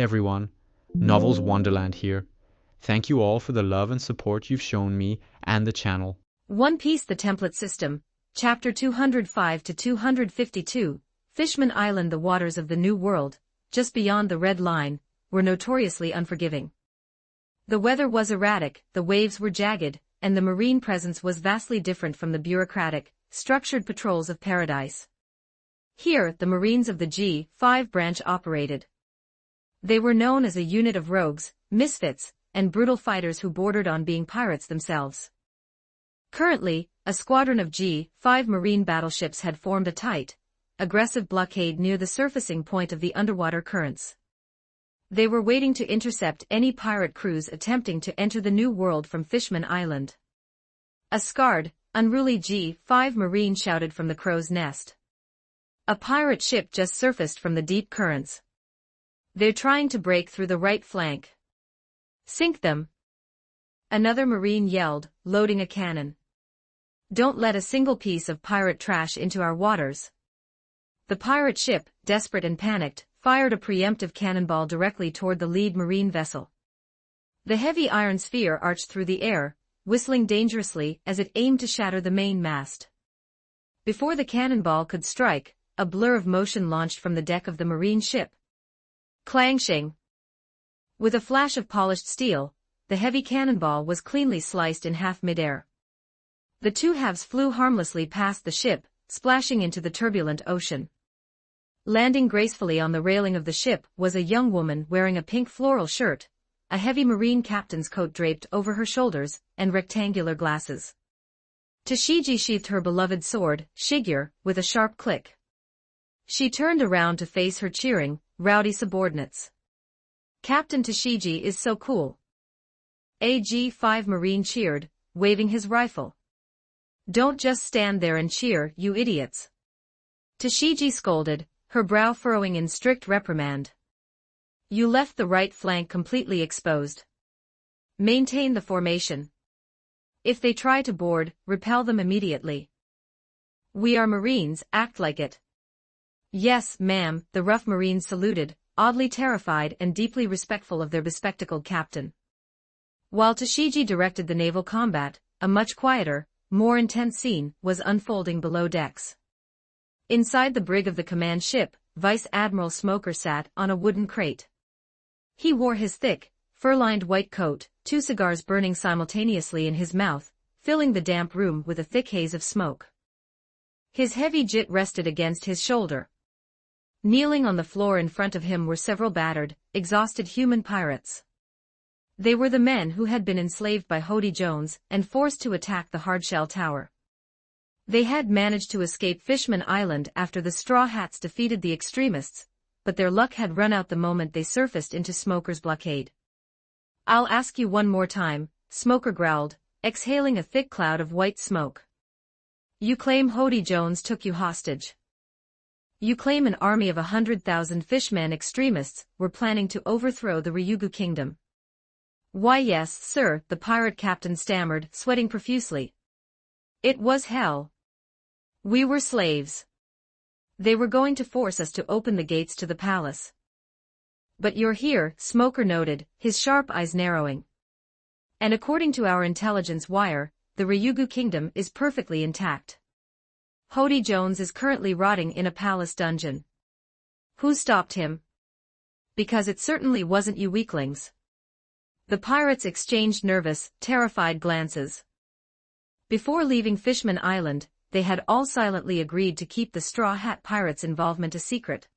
everyone, Novels Wonderland here. Thank you all for the love and support you've shown me and the channel. One Piece: The Template System, Chapter 205 to 252, Fishman Island. The waters of the New World, just beyond the Red Line, were notoriously unforgiving. The weather was erratic, the waves were jagged, and the marine presence was vastly different from the bureaucratic, structured patrols of paradise. Here, the Marines of the G5 branch operated. They were known as a unit of rogues, misfits, and brutal fighters who bordered on being pirates themselves. Currently, a squadron of G5 marine battleships had formed a tight, aggressive blockade near the surfacing point of the underwater currents. They were waiting to intercept any pirate crews attempting to enter the New World from Fishman Island. A scarred, unruly G5 marine shouted from the crow's nest. A pirate ship just surfaced from the deep currents. They're trying to break through the right flank. Sink them. Another marine yelled, loading a cannon. Don't let a single piece of pirate trash into our waters. The pirate ship, desperate and panicked, fired a preemptive cannonball directly toward the lead marine vessel. The heavy iron sphere arched through the air, whistling dangerously as it aimed to shatter the main mast. Before the cannonball could strike, a blur of motion launched from the deck of the marine ship. Clang-shing. With a flash of polished steel, the heavy cannonball was cleanly sliced in half midair. The two halves flew harmlessly past the ship, splashing into the turbulent ocean. Landing gracefully on the railing of the ship was a young woman wearing a pink floral shirt, a heavy marine captain's coat draped over her shoulders, and rectangular glasses. Tashigi sheathed her beloved sword, Shigure, with a sharp click. She turned around to face her cheering, rowdy subordinates. Captain Tashigi is so cool. A G5 Marine cheered, waving his rifle. Don't just stand there and cheer, you idiots. Tashigi scolded, her brow furrowing in strict reprimand. You left the right flank completely exposed. Maintain the formation. If they try to board, repel them immediately. We are Marines, act like it. Yes, ma'am, the rough Marines saluted, oddly terrified and deeply respectful of their bespectacled captain. While Tashigi directed the naval combat, a much quieter, more intense scene was unfolding below decks. Inside the brig of the command ship, Vice Admiral Smoker sat on a wooden crate. He wore his thick, fur-lined white coat, two cigars burning simultaneously in his mouth, filling the damp room with a thick haze of smoke. His heavy jit rested against his shoulder. Kneeling on the floor in front of him were several battered, exhausted human pirates. They were the men who had been enslaved by Hody Jones and forced to attack the Hardshell Tower. They had managed to escape Fishman Island after the Straw Hats defeated the extremists, but their luck had run out the moment they surfaced into Smoker's blockade. I'll ask you one more time, Smoker growled, exhaling a thick cloud of white smoke. You claim Hody Jones took you hostage. You claim an army of 100,000 Fishman extremists were planning to overthrow the Ryugu kingdom. Why yes, sir, the pirate captain stammered, sweating profusely. It was hell. We were slaves. They were going to force us to open the gates to the palace. But you're here, Smoker noted, his sharp eyes narrowing. And according to our intelligence wire, the Ryugu kingdom is perfectly intact. Hody Jones is currently rotting in a palace dungeon. Who stopped him? Because it certainly wasn't you weaklings. The pirates exchanged nervous, terrified glances. Before leaving Fishman Island, they had all silently agreed to keep the Straw Hat Pirates' involvement a secret.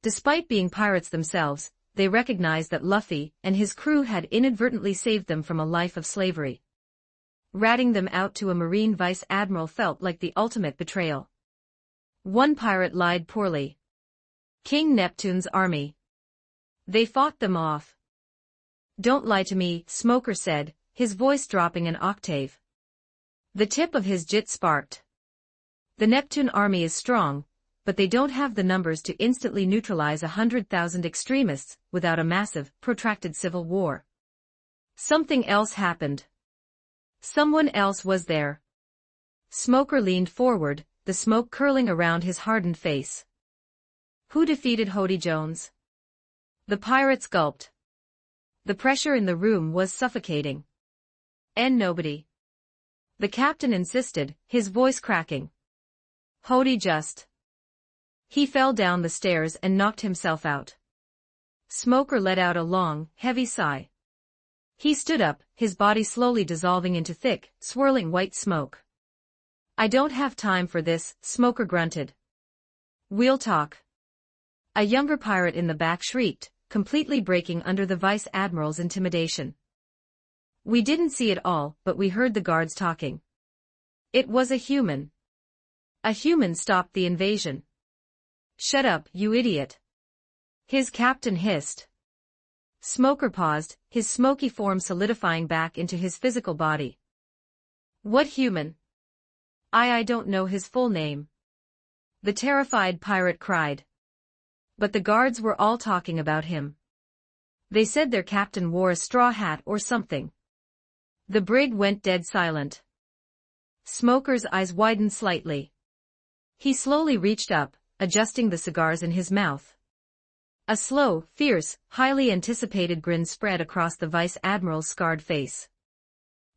Despite being pirates themselves, they recognized that Luffy and his crew had inadvertently saved them from a life of slavery. Ratting them out to a Marine Vice Admiral felt like the ultimate betrayal. One pirate lied poorly. King Neptune's army. They fought them off. Don't lie to me, Smoker said, his voice dropping an octave. The tip of his jit sparked. The Neptune army is strong, but they don't have the numbers to instantly neutralize 100,000 extremists without a massive, protracted civil war. Something else happened. Someone else was there. Smoker leaned forward, the smoke curling around his hardened face. Who defeated Hody Jones? The pirates gulped. The pressure in the room was suffocating. And nobody. The captain insisted, his voice cracking. Hody just. He fell down the stairs and knocked himself out. Smoker let out a long, heavy sigh. He stood up, his body slowly dissolving into thick, swirling white smoke. I don't have time for this, Smoker grunted. We'll talk. A younger pirate in the back shrieked, completely breaking under the vice admiral's intimidation. We didn't see it all, but we heard the guards talking. It was a human. A human stopped the invasion. Shut up, you idiot. His captain hissed. Smoker paused, his smoky form solidifying back into his physical body. What human? I don't know his full name. The terrified pirate cried. But the guards were all talking about him. They said their captain wore a straw hat or something. The brig went dead silent. Smoker's eyes widened slightly. He slowly reached up, adjusting the cigars in his mouth. A slow, fierce, highly anticipated grin spread across the vice admiral's scarred face.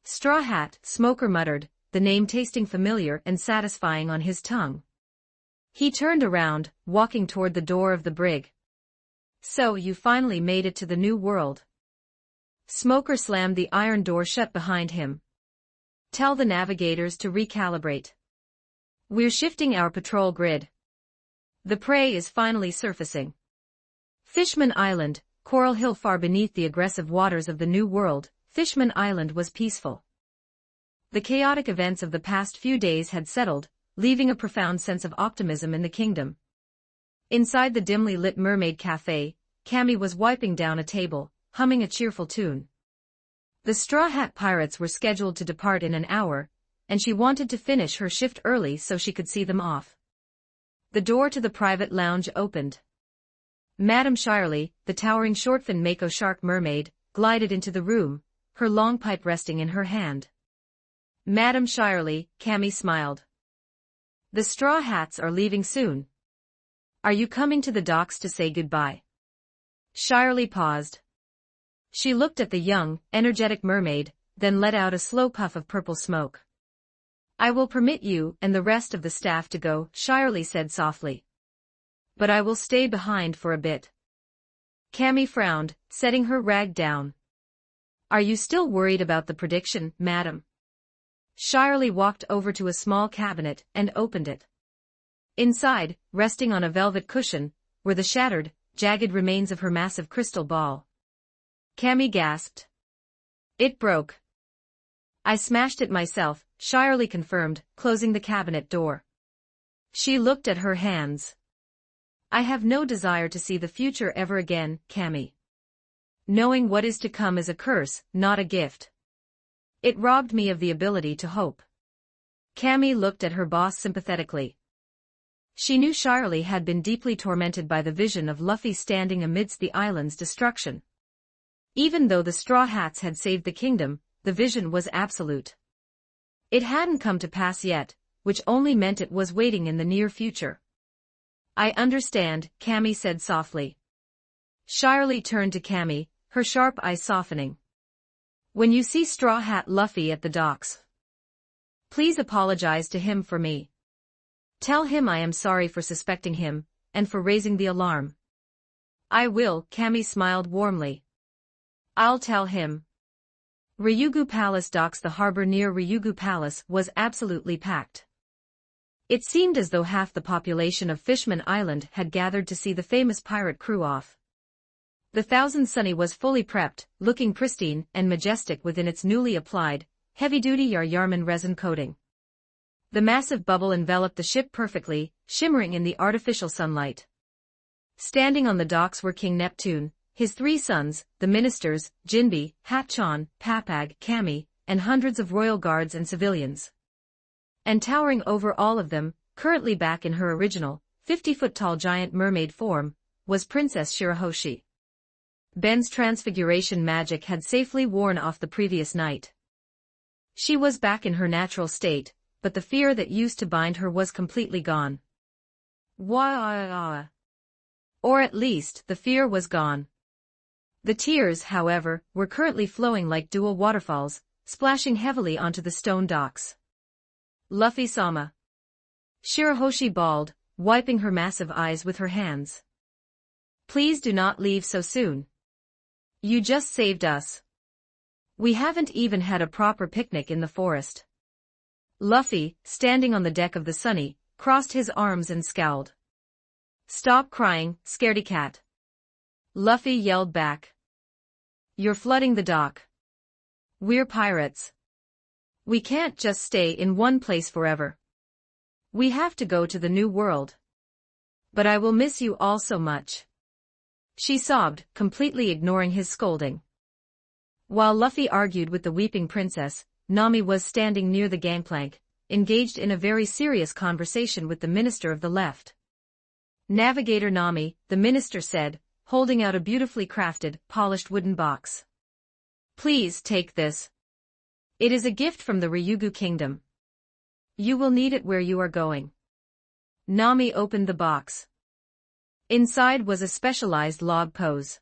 Straw Hat, Smoker muttered, the name tasting familiar and satisfying on his tongue. He turned around, walking toward the door of the brig. So you finally made it to the New World. Smoker slammed the iron door shut behind him. Tell the navigators to recalibrate. We're shifting our patrol grid. The prey is finally surfacing. Fishman Island, Coral Hill far beneath the aggressive waters of the New World, Fishman Island was peaceful. The chaotic events of the past few days had settled, leaving a profound sense of optimism in the kingdom. Inside the dimly lit Mermaid Cafe, Cammy was wiping down a table, humming a cheerful tune. The Straw Hat Pirates were scheduled to depart in an hour, and she wanted to finish her shift early so she could see them off. The door to the private lounge opened. Madame Shirley, the towering short-fin mako shark mermaid, glided into the room, her long pipe resting in her hand. Madame Shirley, Cammy smiled. The Straw Hats are leaving soon. Are you coming to the docks to say goodbye? Shirley paused. She looked at the young, energetic mermaid, then let out a slow puff of purple smoke. I will permit you and the rest of the staff to go, Shirley said softly. But I will stay behind for a bit. Cammy frowned, setting her rag down. Are you still worried about the prediction, madam? Shirley walked over to a small cabinet and opened it. Inside, resting on a velvet cushion, were the shattered, jagged remains of her massive crystal ball. Cammy gasped. It broke. I smashed it myself, Shirley confirmed, closing the cabinet door. She looked at her hands. I have no desire to see the future ever again, Cammy. Knowing what is to come is a curse, not a gift. It robbed me of the ability to hope. Cammy looked at her boss sympathetically. She knew Shirley had been deeply tormented by the vision of Luffy standing amidst the island's destruction. Even though the Straw Hats had saved the kingdom, the vision was absolute. It hadn't come to pass yet, which only meant it was waiting in the near future. I understand, Cammy said softly. Shirley turned to Cammy, her sharp eyes softening. When you see Straw Hat Luffy at the docks, please apologize to him for me. Tell him I am sorry for suspecting him, and for raising the alarm. I will, Cammy smiled warmly. I'll tell him. Ryugu Palace docks. The harbor near Ryugu Palace was absolutely packed. It seemed as though half the population of Fishman Island had gathered to see the famous pirate crew off. The Thousand Sunny was fully prepped, looking pristine and majestic within its newly applied, heavy-duty Yarman resin coating. The massive bubble enveloped the ship perfectly, shimmering in the artificial sunlight. Standing on the docks were King Neptune, his three sons, the ministers, Jinbe, Hatchan, Papag, Cammy, and hundreds of royal guards and civilians. And towering over all of them, currently back in her original, 50-foot-tall giant mermaid form, was Princess Shirahoshi. Ben's transfiguration magic had safely worn off the previous night. She was back in her natural state, but the fear that used to bind her was completely gone. Or at least, the fear was gone. The tears, however, were currently flowing like dual waterfalls, splashing heavily onto the stone docks. Luffy-sama. Shirahoshi bawled, wiping her massive eyes with her hands. Please do not leave so soon. You just saved us. We haven't even had a proper picnic in the forest. Luffy, standing on the deck of the Sunny, crossed his arms and scowled. Stop crying, scaredy cat. Luffy yelled back. You're flooding the dock. We're pirates. We can't just stay in one place forever. We have to go to the new world. But I will miss you all so much. She sobbed, completely ignoring his scolding. While Luffy argued with the weeping princess, Nami was standing near the gangplank, engaged in a very serious conversation with the minister of the left. Navigator Nami, the minister said, holding out a beautifully crafted, polished wooden box. Please take this. It is a gift from the Ryugu Kingdom. You will need it where you are going. Nami opened the box. Inside was a specialized log pose.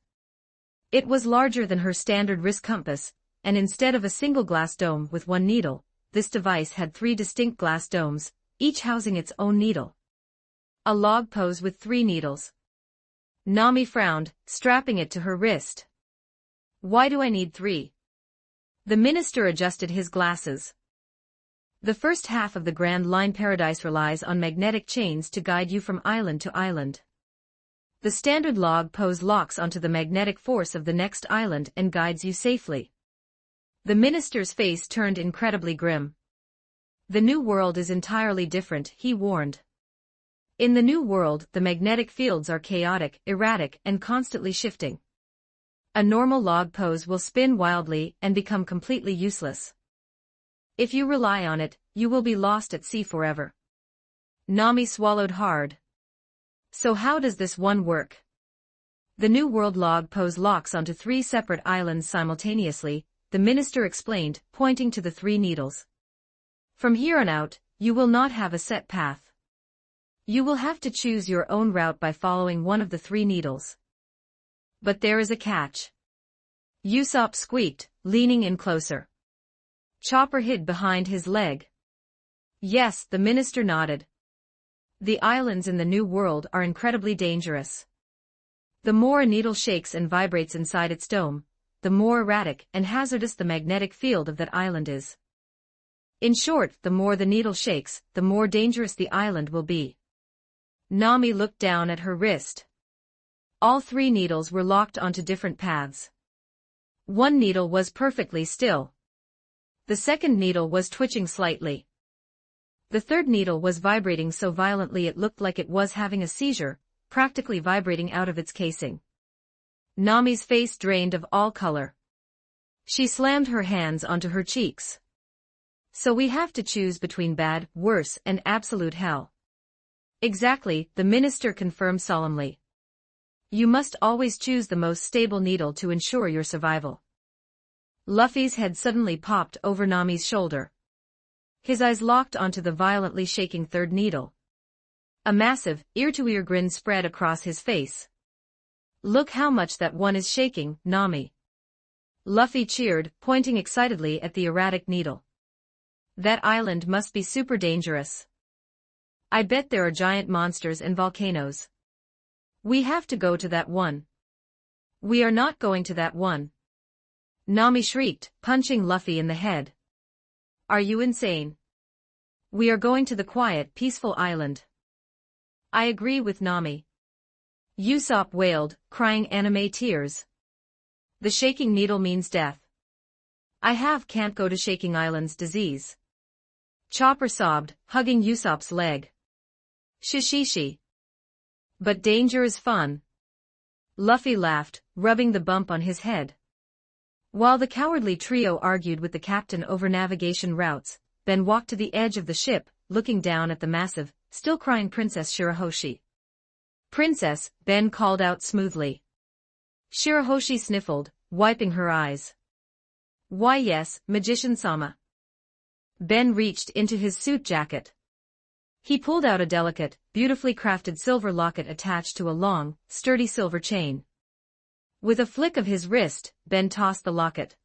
It was larger than her standard wrist compass, and instead of a single glass dome with one needle, this device had 3 distinct glass domes, each housing its own needle. A log pose with 3 needles. Nami frowned, strapping it to her wrist. Why do I need 3? The minister adjusted his glasses. The first half of the Grand Line Paradise relies on magnetic chains to guide you from island to island. The standard log pose locks onto the magnetic force of the next island and guides you safely. The minister's face turned incredibly grim. The new world is entirely different, he warned. In the new world, the magnetic fields are chaotic, erratic, and constantly shifting. A normal log pose will spin wildly and become completely useless. If you rely on it, you will be lost at sea forever. Nami swallowed hard. So how does this one work? The new world log pose locks onto 3 separate islands simultaneously, the minister explained, pointing to the 3 needles. From here on out, you will not have a set path. You will have to choose your own route by following one of the 3 needles. But there is a catch. Usopp squeaked, leaning in closer. Chopper hid behind his leg. Yes, the minister nodded. The islands in the new world are incredibly dangerous. The more a needle shakes and vibrates inside its dome, the more erratic and hazardous the magnetic field of that island is. In short, the more the needle shakes, the more dangerous the island will be. Nami looked down at her wrist. All 3 needles were locked onto different paths. One needle was perfectly still. The second needle was twitching slightly. The third needle was vibrating so violently it looked like it was having a seizure, practically vibrating out of its casing. Nami's face drained of all color. She slammed her hands onto her cheeks. So we have to choose between bad, worse, and absolute hell. Exactly, the minister confirmed solemnly. You must always choose the most stable needle to ensure your survival. Luffy's head suddenly popped over Nami's shoulder. His eyes locked onto the violently shaking third needle. A massive, ear-to-ear grin spread across his face. Look how much that one is shaking, Nami. Luffy cheered, pointing excitedly at the erratic needle. That island must be super dangerous. I bet there are giant monsters and volcanoes. We have to go to that one. We are not going to that one. Nami shrieked, punching Luffy in the head. Are you insane? We are going to the quiet, peaceful island. I agree with Nami. Usopp wailed, crying anime tears. The shaking needle means death. Can't go to Shaking Island's disease. Chopper sobbed, hugging Usopp's leg. Shishishi. But danger is fun. Luffy laughed, rubbing the bump on his head. While the cowardly trio argued with the captain over navigation routes, Ben walked to the edge of the ship, looking down at the massive, still crying Princess Shirahoshi. Princess, Ben called out smoothly. Shirahoshi sniffled, wiping her eyes. Why yes, Magician-sama. Ben reached into his suit jacket. He pulled out a delicate, beautifully crafted silver locket attached to a long, sturdy silver chain. With a flick of his wrist, Ben tossed the locket.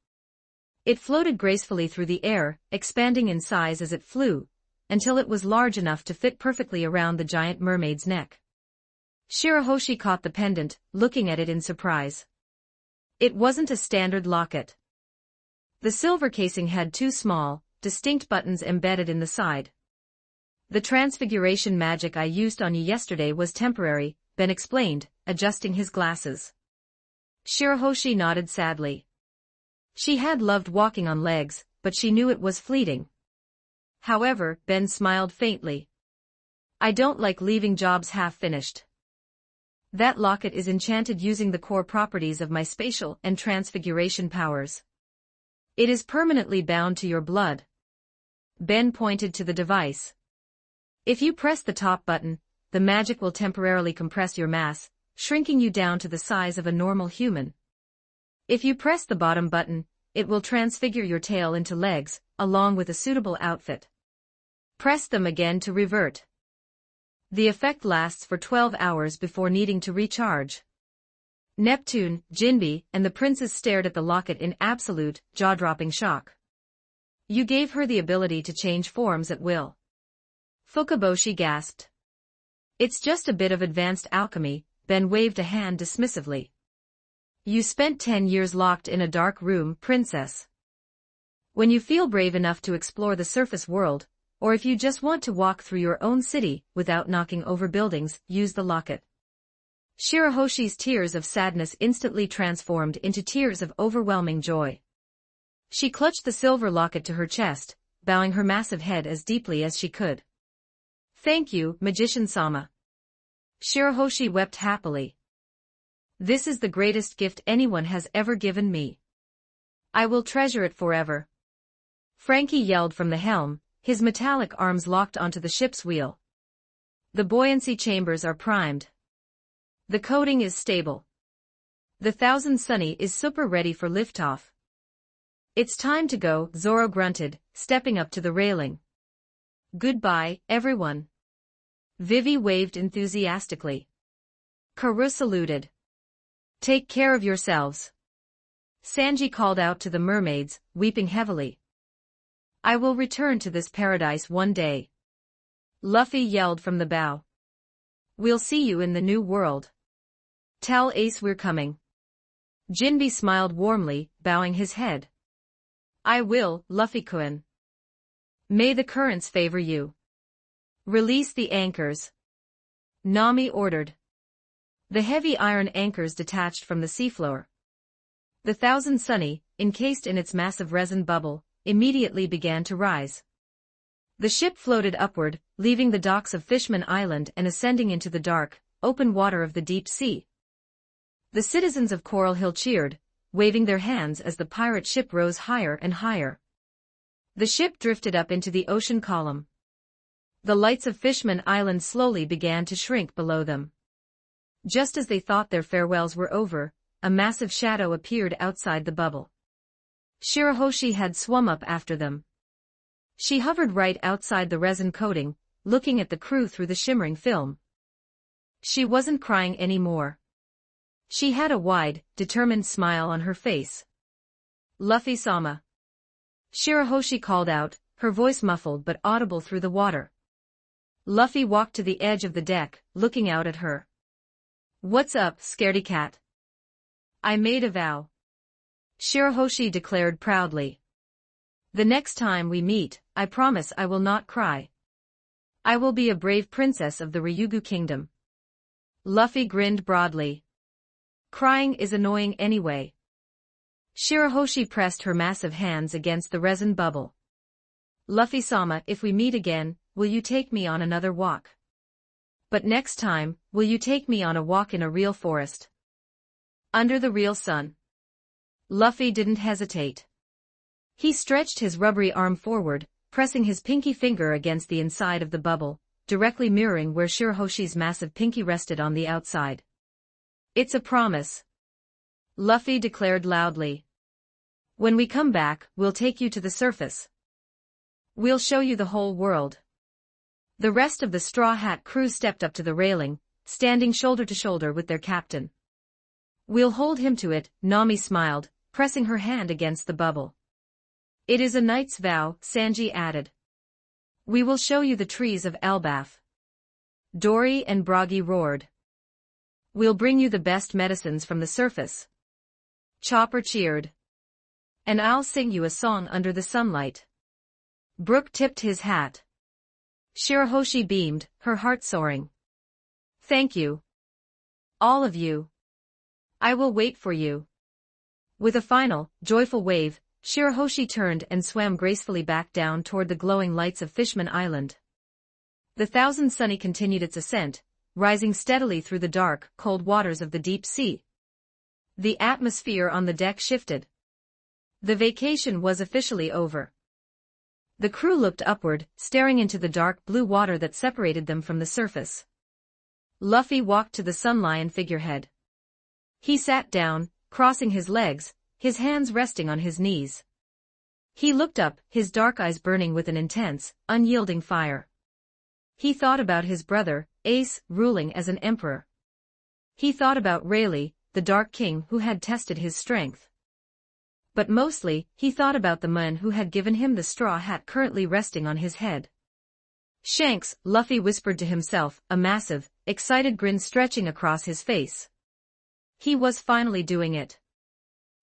It floated gracefully through the air, expanding in size as it flew, until it was large enough to fit perfectly around the giant mermaid's neck. Shirahoshi caught the pendant, looking at it in surprise. It wasn't a standard locket. The silver casing had two small, distinct buttons embedded in the side. The transfiguration magic I used on you yesterday was temporary, Ben explained, adjusting his glasses. Shirahoshi nodded sadly. She had loved walking on legs, but she knew it was fleeting. However, Ben smiled faintly. I don't like leaving jobs half-finished. That locket is enchanted using the core properties of my spatial and transfiguration powers. It is permanently bound to your blood. Ben pointed to the device. If you press the top button, the magic will temporarily compress your mass, shrinking you down to the size of a normal human. If you press the bottom button, it will transfigure your tail into legs, along with a suitable outfit. Press them again to revert. The effect lasts for 12 hours before needing to recharge. Neptune, Jinbe, and the princess stared at the locket in absolute, jaw-dropping shock. You gave her the ability to change forms at will. Fukaboshi gasped. It's just a bit of advanced alchemy, Ben waved a hand dismissively. You spent 10 years locked in a dark room, princess. When you feel brave enough to explore the surface world, or if you just want to walk through your own city without knocking over buildings, use the locket. Shirahoshi's tears of sadness instantly transformed into tears of overwhelming joy. She clutched the silver locket to her chest, bowing her massive head as deeply as she could. Thank you, Magician-sama. Shirahoshi wept happily. This is the greatest gift anyone has ever given me. I will treasure it forever. Frankie yelled from the helm, his metallic arms locked onto the ship's wheel. The buoyancy chambers are primed. The coating is stable. The Thousand Sunny is super ready for liftoff. It's time to go, Zoro grunted, stepping up to the railing. Goodbye, everyone. Vivi waved enthusiastically. Karu saluted. Take care of yourselves. Sanji called out to the mermaids, weeping heavily. I will return to this paradise one day. Luffy yelled from the bow. We'll see you in the new world. Tell Ace we're coming. Jinbe smiled warmly, bowing his head. I will, Luffy-kun. May the currents favor you. Release the anchors. Nami ordered. The heavy iron anchors detached from the seafloor. The Thousand Sunny, encased in its massive resin bubble, immediately began to rise. The ship floated upward, leaving the docks of Fishman Island and ascending into the dark, open water of the deep sea. The citizens of Coral Hill cheered, waving their hands as the pirate ship rose higher and higher. The ship drifted up into the ocean column. The lights of Fishman Island slowly began to shrink below them. Just as they thought their farewells were over, a massive shadow appeared outside the bubble. Shirahoshi had swum up after them. She hovered right outside the resin coating, looking at the crew through the shimmering film. She wasn't crying anymore. She had a wide, determined smile on her face. Luffy-sama. Shirahoshi called out, her voice muffled but audible through the water. Luffy walked to the edge of the deck, looking out at her. What's up, scaredy cat? I made a vow. Shirahoshi declared proudly. The next time we meet, I promise I will not cry. I will be a brave princess of the Ryugu Kingdom. Luffy grinned broadly. Crying is annoying anyway. Shirahoshi pressed her massive hands against the resin bubble. Luffy-sama, if we meet again, will you take me on another walk? But next time, will you take me on a walk in a real forest? Under the real sun. Luffy didn't hesitate. He stretched his rubbery arm forward, pressing his pinky finger against the inside of the bubble, directly mirroring where Shirahoshi's massive pinky rested on the outside. It's a promise. Luffy declared loudly. When we come back, we'll take you to the surface. We'll show you the whole world. The rest of the Straw Hat crew stepped up to the railing, standing shoulder to shoulder with their captain. We'll hold him to it, Nami smiled, pressing her hand against the bubble. It is a knight's vow, Sanji added. We will show you the trees of Elbaf. Dory and Bragi roared. We'll bring you the best medicines from the surface. Chopper cheered. And I'll sing you a song under the sunlight. Brook tipped his hat. Shirahoshi beamed, her heart soaring. Thank you. All of you. I will wait for you. With a final, joyful wave, Shirahoshi turned and swam gracefully back down toward the glowing lights of Fishman Island. The Thousand Sunny continued its ascent, rising steadily through the dark, cold waters of the deep sea. The atmosphere on the deck shifted. The vacation was officially over. The crew looked upward, staring into the dark blue water that separated them from the surface. Luffy walked to the Sun Lion figurehead. He sat down, crossing his legs, his hands resting on his knees. He looked up, his dark eyes burning with an intense, unyielding fire. He thought about his brother, Ace, ruling as an emperor. He thought about Rayleigh, the Dark King who had tested his strength. But mostly, he thought about the man who had given him the straw hat currently resting on his head. Shanks, Luffy whispered to himself, a massive, excited grin stretching across his face. He was finally doing it.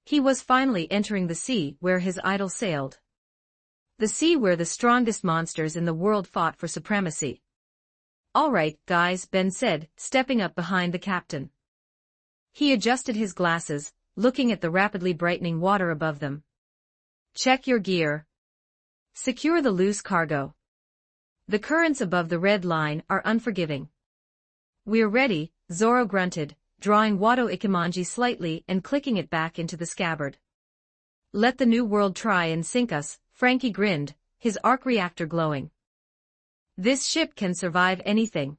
He was finally entering the sea where his idol sailed. The sea where the strongest monsters in the world fought for supremacy. All right, guys, Ben said, stepping up behind the captain. He adjusted his glasses, looking at the rapidly brightening water above them. Check your gear. Secure the loose cargo. The currents above the red line are unforgiving. We're ready, Zoro grunted, drawing Wado Ikimonji slightly and clicking it back into the scabbard. Let the new world try and sink us, Frankie grinned, his arc reactor glowing. This ship can survive anything.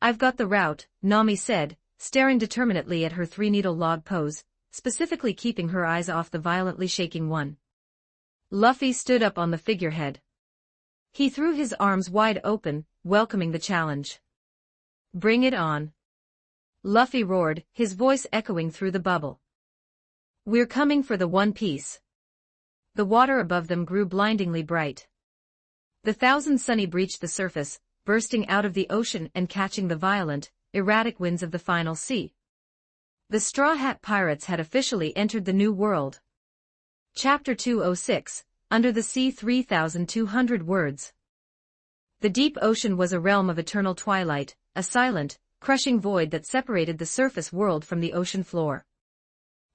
I've got the route, Nami said, staring determinedly at her three-needle log pose, specifically keeping her eyes off the violently shaking one. Luffy stood up on the figurehead. He threw his arms wide open, welcoming the challenge. Bring it on. Luffy roared, his voice echoing through the bubble. We're coming for the One Piece. The water above them grew blindingly bright. The Thousand Sunny breached the surface, bursting out of the ocean and catching the violent, erratic winds of the final sea. The Straw Hat Pirates had officially entered the New World. Chapter 206, Under the Sea 3,200 words. The deep ocean was a realm of eternal twilight, a silent, crushing void that separated the surface world from the ocean floor.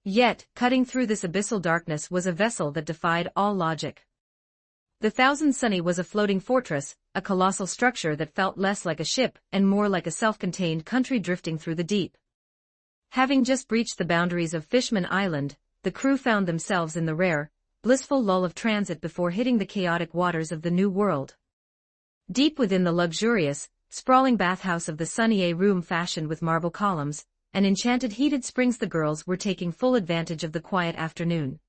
Yet, cutting through this abyssal darkness was a vessel that defied all logic. The Thousand Sunny was a floating fortress, a colossal structure that felt less like a ship and more like a self-contained country drifting through the deep. Having just breached the boundaries of Fishman Island, the crew found themselves in the rare, blissful lull of transit before hitting the chaotic waters of the New World. Deep within the luxurious, sprawling bathhouse of the Sunny room fashioned with marble columns, and enchanted heated springs, the girls were taking full advantage of the quiet afternoon.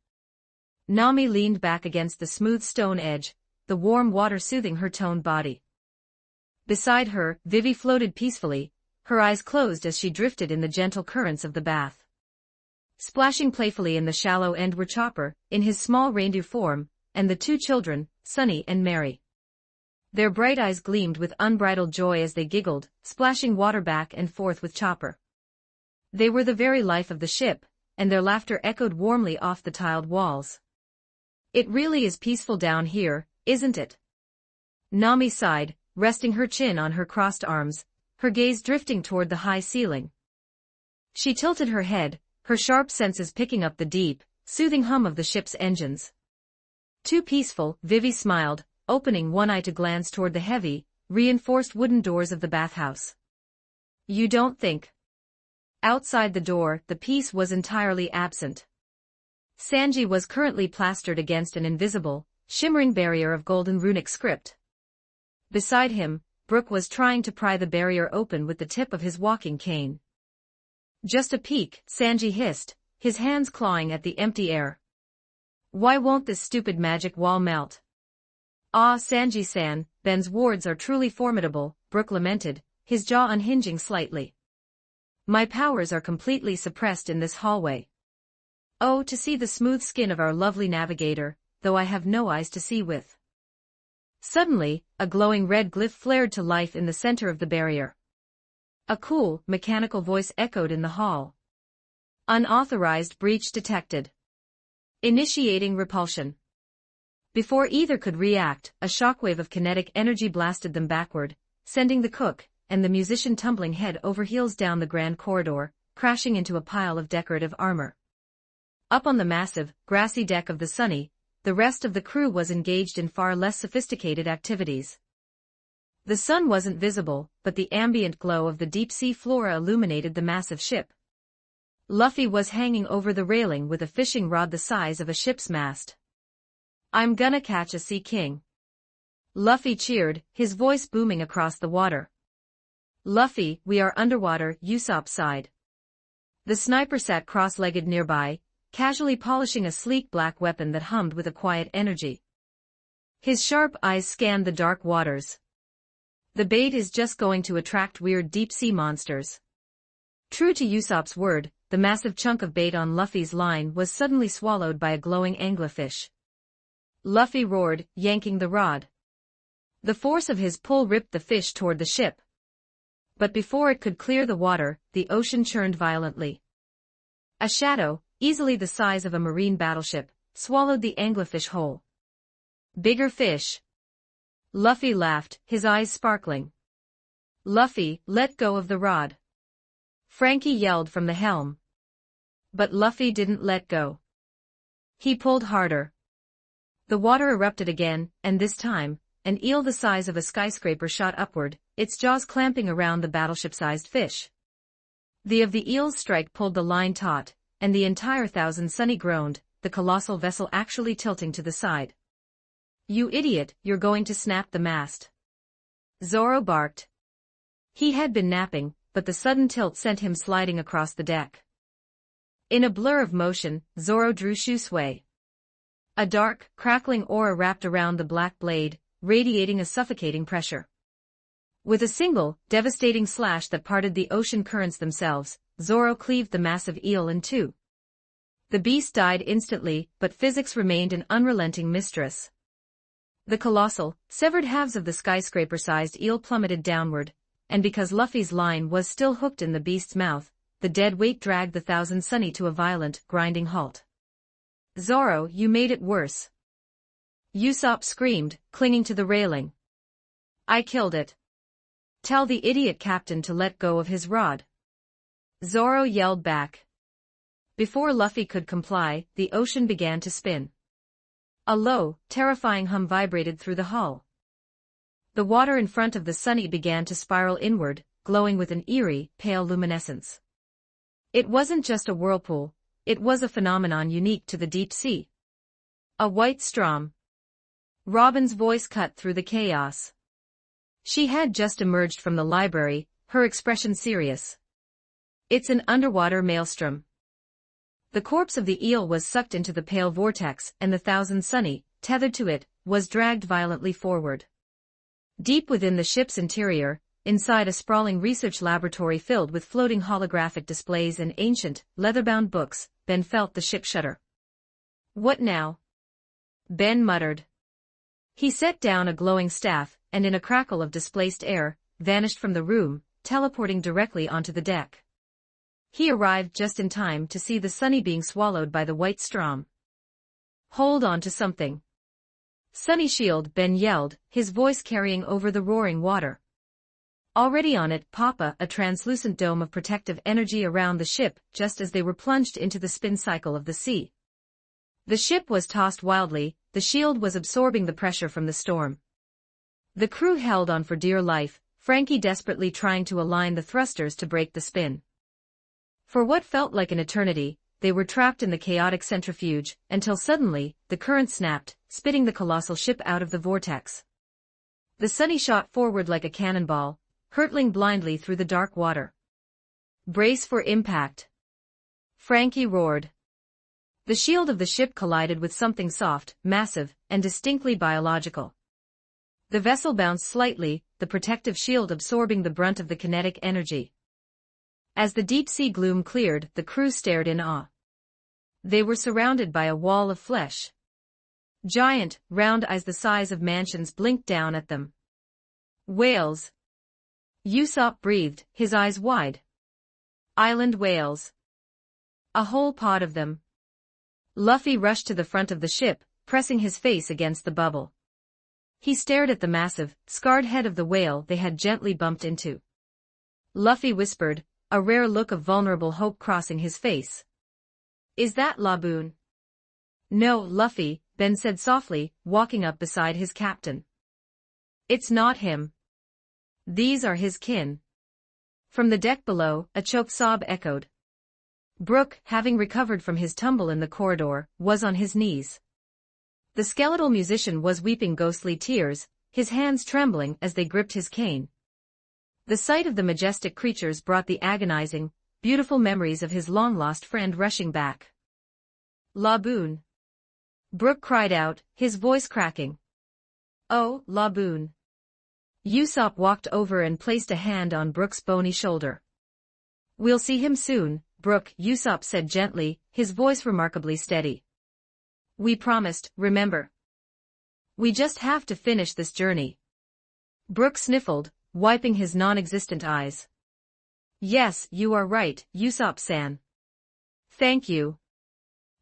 Nami leaned back against the smooth stone edge, the warm water soothing her toned body. Beside her, Vivi floated peacefully, her eyes closed as she drifted in the gentle currents of the bath. Splashing playfully in the shallow end were Chopper, in his small reindeer form, and the two children, Sunny and Mary. Their bright eyes gleamed with unbridled joy as they giggled, splashing water back and forth with Chopper. They were the very life of the ship, and their laughter echoed warmly off the tiled walls. It really is peaceful down here, isn't it? Nami sighed, resting her chin on her crossed arms, her gaze drifting toward the high ceiling. She tilted her head, her sharp senses picking up the deep, soothing hum of the ship's engines. Too peaceful, Vivi smiled, opening one eye to glance toward the heavy, reinforced wooden doors of the bathhouse. You don't think? Outside the door, the peace was entirely absent. Sanji was currently plastered against an invisible, shimmering barrier of golden runic script. Beside him, Brook was trying to pry the barrier open with the tip of his walking cane. Just a peek, Sanji hissed, his hands clawing at the empty air. Why won't this stupid magic wall melt? Ah, Sanji-san, Ben's wards are truly formidable, Brook lamented, his jaw unhinging slightly. My powers are completely suppressed in this hallway. Oh, to see the smooth skin of our lovely navigator, though I have no eyes to see with. Suddenly, a glowing red glyph flared to life in the center of the barrier. A cool, mechanical voice echoed in the hall. Unauthorized breach detected. Initiating repulsion. Before either could react, a shockwave of kinetic energy blasted them backward, sending the cook and the musician tumbling head over heels down the grand corridor, crashing into a pile of decorative armor. Up on the massive, grassy deck of the Sunny, the rest of the crew was engaged in far less sophisticated activities. The sun wasn't visible, but the ambient glow of the deep-sea flora illuminated the massive ship. Luffy was hanging over the railing with a fishing rod the size of a ship's mast. "I'm gonna catch a sea king." Luffy cheered, his voice booming across the water. "Luffy, we are underwater," Usopp sighed. The sniper sat cross-legged nearby, casually polishing a sleek black weapon that hummed with a quiet energy. His sharp eyes scanned the dark waters. "The bait is just going to attract weird deep-sea monsters." True to Usopp's word, the massive chunk of bait on Luffy's line was suddenly swallowed by a glowing anglerfish. Luffy roared, yanking the rod. The force of his pull ripped the fish toward the ship. But before it could clear the water, the ocean churned violently. A shadow, easily the size of a marine battleship, swallowed the anglerfish whole. "Bigger fish." Luffy laughed, his eyes sparkling. "Luffy, let go of the rod." Frankie yelled from the helm. But Luffy didn't let go. He pulled harder. The water erupted again, and this time, an eel the size of a skyscraper shot upward, its jaws clamping around the battleship-sized fish. The eel's strike pulled the line taut, and the entire Thousand Sunny groaned, the colossal vessel actually tilting to the side. "You idiot, you're going to snap the mast." Zoro barked. He had been napping, but the sudden tilt sent him sliding across the deck. In a blur of motion, Zoro drew Shusui. A dark, crackling aura wrapped around the black blade, radiating a suffocating pressure. With a single, devastating slash that parted the ocean currents themselves, Zoro cleaved the massive eel in two. The beast died instantly, but physics remained an unrelenting mistress. The colossal, severed halves of the skyscraper-sized eel plummeted downward, and because Luffy's line was still hooked in the beast's mouth, the dead weight dragged the Thousand Sunny to a violent, grinding halt. "Zoro, you made it worse." Usopp screamed, clinging to the railing. "I killed it. Tell the idiot captain to let go of his rod." Zoro yelled back. Before Luffy could comply, the ocean began to spin. A low, terrifying hum vibrated through the hull. The water in front of the Sunny began to spiral inward, glowing with an eerie, pale luminescence. It wasn't just a whirlpool, it was a phenomenon unique to the deep sea. A white storm. Robin's voice cut through the chaos. She had just emerged from the library, her expression serious. "It's an underwater maelstrom." The corpse of the eel was sucked into the pale vortex, and the Thousand Sunny, tethered to it, was dragged violently forward. Deep within the ship's interior, inside a sprawling research laboratory filled with floating holographic displays and ancient, leather-bound books, Ben felt the ship shudder. "What now?" Ben muttered. He set down a glowing staff, and in a crackle of displaced air, vanished from the room, teleporting directly onto the deck. He arrived just in time to see the Sunny being swallowed by the white storm. "Hold on to something." "Sunny shield," Ben yelled, his voice carrying over the roaring water. Already on it, Papa, a translucent dome of protective energy around the ship, just as they were plunged into the spin cycle of the sea. The ship was tossed wildly, the shield was absorbing the pressure from the storm. The crew held on for dear life, Frankie desperately trying to align the thrusters to break the spin. For what felt like an eternity, they were trapped in the chaotic centrifuge, until suddenly, the current snapped, spitting the colossal ship out of the vortex. The Sunny shot forward like a cannonball, hurtling blindly through the dark water. "Brace for impact," Frankie roared. The shield of the ship collided with something soft, massive, and distinctly biological. The vessel bounced slightly, the protective shield absorbing the brunt of the kinetic energy. As the deep-sea gloom cleared, the crew stared in awe. They were surrounded by a wall of flesh. Giant, round eyes the size of mansions blinked down at them. Whales. Usopp breathed, his eyes wide. Island whales. A whole pod of them. Luffy rushed to the front of the ship, pressing his face against the bubble. He stared at the massive, scarred head of the whale they had gently bumped into. Luffy whispered, a rare look of vulnerable hope crossing his face. Is that Laboon? No, Luffy, Ben said softly, walking up beside his captain. It's not him. These are his kin. From the deck below, a choked sob echoed. Brook, having recovered from his tumble in the corridor, was on his knees. The skeletal musician was weeping ghostly tears, his hands trembling as they gripped his cane. The sight of the majestic creatures brought the agonizing, beautiful memories of his long-lost friend rushing back. Laboon. Brook cried out, his voice cracking. Oh, Laboon. Usopp walked over and placed a hand on Brook's bony shoulder. We'll see him soon, Brook, Usopp said gently, his voice remarkably steady. We promised, remember. We just have to finish this journey. Brook sniffled, wiping his non-existent eyes. Yes, you are right, Usopp-san. Thank you.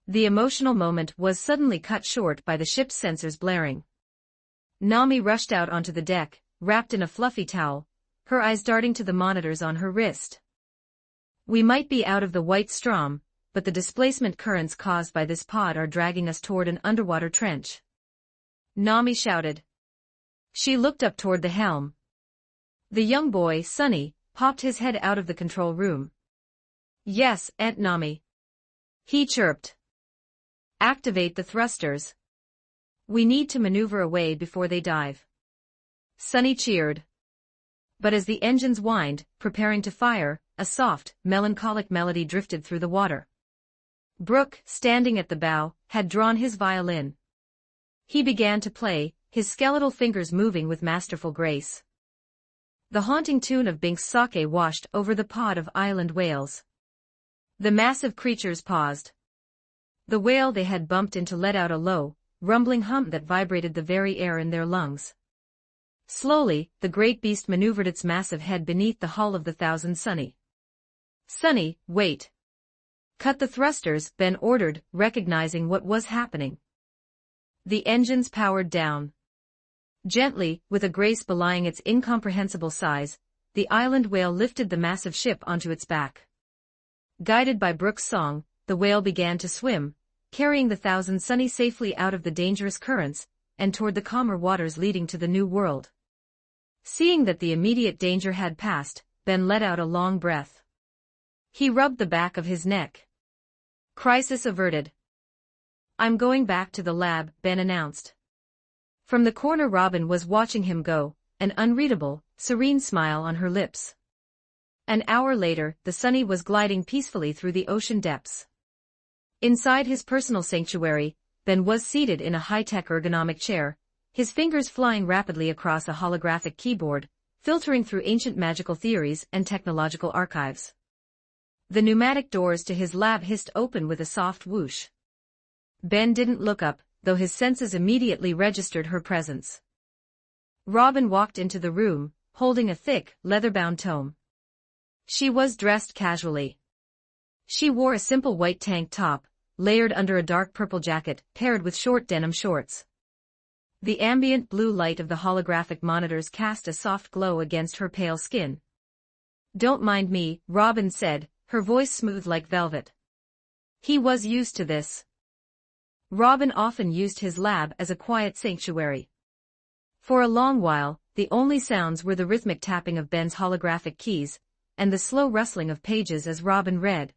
The emotional moment was suddenly cut short by the ship's sensors blaring. Nami rushed out onto the deck, wrapped in a fluffy towel, her eyes darting to the monitors on her wrist. We might be out of the White Strom, but the displacement currents caused by this pod are dragging us toward an underwater trench. Nami shouted. She looked up toward the helm. The young boy, Sunny, popped his head out of the control room. Yes, Aunt Nami. He chirped. Activate the thrusters. We need to maneuver away before they dive. Sunny cheered. But as the engines whined, preparing to fire, a soft, melancholic melody drifted through the water. Brook, standing at the bow, had drawn his violin. He began to play, his skeletal fingers moving with masterful grace. The haunting tune of Bink's sake washed over the pod of island whales. The massive creatures paused. The whale they had bumped into let out a low, rumbling hum that vibrated the very air in their lungs. Slowly, the great beast maneuvered its massive head beneath the hull of the Thousand Sunny. Sunny, wait. Cut the thrusters, Ben ordered, recognizing what was happening. The engines powered down. Gently, with a grace belying its incomprehensible size, the island whale lifted the massive ship onto its back. Guided by Brook's song, the whale began to swim, carrying the Thousand Sunny safely out of the dangerous currents, and toward the calmer waters leading to the New World. Seeing that the immediate danger had passed, Ben let out a long breath. He rubbed the back of his neck. Crisis averted. I'm going back to the lab, Ben announced. From the corner Robin was watching him go, an unreadable, serene smile on her lips. An hour later, the Sunny was gliding peacefully through the ocean depths. Inside his personal sanctuary, Ben was seated in a high-tech ergonomic chair, his fingers flying rapidly across a holographic keyboard, filtering through ancient magical theories and technological archives. The pneumatic doors to his lab hissed open with a soft whoosh. Ben didn't look up, though his senses immediately registered her presence. Robin walked into the room, holding a thick, leather-bound tome. She was dressed casually. She wore a simple white tank top, layered under a dark purple jacket, paired with short denim shorts. The ambient blue light of the holographic monitors cast a soft glow against her pale skin. Don't mind me, Robin said, her voice smooth like velvet. He was used to this. Robin often used his lab as a quiet sanctuary. For a long while, the only sounds were the rhythmic tapping of Ben's holographic keys, and the slow rustling of pages as Robin read.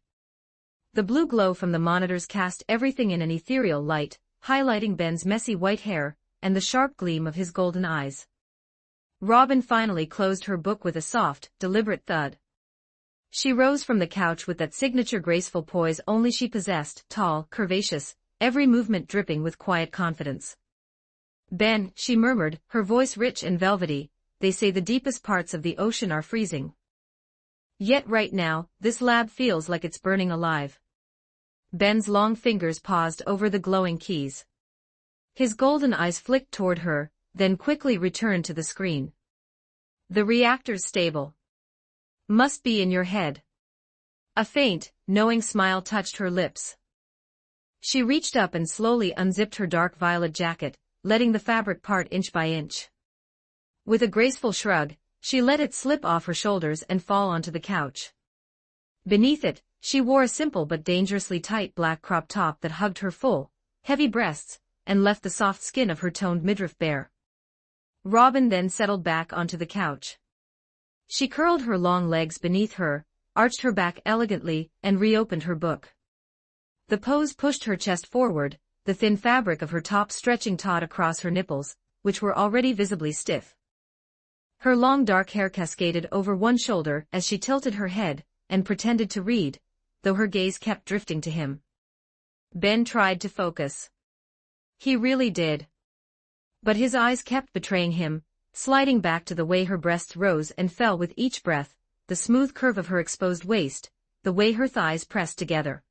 The blue glow from the monitors cast everything in an ethereal light, highlighting Ben's messy white hair, and the sharp gleam of his golden eyes. Robin finally closed her book with a soft, deliberate thud. She rose from the couch with that signature graceful poise only she possessed, tall, curvaceous, every movement dripping with quiet confidence. Ben, she murmured, her voice rich and velvety, they say the deepest parts of the ocean are freezing. Yet right now, this lab feels like it's burning alive. Ben's long fingers paused over the glowing keys. His golden eyes flicked toward her, then quickly returned to the screen. The reactor's stable. Must be in your head. A faint, knowing smile touched her lips. She reached up and slowly unzipped her dark violet jacket, letting the fabric part inch by inch. With a graceful shrug, she let it slip off her shoulders and fall onto the couch. Beneath it, she wore a simple but dangerously tight black crop top that hugged her full, heavy breasts, and left the soft skin of her toned midriff bare. Robin then settled back onto the couch. She curled her long legs beneath her, arched her back elegantly, and reopened her book. The pose pushed her chest forward, the thin fabric of her top stretching taut across her nipples, which were already visibly stiff. Her long dark hair cascaded over one shoulder as she tilted her head and pretended to read, though her gaze kept drifting to him. Ben tried to focus. He really did. But his eyes kept betraying him, sliding back to the way her breasts rose and fell with each breath, the smooth curve of her exposed waist, the way her thighs pressed together.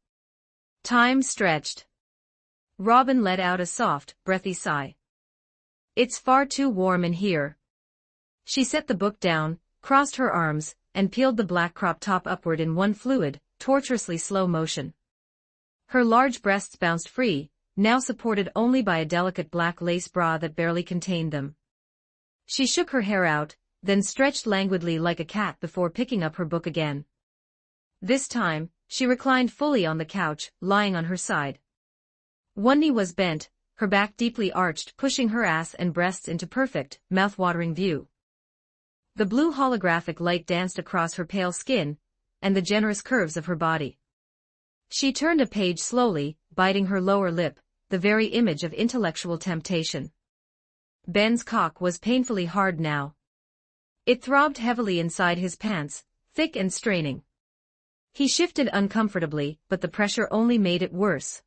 Time stretched. Robin let out a soft, breathy sigh. It's far too warm in here. She set the book down, crossed her arms, and peeled the black crop top upward in one fluid, torturously slow motion. Her large breasts bounced free, now supported only by a delicate black lace bra that barely contained them. She shook her hair out, then stretched languidly like a cat before picking up her book again. This time, she reclined fully on the couch, lying on her side. One knee was bent, her back deeply arched, pushing her ass and breasts into perfect, mouth-watering view. The blue holographic light danced across her pale skin, and the generous curves of her body. She turned a page slowly, biting her lower lip, the very image of intellectual temptation. Ben's cock was painfully hard now. It throbbed heavily inside his pants, thick and straining. He shifted uncomfortably, but the pressure only made it worse.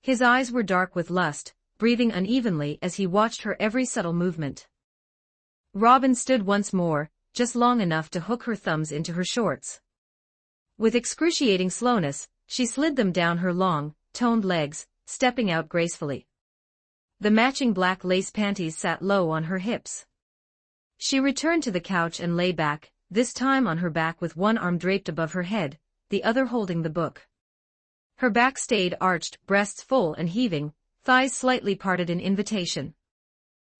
His eyes were dark with lust, breathing unevenly as he watched her every subtle movement. Robin stood once more, just long enough to hook her thumbs into her shorts. With excruciating slowness, she slid them down her long, toned legs, stepping out gracefully. The matching black lace panties sat low on her hips. She returned to the couch and lay back, this time on her back with one arm draped above her head, the other holding the book. Her back stayed arched, breasts full and heaving, thighs slightly parted in invitation.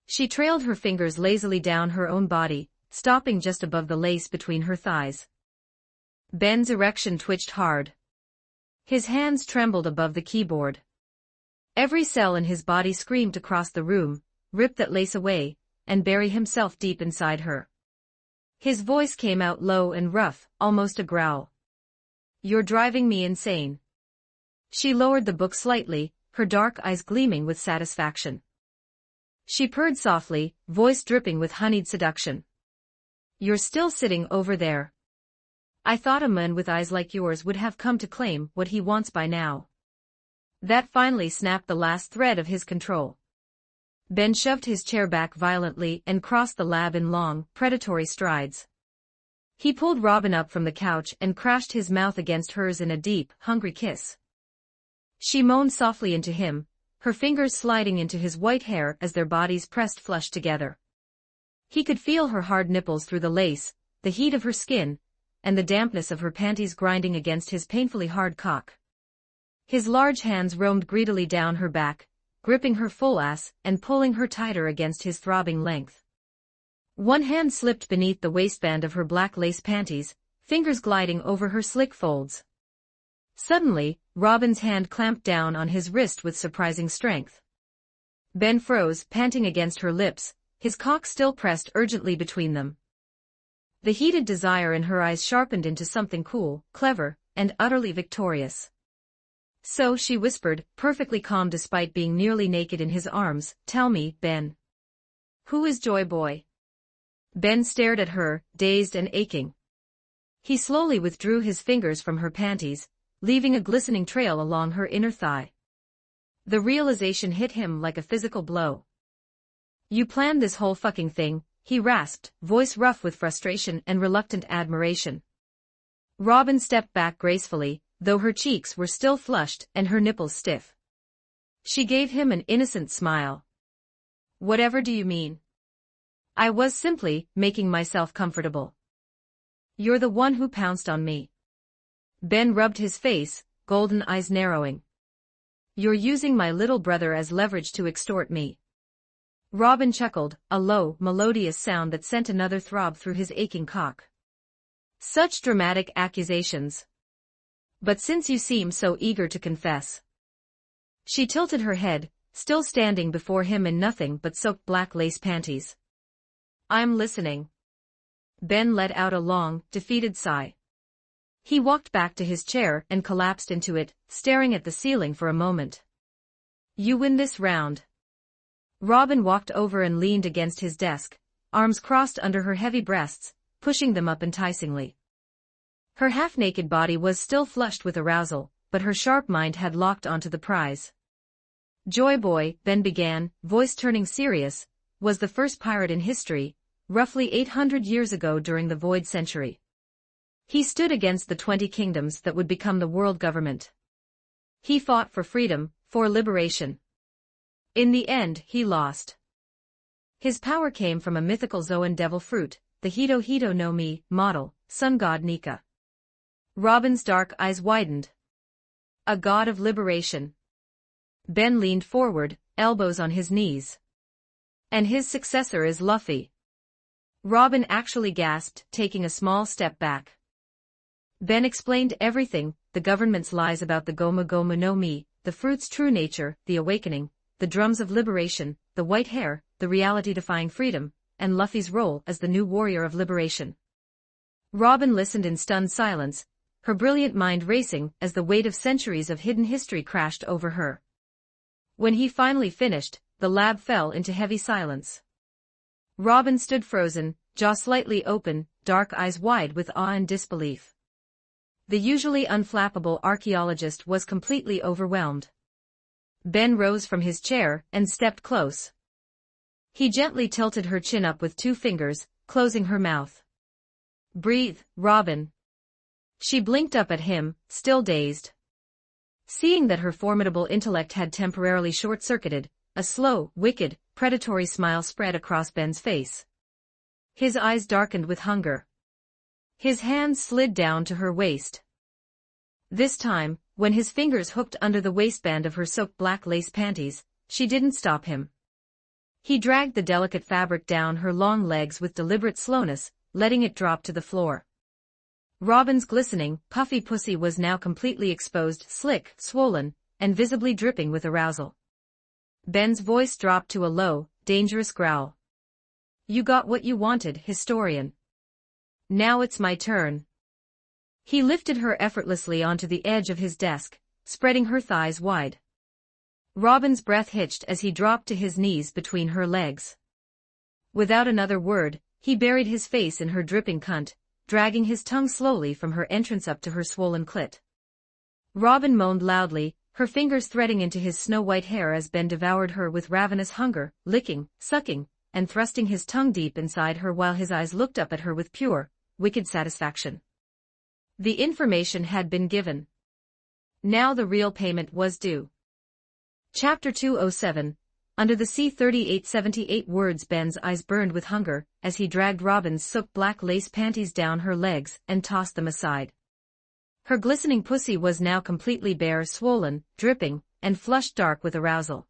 She trailed her fingers lazily down her own body, stopping just above the lace between her thighs. Ben's erection twitched hard. His hands trembled above the keyboard. Every cell in his body screamed to cross the room, rip that lace away, and bury himself deep inside her. His voice came out low and rough, almost a growl. "You're driving me insane." She lowered the book slightly, her dark eyes gleaming with satisfaction. She purred softly, voice dripping with honeyed seduction. "You're still sitting over there. I thought a man with eyes like yours would have come to claim what he wants by now." That finally snapped the last thread of his control. Ben shoved his chair back violently and crossed the lab in long, predatory strides. He pulled Robin up from the couch and crashed his mouth against hers in a deep, hungry kiss. She moaned softly into him, her fingers sliding into his white hair as their bodies pressed flush together. He could feel her hard nipples through the lace, the heat of her skin, and the dampness of her panties grinding against his painfully hard cock. His large hands roamed greedily down her back, gripping her full ass and pulling her tighter against his throbbing length. One hand slipped beneath the waistband of her black lace panties, fingers gliding over her slick folds. Suddenly, Robin's hand clamped down on his wrist with surprising strength. Ben froze, panting against her lips, his cock still pressed urgently between them. The heated desire in her eyes sharpened into something cool, clever, and utterly victorious. "So," she whispered, perfectly calm despite being nearly naked in his arms, "tell me, Ben. Who is Joy Boy?" Ben stared at her, dazed and aching. He slowly withdrew his fingers from her panties, leaving a glistening trail along her inner thigh. The realization hit him like a physical blow. "You planned this whole fucking thing," he rasped, voice rough with frustration and reluctant admiration. Robin stepped back gracefully, though her cheeks were still flushed and her nipples stiff. She gave him an innocent smile. Whatever do you mean? I was simply making myself comfortable. You're the one who pounced on me. Ben rubbed his face, golden eyes narrowing. You're using my little brother as leverage to extort me. Robin chuckled, a low, melodious sound that sent another throb through his aching cock. Such dramatic accusations. But since you seem so eager to confess. She tilted her head, still standing before him in nothing but soaked black lace panties. I'm listening. Ben let out a long, defeated sigh. He walked back to his chair and collapsed into it, staring at the ceiling for a moment. You win this round. Robin walked over and leaned against his desk, arms crossed under her heavy breasts, pushing them up enticingly. Her half-naked body was still flushed with arousal, but her sharp mind had locked onto the prize. Joy Boy, Ben began, voice turning serious, was the first pirate in history, roughly 800 years ago during the Void Century. He stood against the 20 kingdoms that would become the world government. He fought for freedom, for liberation. In the end, he lost. His power came from a mythical Zoan devil fruit, the Hito Hito no Mi model, sun god Nika. Robin's dark eyes widened. A god of liberation. Ben leaned forward, elbows on his knees. And his successor is Luffy. Robin actually gasped, taking a small step back. Ben explained everything, the government's lies about the Goma Goma no Mi, the fruit's true nature, the awakening, the drums of liberation, the white hair, the reality-defying freedom, and Luffy's role as the new warrior of liberation. Robin listened in stunned silence, her brilliant mind racing as the weight of centuries of hidden history crashed over her. When he finally finished, the lab fell into heavy silence. Robin stood frozen, jaw slightly open, dark eyes wide with awe and disbelief. The usually unflappable archaeologist was completely overwhelmed. Ben rose from his chair and stepped close. He gently tilted her chin up with 2 fingers, closing her mouth. Breathe, Robin. She blinked up at him, still dazed. Seeing that her formidable intellect had temporarily short-circuited, a slow, wicked, predatory smile spread across Ben's face. His eyes darkened with hunger. His hands slid down to her waist. This time, when his fingers hooked under the waistband of her soaked black lace panties, she didn't stop him. He dragged the delicate fabric down her long legs with deliberate slowness, letting it drop to the floor. Robin's glistening, puffy pussy was now completely exposed, slick, swollen, and visibly dripping with arousal. Ben's voice dropped to a low, dangerous growl. You got what you wanted, historian. Now it's my turn. He lifted her effortlessly onto the edge of his desk, spreading her thighs wide. Robin's breath hitched as he dropped to his knees between her legs. Without another word, he buried his face in her dripping cunt, dragging his tongue slowly from her entrance up to her swollen clit. Robin moaned loudly, her fingers threading into his snow-white hair as Ben devoured her with ravenous hunger, licking, sucking, and thrusting his tongue deep inside her while his eyes looked up at her with pure, wicked satisfaction. The information had been given. Now the real payment was due. Chapter 207, Under the Sea 3878 words. Ben's eyes burned with hunger, as he dragged Robin's soaked black lace panties down her legs and tossed them aside. Her glistening pussy was now completely bare, swollen, dripping, and flushed dark with arousal.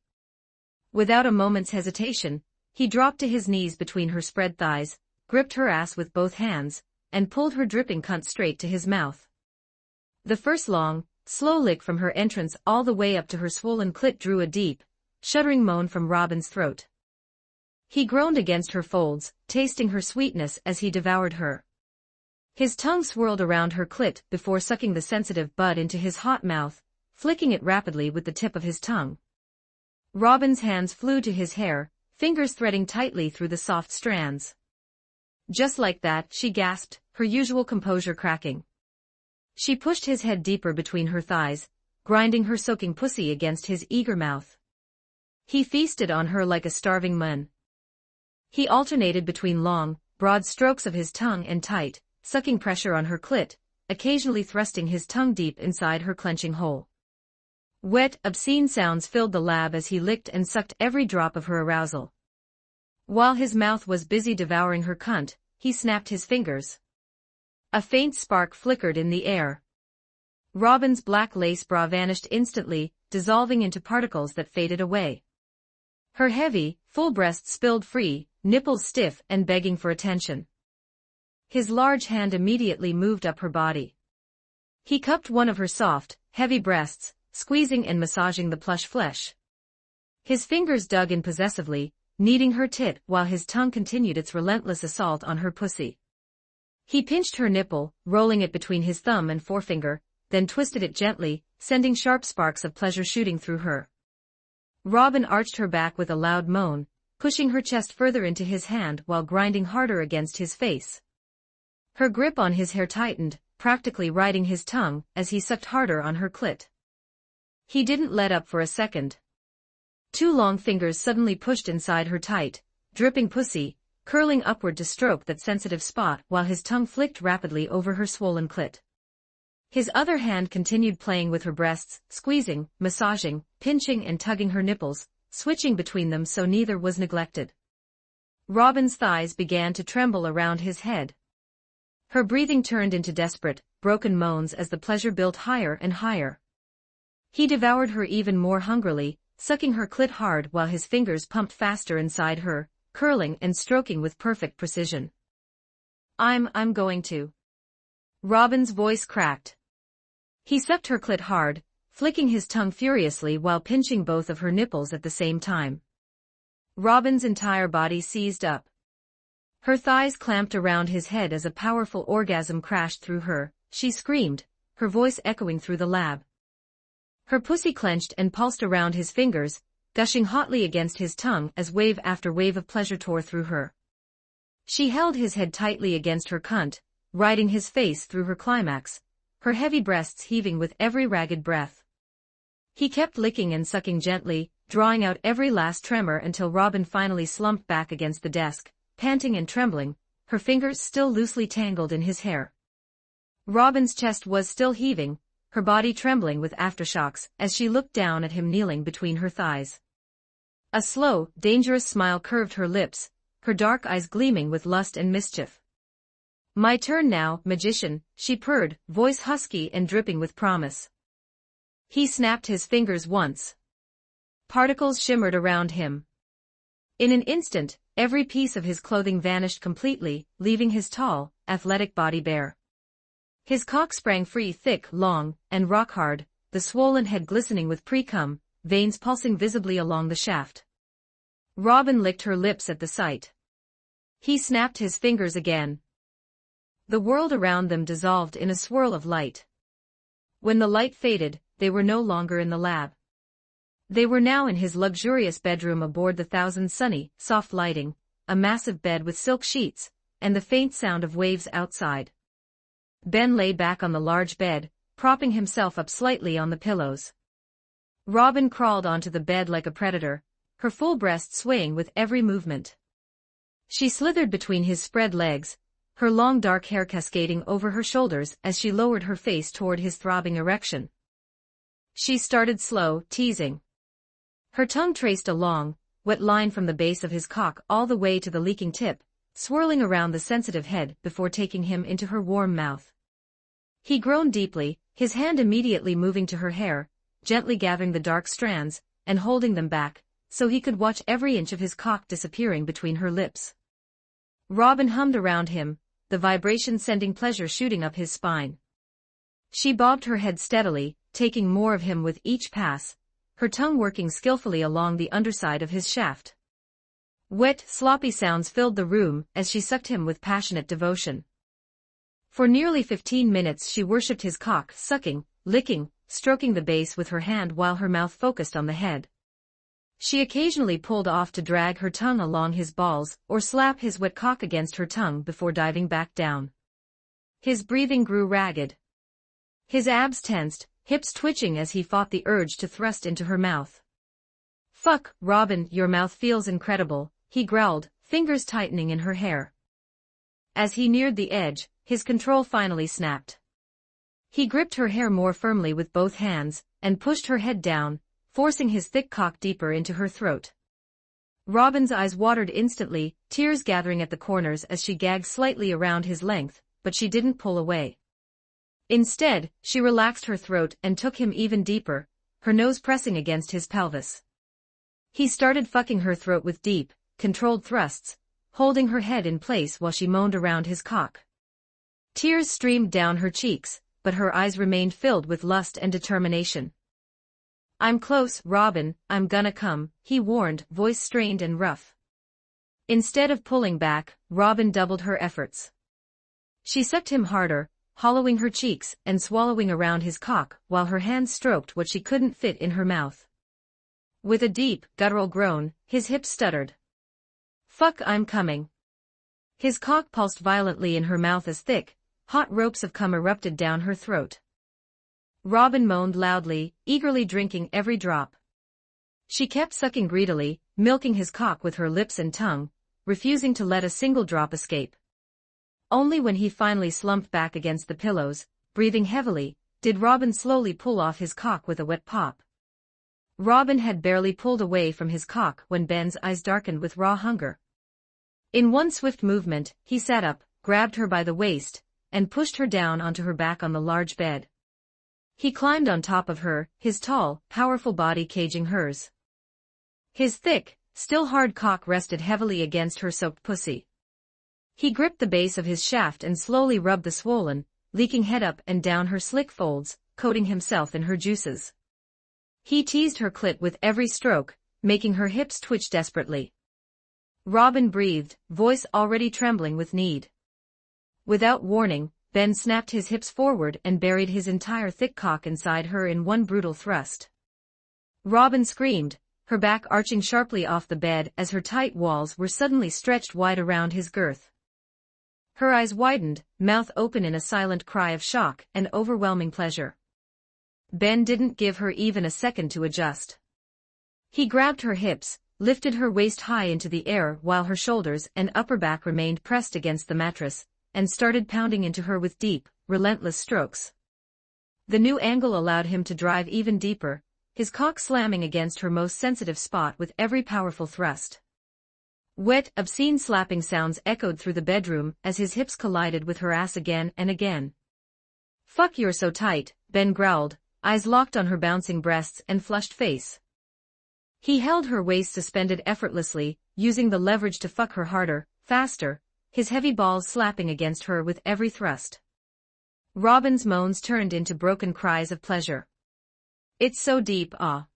Without a moment's hesitation, he dropped to his knees between her spread thighs, gripped her ass with both hands, and pulled her dripping cunt straight to his mouth. The first long, slow lick from her entrance all the way up to her swollen clit drew a deep, shuddering moan from Robin's throat. He groaned against her folds, tasting her sweetness as he devoured her. His tongue swirled around her clit before sucking the sensitive bud into his hot mouth, flicking it rapidly with the tip of his tongue. Robin's hands flew to his hair, fingers threading tightly through the soft strands. Just like that, she gasped, her usual composure cracking. She pushed his head deeper between her thighs, grinding her soaking pussy against his eager mouth. He feasted on her like a starving man. He alternated between long, broad strokes of his tongue and tight, sucking pressure on her clit, occasionally thrusting his tongue deep inside her clenching hole. Wet, obscene sounds filled the lab as he licked and sucked every drop of her arousal. While his mouth was busy devouring her cunt, he snapped his fingers. A faint spark flickered in the air. Robin's black lace bra vanished instantly, dissolving into particles that faded away. Her heavy, full breasts spilled free, nipples stiff and begging for attention. His large hand immediately moved up her body. He cupped one of her soft, heavy breasts, squeezing and massaging the plush flesh. His fingers dug in possessively, kneading her tit while his tongue continued its relentless assault on her pussy. He pinched her nipple, rolling it between his thumb and forefinger, then twisted it gently, sending sharp sparks of pleasure shooting through her. Robin arched her back with a loud moan, pushing her chest further into his hand while grinding harder against his face. Her grip on his hair tightened, practically riding his tongue as he sucked harder on her clit. He didn't let up for a second. Two long fingers suddenly pushed inside her tight, dripping pussy, curling upward to stroke that sensitive spot while his tongue flicked rapidly over her swollen clit. His other hand continued playing with her breasts, squeezing, massaging, pinching and tugging her nipples, switching between them so neither was neglected. Robin's thighs began to tremble around his head. Her breathing turned into desperate, broken moans as the pleasure built higher and higher. He devoured her even more hungrily, sucking her clit hard while his fingers pumped faster inside her, curling and stroking with perfect precision. I'm going to. Robin's voice cracked. He sucked her clit hard, flicking his tongue furiously while pinching both of her nipples at the same time. Robin's entire body seized up. Her thighs clamped around his head as a powerful orgasm crashed through her. She screamed, her voice echoing through the lab. Her pussy clenched and pulsed around his fingers, gushing hotly against his tongue as wave after wave of pleasure tore through her. She held his head tightly against her cunt, riding his face through her climax, her heavy breasts heaving with every ragged breath. He kept licking and sucking gently, drawing out every last tremor until Robin finally slumped back against the desk, panting and trembling, her fingers still loosely tangled in his hair. Robin's chest was still heaving, her body trembling with aftershocks as she looked down at him kneeling between her thighs. A slow, dangerous smile curved her lips, her dark eyes gleaming with lust and mischief. "My turn now, magician," she purred, voice husky and dripping with promise. He snapped his fingers once. Particles shimmered around him. In an instant, every piece of his clothing vanished completely, leaving his tall, athletic body bare. His cock sprang free, thick, long, and rock-hard, the swollen head glistening with pre-cum, veins pulsing visibly along the shaft. Robin licked her lips at the sight. He snapped his fingers again. The world around them dissolved in a swirl of light. When the light faded, they were no longer in the lab. They were now in his luxurious bedroom aboard the Thousand Sunny, soft lighting, a massive bed with silk sheets, and the faint sound of waves outside. Ben lay back on the large bed, propping himself up slightly on the pillows. Robin crawled onto the bed like a predator, her full breast swaying with every movement. She slithered between his spread legs, her long dark hair cascading over her shoulders as she lowered her face toward his throbbing erection. She started slow, teasing. Her tongue traced a long, wet line from the base of his cock all the way to the leaking tip, swirling around the sensitive head before taking him into her warm mouth. He groaned deeply, his hand immediately moving to her hair, gently gathering the dark strands, and holding them back, so he could watch every inch of his cock disappearing between her lips. Robin hummed around him, the vibration sending pleasure shooting up his spine. She bobbed her head steadily, taking more of him with each pass, her tongue working skillfully along the underside of his shaft. Wet, sloppy sounds filled the room as she sucked him with passionate devotion. For nearly 15 minutes she worshipped his cock, sucking, licking, stroking the base with her hand while her mouth focused on the head. She occasionally pulled off to drag her tongue along his balls or slap his wet cock against her tongue before diving back down. His breathing grew ragged. His abs tensed, hips twitching as he fought the urge to thrust into her mouth. "Fuck, Robin, your mouth feels incredible," he growled, fingers tightening in her hair. As he neared the edge, his control finally snapped. He gripped her hair more firmly with both hands, and pushed her head down, forcing his thick cock deeper into her throat. Robin's eyes watered instantly, tears gathering at the corners as she gagged slightly around his length, but she didn't pull away. Instead, she relaxed her throat and took him even deeper, her nose pressing against his pelvis. He started fucking her throat with deep, controlled thrusts, holding her head in place while she moaned around his cock. Tears streamed down her cheeks, but her eyes remained filled with lust and determination. "I'm close, Robin, I'm gonna come," he warned, voice strained and rough. Instead of pulling back, Robin doubled her efforts. She sucked him harder, hollowing her cheeks and swallowing around his cock while her hands stroked what she couldn't fit in her mouth. With a deep, guttural groan, his hips stuttered. "Fuck, I'm coming." His cock pulsed violently in her mouth as thick, hot ropes of cum erupted down her throat. Robin moaned loudly, eagerly drinking every drop. She kept sucking greedily, milking his cock with her lips and tongue, refusing to let a single drop escape. Only when he finally slumped back against the pillows, breathing heavily, did Robin slowly pull off his cock with a wet pop. Robin had barely pulled away from his cock when Ben's eyes darkened with raw hunger. In one swift movement, he sat up, grabbed her by the waist, and pushed her down onto her back on the large bed. He climbed on top of her, his tall, powerful body caging hers. His thick, still hard cock rested heavily against her soaked pussy. He gripped the base of his shaft and slowly rubbed the swollen, leaking head up and down her slick folds, coating himself in her juices. He teased her clit with every stroke, making her hips twitch desperately. Robin breathed, voice already trembling with need. Without warning, Ben snapped his hips forward and buried his entire thick cock inside her in one brutal thrust. Robin screamed, her back arching sharply off the bed as her tight walls were suddenly stretched wide around his girth. Her eyes widened, mouth open in a silent cry of shock and overwhelming pleasure. Ben didn't give her even a second to adjust. He grabbed her hips, lifted her waist high into the air while her shoulders and upper back remained pressed against the mattress, and started pounding into her with deep, relentless strokes. The new angle allowed him to drive even deeper, his cock slamming against her most sensitive spot with every powerful thrust. Wet, obscene slapping sounds echoed through the bedroom as his hips collided with her ass again and again. "Fuck, you're so tight," Ben growled, eyes locked on her bouncing breasts and flushed face. He held her waist suspended effortlessly, using the leverage to fuck her harder, faster, his heavy balls slapping against her with every thrust. Robin's moans turned into broken cries of pleasure. "It's so deep, ah."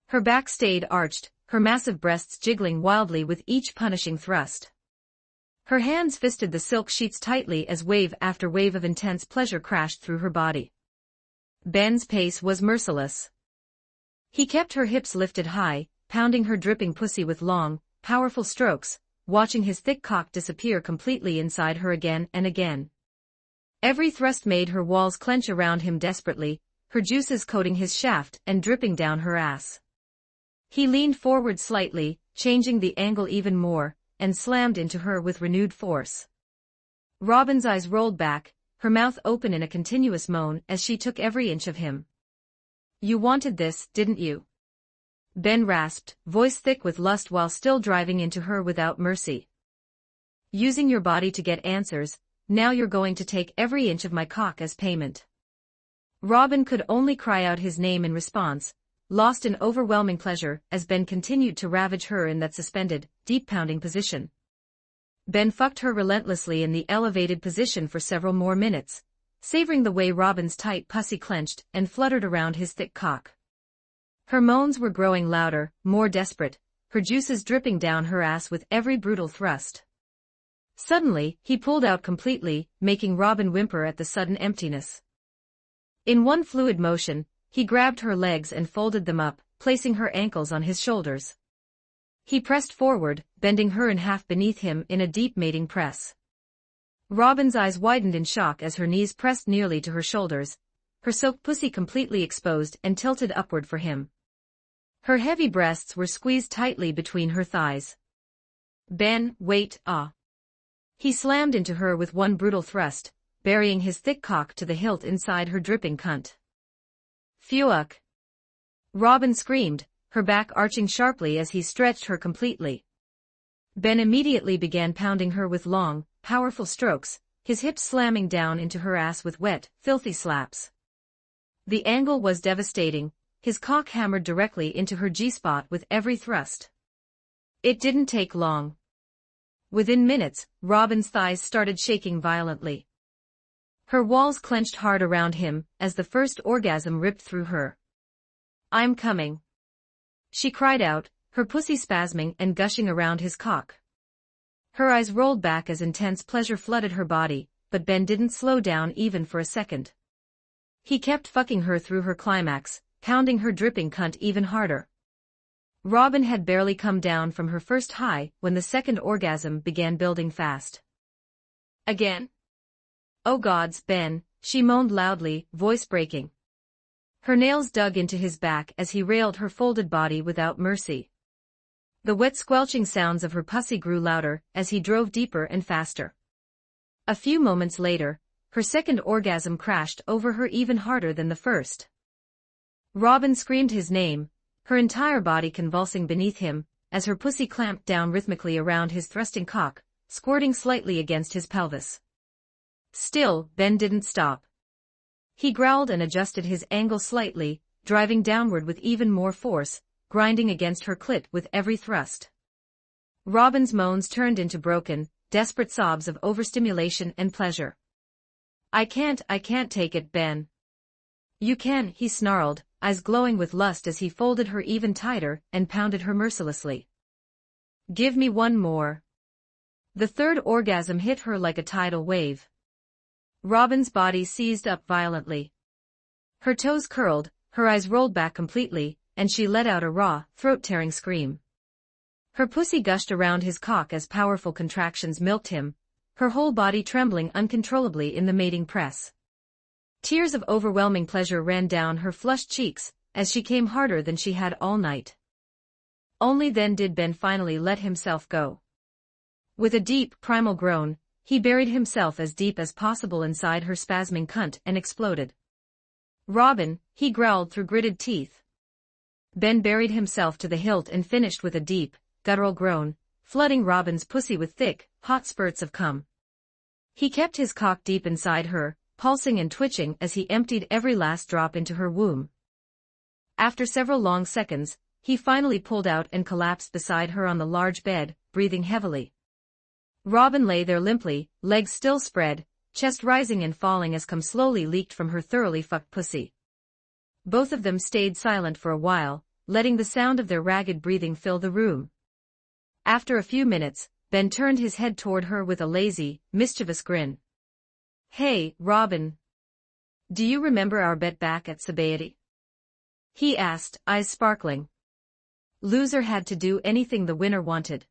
Her back stayed arched, her massive breasts jiggling wildly with each punishing thrust. Her hands fisted the silk sheets tightly as wave after wave of intense pleasure crashed through her body. Ben's pace was merciless. He kept her hips lifted high, pounding her dripping pussy with long, powerful strokes, watching his thick cock disappear completely inside her again and again. Every thrust made her walls clench around him desperately, her juices coating his shaft and dripping down her ass. He leaned forward slightly, changing the angle even more, and slammed into her with renewed force. Robin's eyes rolled back, her mouth open in a continuous moan as she took every inch of him. "You wanted this, didn't you?" Ben rasped, voice thick with lust while still driving into her without mercy. "Using your body to get answers, now you're going to take every inch of my cock as payment." Robin could only cry out his name in response, lost in overwhelming pleasure as Ben continued to ravage her in that suspended, deep-pounding position. Ben fucked her relentlessly in the elevated position for several more minutes, savoring the way Robin's tight pussy clenched and fluttered around his thick cock. Her moans were growing louder, more desperate, her juices dripping down her ass with every brutal thrust. Suddenly, he pulled out completely, making Robin whimper at the sudden emptiness. In one fluid motion, he grabbed her legs and folded them up, placing her ankles on his shoulders. He pressed forward, bending her in half beneath him in a deep mating press. Robin's eyes widened in shock as her knees pressed nearly to her shoulders, her soaked pussy completely exposed and tilted upward for him. Her heavy breasts were squeezed tightly between her thighs. "Ben, wait, ah." He slammed into her with one brutal thrust, burying his thick cock to the hilt inside her dripping cunt. Phew-uck! Robin screamed, her back arching sharply as he stretched her completely. Ben immediately began pounding her with long, powerful strokes, his hips slamming down into her ass with wet, filthy slaps. The angle was devastating, his cock hammered directly into her G-spot with every thrust. It didn't take long. Within minutes, Robin's thighs started shaking violently. Her walls clenched hard around him as the first orgasm ripped through her. "I'm coming," she cried out, her pussy spasming and gushing around his cock. Her eyes rolled back as intense pleasure flooded her body, but Ben didn't slow down even for a second. He kept fucking her through her climax, pounding her dripping cunt even harder. Robin had barely come down from her first high when the second orgasm began building fast. "Again? Oh gods, Ben," she moaned loudly, voice breaking. Her nails dug into his back as he railed her folded body without mercy. The wet squelching sounds of her pussy grew louder as he drove deeper and faster. A few moments later, her second orgasm crashed over her even harder than the first. Robin screamed his name, her entire body convulsing beneath him, as her pussy clamped down rhythmically around his thrusting cock, squirting slightly against his pelvis. Still, Ben didn't stop. He growled and adjusted his angle slightly, driving downward with even more force, grinding against her clit with every thrust. Robin's moans turned into broken, desperate sobs of overstimulation and pleasure. I can't take it, Ben." "You can," he snarled, eyes glowing with lust as he folded her even tighter and pounded her mercilessly. "Give me one more." The third orgasm hit her like a tidal wave. Robin's body seized up violently. Her toes curled, her eyes rolled back completely, and she let out a raw, throat-tearing scream. Her pussy gushed around his cock as powerful contractions milked him, her whole body trembling uncontrollably in the mating press. Tears of overwhelming pleasure ran down her flushed cheeks as she came harder than she had all night. Only then did Ben finally let himself go. With a deep, primal groan, he buried himself as deep as possible inside her spasming cunt and exploded. "Robin," he growled through gritted teeth. Ben buried himself to the hilt and finished with a deep, guttural groan, flooding Robin's pussy with thick, hot spurts of cum. He kept his cock deep inside her, pulsing and twitching as he emptied every last drop into her womb. After several long seconds, he finally pulled out and collapsed beside her on the large bed, breathing heavily. Robin lay there limply, legs still spread, chest rising and falling as cum slowly leaked from her thoroughly fucked pussy. Both of them stayed silent for a while, letting the sound of their ragged breathing fill the room. After a few minutes, Ben turned his head toward her with a lazy, mischievous grin. "Hey, Robin. Do you remember our bet back at Sabayati?" he asked, eyes sparkling. "Loser had to do anything the winner wanted.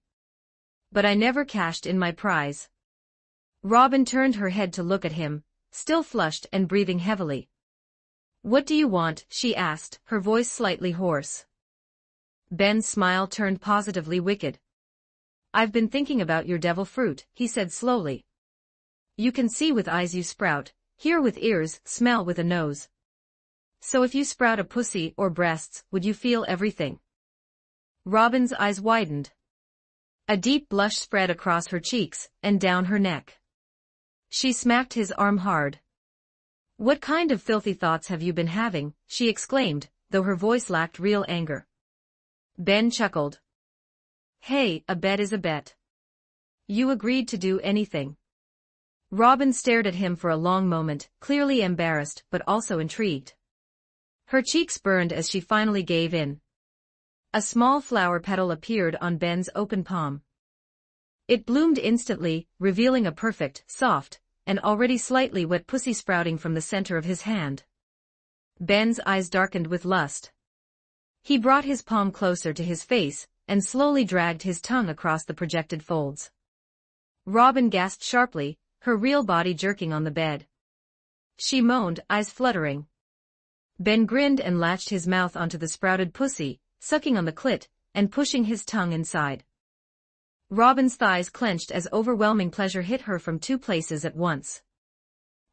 But I never cashed in my prize." Robin turned her head to look at him, still flushed and breathing heavily. "What do you want?" she asked, her voice slightly hoarse. Ben's smile turned positively wicked. "I've been thinking about your devil fruit," he said slowly. "You can see with eyes you sprout, hear with ears, smell with a nose. So if you sprout a pussy or breasts, would you feel everything?" Robin's eyes widened. A deep blush spread across her cheeks and down her neck. She smacked his arm hard. "What kind of filthy thoughts have you been having?" she exclaimed, though her voice lacked real anger. Ben chuckled. "Hey, a bet is a bet. You agreed to do anything." Robin stared at him for a long moment, clearly embarrassed but also intrigued. Her cheeks burned as she finally gave in. A small flower petal appeared on Ben's open palm. It bloomed instantly, revealing a perfect, soft, and already slightly wet pussy sprouting from the center of his hand. Ben's eyes darkened with lust. He brought his palm closer to his face, and slowly dragged his tongue across the projected folds. Robin gasped sharply, her real body jerking on the bed. She moaned, eyes fluttering. Ben grinned and latched his mouth onto the sprouted pussy, sucking on the clit, and pushing his tongue inside. Robin's thighs clenched as overwhelming pleasure hit her from two places at once.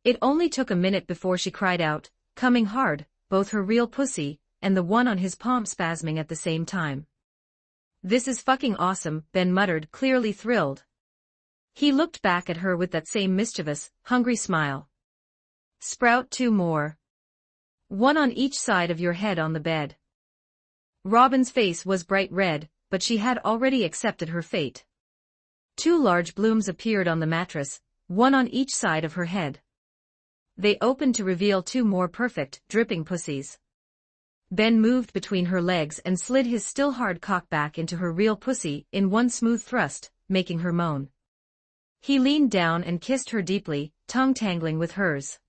It only took a minute before she cried out, coming hard, both her real pussy, and the one on his palm spasming at the same time. "This is fucking awesome," Ben muttered, clearly thrilled. He looked back at her with that same mischievous, hungry smile. "Sprout 2 more. One on each side of your head on the bed." Robin's face was bright red, but she had already accepted her fate. 2 large blooms appeared on the mattress, one on each side of her head. They opened to reveal 2 more perfect, dripping pussies. Ben moved between her legs and slid his still hard cock back into her real pussy in one smooth thrust, making her moan. He leaned down and kissed her deeply, tongue tangling with hers.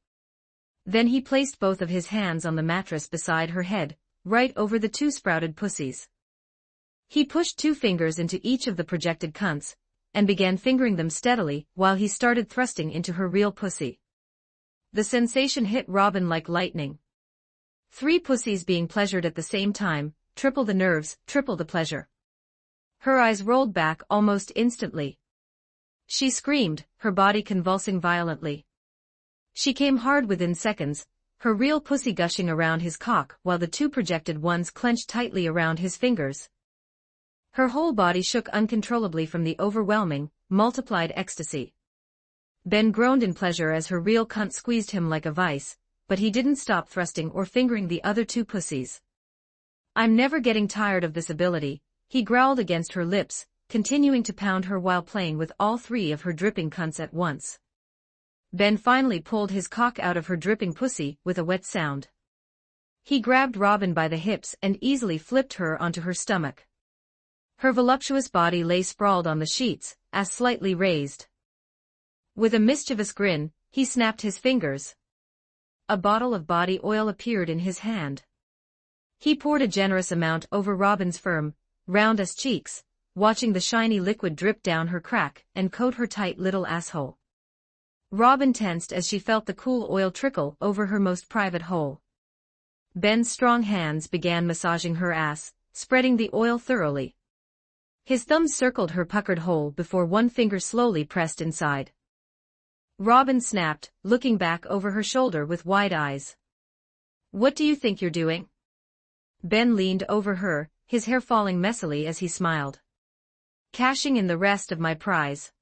Then he placed both of his hands on the mattress beside her head, right over the 2 sprouted pussies. He pushed 2 fingers into each of the projected cunts, and began fingering them steadily while he started thrusting into her real pussy. The sensation hit Robin like lightning. 3 pussies being pleasured at the same time, triple the nerves, triple the pleasure. Her eyes rolled back almost instantly. She screamed, her body convulsing violently. She came hard within seconds, her real pussy gushing around his cock while the 2 projected ones clenched tightly around his fingers. Her whole body shook uncontrollably from the overwhelming, multiplied ecstasy. Ben groaned in pleasure as her real cunt squeezed him like a vice, but he didn't stop thrusting or fingering the other 2 pussies. "I'm never getting tired of this ability," he growled against her lips, continuing to pound her while playing with all 3 of her dripping cunts at once. Ben finally pulled his cock out of her dripping pussy with a wet sound. He grabbed Robin by the hips and easily flipped her onto her stomach. Her voluptuous body lay sprawled on the sheets, ass slightly raised. With a mischievous grin, he snapped his fingers. A bottle of body oil appeared in his hand. He poured a generous amount over Robin's firm, round-ass cheeks, watching the shiny liquid drip down her crack and coat her tight little asshole. Robin tensed as she felt the cool oil trickle over her most private hole. Ben's strong hands began massaging her ass, spreading the oil thoroughly. His thumbs circled her puckered hole before one finger slowly pressed inside. Robin snapped, looking back over her shoulder with wide eyes. "What do you think you're doing?" Ben leaned over her, his hair falling messily as he smiled. "Cashing in the rest of my prize.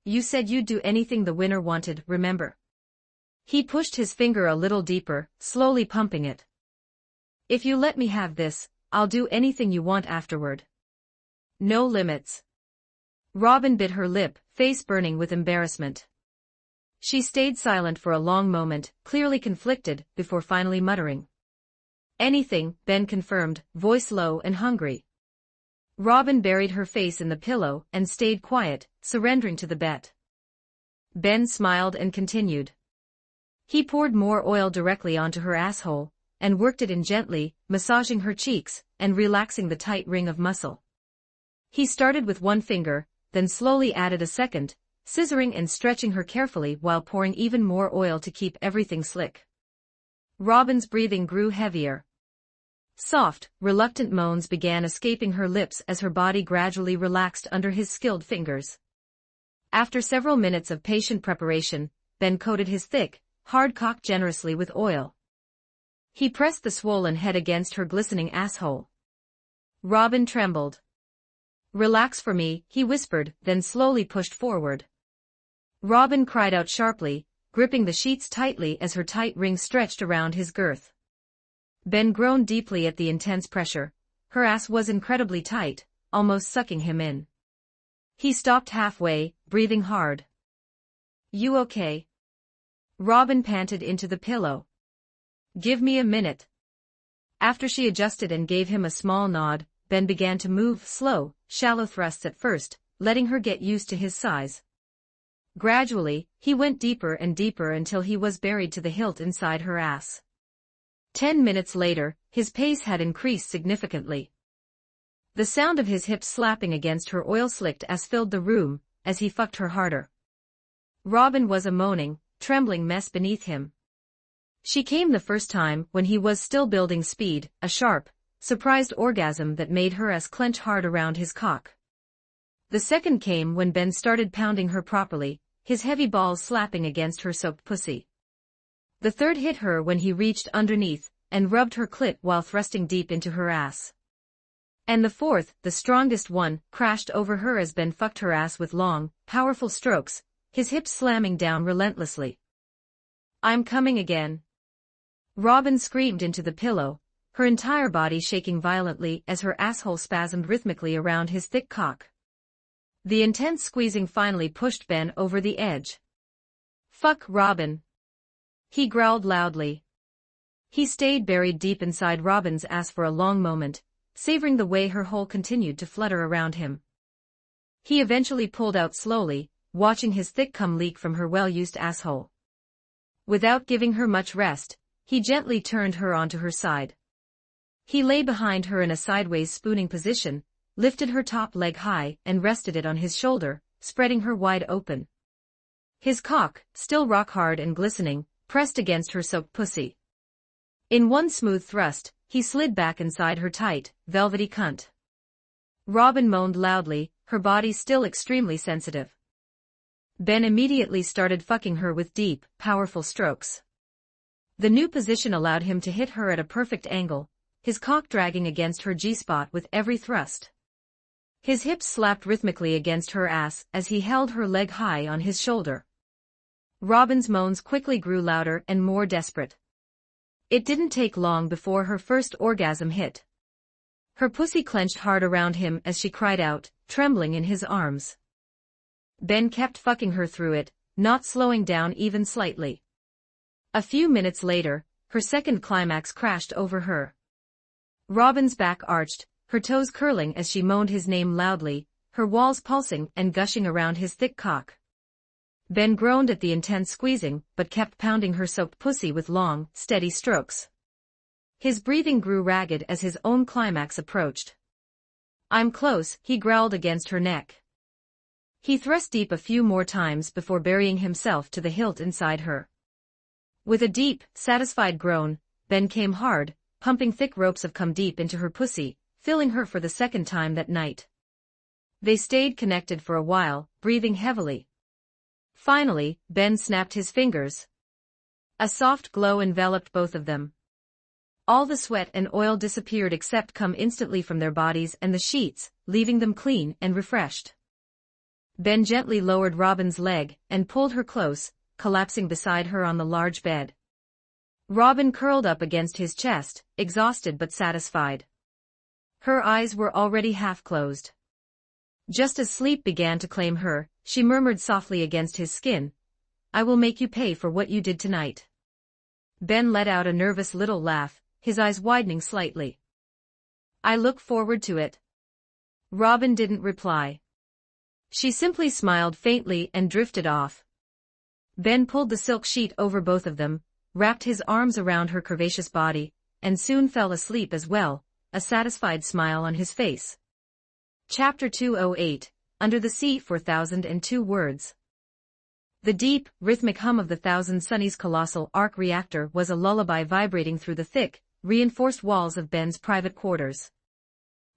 You said you'd do anything the winner wanted, remember?" He pushed his finger a little deeper, slowly pumping it. "If you let me have this, I'll do anything you want afterward. No limits." Robin bit her lip, face burning with embarrassment. She stayed silent for a long moment, clearly conflicted, before finally muttering. "Anything," Ben confirmed, voice low and hungry. Robin buried her face in the pillow and stayed quiet, surrendering to the bet. Ben smiled and continued. He poured more oil directly onto her asshole, and worked it in gently, massaging her cheeks, and relaxing the tight ring of muscle. He started with 1 finger, then slowly added a second, scissoring and stretching her carefully while pouring even more oil to keep everything slick. Robin's breathing grew heavier. Soft, reluctant moans began escaping her lips as her body gradually relaxed under his skilled fingers. After several minutes of patient preparation, Ben coated his thick, hard cock generously with oil. He pressed the swollen head against her glistening asshole. Robin trembled. "Relax for me," he whispered, then slowly pushed forward. Robin cried out sharply, gripping the sheets tightly as her tight ring stretched around his girth. Ben groaned deeply at the intense pressure. Her ass was incredibly tight, almost sucking him in. He stopped halfway, breathing hard. "You okay?" Robin panted into the pillow. "Give me a minute." After she adjusted and gave him a small nod, Ben began to move, slow, shallow thrusts at first, letting her get used to his size. Gradually, he went deeper and deeper until he was buried to the hilt inside her ass. 10 minutes later, his pace had increased significantly. The sound of his hips slapping against her oil-slicked ass filled the room, as he fucked her harder. Robin was a moaning, trembling mess beneath him. She came the first time when he was still building speed, a sharp, surprised orgasm that made her ass clench hard around his cock. The second came when Ben started pounding her properly, his heavy balls slapping against her soaked pussy. The third hit her when he reached underneath and rubbed her clit while thrusting deep into her ass. And the fourth, the strongest one, crashed over her as Ben fucked her ass with long, powerful strokes, his hips slamming down relentlessly. "I'm coming again." Robin screamed into the pillow, her entire body shaking violently as her asshole spasmed rhythmically around his thick cock. The intense squeezing finally pushed Ben over the edge. "Fuck, Robin," he growled loudly. He stayed buried deep inside Robin's ass for a long moment, savoring the way her hole continued to flutter around him. He eventually pulled out slowly, watching his thick cum leak from her well-used asshole. Without giving her much rest, he gently turned her onto her side. He lay behind her in a sideways spooning position, lifted her top leg high and rested it on his shoulder, spreading her wide open. His cock, still rock hard and glistening, pressed against her soaked pussy. In one smooth thrust, he slid back inside her tight, velvety cunt. Robin moaned loudly, her body still extremely sensitive. Ben immediately started fucking her with deep, powerful strokes. The new position allowed him to hit her at a perfect angle, his cock dragging against her G-spot with every thrust. His hips slapped rhythmically against her ass as he held her leg high on his shoulder. Robin's moans quickly grew louder and more desperate. It didn't take long before her first orgasm hit. Her pussy clenched hard around him as she cried out, trembling in his arms. Ben kept fucking her through it, not slowing down even slightly. A few minutes later, her second climax crashed over her. Robin's back arched, her toes curling as she moaned his name loudly, her walls pulsing and gushing around his thick cock. Ben groaned at the intense squeezing but kept pounding her soaked pussy with long, steady strokes. His breathing grew ragged as his own climax approached. "I'm close," he growled against her neck. He thrust deep a few more times before burying himself to the hilt inside her. With a deep, satisfied groan, Ben came hard, pumping thick ropes of cum deep into her pussy, filling her for the second time that night. They stayed connected for a while, breathing heavily. Finally, Ben snapped his fingers. A soft glow enveloped both of them. All the sweat and oil disappeared except cum instantly from their bodies and the sheets, leaving them clean and refreshed. Ben gently lowered Robin's leg and pulled her close, collapsing beside her on the large bed. Robin curled up against his chest, exhausted but satisfied. Her eyes were already half closed. Just as sleep began to claim her, she murmured softly against his skin, "I will make you pay for what you did tonight." Ben let out a nervous little laugh, his eyes widening slightly. "I look forward to it." Robin didn't reply. She simply smiled faintly and drifted off. Ben pulled the silk sheet over both of them, wrapped his arms around her curvaceous body, and soon fell asleep as well, a satisfied smile on his face. Chapter 208, Under the Sea 4002 Words. The deep, rhythmic hum of the Thousand Sunny's colossal arc reactor was a lullaby vibrating through the thick, reinforced walls of Ben's private quarters.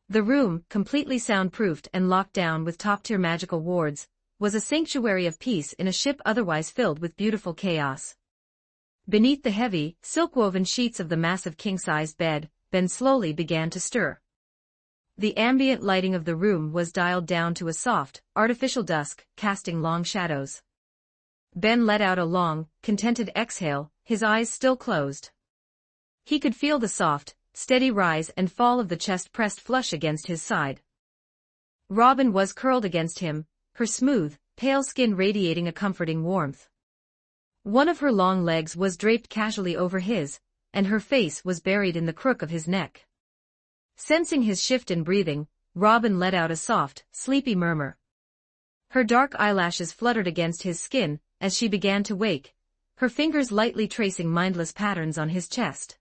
The room, completely soundproofed and locked down with top-tier magical wards, was a sanctuary of peace in a ship otherwise filled with beautiful chaos. Beneath the heavy, silk-woven sheets of the massive king-sized bed, Ben slowly began to stir. The ambient lighting of the room was dialed down to a soft, artificial dusk, casting long shadows. Ben let out a long, contented exhale, his eyes still closed. He could feel the soft, steady rise and fall of the chest pressed flush against his side. Robin was curled against him, her smooth, pale skin radiating a comforting warmth. One of her long legs was draped casually over his, and her face was buried in the crook of his neck. Sensing his shift in breathing, Robin let out a soft, sleepy murmur. Her dark eyelashes fluttered against his skin as she began to wake, her fingers lightly tracing mindless patterns on his chest.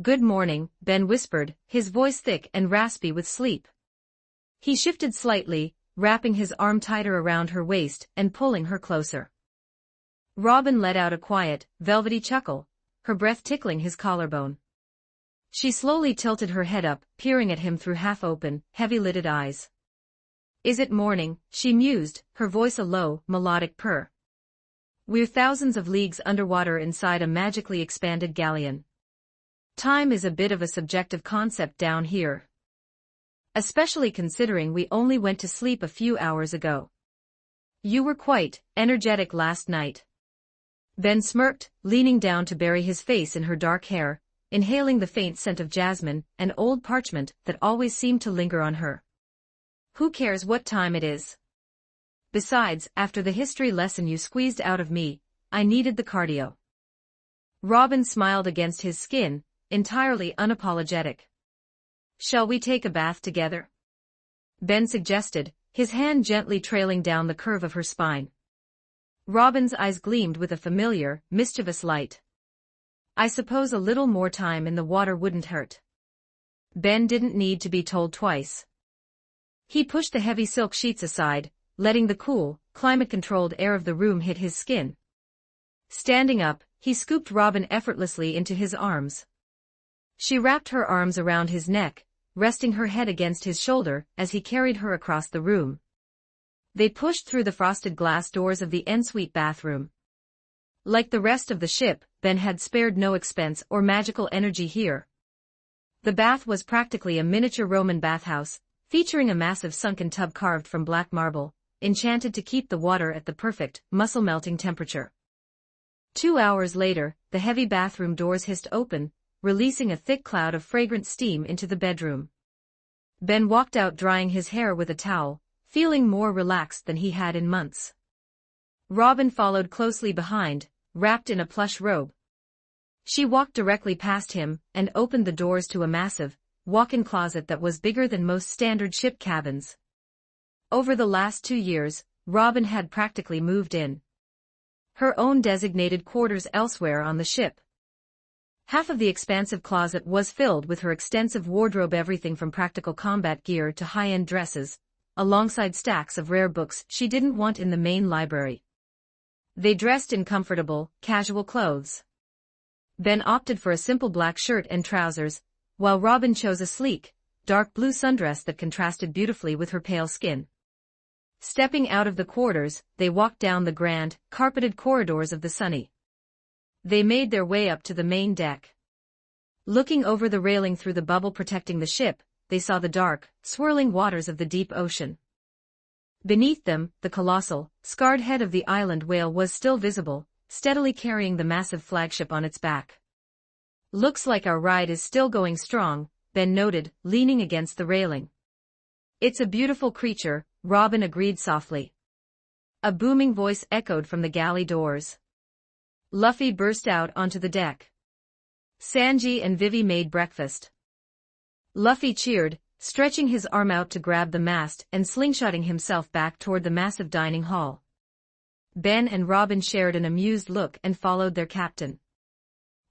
"Good morning," Ben whispered, his voice thick and raspy with sleep. He shifted slightly, wrapping his arm tighter around her waist and pulling her closer. Robin let out a quiet, velvety chuckle, her breath tickling his collarbone. She slowly tilted her head up, peering at him through half-open, heavy-lidded eyes. Is it morning? She mused, her voice a low, melodic purr. We're thousands of leagues underwater inside a magically expanded galleon. Time is a bit of a subjective concept down here. Especially considering we only went to sleep a few hours ago. You were quite energetic last night. Ben smirked, leaning down to bury his face in her dark hair, inhaling the faint scent of jasmine and old parchment that always seemed to linger on her. Who cares what time it is? Besides, after the history lesson you squeezed out of me, I needed the cardio. Robin smiled against his skin, entirely unapologetic. Shall we take a bath together? Ben suggested, his hand gently trailing down the curve of her spine. Robin's eyes gleamed with a familiar, mischievous light. I suppose a little more time in the water wouldn't hurt. Ben didn't need to be told twice. He pushed the heavy silk sheets aside, letting the cool, climate-controlled air of the room hit his skin. Standing up, he scooped Robin effortlessly into his arms. She wrapped her arms around his neck, resting her head against his shoulder as he carried her across the room. They pushed through the frosted glass doors of the ensuite bathroom. Like the rest of the ship, Ben had spared no expense or magical energy here. The bath was practically a miniature Roman bathhouse, featuring a massive sunken tub carved from black marble, enchanted to keep the water at the perfect, muscle-melting temperature. 2 hours later, the heavy bathroom doors hissed open, releasing a thick cloud of fragrant steam into the bedroom. Ben walked out drying his hair with a towel, feeling more relaxed than he had in months. Robin followed closely behind, wrapped in a plush robe. She walked directly past him and opened the doors to a massive, walk-in closet that was bigger than most standard ship cabins. Over the last 2 years, Robin had practically moved in. Her own designated quarters elsewhere on the ship. Half of the expansive closet was filled with her extensive wardrobe, everything from practical combat gear to high-end dresses, alongside stacks of rare books she didn't want in the main library. They dressed in comfortable, casual clothes. Ben opted for a simple black shirt and trousers, while Robin chose a sleek, dark blue sundress that contrasted beautifully with her pale skin. Stepping out of the quarters, they walked down the grand, carpeted corridors of the Sunny. They made their way up to the main deck. Looking over the railing through the bubble protecting the ship, they saw the dark, swirling waters of the deep ocean. Beneath them, the colossal, scarred head of the island whale was still visible, steadily carrying the massive flagship on its back. Looks like our ride is still going strong, Ben noted, leaning against the railing. It's a beautiful creature, Robin agreed softly. A booming voice echoed from the galley doors. Luffy burst out onto the deck. Sanji and Vivi made breakfast. Luffy cheered, stretching his arm out to grab the mast and slingshotting himself back toward the massive dining hall. Ben and Robin shared an amused look and followed their captain.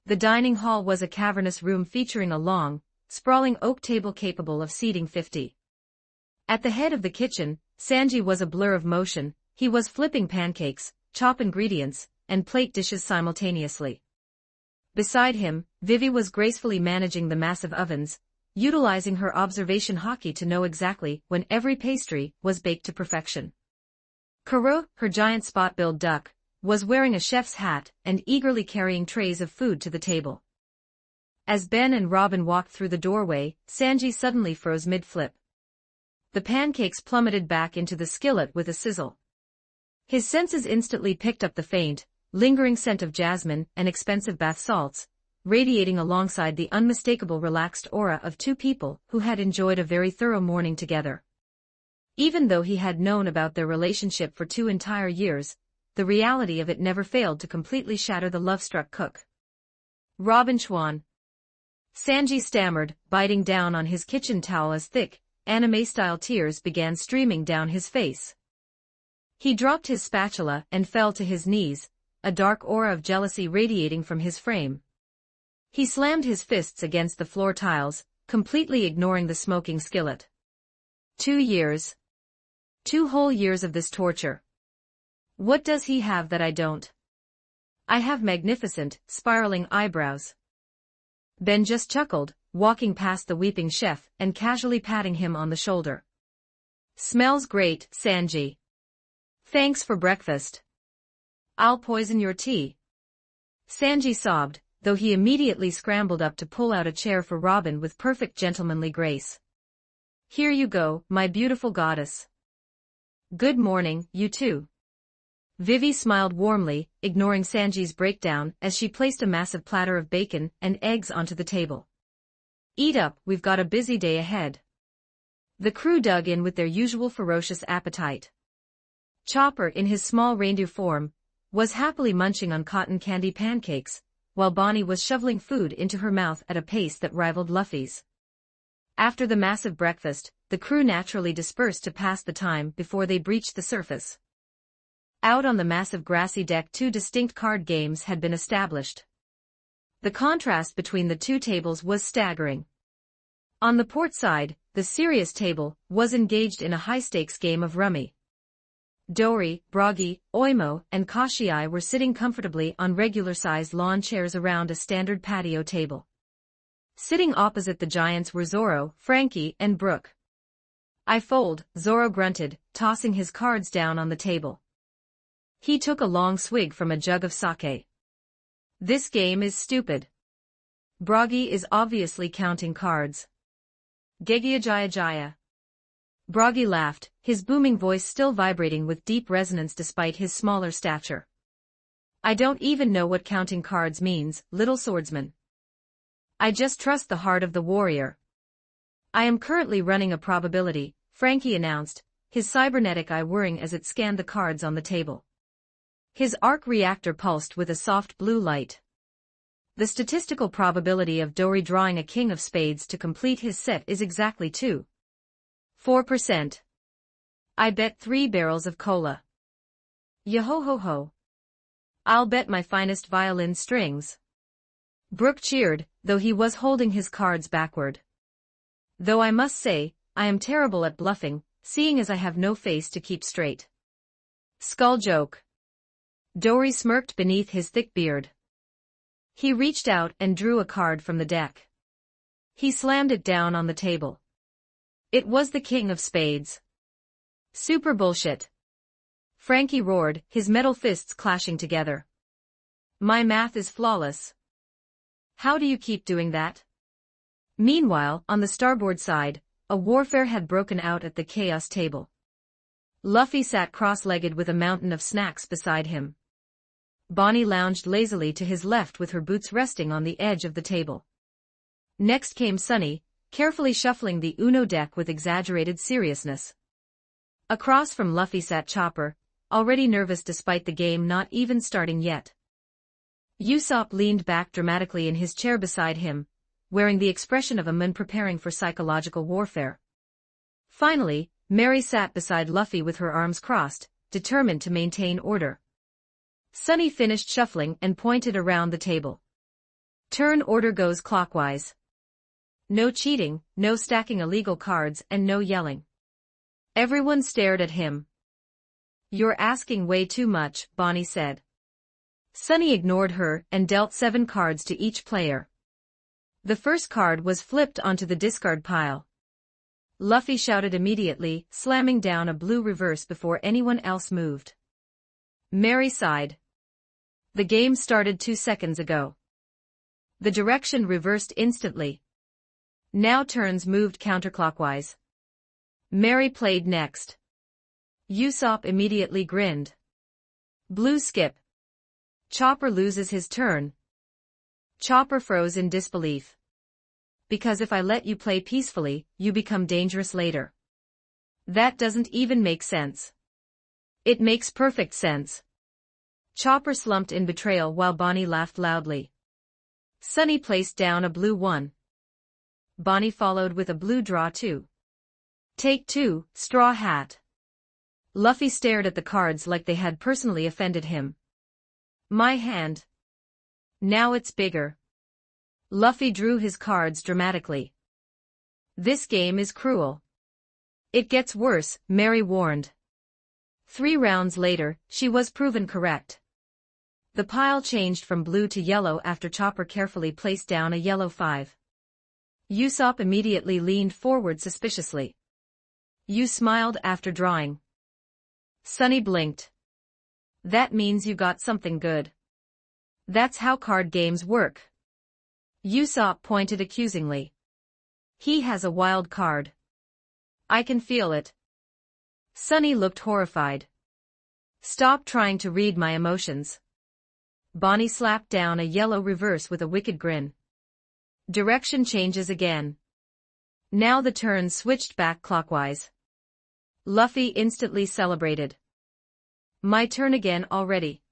The dining hall was a cavernous room featuring a long, sprawling oak table capable of seating 50. At the head of the kitchen, Sanji was a blur of motion. He was flipping pancakes, chop ingredients, and plate dishes simultaneously. Beside him, Vivi was gracefully managing the massive ovens, utilizing her observation hockey to know exactly when every pastry was baked to perfection. Kuro, her giant spot-billed duck, was wearing a chef's hat and eagerly carrying trays of food to the table. As Ben and Robin walked through the doorway, Sanji suddenly froze mid-flip. The pancakes plummeted back into the skillet with a sizzle. His senses instantly picked up the faint, lingering scent of jasmine and expensive bath salts, radiating alongside the unmistakable relaxed aura of two people who had enjoyed a very thorough morning together. Even though he had known about their relationship for 2 entire years, the reality of it never failed to completely shatter the love-struck cook. Robin Schwan. Sanji stammered, biting down on his kitchen towel as thick, anime-style tears began streaming down his face. He dropped his spatula and fell to his knees, a dark aura of jealousy radiating from his frame. He slammed his fists against the floor tiles, completely ignoring the smoking skillet. 2 years. 2 whole years of this torture. What does he have that I don't? I have magnificent, spiraling eyebrows. Ben just chuckled, walking past the weeping chef and casually patting him on the shoulder. Smells great, Sanji. Thanks for breakfast. I'll poison your tea. Sanji sobbed, though he immediately scrambled up to pull out a chair for Robin with perfect gentlemanly grace. Here you go, my beautiful goddess. Good morning, you two. Vivi smiled warmly, ignoring Sanji's breakdown as she placed a massive platter of bacon and eggs onto the table. Eat up, we've got a busy day ahead. The crew dug in with their usual ferocious appetite. Chopper, in his small reindeer form, was happily munching on cotton candy pancakes, while Bonnie was shoveling food into her mouth at a pace that rivaled Luffy's. After the massive breakfast, the crew naturally dispersed to pass the time before they breached the surface. Out on the massive grassy deck, two distinct card games had been established. The contrast between the two tables was staggering. On the port side, the serious table was engaged in a high-stakes game of rummy. Dory, Bragi, Oimo, and Kashii were sitting comfortably on regular-sized lawn chairs around a standard patio table. Sitting opposite the giants were Zoro, Frankie, and Brook. I fold, Zoro grunted, tossing his cards down on the table. He took a long swig from a jug of sake. This game is stupid. Bragi is obviously counting cards. Gegia Jaya Jaya. Bragi laughed, his booming voice still vibrating with deep resonance despite his smaller stature. I don't even know what counting cards means, little swordsman. I just trust the heart of the warrior. I am currently running a probability, Frankie announced, his cybernetic eye whirring as it scanned the cards on the table. His arc reactor pulsed with a soft blue light. The statistical probability of Dory drawing a king of spades to complete his set is exactly 2.4%. I bet 3 barrels of cola. Yo-ho-ho-ho. I'll bet my finest violin strings. Brook cheered, though he was holding his cards backward. Though I must say, I am terrible at bluffing, seeing as I have no face to keep straight. Skull joke. Dory smirked beneath his thick beard. He reached out and drew a card from the deck. He slammed it down on the table. It was the king of spades. Super bullshit. Frankie roared, his metal fists clashing together. My math is flawless. How do you keep doing that? Meanwhile, on the starboard side, a warfare had broken out at the chaos table. Luffy sat cross-legged with a mountain of snacks beside him. Bonnie lounged lazily to his left with her boots resting on the edge of the table. Next came Sunny, carefully shuffling the Uno deck with exaggerated seriousness. Across from Luffy sat Chopper, already nervous despite the game not even starting yet. Usopp leaned back dramatically in his chair beside him, wearing the expression of a man preparing for psychological warfare. Finally, Mary sat beside Luffy with her arms crossed, determined to maintain order. Sunny finished shuffling and pointed around the table. Turn order goes clockwise. No cheating, no stacking illegal cards, and no yelling. Everyone stared at him. You're asking way too much, Bonnie said. Sunny ignored her and dealt 7 cards to each player. The first card was flipped onto the discard pile. Luffy shouted immediately, slamming down a blue reverse before anyone else moved. Mary sighed. The game started 2 seconds ago. The direction reversed instantly. Now turns moved counterclockwise. Mary played next. Usopp immediately grinned. Blue skip. Chopper loses his turn. Chopper froze in disbelief. Because if I let you play peacefully, you become dangerous later. That doesn't even make sense. It makes perfect sense. Chopper slumped in betrayal while Bonnie laughed loudly. Sunny placed down a blue 1. Bonnie followed with a blue draw 2. Take 2, Straw Hat. Luffy stared at the cards like they had personally offended him. My hand. Now it's bigger. Luffy drew his cards dramatically. This game is cruel. It gets worse, Mary warned. 3 rounds later, she was proven correct. The pile changed from blue to yellow after Chopper carefully placed down a yellow 5. Usopp immediately leaned forward suspiciously. You smiled after drawing. Sunny blinked. That means you got something good. That's how card games work. Usopp pointed accusingly. He has a wild card. I can feel it. Sunny looked horrified. Stop trying to read my emotions. Bonnie slapped down a yellow reverse with a wicked grin. Direction changes again. Now the turns switched back clockwise. Luffy instantly celebrated. My turn again already.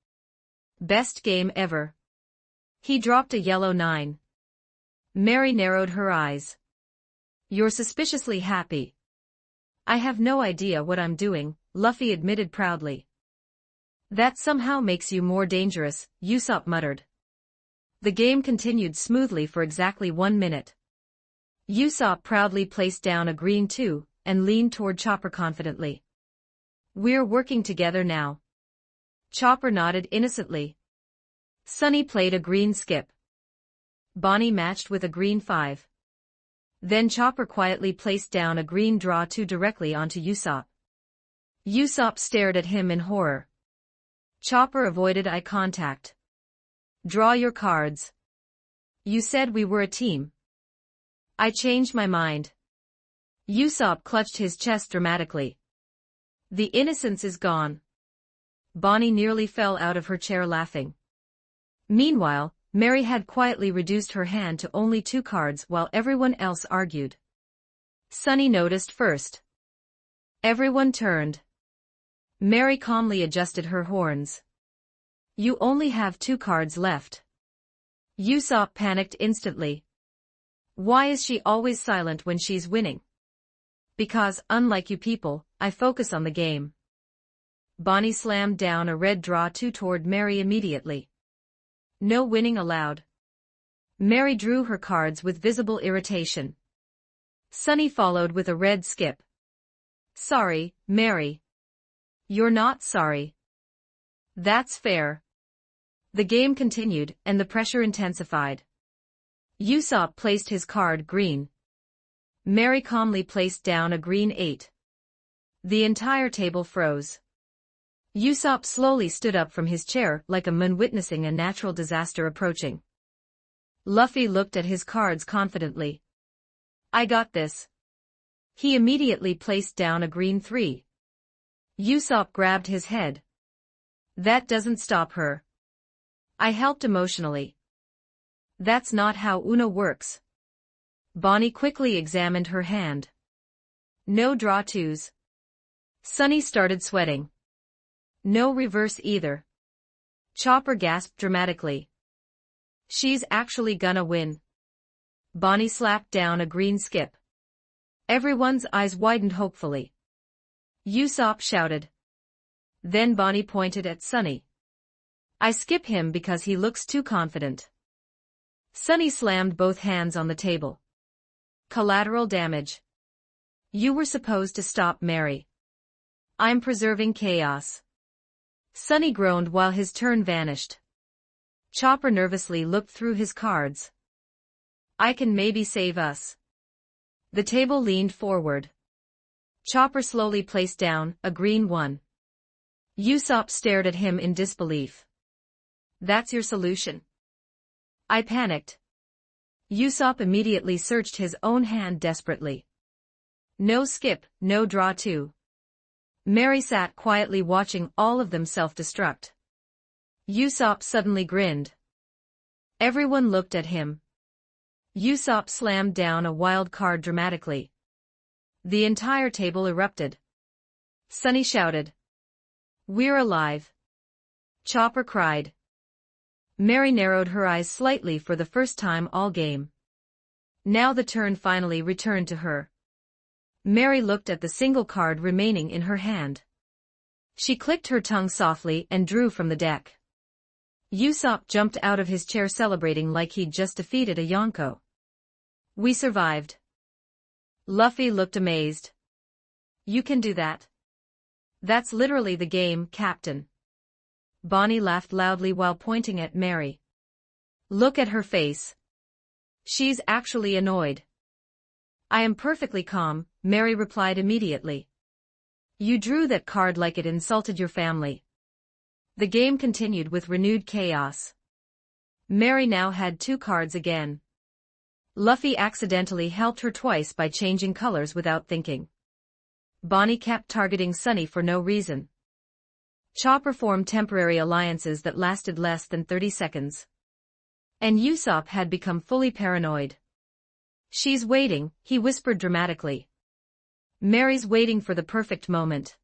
Best game ever. He dropped a yellow 9. Mary narrowed her eyes. You're suspiciously happy. I have no idea what I'm doing, Luffy admitted proudly. That somehow makes you more dangerous, Usopp muttered. The game continued smoothly for exactly 1 minute. Usopp proudly placed down a green 2, and leaned toward Chopper confidently. We're working together now. Chopper nodded innocently. Sunny played a green skip. Bonnie matched with a green 5. Then Chopper quietly placed down a green draw 2 directly onto Usopp. Usopp stared at him in horror. Chopper avoided eye contact. Draw your cards. You said we were a team. I changed my mind. Usopp clutched his chest dramatically. The innocence is gone. Bonnie nearly fell out of her chair laughing. Meanwhile, Mary had quietly reduced her hand to only 2 cards while everyone else argued. Sunny noticed first. Everyone turned. Mary calmly adjusted her horns. You only have 2 cards left. Usopp panicked instantly. Why is she always silent when she's winning? Because, unlike you people, I focus on the game. Bonnie slammed down a red draw 2 toward Mary immediately. No winning allowed. Mary drew her cards with visible irritation. Sunny followed with a red skip. Sorry, Mary. You're not sorry. That's fair. The game continued, and the pressure intensified. Usopp placed his card green. Mary calmly placed down a green 8. The entire table froze. Usopp slowly stood up from his chair like a man witnessing a natural disaster approaching. Luffy looked at his cards confidently. I got this. He immediately placed down a green 3. Usopp grabbed his head. That doesn't stop her. I helped emotionally. That's not how Uno works. Bonnie quickly examined her hand. No draw 2s. Sunny started sweating. No reverse either. Chopper gasped dramatically. She's actually gonna win. Bonnie slapped down a green skip. Everyone's eyes widened hopefully. Usopp shouted. Then Bonnie pointed at Sunny. I skip him because he looks too confident. Sunny slammed both hands on the table. Collateral damage. You were supposed to stop Mary. I'm preserving chaos. Sunny groaned while his turn vanished. Chopper nervously looked through his cards. I can maybe save us. The table leaned forward. Chopper slowly placed down a green 1. Usopp stared at him in disbelief. That's your solution? I panicked. Usopp immediately searched his own hand desperately. No skip, no draw 2. Mary sat quietly watching all of them self-destruct. Usopp suddenly grinned. Everyone looked at him. Usopp slammed down a wild card dramatically. The entire table erupted. Sunny shouted. We're alive. Chopper cried. Mary narrowed her eyes slightly for the first time all game. Now the turn finally returned to her. Mary looked at the single card remaining in her hand. She clicked her tongue softly and drew from the deck. Usopp jumped out of his chair celebrating like he'd just defeated a Yonko. We survived. Luffy looked amazed. You can do that? That's literally the game, Captain. Bonnie laughed loudly while pointing at Mary. Look at her face. She's actually annoyed. I am perfectly calm, Mary replied immediately. You drew that card like it insulted your family. The game continued with renewed chaos. Mary now had 2 cards again. Luffy accidentally helped her twice by changing colors without thinking. Bonnie kept targeting Sunny for no reason. Chopper formed temporary alliances that lasted less than 30 seconds. And Usopp had become fully paranoid. She's waiting, he whispered dramatically. Mary's waiting for the perfect moment.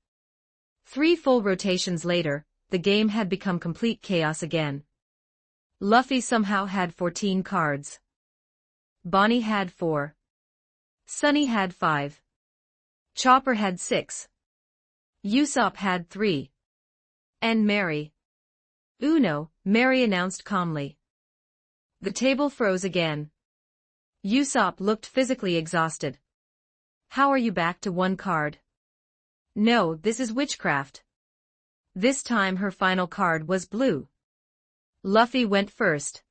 3 full rotations later, the game had become complete chaos again. Luffy somehow had 14 cards. Bonnie had 4. Sunny had 5. Chopper had 6. Usopp had 3. And Mary. Uno, Mary announced calmly. The table froze again. Usopp looked physically exhausted. How are you back to 1 card? No, this is witchcraft. This time her final card was blue. Luffy went first.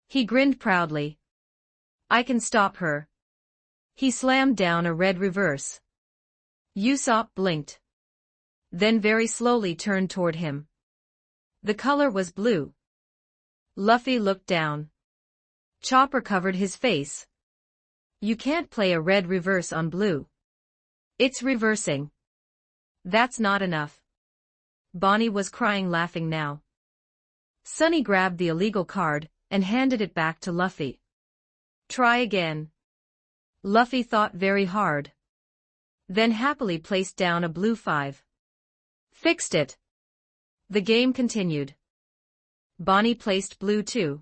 He grinned proudly. I can stop her. He slammed down a red reverse. Usopp blinked. Then very slowly turned toward him. The color was blue. Luffy looked down. Chopper covered his face. You can't play a red reverse on blue. It's reversing. That's not enough. Bonnie was crying laughing now. Sunny grabbed the illegal card and handed it back to Luffy. Try again. Luffy thought very hard. Then happily placed down a blue 5. Fixed it. The game continued. Bonnie placed blue 2.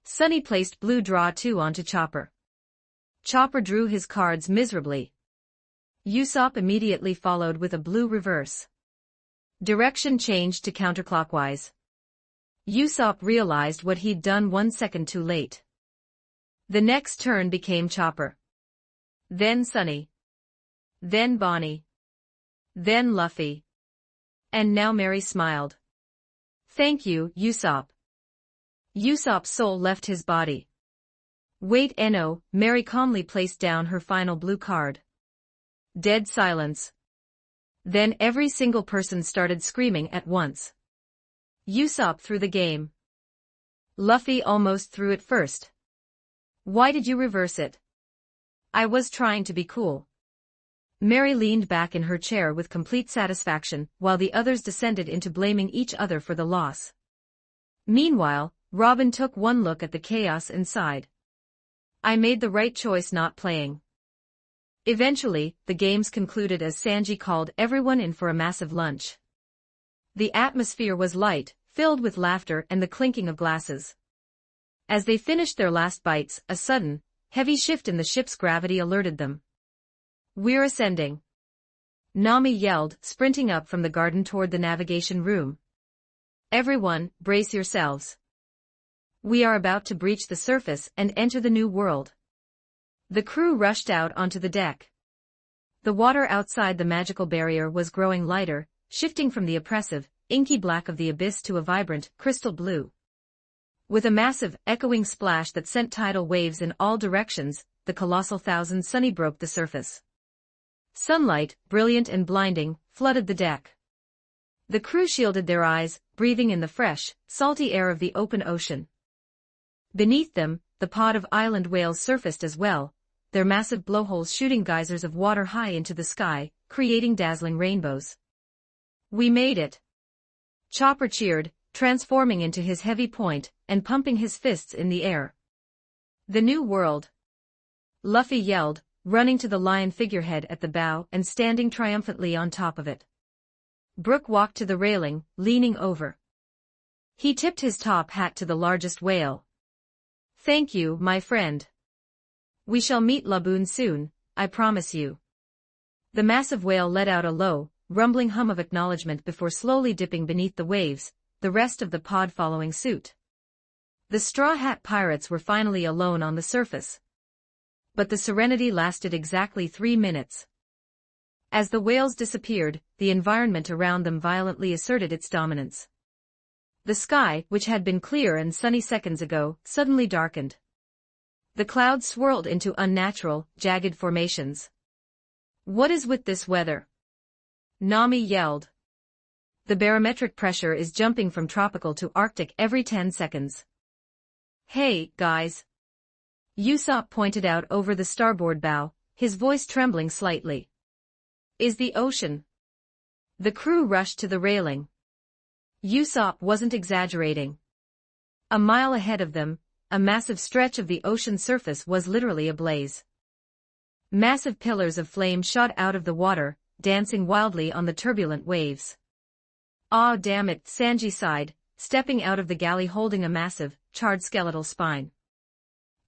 Sunny placed blue draw 2 onto Chopper. Chopper drew his cards miserably. Usopp immediately followed with a blue reverse. Direction changed to counterclockwise. Usopp realized what he'd done 1 second too late. The next turn became Chopper. Then Sunny. Then Bonnie. Then Luffy. And now Mary smiled. Thank you, Usopp. Usopp's soul left his body. Wait, No, Mary calmly placed down her final blue card. Dead silence. Then every single person started screaming at once. Usopp threw the game. Luffy almost threw it first. Why did you reverse it? I was trying to be cool. Mary leaned back in her chair with complete satisfaction, while the others descended into blaming each other for the loss. Meanwhile, Robin took one look at the chaos and sighed. I made the right choice not playing. Eventually, the games concluded as Sanji called everyone in for a massive lunch. The atmosphere was light, filled with laughter and the clinking of glasses. As they finished their last bites, a sudden, heavy shift in the ship's gravity alerted them. We're ascending. Nami yelled, sprinting up from the garden toward the navigation room. Everyone, brace yourselves. We are about to breach the surface and enter the new world. The crew rushed out onto the deck. The water outside the magical barrier was growing lighter, shifting from the oppressive, inky black of the abyss to a vibrant, crystal blue. With a massive, echoing splash that sent tidal waves in all directions, the colossal Thousand Sunny broke the surface. Sunlight, brilliant and blinding, flooded the deck. The crew shielded their eyes, breathing in the fresh, salty air of the open ocean. Beneath them, the pod of island whales surfaced as well, their massive blowholes shooting geysers of water high into the sky, creating dazzling rainbows. We made it! Chopper cheered, transforming into his heavy point, and pumping his fists in the air. The new world! Luffy yelled, running to the lion figurehead at the bow and standing triumphantly on top of it. Brook walked to the railing, leaning over. He tipped his top hat to the largest whale. Thank you, my friend. We shall meet Laboon soon, I promise you. The massive whale let out a low, rumbling hum of acknowledgement before slowly dipping beneath the waves, the rest of the pod following suit. The Straw Hat Pirates were finally alone on the surface. But the serenity lasted exactly 3 minutes. As the whales disappeared, the environment around them violently asserted its dominance. The sky, which had been clear and sunny seconds ago, suddenly darkened. The clouds swirled into unnatural, jagged formations. What is with this weather? Nami yelled. The barometric pressure is jumping from tropical to Arctic every 10 seconds. Hey, guys. Usopp pointed out over the starboard bow, his voice trembling slightly. Is the ocean? The crew rushed to the railing. Usopp wasn't exaggerating. A mile ahead of them, a massive stretch of the ocean surface was literally ablaze. Massive pillars of flame shot out of the water, dancing wildly on the turbulent waves. "Aw, damn it," Sanji sighed, stepping out of the galley holding a massive, charred skeletal spine.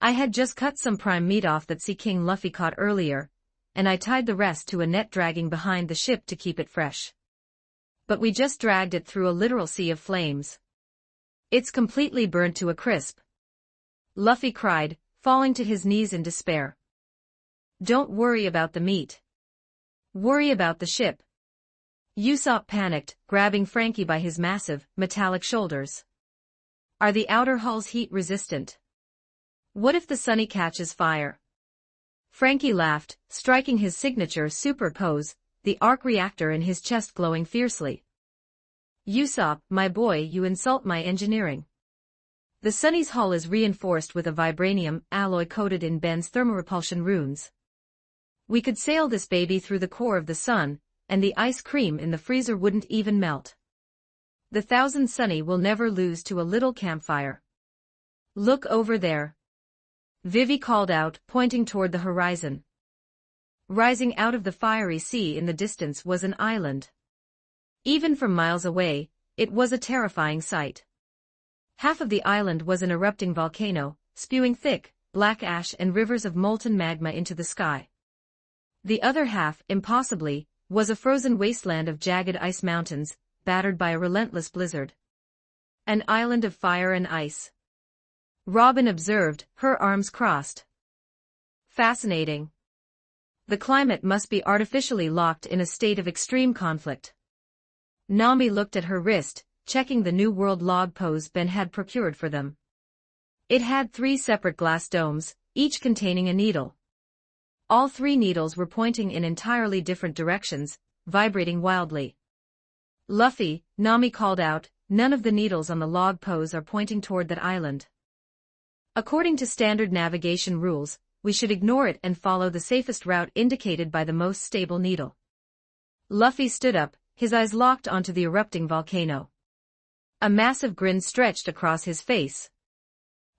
"I had just cut some prime meat off that Sea King Luffy caught earlier, and I tied the rest to a net dragging behind the ship to keep it fresh. But we just dragged it through a literal sea of flames. It's completely burnt to a crisp." Luffy cried, falling to his knees in despair. "Don't worry about the meat. Worry about the ship." Usopp panicked, grabbing Frankie by his massive, metallic shoulders. "Are the outer hulls heat-resistant? What if the Sunny catches fire?" Frankie laughed, striking his signature super pose, the arc reactor in his chest glowing fiercely. "Usopp, my boy, you insult my engineering. The Sunny's hull is reinforced with a vibranium alloy coated in Ben's thermorepulsion runes. We could sail this baby through the core of the sun, and the ice cream in the freezer wouldn't even melt. The 1000 Sunny will never lose to a little campfire. Look over there." Vivi called out, pointing toward the horizon. Rising out of the fiery sea in the distance was an island. Even from miles away, it was a terrifying sight. Half of the island was an erupting volcano, spewing thick, black ash and rivers of molten magma into the sky. The other half, impossibly, was a frozen wasteland of jagged ice mountains, battered by a relentless blizzard. An island of fire and ice. Robin observed, her arms crossed. Fascinating. The climate must be artificially locked in a state of extreme conflict. Nami looked at her wrist, checking the New World log pose Ben had procured for them. It had 3 separate glass domes, each containing a needle. All 3 needles were pointing in entirely different directions, vibrating wildly. "Luffy," Nami called out, "none of the needles on the log pose are pointing toward that island. According to standard navigation rules, we should ignore it and follow the safest route indicated by the most stable needle." Luffy stood up, his eyes locked onto the erupting volcano. A massive grin stretched across his face.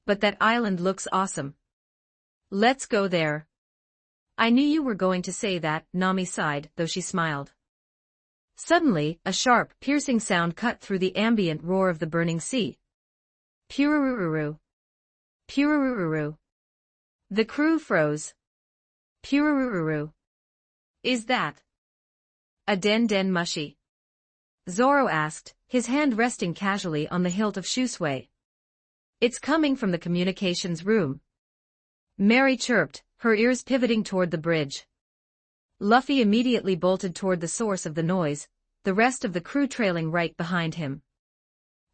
"But that island looks awesome. Let's go there." "I knew you were going to say that," Nami sighed, though she smiled. Suddenly, a sharp, piercing sound cut through the ambient roar of the burning sea. Purururu. Purururu. The crew froze. Purururu. Is that a den mushi? Zoro asked, his hand resting casually on the hilt of Shusui. "It's coming from the communications room." Mary chirped, her ears pivoting toward the bridge. Luffy immediately bolted toward the source of the noise, the rest of the crew trailing right behind him.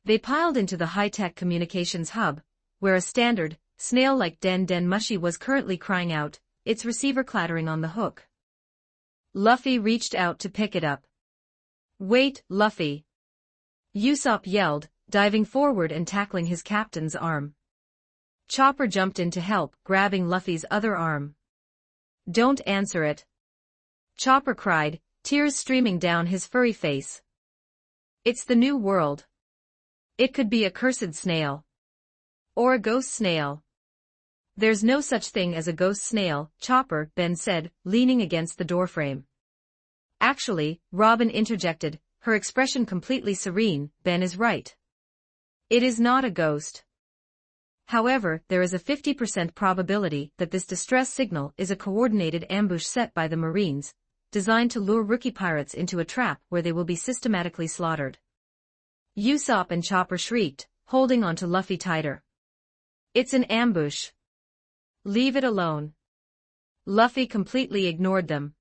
They piled into the high-tech communications hub, where a standard, snail-like den mushi was currently crying out, its receiver clattering on the hook. Luffy reached out to pick it up. "Wait, Luffy!" Usopp yelled, diving forward and tackling his captain's arm. Chopper jumped in to help, grabbing Luffy's other arm. "Don't answer it!" Chopper cried, tears streaming down his furry face. "It's the New World. It could be a cursed snail. Or a ghost snail." "There's no such thing as a ghost snail, Chopper," Ben said, leaning against the doorframe. "Actually," Robin interjected, her expression completely serene, "Ben is right. It is not a ghost. However, there is a 50% probability that this distress signal is a coordinated ambush set by the Marines, designed to lure rookie pirates into a trap where they will be systematically slaughtered." Usopp and Chopper shrieked, holding onto Luffy tighter. "It's an ambush. Leave it alone." Luffy completely ignored them.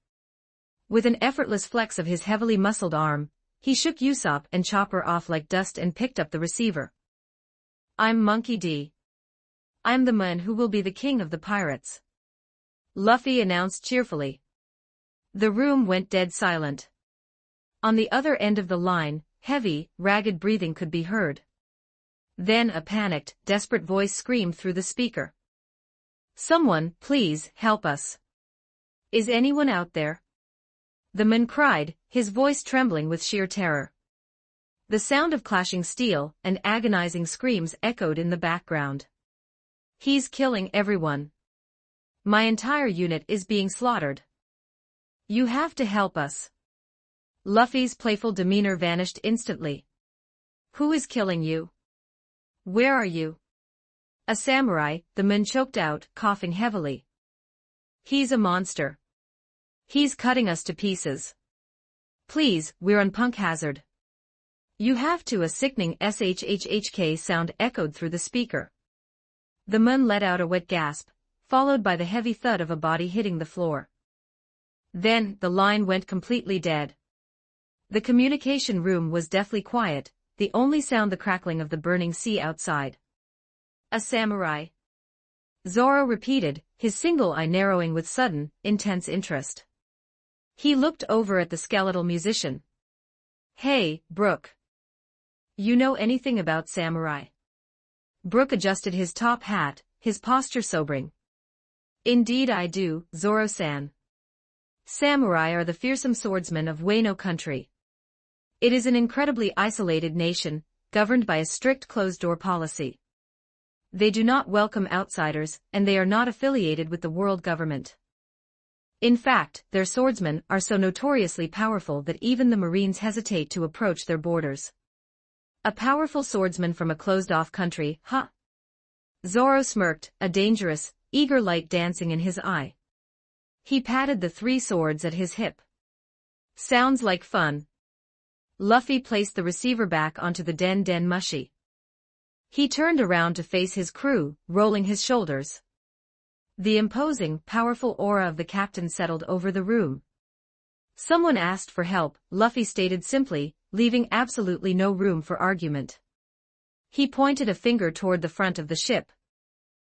With an effortless flex of his heavily muscled arm, he shook Usopp and Chopper off like dust and picked up the receiver. "I'm Monkey D. I'm the man who will be the king of the pirates," Luffy announced cheerfully. The room went dead silent. On the other end of the line, heavy, ragged breathing could be heard. Then a panicked, desperate voice screamed through the speaker. "Someone, please, help us. Is anyone out there?" The man cried, his voice trembling with sheer terror. The sound of clashing steel and agonizing screams echoed in the background. "He's killing everyone. My entire unit is being slaughtered. You have to help us." Luffy's playful demeanor vanished instantly. "Who is killing you? Where are you?" "A samurai," the man choked out, coughing heavily. "He's a monster. He's cutting us to pieces. Please, we're on punk hazard." "You have to." A sickening shhhk sound echoed through the speaker. The man let out a wet gasp, followed by the heavy thud of a body hitting the floor. Then, the line went completely dead. The communication room was deathly quiet, the only sound the crackling of the burning sea outside. "A samurai," Zoro repeated, his single eye narrowing with sudden, intense interest. He looked over at the skeletal musician. "Hey, Brook. You know anything about samurai?" Brook adjusted his top hat, his posture sobering. "Indeed I do, Zoro-san. Samurai are the fearsome swordsmen of Wano country. It is an incredibly isolated nation, governed by a strict closed-door policy. They do not welcome outsiders, and they are not affiliated with the world government. In fact, their swordsmen are so notoriously powerful that even the Marines hesitate to approach their borders." "A powerful swordsman from a closed-off country, huh?" Zoro smirked, a dangerous, eager light dancing in his eye. He patted the 3 swords at his hip. "Sounds like fun." Luffy placed the receiver back onto the den mushi. He turned around to face his crew, rolling his shoulders. The imposing, powerful aura of the captain settled over the room. "Someone asked for help," Luffy stated simply, leaving absolutely no room for argument. He pointed a finger toward the front of the ship.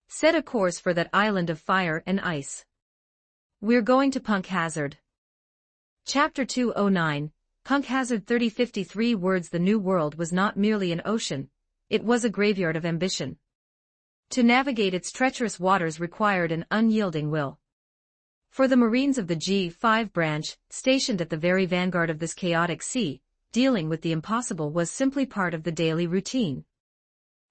"Set a course for that island of fire and ice. We're going to Punk Hazard." Chapter 209, Punk Hazard 3053 words. The New World was not merely an ocean, it was a graveyard of ambition. To navigate its treacherous waters required an unyielding will. For the Marines of the G5 branch, stationed at the very vanguard of this chaotic sea, dealing with the impossible was simply part of the daily routine.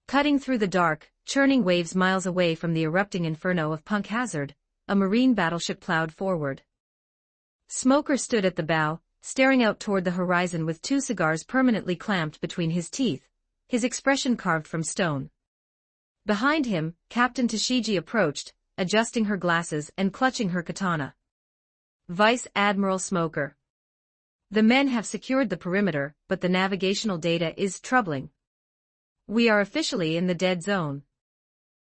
Cutting through the dark, churning waves miles away from the erupting inferno of Punk Hazard, a Marine battleship plowed forward. Smoker stood at the bow, staring out toward the horizon with 2 cigars permanently clamped between his teeth, his expression carved from stone. Behind him, Captain Tashigi approached, adjusting her glasses and clutching her katana. "Vice Admiral Smoker. The men have secured the perimeter, but the navigational data is troubling. We are officially in the dead zone."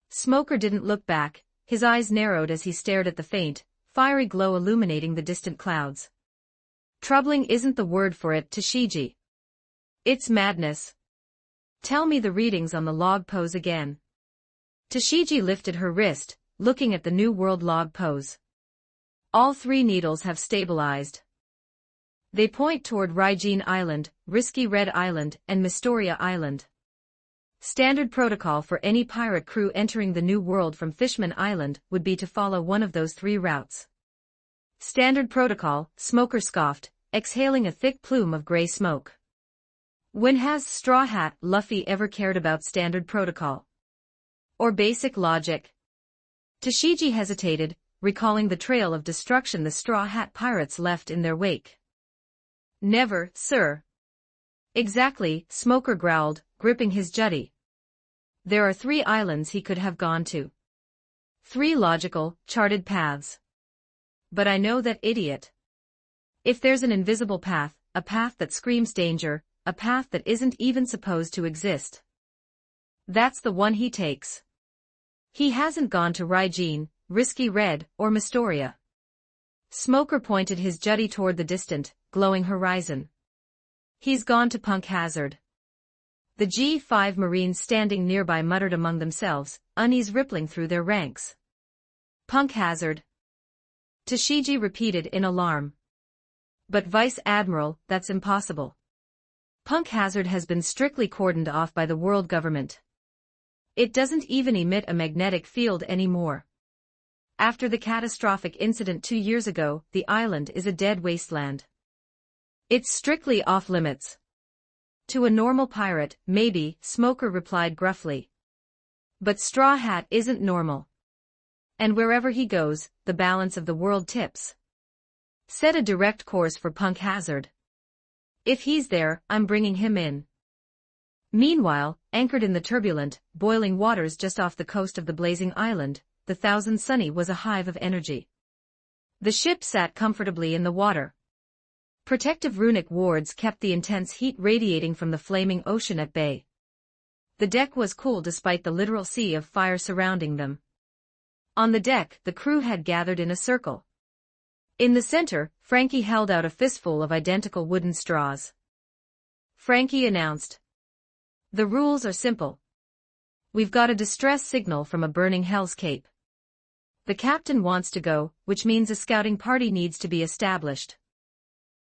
Smoker didn't look back, his eyes narrowed as he stared at the faint, fiery glow illuminating the distant clouds. "Troubling isn't the word for it, Tashigi. It's madness. Tell me the readings on the log pose again." Tashigi lifted her wrist, looking at the New World log pose. "All 3 needles have stabilized. They point toward Raijin Island, Risky Red Island, and Mystoria Island. Standard protocol for any pirate crew entering the New World from Fishman Island would be to follow one of those 3 routes." "Standard protocol," Smoker scoffed, exhaling a thick plume of gray smoke. "When has Straw Hat Luffy ever cared about standard protocol? Or basic logic?" Tashigi hesitated, recalling the trail of destruction the Straw Hat pirates left in their wake. "Never, sir." "Exactly," Smoker growled, gripping his jutty. "There are 3 islands he could have gone to. 3 logical, charted paths. But I know that idiot. If there's an invisible path, a path that screams danger, a path that isn't even supposed to exist, that's the one he takes. He hasn't gone to Raijin, Risky Red, or Mystoria." Smoker pointed his jutty toward the distant, glowing horizon. "He's gone to Punk Hazard." The G5 Marines standing nearby muttered among themselves, unease rippling through their ranks. "Punk Hazard. Tashigi repeated in alarm. But Vice Admiral, that's impossible. Punk Hazard has been strictly cordoned off by the world government. It doesn't even emit a magnetic field anymore. After the catastrophic incident 2 years ago, the island is a dead wasteland. It's strictly off-limits. To a normal pirate, maybe, Smoker replied gruffly. But Straw Hat isn't normal. And wherever he goes, the balance of the world tips. Set a direct course for Punk Hazard. If he's there, I'm bringing him in. Meanwhile, anchored in the turbulent, boiling waters just off the coast of the blazing island, the Thousand Sunny was a hive of energy. The ship sat comfortably in the water. Protective runic wards kept the intense heat radiating from the flaming ocean at bay. The deck was cool despite the literal sea of fire surrounding them. On the deck, the crew had gathered in a circle. In the center, Frankie held out a fistful of identical wooden straws. Frankie announced. The rules are simple. We've got a distress signal from a burning hellscape. The captain wants to go, which means a scouting party needs to be established.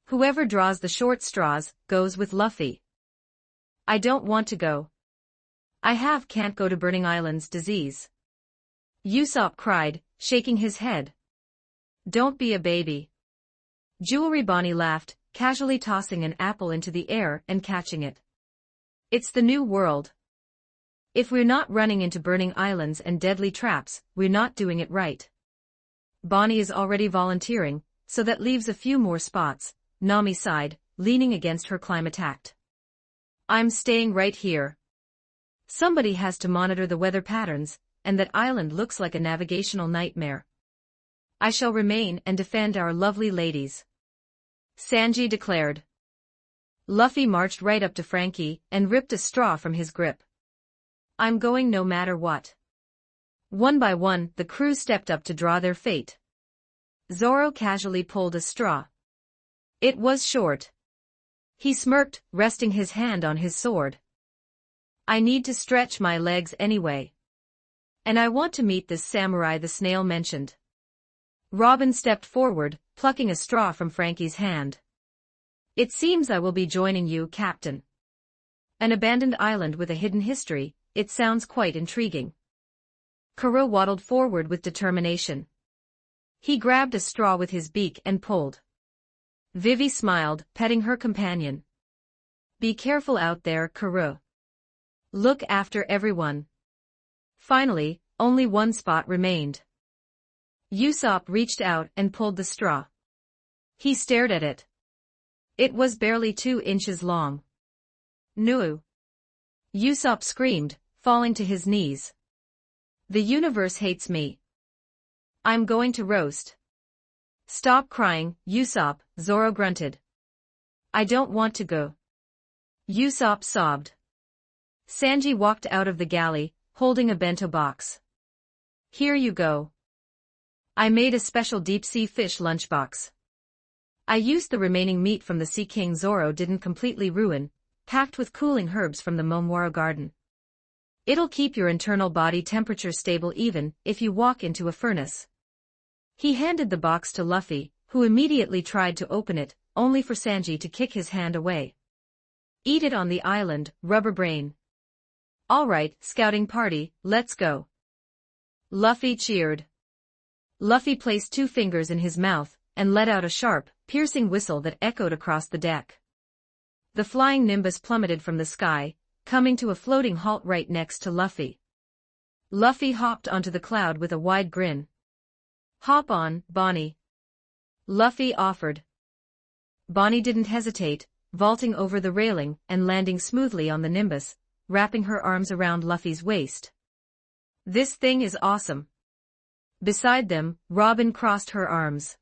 Whoever draws the short straws, goes with Luffy. I don't want to go. I can't go to Burning Island's disease. Usopp cried, shaking his head. Don't be a baby. Jewelry Bonnie laughed, casually tossing an apple into the air and catching it. It's the new world. If we're not running into burning islands and deadly traps, we're not doing it right. Bonnie is already volunteering, so that leaves a few more spots, Nami sighed, leaning against her Climatact. I'm staying right here. Somebody has to monitor the weather patterns, and that island looks like a navigational nightmare. I shall remain and defend our lovely ladies. Sanji declared. Luffy marched right up to Frankie and ripped a straw from his grip. I'm going no matter what. One by one, the crew stepped up to draw their fate. Zoro casually pulled a straw. It was short. He smirked, resting his hand on his sword. I need to stretch my legs anyway. And I want to meet this samurai the snail mentioned. Robin stepped forward, plucking a straw from Frankie's hand. It seems I will be joining you, Captain. An abandoned island with a hidden history, it sounds quite intriguing. Kuro waddled forward with determination. He grabbed a straw with his beak and pulled. Vivi smiled, petting her companion. Be careful out there, Kuro. Look after everyone. Finally, only one spot remained. Usopp reached out and pulled the straw. He stared at it. It was barely 2 inches long. "Nu!" Usopp screamed, falling to his knees. The universe hates me. I'm going to roast. Stop crying, Usopp, Zoro grunted. I don't want to go. Usopp sobbed. Sanji walked out of the galley, holding a bento box. Here you go. I made a special deep-sea fish lunchbox. I used the remaining meat from the Sea King Zoro didn't completely ruin, packed with cooling herbs from the Momoro garden. It'll keep your internal body temperature stable even if you walk into a furnace. He handed the box to Luffy, who immediately tried to open it, only for Sanji to kick his hand away. Eat it on the island, rubber brain. All right, scouting party, let's go. Luffy cheered. Luffy placed 2 fingers in his mouth and let out a sharp, piercing whistle that echoed across the deck. The flying nimbus plummeted from the sky, coming to a floating halt right next to Luffy. Luffy hopped onto the cloud with a wide grin. Hop on, Bonnie. Luffy offered. Bonnie didn't hesitate, vaulting over the railing and landing smoothly on the nimbus, wrapping her arms around Luffy's waist. This thing is awesome. Beside them, Robin crossed her arms.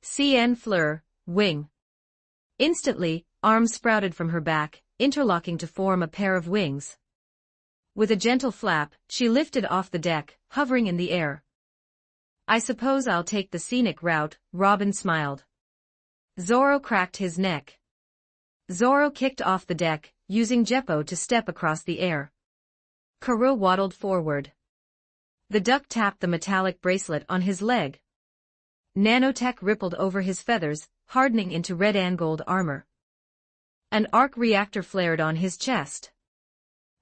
CN Fleur, wing. Instantly, arms sprouted from her back, interlocking to form a pair of wings. With a gentle flap, she lifted off the deck, hovering in the air. I suppose I'll take the scenic route, Robin smiled. Zoro cracked his neck. Zoro kicked off the deck, using Geppo to step across the air. Kuro waddled forward. The duck tapped the metallic bracelet on his leg. Nanotech rippled over his feathers, hardening into red and gold armor. An arc reactor flared on his chest.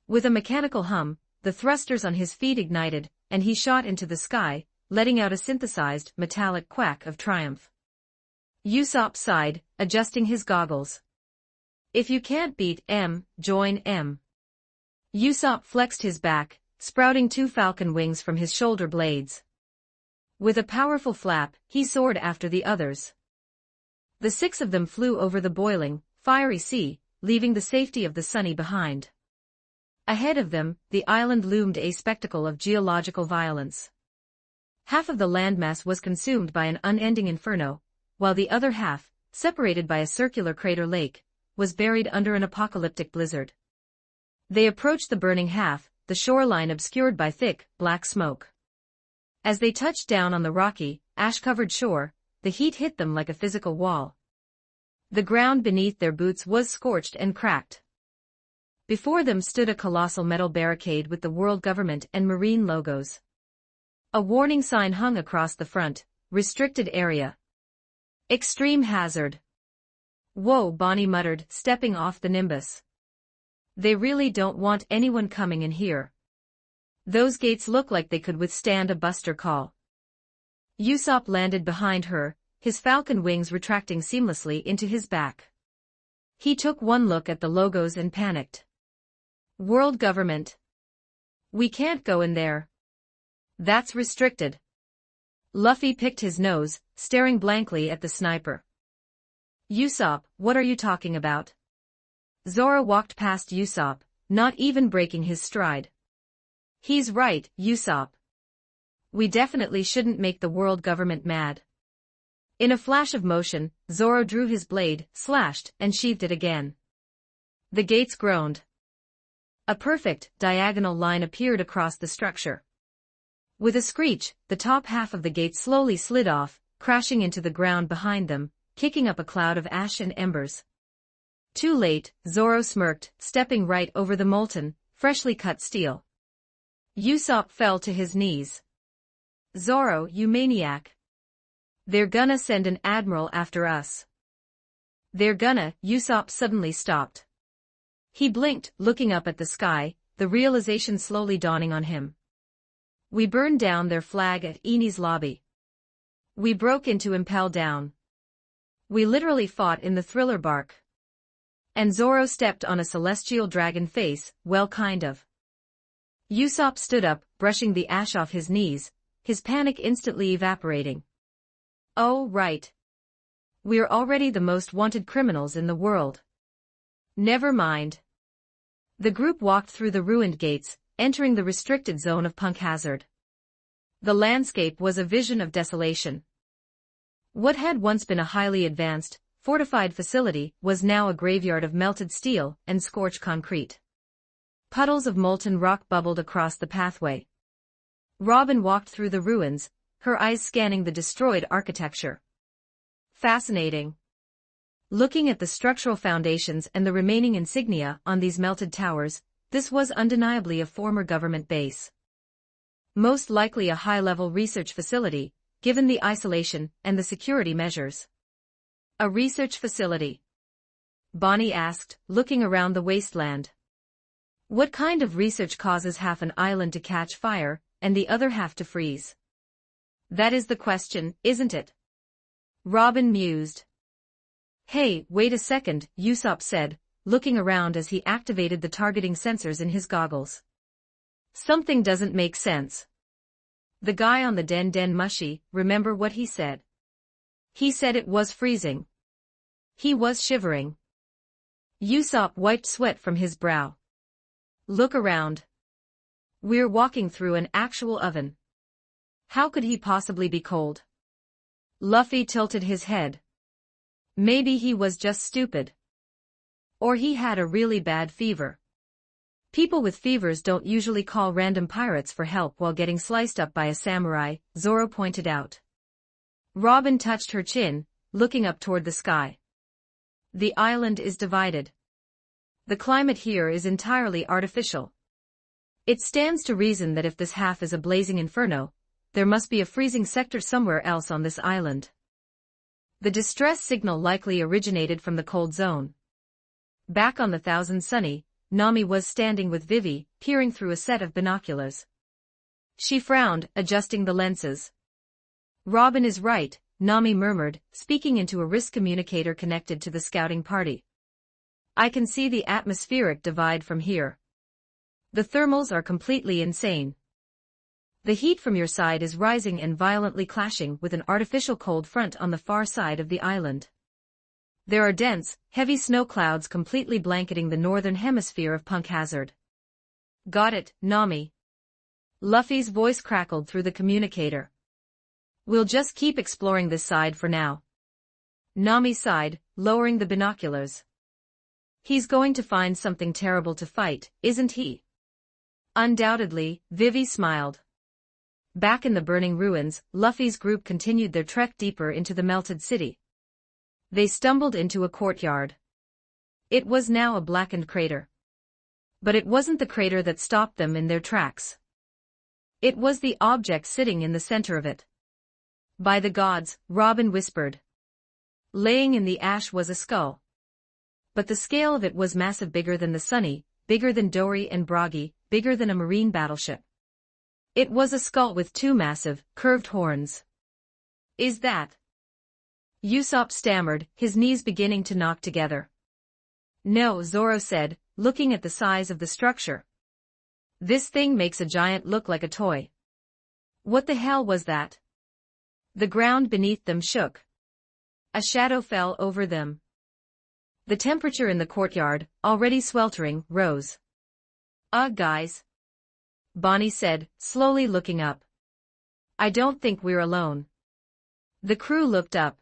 With a mechanical hum, the thrusters on his feet ignited, and he shot into the sky, letting out a synthesized, metallic quack of triumph. Usopp sighed, adjusting his goggles. If you can't beat M, join M. Usopp flexed his back, sprouting 2 falcon wings from his shoulder blades. With a powerful flap, he soared after the others. The 6 of them flew over the boiling, fiery sea, leaving the safety of the Sunny behind. Ahead of them, the island loomed a spectacle of geological violence. Half of the landmass was consumed by an unending inferno, while the other half, separated by a circular crater lake, was buried under an apocalyptic blizzard. They approached the burning half, the shoreline obscured by thick, black smoke. As they touched down on the rocky, ash-covered shore, the heat hit them like a physical wall. The ground beneath their boots was scorched and cracked. Before them stood a colossal metal barricade with the world government and marine logos. A warning sign hung across the front, restricted area. Extreme hazard. Whoa, Bonnie muttered, stepping off the Nimbus. They really don't want anyone coming in here. Those gates look like they could withstand a buster call. Usopp landed behind her, his falcon wings retracting seamlessly into his back. He took one look at the logos and panicked. World government. We can't go in there. That's restricted. Luffy picked his nose, staring blankly at the sniper. Usopp, what are you talking about? Zoro walked past Usopp, not even breaking his stride. He's right, Usopp. We definitely shouldn't make the world government mad. In a flash of motion, Zoro drew his blade, slashed, and sheathed it again. The gates groaned. A perfect, diagonal line appeared across the structure. With a screech, the top half of the gate slowly slid off, crashing into the ground behind them, kicking up a cloud of ash and embers. Too late, Zoro smirked, stepping right over the molten, freshly cut steel. Usopp fell to his knees. Zoro, you maniac. They're gonna send an admiral after us. They're gonna, Usopp suddenly stopped. He blinked, looking up at the sky, the realization slowly dawning on him. We burned down their flag at Eni's lobby. We broke into Impel Down. We literally fought in the Thriller bark. And Zoro stepped on a celestial dragon face, well kind of. Usopp stood up, brushing the ash off his knees, his panic instantly evaporating. Oh, right. We're already the most wanted criminals in the world. Never mind. The group walked through the ruined gates, entering the restricted zone of punk hazard. The landscape was a vision of desolation. What had once been a highly advanced, fortified facility was now a graveyard of melted steel and scorched concrete. Puddles of molten rock bubbled across the pathway. Robin walked through the ruins, her eyes scanning the destroyed architecture. Fascinating. Looking at the structural foundations and the remaining insignia on these melted towers, this was undeniably a former government base. Most likely a high-level research facility, given the isolation and the security measures. A research facility? Bonnie asked, looking around the wasteland. What kind of research causes half an island to catch fire, and the other half to freeze? That is the question, isn't it? Robin mused. Hey, wait a second, Usopp said, looking around as he activated the targeting sensors in his goggles. Something doesn't make sense. The guy on the Den Mushi, remember what he said? He said it was freezing. He was shivering. Usopp wiped sweat from his brow. Look around. We're walking through an actual oven. How could he possibly be cold? Luffy tilted his head. Maybe he was just stupid. Or he had a really bad fever. People with fevers don't usually call random pirates for help while getting sliced up by a samurai, Zoro pointed out. Robin touched her chin, looking up toward the sky. The island is divided. The climate here is entirely artificial. It stands to reason that if this half is a blazing inferno, there must be a freezing sector somewhere else on this island. The distress signal likely originated from the cold zone. Back on the Thousand Sunny, Nami was standing with Vivi, peering through a set of binoculars. She frowned, adjusting the lenses. Robin is right, Nami murmured, speaking into a wrist communicator connected to the scouting party. I can see the atmospheric divide from here. The thermals are completely insane. The heat from your side is rising and violently clashing with an artificial cold front on the far side of the island. There are dense, heavy snow clouds completely blanketing the northern hemisphere of Punk Hazard. Got it, Nami. Luffy's voice crackled through the communicator. We'll just keep exploring this side for now. Nami sighed, lowering the binoculars. He's going to find something terrible to fight, isn't he? Undoubtedly, Vivi smiled. Back in the burning ruins, Luffy's group continued their trek deeper into the melted city. They stumbled into a courtyard. It was now a blackened crater. But it wasn't the crater that stopped them in their tracks. It was the object sitting in the center of it. By the gods, Robin whispered. Laying in the ash was a skull. But the scale of it was massive, bigger than the Sunny, bigger than Dory and Bragi, bigger than a marine battleship. It was a skull with two massive, curved horns. Is that? Usopp stammered, his knees beginning to knock together. No, Zoro said, looking at the size of the structure. This thing makes a giant look like a toy. What the hell was that? The ground beneath them shook. A shadow fell over them. The temperature in the courtyard, already sweltering, rose. Guys. Bonnie said, slowly looking up. I don't think we're alone. The crew looked up.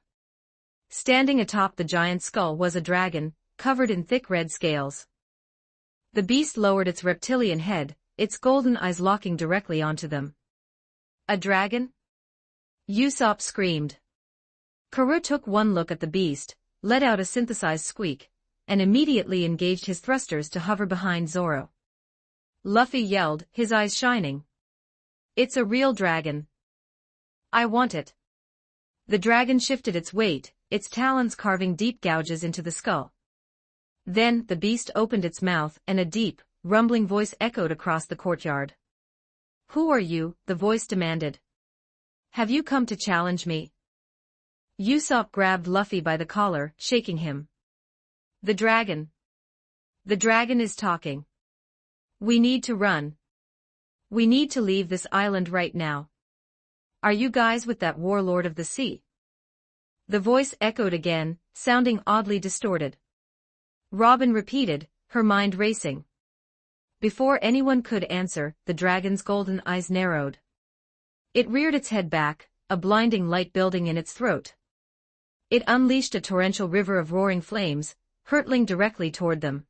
Standing atop the giant skull was a dragon, covered in thick red scales. The beast lowered its reptilian head, its golden eyes locking directly onto them. A dragon? Usopp screamed. Karoo took one look at the beast, let out a synthesized squeak, and immediately engaged his thrusters to hover behind Zoro. Luffy yelled, his eyes shining. It's a real dragon. I want it. The dragon shifted its weight, its talons carving deep gouges into the skull. Then, the beast opened its mouth and a deep, rumbling voice echoed across the courtyard. Who are you? The voice demanded. Have you come to challenge me? Usopp grabbed Luffy by the collar, shaking him. The dragon. The dragon is talking. We need to run. We need to leave this island right now. Are you guys with that warlord of the sea? The voice echoed again, sounding oddly distorted. Robin repeated, her mind racing. Before anyone could answer, the dragon's golden eyes narrowed. It reared its head back, a blinding light building in its throat. It unleashed a torrential river of roaring flames, hurtling directly toward them.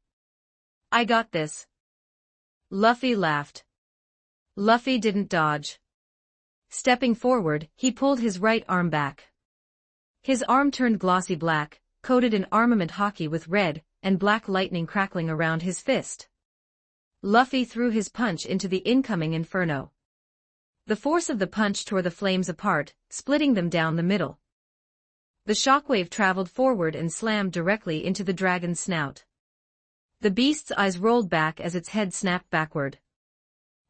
I got this. Luffy laughed. Luffy didn't dodge. Stepping forward, he pulled his right arm back. His arm turned glossy black, coated in armament hockey with red and black lightning crackling around his fist. Luffy threw his punch into the incoming inferno. The force of the punch tore the flames apart, splitting them down the middle. The shockwave traveled forward and slammed directly into the dragon's snout. The beast's eyes rolled back as its head snapped backward.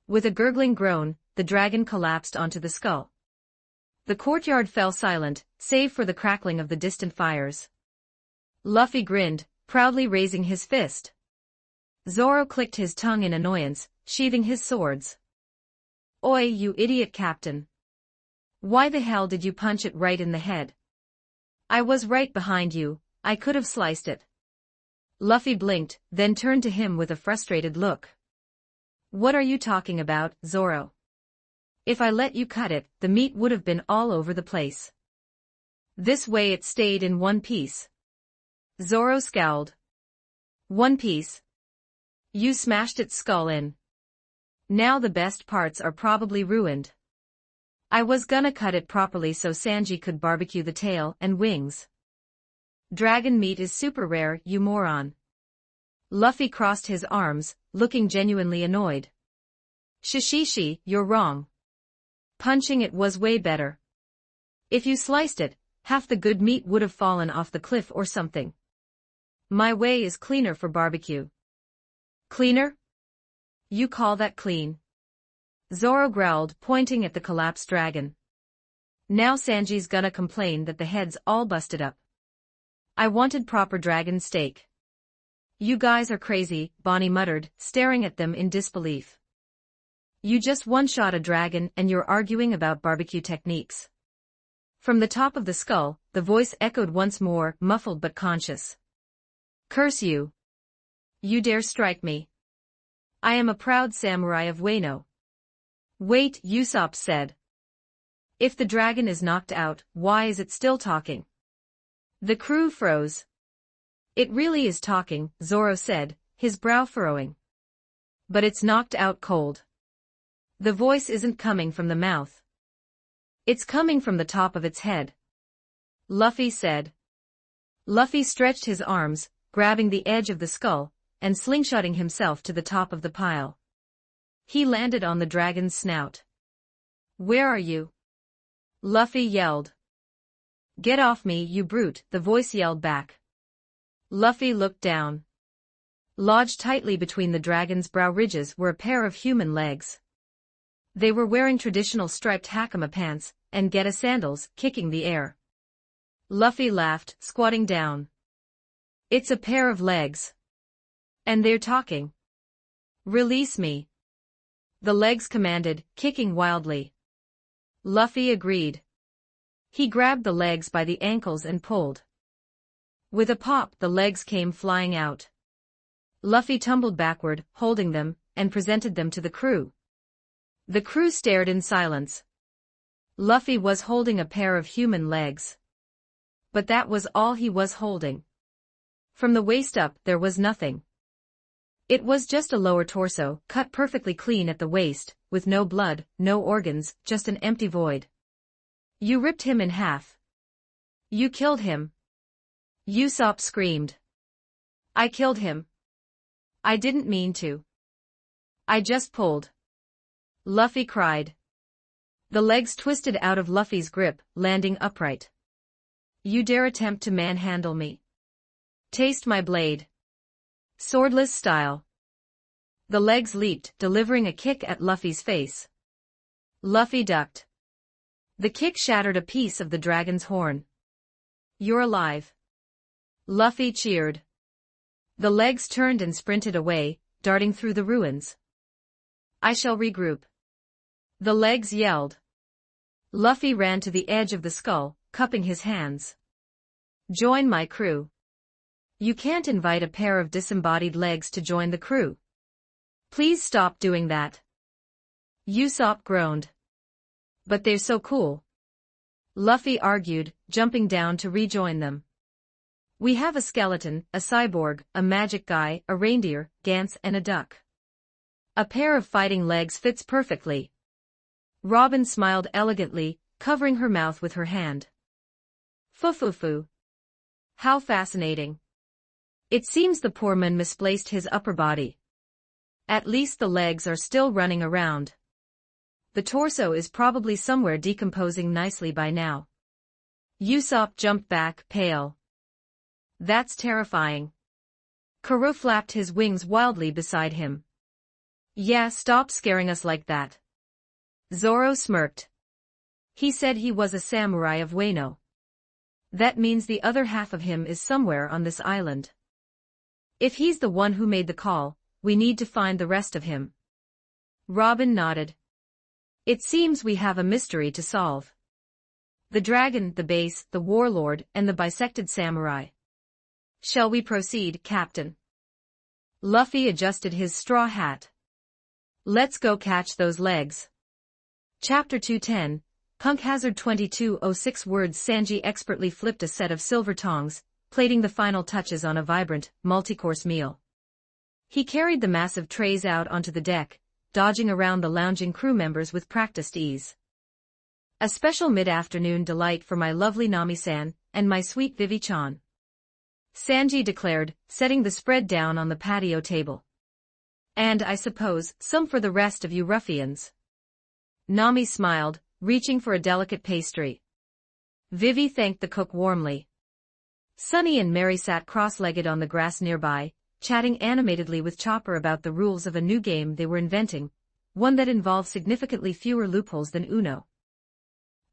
With a gurgling groan, the dragon collapsed onto the skull. The courtyard fell silent, save for the crackling of the distant fires. Luffy grinned, proudly raising his fist. Zoro clicked his tongue in annoyance, sheathing his swords. Oi, you idiot captain. Why the hell did you punch it right in the head? I was right behind you, I could have sliced it. Luffy blinked, then turned to him with a frustrated look. What are you talking about, Zoro? If I let you cut it, the meat would have been all over the place. This way it stayed in one piece. Zoro scowled. One piece? You smashed its skull in. Now the best parts are probably ruined. I was gonna cut it properly so Sanji could barbecue the tail and wings. Dragon meat is super rare, you moron. Luffy crossed his arms, looking genuinely annoyed. Shishishi, you're wrong. Punching it was way better. If you sliced it, half the good meat would have fallen off the cliff or something. My way is cleaner for barbecue. Cleaner? You call that clean? Zoro growled, pointing at the collapsed dragon. Now Sanji's gonna complain that the head's all busted up. I wanted proper dragon steak. You guys are crazy, Bonnie muttered, staring at them in disbelief. You just one-shot a dragon and you're arguing about barbecue techniques. From the top of the skull, the voice echoed once more, muffled but conscious. Curse you. You dare strike me. I am a proud samurai of Wano. Wait, Usopp said. If the dragon is knocked out, why is it still talking? The crew froze. It really is talking, Zoro said, his brow furrowing. But it's knocked out cold. The voice isn't coming from the mouth. It's coming from the top of its head. Luffy said. Luffy stretched his arms, grabbing the edge of the skull, and slingshotting himself to the top of the pile. He landed on the dragon's snout. Where are you? Luffy yelled. Get off me, you brute, the voice yelled back. Luffy looked down. Lodged tightly between the dragon's brow ridges were a pair of human legs. They were wearing traditional striped hakama pants and geta sandals, kicking the air. Luffy laughed, squatting down. It's a pair of legs. And they're talking. Release me. The legs commanded, kicking wildly. Luffy agreed. He grabbed the legs by the ankles and pulled. With a pop, the legs came flying out. Luffy tumbled backward, holding them, and presented them to the crew. The crew stared in silence. Luffy was holding a pair of human legs. But that was all he was holding. From the waist up, there was nothing. It was just a lower torso, cut perfectly clean at the waist, with no blood, no organs, just an empty void. You ripped him in half. You killed him. Usopp screamed. I killed him. I didn't mean to. I just pulled. Luffy cried. The legs twisted out of Luffy's grip, landing upright. You dare attempt to manhandle me? Taste my blade. Swordless style. The legs leaped, delivering a kick at Luffy's face. Luffy ducked. The kick shattered a piece of the dragon's horn. You're alive. Luffy cheered. The legs turned and sprinted away, darting through the ruins. I shall regroup. The legs yelled. Luffy ran to the edge of the skull, cupping his hands. Join my crew. You can't invite a pair of disembodied legs to join the crew. Please stop doing that. Usopp groaned. But they're so cool. Luffy argued, jumping down to rejoin them. We have a skeleton, a cyborg, a magic guy, a reindeer, Gantz and a duck. A pair of fighting legs fits perfectly. Robin smiled elegantly, covering her mouth with her hand. Fufufu. How fascinating. It seems the poor man misplaced his upper body. At least the legs are still running around. The torso is probably somewhere decomposing nicely by now. Usopp jumped back, pale. That's terrifying. Kuro flapped his wings wildly beside him. Yeah, stop scaring us like that. Zoro smirked. He said he was a samurai of Wano. That means the other half of him is somewhere on this island. If he's the one who made the call, we need to find the rest of him. Robin nodded. It seems we have a mystery to solve. The dragon, the base, the warlord, and the bisected samurai. Shall we proceed, Captain? Luffy adjusted his straw hat. Let's go catch those legs. Chapter 210, Punk Hazard 2206 words. Sanji expertly flipped a set of silver tongs, plating the final touches on a vibrant, multi-course meal. He carried the massive trays out onto the deck, dodging around the lounging crew members with practiced ease. A special mid-afternoon delight for my lovely Nami-san, and my sweet Vivi-chan. Sanji declared, setting the spread down on the patio table. And I suppose, some for the rest of you ruffians. Nami smiled, reaching for a delicate pastry. Vivi thanked the cook warmly. Sunny and Mary sat cross-legged on the grass nearby, chatting animatedly with Chopper about the rules of a new game they were inventing, one that involved significantly fewer loopholes than Uno.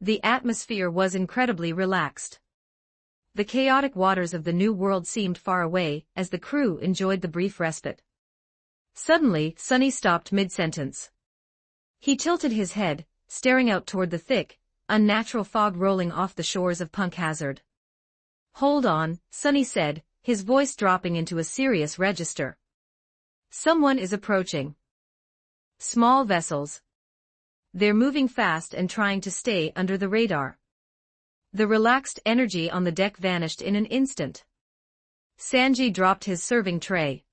The atmosphere was incredibly relaxed. The chaotic waters of the new world seemed far away as the crew enjoyed the brief respite. Suddenly, Sunny stopped mid-sentence. He tilted his head, staring out toward the thick, unnatural fog rolling off the shores of Punk Hazard. "Hold on," Sunny said, his voice dropping into a serious register. "Someone is approaching. Small vessels. They're moving fast and trying to stay under the radar." The relaxed energy on the deck vanished in an instant. Sanji dropped his serving tray.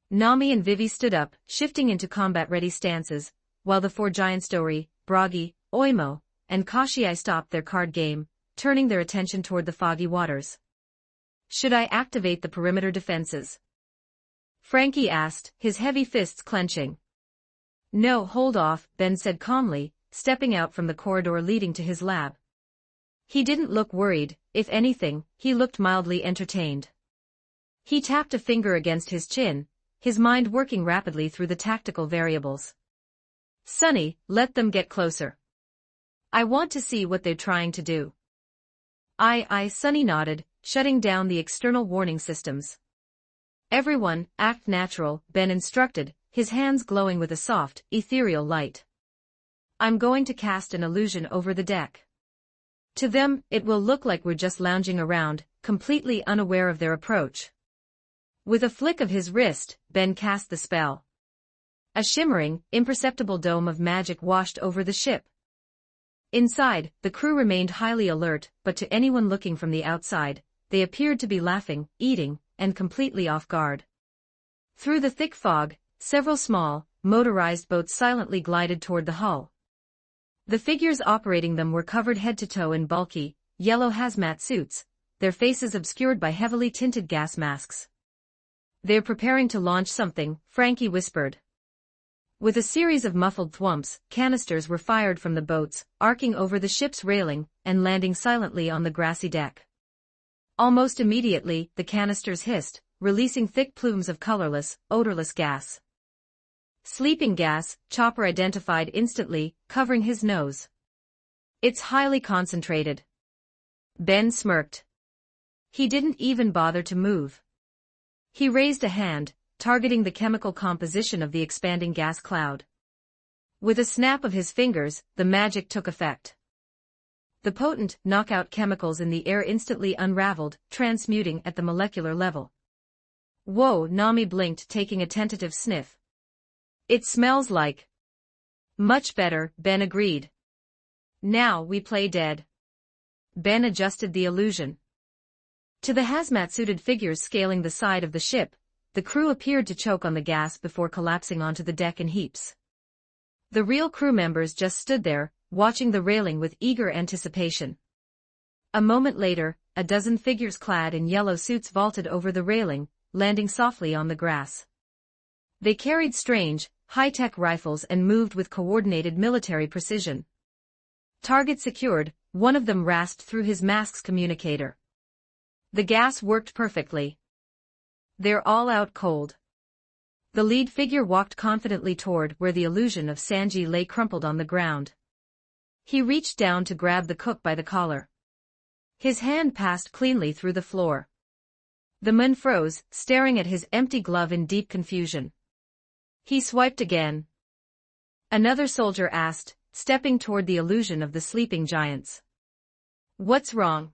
Nami and Vivi stood up, shifting into combat-ready stances, while the four giants Dori, Bragi, Oimo, and Kashii stopped their card game, turning their attention toward the foggy waters. "Should I activate the perimeter defenses?" Frankie asked, his heavy fists clenching. "No, hold off," Ben said calmly, stepping out from the corridor leading to his lab. He didn't look worried, if anything, he looked mildly entertained. He tapped a finger against his chin, his mind working rapidly through the tactical variables. "Sunny, let them get closer. I want to see what they're trying to do." Aye, Sunny nodded, shutting down the external warning systems. "Everyone, act natural," Ben instructed, his hands glowing with a soft, ethereal light. "I'm going to cast an illusion over the deck. To them, it will look like we're just lounging around, completely unaware of their approach." With a flick of his wrist, Ben cast the spell. A shimmering, imperceptible dome of magic washed over the ship. Inside, the crew remained highly alert, but to anyone looking from the outside, they appeared to be laughing, eating, and completely off guard. Through the thick fog, several small, motorized boats silently glided toward the hull. The figures operating them were covered head to toe in bulky, yellow hazmat suits, their faces obscured by heavily tinted gas masks. "They're preparing to launch something," Frankie whispered. With a series of muffled thwumps, canisters were fired from the boats, arcing over the ship's railing, and landing silently on the grassy deck. Almost immediately, the canisters hissed, releasing thick plumes of colorless, odorless gas. Sleeping gas, Chopper identified instantly, covering his nose. "It's highly concentrated." Ben smirked. He didn't even bother to move. He raised a hand, targeting the chemical composition of the expanding gas cloud. With a snap of his fingers, the magic took effect. The potent, knockout chemicals in the air instantly unraveled, transmuting at the molecular level. "Whoa," Nami blinked, taking a tentative sniff. "It smells like..." "Much better," Ben agreed. "Now we play dead." Ben adjusted the illusion. To the hazmat-suited figures scaling the side of the ship, the crew appeared to choke on the gas before collapsing onto the deck in heaps. The real crew members just stood there, watching the railing with eager anticipation. A moment later, a dozen figures clad in yellow suits vaulted over the railing, landing softly on the grass. They carried strange, high-tech rifles and moved with coordinated military precision. Target secured, one of them rasped through his mask's communicator. The gas worked perfectly. "They're all out cold." The lead figure walked confidently toward where the illusion of Sanji lay crumpled on the ground. He reached down to grab the cook by the collar. His hand passed cleanly through the floor. The man froze, staring at his empty glove in deep confusion. He swiped again. Another soldier asked, stepping toward the illusion of the sleeping giants. "What's wrong?"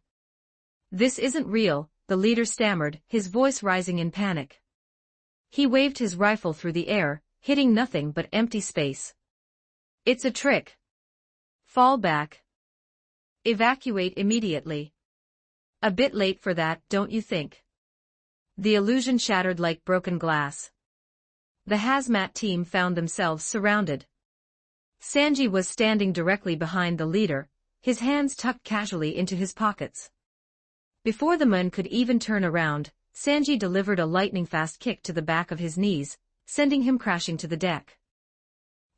"This isn't real," the leader stammered, his voice rising in panic. He waved his rifle through the air, hitting nothing but empty space. "It's a trick. Fall back. Evacuate immediately." "A bit late for that, don't you think?" The illusion shattered like broken glass. The hazmat team found themselves surrounded. Sanji was standing directly behind the leader, his hands tucked casually into his pockets. Before the man could even turn around, Sanji delivered a lightning-fast kick to the back of his knees, sending him crashing to the deck.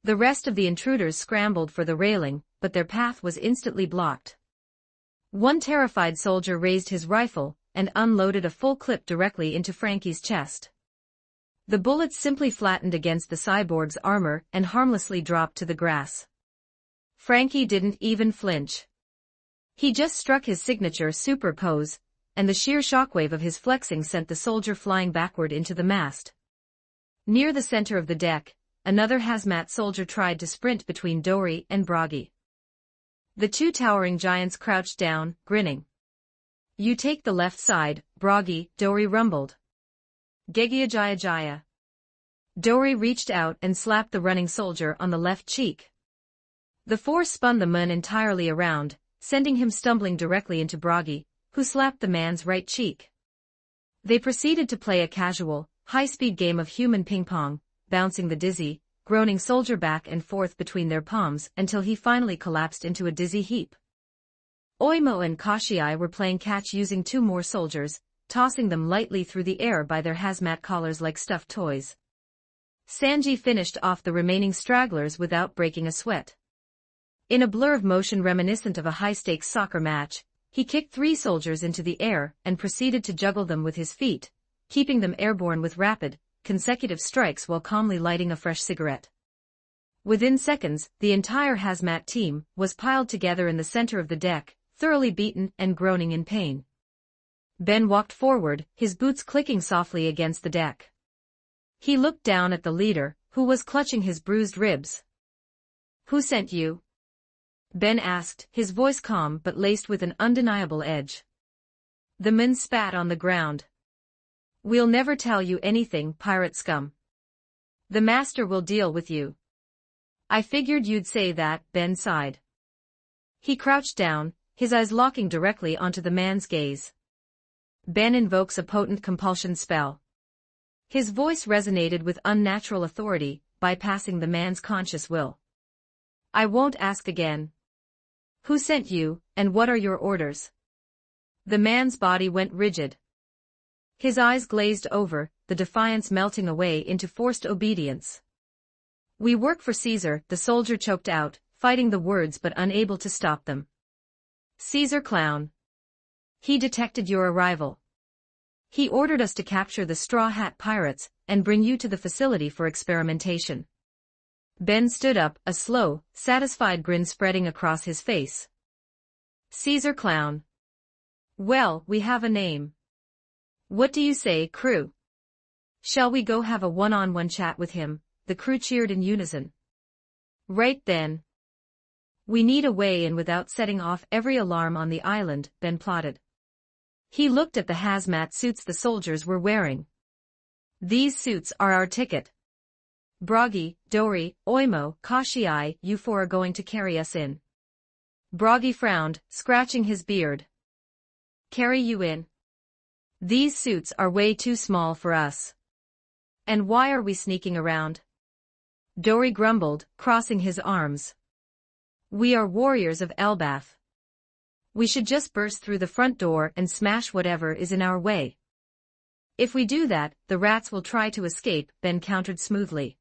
The rest of the intruders scrambled for the railing, but their path was instantly blocked. One terrified soldier raised his rifle and unloaded a full clip directly into Frankie's chest. The bullets simply flattened against the cyborg's armor and harmlessly dropped to the grass. Frankie didn't even flinch. He just struck his signature super pose, and the sheer shockwave of his flexing sent the soldier flying backward into the mast. Near the center of the deck, another hazmat soldier tried to sprint between Dory and Bragi. The two towering giants crouched down, grinning. "You take the left side, Bragi," Dory rumbled. "Gegia Jaya Jaya." Dory reached out and slapped the running soldier on the left cheek. The force spun the man entirely around, sending him stumbling directly into Bragi, who slapped the man's right cheek. They proceeded to play a casual, high-speed game of human ping-pong, bouncing the dizzy, groaning soldier back and forth between their palms until he finally collapsed into a dizzy heap. Oimo and Kashii were playing catch using two more soldiers, tossing them lightly through the air by their hazmat collars like stuffed toys. Sanji finished off the remaining stragglers without breaking a sweat. In a blur of motion reminiscent of a high-stakes soccer match, he kicked 3 soldiers into the air and proceeded to juggle them with his feet, keeping them airborne with rapid, consecutive strikes while calmly lighting a fresh cigarette. Within seconds, the entire hazmat team was piled together in the center of the deck, thoroughly beaten and groaning in pain. Ben walked forward, his boots clicking softly against the deck. He looked down at the leader, who was clutching his bruised ribs. "Who sent you?" Ben asked, his voice calm but laced with an undeniable edge. The men spat on the ground. "We'll never tell you anything, pirate scum. The master will deal with you." "I figured you'd say that," Ben sighed. He crouched down, his eyes locking directly onto the man's gaze. Ben invokes a potent compulsion spell. His voice resonated with unnatural authority, bypassing the man's conscious will. "I won't ask again. Who sent you, and what are your orders?" The man's body went rigid. His eyes glazed over, the defiance melting away into forced obedience. "We work for Caesar," the soldier choked out, fighting the words but unable to stop them. "Caesar clown. He detected your arrival. He ordered us to capture the Straw Hat Pirates and bring you to the facility for experimentation." Ben stood up, a slow, satisfied grin spreading across his face. "Caesar clown. Well, we have a name. What do you say, crew? Shall we go have a one-on-one chat with him?" The crew cheered in unison. "Right then. We need a way in without setting off every alarm on the island," Ben plotted. He looked at the hazmat suits the soldiers were wearing. "These suits are our ticket. Bragi, Dory, Oimo, Kashii, you 4 are going to carry us in." Bragi frowned, scratching his beard. "Carry you in? These suits are way too small for us. And why are we sneaking around?" Dory grumbled, crossing his arms. "We are warriors of Elbaf. We should just burst through the front door and smash whatever is in our way." "If we do that, the rats will try to escape," Ben countered smoothly.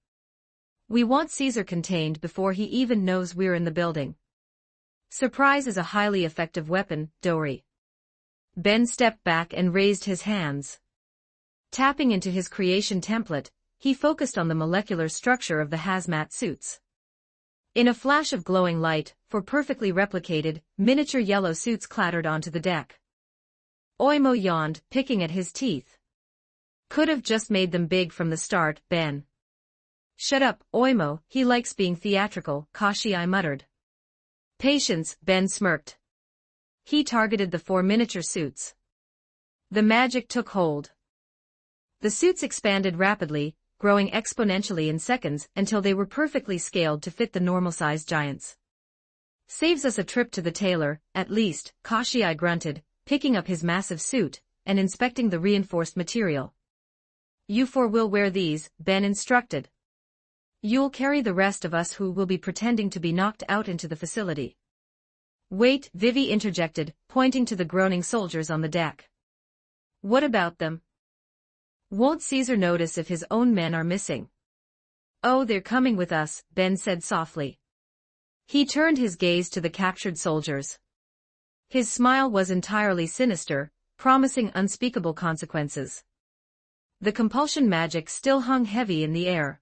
"We want Caesar contained before he even knows we're in the building." "Surprise is a highly effective weapon, Dory." Ben stepped back and raised his hands. Tapping into his creation template, he focused on the molecular structure of the hazmat suits. In a flash of glowing light, 4 perfectly replicated, miniature yellow suits clattered onto the deck. Oimo yawned, picking at his teeth. "Could have just made them big from the start, Ben." "Shut up, Oimo, he likes being theatrical," Kashii muttered. "Patience," Ben smirked. He targeted the 4 miniature suits. The magic took hold. The suits expanded rapidly, growing exponentially in seconds until they were perfectly scaled to fit the normal-sized giants. "Saves us a trip to the tailor, at least," Kashii grunted, picking up his massive suit and inspecting the reinforced material. "You 4 will wear these," Ben instructed. "You'll carry the rest of us who will be pretending to be knocked out into the facility." "Wait," Vivi interjected, pointing to the groaning soldiers on the deck. "What about them? Won't Caesar notice if his own men are missing?" "Oh, they're coming with us," Ben said softly. He turned his gaze to the captured soldiers. His smile was entirely sinister, promising unspeakable consequences. The compulsion magic still hung heavy in the air.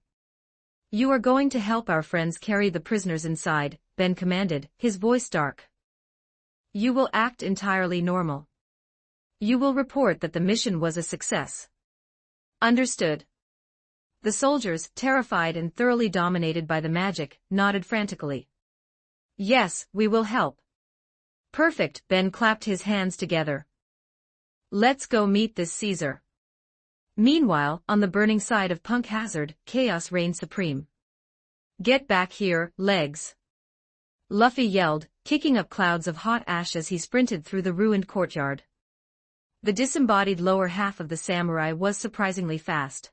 "You are going to help our friends carry the prisoners inside," Ben commanded, his voice dark. "You will act entirely normal. You will report that the mission was a success." "Understood." The soldiers, terrified and thoroughly dominated by the magic, nodded frantically. "Yes, we will help." "Perfect," Ben clapped his hands together. "Let's go meet this Caesar." Meanwhile, on the burning side of Punk Hazard, chaos reigned supreme. "Get back here, legs!" Luffy yelled, kicking up clouds of hot ash as he sprinted through the ruined courtyard. The disembodied lower half of the samurai was surprisingly fast.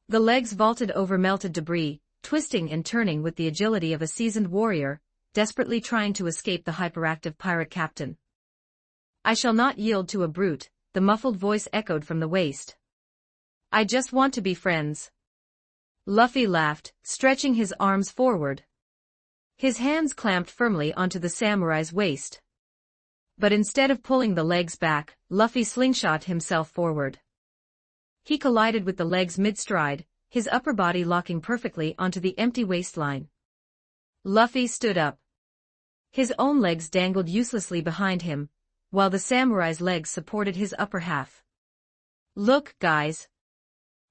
The legs vaulted over melted debris, twisting and turning with the agility of a seasoned warrior, desperately trying to escape the hyperactive pirate captain. "I shall not yield to a brute," the muffled voice echoed from the waist. "I just want to be friends." Luffy laughed, stretching his arms forward. His hands clamped firmly onto the samurai's waist. But instead of pulling the legs back, Luffy slingshot himself forward. He collided with the legs mid-stride, his upper body locking perfectly onto the empty waistline. Luffy stood up. His own legs dangled uselessly behind him, while the samurai's legs supported his upper half. "Look, guys!"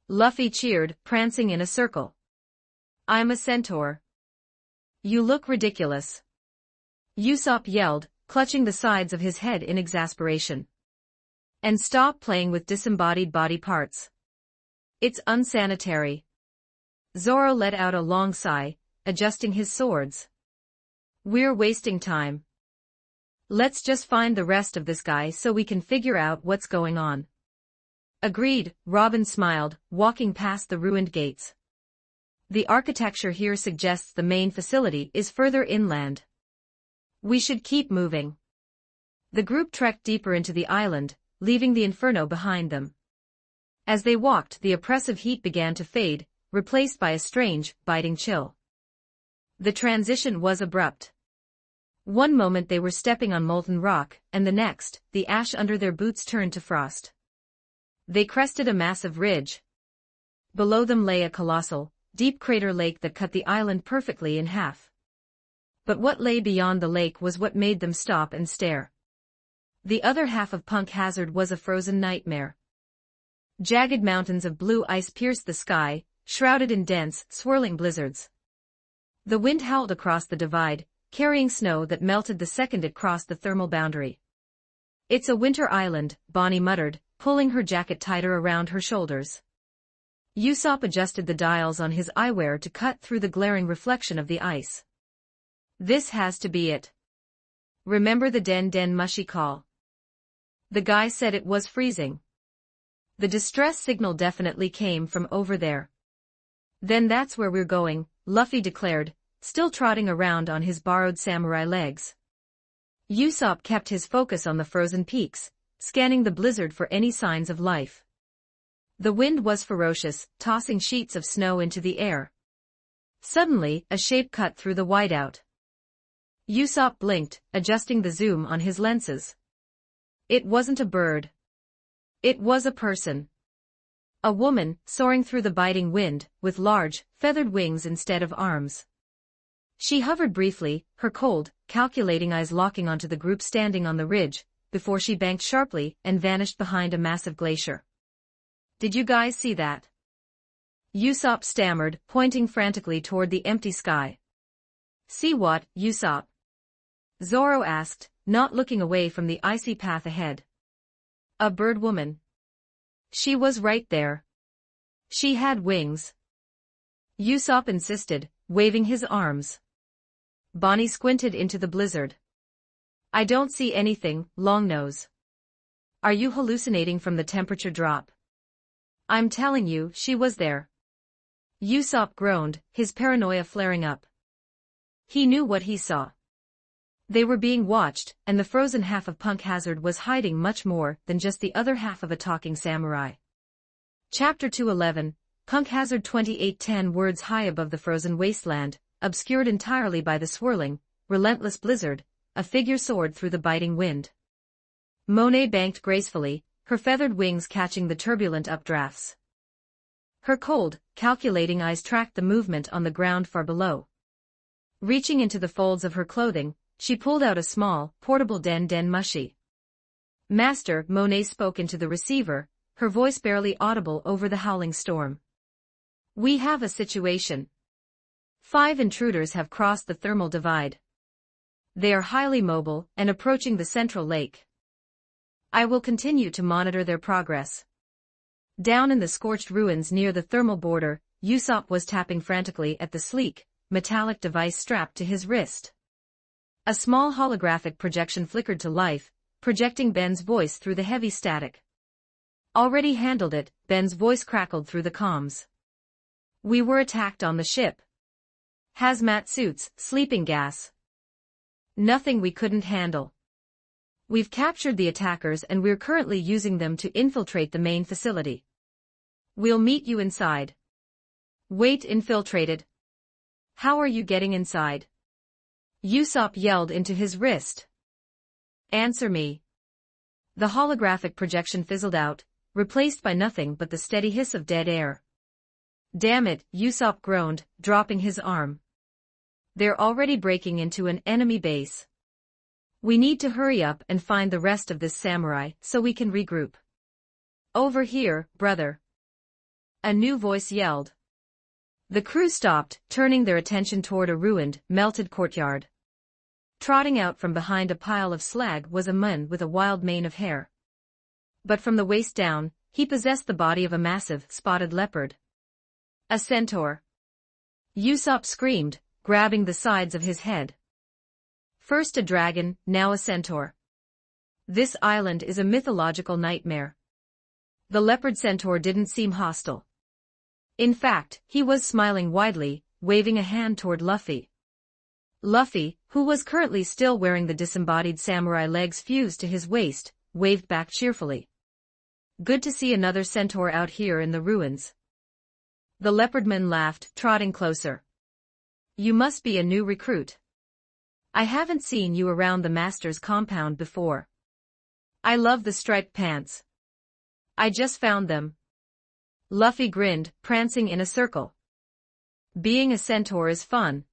Luffy cheered, prancing in a circle. "I'm a centaur." "You look ridiculous." Usopp yelled, clutching the sides of his head in exasperation. "And stop playing with disembodied body parts. It's unsanitary." Zoro let out a long sigh, adjusting his swords. "We're wasting time. Let's just find the rest of this guy so we can figure out what's going on." "Agreed," Robin smiled, walking past the ruined gates. "The architecture here suggests the main facility is further inland. We should keep moving." The group trekked deeper into the island, leaving the inferno behind them. As they walked, the oppressive heat began to fade, replaced by a strange, biting chill. The transition was abrupt. One moment they were stepping on molten rock, and the next, the ash under their boots turned to frost. They crested a massive ridge. Below them lay a colossal, deep crater lake that cut the island perfectly in half. But what lay beyond the lake was what made them stop and stare. The other half of Punk Hazard was a frozen nightmare. Jagged mountains of blue ice pierced the sky, shrouded in dense, swirling blizzards. The wind howled across the divide, carrying snow that melted the second it crossed the thermal boundary. "It's a winter island," Bonnie muttered, pulling her jacket tighter around her shoulders. Usopp adjusted the dials on his eyewear to cut through the glaring reflection of the ice. "This has to be it. Remember the Den Den Mushi call? The guy said it was freezing. The distress signal definitely came from over there." "Then that's where we're going," Luffy declared, still trotting around on his borrowed samurai legs. Usopp kept his focus on the frozen peaks, scanning the blizzard for any signs of life. The wind was ferocious, tossing sheets of snow into the air. Suddenly, a shape cut through the whiteout. Usopp blinked, adjusting the zoom on his lenses. It wasn't a bird. It was a person. A woman, soaring through the biting wind, with large, feathered wings instead of arms. She hovered briefly, her cold, calculating eyes locking onto the group standing on the ridge, before she banked sharply and vanished behind a massive glacier. "Did you guys see that?" Usopp stammered, pointing frantically toward the empty sky. "See what, Usopp?" Zoro asked, not looking away from the icy path ahead. "A bird woman. She was right there. She had wings." Usopp insisted, waving his arms. Bonnie squinted into the blizzard. "I don't see anything, Longnose. Are you hallucinating from the temperature drop?" "I'm telling you, she was there." Usopp groaned, his paranoia flaring up. He knew what he saw. They were being watched, and the frozen half of Punk Hazard was hiding much more than just the other half of a talking samurai. Chapter 211, Punk Hazard 2810. Words high above the frozen wasteland, obscured entirely by the swirling, relentless blizzard, a figure soared through the biting wind. Monet banked gracefully, her feathered wings catching the turbulent updrafts. Her cold, calculating eyes tracked the movement on the ground far below. Reaching into the folds of her clothing, she pulled out a small, portable den mushy. "Master," Monet spoke into the receiver, her voice barely audible over the howling storm. "We have a situation. 5 intruders have crossed the thermal divide. They are highly mobile and approaching the central lake. I will continue to monitor their progress." Down in the scorched ruins near the thermal border, Usopp was tapping frantically at the sleek, metallic device strapped to his wrist. A small holographic projection flickered to life, projecting Ben's voice through the heavy static. "Already handled it," Ben's voice crackled through the comms. "We were attacked on the ship. Hazmat suits, sleeping gas. Nothing we couldn't handle. We've captured the attackers and we're currently using them to infiltrate the main facility. We'll meet you inside." "Wait, infiltrated? How are you getting inside?" Usopp yelled into his wrist. "Answer me." The holographic projection fizzled out, replaced by nothing but the steady hiss of dead air. "Damn it," Usopp groaned, dropping his arm. "They're already breaking into an enemy base. We need to hurry up and find the rest of this samurai so we can regroup." "Over here, brother," a new voice yelled. The crew stopped, turning their attention toward a ruined, melted courtyard. Trotting out from behind a pile of slag was a man with a wild mane of hair. But from the waist down, he possessed the body of a massive, spotted leopard. "A centaur!" Usopp screamed, grabbing the sides of his head. "First a dragon, now a centaur. This island is a mythological nightmare." The leopard centaur didn't seem hostile. In fact, he was smiling widely, waving a hand toward Luffy. Luffy, who was currently still wearing the disembodied samurai legs fused to his waist, waved back cheerfully. "Good to see another centaur out here in the ruins." The leopardman laughed, trotting closer. "You must be a new recruit. I haven't seen you around the master's compound before. I love the striped pants. I just found them." Luffy grinned, prancing in a circle. "Being a centaur is fun."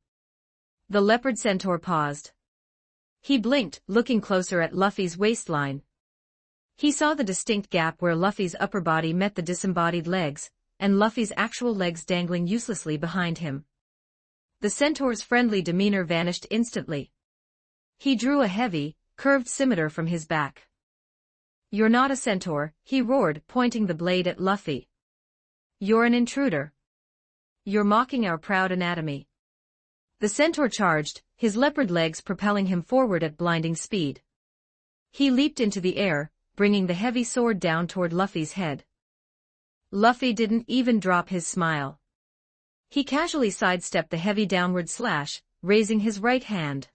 The leopard centaur paused. He blinked, looking closer at Luffy's waistline. He saw the distinct gap where Luffy's upper body met the disembodied legs, and Luffy's actual legs dangling uselessly behind him. The centaur's friendly demeanor vanished instantly. He drew a heavy, curved scimitar from his back. "You're not a centaur," he roared, pointing the blade at Luffy. "You're an intruder. You're mocking our proud anatomy." The centaur charged, his leopard legs propelling him forward at blinding speed. He leaped into the air, bringing the heavy sword down toward Luffy's head. Luffy didn't even drop his smile. He casually sidestepped the heavy downward slash, raising his right hand.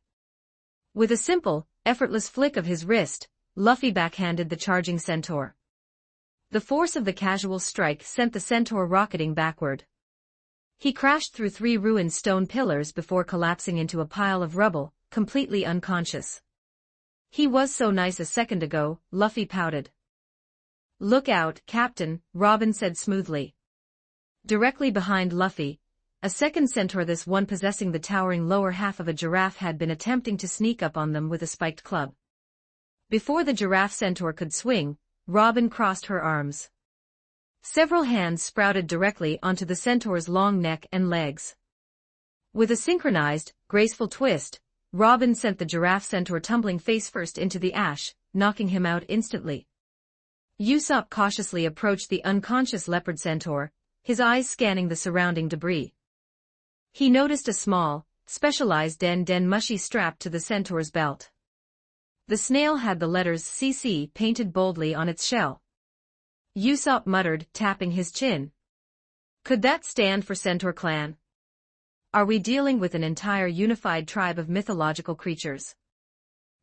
With a simple, effortless flick of his wrist, Luffy backhanded the charging centaur. The force of the casual strike sent the centaur rocketing backward. He crashed through 3 ruined stone pillars before collapsing into a pile of rubble, completely unconscious. "He was so nice a second ago," Luffy pouted. "Look out, Captain," Robin said smoothly. Directly behind Luffy, a second centaur, this one possessing the towering lower half of a giraffe, had been attempting to sneak up on them with a spiked club. Before the giraffe centaur could swing, Robin crossed her arms. Several hands sprouted directly onto the centaur's long neck and legs. With a synchronized, graceful twist, Robin sent the giraffe centaur tumbling face first into the ash, knocking him out instantly. Usopp cautiously approached the unconscious leopard centaur, his eyes scanning the surrounding debris. He noticed a small, specialized den mushy strapped to the centaur's belt. The snail had the letters CC painted boldly on its shell. Usopp muttered, tapping his chin. "Could that stand for Centaur Clan? Are we dealing with an entire unified tribe of mythological creatures?"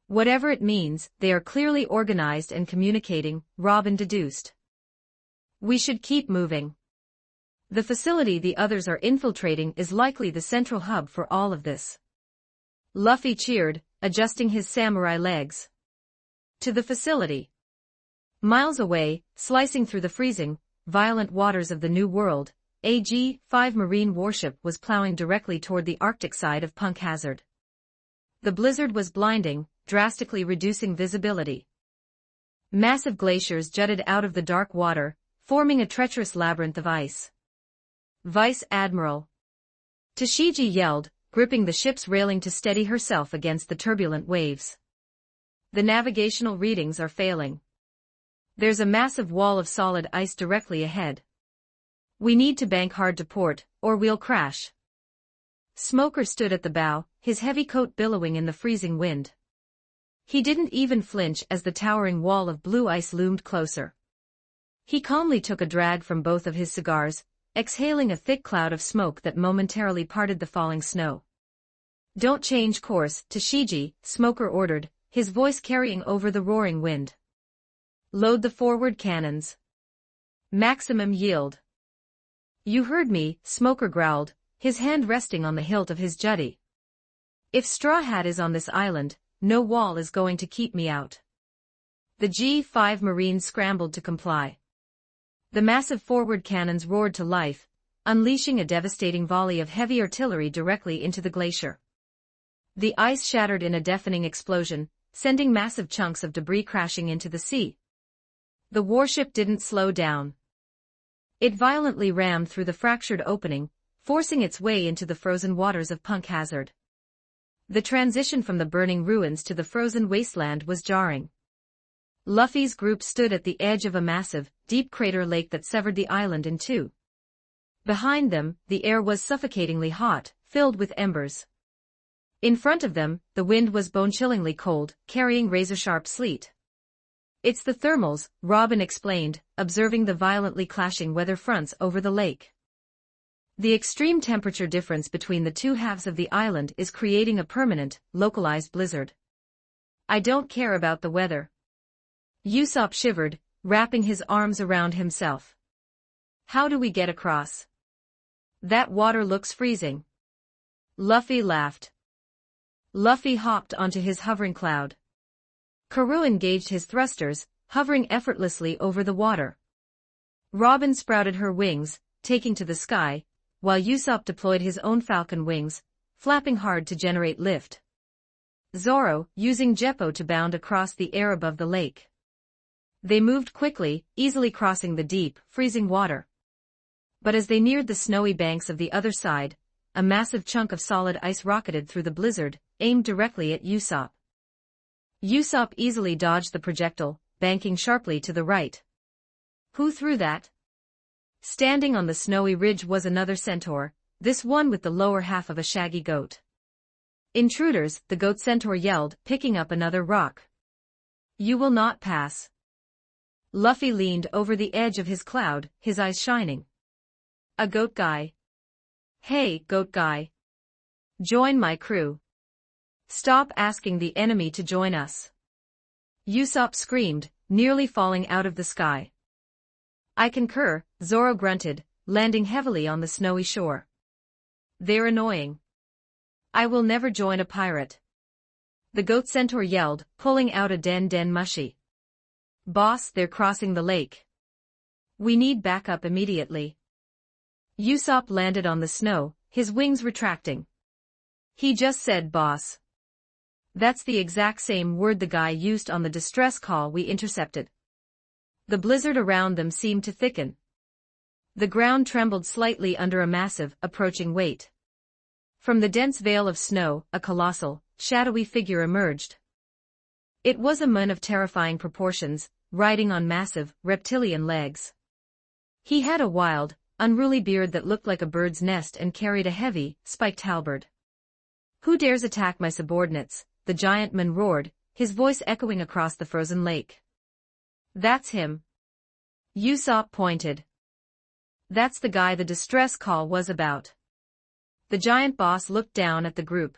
"Whatever it means, they are clearly organized and communicating," Robin deduced. "We should keep moving." The facility the others are infiltrating is likely the central hub for all of this. Luffy cheered, adjusting his samurai legs. To the facility. Miles away, slicing through the freezing, violent waters of the New World, a G-5 marine warship was plowing directly toward the Arctic side of Punk Hazard. The blizzard was blinding, drastically reducing visibility. Massive glaciers jutted out of the dark water, forming a treacherous labyrinth of ice. Vice Admiral Tashigi yelled, gripping the ship's railing to steady herself against the turbulent waves. The navigational readings are failing. There's a massive wall of solid ice directly ahead. We need to bank hard to port, or we'll crash. Smoker stood at the bow, his heavy coat billowing in the freezing wind. He didn't even flinch as the towering wall of blue ice loomed closer. He calmly took a drag from both of his cigars, exhaling a thick cloud of smoke that momentarily parted the falling snow. Don't change course, Tashigi, Smoker ordered, his voice carrying over the roaring wind. Load the forward cannons. Maximum yield. You heard me, Smoker growled, his hand resting on the hilt of his jutty. If Straw Hat is on this island, no wall is going to keep me out. The G-5 Marines scrambled to comply. The massive forward cannons roared to life, unleashing a devastating volley of heavy artillery directly into the glacier. The ice shattered in a deafening explosion, sending massive chunks of debris crashing into the sea. The warship didn't slow down. It violently rammed through the fractured opening, forcing its way into the frozen waters of Punk Hazard. The transition from the burning ruins to the frozen wasteland was jarring. Luffy's group stood at the edge of a massive, deep crater lake that severed the island in two. Behind them, the air was suffocatingly hot, filled with embers. In front of them, the wind was bone-chillingly cold, carrying razor-sharp sleet. It's the thermals, Robin explained, observing the violently clashing weather fronts over the lake. The extreme temperature difference between the two halves of the island is creating a permanent, localized blizzard. I don't care about the weather. Usopp shivered, wrapping his arms around himself. How do we get across? That water looks freezing. Luffy laughed. Luffy hopped onto his hovering cloud. Karoo engaged his thrusters, hovering effortlessly over the water. Robin sprouted her wings, taking to the sky, while Usopp deployed his own falcon wings, flapping hard to generate lift. Zoro, using Jeppo to bound across the air above the lake. They moved quickly, easily crossing the deep, freezing water. But as they neared the snowy banks of the other side, a massive chunk of solid ice rocketed through the blizzard, aimed directly at Usopp. Usopp easily dodged the projectile, banking sharply to the right. Who threw that? Standing on the snowy ridge was another centaur, this one with the lower half of a shaggy goat. Intruders, the goat centaur yelled, picking up another rock. You will not pass. Luffy leaned over the edge of his cloud, his eyes shining. A goat guy. Hey, goat guy. Join my crew. Stop asking the enemy to join us. Usopp screamed, nearly falling out of the sky. I concur, Zoro grunted, landing heavily on the snowy shore. They're annoying. I will never join a pirate. The goat centaur yelled, pulling out a den mushi. Boss, they're crossing the lake. We need backup immediately. Usopp landed on the snow, his wings retracting. He just said boss. That's the exact same word the guy used on the distress call we intercepted. The blizzard around them seemed to thicken. The ground trembled slightly under a massive, approaching weight. From the dense veil of snow, a colossal, shadowy figure emerged. It was a man of terrifying proportions, riding on massive, reptilian legs. He had a wild, unruly beard that looked like a bird's nest and carried a heavy, spiked halberd. Who dares attack my subordinates? The giant man roared, his voice echoing across the frozen lake. That's him. Usopp pointed. That's the guy the distress call was about. The giant boss looked down at the group.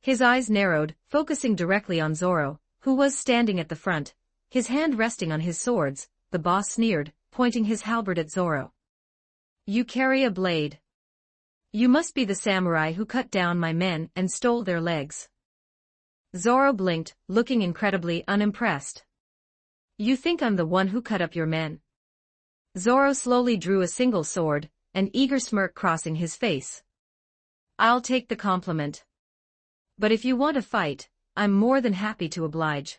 His eyes narrowed, focusing directly on Zoro, who was standing at the front, his hand resting on his swords. The boss sneered, pointing his halberd at Zoro. You carry a blade. You must be the samurai who cut down my men and stole their legs. Zoro blinked, looking incredibly unimpressed. You think I'm the one who cut up your men? Zoro slowly drew a single sword, an eager smirk crossing his face. I'll take the compliment. But if you want to fight, I'm more than happy to oblige.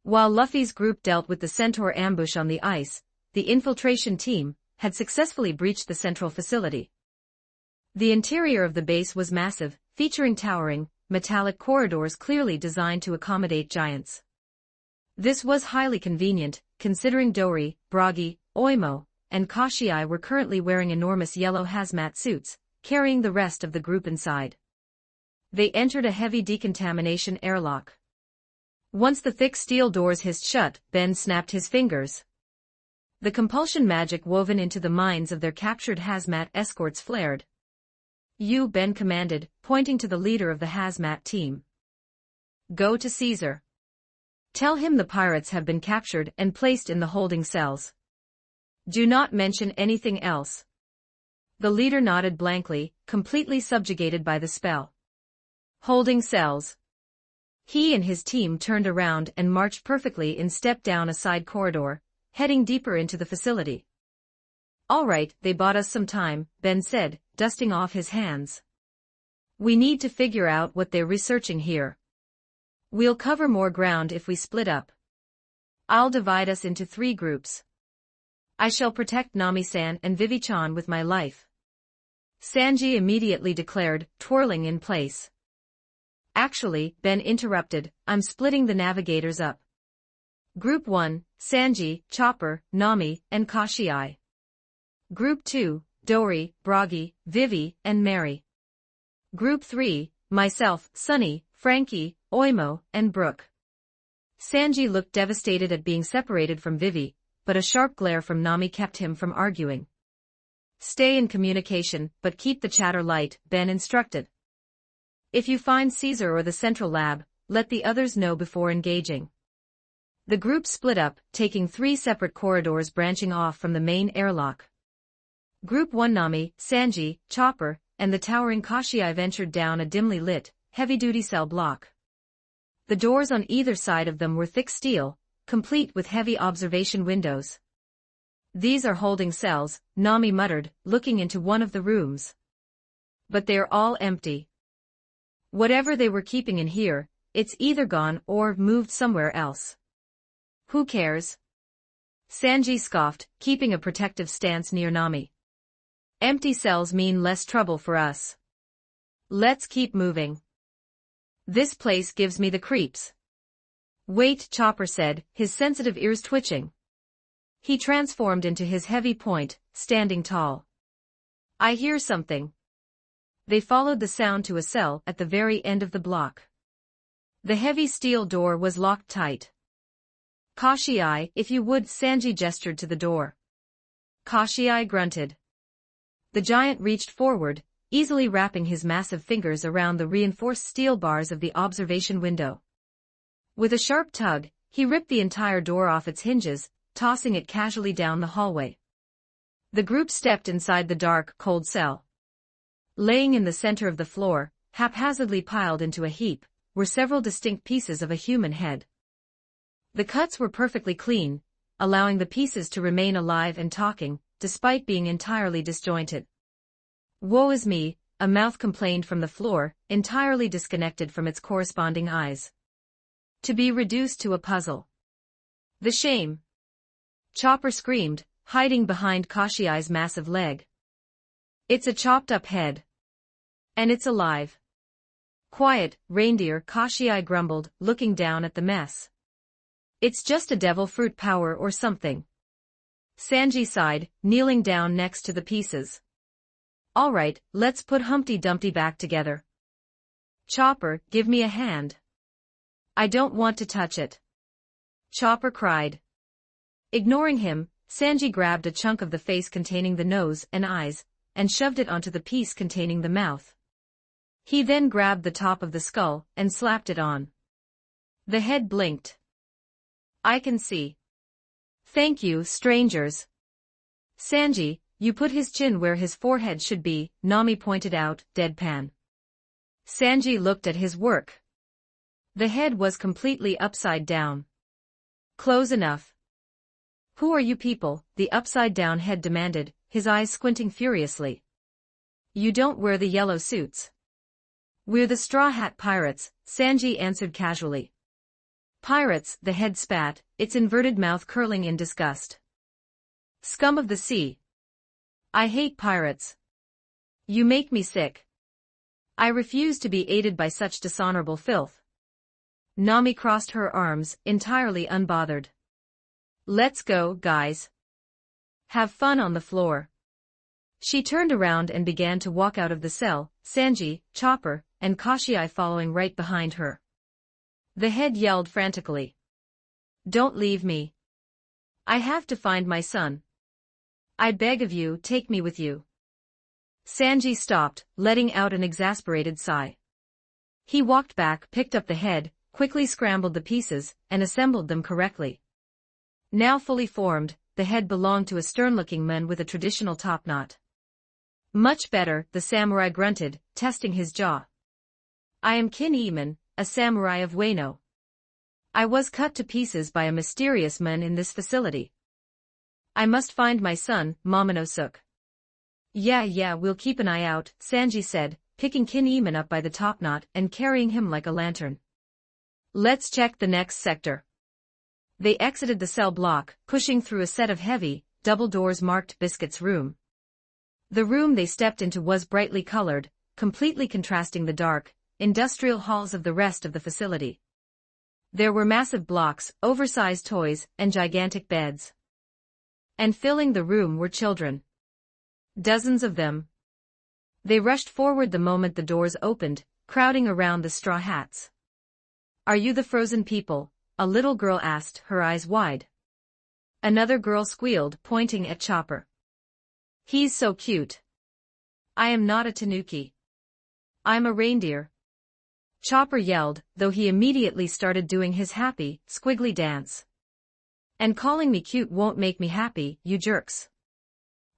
While Luffy's group dealt with the centaur ambush on the ice, the infiltration team had successfully breached the central facility. The interior of the base was massive, featuring towering, metallic corridors clearly designed to accommodate giants. This was highly convenient, considering Dori, Bragi, Oimo, and Kashii were currently wearing enormous yellow hazmat suits, carrying the rest of the group inside. They entered a heavy decontamination airlock. Once the thick steel doors hissed shut, Ben snapped his fingers. The compulsion magic woven into the minds of their captured hazmat escorts flared. You, Ben commanded, pointing to the leader of the hazmat team. Go to Caesar. Tell him the pirates have been captured and placed in the holding cells. Do not mention anything else. The leader nodded blankly, completely subjugated by the spell. Holding cells. He and his team turned around and marched perfectly in step down a side corridor, heading deeper into the facility. All right, they bought us some time, Ben said, dusting off his hands. We need to figure out what they're researching here. We'll cover more ground if we split up. I'll divide us into 3 groups. I shall protect Nami-san and Vivi-chan with my life. Sanji immediately declared, twirling in place. Actually, Ben interrupted, I'm splitting the navigators up. Group 1, Sanji, Chopper, Nami, and Kashii. Group 2, Dori, Bragi, Vivi, and Mary. Group 3, myself, Sunny, Frankie, Oimo, and Brooke. Sanji looked devastated at being separated from Vivi, but a sharp glare from Nami kept him from arguing. Stay in communication, but keep the chatter light, Ben instructed. If you find Caesar or the central lab, let the others know before engaging. The group split up, taking 3 separate corridors branching off from the main airlock. Group 1 Nami, Sanji, Chopper, and the towering Kashii ventured down a dimly lit, heavy-duty cell block. The doors on either side of them were thick steel, complete with heavy observation windows. These are holding cells, Nami muttered, looking into one of the rooms. But they're all empty. Whatever they were keeping in here, it's either gone or moved somewhere else. Who cares? Sanji scoffed, keeping a protective stance near Nami. Empty cells mean less trouble for us. Let's keep moving. This place gives me the creeps. Wait, Chopper said, his sensitive ears twitching. He transformed into his heavy point, standing tall. I hear something. They followed the sound to a cell at the very end of the block. The heavy steel door was locked tight. Kashii, if you would, Sanji gestured to the door. Kashii grunted. The giant reached forward, easily wrapping his massive fingers around the reinforced steel bars of the observation window. With a sharp tug, he ripped the entire door off its hinges, tossing it casually down the hallway. The group stepped inside the dark, cold cell. Laying in the center of the floor, haphazardly piled into a heap, were several distinct pieces of a human head. The cuts were perfectly clean, allowing the pieces to remain alive and talking, despite being entirely disjointed. Woe is me, a mouth complained from the floor, entirely disconnected from its corresponding eyes. To be reduced to a puzzle. The shame. Chopper screamed, hiding behind Kashii's massive leg. It's a chopped-up head. And it's alive. Quiet, reindeer, Kashii grumbled, looking down at the mess. It's just a devil fruit power or something. Sanji sighed, kneeling down next to the pieces. All right, let's put Humpty Dumpty back together. Chopper, give me a hand. I don't want to touch it. Chopper cried. Ignoring him, Sanji grabbed a chunk of the face containing the nose and eyes, and shoved it onto the piece containing the mouth. He then grabbed the top of the skull and slapped it on. The head blinked. I can see. Thank you, strangers. Sanji, You put his chin where his forehead should be, Nami pointed out, deadpan. Sanji looked at his work. The head was completely upside down. Close enough. Who are you people? The upside-down head demanded, his eyes squinting furiously. You don't wear the yellow suits. We're the Straw Hat Pirates, Sanji answered casually. Pirates, the head spat, its inverted mouth curling in disgust. Scum of the sea. I hate pirates. You make me sick. I refuse to be aided by such dishonorable filth. Nami crossed her arms, entirely unbothered. Let's go, guys. Have fun on the floor. She turned around and began to walk out of the cell, Sanji, Chopper, and Kashii following right behind her. The head yelled frantically. Don't leave me. I have to find my son. I beg of you, take me with you. Sanji stopped, letting out an exasperated sigh. He walked back, picked up the head, quickly scrambled the pieces, and assembled them correctly. Now fully formed, the head belonged to a stern-looking man with a traditional topknot. Much better, the samurai grunted, testing his jaw. I am Kin Iman, a samurai of Wano. I was cut to pieces by a mysterious man in this facility. I must find my son, Momonosuke. Yeah, we'll keep an eye out, Sanji said, picking Kin Iman up by the topknot and carrying him like a lantern. Let's check the next sector. They exited the cell block, pushing through a set of heavy, double doors marked Biscuit's room. The room they stepped into was brightly colored, completely contrasting the dark, industrial halls of the rest of the facility. There were massive blocks, oversized toys, and gigantic beds. And filling the room were children. Dozens of them. They rushed forward the moment the doors opened, crowding around the straw hats. Are you the frozen people? A little girl asked, her eyes wide. Another girl squealed, pointing at Chopper. He's so cute. I am not a tanuki. I'm a reindeer. Chopper yelled, though he immediately started doing his happy, squiggly dance. And calling me cute won't make me happy, you jerks.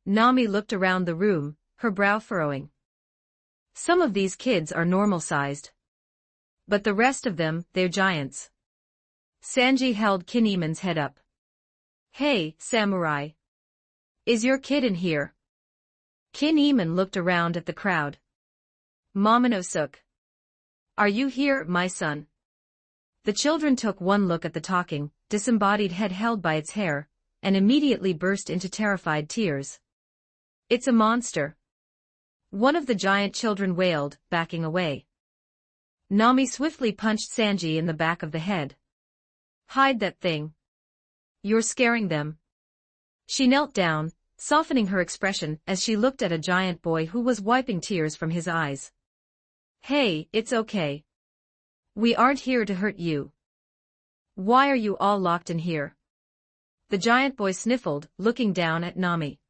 Nami looked around the room, her brow furrowing. Some of these kids are normal-sized. But the rest of them, they're giants. Sanji held Kin Iman's head up. Hey, samurai. Is your kid in here? Kin Iman looked around at the crowd. Momonosuke. Are you here, my son? The children took one look at the talking, disembodied head held by its hair, and immediately burst into terrified tears. It's a monster. One of the giant children wailed, backing away. Nami swiftly punched Sanji in the back of the head. Hide that thing. You're scaring them. She knelt down, softening her expression as she looked at a giant boy who was wiping tears from his eyes. Hey, it's okay. We aren't here to hurt you. Why are you all locked in here? The giant boy sniffled, looking down at Nami.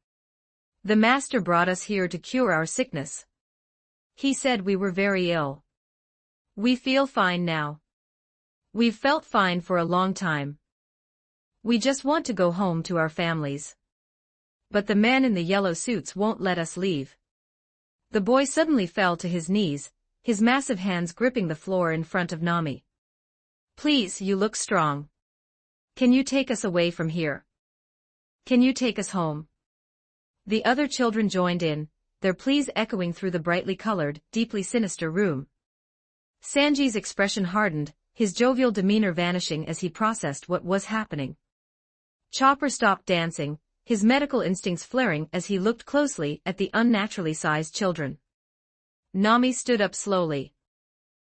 The master brought us here to cure our sickness. He said we were very ill. We feel fine now. We've felt fine for a long time. We just want to go home to our families. But the man in the yellow suits won't let us leave. The boy suddenly fell to his knees, his massive hands gripping the floor in front of Nami. Please, you look strong. Can you take us away from here? Can you take us home? The other children joined in, their pleas echoing through the brightly colored, deeply sinister room. Sanji's expression hardened, his jovial demeanor vanishing as he processed what was happening. Chopper stopped dancing, his medical instincts flaring as he looked closely at the unnaturally sized children. Nami stood up slowly.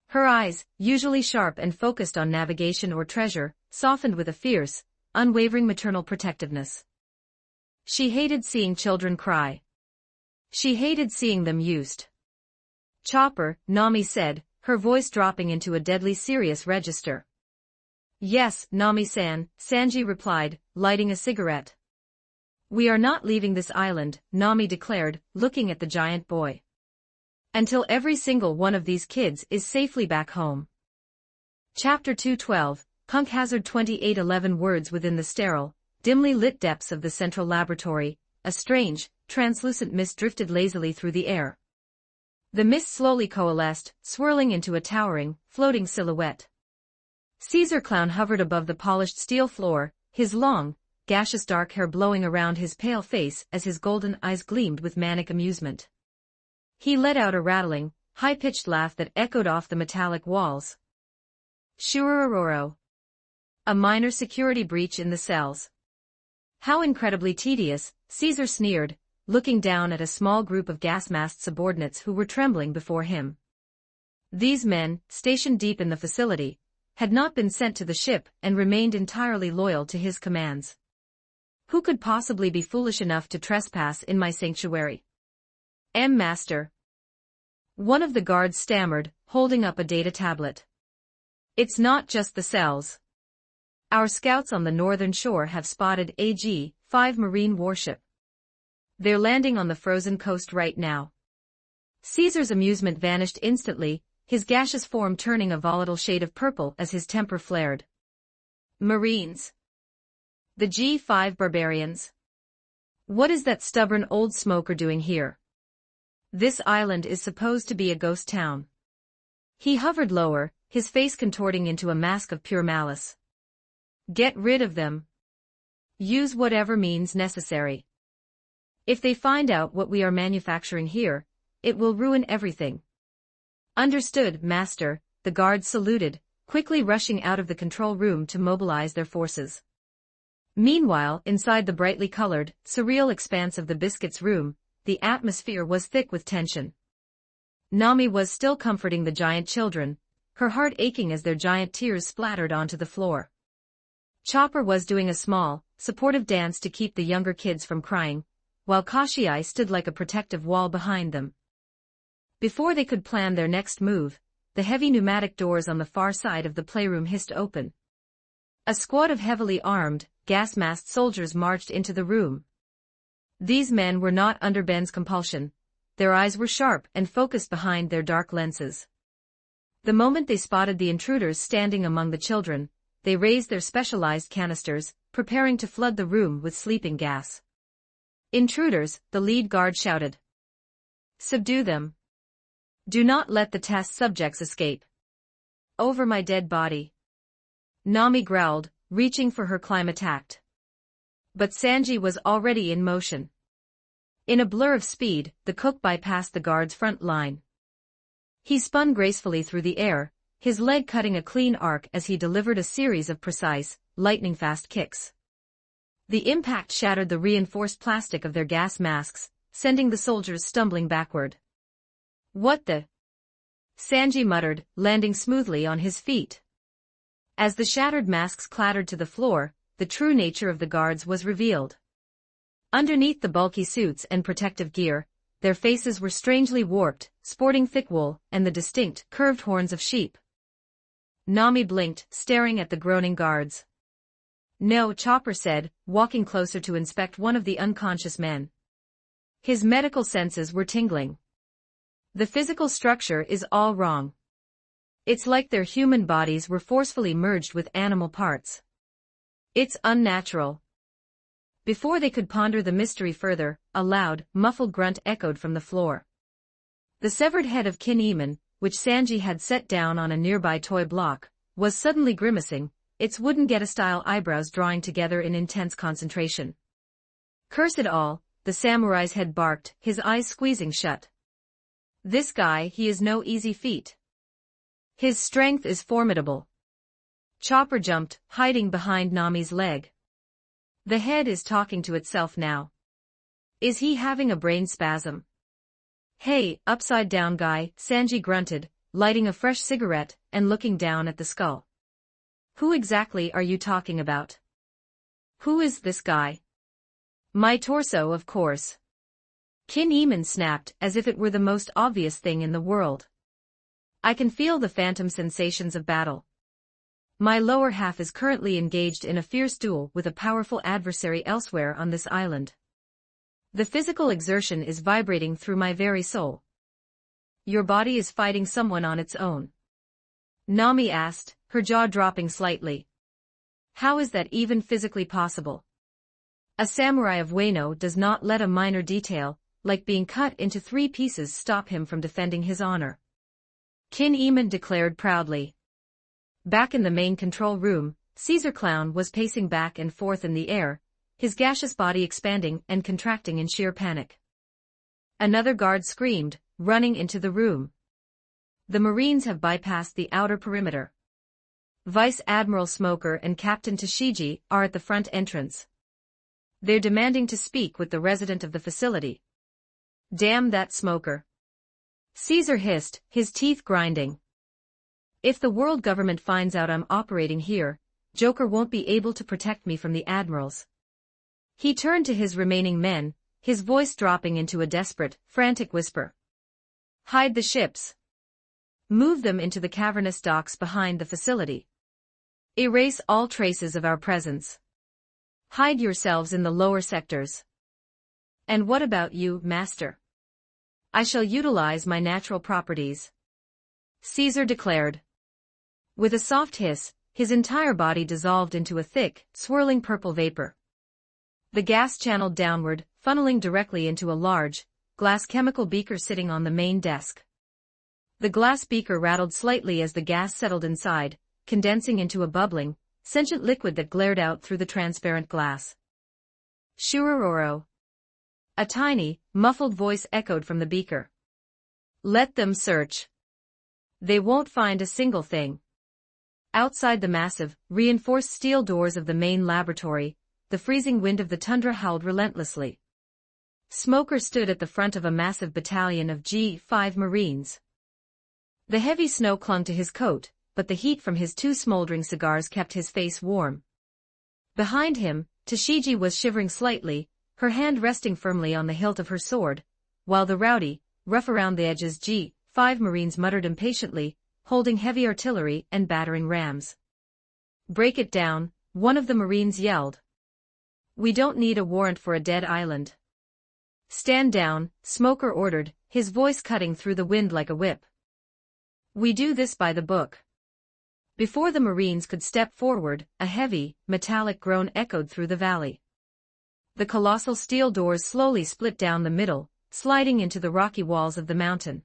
Her eyes, usually sharp and focused on navigation or treasure, softened with a fierce, unwavering maternal protectiveness. She hated seeing children cry. She hated seeing them used. Chopper, Nami said, her voice dropping into a deadly serious register. Yes, Nami-san, Sanji replied, lighting a cigarette. We are not leaving this island, Nami declared, looking at the giant boy. Until every single one of these kids is safely back home. Chapter 212, Punk Hazard 2811 Words within the sterile, dimly lit depths of the central laboratory, a strange, translucent mist drifted lazily through the air. The mist slowly coalesced, swirling into a towering, floating silhouette. Caesar Clown hovered above the polished steel floor, his long, gaseous dark hair blowing around his pale face as his golden eyes gleamed with manic amusement. He let out a rattling, high-pitched laugh that echoed off the metallic walls. Shurururoro. A minor security breach in the cells. How incredibly tedious, Caesar sneered, looking down at a small group of gas-masked subordinates who were trembling before him. These men, stationed deep in the facility, had not been sent to the ship and remained entirely loyal to his commands. Who could possibly be foolish enough to trespass in my sanctuary? Master. One of the guards stammered, holding up a data tablet. It's not just the cells. Our scouts on the northern shore have spotted AG-5 Marine warship. They're landing on the frozen coast right now. Caesar's amusement vanished instantly, his gaseous form turning a volatile shade of purple as his temper flared. Marines. The G5 barbarians. What is that stubborn old smoker doing here? This island is supposed to be a ghost town. He hovered lower, his face contorting into a mask of pure malice. Get rid of them. Use whatever means necessary. If they find out what we are manufacturing here, it will ruin everything. Understood, Master, the guards saluted, quickly rushing out of the control room to mobilize their forces. Meanwhile, inside the brightly colored, surreal expanse of the Biscuits room, the atmosphere was thick with tension. Nami was still comforting the giant children, her heart aching as their giant tears splattered onto the floor. Chopper was doing a small, supportive dance to keep the younger kids from crying, while Kashiai stood like a protective wall behind them. Before they could plan their next move, the heavy pneumatic doors on the far side of the playroom hissed open. A squad of heavily armed, gas-masked soldiers marched into the room. These men were not under Ben's compulsion. Their eyes were sharp and focused behind their dark lenses. The moment they spotted the intruders standing among the children, they raised their specialized canisters, preparing to flood the room with sleeping gas. Intruders, the lead guard shouted. Subdue them. Do not let the test subjects escape. Over my dead body. Nami growled, reaching for her climatact. But Sanji was already in motion. In a blur of speed, the cook bypassed the guard's front line. He spun gracefully through the air, his leg cutting a clean arc as he delivered a series of precise, lightning-fast kicks. The impact shattered the reinforced plastic of their gas masks, sending the soldiers stumbling backward. What the? Sanji muttered, landing smoothly on his feet. As the shattered masks clattered to the floor, the true nature of the guards was revealed. Underneath the bulky suits and protective gear, their faces were strangely warped, sporting thick wool and the distinct, curved horns of sheep. Nami blinked, staring at the groaning guards. No, Chopper said, walking closer to inspect one of the unconscious men. His medical senses were tingling. The physical structure is all wrong. It's like their human bodies were forcefully merged with animal parts. It's unnatural. Before they could ponder the mystery further, a loud, muffled grunt echoed from the floor. The severed head of Kin Eamon, which Sanji had set down on a nearby toy block, was suddenly grimacing, its wooden Geta-style eyebrows drawing together in intense concentration. Curse it all, the samurai's head barked, his eyes squeezing shut. This guy, he is no easy feat. His strength is formidable. Chopper jumped, hiding behind Nami's leg. The head is talking to itself now. Is he having a brain spasm? Hey, upside-down guy, Sanji grunted, lighting a fresh cigarette and looking down at the skull. Who exactly are you talking about? Who is this guy? My torso, of course. Kin Eamon snapped as if it were the most obvious thing in the world. I can feel the phantom sensations of battle. My lower half is currently engaged in a fierce duel with a powerful adversary elsewhere on this island. The physical exertion is vibrating through my very soul. Your body is fighting someone on its own? Nami asked, her jaw dropping slightly. How is that even physically possible? A samurai of Wano does not let a minor detail, like being cut into 3 pieces, stop him from defending his honor. Kin Eamon declared proudly. Back in the main control room, Caesar Clown was pacing back and forth in the air, his gaseous body expanding and contracting in sheer panic. Another guard screamed, running into the room. The Marines have bypassed the outer perimeter. Vice Admiral Smoker and Captain Tashigi are at the front entrance. They're demanding to speak with the resident of the facility. Damn that Smoker. Caesar hissed, his teeth grinding. If the world government finds out I'm operating here, Joker won't be able to protect me from the admirals. He turned to his remaining men, his voice dropping into a desperate, frantic whisper. Hide the ships. Move them into the cavernous docks behind the facility. Erase all traces of our presence. Hide yourselves in the lower sectors. And what about you, Master? I shall utilize my natural properties. Caesar declared. With a soft hiss, his entire body dissolved into a thick, swirling purple vapor. The gas channeled downward, funneling directly into a large, glass chemical beaker sitting on the main desk. The glass beaker rattled slightly as the gas settled inside, condensing into a bubbling, sentient liquid that glared out through the transparent glass. Shurororo. A tiny, muffled voice echoed from the beaker. Let them search. They won't find a single thing. Outside the massive, reinforced steel doors of the main laboratory, the freezing wind of the tundra howled relentlessly. Smoker stood at the front of a massive battalion of G5 Marines. The heavy snow clung to his coat, but the heat from his 2 smoldering cigars kept his face warm. Behind him, Tashigi was shivering slightly, her hand resting firmly on the hilt of her sword, while the rowdy, rough-around-the-edges G5 Marines muttered impatiently, holding heavy artillery and battering rams. Break it down, one of the Marines yelled. We don't need a warrant for a dead island. Stand down, Smoker ordered, his voice cutting through the wind like a whip. We do this by the book. Before the Marines could step forward, a heavy, metallic groan echoed through the valley. The colossal steel doors slowly split down the middle, sliding into the rocky walls of the mountain.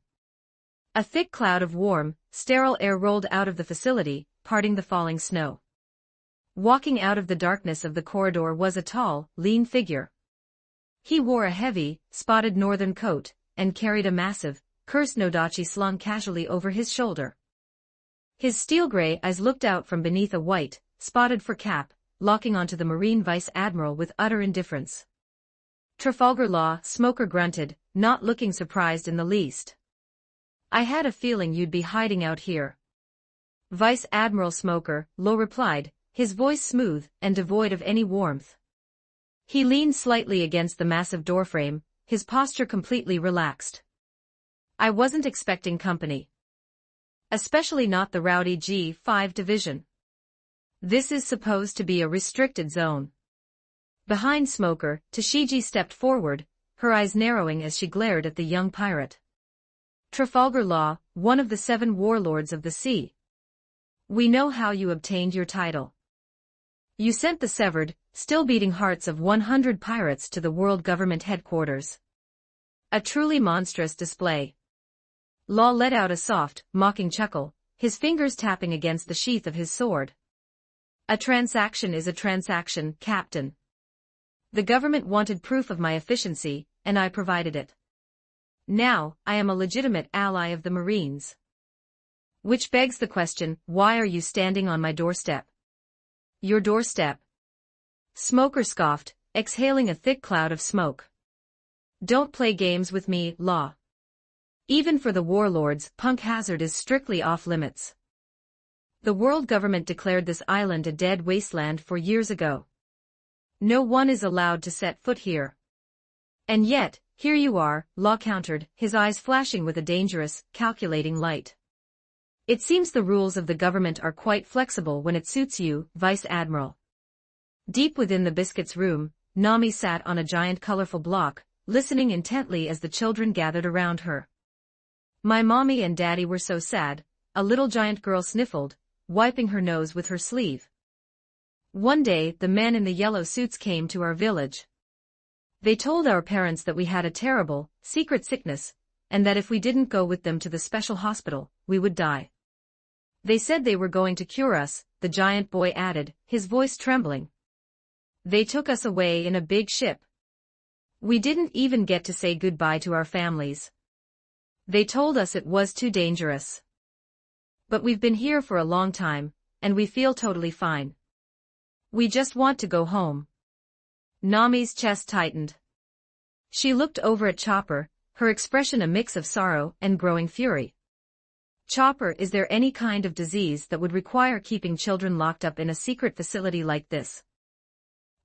A thick cloud of warm, sterile air rolled out of the facility, parting the falling snow. Walking out of the darkness of the corridor was a tall, lean figure. He wore a heavy, spotted northern coat, and carried a massive, cursed nodachi slung casually over his shoulder. His steel-gray eyes looked out from beneath a white, spotted fur cap, locking onto the Marine Vice Admiral with utter indifference. Trafalgar Law, Smoker grunted, not looking surprised in the least. I had a feeling you'd be hiding out here. Vice Admiral Smoker, Low replied, his voice smooth and devoid of any warmth. He leaned slightly against the massive doorframe, his posture completely relaxed. I wasn't expecting company. Especially not the rowdy G5 division. This is supposed to be a restricted zone. Behind Smoker, Tashigi stepped forward, her eyes narrowing as she glared at the young pirate. Trafalgar Law, one of the 7 warlords of the sea. We know how you obtained your title. You sent the severed, still beating hearts of 100 pirates to the world government headquarters. A truly monstrous display. Law let out a soft, mocking chuckle, his fingers tapping against the sheath of his sword. A transaction is a transaction, Captain. The government wanted proof of my efficiency, and I provided it. Now, I am a legitimate ally of the Marines. Which begs the question, why are you standing on my doorstep? Your doorstep. Smoker scoffed, exhaling a thick cloud of smoke. Don't play games with me, Law. Even for the warlords, punk hazard is strictly off limits. The world government declared this island a dead wasteland 4 years ago. No one is allowed to set foot here. And yet, here you are, Law countered, his eyes flashing with a dangerous, calculating light. It seems the rules of the government are quite flexible when it suits you, Vice Admiral. Deep within the biscuits room, Nami sat on a giant colorful block, listening intently as the children gathered around her. My mommy and daddy were so sad, a little giant girl sniffled, wiping her nose with her sleeve. One day, the men in the yellow suits came to our village. They told our parents that we had a terrible, secret sickness, and that if we didn't go with them to the special hospital, we would die. They said they were going to cure us, the giant boy added, his voice trembling. They took us away in a big ship. We didn't even get to say goodbye to our families. They told us it was too dangerous. But we've been here for a long time, and we feel totally fine. We just want to go home. Nami's chest tightened. She looked over at Chopper, her expression a mix of sorrow and growing fury. Chopper, is there any kind of disease that would require keeping children locked up in a secret facility like this?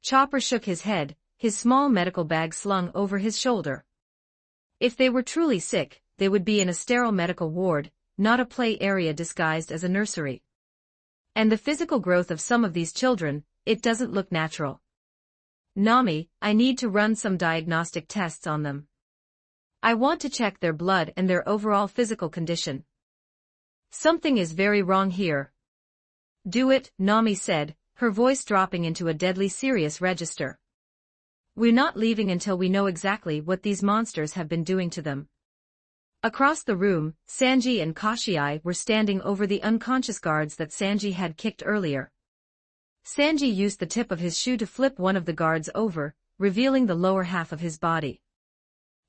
Chopper shook his head, his small medical bag slung over his shoulder. If they were truly sick, they would be in a sterile medical ward, not a play area disguised as a nursery. And the physical growth of some of these children, it doesn't look natural. Nami, I need to run some diagnostic tests on them. I want to check their blood and their overall physical condition. Something is very wrong here. Do it, Nami said, her voice dropping into a deadly serious register. We're not leaving until we know exactly what these monsters have been doing to them. Across the room, Sanji and Kashii were standing over the unconscious guards that Sanji had kicked earlier. Sanji used the tip of his shoe to flip one of the guards over, revealing the lower half of his body.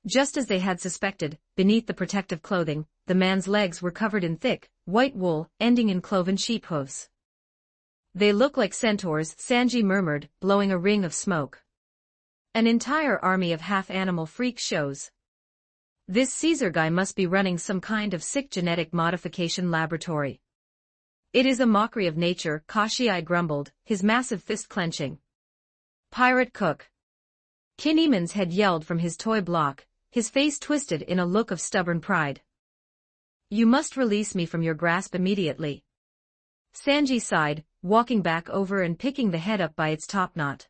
Just as they had suspected, beneath the protective clothing, the man's legs were covered in thick, white wool, ending in cloven sheep hooves. They look like centaurs, Sanji murmured, blowing a ring of smoke. An entire army of half-animal freak shows. This Caesar guy must be running some kind of sick genetic modification laboratory. It is a mockery of nature, Kashii grumbled, his massive fist clenching. Pirate cook. Kinemon's had yelled from his toy block, his face twisted in a look of stubborn pride. You must release me from your grasp immediately. Sanji sighed, walking back over and picking the head up by its topknot.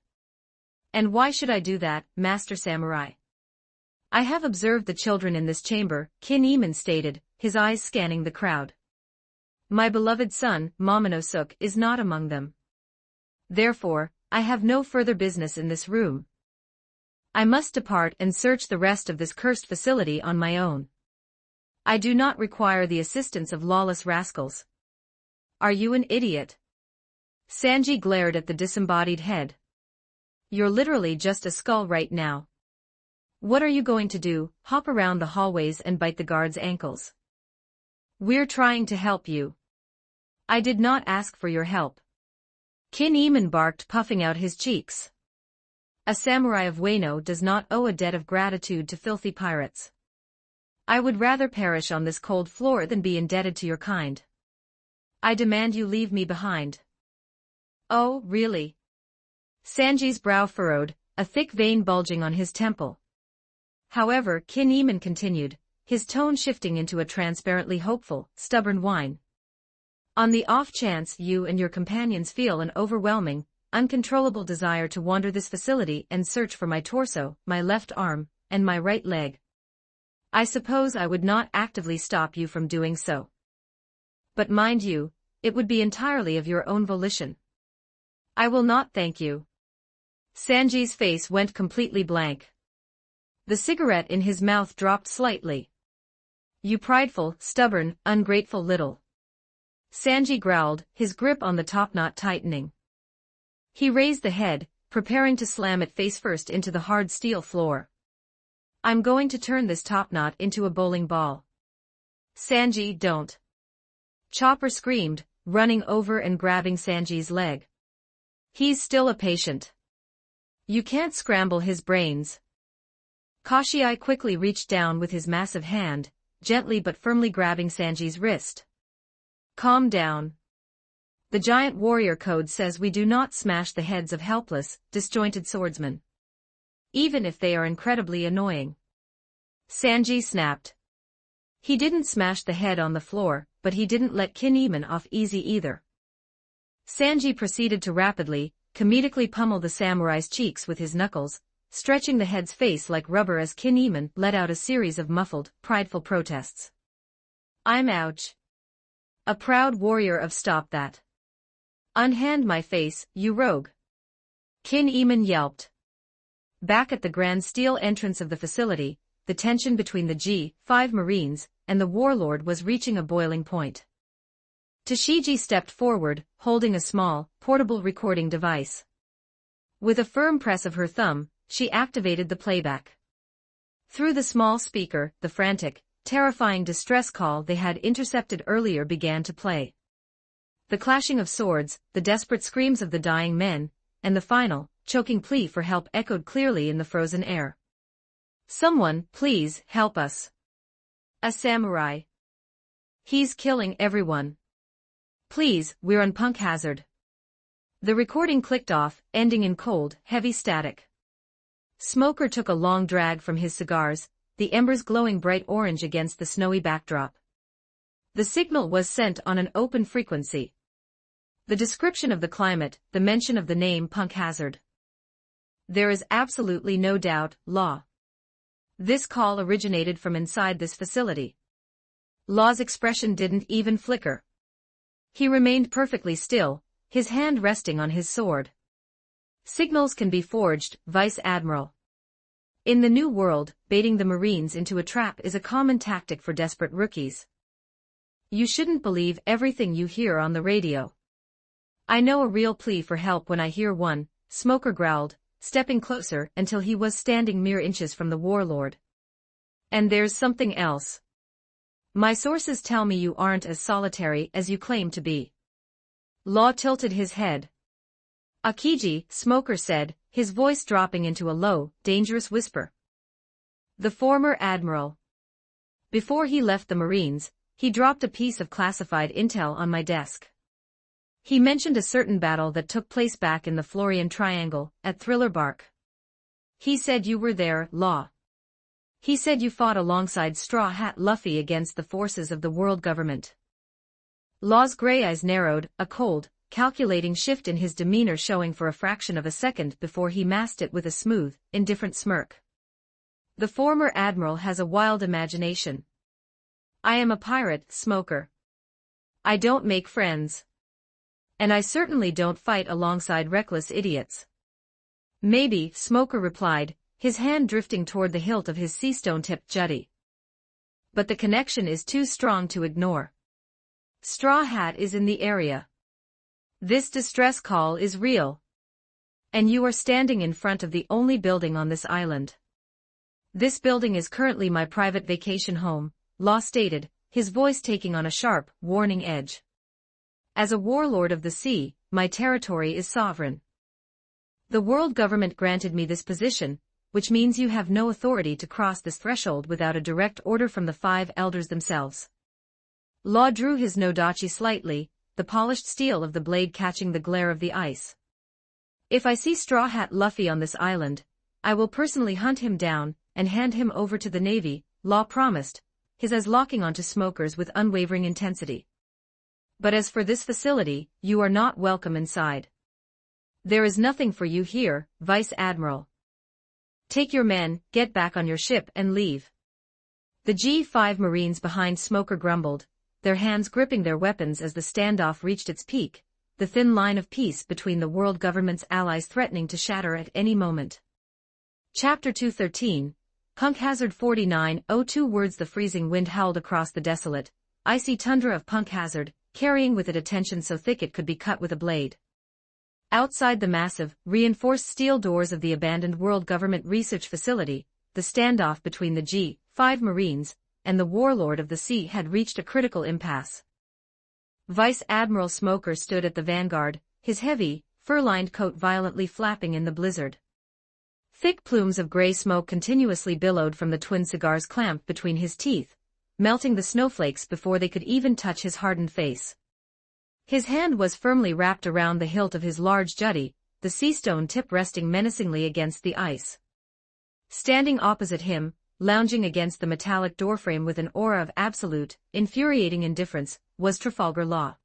And why should I do that, Master Samurai? I have observed the children in this chamber, Kinemon stated, his eyes scanning the crowd. My beloved son, Momonosuke, is not among them. Therefore, I have no further business in this room. I must depart and search the rest of this cursed facility on my own. I do not require the assistance of lawless rascals. Are you an idiot? Sanji glared at the disembodied head. You're literally just a skull right now. What are you going to do, hop around the hallways and bite the guards' ankles? We're trying to help you. I did not ask for your help. Kinemon barked, puffing out his cheeks. A samurai of Wano does not owe a debt of gratitude to filthy pirates. I would rather perish on this cold floor than be indebted to your kind. I demand you leave me behind. Oh, really? Sanji's brow furrowed, a thick vein bulging on his temple. However, Kinemon continued, his tone shifting into a transparently hopeful, stubborn whine. On the off chance you and your companions feel an overwhelming, uncontrollable desire to wander this facility and search for my torso, my left arm, and my right leg. I suppose I would not actively stop you from doing so. But mind you, it would be entirely of your own volition. I will not thank you. Sanji's face went completely blank. The cigarette in his mouth dropped slightly. You prideful, stubborn, ungrateful little. Sanji growled, his grip on the topknot tightening. He raised the head, preparing to slam it face first into the hard steel floor. I'm going to turn this topknot into a bowling ball. Sanji, don't. Chopper screamed, running over and grabbing Sanji's leg. He's still a patient. You can't scramble his brains. Kashii quickly reached down with his massive hand, gently but firmly grabbing Sanji's wrist. Calm down. The giant warrior code says we do not smash the heads of helpless, disjointed swordsmen. Even if they are incredibly annoying. Sanji snapped. He didn't smash the head on the floor, but he didn't let Kinemon off easy either. Sanji proceeded to rapidly, comedically pummel the samurai's cheeks with his knuckles, stretching the head's face like rubber as Kinemon let out a series of muffled, prideful protests. I'm ouch. A proud warrior of stop that. Unhand my face, you rogue. Kin Eamon yelped. Back at the grand steel entrance of the facility, the tension between the G5 Marines and the warlord was reaching a boiling point. Tashigi stepped forward, holding a small, portable recording device. With a firm press of her thumb, she activated the playback. Through the small speaker, the frantic, terrifying distress call they had intercepted earlier began to play. The clashing of swords, the desperate screams of the dying men, and the final, choking plea for help echoed clearly in the frozen air. Someone, please, help us. A samurai. He's killing everyone. Please, we're on punk hazard. The recording clicked off, ending in cold, heavy static. Smoker took a long drag from his cigars, the embers glowing bright orange against the snowy backdrop. The signal was sent on an open frequency. The description of the climate, the mention of the name punk hazard. There is absolutely no doubt, Law. This call originated from inside this facility. Law's expression didn't even flicker. He remained perfectly still, his hand resting on his sword. Signals can be forged, Vice Admiral. In the New World, baiting the Marines into a trap is a common tactic for desperate rookies. You shouldn't believe everything you hear on the radio. I know a real plea for help when I hear one, Smoker growled, stepping closer until he was standing mere inches from the warlord. And there's something else. My sources tell me you aren't as solitary as you claim to be. Law tilted his head. Akiji, Smoker said, his voice dropping into a low, dangerous whisper. The former admiral. Before he left the Marines, he dropped a piece of classified intel on my desk. He mentioned a certain battle that took place back in the Florian Triangle, at Thriller Bark. He said you were there, Law. He said you fought alongside Straw Hat Luffy against the forces of the world government. Law's gray eyes narrowed, a cold, calculating shift in his demeanor showing for a fraction of a second before he masked it with a smooth, indifferent smirk. The former admiral has a wild imagination. I am a pirate, Smoker. I don't make friends. And I certainly don't fight alongside reckless idiots. Maybe, Smoker replied, his hand drifting toward the hilt of his seastone-tipped jutty. But the connection is too strong to ignore. Straw Hat is in the area. This distress call is real. And you are standing in front of the only building on this island. This building is currently my private vacation home, Law stated, his voice taking on a sharp, warning edge. As a warlord of the sea, my territory is sovereign. The world government granted me this position, which means you have no authority to cross this threshold without a direct order from the 5 elders themselves. Law drew his nodachi slightly, the polished steel of the blade catching the glare of the ice. If I see Straw Hat Luffy on this island, I will personally hunt him down and hand him over to the Navy, Law promised, his eyes locking onto Smoker's with unwavering intensity. But as for this facility, you are not welcome inside. There is nothing for you here, Vice Admiral. Take your men, get back on your ship and leave. The G5 Marines behind Smoker grumbled, their hands gripping their weapons as the standoff reached its peak, the thin line of peace between the world government's allies threatening to shatter at any moment. Chapter 213, Punk Hazard 4902 words. The freezing wind howled across the desolate, icy tundra of Punk Hazard, carrying with it a tension so thick it could be cut with a blade. Outside the massive, reinforced steel doors of the abandoned World Government Research Facility, the standoff between the G5 Marines and the warlord of the sea had reached a critical impasse. Vice Admiral Smoker stood at the vanguard, his heavy, fur-lined coat violently flapping in the blizzard. Thick plumes of gray smoke continuously billowed from the twin cigars clamped between his teeth, melting the snowflakes before they could even touch his hardened face. His hand was firmly wrapped around the hilt of his large jutty, the seastone tip resting menacingly against the ice. Standing opposite him, lounging against the metallic doorframe with an aura of absolute, infuriating indifference, was Trafalgar Law.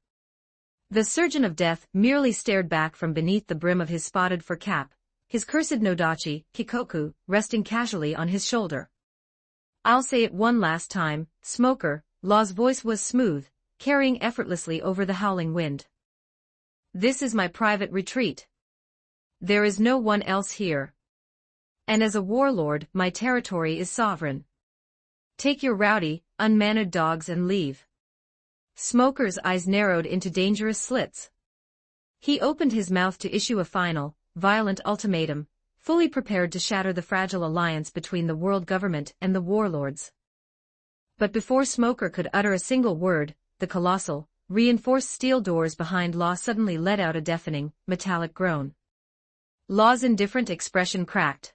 The Surgeon of Death merely stared back from beneath the brim of his spotted fur cap, his cursed nodachi, Kikoku, resting casually on his shoulder. I'll say it one last time, Smoker, Law's voice was smooth, carrying effortlessly over the howling wind. This is my private retreat. There is no one else here. And as a warlord, my territory is sovereign. Take your rowdy, unmannered dogs and leave. Smoker's eyes narrowed into dangerous slits. He opened his mouth to issue a final, violent ultimatum, fully prepared to shatter the fragile alliance between the world government and the warlords. But before Smoker could utter a single word, the colossal, reinforced steel doors behind Law suddenly let out a deafening, metallic groan. Law's indifferent expression cracked.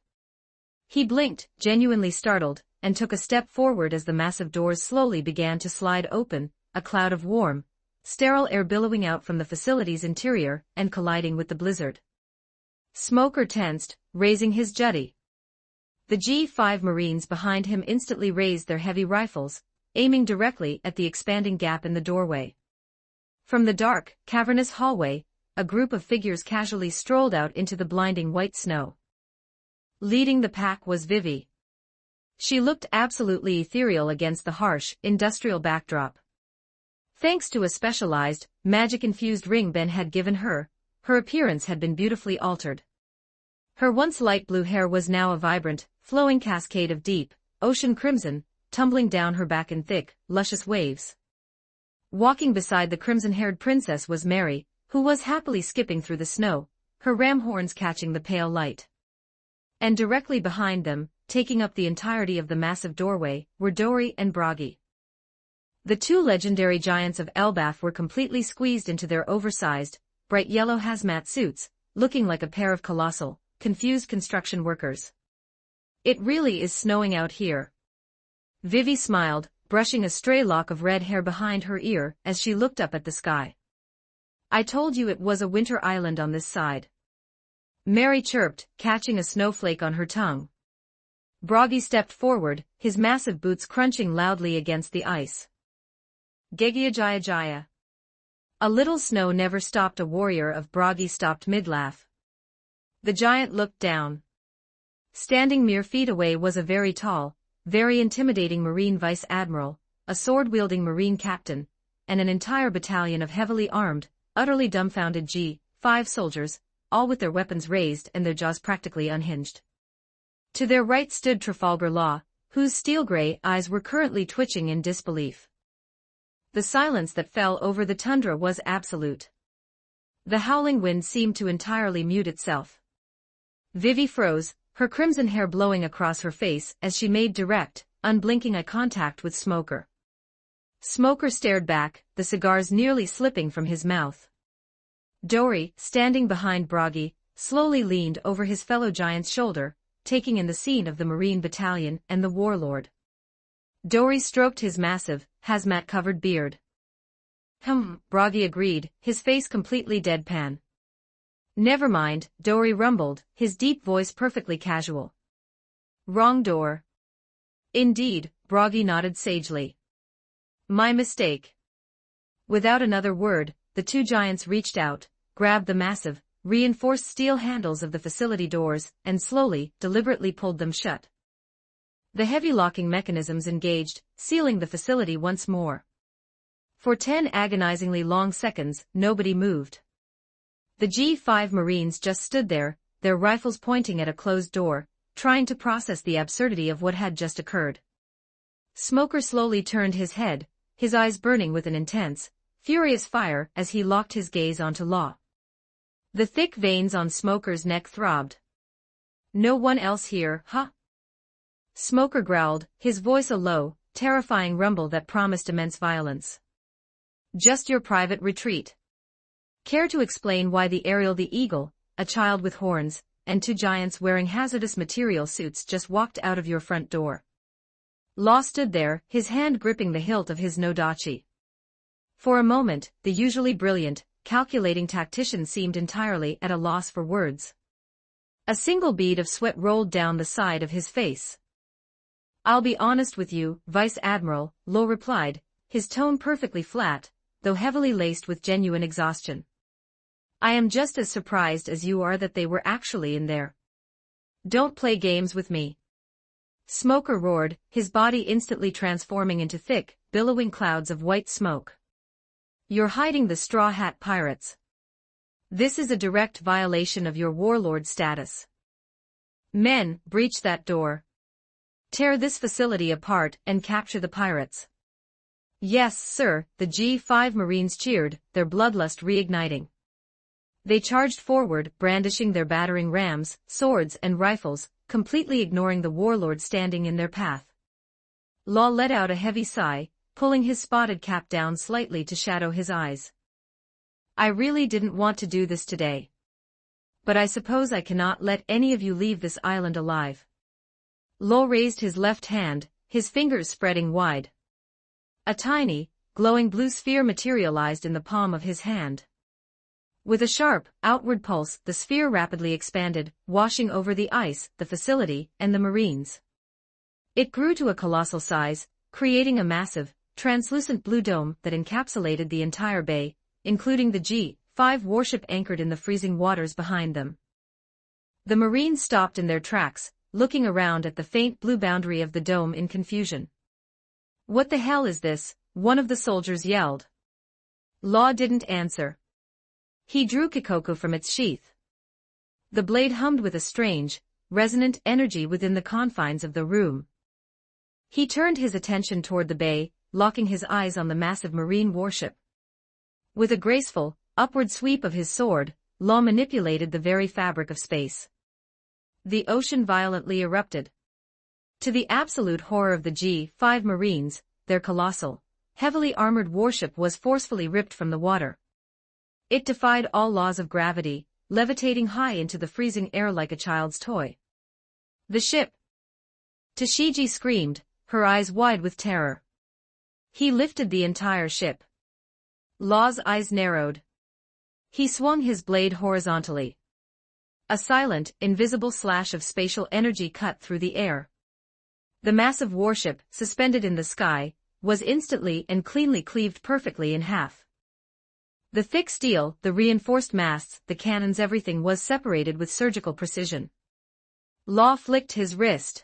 He blinked, genuinely startled, and took a step forward as the massive doors slowly began to slide open, a cloud of warm, sterile air billowing out from the facility's interior and colliding with the blizzard. Smoker tensed, raising his jutty. The G5 Marines behind him instantly raised their heavy rifles, aiming directly at the expanding gap in the doorway. From the dark, cavernous hallway, a group of figures casually strolled out into the blinding white snow. Leading the pack was Vivi. She looked absolutely ethereal against the harsh, industrial backdrop. Thanks to a specialized, magic-infused ring Ben had given her, her appearance had been beautifully altered. Her once light blue hair was now a vibrant, flowing cascade of deep, ocean crimson, tumbling down her back in thick, luscious waves. Walking beside the crimson-haired princess was Mary, who was happily skipping through the snow, her ram horns catching the pale light. And directly behind them, taking up the entirety of the massive doorway, were Dory and Bragi. The two legendary giants of Elbaf were completely squeezed into their oversized, bright yellow hazmat suits, looking like a pair of colossal, confused construction workers. It really is snowing out here. Vivi smiled, brushing a stray lock of red hair behind her ear as she looked up at the sky. I told you it was a winter island on this side. Mary chirped, catching a snowflake on her tongue. Bragi stepped forward, his massive boots crunching loudly against the ice. Gegia Jaya Jaya. A little snow never stopped a warrior of Bragi stopped mid-laugh. The giant looked down. Standing mere feet away was a very tall, very intimidating Marine Vice Admiral, a sword-wielding Marine captain, and an entire battalion of heavily armed, utterly dumbfounded G5 soldiers, all with their weapons raised and their jaws practically unhinged. To their right stood Trafalgar Law, whose steel-gray eyes were currently twitching in disbelief. The silence that fell over the tundra was absolute. The howling wind seemed to entirely mute itself. Vivi froze, her crimson hair blowing across her face as she made direct, unblinking eye contact with Smoker. Smoker stared back, the cigars nearly slipping from his mouth. Dory, standing behind Bragi, slowly leaned over his fellow giant's shoulder, taking in the scene of the Marine battalion and the warlord. Dory stroked his massive, hazmat-covered beard. Bragi agreed, his face completely deadpan. Never mind, Dory rumbled, his deep voice perfectly casual. Wrong door. Indeed, Bragi nodded sagely. My mistake. Without another word, the two giants reached out, grabbed the massive, reinforced steel handles of the facility doors, and slowly, deliberately pulled them shut. The heavy locking mechanisms engaged, sealing the facility once more. For 10 agonizingly long seconds, nobody moved. The G5 Marines just stood there, their rifles pointing at a closed door, trying to process the absurdity of what had just occurred. Smoker slowly turned his head, his eyes burning with an intense, furious fire as he locked his gaze onto Law. The thick veins on Smoker's neck throbbed. No one else here, huh? Smoker growled, his voice a low, terrifying rumble that promised immense violence. Just your private retreat. Care to explain why the Ariel the Eagle, a child with horns, and two giants wearing hazardous material suits just walked out of your front door? Law stood there, his hand gripping the hilt of his Nodachi. For a moment, the usually brilliant, calculating tactician seemed entirely at a loss for words. A single bead of sweat rolled down the side of his face. I'll be honest with you, Vice Admiral, Law replied, his tone perfectly flat, though heavily laced with genuine exhaustion. I am just as surprised as you are that they were actually in there. Don't play games with me. Smoker roared, his body instantly transforming into thick, billowing clouds of white smoke. You're hiding the Straw Hat Pirates. This is a direct violation of your warlord status. Men, breach that door. Tear this facility apart and capture the pirates. Yes, sir, the G5 Marines cheered, their bloodlust reigniting. They charged forward, brandishing their battering rams, swords and rifles, completely ignoring the warlord standing in their path. Law let out a heavy sigh, pulling his spotted cap down slightly to shadow his eyes. I really didn't want to do this today. But I suppose I cannot let any of you leave this island alive. Law raised his left hand, his fingers spreading wide. A tiny, glowing blue sphere materialized in the palm of his hand. With a sharp, outward pulse, the sphere rapidly expanded, washing over the ice, the facility, and the Marines. It grew to a colossal size, creating a massive, translucent blue dome that encapsulated the entire bay, including the G5 warship anchored in the freezing waters behind them. The Marines stopped in their tracks, looking around at the faint blue boundary of the dome in confusion. What the hell is this? One of the soldiers yelled. Law didn't answer. He drew Kikoku from its sheath. The blade hummed with a strange, resonant energy within the confines of the room. He turned his attention toward the bay, locking his eyes on the massive marine warship. With a graceful, upward sweep of his sword, Law manipulated the very fabric of space. The ocean violently erupted. To the absolute horror of the G5 Marines, their colossal, heavily armored warship was forcefully ripped from the water. It defied all laws of gravity, levitating high into the freezing air like a child's toy. The ship! Tashigi screamed, her eyes wide with terror. He lifted the entire ship. Law's eyes narrowed. He swung his blade horizontally. A silent, invisible slash of spatial energy cut through the air. The massive warship, suspended in the sky, was instantly and cleanly cleaved perfectly in half. The thick steel, the reinforced masts, the cannons, everything was separated with surgical precision. Law flicked his wrist.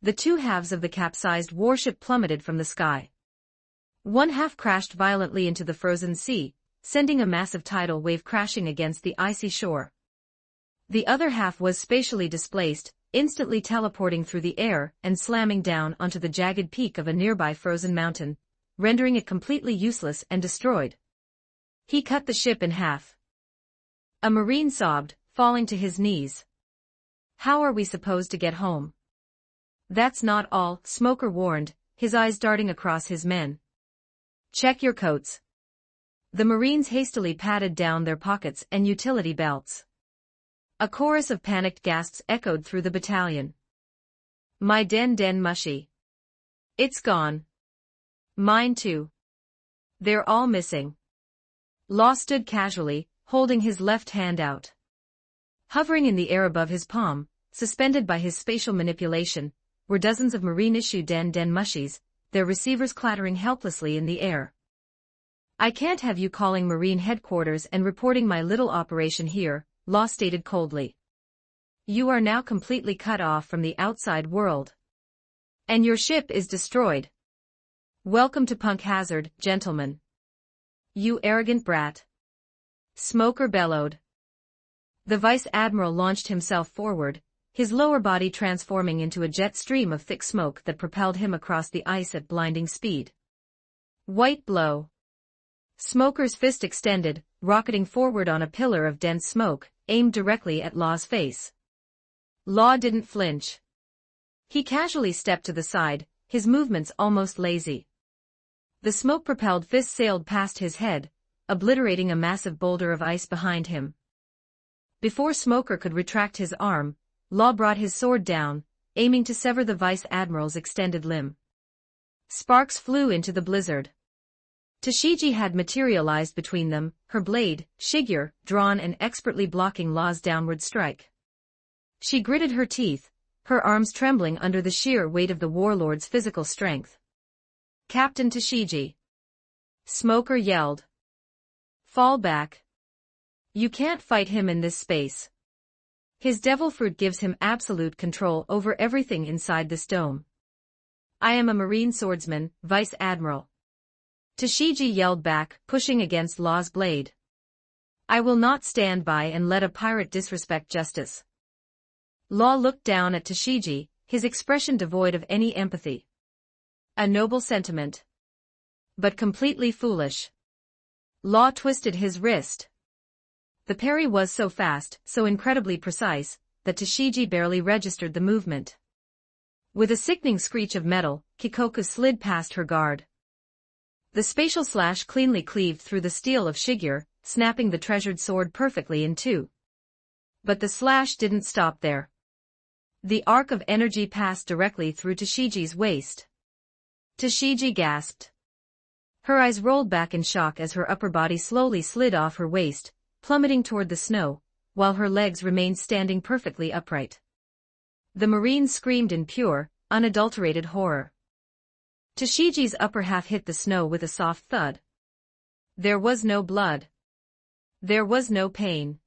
The two halves of the capsized warship plummeted from the sky. One half crashed violently into the frozen sea, sending a massive tidal wave crashing against the icy shore. The other half was spatially displaced, instantly teleporting through the air and slamming down onto the jagged peak of a nearby frozen mountain, rendering it completely useless and destroyed. He cut the ship in half. A Marine sobbed, falling to his knees. How are we supposed to get home? That's not all, Smoker warned, his eyes darting across his men. Check your coats. The Marines hastily patted down their pockets and utility belts. A chorus of panicked gasps echoed through the battalion. My den mushy. It's gone. Mine too. They're all missing. Law stood casually, holding his left hand out. Hovering in the air above his palm, suspended by his spatial manipulation, were dozens of Marine-issue den mushies, their receivers clattering helplessly in the air. I can't have you calling Marine headquarters and reporting my little operation here, Law stated coldly. You are now completely cut off from the outside world. And your ship is destroyed. Welcome to Punk Hazard, gentlemen. You arrogant brat. Smoker bellowed. The Vice Admiral launched himself forward, his lower body transforming into a jet stream of thick smoke that propelled him across the ice at blinding speed. White blow. Smoker's fist extended, rocketing forward on a pillar of dense smoke, aimed directly at Law's face. Law didn't flinch. He casually stepped to the side, his movements almost lazy. The smoke-propelled fist sailed past his head, obliterating a massive boulder of ice behind him. Before Smoker could retract his arm, Law brought his sword down, aiming to sever the Vice Admiral's extended limb. Sparks flew into the blizzard. Tashigi had materialized between them, her blade, Shigure, drawn and expertly blocking Law's downward strike. She gritted her teeth, her arms trembling under the sheer weight of the warlord's physical strength. Captain Tashigi. Smoker yelled. Fall back. You can't fight him in this space. His devil fruit gives him absolute control over everything inside this dome. I am a Marine swordsman, Vice Admiral. Tashigi yelled back, pushing against Law's blade. I will not stand by and let a pirate disrespect justice. Law looked down at Tashigi, his expression devoid of any empathy. A noble sentiment. But completely foolish. Law twisted his wrist. The parry was so fast, so incredibly precise, that Tashigi barely registered the movement. With a sickening screech of metal, Kikoku slid past her guard. The spatial slash cleanly cleaved through the steel of Shigeru, snapping the treasured sword perfectly in two. But the slash didn't stop there. The arc of energy passed directly through Tashigi's waist. Tashigi gasped. Her eyes rolled back in shock as her upper body slowly slid off her waist, plummeting toward the snow, while her legs remained standing perfectly upright. The Marine screamed in pure, unadulterated horror. Tashigi's upper half hit the snow with a soft thud. There was no blood. There was no pain.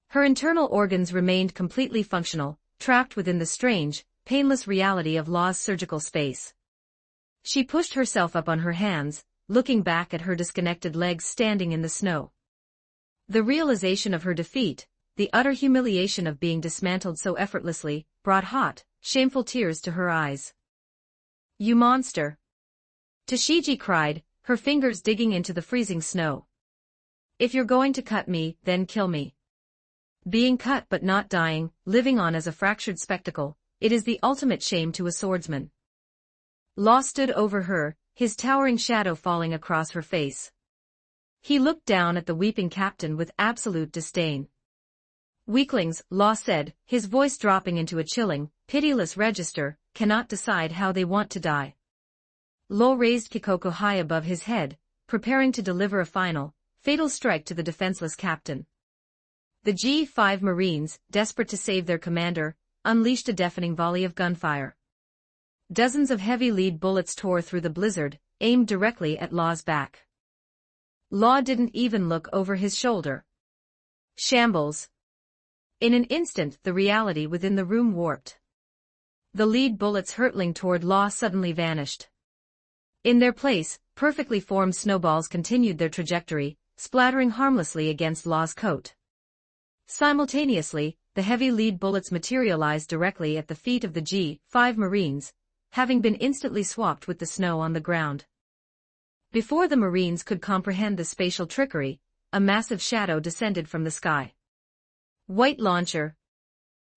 Her internal organs remained completely functional, trapped within the strange, painless reality of Law's surgical space. She pushed herself up on her hands, looking back at her disconnected legs standing in the snow. The realization of her defeat, the utter humiliation of being dismantled so effortlessly, brought hot, shameful tears to her eyes. You monster! Tashigi cried, her fingers digging into the freezing snow. If you're going to cut me, then kill me. Being cut but not dying, living on as a fractured spectacle, it is the ultimate shame to a swordsman. Law stood over her, his towering shadow falling across her face. He looked down at the weeping captain with absolute disdain. Weaklings, Law said, his voice dropping into a chilling, pitiless register, cannot decide how they want to die. Law raised Kikoku high above his head, preparing to deliver a final, fatal strike to the defenseless captain. The G5 Marines, desperate to save their commander, unleashed a deafening volley of gunfire. Dozens of heavy lead bullets tore through the blizzard, aimed directly at Law's back. Law didn't even look over his shoulder. Shambles. In an instant the reality within the room warped. The lead bullets hurtling toward Law suddenly vanished. In their place, perfectly formed snowballs continued their trajectory, splattering harmlessly against Law's coat. Simultaneously, the heavy lead bullets materialized directly at the feet of the G5 Marines, having been instantly swapped with the snow on the ground. Before the Marines could comprehend the spatial trickery, a massive shadow descended from the sky. White launcher.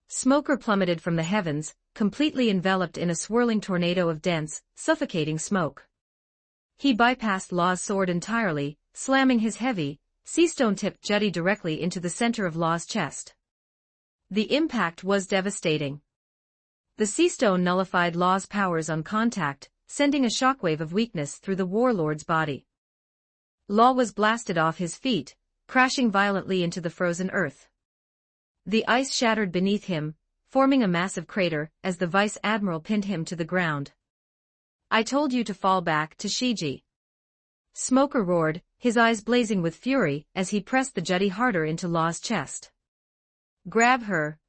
Smoker plummeted from the heavens, completely enveloped in a swirling tornado of dense, suffocating smoke. He bypassed Law's sword entirely, slamming his heavy, sea-stone-tipped jutty directly into the center of Law's chest. The impact was devastating. The sea stone nullified Law's powers on contact, sending a shockwave of weakness through the warlord's body. Law was blasted off his feet, crashing violently into the frozen earth. The ice shattered beneath him, forming a massive crater as the vice admiral pinned him to the ground. I told you to fall back, Tashigi. Smoker roared, his eyes blazing with fury as he pressed the jutty harder into Law's chest. Grab her.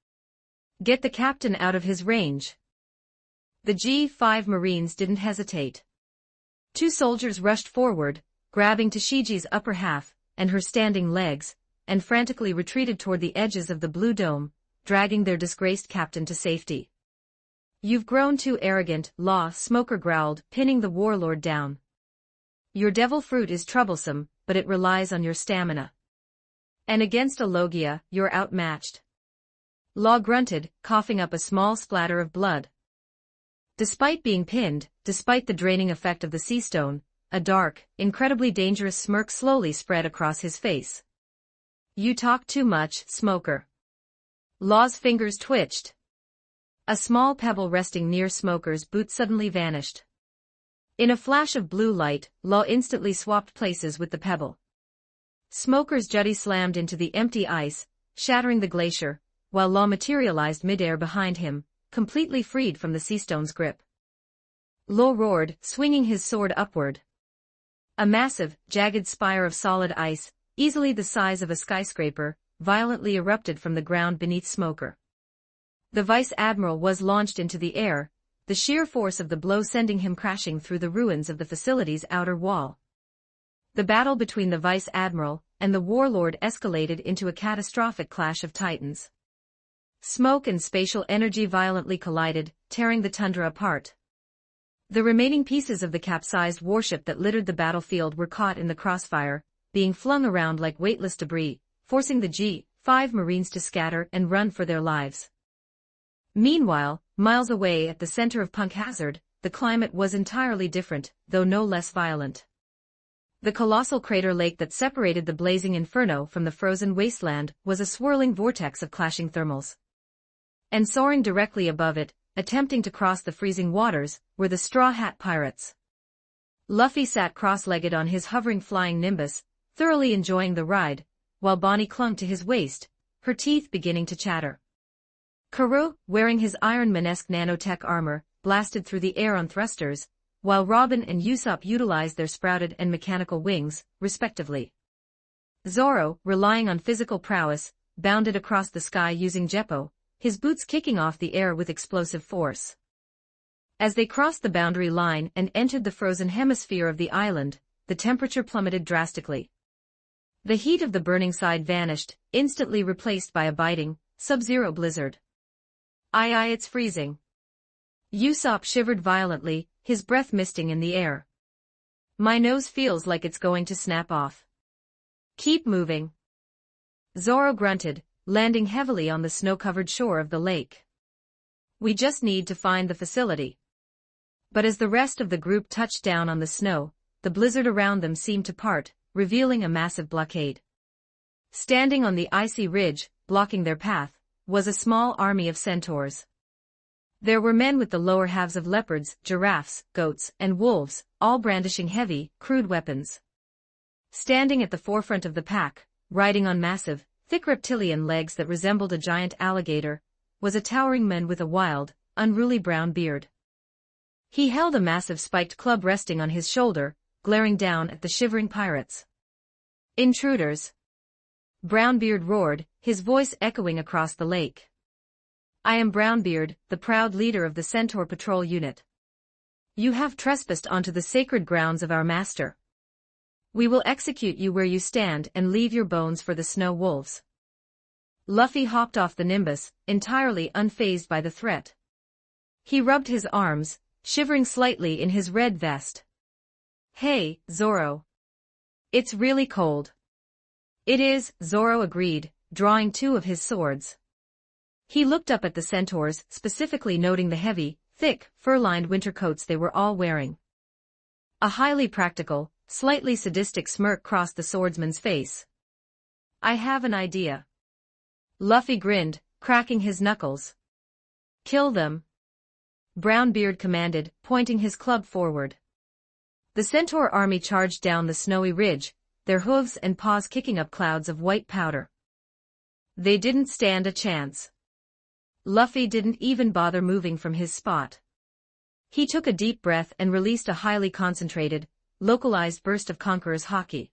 Get the captain out of his range. The G5 Marines didn't hesitate. Two soldiers rushed forward, grabbing Tashigi's upper half and her standing legs, and frantically retreated toward the edges of the blue dome, dragging their disgraced captain to safety. You've grown too arrogant, Law, Smoker growled, pinning the warlord down. Your devil fruit is troublesome, but it relies on your stamina. And against a Logia, you're outmatched. Law grunted, coughing up a small splatter of blood. Despite being pinned, despite the draining effect of the sea stone, a dark, incredibly dangerous smirk slowly spread across his face. You talk too much, Smoker. Law's fingers twitched. A small pebble resting near Smoker's boot suddenly vanished. In a flash of blue light, Law instantly swapped places with the pebble. Smoker's jutty slammed into the empty ice, shattering the glacier, while Law materialized midair behind him, completely freed from the sea stone's grip. Law roared, swinging his sword upward. A massive, jagged spire of solid ice, easily the size of a skyscraper, violently erupted from the ground beneath Smoker. The vice admiral was launched into the air, the sheer force of the blow sending him crashing through the ruins of the facility's outer wall. The battle between the vice admiral and the warlord escalated into a catastrophic clash of titans. Smoke and spatial energy violently collided, tearing the tundra apart. The remaining pieces of the capsized warship that littered the battlefield were caught in the crossfire, being flung around like weightless debris, forcing the G-5 Marines to scatter and run for their lives. Meanwhile, miles away at the center of Punk Hazard, the climate was entirely different, though no less violent. The colossal crater lake that separated the blazing inferno from the frozen wasteland was a swirling vortex of clashing thermals. And soaring directly above it, attempting to cross the freezing waters, were the Straw Hat Pirates. Luffy sat cross-legged on his hovering flying nimbus, thoroughly enjoying the ride, while Bonnie clung to his waist, her teeth beginning to chatter. Karoo, wearing his Iron Man-esque nanotech armor, blasted through the air on thrusters, while Robin and Usopp utilized their sprouted and mechanical wings, respectively. Zoro, relying on physical prowess, bounded across the sky using Jeppo, his boots kicking off the air with explosive force. As they crossed the boundary line and entered the frozen hemisphere of the island, the temperature plummeted drastically. The heat of the burning side vanished, instantly replaced by a biting, sub-zero blizzard. Aye, it's freezing. Usopp shivered violently, his breath misting in the air. My nose feels like it's going to snap off. Keep moving. Zoro grunted, landing heavily on the snow-covered shore of the lake. We just need to find the facility. But as the rest of the group touched down on the snow, the blizzard around them seemed to part, revealing a massive blockade. Standing on the icy ridge, blocking their path, was a small army of centaurs. There were men with the lower halves of leopards, giraffes, goats, and wolves, all brandishing heavy, crude weapons. Standing at the forefront of the pack, riding on massive, thick reptilian legs that resembled a giant alligator, was a towering man with a wild, unruly brown beard. He held a massive spiked club resting on his shoulder, glaring down at the shivering pirates. Intruders! Brownbeard roared, his voice echoing across the lake. I am Brownbeard, the proud leader of the Centaur Patrol Unit. You have trespassed onto the sacred grounds of our master. We will execute you where you stand and leave your bones for the snow wolves. Luffy hopped off the Nimbus, entirely unfazed by the threat. He rubbed his arms, shivering slightly in his red vest. Hey, Zoro. It's really cold. It is, Zoro agreed, drawing two of his swords. He looked up at the centaurs, specifically noting the heavy, thick, fur-lined winter coats they were all wearing. A highly practical, slightly sadistic smirk crossed the swordsman's face. I have an idea. Luffy grinned, cracking his knuckles. Kill them. Brownbeard commanded, pointing his club forward. The centaur army charged down the snowy ridge, their hooves and paws kicking up clouds of white powder. They didn't stand a chance. Luffy didn't even bother moving from his spot. He took a deep breath and released a highly concentrated, localized burst of Conqueror's Haki.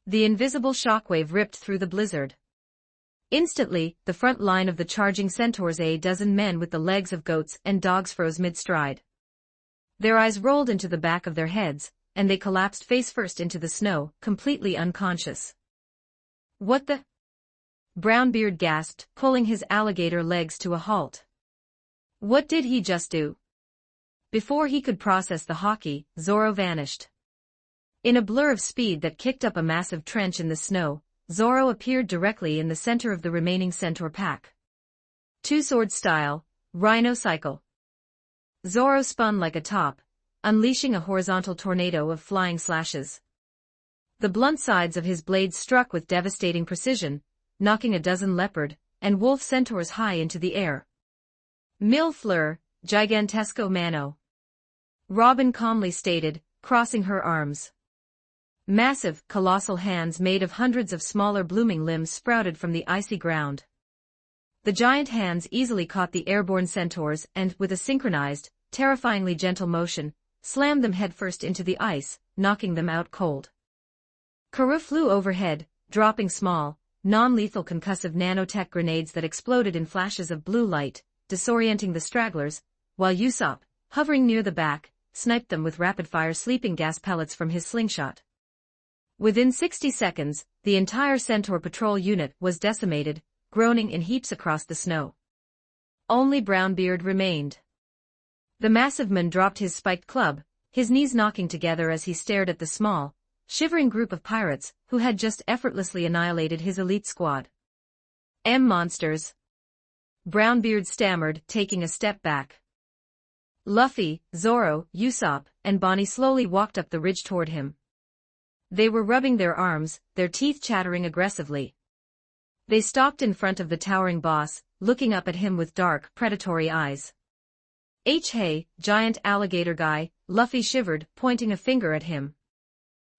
The invisible shockwave ripped through the blizzard. Instantly, the front line of the charging centaurs, a dozen men with the legs of goats and dogs, froze mid-stride. Their eyes rolled into the back of their heads, and they collapsed face-first into the snow, completely unconscious. What the? Brownbeard gasped, pulling his alligator legs to a halt. What did he just do? Before he could process the Haki, Zoro vanished. In a blur of speed that kicked up a massive trench in the snow, Zoro appeared directly in the center of the remaining centaur pack. Two-sword style, Rhino Cycle. Zoro spun like a top, unleashing a horizontal tornado of flying slashes. The blunt sides of his blades struck with devastating precision, knocking a dozen leopard and wolf centaurs high into the air. Mille fleur, gigantesco mano. Robin calmly stated, crossing her arms. Massive, colossal hands made of hundreds of smaller blooming limbs sprouted from the icy ground. The giant hands easily caught the airborne centaurs and, with a synchronized, terrifyingly gentle motion, slammed them headfirst into the ice, knocking them out cold. Karoo flew overhead, dropping small, non-lethal concussive nanotech grenades that exploded in flashes of blue light, disorienting the stragglers, while Usopp, hovering near the back, sniped them with rapid-fire sleeping gas pellets from his slingshot. Within 60 seconds, the entire Centaur patrol unit was decimated, groaning in heaps across the snow. Only Brownbeard remained. The massive man dropped his spiked club, his knees knocking together as he stared at the small, shivering group of pirates who had just effortlessly annihilated his elite squad. Monsters. Brownbeard stammered, taking a step back. Luffy, Zoro, Usopp, and Bonnie slowly walked up the ridge toward him. They were rubbing their arms, their teeth chattering aggressively. They stopped in front of the towering boss, looking up at him with dark, predatory eyes. Hey, giant alligator guy, Luffy shivered, pointing a finger at him.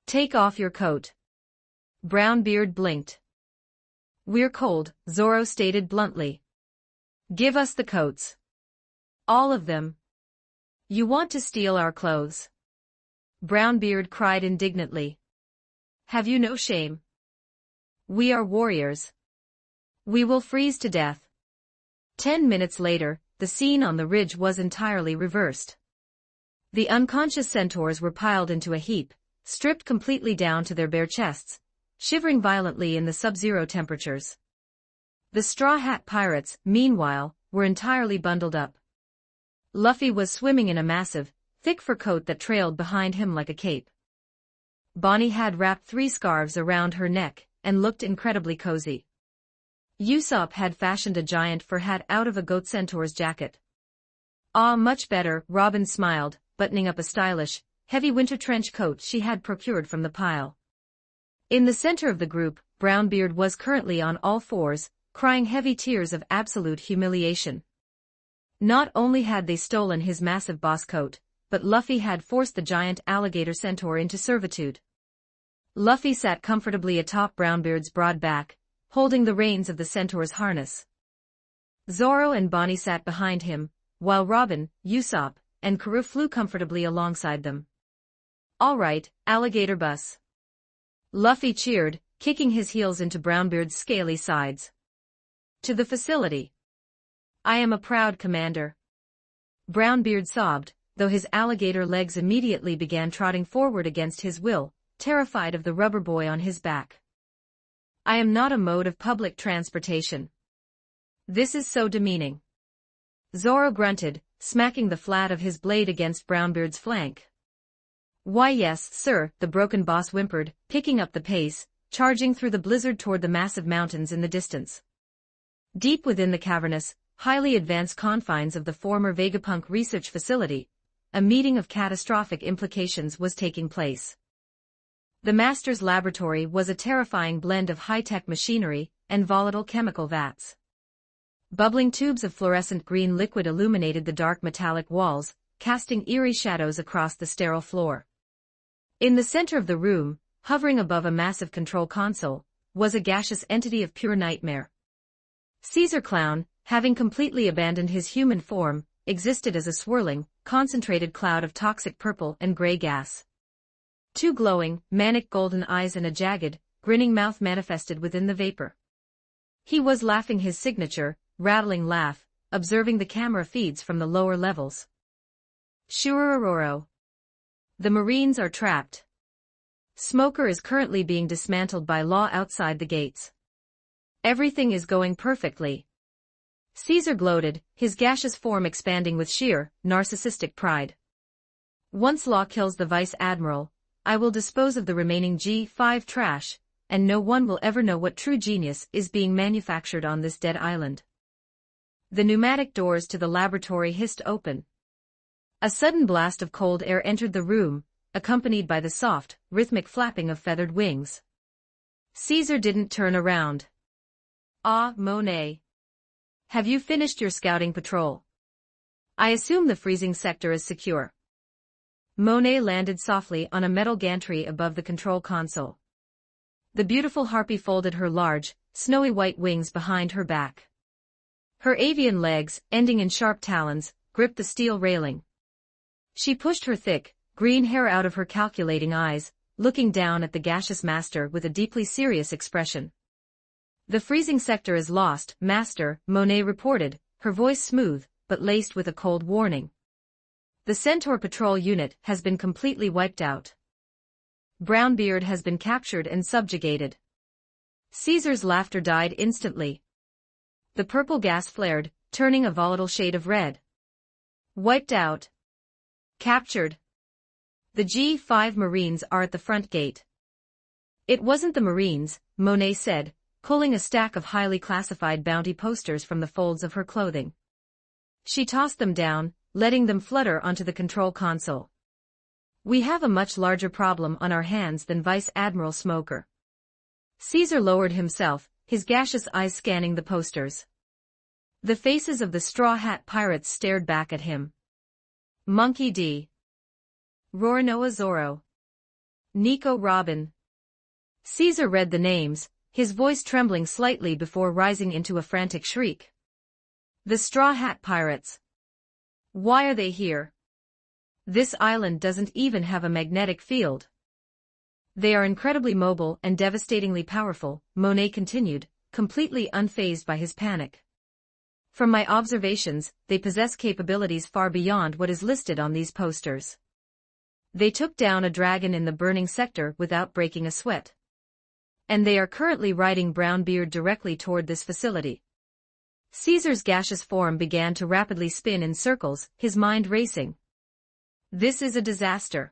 Take off your coat. Brownbeard blinked. We're cold, Zoro stated bluntly. Give us the coats. All of them. You want to steal our clothes? Brownbeard cried indignantly. Have you no shame? We are warriors. We will freeze to death. 10 minutes later, the scene on the ridge was entirely reversed. The unconscious centaurs were piled into a heap, stripped completely down to their bare chests, shivering violently in the sub-zero temperatures. The Straw Hat Pirates, meanwhile, were entirely bundled up. Luffy was swimming in a massive, thick fur coat that trailed behind him like a cape. Bonnie had wrapped 3 scarves around her neck, and looked incredibly cozy. Usopp had fashioned a giant fur hat out of a goat centaur's jacket. Ah, much better, Robin smiled, buttoning up a stylish, heavy winter trench coat she had procured from the pile. In the center of the group, Brownbeard was currently on all fours, crying heavy tears of absolute humiliation. Not only had they stolen his massive boss coat, but Luffy had forced the giant alligator centaur into servitude. Luffy sat comfortably atop Brownbeard's broad back, holding the reins of the centaur's harness. Zoro and Bonnie sat behind him, while Robin, Usopp, and Karoo flew comfortably alongside them. All right, alligator bus. Luffy cheered, kicking his heels into Brownbeard's scaly sides. To the facility. I am a proud commander. Brownbeard sobbed, though his alligator legs immediately began trotting forward against his will, terrified of the rubber boy on his back. I am not a mode of public transportation. This is so demeaning. Zoro grunted, smacking the flat of his blade against Brownbeard's flank. Why yes, sir, the broken boss whimpered, picking up the pace, charging through the blizzard toward the massive mountains in the distance. Deep within the cavernous, highly advanced confines of the former Vegapunk research facility, a meeting of catastrophic implications was taking place. The Master's laboratory was a terrifying blend of high-tech machinery and volatile chemical vats. Bubbling tubes of fluorescent green liquid illuminated the dark metallic walls, casting eerie shadows across the sterile floor. In the center of the room, hovering above a massive control console, was a gaseous entity of pure nightmare. Caesar Clown, having completely abandoned his human form, existed as a swirling, concentrated cloud of toxic purple and gray gas. 2 glowing, manic golden eyes and a jagged, grinning mouth manifested within the vapor. He was laughing his signature, rattling laugh, observing the camera feeds from the lower levels. Shurururoro. The Marines are trapped. Smoker is currently being dismantled by law outside the gates. Everything is going perfectly. Caesar gloated, his gaseous form expanding with sheer, narcissistic pride. Once Law kills the Vice Admiral, I will dispose of the remaining G5 trash, and no one will ever know what true genius is being manufactured on this dead island. The pneumatic doors to the laboratory hissed open. A sudden blast of cold air entered the room, accompanied by the soft, rhythmic flapping of feathered wings. Caesar didn't turn around. Ah, Monet. Have you finished your scouting patrol? I assume the freezing sector is secure. Monet landed softly on a metal gantry above the control console. The beautiful harpy folded her large, snowy white wings behind her back. Her avian legs, ending in sharp talons, gripped the steel railing. She pushed her thick, green hair out of her calculating eyes, looking down at the gaseous master with a deeply serious expression. The freezing sector is lost, Master, Monet reported, her voice smooth, but laced with a cold warning. The Centaur patrol unit has been completely wiped out. Brownbeard has been captured and subjugated. Caesar's laughter died instantly. The purple gas flared, turning a volatile shade of red. Wiped out. Captured. The G5 Marines are at the front gate. It wasn't the Marines, Monet said, pulling a stack of highly classified bounty posters from the folds of her clothing. She tossed them down, letting them flutter onto the control console. We have a much larger problem on our hands than Vice Admiral Smoker. Caesar lowered himself, his gaseous eyes scanning the posters. The faces of the Straw Hat Pirates stared back at him. Monkey D. Roranoa Zorro. Nico Robin. Caesar read the names, his voice trembling slightly before rising into a frantic shriek. The Straw Hat Pirates. Why are they here? This island doesn't even have a magnetic field. They are incredibly mobile and devastatingly powerful, Monet continued, completely unfazed by his panic. From my observations, they possess capabilities far beyond what is listed on these posters. They took down a dragon in the burning sector without breaking a sweat. And they are currently riding Brownbeard directly toward this facility. Caesar's gaseous form began to rapidly spin in circles, his mind racing. This is a disaster.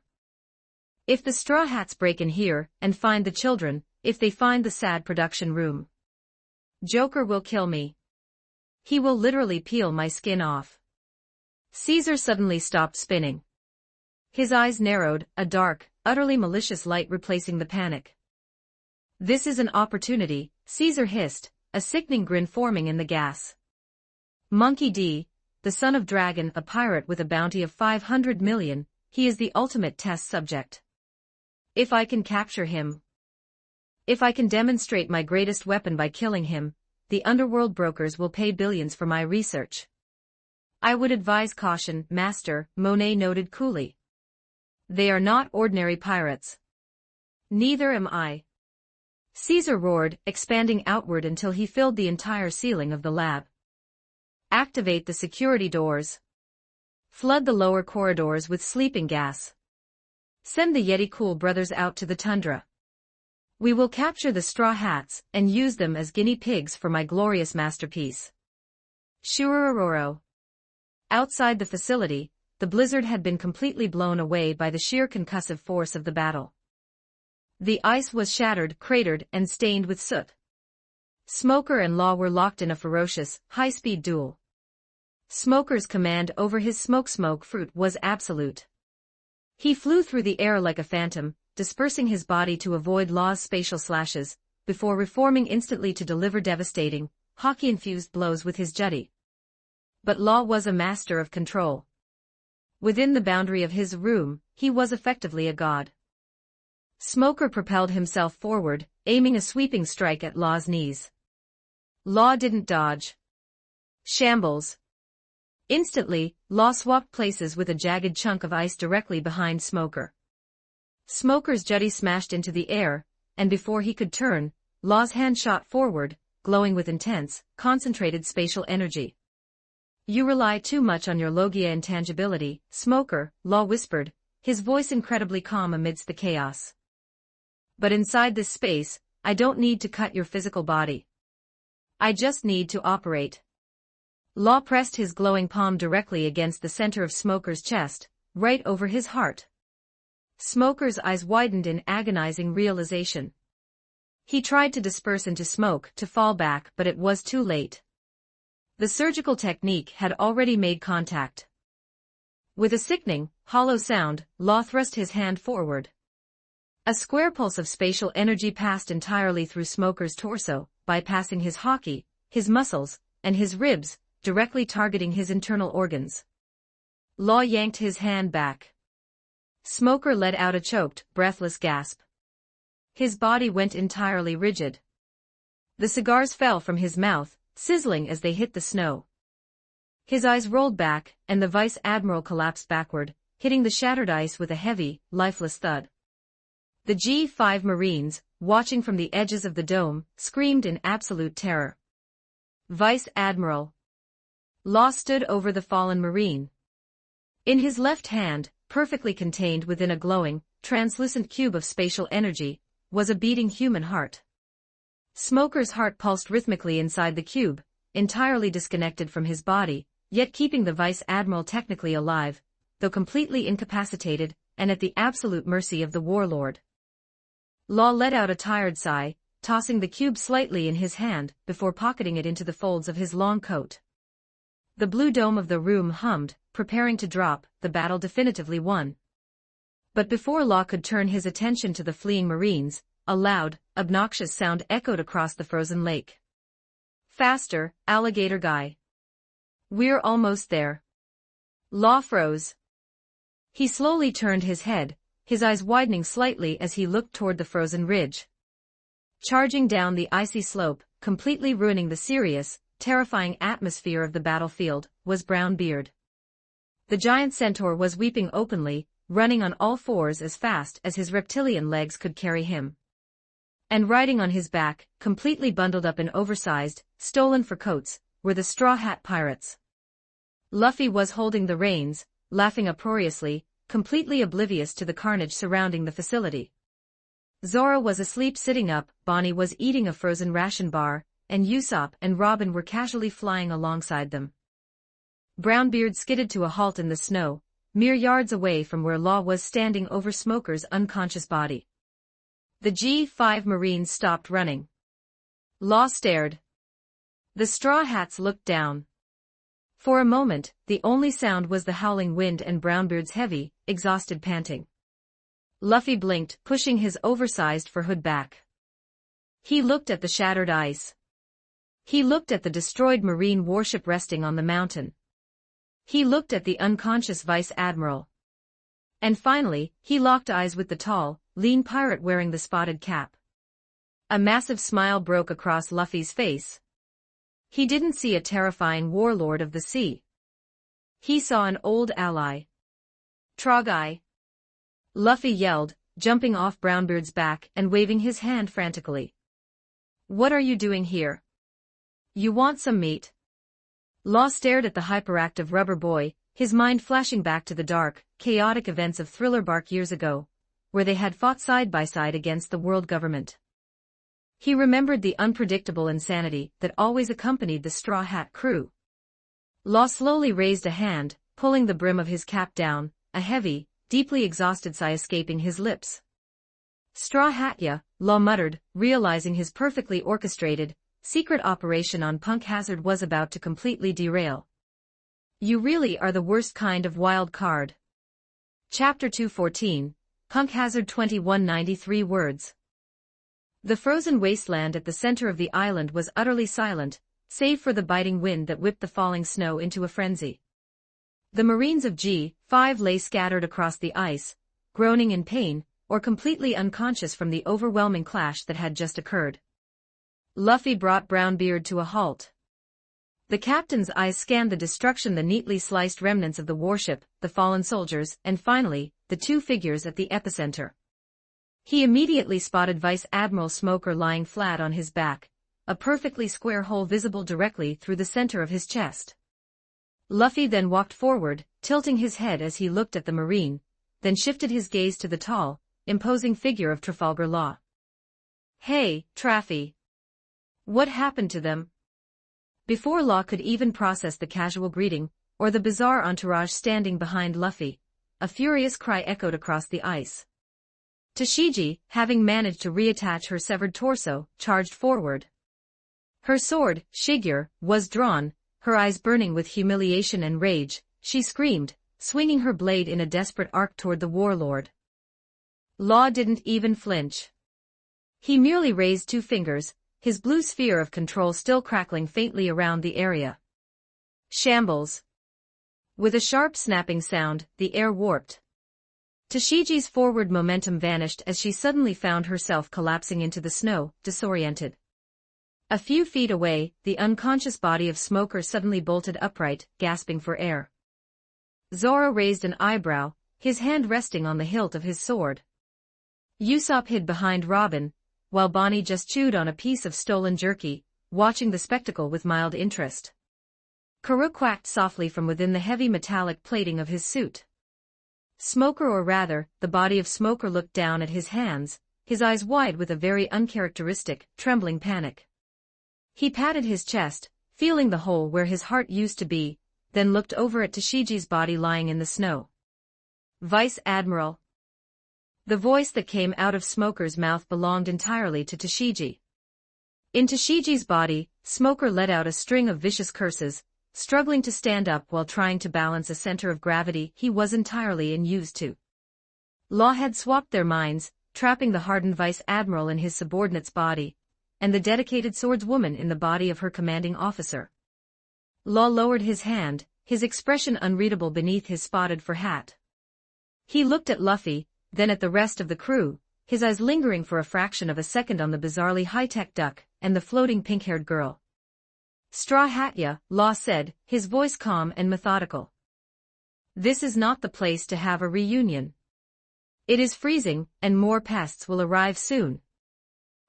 If the Straw Hats break in here and find the children, if they find the sad production room, Joker will kill me. He will literally peel my skin off. Caesar suddenly stopped spinning. His eyes narrowed, a dark, utterly malicious light replacing the panic. This is an opportunity, Caesar hissed, a sickening grin forming in the gas. Monkey D, the son of Dragon, a pirate with a bounty of 500 million, he is the ultimate test subject. If I can capture him, if I can demonstrate my greatest weapon by killing him, the underworld brokers will pay billions for my research. I would advise caution, Master, Monet noted coolly. They are not ordinary pirates. Neither am I. Caesar roared, expanding outward until he filled the entire ceiling of the lab. Activate the security doors. Flood the lower corridors with sleeping gas. Send the Yeti Cool brothers out to the tundra. We will capture the Straw Hats and use them as guinea pigs for my glorious masterpiece. Shurururoro. Outside the facility, the blizzard had been completely blown away by the sheer concussive force of the battle. The ice was shattered, cratered, and stained with soot. Smoker and Law were locked in a ferocious, high-speed duel. Smoker's command over his smoke fruit was absolute. He flew through the air like a phantom, dispersing his body to avoid Law's spatial slashes, before reforming instantly to deliver devastating, hockey-infused blows with his jutty. But Law was a master of control. Within the boundary of his room, he was effectively a god. Smoker propelled himself forward, aiming a sweeping strike at Law's knees. Law didn't dodge. Shambles. Instantly, Law swapped places with a jagged chunk of ice directly behind Smoker. Smoker's jutty smashed into the air, and before he could turn, Law's hand shot forward, glowing with intense, concentrated spatial energy. You rely too much on your Logia intangibility, Smoker, Law whispered, his voice incredibly calm amidst the chaos. But inside this space, I don't need to cut your physical body. I just need to operate. Law pressed his glowing palm directly against the center of Smoker's chest, right over his heart. Smoker's eyes widened in agonizing realization. He tried to disperse into smoke to fall back, but it was too late. The surgical technique had already made contact. With a sickening, hollow sound, Law thrust his hand forward. A square pulse of spatial energy passed entirely through Smoker's torso, bypassing his hockey, his muscles, and his ribs, directly targeting his internal organs. Law yanked his hand back. Smoker let out a choked, breathless gasp. His body went entirely rigid. The cigars fell from his mouth, sizzling as they hit the snow. His eyes rolled back, and the Vice Admiral collapsed backward, hitting the shattered ice with a heavy, lifeless thud. The G5 Marines, watching from the edges of the dome, screamed in absolute terror. Vice Admiral Law stood over the fallen Marine. In his left hand, perfectly contained within a glowing, translucent cube of spatial energy, was a beating human heart. Smoker's heart pulsed rhythmically inside the cube, entirely disconnected from his body, yet keeping the Vice Admiral technically alive, though completely incapacitated, and at the absolute mercy of the warlord. Law let out a tired sigh, tossing the cube slightly in his hand, before pocketing it into the folds of his long coat. The blue dome of the room hummed, preparing to drop, the battle definitively won. But before Law could turn his attention to the fleeing Marines, a loud, obnoxious sound echoed across the frozen lake. "Faster, alligator guy. We're almost there." Law froze. He slowly turned his head, his eyes widening slightly as he looked toward the frozen ridge. Charging down the icy slope, completely ruining the serious, terrifying atmosphere of the battlefield, was Brownbeard. The giant centaur was weeping openly, running on all fours as fast as his reptilian legs could carry him. And riding on his back, completely bundled up in oversized, stolen fur coats, were the Straw Hat Pirates. Luffy was holding the reins, laughing uproariously, completely oblivious to the carnage surrounding the facility. Zoro was asleep sitting up, Bonnie was eating a frozen ration bar, and Usopp and Robin were casually flying alongside them. Brownbeard skidded to a halt in the snow, mere yards away from where Law was standing over Smoker's unconscious body. The G5 Marines stopped running. Law stared. The Straw Hats looked down. For a moment, the only sound was the howling wind and Brownbeard's heavy, exhausted panting. Luffy blinked, pushing his oversized fur hood back. He looked at the shattered ice. He looked at the destroyed Marine warship resting on the mountain. He looked at the unconscious Vice Admiral. And finally, he locked eyes with the tall, lean pirate wearing the spotted cap. A massive smile broke across Luffy's face. He didn't see a terrifying warlord of the sea. He saw an old ally. "Trogai!" Luffy yelled, jumping off Brownbeard's back and waving his hand frantically. "What are you doing here? You want some meat?" Law stared at the hyperactive rubber boy, his mind flashing back to the dark, chaotic events of Thriller Bark years ago, where they had fought side by side against the world government. He remembered the unpredictable insanity that always accompanied the Straw Hat crew. Law slowly raised a hand, pulling the brim of his cap down, a heavy, deeply exhausted sigh escaping his lips. "Straw Hat ya," Law muttered, realizing his perfectly orchestrated, secret operation on Punk Hazard was about to completely derail. "You really are the worst kind of wild card." Chapter 214, Punk Hazard 2193 words. The frozen wasteland at the center of the island was utterly silent, save for the biting wind that whipped the falling snow into a frenzy. The Marines of G5 lay scattered across the ice, groaning in pain, or completely unconscious from the overwhelming clash that had just occurred. Luffy brought Brownbeard to a halt. The captain's eyes scanned the destruction, the neatly sliced remnants of the warship, the fallen soldiers, and finally, the two figures at the epicenter. He immediately spotted Vice Admiral Smoker lying flat on his back, a perfectly square hole visible directly through the center of his chest. Luffy then walked forward, tilting his head as he looked at the Marine, then shifted his gaze to the tall, imposing figure of Trafalgar Law. "Hey, Traffy. What happened to them?" Before Law could even process the casual greeting, or the bizarre entourage standing behind Luffy, a furious cry echoed across the ice. Tashigi, having managed to reattach her severed torso, charged forward. Her sword, Shigyur, was drawn, her eyes burning with humiliation and rage. She screamed, swinging her blade in a desperate arc toward the warlord. Law didn't even flinch. He merely raised two fingers, his blue sphere of control still crackling faintly around the area. Shambles. With a sharp snapping sound, the air warped. Tashiji's forward momentum vanished as she suddenly found herself collapsing into the snow, disoriented. A few feet away, the unconscious body of Smoker suddenly bolted upright, gasping for air. Zoro raised an eyebrow, his hand resting on the hilt of his sword. Usopp hid behind Robin, while Bonnie just chewed on a piece of stolen jerky, watching the spectacle with mild interest. Karoo quacked softly from within the heavy metallic plating of his suit. Smoker, or rather, the body of Smoker, looked down at his hands, his eyes wide with a very uncharacteristic, trembling panic. He patted his chest, feeling the hole where his heart used to be, then looked over at Tashiji's body lying in the snow. Vice Admiral. The voice that came out of Smoker's mouth belonged entirely to Tashiji. In Tashiji's body, Smoker let out a string of vicious curses, struggling to stand up while trying to balance a center of gravity he was entirely unused to. Law had swapped their minds, trapping the hardened Vice Admiral in his subordinate's body, and the dedicated swordswoman in the body of her commanding officer. Law lowered his hand, his expression unreadable beneath his spotted fur hat. He looked at Luffy, then at the rest of the crew, his eyes lingering for a fraction of a second on the bizarrely high-tech duck and the floating pink-haired girl. Straw Hat, ya, Law said, his voice calm and methodical. This is not the place to have a reunion. It is freezing, and more pests will arrive soon.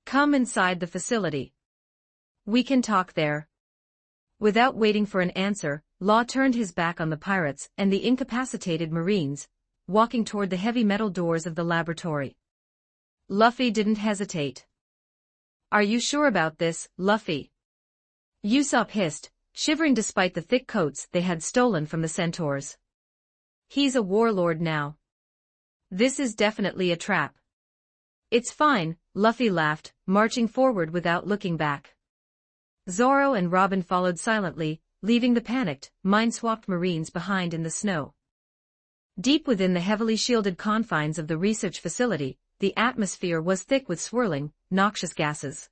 Come inside the facility. We can talk there. Without waiting for an answer, Law turned his back on the pirates and the incapacitated Marines, walking toward the heavy metal doors of the laboratory. Luffy didn't hesitate. Are you sure about this, Luffy? Usopp hissed, shivering despite the thick coats they had stolen from the centaurs. He's a warlord now. This is definitely a trap. It's fine, Luffy laughed, marching forward without looking back. Zoro and Robin followed silently, leaving the panicked, mind-swapped Marines behind in the snow. Deep within the heavily shielded confines of the research facility, the atmosphere was thick with swirling, noxious gases.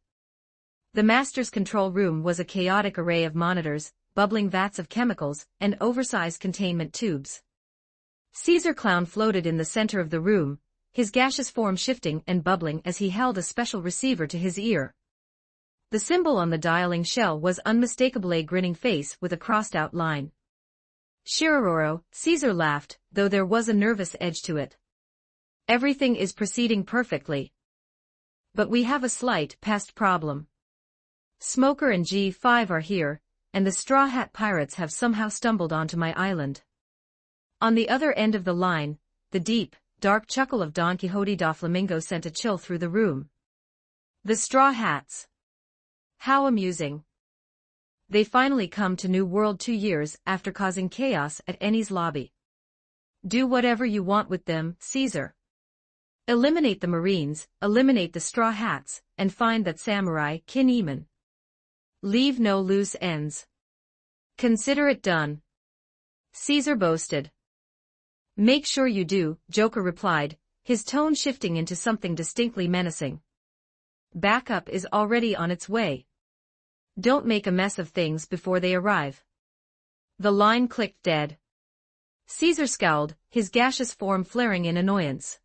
The Master's control room was a chaotic array of monitors, bubbling vats of chemicals, and oversized containment tubes. Caesar Clown floated in the center of the room, his gaseous form shifting and bubbling as he held a special receiver to his ear. The symbol on the dialing shell was unmistakably a grinning face with a crossed-out line. Shirororo, Caesar laughed, though there was a nervous edge to it. Everything is proceeding perfectly. But we have a slight past problem. Smoker and G5 are here, and the Straw Hat Pirates have somehow stumbled onto my island. On the other end of the line, the deep, dark chuckle of Don Quixote da Flamingo sent a chill through the room. The Straw Hats. How amusing. They finally come to New World 2 years after causing chaos at Enies lobby. Do whatever you want with them, Caesar. Eliminate the Marines, eliminate the Straw Hats, and find that samurai, Kinemon. Leave no loose ends. Consider it done. Caesar boasted. Make sure you do, Joker replied, his tone shifting into something distinctly menacing. Backup is already on its way. Don't make a mess of things before they arrive. The line clicked dead. Caesar scowled, his gaseous form flaring in annoyance.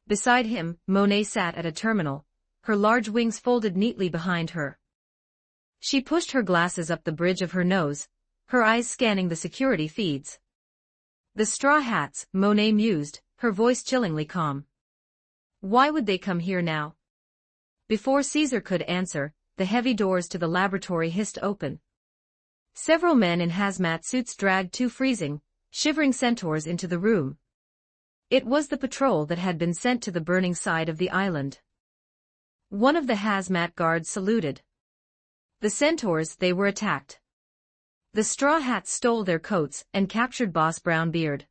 Beside him, Monet sat at a terminal, her large wings folded neatly behind her. She pushed her glasses up the bridge of her nose, her eyes scanning the security feeds. The Straw Hats, Monet mused, her voice chillingly calm. Why would they come here now? Before Caesar could answer, the heavy doors to the laboratory hissed open. Several men in hazmat suits dragged 2 freezing, shivering centaurs into the room. It was the patrol that had been sent to the burning side of the island. One of the hazmat guards saluted. The centaurs, they were attacked. The Straw Hats stole their coats and captured Boss Brownbeard.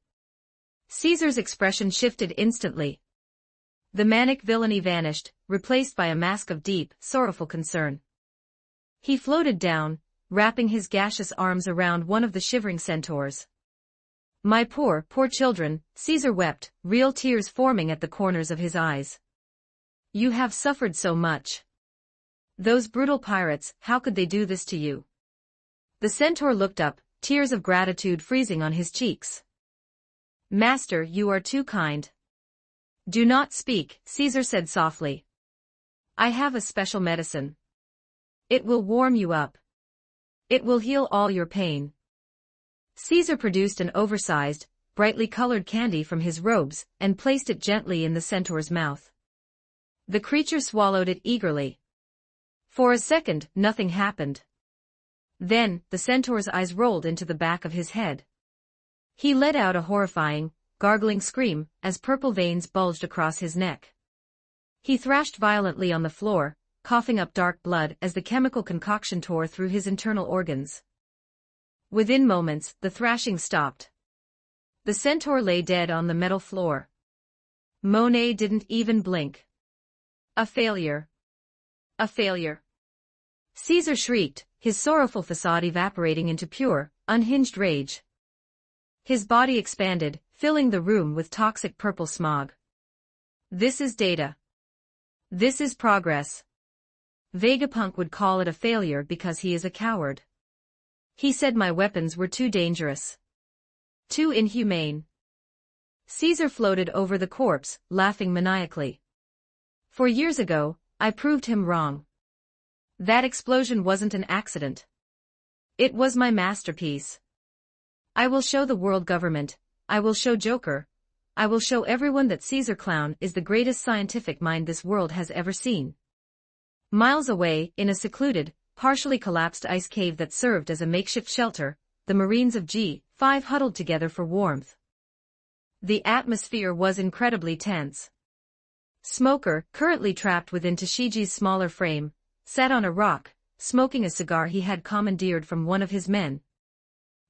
Caesar's expression shifted instantly. The manic villainy vanished, replaced by a mask of deep, sorrowful concern. He floated down, wrapping his gaseous arms around one of the shivering centaurs. My poor, poor children, Caesar wept, real tears forming at the corners of his eyes. You have suffered so much. Those brutal pirates, how could they do this to you? The centaur looked up, tears of gratitude freezing on his cheeks. Master, you are too kind. Do not speak, Caesar said softly. I have a special medicine. It will warm you up. It will heal all your pain. Caesar produced an oversized, brightly colored candy from his robes and placed it gently in the centaur's mouth. The creature swallowed it eagerly. For a second, nothing happened. Then, the centaur's eyes rolled into the back of his head. He let out a horrifying, gargling scream as purple veins bulged across his neck. He thrashed violently on the floor, coughing up dark blood as the chemical concoction tore through his internal organs. Within moments, the thrashing stopped. The centaur lay dead on the metal floor. Monet didn't even blink. A failure. A failure. Caesar shrieked, his sorrowful facade evaporating into pure, unhinged rage. His body expanded, filling the room with toxic purple smog. This is data. This is progress. Vegapunk would call it a failure because he is a coward. He said my weapons were too dangerous. Too inhumane. Caesar floated over the corpse, laughing maniacally. 4 years ago, I proved him wrong. That explosion wasn't an accident. It was my masterpiece. I will show the world government, I will show Joker, I will show everyone that Caesar Clown is the greatest scientific mind this world has ever seen. Miles away, in a secluded, partially collapsed ice cave that served as a makeshift shelter, the Marines of G5 huddled together for warmth. The atmosphere was incredibly tense. Smoker, currently trapped within Tashiji's smaller frame, sat on a rock, smoking a cigar he had commandeered from one of his men.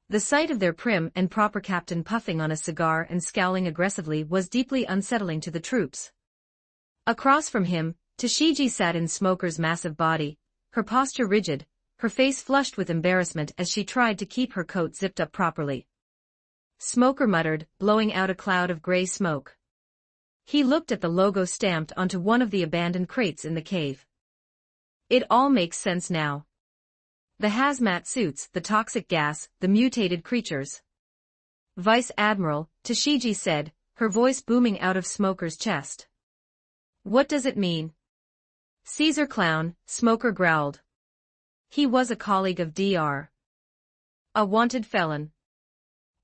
The sight of their prim and proper captain puffing on a cigar and scowling aggressively was deeply unsettling to the troops. Across from him, Tashiji sat in Smoker's massive body, her posture rigid, her face flushed with embarrassment as she tried to keep her coat zipped up properly. Smoker muttered, blowing out a cloud of gray smoke. He looked at the logo stamped onto one of the abandoned crates in the cave. It all makes sense now. The hazmat suits, the toxic gas, the mutated creatures. Vice Admiral, Tashiji said, her voice booming out of Smoker's chest. What does it mean? Caesar Clown, Smoker growled. He was a colleague of Dr. A wanted felon.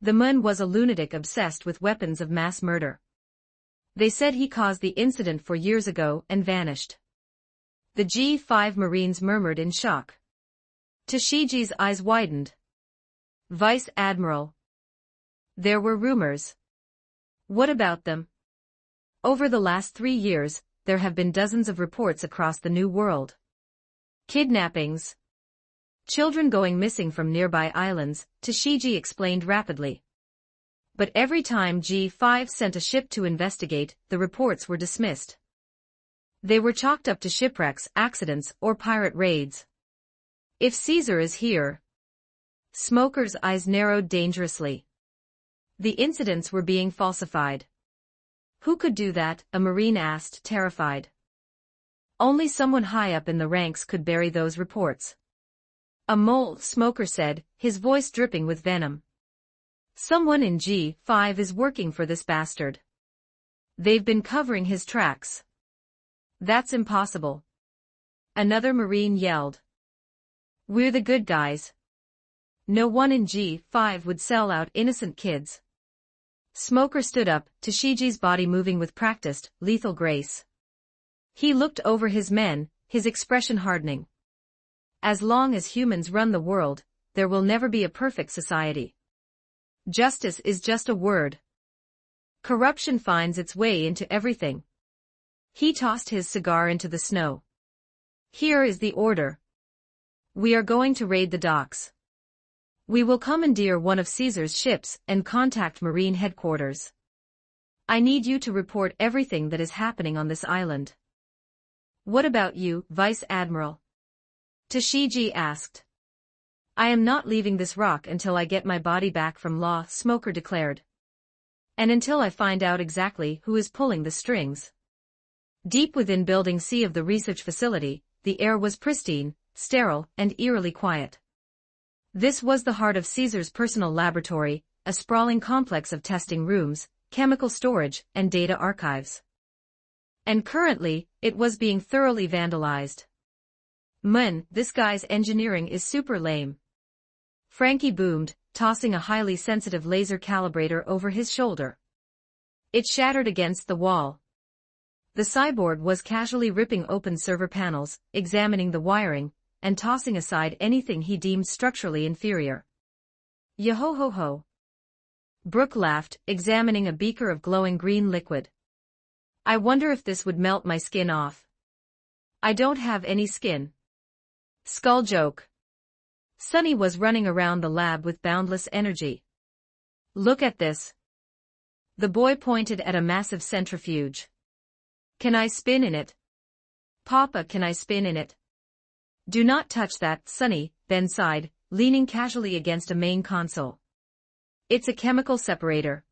The man was a lunatic obsessed with weapons of mass murder. They said he caused the incident 4 years ago and vanished. The G5 Marines murmured in shock. Tashiji's eyes widened. Vice Admiral. There were rumors. What about them? Over the last 3 years, there have been dozens of reports across the New World. Kidnappings. Children going missing from nearby islands, Tashiji explained rapidly. But every time G5 sent a ship to investigate, the reports were dismissed. They were chalked up to shipwrecks, accidents, or pirate raids. If Caesar is here... Smoker's eyes narrowed dangerously. The incidents were being falsified. Who could do that? A Marine asked, terrified. Only someone high up in the ranks could bury those reports. A mole, Smoker said, his voice dripping with venom. Someone in G5 is working for this bastard. They've been covering his tracks. That's impossible. Another Marine yelled. We're the good guys. No one in G5 would sell out innocent kids. Smoker stood up, Tashiji's body moving with practiced, lethal grace. He looked over his men, his expression hardening. As long as humans run the world, there will never be a perfect society. Justice is just a word. Corruption finds its way into everything. He tossed his cigar into the snow. Here is the order. We are going to raid the docks. We will commandeer one of Caesar's ships and contact Marine headquarters. I need you to report everything that is happening on this island. What about you, Vice Admiral? Tashiji asked. I am not leaving this rock until I get my body back from law, Smoker declared. And until I find out exactly who is pulling the strings. Deep within Building C of the research facility, the air was pristine, sterile, and eerily quiet. This was the heart of Caesar's personal laboratory, a sprawling complex of testing rooms, chemical storage, and data archives. And currently, it was being thoroughly vandalized. This guy's engineering is super lame. Frankie boomed, tossing a highly sensitive laser calibrator over his shoulder. It shattered against the wall. The cyborg was casually ripping open server panels, examining the wiring, and tossing aside anything he deemed structurally inferior. Yo-ho-ho-ho. Brooke laughed, examining a beaker of glowing green liquid. I wonder if this would melt my skin off. I don't have any skin. Skull joke. Sunny was running around the lab with boundless energy. Look at this. The boy pointed at a massive centrifuge. Can I spin in it? Papa, can I spin in it? Do not touch that, Sunny, Ben sighed, leaning casually against a main console. It's a chemical separator.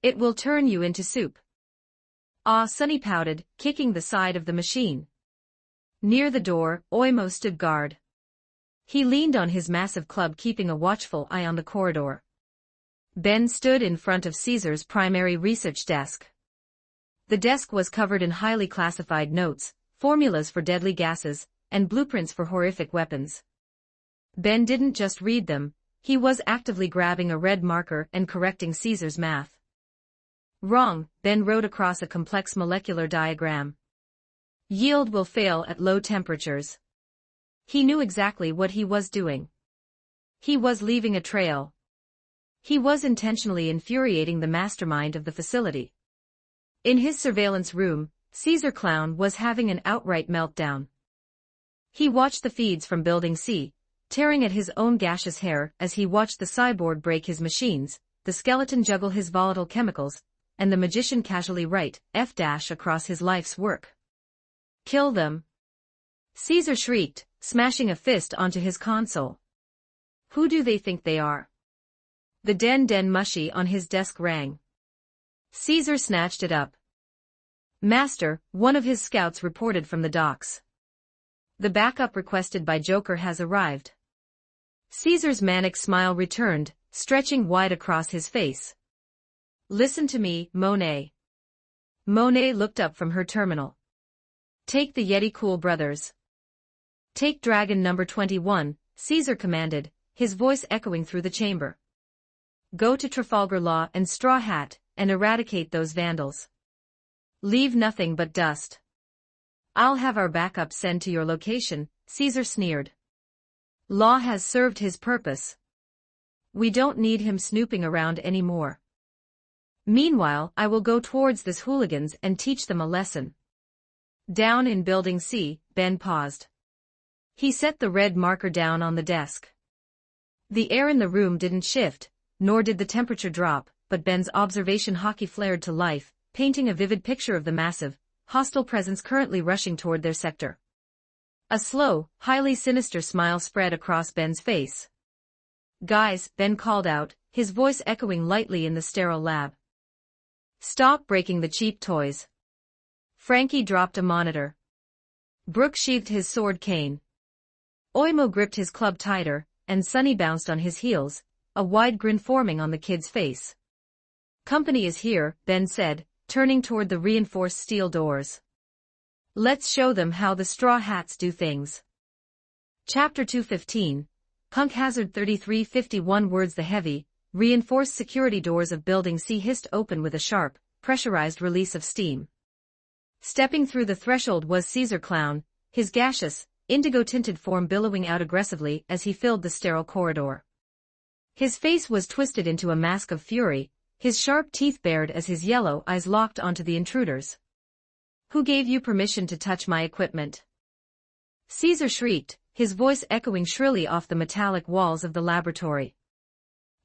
It will turn you into soup. Ah, Sunny pouted, kicking the side of the machine. Near the door, Oimo stood guard. He leaned on his massive club, keeping a watchful eye on the corridor. Ben stood in front of Caesar's primary research desk. The desk was covered in highly classified notes, formulas for deadly gases, and blueprints for horrific weapons. Ben didn't just read them, he was actively grabbing a red marker and correcting Caesar's math. Wrong, Ben wrote across a complex molecular diagram. Yield will fail at low temperatures. He knew exactly what he was doing. He was leaving a trail. He was intentionally infuriating the mastermind of the facility. In his surveillance room, Caesar Clown was having an outright meltdown. He watched the feeds from Building C, tearing at his own gaseous hair as he watched the cyborg break his machines, the skeleton juggle his volatile chemicals, and the magician casually write F- across his life's work. Kill them. Caesar shrieked, smashing a fist onto his console. Who do they think they are? The den mushy on his desk rang. Caesar snatched it up. Master, one of his scouts reported from the docks. The backup requested by Joker has arrived. Caesar's manic smile returned, stretching wide across his face. Listen to me, Monet. Monet looked up from her terminal. Take the Yeti Cool brothers. Take Dragon number 21, Caesar commanded, his voice echoing through the chamber. Go to Trafalgar Law and Straw Hat, and eradicate those vandals. Leave nothing but dust. I'll have our backup send to your location, Caesar sneered. Law has served his purpose. We don't need him snooping around anymore. Meanwhile, I will go towards these hooligans and teach them a lesson. Down in Building C, Ben paused. He set the red marker down on the desk. The air in the room didn't shift, nor did the temperature drop, but Ben's observation hockey flared to life, painting a vivid picture of the massive, hostile presence currently rushing toward their sector. A slow, highly sinister smile spread across Ben's face. Guys, Ben called out, his voice echoing lightly in the sterile lab. Stop breaking the cheap toys. Frankie dropped a monitor. Brooke sheathed his sword cane. Oimo gripped his club tighter, and Sunny bounced on his heels, a wide grin forming on the kid's face. Company is here, Ben said, turning toward the reinforced steel doors. Let's show them how the Straw Hats do things. Chapter 215, Punk Hazard 3351 words. The heavy, reinforced security doors of Building C hissed open with a sharp, pressurized release of steam. Stepping through the threshold was Caesar Clown, his gaseous, indigo-tinted form billowing out aggressively as he filled the sterile corridor. His face was twisted into a mask of fury, his sharp teeth bared as his yellow eyes locked onto the intruders. Who gave you permission to touch my equipment? Caesar shrieked, his voice echoing shrilly off the metallic walls of the laboratory.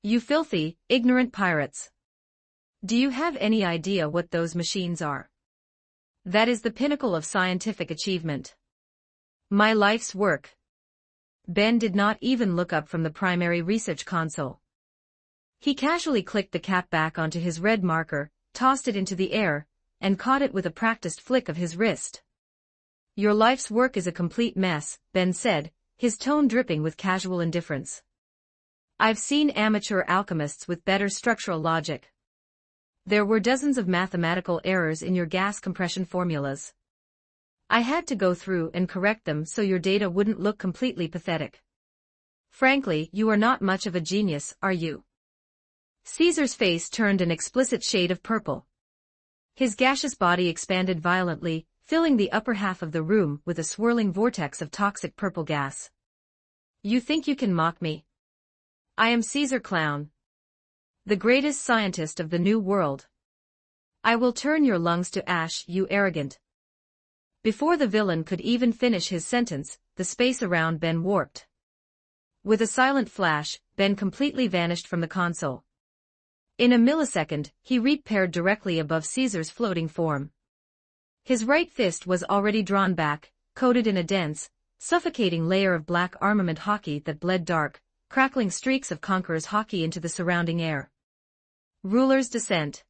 You filthy, ignorant pirates. Do you have any idea what those machines are? That is the pinnacle of scientific achievement. My life's work. Ben did not even look up from the primary research console. He casually clicked the cap back onto his red marker, tossed it into the air, and caught it with a practiced flick of his wrist. Your life's work is a complete mess, Ben said, his tone dripping with casual indifference. I've seen amateur alchemists with better structural logic. There were dozens of mathematical errors in your gas compression formulas. I had to go through and correct them so your data wouldn't look completely pathetic. Frankly, you are not much of a genius, are you? Caesar's face turned an explicit shade of purple. His gaseous body expanded violently, filling the upper half of the room with a swirling vortex of toxic purple gas. You think you can mock me? I am Caesar Clown. The greatest scientist of the New World. I will turn your lungs to ash, you arrogant. Before the villain could even finish his sentence, the space around Ben warped. With a silent flash, Ben completely vanished from the console. In a millisecond, he reappeared directly above Caesar's floating form. His right fist was already drawn back, coated in a dense, suffocating layer of black armament hockey that bled dark, crackling streaks of Conqueror's hockey into the surrounding air. Ruler's descent.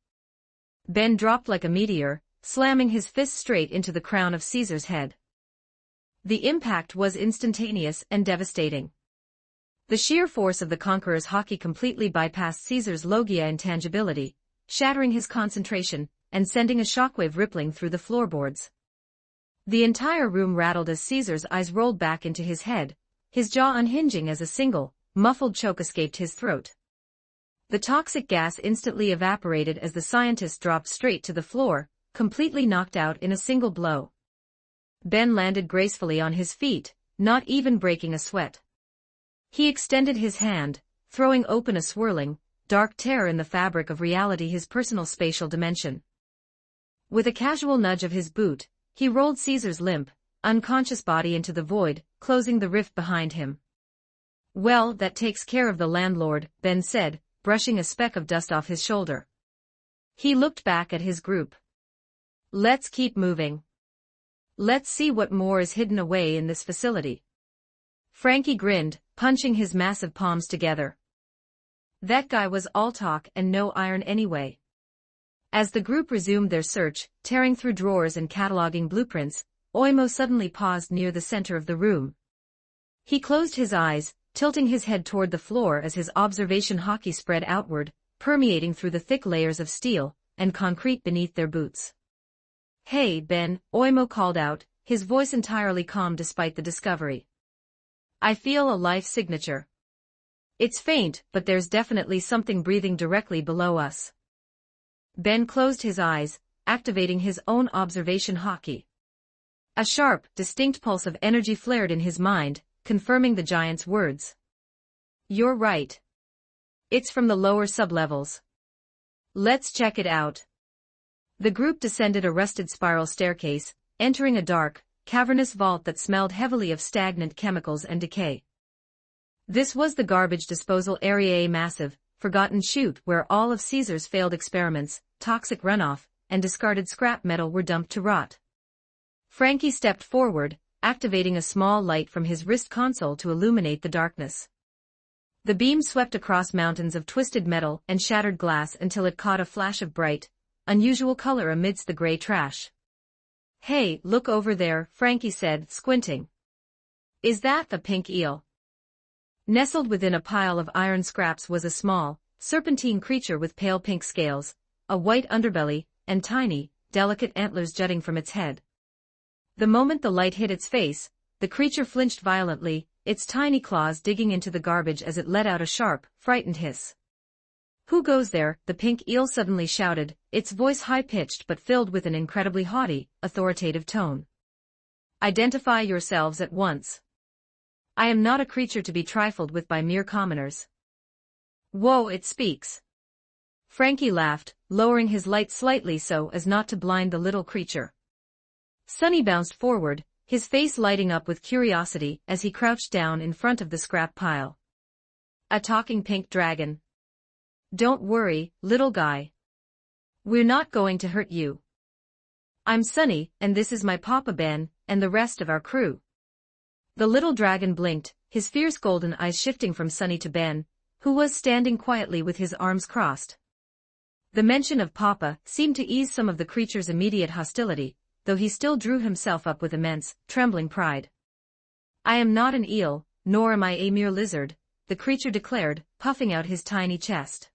Ben dropped like a meteor, slamming his fist straight into the crown of Caesar's head. The impact was instantaneous and devastating. The sheer force of the Conqueror's hockey completely bypassed Caesar's Logia intangibility, shattering his concentration, and sending a shockwave rippling through the floorboards. The entire room rattled as Caesar's eyes rolled back into his head, his jaw unhinging as a single, muffled choke escaped his throat. The toxic gas instantly evaporated as the scientist dropped straight to the floor, completely knocked out in a single blow. Ben landed gracefully on his feet, not even breaking a sweat. He extended his hand, throwing open a swirling, dark tear in the fabric of reality, his personal spatial dimension. With a casual nudge of his boot, he rolled Caesar's limp, unconscious body into the void, closing the rift behind him. Well, that takes care of the landlord, Ben said, brushing a speck of dust off his shoulder. He looked back at his group. Let's keep moving. Let's see what more is hidden away in this facility. Frankie grinned, punching his massive palms together. That guy was all talk and no iron anyway. As the group resumed their search, tearing through drawers and cataloging blueprints, Oimo suddenly paused near the center of the room. He closed his eyes, tilting his head toward the floor as his observation hockey spread outward, permeating through the thick layers of steel and concrete beneath their boots. Hey, Ben, Oimo called out, his voice entirely calm despite the discovery. I feel a life signature. It's faint, but there's definitely something breathing directly below us. Ben closed his eyes, activating his own observation hockey. A sharp, distinct pulse of energy flared in his mind, confirming the giant's words. You're right. It's from the lower sublevels. Let's check it out. The group descended a rusted spiral staircase, entering a dark, cavernous vault that smelled heavily of stagnant chemicals and decay. This was the garbage disposal area, a massive, forgotten chute where all of Caesar's failed experiments, toxic runoff, and discarded scrap metal were dumped to rot. Frankie stepped forward, activating a small light from his wrist console to illuminate the darkness. The beam swept across mountains of twisted metal and shattered glass until it caught a flash of bright, unusual color amidst the gray trash. Hey, look over there, Frankie said, squinting. Is that the pink eel? Nestled within a pile of iron scraps was a small, serpentine creature with pale pink scales, a white underbelly, and tiny, delicate antlers jutting from its head. The moment the light hit its face, the creature flinched violently, its tiny claws digging into the garbage as it let out a sharp, frightened hiss. Who goes there? The pink eel suddenly shouted, its voice high-pitched but filled with an incredibly haughty, authoritative tone. Identify yourselves at once. I am not a creature to be trifled with by mere commoners. Whoa, it speaks. Frankie laughed, lowering his light slightly so as not to blind the little creature. Sonny bounced forward, his face lighting up with curiosity as he crouched down in front of the scrap pile. A talking pink dragon. Don't worry, little guy. We're not going to hurt you. I'm Sonny, and this is my papa Ben, and the rest of our crew. The little dragon blinked, his fierce golden eyes shifting from Sonny to Ben, who was standing quietly with his arms crossed. The mention of papa seemed to ease some of the creature's immediate hostility, though he still drew himself up with immense, trembling pride. I am not an eel, nor am I a mere lizard, the creature declared, puffing out his tiny chest.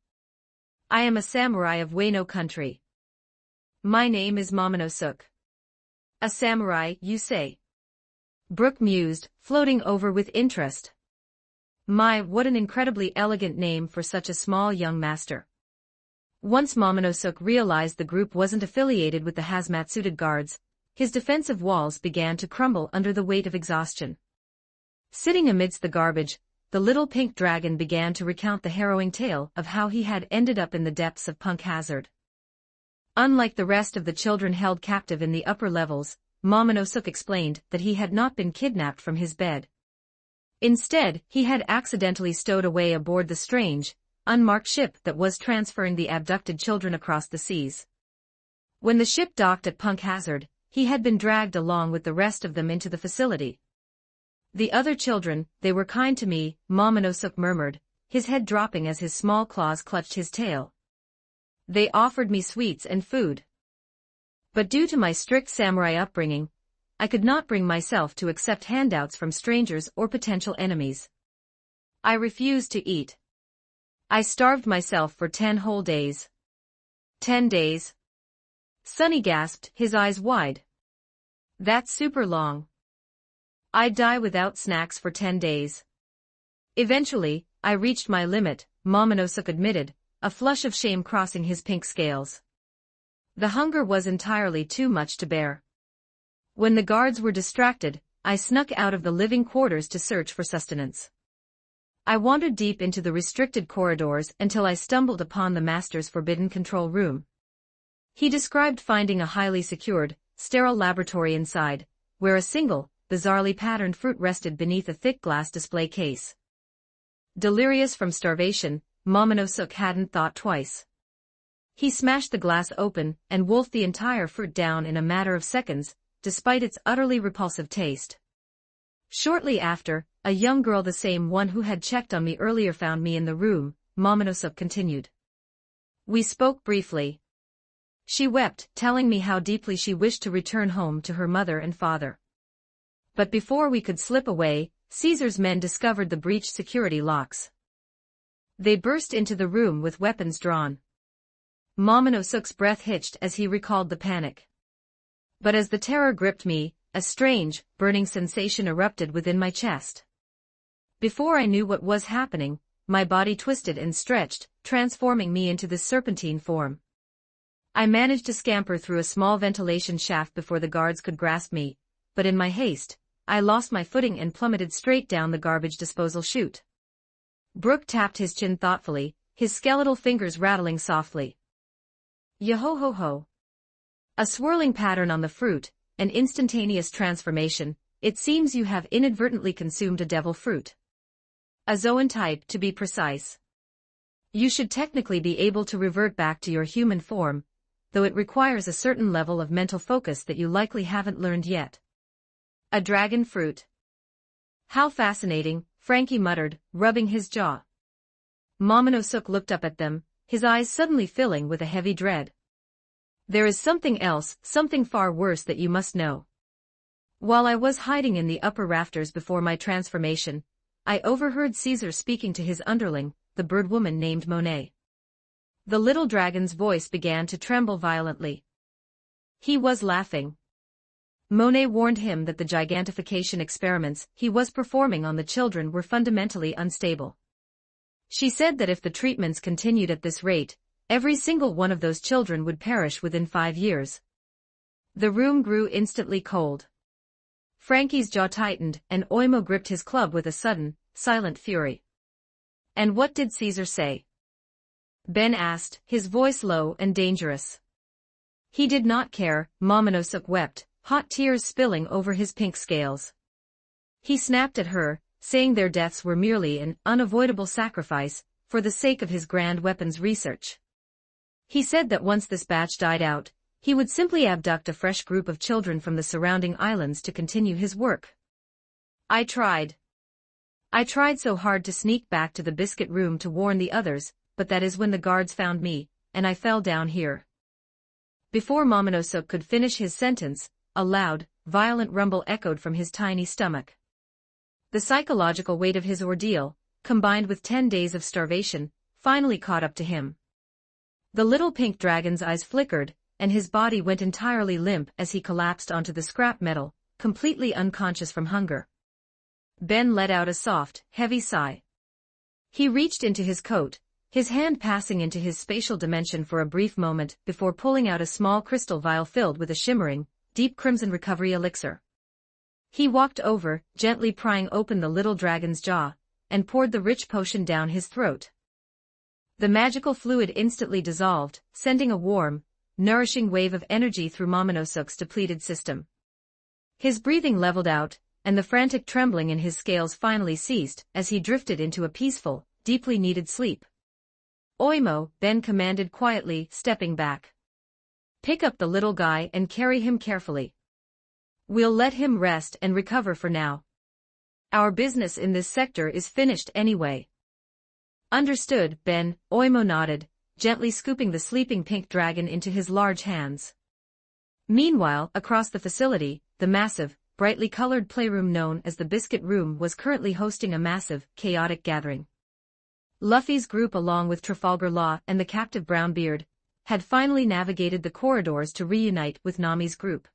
I am a samurai of Wano country. My name is Momonosuke. A samurai, you say? Brooke mused, floating over with interest. My, what an incredibly elegant name for such a small young master. Once Momonosuke realized the group wasn't affiliated with the hazmat-suited guards, his defensive walls began to crumble under the weight of exhaustion. Sitting amidst the garbage, the little pink dragon began to recount the harrowing tale of how he had ended up in the depths of Punk Hazard. Unlike the rest of the children held captive in the upper levels, Momonosuke explained that he had not been kidnapped from his bed. Instead, he had accidentally stowed away aboard the strange, unmarked ship that was transferring the abducted children across the seas. When the ship docked at Punk Hazard, he had been dragged along with the rest of them into the facility. The other children, they were kind to me, Momonosuke murmured, his head dropping as his small claws clutched his tail. They offered me sweets and food. But due to my strict samurai upbringing, I could not bring myself to accept handouts from strangers or potential enemies. I refused to eat. I starved myself for 10 whole days. 10 days? Sunny gasped, his eyes wide. That's super long. I'd die without snacks for 10 days. Eventually, I reached my limit, Momonosuke admitted, a flush of shame crossing his pink scales. The hunger was entirely too much to bear. When the guards were distracted, I snuck out of the living quarters to search for sustenance. I wandered deep into the restricted corridors until I stumbled upon the master's forbidden control room. He described finding a highly secured, sterile laboratory inside, where a single, bizarrely patterned fruit rested beneath a thick glass display case. Delirious from starvation, Momonosuke hadn't thought twice. He smashed the glass open and wolfed the entire fruit down in a matter of seconds, despite its utterly repulsive taste. Shortly after, a young girl, the same one who had checked on me earlier, found me in the room, Momonosuke continued. We spoke briefly. She wept, telling me how deeply she wished to return home to her mother and father. But before we could slip away, Caesar's men discovered the breached security locks. They burst into the room with weapons drawn. Momonosuke's breath hitched as he recalled the panic. But as the terror gripped me, a strange, burning sensation erupted within my chest. Before I knew what was happening, my body twisted and stretched, transforming me into this serpentine form. I managed to scamper through a small ventilation shaft before the guards could grasp me, but in my haste, I lost my footing and plummeted straight down the garbage disposal chute. Brooke tapped his chin thoughtfully, his skeletal fingers rattling softly. Yo-ho-ho-ho. A swirling pattern on the fruit, an instantaneous transformation. It seems you have inadvertently consumed a devil fruit. A Zoan type, to be precise. You should technically be able to revert back to your human form, though it requires a certain level of mental focus that you likely haven't learned yet. A dragon fruit. How fascinating, Frankie muttered, rubbing his jaw. Momonosuke looked up at them, his eyes suddenly filling with a heavy dread. There is something else, something far worse that you must know. While I was hiding in the upper rafters before my transformation, I overheard Caesar speaking to his underling, the bird woman named Monet. The little dragon's voice began to tremble violently. He was laughing. Monet warned him that the gigantification experiments he was performing on the children were fundamentally unstable. She said that if the treatments continued at this rate, every single one of those children would perish within 5 years. The room grew instantly cold. Frankie's jaw tightened, and Oimo gripped his club with a sudden, silent fury. And what did Caesar say? Ben asked, his voice low and dangerous. He did not care, Momonosuke wept, hot tears spilling over his pink scales. He snapped at her, saying their deaths were merely an unavoidable sacrifice, for the sake of his grand weapons research. He said that once this batch died out, he would simply abduct a fresh group of children from the surrounding islands to continue his work. I tried so hard to sneak back to the biscuit room to warn the others, but that is when the guards found me, and I fell down here. Before Momonosuke could finish his sentence, a loud, violent rumble echoed from his tiny stomach. The psychological weight of his ordeal, combined with 10 days of starvation, finally caught up to him. The little pink dragon's eyes flickered, and his body went entirely limp as he collapsed onto the scrap metal, completely unconscious from hunger. Ben let out a soft, heavy sigh. He reached into his coat, his hand passing into his spatial dimension for a brief moment before pulling out a small crystal vial filled with a shimmering, deep crimson recovery elixir. He walked over, gently prying open the little dragon's jaw, and poured the rich potion down his throat. The magical fluid instantly dissolved, sending a warm, nourishing wave of energy through Momonosuke's depleted system. His breathing leveled out, and the frantic trembling in his scales finally ceased as he drifted into a peaceful, deeply needed sleep. "Oimo," Ben commanded quietly, stepping back. "Pick up the little guy and carry him carefully. We'll let him rest and recover for now. Our business in this sector is finished anyway." "Understood, Ben," Oimo nodded, gently scooping the sleeping pink dragon into his large hands. Meanwhile, across the facility, the massive, brightly colored playroom known as the Biscuit Room was currently hosting a massive, chaotic gathering. Luffy's group, along with Trafalgar Law and the captive Brownbeard, had finally navigated the corridors to reunite with Nami's group.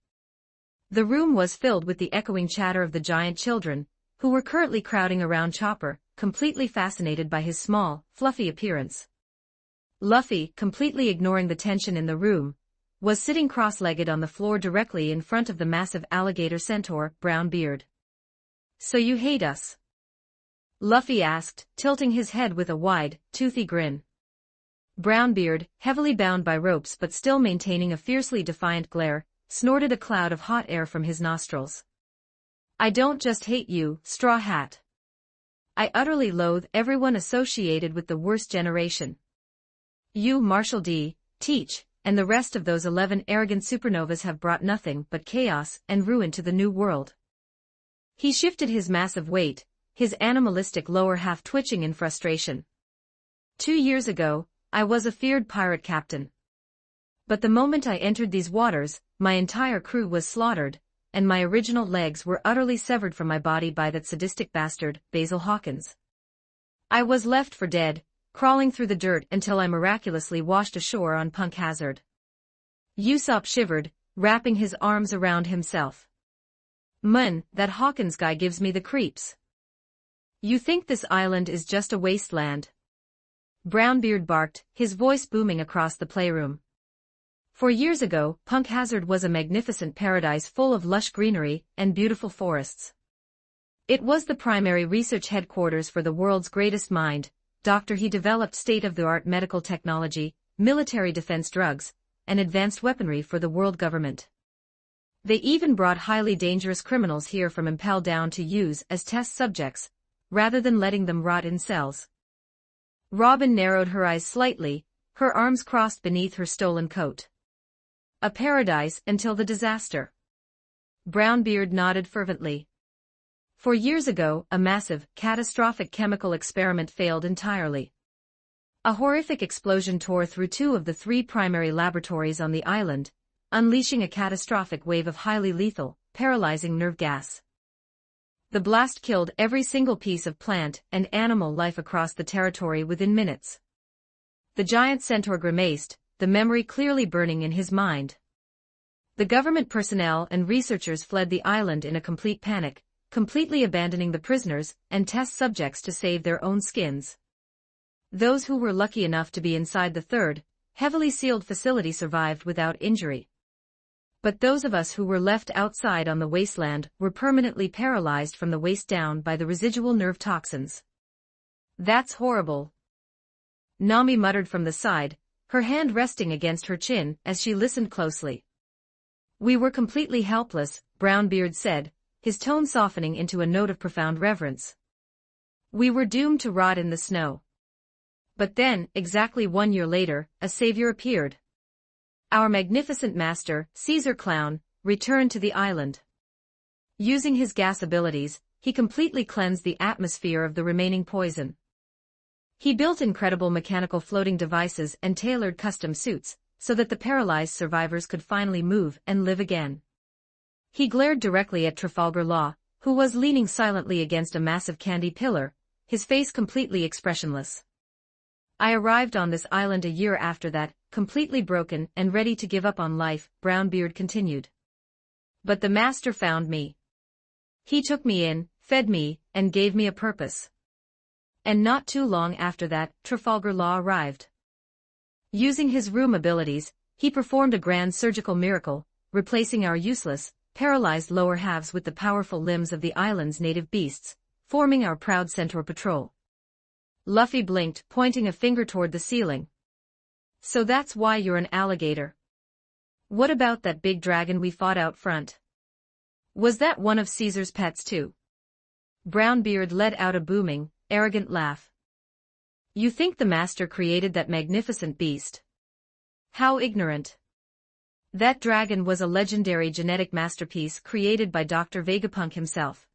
The room was filled with the echoing chatter of the giant children, who were currently crowding around Chopper, completely fascinated by his small, fluffy appearance. Luffy, completely ignoring the tension in the room, was sitting cross-legged on the floor directly in front of the massive alligator centaur, Brownbeard. "So you hate us?" Luffy asked, tilting his head with a wide, toothy grin. Brownbeard, heavily bound by ropes but still maintaining a fiercely defiant glare, snorted a cloud of hot air from his nostrils. "I don't just hate you, Straw Hat. I utterly loathe everyone associated with the worst generation. You, Marshall D., Teach, and the rest of those 11 arrogant supernovas have brought nothing but chaos and ruin to the New World." He shifted his massive weight, his animalistic lower half twitching in frustration. 2 years ago, I was a feared pirate captain. But the moment I entered these waters, my entire crew was slaughtered, and my original legs were utterly severed from my body by that sadistic bastard, Basil Hawkins. I was left for dead, crawling through the dirt until I miraculously washed ashore on Punk Hazard. Usopp shivered, wrapping his arms around himself. "Man, that Hawkins guy gives me the creeps. You think this island is just a wasteland?" Brownbeard barked, his voice booming across the playroom. For years ago, Punk Hazard was a magnificent paradise full of lush greenery and beautiful forests. It was the primary research headquarters for the world's greatest mind, Doctor. He developed state-of-the-art medical technology, military defense drugs, and advanced weaponry for the world government. They even brought highly dangerous criminals here from Impel Down to use as test subjects, rather than letting them rot in cells. Robin narrowed her eyes slightly, her arms crossed beneath her stolen coat. "A paradise until the disaster." Brownbeard nodded fervently. "For years ago, a massive, catastrophic chemical experiment failed entirely. A horrific explosion tore through 2 of the 3 primary laboratories on the island, unleashing a catastrophic wave of highly lethal, paralyzing nerve gas. The blast killed every single piece of plant and animal life across the territory within minutes." The giant centaur grimaced, the memory clearly burning in his mind. The government personnel and researchers fled the island in a complete panic, completely abandoning the prisoners and test subjects to save their own skins. Those who were lucky enough to be inside the 3rd, heavily sealed facility survived without injury. But those of us who were left outside on the wasteland were permanently paralyzed from the waist down by the residual nerve toxins. "That's horrible," Nami muttered from the side, her hand resting against her chin as she listened closely. "We were completely helpless," Brownbeard said, his tone softening into a note of profound reverence. "We were doomed to rot in the snow. But then, exactly 1 year later, a savior appeared. Our magnificent master, Caesar Clown, returned to the island. Using his gas abilities, he completely cleansed the atmosphere of the remaining poison. He built incredible mechanical floating devices and tailored custom suits, so that the paralyzed survivors could finally move and live again." He glared directly at Trafalgar Law, who was leaning silently against a massive candy pillar, his face completely expressionless. "I arrived on this island a year after that, completely broken and ready to give up on life," Brownbeard continued. "But the master found me. He took me in, fed me, and gave me a purpose. And not too long after that, Trafalgar Law arrived. Using his room abilities, he performed a grand surgical miracle, replacing our useless, paralyzed lower halves with the powerful limbs of the island's native beasts, forming our proud centaur patrol. Luffy blinked, pointing a finger toward the ceiling. So that's why you're an alligator. What about that big dragon we fought out front? Was that one of Caesar's pets too? Brownbeard let out a booming, arrogant laugh. You think the master created that magnificent beast? How ignorant. That dragon was a legendary genetic masterpiece created by Dr. Vegapunk himself.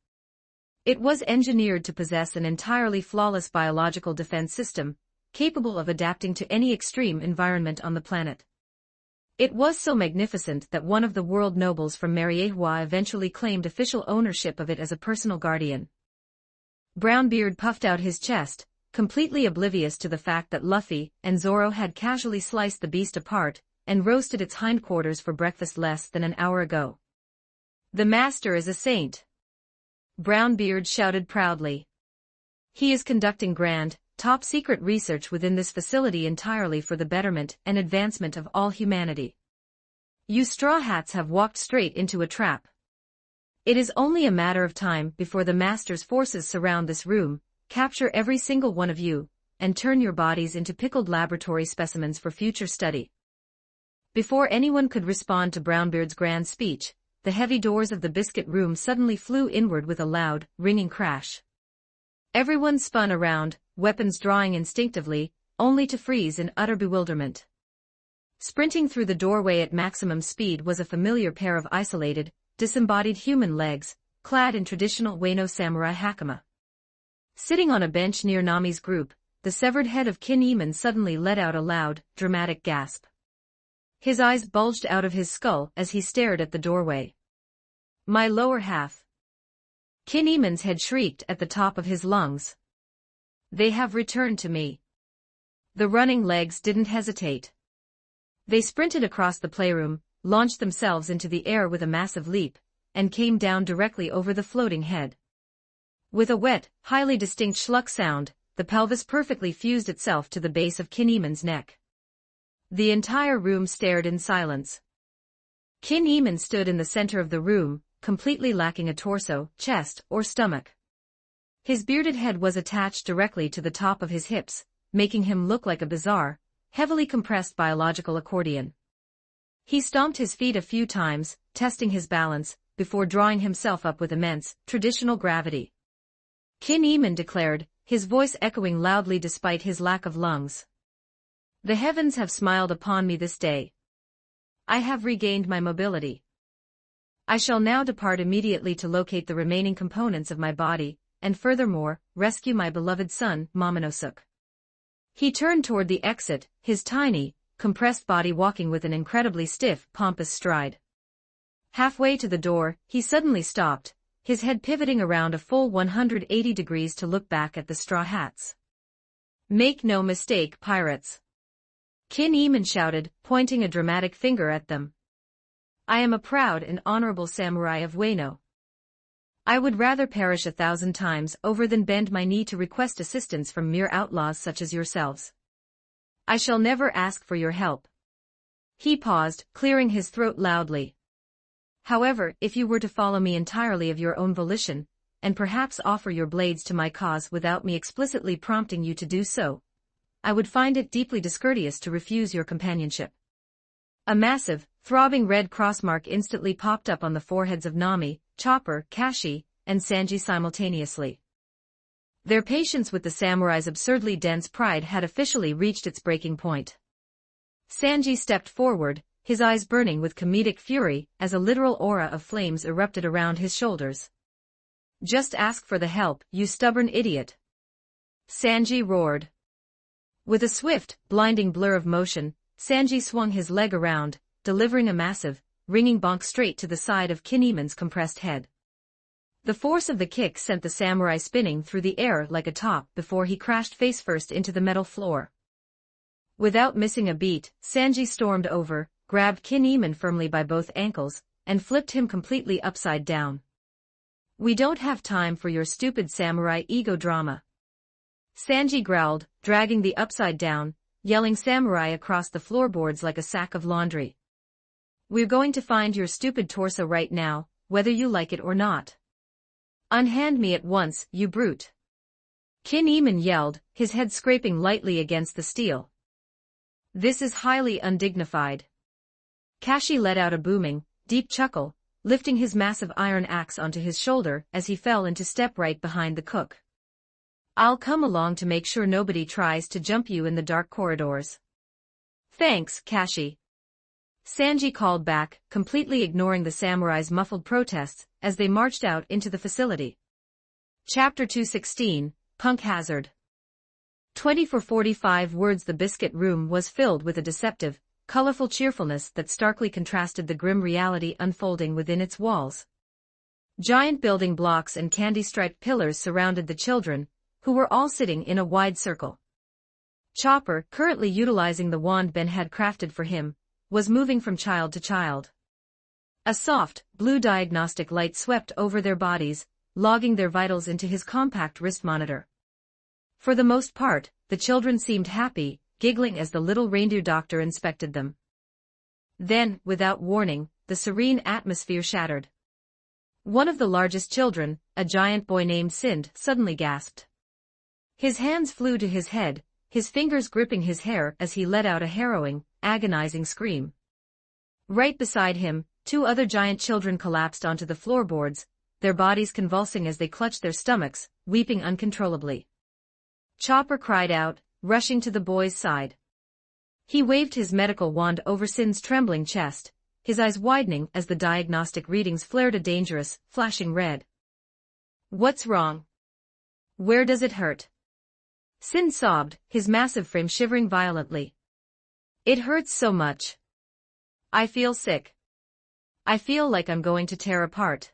It was engineered to possess an entirely flawless biological defense system, capable of adapting to any extreme environment on the planet. It was so magnificent that one of the world nobles from Mariehua eventually claimed official ownership of it as a personal guardian. Brownbeard puffed out his chest, completely oblivious to the fact that Luffy and Zoro had casually sliced the beast apart and roasted its hindquarters for breakfast less than an hour ago. The master is a saint. Brownbeard shouted proudly. He is conducting grand, top-secret research within this facility entirely for the betterment and advancement of all humanity. You Straw Hats have walked straight into a trap. It is only a matter of time before the master's forces surround this room, capture every single one of you, and turn your bodies into pickled laboratory specimens for future study. Before anyone could respond to Brownbeard's grand speech, the heavy doors of the biscuit room suddenly flew inward with a loud, ringing crash. Everyone spun around, weapons drawing instinctively, only to freeze in utter bewilderment. Sprinting through the doorway at maximum speed was a familiar pair of isolated, disembodied human legs, clad in traditional Wano samurai hakama. Sitting on a bench near Nami's group, the severed head of Kin Eamon suddenly let out a loud, dramatic gasp. His eyes bulged out of his skull as he stared at the doorway. My lower half. Kin Eamon's head shrieked at the top of his lungs. They have returned to me. The running legs didn't hesitate. They sprinted across the playroom, launched themselves into the air with a massive leap, and came down directly over the floating head. With a wet, highly distinct schluck sound, the pelvis perfectly fused itself to the base of Kin Eamon's neck. The entire room stared in silence. Kin Eamon stood in the center of the room, completely lacking a torso, chest, or stomach. His bearded head was attached directly to the top of his hips, making him look like a bizarre, heavily compressed biological accordion. He stomped his feet a few times, testing his balance, before drawing himself up with immense, traditional gravity. Kin Eamon declared, his voice echoing loudly despite his lack of lungs. The heavens have smiled upon me this day. I have regained my mobility. I shall now depart immediately to locate the remaining components of my body, and furthermore, rescue my beloved son, Momonosuke. He turned toward the exit, his tiny, compressed body walking with an incredibly stiff, pompous stride. Halfway to the door, he suddenly stopped, his head pivoting around a full 180 degrees to look back at the Straw Hats. Make no mistake, pirates. Kin Eamon shouted, pointing a dramatic finger at them. I am a proud and honorable samurai of Wano. I would rather perish 1,000 times over than bend my knee to request assistance from mere outlaws such as yourselves. I shall never ask for your help. He paused, clearing his throat loudly. However, if you were to follow me entirely of your own volition, and perhaps offer your blades to my cause without me explicitly prompting you to do so, I would find it deeply discourteous to refuse your companionship. A massive, throbbing red crossmark instantly popped up on the foreheads of Nami, Chopper, Kashi, and Sanji simultaneously. Their patience with the samurai's absurdly dense pride had officially reached its breaking point. Sanji stepped forward, his eyes burning with comedic fury as a literal aura of flames erupted around his shoulders. Just ask for the help, you stubborn idiot. Sanji roared. With a swift, blinding blur of motion, Sanji swung his leg around, delivering a massive, ringing bonk straight to the side of Kin Eamon's compressed head. The force of the kick sent the samurai spinning through the air like a top before he crashed face first into the metal floor. Without missing a beat, Sanji stormed over, grabbed Kin Eamon firmly by both ankles, and flipped him completely upside down. We don't have time for your stupid samurai ego drama. Sanji growled, dragging the upside down, yelling samurai across the floorboards like a sack of laundry. We're going to find your stupid torso right now, whether you like it or not. Unhand me at once, you brute. Kin-Eman yelled, his head scraping lightly against the steel. This is highly undignified. Kashi let out a booming, deep chuckle, lifting his massive iron axe onto his shoulder as he fell into step right behind the cook. I'll come along to make sure nobody tries to jump you in the dark corridors. Thanks, Kashi. Sanji called back, completely ignoring the samurai's muffled protests as they marched out into the facility. Chapter 216, Punk Hazard. 20 for 45 words. The biscuit room was filled with a deceptive, colorful cheerfulness that starkly contrasted the grim reality unfolding within its walls. Giant building blocks and candy-striped pillars surrounded the children, who were all sitting in a wide circle. Chopper, currently utilizing the wand Ben had crafted for him, was moving from child to child. A soft, blue diagnostic light swept over their bodies, logging their vitals into his compact wrist monitor. For the most part, the children seemed happy, giggling as the little reindeer doctor inspected them. Then, without warning, the serene atmosphere shattered. One of the largest children, a giant boy named Sind, suddenly gasped. His hands flew to his head, his fingers gripping his hair as he let out a harrowing, agonizing scream. Right beside him, two other giant children collapsed onto the floorboards, their bodies convulsing as they clutched their stomachs, weeping uncontrollably. Chopper cried out, rushing to the boy's side. He waved his medical wand over Sind's trembling chest, his eyes widening as the diagnostic readings flared a dangerous, flashing red. What's wrong? Where does it hurt? Sind sobbed, his massive frame shivering violently. It hurts so much. I feel sick. I feel like I'm going to tear apart.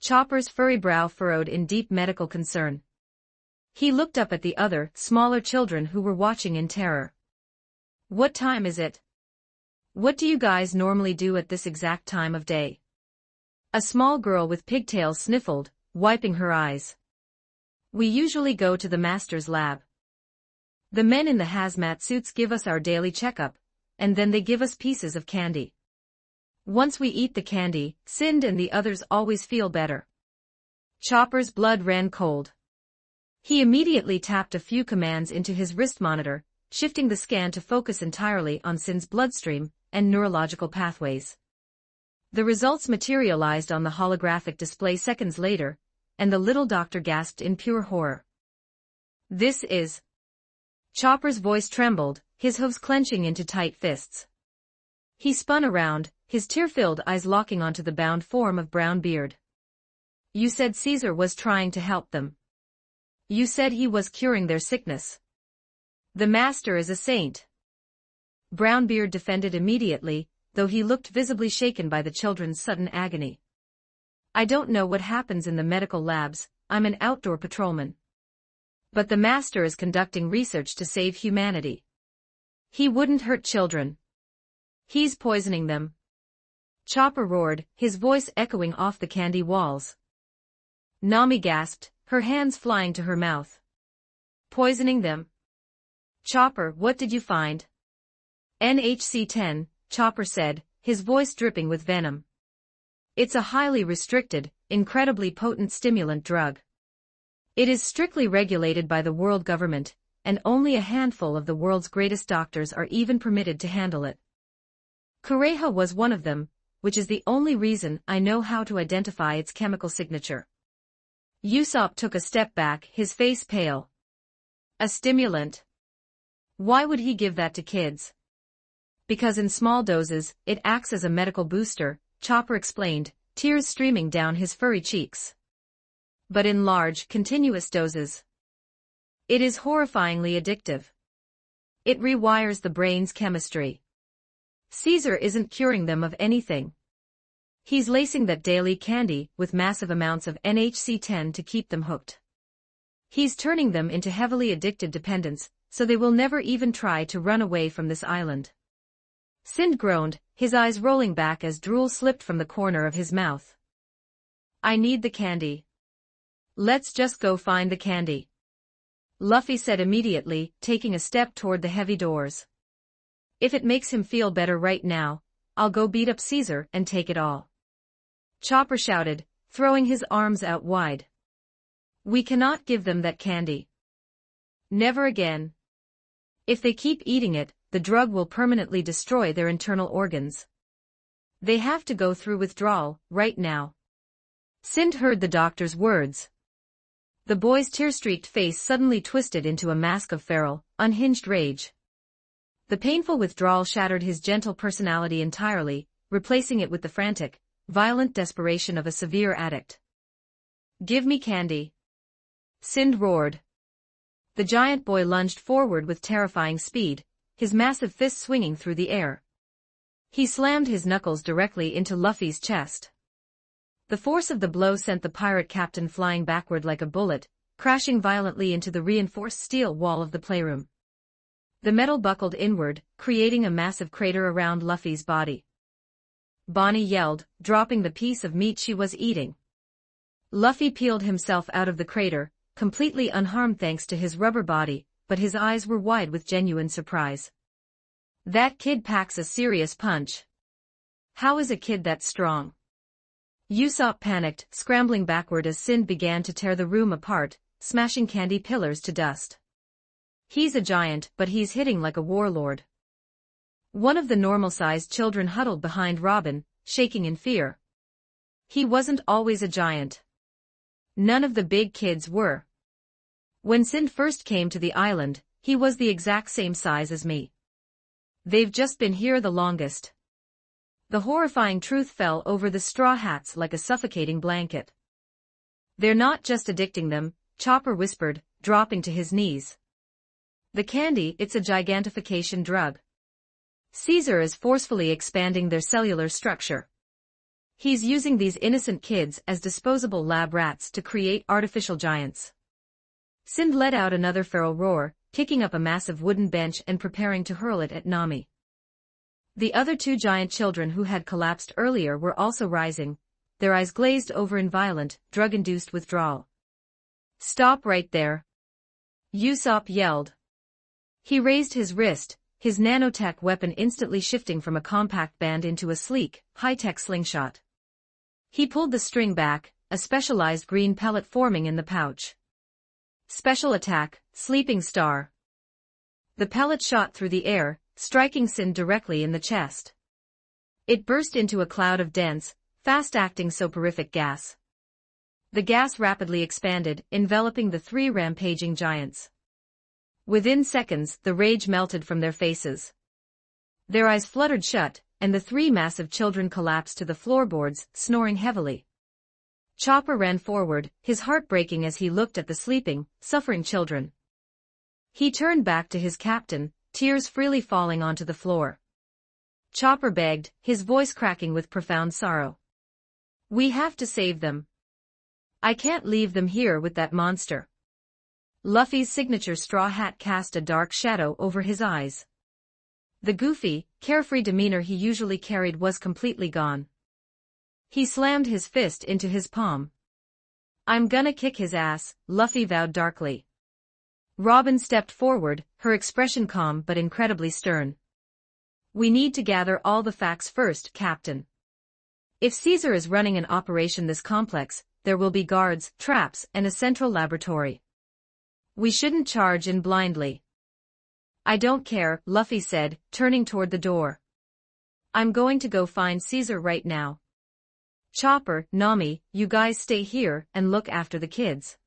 Chopper's furry brow furrowed in deep medical concern. He looked up at the other, smaller children who were watching in terror. What time is it? What do you guys normally do at this exact time of day? A small girl with pigtails sniffled, wiping her eyes. We usually go to the master's lab. The men in the hazmat suits give us our daily checkup, and then they give us pieces of candy. Once we eat the candy, Sind and the others always feel better. Chopper's blood ran cold. He immediately tapped a few commands into his wrist monitor, shifting the scan to focus entirely on Sind's bloodstream and neurological pathways. The results materialized on the holographic display seconds later, and the little doctor gasped in pure horror. This is... Chopper's voice trembled, his hooves clenching into tight fists. He spun around, his tear-filled eyes locking onto the bound form of Brown Beard. You said Caesar was trying to help them. You said he was curing their sickness. The master is a saint. Brown Beard defended immediately, though he looked visibly shaken by the children's sudden agony. I don't know what happens in the medical labs, I'm an outdoor patrolman. But the master is conducting research to save humanity. He wouldn't hurt children. He's poisoning them. Chopper roared, his voice echoing off the candy walls. Nami gasped, her hands flying to her mouth. Poisoning them? Chopper, what did you find? NHC-10, Chopper said, his voice dripping with venom. It's a highly restricted, incredibly potent stimulant drug. It is strictly regulated by the world government, and only a handful of the world's greatest doctors are even permitted to handle it. Kureha was one of them, which is the only reason I know how to identify its chemical signature. Usopp took a step back, his face pale. A stimulant? Why would he give that to kids? Because in small doses, it acts as a medical booster, Chopper explained, tears streaming down his furry cheeks. But in large, continuous doses, it is horrifyingly addictive. It rewires the brain's chemistry. Caesar isn't curing them of anything. He's lacing that daily candy with massive amounts of NHC-10 to keep them hooked. He's turning them into heavily addicted dependents, so they will never even try to run away from this island. Sind groaned, his eyes rolling back as drool slipped from the corner of his mouth. I need the candy. Let's just go find the candy. Luffy said immediately, taking a step toward the heavy doors. If it makes him feel better right now, I'll go beat up Caesar and take it all. Chopper shouted, throwing his arms out wide. We cannot give them that candy. Never again. If they keep eating it, the drug will permanently destroy their internal organs. They have to go through withdrawal, right now. Sind heard the doctor's words. The boy's tear-streaked face suddenly twisted into a mask of feral, unhinged rage. The painful withdrawal shattered his gentle personality entirely, replacing it with the frantic, violent desperation of a severe addict. Give me candy. Sind roared. The giant boy lunged forward with terrifying speed, his massive fist swinging through the air. He slammed his knuckles directly into Luffy's chest. The force of the blow sent the pirate captain flying backward like a bullet, crashing violently into the reinforced steel wall of the playroom. The metal buckled inward, creating a massive crater around Luffy's body. Bonnie yelled, dropping the piece of meat she was eating. Luffy peeled himself out of the crater, completely unharmed thanks to his rubber body, but his eyes were wide with genuine surprise. That kid packs a serious punch. How is a kid that strong? Usopp panicked, scrambling backward as Sind began to tear the room apart, smashing candy pillars to dust. He's a giant, but he's hitting like a warlord. One of the normal-sized children huddled behind Robin, shaking in fear. He wasn't always a giant. None of the big kids were. When Sind first came to the island, he was the exact same size as me. They've just been here the longest. The horrifying truth fell over the Straw Hats like a suffocating blanket. They're not just addicting them, Chopper whispered, dropping to his knees. The candy, it's a gigantification drug. Caesar is forcefully expanding their cellular structure. He's using these innocent kids as disposable lab rats to create artificial giants. Sind let out another feral roar, kicking up a massive wooden bench and preparing to hurl it at Nami. The other two giant children who had collapsed earlier were also rising, their eyes glazed over in violent, drug-induced withdrawal. Stop right there. Usopp yelled. He raised his wrist, his nanotech weapon instantly shifting from a compact band into a sleek, high-tech slingshot. He pulled the string back, a specialized green pellet forming in the pouch. Special attack, Sleeping Star. The pellet shot through the air, striking Sind directly in the chest. It burst into a cloud of dense, fast-acting soporific gas. The gas rapidly expanded, enveloping the three rampaging giants. Within seconds, the rage melted from their faces. Their eyes fluttered shut, and the three massive children collapsed to the floorboards, snoring heavily. Chopper ran forward, his heart breaking as he looked at the sleeping, suffering children. He turned back to his captain, tears freely falling onto the floor. Chopper begged, his voice cracking with profound sorrow. We have to save them. I can't leave them here with that monster. Luffy's signature straw hat cast a dark shadow over his eyes. The goofy, carefree demeanor he usually carried was completely gone. He slammed his fist into his palm. I'm gonna kick his ass, Luffy vowed darkly. Robin stepped forward, her expression calm but incredibly stern. We need to gather all the facts first, Captain. If Caesar is running an operation this complex, there will be guards, traps, and a central laboratory. We shouldn't charge in blindly. I don't care, Luffy said, turning toward the door. I'm going to go find Caesar right now. Chopper, Nami, you guys stay here and look after the kids.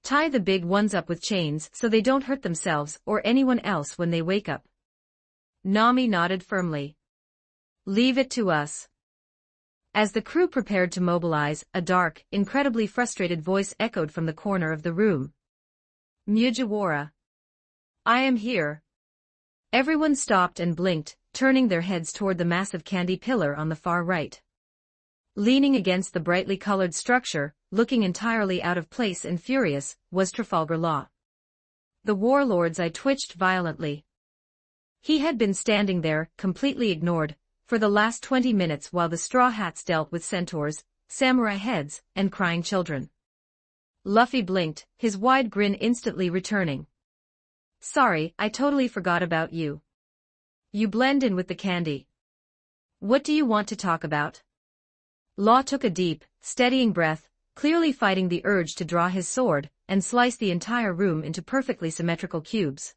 Tie the big ones up with chains so they don't hurt themselves or anyone else when they wake up. Nami nodded firmly. Leave it to us. As the crew prepared to mobilize, a dark, incredibly frustrated voice echoed from the corner of the room. Mugiwara. I am here. Everyone stopped and blinked, turning their heads toward the massive candy pillar on the far right. Leaning against the brightly colored structure, looking entirely out of place and furious, was Trafalgar Law. The warlord's eye twitched violently. He had been standing there, completely ignored, for the last 20 minutes while the Straw Hats dealt with centaurs, samurai heads, and crying children. Luffy blinked, his wide grin instantly returning. Sorry, I totally forgot about you. You blend in with the candy. What do you want to talk about? Law took a deep, steadying breath, clearly fighting the urge to draw his sword, and slice the entire room into perfectly symmetrical cubes.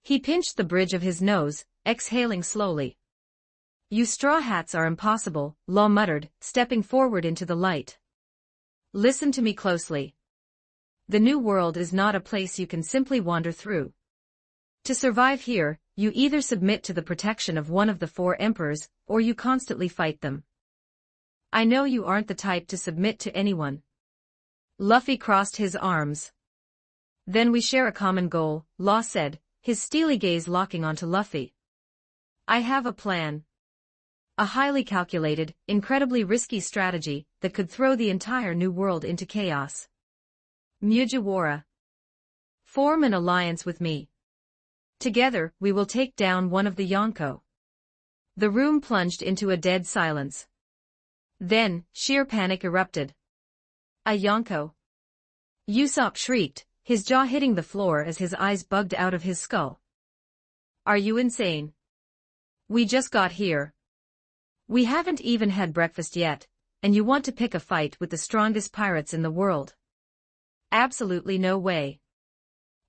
He pinched the bridge of his nose, exhaling slowly. "You straw hats are impossible," Law muttered, stepping forward into the light. "Listen to me closely. The New World is not a place you can simply wander through. To survive here, you either submit to the protection of one of the 4 emperors, or you constantly fight them. I know you aren't the type to submit to anyone." Luffy crossed his arms. "Then we share a common goal," Law said, his steely gaze locking onto Luffy. "I have a plan. A highly calculated, incredibly risky strategy that could throw the entire New World into chaos. Mugiwara. Form an alliance with me. Together, we will take down one of the Yonko." The room plunged into a dead silence. Then, sheer panic erupted. "A Yonko?" Usopp shrieked, his jaw hitting the floor as his eyes bugged out of his skull. "Are you insane? We just got here. We haven't even had breakfast yet, and you want to pick a fight with the strongest pirates in the world? Absolutely no way."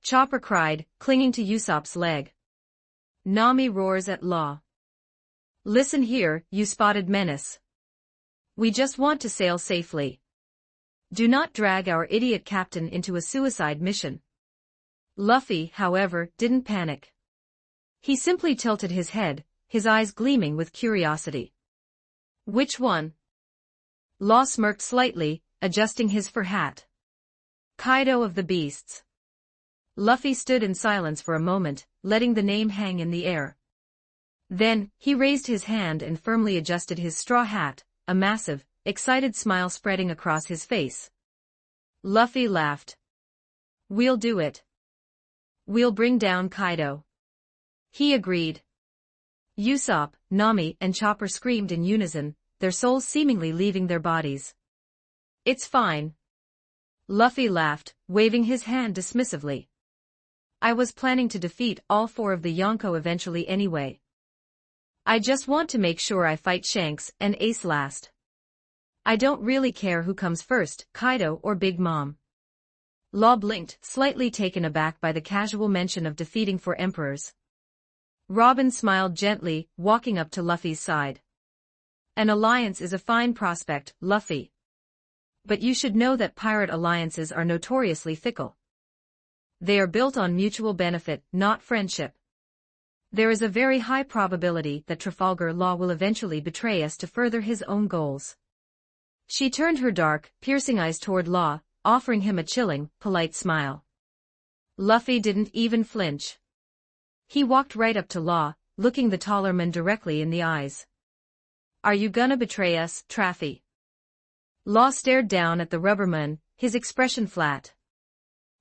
Chopper cried, clinging to Usopp's leg. Nami roars at Law. "Listen here, you spotted menace. We just want to sail safely. Do not drag our idiot captain into a suicide mission." Luffy, however, didn't panic. He simply tilted his head, his eyes gleaming with curiosity. "Which one?" Law smirked slightly, adjusting his fur hat. "Kaido of the Beasts." Luffy stood in silence for a moment, letting the name hang in the air. Then, he raised his hand and firmly adjusted his straw hat, a massive, excited smile spreading across his face. Luffy laughed. "We'll do it. We'll bring down Kaido." He agreed. Usopp, Nami, and Chopper screamed in unison, their souls seemingly leaving their bodies. "It's fine." Luffy laughed, waving his hand dismissively. "I was planning to defeat all 4 of the Yonko eventually anyway. I just want to make sure I fight Shanks and Ace last. I don't really care who comes first, Kaido or Big Mom." Law blinked, slightly taken aback by the casual mention of defeating 4 emperors. Robin smiled gently, walking up to Luffy's side. "An alliance is a fine prospect, Luffy. But you should know that pirate alliances are notoriously fickle. They are built on mutual benefit, not friendship. There is a very high probability that Trafalgar Law will eventually betray us to further his own goals." She turned her dark, piercing eyes toward Law, offering him a chilling, polite smile. Luffy didn't even flinch. He walked right up to Law, looking the taller man directly in the eyes. "Are you gonna betray us, Traffy?" Law stared down at the rubberman, his expression flat.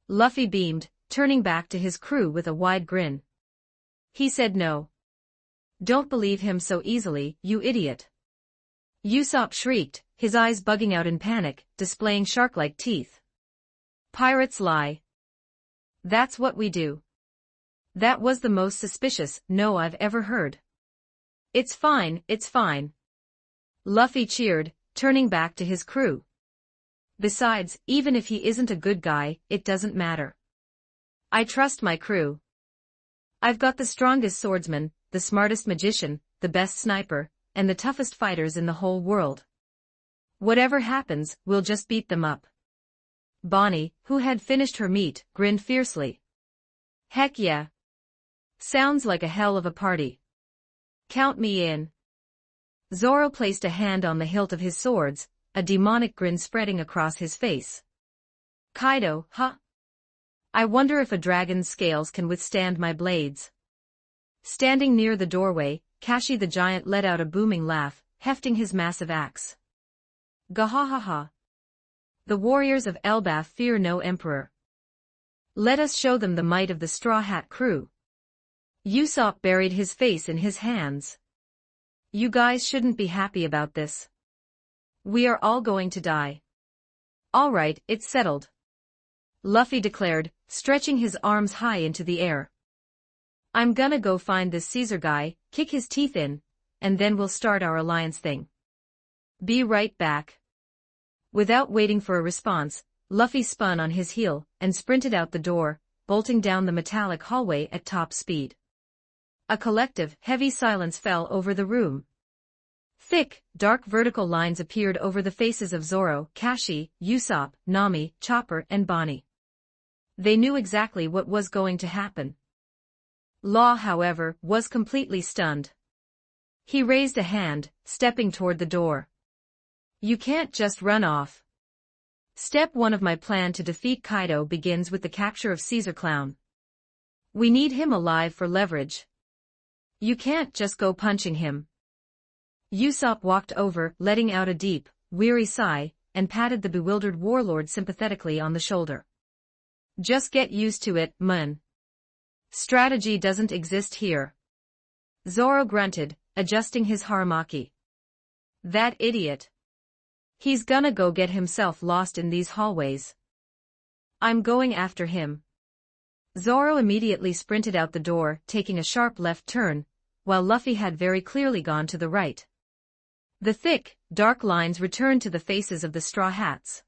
Luffy beamed, turning back to his crew with a wide grin. He said no. "Don't believe him so easily, you idiot." Usopp shrieked, his eyes bugging out in panic, displaying shark-like teeth. "Pirates lie. That's what we do." That was the most suspicious "no" I've ever heard. It's fine," Luffy cheered, turning back to his crew. "Besides, even if he isn't a good guy, it doesn't matter. I trust my crew. I've got the strongest swordsman, the smartest magician, the best sniper, and the toughest fighters in the whole world. Whatever happens, we'll just beat them up." Bonnie, who had finished her meat, grinned fiercely. "Heck yeah. Sounds like a hell of a party. Count me in." Zoro placed a hand on the hilt of his swords, a demonic grin spreading across his face. "Kaido, huh? I wonder if a dragon's scales can withstand my blades." Standing near the doorway, Kashi the giant let out a booming laugh, hefting his massive axe. "Gahahaha. The warriors of Elbaf fear no emperor. Let us show them the might of the Straw Hat crew." Usopp buried his face in his hands. "You guys shouldn't be happy about this. We are all going to die." "All right, it's settled," Luffy declared, stretching his arms high into the air. "I'm gonna go find this Caesar guy, kick his teeth in, and then we'll start our alliance thing." Be right back. Without waiting for a response, Luffy spun on his heel and sprinted out the door, bolting down the metallic hallway at top speed. A collective, heavy silence fell over the room. Thick, dark vertical lines appeared over the faces of Zoro, Kashi, Usopp, Nami, Chopper, and Bonnie. They knew exactly what was going to happen. Law, however, was completely stunned. He raised a hand, stepping toward the door. You can't just run off. Step 1 of my plan to defeat Kaido begins with the capture of Caesar Clown. We need him alive for leverage. You can't just go punching him. Usopp walked over, letting out a deep, weary sigh, and patted the bewildered warlord sympathetically on the shoulder. Just get used to it, man. Strategy doesn't exist here. Zoro grunted, adjusting his haramaki. That idiot. He's gonna go get himself lost in these hallways. I'm going after him. Zoro immediately sprinted out the door, taking a sharp left turn, while Luffy had very clearly gone to the right. The thick, dark lines returned to the faces of the Straw Hats.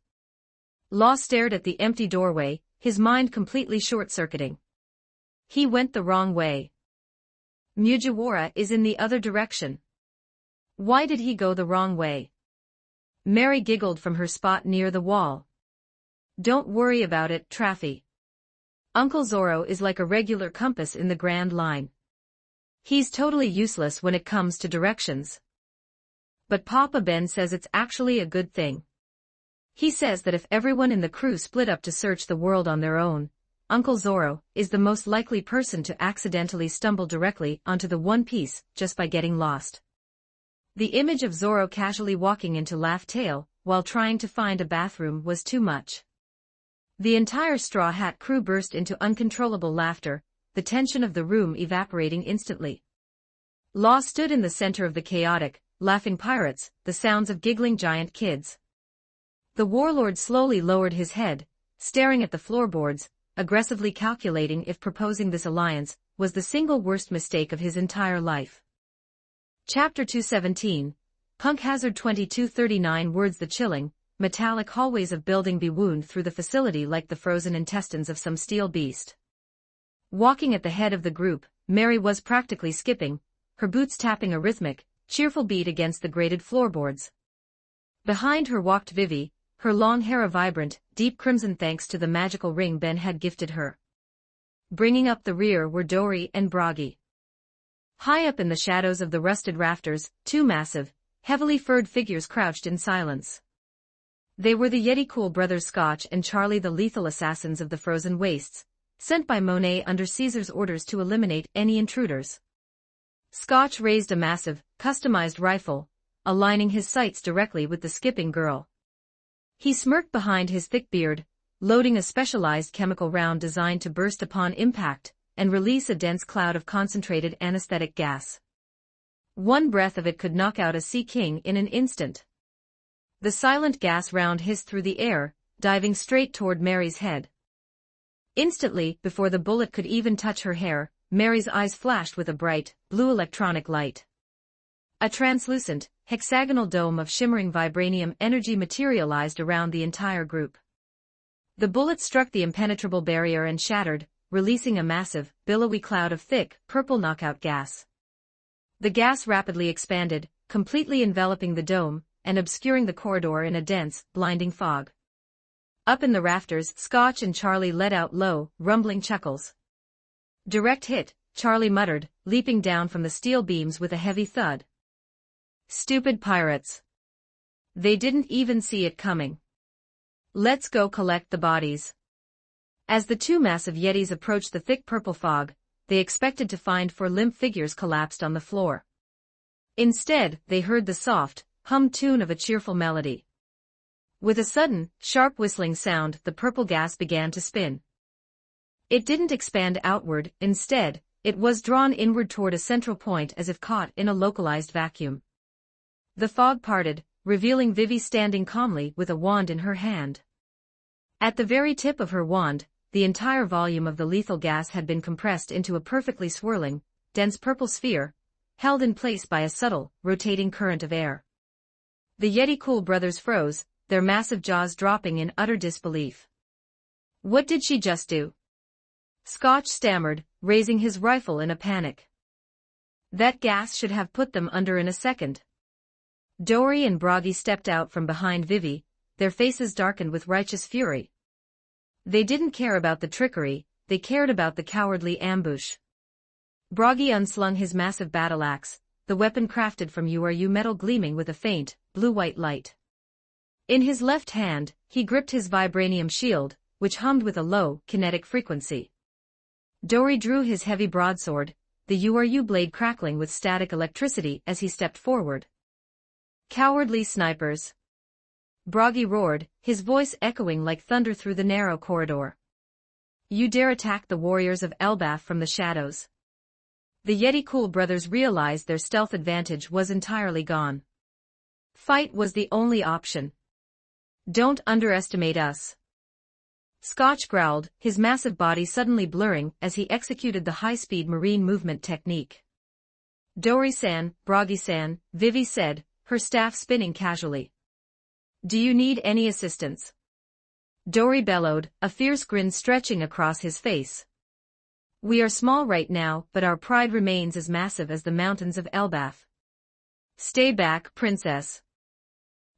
Law stared at the empty doorway, his mind completely short-circuiting. He went the wrong way. Mugiwara is in the other direction. Why did he go the wrong way? Mary giggled from her spot near the wall. Don't worry about it, Traffy. Uncle Zoro is like a regular compass in the Grand Line. He's totally useless when it comes to directions. But Papa Ben says it's actually a good thing. He says that if everyone in the crew split up to search the world on their own, Uncle Zoro is the most likely person to accidentally stumble directly onto the One Piece just by getting lost. The image of Zoro casually walking into Laugh Tale while trying to find a bathroom was too much. The entire Straw Hat crew burst into uncontrollable laughter, the tension of the room evaporating instantly. Law stood in the center of the chaotic, laughing pirates, the sounds of giggling giant kids. The warlord slowly lowered his head, staring at the floorboards, aggressively calculating if proposing this alliance was the single worst mistake of his entire life. Chapter 217, Punk Hazard 2239 words. The chilling, metallic hallways of building be wound through the facility like the frozen intestines of some steel beast. Walking at the head of the group, Mary was practically skipping, her boots tapping a rhythmic, cheerful beat against the grated floorboards. Behind her walked Vivi, her long hair a vibrant, deep crimson thanks to the magical ring Ben had gifted her. Bringing up the rear were Dory and Bragi. High up in the shadows of the rusted rafters, two massive, heavily furred figures crouched in silence. They were the Yeti Cool brothers Scotch and Charlie, the lethal assassins of the frozen wastes, sent by Monet under Caesar's orders to eliminate any intruders. Scotch raised a massive, customized rifle, aligning his sights directly with the skipping girl. He smirked behind his thick beard, loading a specialized chemical round designed to burst upon impact and release a dense cloud of concentrated anesthetic gas. One breath of it could knock out a sea king in an instant. The silent gas round hissed through the air, diving straight toward Mary's head. Instantly, before the bullet could even touch her hair, Mary's eyes flashed with a bright, blue electronic light. A translucent, hexagonal dome of shimmering vibranium energy materialized around the entire group. The bullet struck the impenetrable barrier and shattered, releasing a massive, billowy cloud of thick, purple knockout gas. The gas rapidly expanded, completely enveloping the dome, and obscuring the corridor in a dense, blinding fog. Up in the rafters, Scotch and Charlie let out low, rumbling chuckles. Direct hit, Charlie muttered, leaping down from the steel beams with a heavy thud. Stupid pirates. They didn't even see it coming. Let's go collect the bodies. As the two massive Yetis approached the thick purple fog, they expected to find four limp figures collapsed on the floor. Instead, they heard the soft, hummed tune of a cheerful melody. With a sudden, sharp whistling sound, the purple gas began to spin. It didn't expand outward, instead, it was drawn inward toward a central point as if caught in a localized vacuum. The fog parted, revealing Vivi standing calmly with a wand in her hand. At the very tip of her wand, the entire volume of the lethal gas had been compressed into a perfectly swirling, dense purple sphere, held in place by a subtle, rotating current of air. The Yeti Cool brothers froze, their massive jaws dropping in utter disbelief. What did she just do? Scotch stammered, raising his rifle in a panic. That gas should have put them under in a second. Dory and Broggy stepped out from behind Vivi, their faces darkened with righteous fury. They didn't care about the trickery, they cared about the cowardly ambush. Broggy unslung his massive battle axe, the weapon crafted from URU metal gleaming with a faint, blue-white light. In his left hand, he gripped his vibranium shield, which hummed with a low, kinetic frequency. Dory drew his heavy broadsword, the URU blade crackling with static electricity as he stepped forward. Cowardly snipers! Broggy roared, his voice echoing like thunder through the narrow corridor. You dare attack the warriors of Elbaf from the shadows. The Yeti Cool brothers realized their stealth advantage was entirely gone. Fight was the only option. Don't underestimate us. Scotch growled, his massive body suddenly blurring as he executed the high-speed marine movement technique. Dory-san, Broggy-san, Vivi said, her staff spinning casually. Do you need any assistance? Dory bellowed, a fierce grin stretching across his face. We are small right now, but our pride remains as massive as the mountains of Elbaf. Stay back, princess.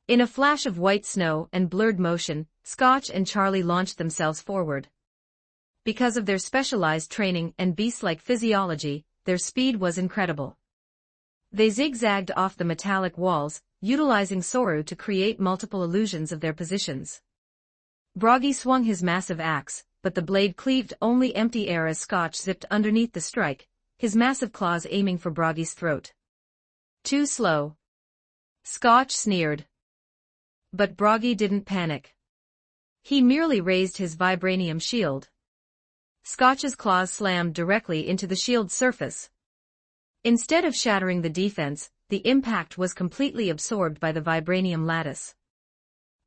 In a flash of white snow and blurred motion, Scotch and Charlie launched themselves forward. Because of their specialized training and beast-like physiology, their speed was incredible. They zigzagged off the metallic walls, utilizing Soru to create multiple illusions of their positions. Broggy swung his massive axe, but the blade cleaved only empty air as Scotch zipped underneath the strike, his massive claws aiming for Broggy's throat. Too slow. Scotch sneered. But Broggy didn't panic. He merely raised his vibranium shield. Scotch's claws slammed directly into the shield's surface. Instead of shattering the defense, the impact was completely absorbed by the vibranium lattice.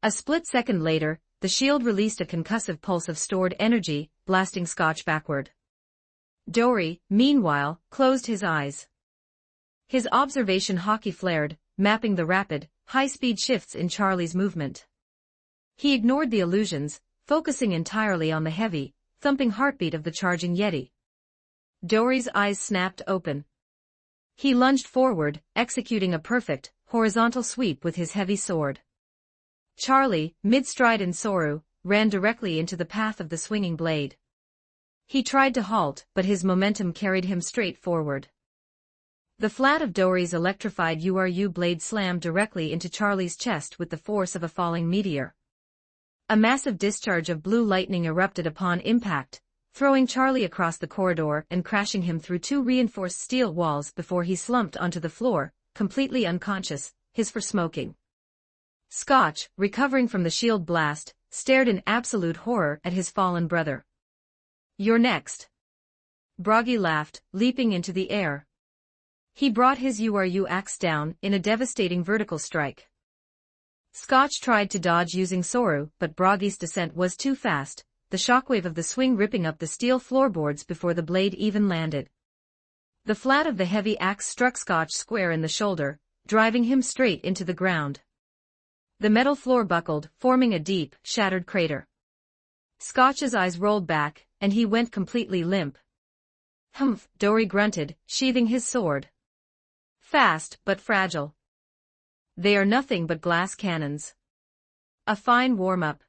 A split second later, the shield released a concussive pulse of stored energy, blasting Scotch backward. Dory, meanwhile, closed his eyes. His observation hockey flared, mapping the rapid, high-speed shifts in Charlie's movement. He ignored the illusions, focusing entirely on the heavy, thumping heartbeat of the charging Yeti. Dory's eyes snapped open. He lunged forward, executing a perfect, horizontal sweep with his heavy sword. Charlie, mid-stride in Soru, ran directly into the path of the swinging blade. He tried to halt, but his momentum carried him straight forward. The flat of Dory's electrified URU blade slammed directly into Charlie's chest with the force of a falling meteor. A massive discharge of blue lightning erupted upon impact, throwing Charlie across the corridor and crashing him through two reinforced steel walls before he slumped onto the floor, completely unconscious, his for smoking. Scotch, recovering from the shield blast, stared in absolute horror at his fallen brother. You're next. Broggy laughed, leaping into the air. He brought his URU axe down in a devastating vertical strike. Scotch tried to dodge using Soru, but Broggy's descent was too fast, the shockwave of the swing ripping up the steel floorboards before the blade even landed. The flat of the heavy axe struck Scotch square in the shoulder, driving him straight into the ground. The metal floor buckled, forming a deep, shattered crater. Scotch's eyes rolled back, and he went completely limp. Humph, Dory grunted, sheathing his sword. Fast, but fragile. They are nothing but glass cannons. A fine warm-up.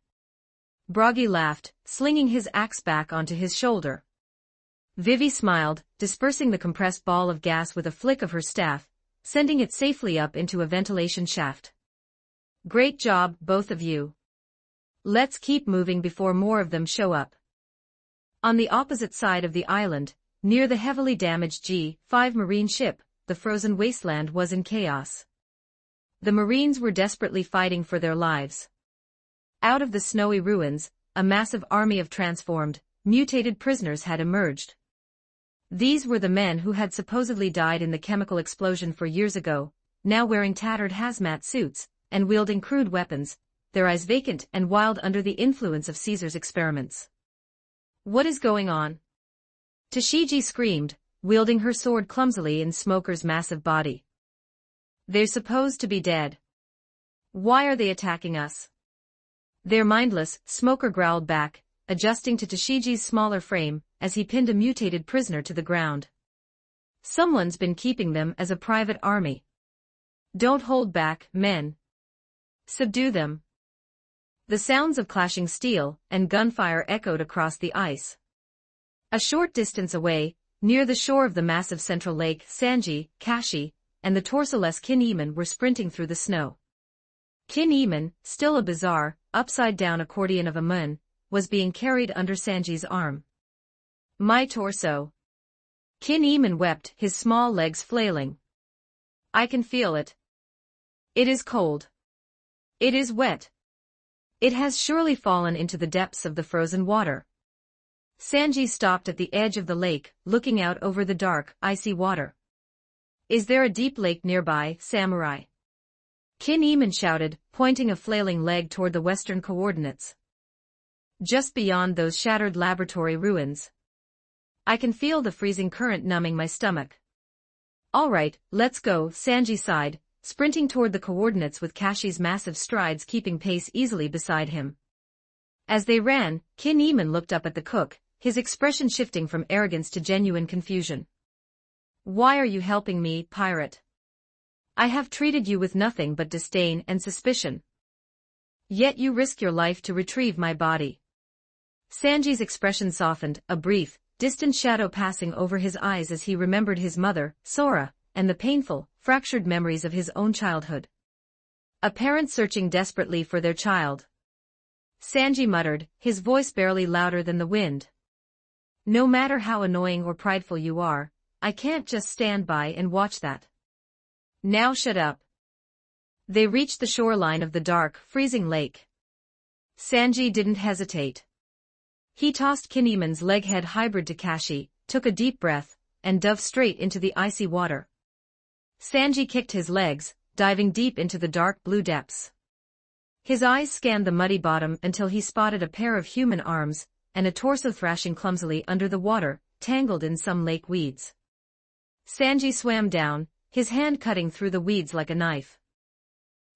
Broggy laughed, slinging his axe back onto his shoulder. Vivi smiled, dispersing the compressed ball of gas with a flick of her staff, sending it safely up into a ventilation shaft. Great job, both of you. Let's keep moving before more of them show up. On the opposite side of the island, near the heavily damaged G-5 Marine ship, the frozen wasteland was in chaos. The Marines were desperately fighting for their lives. Out of the snowy ruins, a massive army of transformed, mutated prisoners had emerged. These were the men who had supposedly died in the chemical explosion 4 years ago, now wearing tattered hazmat suits, and wielding crude weapons, their eyes vacant and wild under the influence of Caesar's experiments. What is going on? Tashigi screamed, wielding her sword clumsily in Smoker's massive body. They're supposed to be dead. Why are they attacking us? They're mindless, Smoker growled back, adjusting to Tashiji's smaller frame, as he pinned a mutated prisoner to the ground. Someone's been keeping them as a private army. Don't hold back, men. Subdue them. The sounds of clashing steel and gunfire echoed across the ice. A short distance away, near the shore of the massive central lake, Sanji, Kashi, and the torsoless Kin-Eman were sprinting through the snow. Kin-Eman, still a bizarre, upside-down accordion of a mun, was being carried under Sanji's arm. My torso. Kin-Eman wept, his small legs flailing. I can feel it. It is cold. It is wet. It has surely fallen into the depths of the frozen water. Sanji stopped at the edge of the lake, looking out over the dark, icy water. Is there a deep lake nearby, samurai? Kin-Eman shouted, pointing a flailing leg toward the western coordinates. Just beyond those shattered laboratory ruins. I can feel the freezing current numbing my stomach. All right, let's go, Sanji sighed, sprinting toward the coordinates with Kashi's massive strides keeping pace easily beside him. As they ran, Kin-Eman looked up at the cook, his expression shifting from arrogance to genuine confusion. Why are you helping me, pirate? I have treated you with nothing but disdain and suspicion. Yet you risk your life to retrieve my body. Sanji's expression softened, a brief, distant shadow passing over his eyes as he remembered his mother, Sora, and the painful, fractured memories of his own childhood. A parent searching desperately for their child. Sanji muttered, his voice barely louder than the wind. No matter how annoying or prideful you are, I can't just stand by and watch that. Now shut up. They reached the shoreline of the dark, freezing lake. Sanji didn't hesitate. He tossed Kin-Eman's leg-head hybrid to Kashi, took a deep breath, and dove straight into the icy water. Sanji kicked his legs, diving deep into the dark blue depths. His eyes scanned the muddy bottom until he spotted a pair of human arms, and a torso thrashing clumsily under the water, tangled in some lake weeds. Sanji swam down, his hand cutting through the weeds like a knife.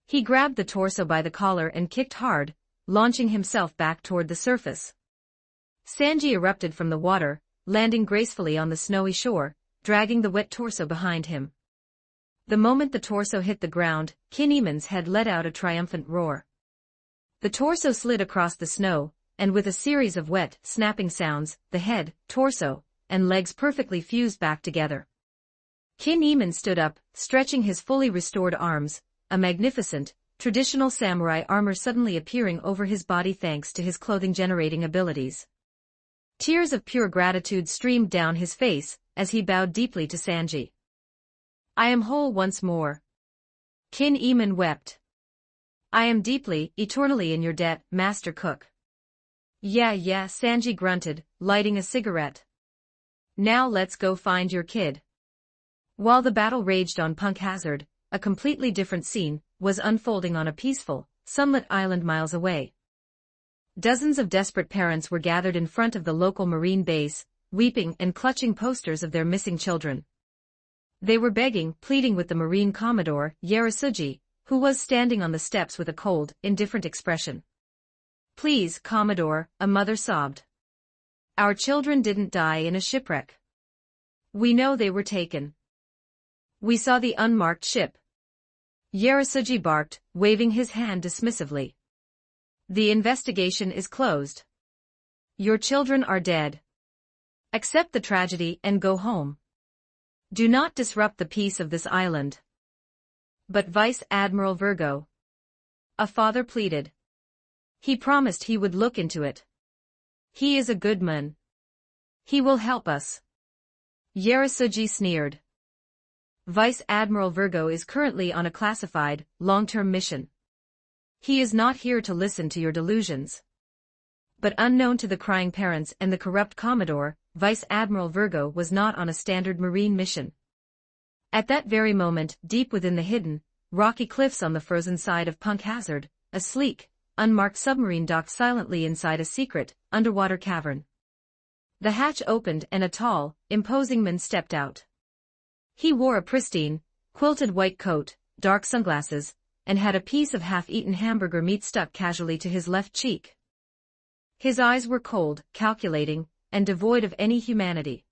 He grabbed the torso by the collar and kicked hard, launching himself back toward the surface. Sanji erupted from the water, landing gracefully on the snowy shore, dragging the wet torso behind him. The moment the torso hit the ground, Kin-Eman's head let out a triumphant roar. The torso slid across the snow, and with a series of wet, snapping sounds, the head, torso, and legs perfectly fused back together. Kin-Eman stood up, stretching his fully restored arms, a magnificent, traditional samurai armor suddenly appearing over his body thanks to his clothing-generating abilities. Tears of pure gratitude streamed down his face, as he bowed deeply to Sanji. I am whole once more. Kin-Eman wept. I am deeply, eternally in your debt, Master Cook. Yeah, Sanji grunted, lighting a cigarette. Now let's go find your kid. While the battle raged on Punk Hazard, a completely different scene was unfolding on a peaceful, sunlit island miles away. Dozens of desperate parents were gathered in front of the local marine base, weeping and clutching posters of their missing children. They were begging, pleading with the Marine Commodore, Yarasuji, who was standing on the steps with a cold, indifferent expression. Please, Commodore, a mother sobbed. Our children didn't die in a shipwreck. We know they were taken. We saw the unmarked ship. Yarasuji barked, waving his hand dismissively. The investigation is closed. Your children are dead. Accept the tragedy and go home. Do not disrupt the peace of this island. But Vice Admiral Virgo. A father pleaded. He promised he would look into it. He is a good man. He will help us. Yarasuji sneered. Vice Admiral Virgo is currently on a classified, long-term mission. He is not here to listen to your delusions. But unknown to the crying parents and the corrupt Commodore, Vice Admiral Virgo was not on a standard marine mission. At that very moment, deep within the hidden, rocky cliffs on the frozen side of Punk Hazard, a sleek, unmarked submarine docked silently inside a secret, underwater cavern. The hatch opened and a tall, imposing man stepped out. He wore a pristine, quilted white coat, dark sunglasses, and had a piece of half-eaten hamburger meat stuck casually to his left cheek. His eyes were cold, calculating, and devoid of any humanity.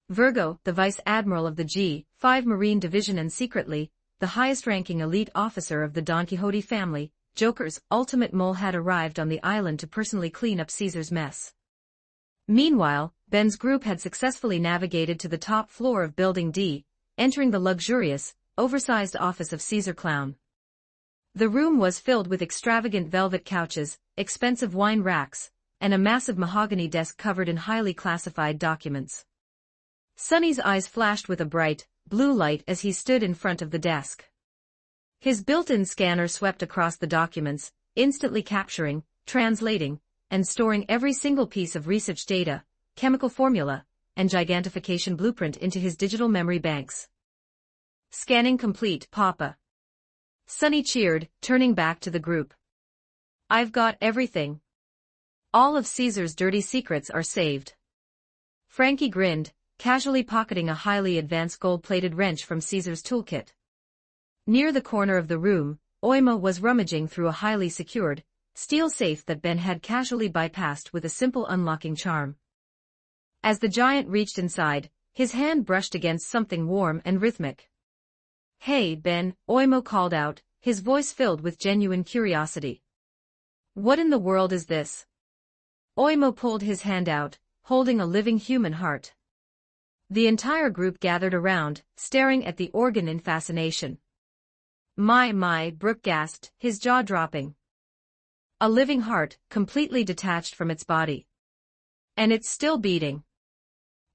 Virgo, the Vice Admiral of the G5 Marine Division and secretly, the highest-ranking elite officer of the Don Quixote family, Joker's ultimate mole, had arrived on the island to personally clean up Caesar's mess. Meanwhile, Ben's group had successfully navigated to the top floor of Building D, entering the luxurious, oversized office of Caesar Clown. The room was filled with extravagant velvet couches, expensive wine racks, and a massive mahogany desk covered in highly classified documents. Sonny's eyes flashed with a bright, blue light as he stood in front of the desk. His built-in scanner swept across the documents, instantly capturing, translating, and storing every single piece of research data, chemical formula, and gigantification blueprint into his digital memory banks. Scanning complete, Papa. Sonny cheered, turning back to the group. I've got everything. All of Caesar's dirty secrets are saved. Frankie grinned, casually pocketing a highly advanced gold-plated wrench from Caesar's toolkit. Near the corner of the room, Oimo was rummaging through a highly secured, steel safe that Ben had casually bypassed with a simple unlocking charm. As the giant reached inside, his hand brushed against something warm and rhythmic. Hey, Ben, Oimo called out, his voice filled with genuine curiosity. What in the world is this? Oimo pulled his hand out, holding a living human heart. The entire group gathered around, staring at the organ in fascination. My, Brooke gasped, his jaw dropping. A living heart, completely detached from its body. And it's still beating.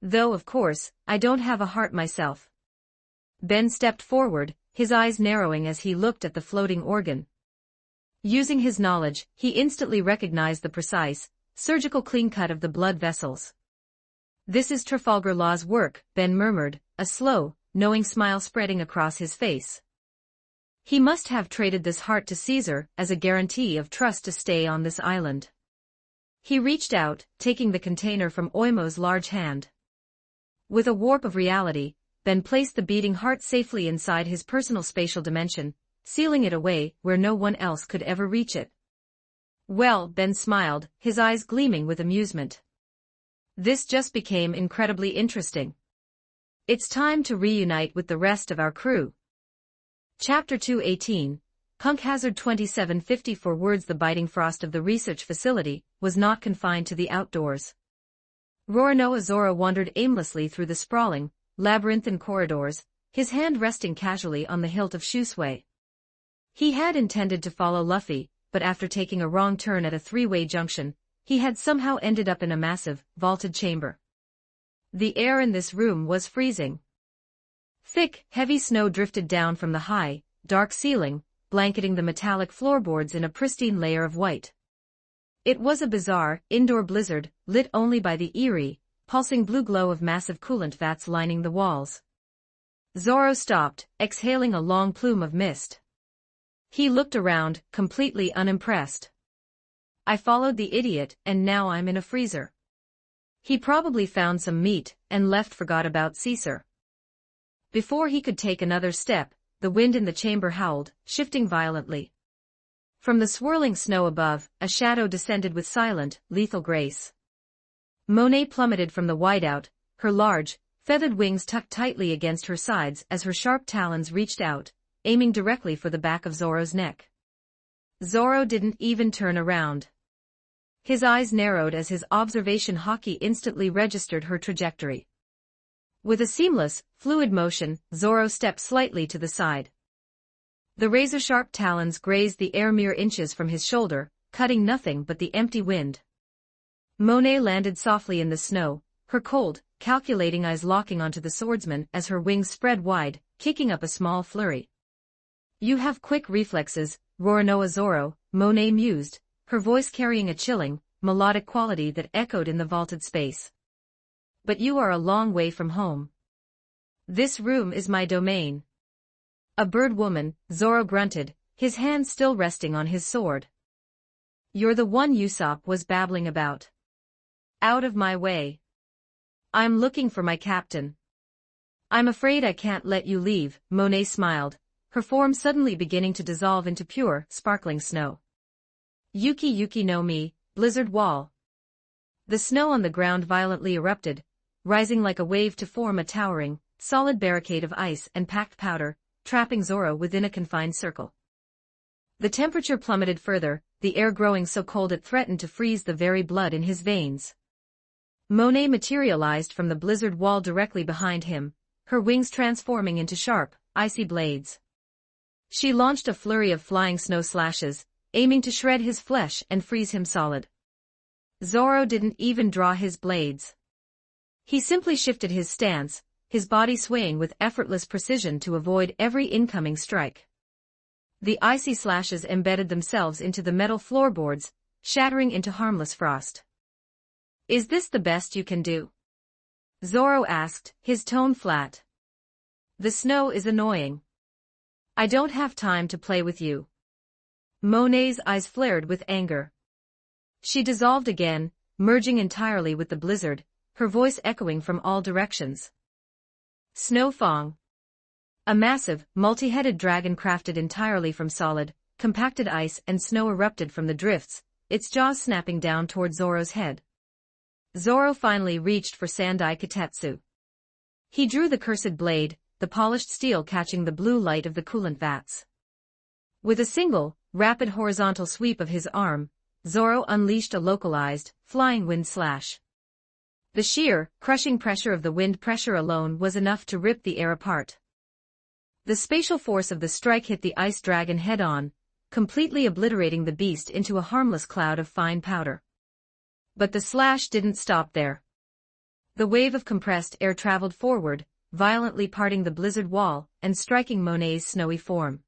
Though of course, I don't have a heart myself. Ben stepped forward, his eyes narrowing as he looked at the floating organ. Using his knowledge, he instantly recognized the precise, surgical clean cut of the blood vessels. This is Trafalgar Law's work, Ben murmured, a slow, knowing smile spreading across his face. He must have traded this heart to Caesar as a guarantee of trust to stay on this island. He reached out, taking the container from Oimo's large hand. With a warp of reality, Ben placed the beating heart safely inside his personal spatial dimension, sealing it away where no one else could ever reach it. Well, Ben smiled, his eyes gleaming with amusement. This just became incredibly interesting. It's time to reunite with the rest of our crew. Chapter 218, Punk Hazard 2754 words. The biting frost of the research facility was not confined to the outdoors. Roronoa Zoro wandered aimlessly through the sprawling, labyrinthine corridors, his hand resting casually on the hilt of Shusway. He had intended to follow Luffy, but after taking a wrong turn at a three-way junction, he had somehow ended up in a massive, vaulted chamber. The air in this room was freezing. Thick, heavy snow drifted down from the high, dark ceiling, blanketing the metallic floorboards in a pristine layer of white. It was a bizarre, indoor blizzard, lit only by the eerie, pulsing blue glow of massive coolant vats lining the walls. Zoro stopped, exhaling a long plume of mist. He looked around, completely unimpressed. I followed the idiot, and now I'm in a freezer. He probably found some meat, and forgot about Caesar. Before he could take another step, the wind in the chamber howled, shifting violently. From the swirling snow above, a shadow descended with silent, lethal grace. Monet plummeted from the whiteout, her large, feathered wings tucked tightly against her sides as her sharp talons reached out, aiming directly for the back of Zoro's neck. Zoro didn't even turn around. His eyes narrowed as his observation hockey instantly registered her trajectory. With a seamless, fluid motion, Zoro stepped slightly to the side. The razor-sharp talons grazed the air mere inches from his shoulder, cutting nothing but the empty wind. Monet landed softly in the snow, her cold, calculating eyes locking onto the swordsman as her wings spread wide, kicking up a small flurry. You have quick reflexes, Roronoa Zoro, Monet mused, her voice carrying a chilling, melodic quality that echoed in the vaulted space. But you are a long way from home. This room is my domain. A bird woman, Zoro grunted, his hand still resting on his sword. You're the one Usopp was babbling about. Out of my way. I'm looking for my captain. I'm afraid I can't let you leave, Monet smiled, her form suddenly beginning to dissolve into pure, sparkling snow. Yuki Yuki no Mi, blizzard wall. The snow on the ground violently erupted, rising like a wave to form a towering, solid barricade of ice and packed powder, trapping Zoro within a confined circle. The temperature plummeted further, the air growing so cold it threatened to freeze the very blood in his veins. Monet materialized from the blizzard wall directly behind him, her wings transforming into sharp, icy blades. She launched a flurry of flying snow slashes, aiming to shred his flesh and freeze him solid. Zoro didn't even draw his blades. He simply shifted his stance, his body swaying with effortless precision to avoid every incoming strike. The icy slashes embedded themselves into the metal floorboards, shattering into harmless frost. "Is this the best you can do?" Zoro asked, his tone flat. "The snow is annoying. I don't have time to play with you." Monet's eyes flared with anger. She dissolved again, merging entirely with the blizzard, her voice echoing from all directions. Snow Fong. A massive, multi-headed dragon crafted entirely from solid, compacted ice and snow erupted from the drifts, its jaws snapping down toward Zoro's head. Zoro finally reached for Sandai Kitetsu. He drew the cursed blade, the polished steel catching the blue light of the coolant vats. With a single, rapid horizontal sweep of his arm, Zoro unleashed a localized, flying wind slash. The sheer, crushing pressure of the wind pressure alone was enough to rip the air apart. The spatial force of the strike hit the ice dragon head-on, completely obliterating the beast into a harmless cloud of fine powder. But the slash didn't stop there. The wave of compressed air traveled forward, violently parting the blizzard wall and striking Monet's snowy form.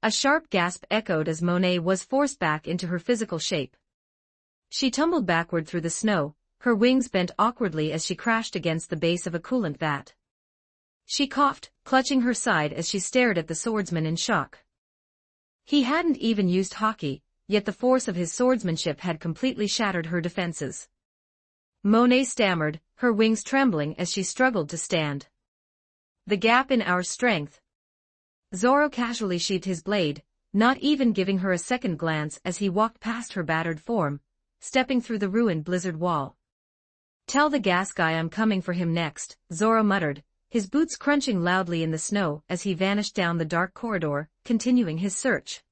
A sharp gasp echoed as Monet was forced back into her physical shape. She tumbled backward through the snow, her wings bent awkwardly as she crashed against the base of a coolant vat. She coughed, clutching her side as she stared at the swordsman in shock. He hadn't even used haki, yet the force of his swordsmanship had completely shattered her defenses. Monet stammered, her wings trembling as she struggled to stand. "The gap in our strength." Zoro casually sheathed his blade, not even giving her a second glance as he walked past her battered form, stepping through the ruined blizzard wall. "Tell the gas guy I'm coming for him next," Zoro muttered, his boots crunching loudly in the snow as he vanished down the dark corridor, continuing his search.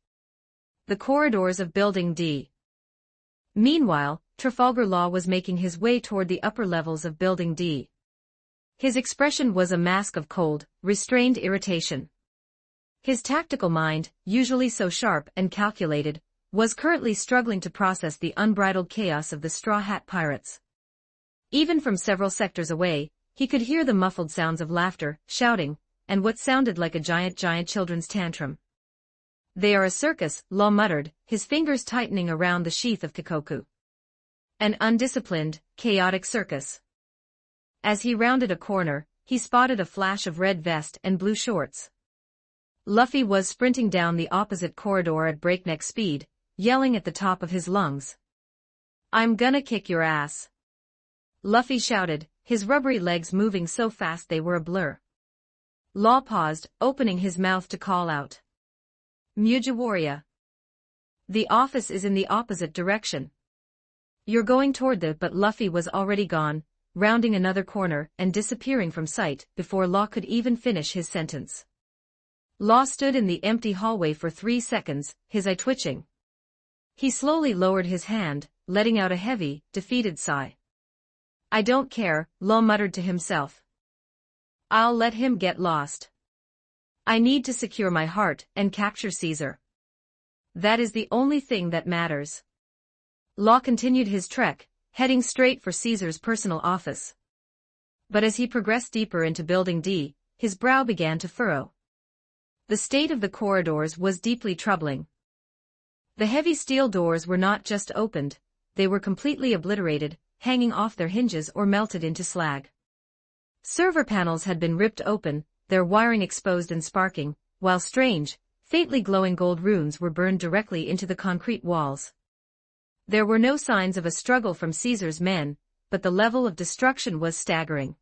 The corridors of Building D. Meanwhile, Trafalgar Law was making his way toward the upper levels of Building D. His expression was a mask of cold, restrained irritation. His tactical mind, usually so sharp and calculated, was currently struggling to process the unbridled chaos of the Straw Hat Pirates. Even from several sectors away, he could hear the muffled sounds of laughter, shouting, and what sounded like a giant children's tantrum. "They are a circus," Law muttered, his fingers tightening around the sheath of Kikoku. "An undisciplined, chaotic circus." As he rounded a corner, he spotted a flash of red vest and blue shorts. Luffy was sprinting down the opposite corridor at breakneck speed, yelling at the top of his lungs. "I'm gonna kick your ass." Luffy shouted, his rubbery legs moving so fast they were a blur. Law paused, opening his mouth to call out. "Mugiwaria. The office is in the opposite direction. You're going toward the—" but Luffy was already gone, rounding another corner and disappearing from sight before Law could even finish his sentence. Law stood in the empty hallway for 3 seconds, his eye twitching. He slowly lowered his hand, letting out a heavy, defeated sigh. "I don't care," Law muttered to himself. "I'll let him get lost. I need to secure my heart and capture Caesar. That is the only thing that matters." Law continued his trek, heading straight for Caesar's personal office. But as he progressed deeper into Building D, his brow began to furrow. The state of the corridors was deeply troubling. The heavy steel doors were not just opened, they were completely obliterated, hanging off their hinges or melted into slag. Server panels had been ripped open, their wiring exposed and sparking, while strange, faintly glowing gold runes were burned directly into the concrete walls. There were no signs of a struggle from Caesar's men, but the level of destruction was staggering.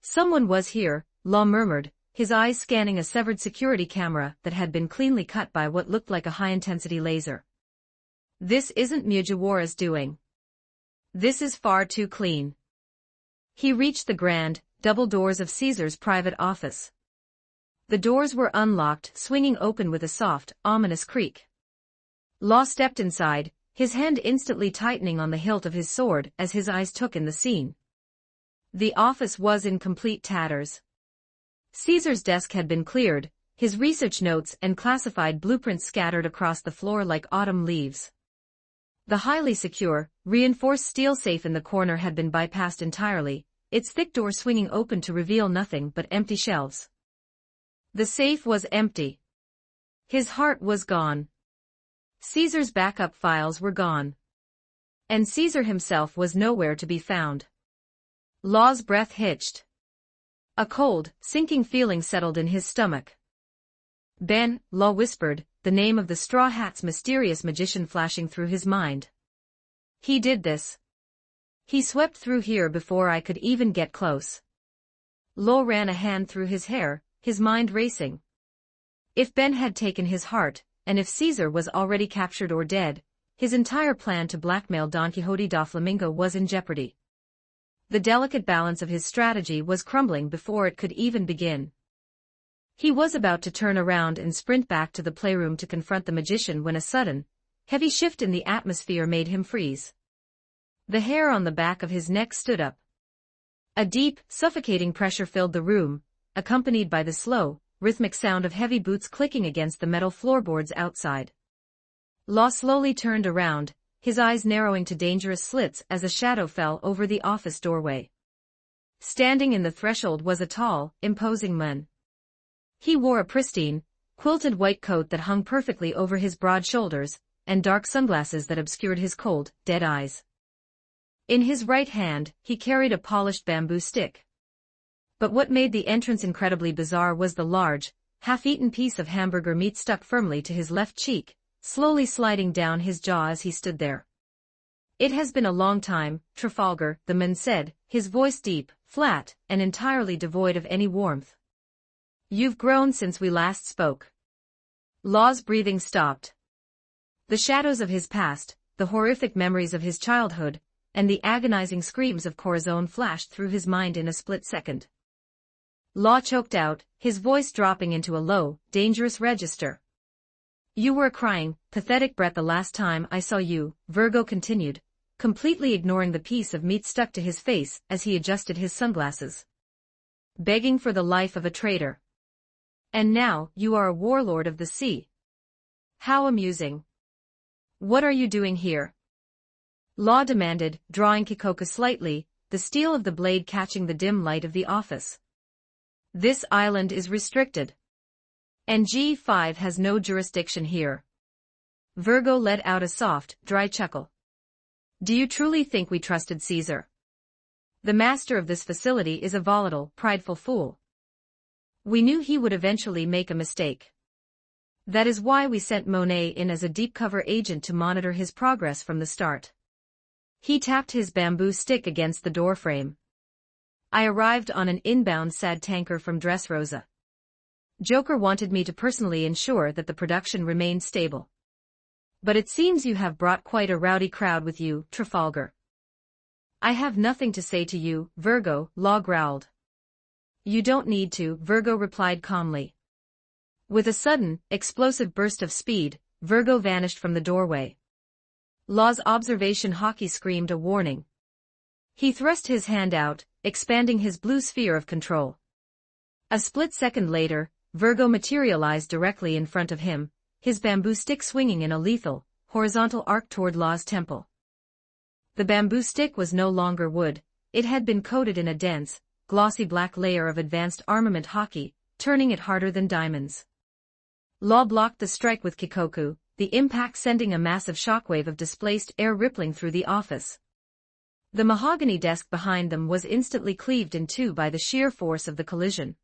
"Someone was here," Law murmured, his eyes scanning a severed security camera that had been cleanly cut by what looked like a high-intensity laser. This isn't Mujiwara's doing. This is far too clean. He reached the grand, double doors of Caesar's private office. The doors were unlocked, swinging open with a soft, ominous creak. Law stepped inside, his hand instantly tightening on the hilt of his sword as his eyes took in the scene. The office was in complete tatters. Caesar's desk had been cleared, his research notes and classified blueprints scattered across the floor like autumn leaves. The highly secure, reinforced steel safe in the corner had been bypassed entirely, its thick door swinging open to reveal nothing but empty shelves. The safe was empty. His heart was gone. Caesar's backup files were gone. And Caesar himself was nowhere to be found. Law's breath hitched. A cold, sinking feeling settled in his stomach. Ben, Law whispered, the name of the Straw Hat's mysterious magician flashing through his mind. He did this. He swept through here before I could even get close. Law ran a hand through his hair, his mind racing. If Ben had taken his heart, and if Caesar was already captured or dead, his entire plan to blackmail Don Quixote da Flamingo was in jeopardy. The delicate balance of his strategy was crumbling before it could even begin. He was about to turn around and sprint back to the playroom to confront the magician when a sudden, heavy shift in the atmosphere made him freeze. The hair on the back of his neck stood up. A deep, suffocating pressure filled the room, accompanied by the slow, rhythmic sound of heavy boots clicking against the metal floorboards outside. Law slowly turned around, his eyes narrowing to dangerous slits as a shadow fell over the office doorway. Standing in the threshold was a tall, imposing man. He wore a pristine, quilted white coat that hung perfectly over his broad shoulders, and dark sunglasses that obscured his cold, dead eyes. In his right hand, he carried a polished bamboo stick. But what made the entrance incredibly bizarre was the large, half-eaten piece of hamburger meat stuck firmly to his left cheek, slowly sliding down his jaw as he stood there. It has been a long time, Trafalgar, the man said, his voice deep, flat, and entirely devoid of any warmth. You've grown since we last spoke. Law's breathing stopped. The shadows of his past, the horrific memories of his childhood, and the agonizing screams of Corazon flashed through his mind in a split second. Law choked out, his voice dropping into a low, dangerous register. You were a crying, pathetic brat the last time I saw you, Virgo continued, completely ignoring the piece of meat stuck to his face as he adjusted his sunglasses. Begging for the life of a traitor. And now, you are a warlord of the sea. How amusing. What are you doing here? Law demanded, drawing Kikoku slightly, the steel of the blade catching the dim light of the office. This island is restricted. And G5 has no jurisdiction here. Virgo let out a soft, dry chuckle. Do you truly think we trusted Caesar? The master of this facility is a volatile, prideful fool. We knew he would eventually make a mistake. That is why we sent Monet in as a deep-cover agent to monitor his progress from the start. He tapped his bamboo stick against the doorframe. I arrived on an inbound sad tanker from Dressrosa. Joker wanted me to personally ensure that the production remained stable. But it seems you have brought quite a rowdy crowd with you, Trafalgar. I have nothing to say to you, Virgo, Law growled. You don't need to, Virgo replied calmly. With a sudden, explosive burst of speed, Virgo vanished from the doorway. Law's observation hockey screamed a warning. He thrust his hand out, expanding his blue sphere of control. A split second later, Virgo materialized directly in front of him, his bamboo stick swinging in a lethal, horizontal arc toward Law's temple. The bamboo stick was no longer wood, it had been coated in a dense, glossy black layer of advanced armament hockey, turning it harder than diamonds. Law blocked the strike with Kikoku, the impact sending a massive shockwave of displaced air rippling through the office. The mahogany desk behind them was instantly cleaved in two by the sheer force of the collision.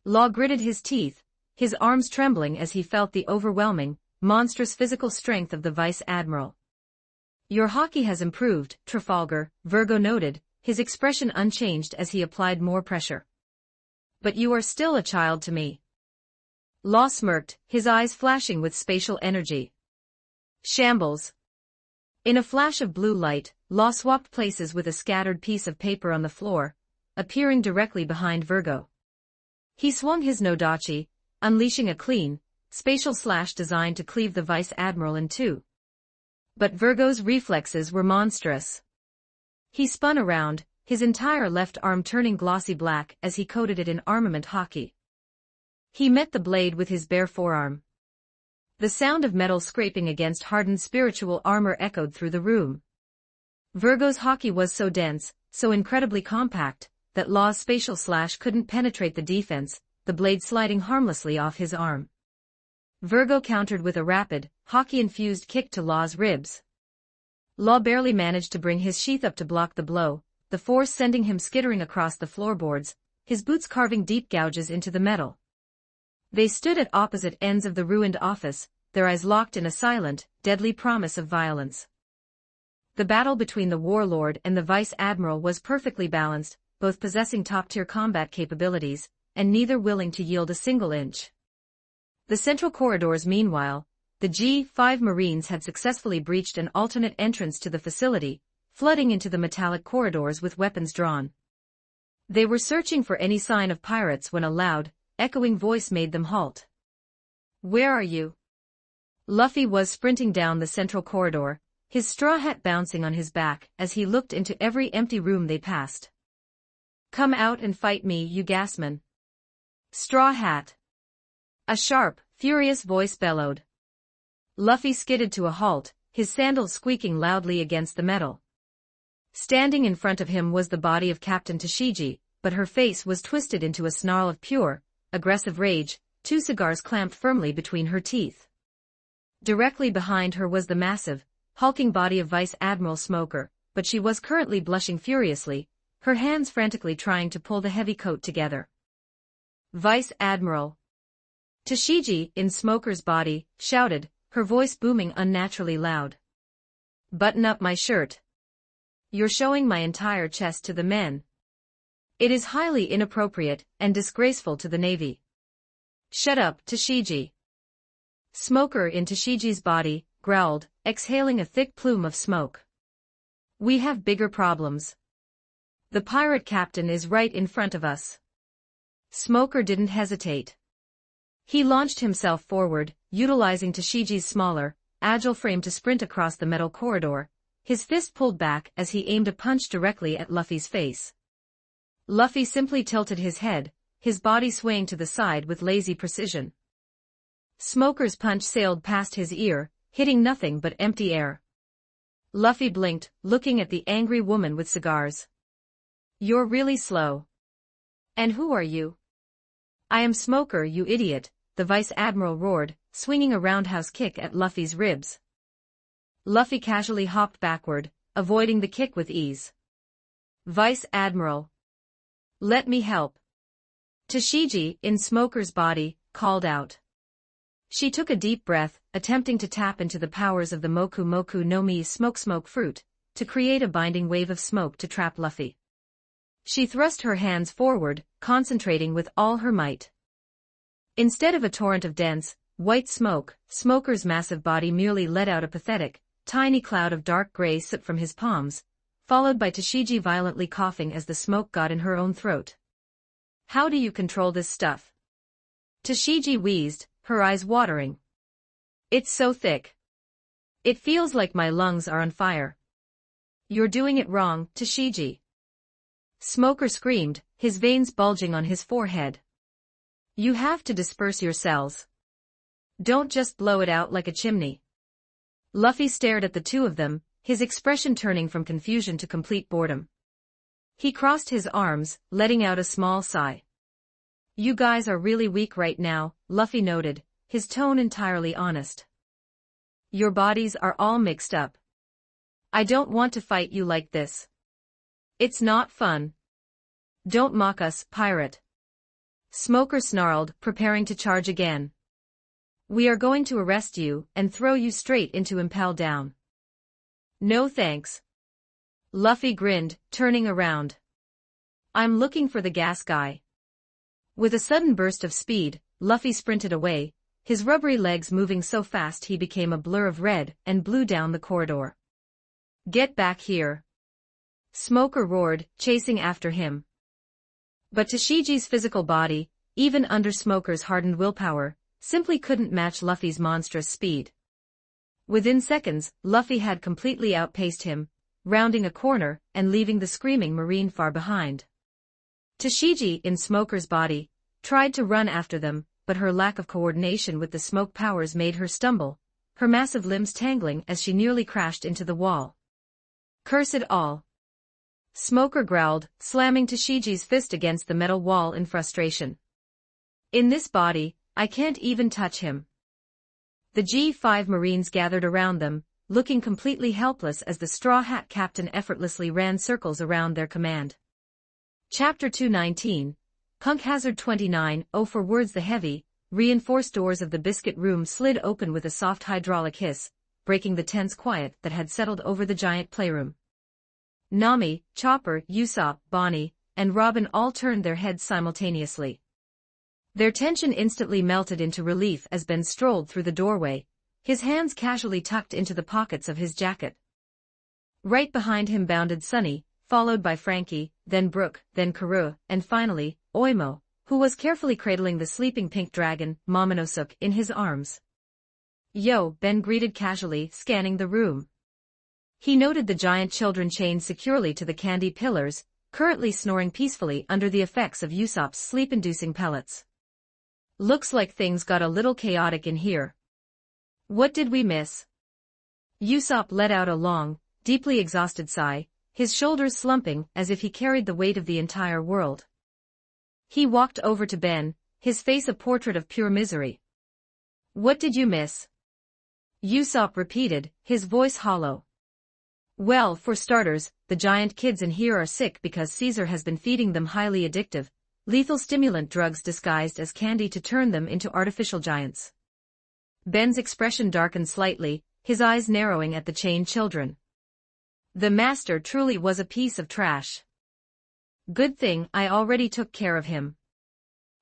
Law gritted his teeth, his arms trembling as he felt the overwhelming, monstrous physical strength of the Vice Admiral. Your hockey has improved, Trafalgar, Virgo noted, his expression unchanged as he applied more pressure. But you are still a child to me. Law smirked, his eyes flashing with spatial energy. Shambles. In a flash of blue light, Law swapped places with a scattered piece of paper on the floor, appearing directly behind Virgo. He swung his Nodachi, unleashing a clean, spatial slash designed to cleave the Vice Admiral in two. But Virgo's reflexes were monstrous. He spun around, his entire left arm turning glossy black as he coated it in armament hockey. He met the blade with his bare forearm. The sound of metal scraping against hardened spiritual armor echoed through the room. Virgo's hockey was so dense, so incredibly compact, that Law's spatial slash couldn't penetrate the defense, the blade sliding harmlessly off his arm. Virgo countered with a rapid, hockey-infused kick to Law's ribs. Law barely managed to bring his sheath up to block the blow, the force sending him skittering across the floorboards, his boots carving deep gouges into the metal. They stood at opposite ends of the ruined office, their eyes locked in a silent, deadly promise of violence. The battle between the warlord and the vice admiral was perfectly balanced, both possessing top-tier combat capabilities, and neither willing to yield a single inch. The central corridors meanwhile, the G-5 Marines had successfully breached an alternate entrance to the facility, flooding into the metallic corridors with weapons drawn. They were searching for any sign of pirates when a loud, echoing voice made them halt. "Where are you?" Luffy was sprinting down the central corridor, his straw hat bouncing on his back as he looked into every empty room they passed. "Come out and fight me, you gasman." "Straw Hat!" A sharp, furious voice bellowed. Luffy skidded to a halt, his sandals squeaking loudly against the metal. Standing in front of him was the body of Captain Tashigi, but her face was twisted into a snarl of pure, aggressive rage, two cigars clamped firmly between her teeth. Directly behind her was the massive, hulking body of Vice Admiral Smoker, but she was currently blushing furiously, her hands frantically trying to pull the heavy coat together. "Vice Admiral!" Tashigi, in Smoker's body, shouted, her voice booming unnaturally loud. "Button up my shirt. You're showing my entire chest to the men. It is highly inappropriate and disgraceful to the Navy." "Shut up, Tashigi." Smoker, in Tashigi's body, growled, exhaling a thick plume of smoke. "We have bigger problems. The pirate captain is right in front of us." Smoker didn't hesitate. He launched himself forward, utilizing Tashigi's smaller, agile frame to sprint across the metal corridor, his fist pulled back as he aimed a punch directly at Luffy's face. Luffy simply tilted his head, his body swaying to the side with lazy precision. Smoker's punch sailed past his ear, hitting nothing but empty air. Luffy blinked, looking at the angry woman with cigars. "You're really slow. And who are you?" "I am Smoker, you idiot," the Vice Admiral roared, swinging a roundhouse kick at Luffy's ribs. Luffy casually hopped backward, avoiding the kick with ease. "Vice Admiral. Let me help." Tashigi, in Smoker's body, called out. She took a deep breath, attempting to tap into the powers of the Moku Moku no Mi's smoke fruit, to create a binding wave of smoke to trap Luffy. She thrust her hands forward, concentrating with all her might. Instead of a torrent of dense, white smoke, Smoker's massive body merely let out a pathetic, tiny cloud of dark gray soot from his palms, followed by Tashigi violently coughing as the smoke got in her own throat. "How do you control this stuff?" Tashigi wheezed, her eyes watering. "It's so thick. It feels like my lungs are on fire." "You're doing it wrong, Tashigi." Smoker screamed, his veins bulging on his forehead. "You have to disperse your cells. Don't just blow it out like a chimney." Luffy stared at the two of them, his expression turning from confusion to complete boredom. He crossed his arms, letting out a small sigh. "You guys are really weak right now," Luffy noted, his tone entirely honest. "Your bodies are all mixed up. I don't want to fight you like this. It's not fun. Don't mock us, pirate." Smoker snarled, preparing to charge again. "We are going to arrest you and throw you straight into Impel Down." "No thanks." Luffy grinned, turning around. "I'm looking for the gas guy." With a sudden burst of speed, Luffy sprinted away, his rubbery legs moving so fast he became a blur of red and blue down the corridor. "Get back here!" Smoker roared, chasing after him. But Tashiji's physical body, even under Smoker's hardened willpower, simply couldn't match Luffy's monstrous speed. Within seconds, Luffy had completely outpaced him, rounding a corner and leaving the screaming Marine far behind. Tashigi, in Smoker's body, tried to run after them, but her lack of coordination with the smoke powers made her stumble, her massive limbs tangling as she nearly crashed into the wall. "Curse it all!" Smoker growled, slamming Tashiji's fist against the metal wall in frustration. "In this body, I can't even touch him." The G5 Marines gathered around them, looking completely helpless as the Straw Hat captain effortlessly ran circles around their command. Chapter 219, Punk Hazard 29. Oh, for words. The heavy, reinforced doors of the biscuit room slid open with a soft hydraulic hiss, breaking the tense quiet that had settled over the giant playroom. Nami, Chopper, Usopp, Bonnie, and Robin all turned their heads simultaneously. Their tension instantly melted into relief as Ben strolled through the doorway, his hands casually tucked into the pockets of his jacket. Right behind him bounded Sunny, followed by Frankie, then Brook, then Karoo, and finally, Oimo, who was carefully cradling the sleeping pink dragon, Momonosuke, in his arms. "Yo," Ben greeted casually, scanning the room. He noted the giant children chained securely to the candy pillars, currently snoring peacefully under the effects of Usopp's sleep-inducing pellets. "Looks like things got a little chaotic in here. What did we miss?" Usopp let out a long, deeply exhausted sigh, his shoulders slumping as if he carried the weight of the entire world. He walked over to Ben, his face a portrait of pure misery. "What did you miss?" Usopp repeated, his voice hollow. "Well, for starters, the giant kids in here are sick because Caesar has been feeding them highly addictive, lethal stimulant drugs disguised as candy to turn them into artificial giants." Ben's expression darkened slightly, his eyes narrowing at the chained children. The master truly was a piece of trash. "Good thing I already took care of him."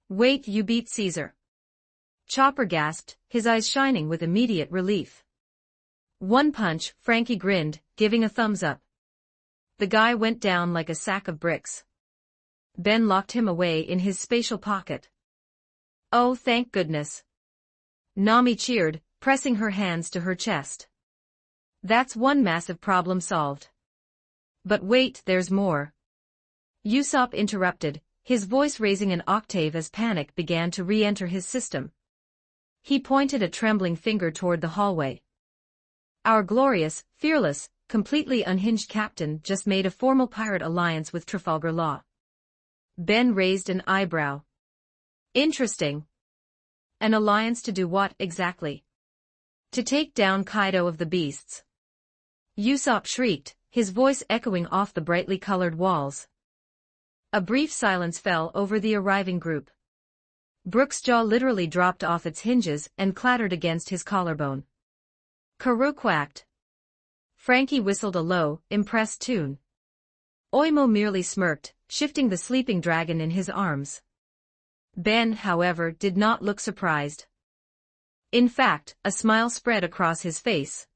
"Wait, you beat Caesar?" Chopper gasped, his eyes shining with immediate relief. "One punch," Frankie grinned, giving a thumbs up. "The guy went down like a sack of bricks." Ben locked him away in his spatial pocket. "Oh, thank goodness." Nami cheered, pressing her hands to her chest. "That's one massive problem solved." "But wait, there's more." Usopp interrupted, his voice raising an octave as panic began to re-enter his system. He pointed a trembling finger toward the hallway. "Our glorious, fearless, completely unhinged captain just made a formal pirate alliance with Trafalgar Law." Ben raised an eyebrow. "Interesting. An alliance to do what, exactly?" "To take down Kaido of the Beasts." Usopp shrieked, his voice echoing off the brightly colored walls. A brief silence fell over the arriving group. Brook's jaw literally dropped off its hinges and clattered against his collarbone. Karoo quacked. Frankie whistled a low, impressed tune. Oimo merely smirked, shifting the sleeping dragon in his arms. Ben, however, did not look surprised. In fact, a smile spread across his face.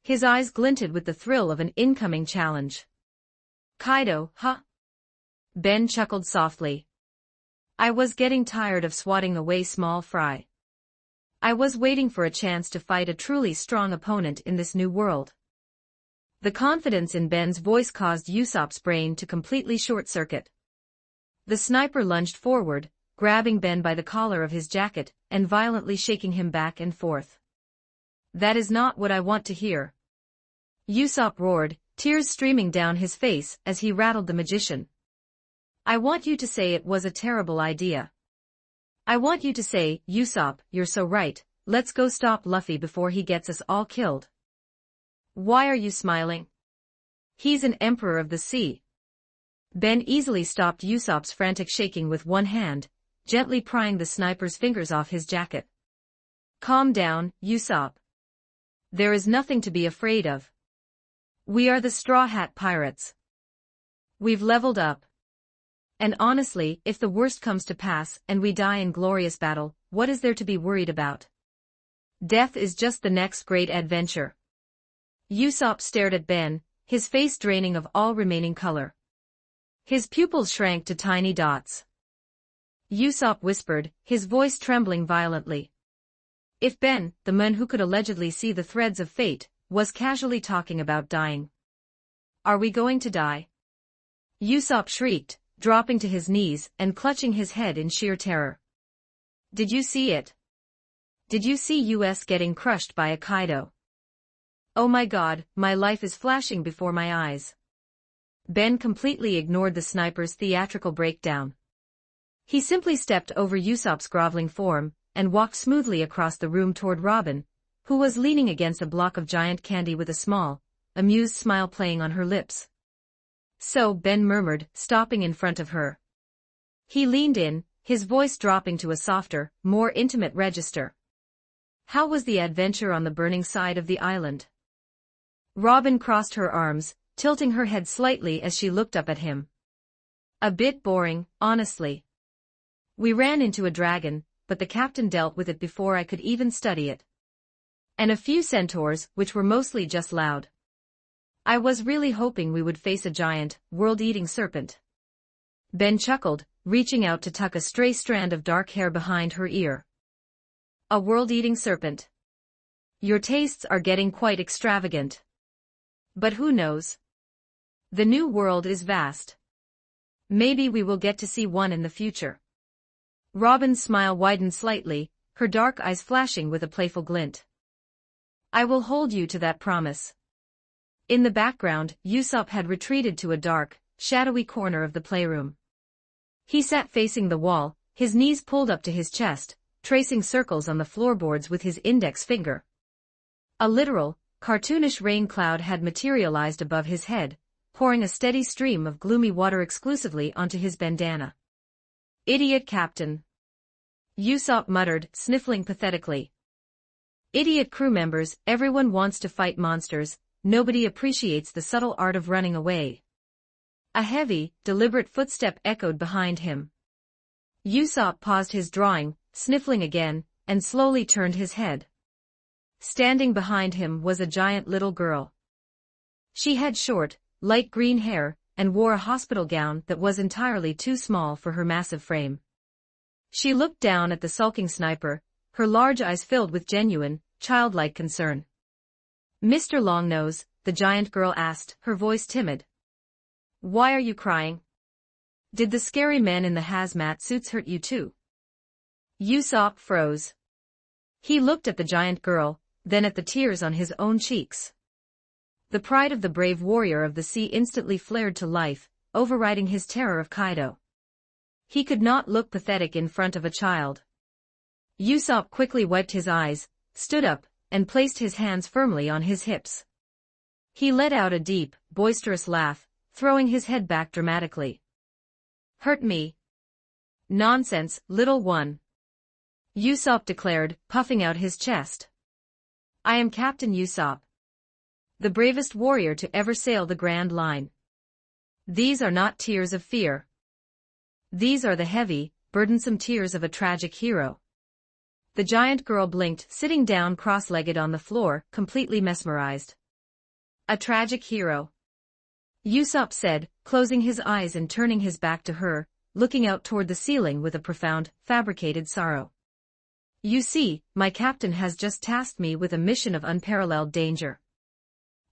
His eyes glinted with the thrill of an incoming challenge. "Kaido, huh?" Ben chuckled softly. "I was getting tired of swatting away small fry. I was waiting for a chance to fight a truly strong opponent in this new world." The confidence in Ben's voice caused Usopp's brain to completely short-circuit. The sniper lunged forward, grabbing Ben by the collar of his jacket and violently shaking him back and forth. "That is not what I want to hear." Usopp roared, tears streaming down his face as he rattled the magician. "I want you to say it was a terrible idea. I want you to say, 'Usopp, you're so right, let's go stop Luffy before he gets us all killed.'" "Why are you smiling? He's an emperor of the sea." Ben easily stopped Usopp's frantic shaking with one hand, gently prying the sniper's fingers off his jacket. "Calm down, Usopp. There is nothing to be afraid of. We are the Straw Hat Pirates. We've leveled up. And honestly, if the worst comes to pass and we die in glorious battle, what is there to be worried about? Death is just the next great adventure. Usopp stared at Ben, his face draining of all remaining color. His pupils shrank to tiny dots. Usopp whispered, his voice trembling violently. If Ben, the man who could allegedly see the threads of fate, was casually talking about dying. Are we going to die? Usopp shrieked, dropping to his knees and clutching his head in sheer terror. Did you see it? Did you see us getting crushed by a Kaido? Oh my god, my life is flashing before my eyes. Ben completely ignored the sniper's theatrical breakdown. He simply stepped over Usopp's groveling form and walked smoothly across the room toward Robin, who was leaning against a block of giant candy with a small, amused smile playing on her lips. So, Ben murmured, stopping in front of her. He leaned in, his voice dropping to a softer, more intimate register. How was the adventure on the burning side of the island? Robin crossed her arms, tilting her head slightly as she looked up at him. A bit boring, honestly. We ran into a dragon, but the captain dealt with it before I could even study it. And a few centaurs, which were mostly just loud. I was really hoping we would face a giant, world-eating serpent. Ben chuckled, reaching out to tuck a stray strand of dark hair behind her ear. A world-eating serpent. Your tastes are getting quite extravagant. But who knows? The new world is vast. Maybe we will get to see one in the future. Robin's smile widened slightly, her dark eyes flashing with a playful glint. I will hold you to that promise. In the background, Usopp had retreated to a dark, shadowy corner of the playroom. He sat facing the wall, his knees pulled up to his chest, tracing circles on the floorboards with his index finger. A literal, cartoonish rain cloud had materialized above his head, pouring a steady stream of gloomy water exclusively onto his bandana. Idiot captain. Usopp muttered, sniffling pathetically. Idiot crew members, everyone wants to fight monsters, nobody appreciates the subtle art of running away. A heavy, deliberate footstep echoed behind him. Usopp paused his drawing, sniffling again, and slowly turned his head. Standing behind him was a giant little girl. She had short, light green hair, and wore a hospital gown that was entirely too small for her massive frame. She looked down at the sulking sniper, her large eyes filled with genuine, childlike concern. Mr. Longnose, the giant girl asked, her voice timid. Why are you crying? Did the scary men in the hazmat suits hurt you too? Usopp froze. He looked at the giant girl, then at the tears on his own cheeks. The pride of the brave warrior of the sea instantly flared to life, overriding his terror of Kaido. He could not look pathetic in front of a child. Usopp quickly wiped his eyes, stood up, and placed his hands firmly on his hips. He let out a deep, boisterous laugh, throwing his head back dramatically. Hurt me? Nonsense, little one. Usopp declared, puffing out his chest. I am Captain Usopp, the bravest warrior to ever sail the Grand Line. These are not tears of fear. These are the heavy, burdensome tears of a tragic hero. The giant girl blinked, sitting down cross-legged on the floor, completely mesmerized. A tragic hero. Usopp said, closing his eyes and turning his back to her, looking out toward the ceiling with a profound, fabricated sorrow. You see, my captain has just tasked me with a mission of unparalleled danger.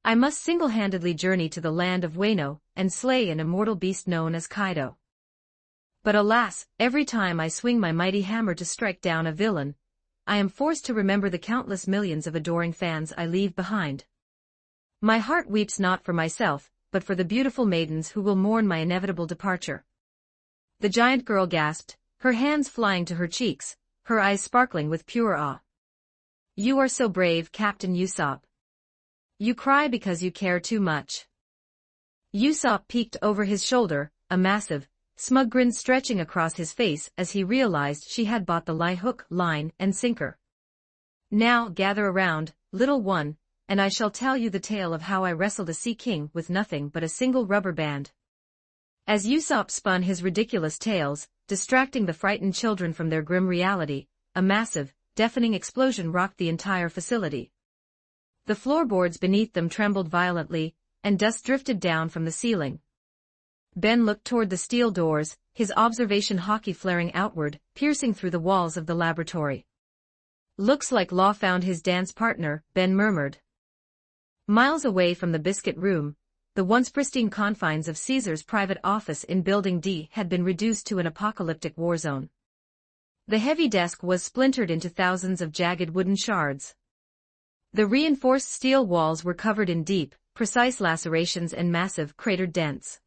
I must single-handedly journey to the land of Wano and slay an immortal beast known as Kaido. But alas, every time I swing my mighty hammer to strike down a villain, I am forced to remember the countless millions of adoring fans I leave behind. My heart weeps not for myself, but for the beautiful maidens who will mourn my inevitable departure. The giant girl gasped, her hands flying to her cheeks, her eyes sparkling with pure awe. You are so brave, Captain Usopp. You cry because you care too much. Usopp peeked over his shoulder, a massive, smug grin stretching across his face as he realized she had bought the lie hook, line, and sinker. Now gather around, little one, and I shall tell you the tale of how I wrestled a sea king with nothing but a single rubber band. As Usopp spun his ridiculous tales, distracting the frightened children from their grim reality, a massive, deafening explosion rocked the entire facility. The floorboards beneath them trembled violently, and dust drifted down from the ceiling. Ben looked toward the steel doors, his observation hockey flaring outward, piercing through the walls of the laboratory. "Looks like Law found his dance partner," Ben murmured. Miles away from the biscuit room, the once pristine confines of Caesar's private office in Building D had been reduced to an apocalyptic war zone. The heavy desk was splintered into thousands of jagged wooden shards. The reinforced steel walls were covered in deep, precise lacerations and massive, cratered dents.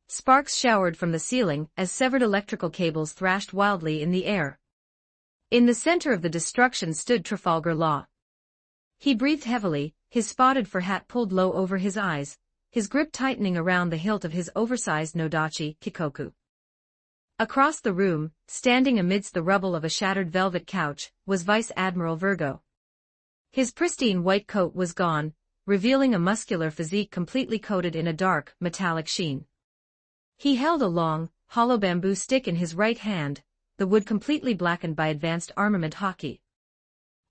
Sparks showered from the ceiling as severed electrical cables thrashed wildly in the air. In the center of the destruction stood Trafalgar Law. He breathed heavily, his spotted fur hat pulled low over his eyes, his grip tightening around the hilt of his oversized nodachi, kikoku. Across the room, standing amidst the rubble of a shattered velvet couch, was Vice Admiral Virgo. His pristine white coat was gone, revealing a muscular physique completely coated in a dark, metallic sheen. He held a long, hollow bamboo stick in his right hand, the wood completely blackened by advanced armament hockey.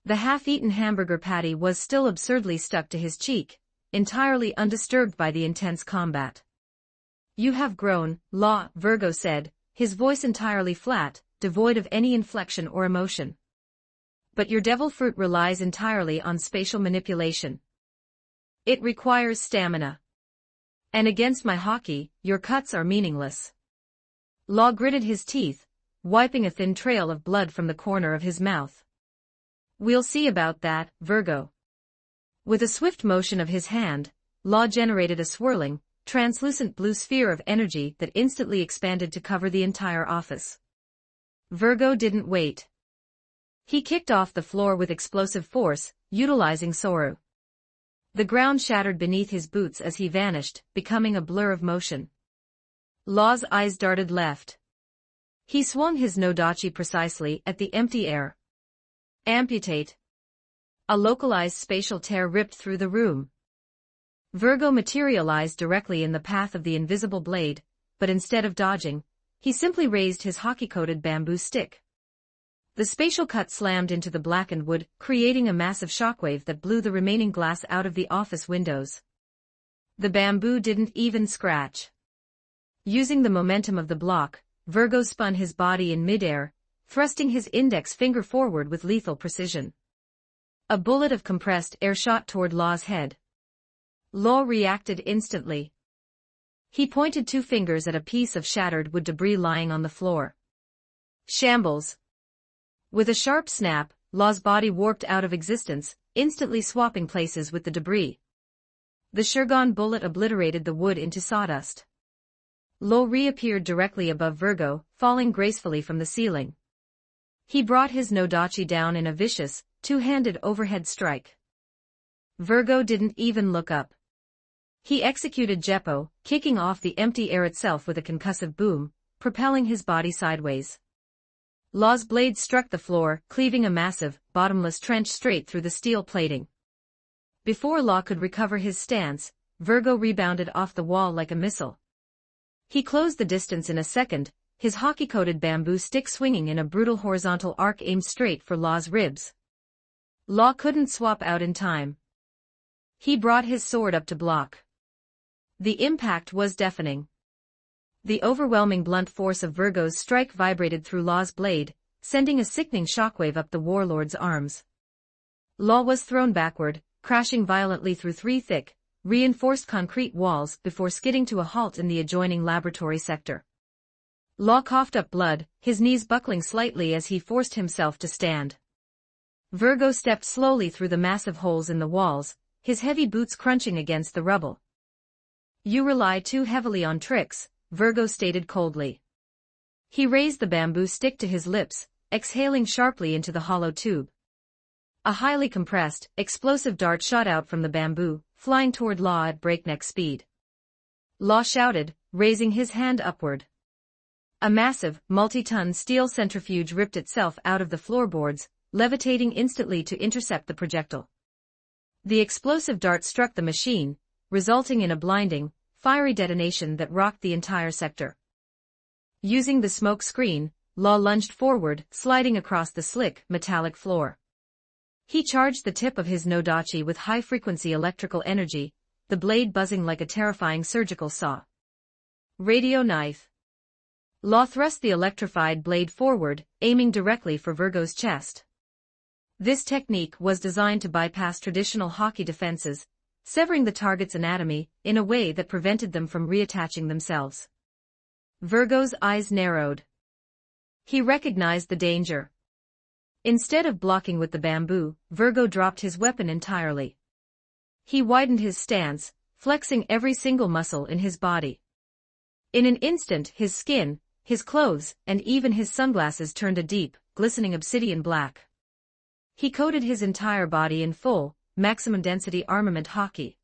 The half-eaten hamburger patty was still absurdly stuck to his cheek, entirely undisturbed by the intense combat. "You have grown, Law," Virgo said, his voice entirely flat, devoid of any inflection or emotion. "But your devil fruit relies entirely on spatial manipulation. It requires stamina. And against my hockey, your cuts are meaningless." Law gritted his teeth, wiping a thin trail of blood from the corner of his mouth. "We'll see about that, Virgo." With a swift motion of his hand, Law generated a swirling, translucent blue sphere of energy that instantly expanded to cover the entire office. Virgo didn't wait. He kicked off the floor with explosive force, utilizing Soru. The ground shattered beneath his boots as he vanished, becoming a blur of motion. Law's eyes darted left. He swung his nodachi precisely at the empty air. Amputate. A localized spatial tear ripped through the room. Virgo materialized directly in the path of the invisible blade, but instead of dodging, he simply raised his hockey-coated bamboo stick. The spatial cut slammed into the blackened wood, creating a massive shockwave that blew the remaining glass out of the office windows. The bamboo didn't even scratch. Using the momentum of the block, Virgo spun his body in midair, thrusting his index finger forward with lethal precision. A bullet of compressed air shot toward Law's head. Law reacted instantly. He pointed two fingers at a piece of shattered wood debris lying on the floor. Shambles. With a sharp snap, Law's body warped out of existence, instantly swapping places with the debris. The Shurgon bullet obliterated the wood into sawdust. Law reappeared directly above Virgo, falling gracefully from the ceiling. He brought his nodachi down in a vicious, two-handed overhead strike. Virgo didn't even look up. He executed Jeppo, kicking off the empty air itself with a concussive boom, propelling his body sideways. Law's blade struck the floor, cleaving a massive, bottomless trench straight through the steel plating. Before Law could recover his stance, Virgo rebounded off the wall like a missile. He closed the distance in a second, his hockey-coated bamboo stick swinging in a brutal horizontal arc aimed straight for Law's ribs. Law couldn't swap out in time. He brought his sword up to block. The impact was deafening. The overwhelming blunt force of Virgo's strike vibrated through Law's blade, sending a sickening shockwave up the warlord's arms. Law was thrown backward, crashing violently through three thick, reinforced concrete walls before skidding to a halt in the adjoining laboratory sector. Law coughed up blood, his knees buckling slightly as he forced himself to stand. Virgo stepped slowly through the massive holes in the walls, his heavy boots crunching against the rubble. "You rely too heavily on tricks," Virgo stated coldly. He raised the bamboo stick to his lips, exhaling sharply into the hollow tube. A highly compressed, explosive dart shot out from the bamboo, flying toward Law at breakneck speed. Law shouted, raising his hand upward. A massive, multi-ton steel centrifuge ripped itself out of the floorboards, levitating instantly to intercept the projectile. The explosive dart struck the machine, resulting in a blinding, fiery detonation that rocked the entire sector. Using the smoke screen, Law lunged forward, sliding across the slick, metallic floor. He charged the tip of his nodachi with high-frequency electrical energy, the blade buzzing like a terrifying surgical saw. Radio knife. Law thrust the electrified blade forward, aiming directly for Virgo's chest. This technique was designed to bypass traditional hockey defenses, severing the target's anatomy in a way that prevented them from reattaching themselves. Virgo's eyes narrowed. He recognized the danger. Instead of blocking with the bamboo, Virgo dropped his weapon entirely. He widened his stance, flexing every single muscle in his body. In an instant, his skin, his clothes, and even his sunglasses turned a deep, glistening obsidian black. He coated his entire body in full, maximum-density armament hockey.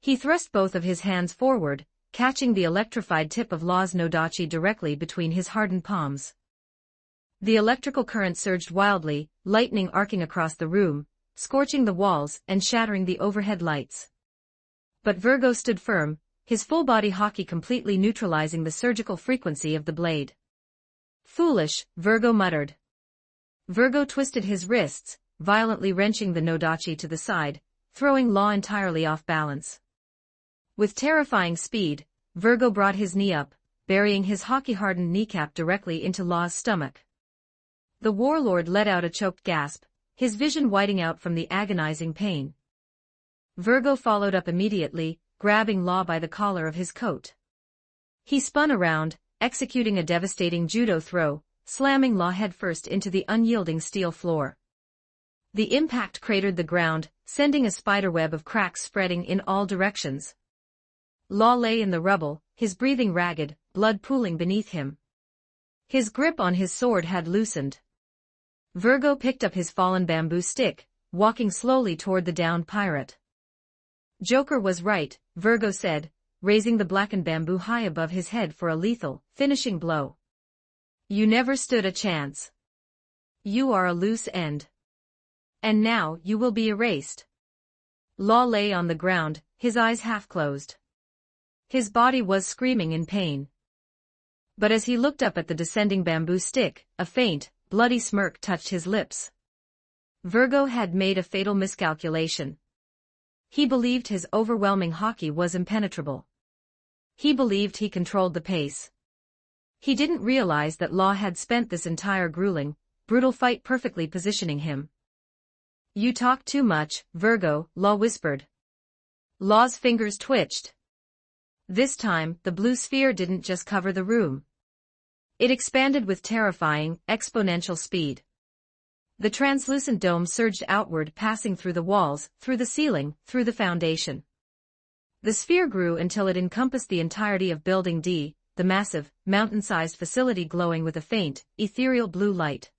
He thrust both of his hands forward, catching the electrified tip of Law's nodachi directly between his hardened palms. The electrical current surged wildly, lightning arcing across the room, scorching the walls and shattering the overhead lights. But Virgo stood firm, his full-body hockey completely neutralizing the surgical frequency of the blade. "Foolish," Virgo muttered. Virgo twisted his wrists, violently wrenching the nodachi to the side, throwing Law entirely off balance. With terrifying speed, Virgo brought his knee up, burying his hockey-hardened kneecap directly into Law's stomach. The warlord let out a choked gasp, his vision whiting out from the agonizing pain. Virgo followed up immediately, grabbing Law by the collar of his coat. He spun around, executing a devastating judo throw, slamming Law headfirst into the unyielding steel floor. The impact cratered the ground, sending a spiderweb of cracks spreading in all directions. Law lay in the rubble, his breathing ragged, blood pooling beneath him. His grip on his sword had loosened. Virgo picked up his fallen bamboo stick, walking slowly toward the downed pirate. "Joker was right," Virgo said, raising the blackened bamboo high above his head for a lethal, finishing blow. "You never stood a chance. You are a loose end. And now you will be erased." Law lay on the ground, his eyes half-closed. His body was screaming in pain. But as he looked up at the descending bamboo stick, a faint, bloody smirk touched his lips. Virgo had made a fatal miscalculation. He believed his overwhelming hockey was impenetrable. He believed he controlled the pace. He didn't realize that Law had spent this entire grueling, brutal fight perfectly positioning him. "You talk too much, Virgo," Law whispered. Law's fingers twitched. This time, the blue sphere didn't just cover the room. It expanded with terrifying, exponential speed. The translucent dome surged outward, passing through the walls, through the ceiling, through the foundation. The sphere grew until it encompassed the entirety of Building D, the massive, mountain-sized facility glowing with a faint, ethereal blue light.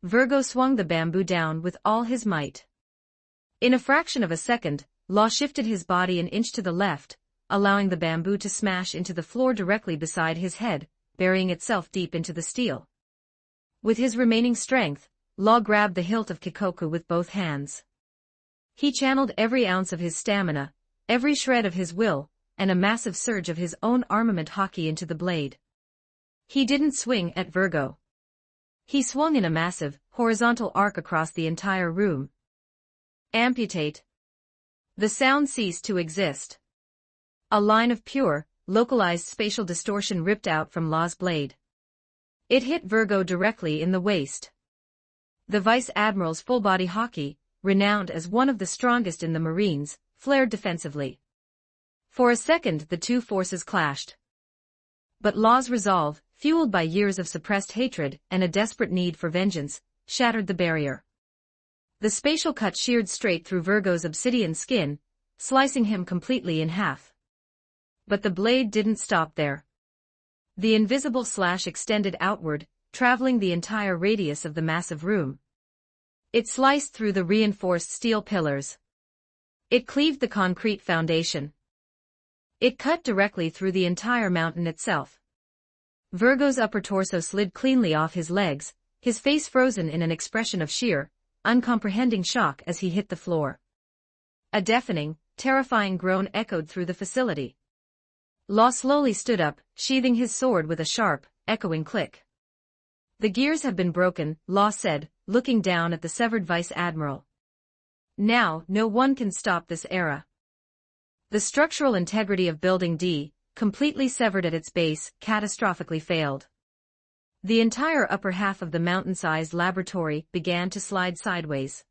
Virgo swung the bamboo down with all his might. In a fraction of a second, Law shifted his body an inch to the left, allowing the bamboo to smash into the floor directly beside his head, burying itself deep into the steel. With his remaining strength, Law grabbed the hilt of Kikoku with both hands. He channeled every ounce of his stamina, every shred of his will, and a massive surge of his own armament hockey into the blade. He didn't swing at Virgo. He swung in a massive, horizontal arc across the entire room. Amputate. The sound ceased to exist. A line of pure, localized spatial distortion ripped out from Law's blade. It hit Virgo directly in the waist. The Vice Admiral's full-body hockey, renowned as one of the strongest in the Marines, flared defensively. For a second the two forces clashed. But Law's resolve, fueled by years of suppressed hatred and a desperate need for vengeance, shattered the barrier. The spatial cut sheared straight through Virgo's obsidian skin, slicing him completely in half. But the blade didn't stop there. The invisible slash extended outward, traveling the entire radius of the massive room. It sliced through the reinforced steel pillars. It cleaved the concrete foundation. It cut directly through the entire mountain itself. Virgo's upper torso slid cleanly off his legs, his face frozen in an expression of sheer, uncomprehending shock as he hit the floor. A deafening, terrifying groan echoed through the facility. Law slowly stood up, sheathing his sword with a sharp, echoing click. The gears have been broken, Law said, looking down at the severed vice-admiral. Now, no one can stop this era. The structural integrity of Building D, completely severed at its base, catastrophically failed. The entire upper half of the mountain-sized laboratory began to slide sideways.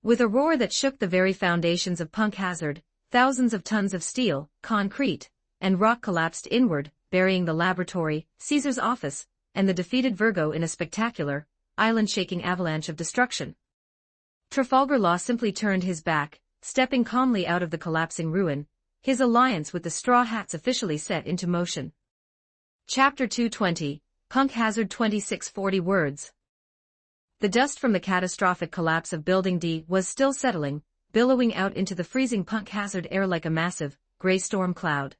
With a roar that shook the very foundations of Punk Hazard, thousands of tons of steel, concrete, and rock collapsed inward, burying the laboratory, Caesar's office, and the defeated Virgo in a spectacular, island-shaking avalanche of destruction. Trafalgar Law simply turned his back, stepping calmly out of the collapsing ruin, his alliance with the Straw Hats officially set into motion. Chapter 220, Punk Hazard 2640 words. The dust from the catastrophic collapse of Building D was still settling, billowing out into the freezing Punk Hazard air like a massive, gray storm cloud.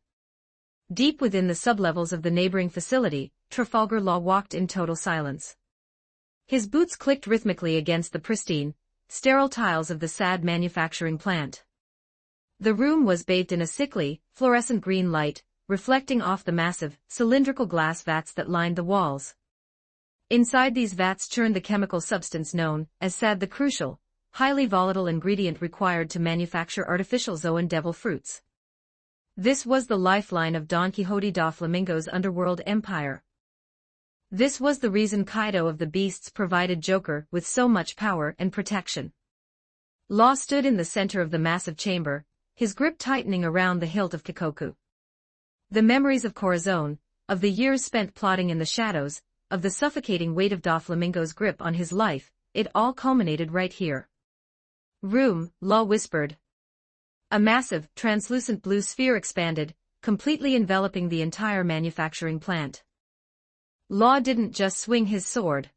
Deep within the sublevels of the neighboring facility, Trafalgar Law walked in total silence. His boots clicked rhythmically against the pristine, sterile tiles of the sad manufacturing plant. The room was bathed in a sickly, fluorescent green light, reflecting off the massive, cylindrical glass vats that lined the walls. Inside these vats churned the chemical substance known as SAD, the crucial, highly volatile ingredient required to manufacture artificial Zoan devil fruits. This was the lifeline of Don Quixote da Flamingo's underworld empire. This was the reason Kaido of the Beasts provided Joker with so much power and protection. Law stood in the center of the massive chamber, his grip tightening around the hilt of Kikoku. The memories of Corazon, of the years spent plotting in the shadows, of the suffocating weight of Doflamingo's grip on his life, it all culminated right here. Room, Law whispered. A massive, translucent blue sphere expanded, completely enveloping the entire manufacturing plant. Law didn't just swing his sword.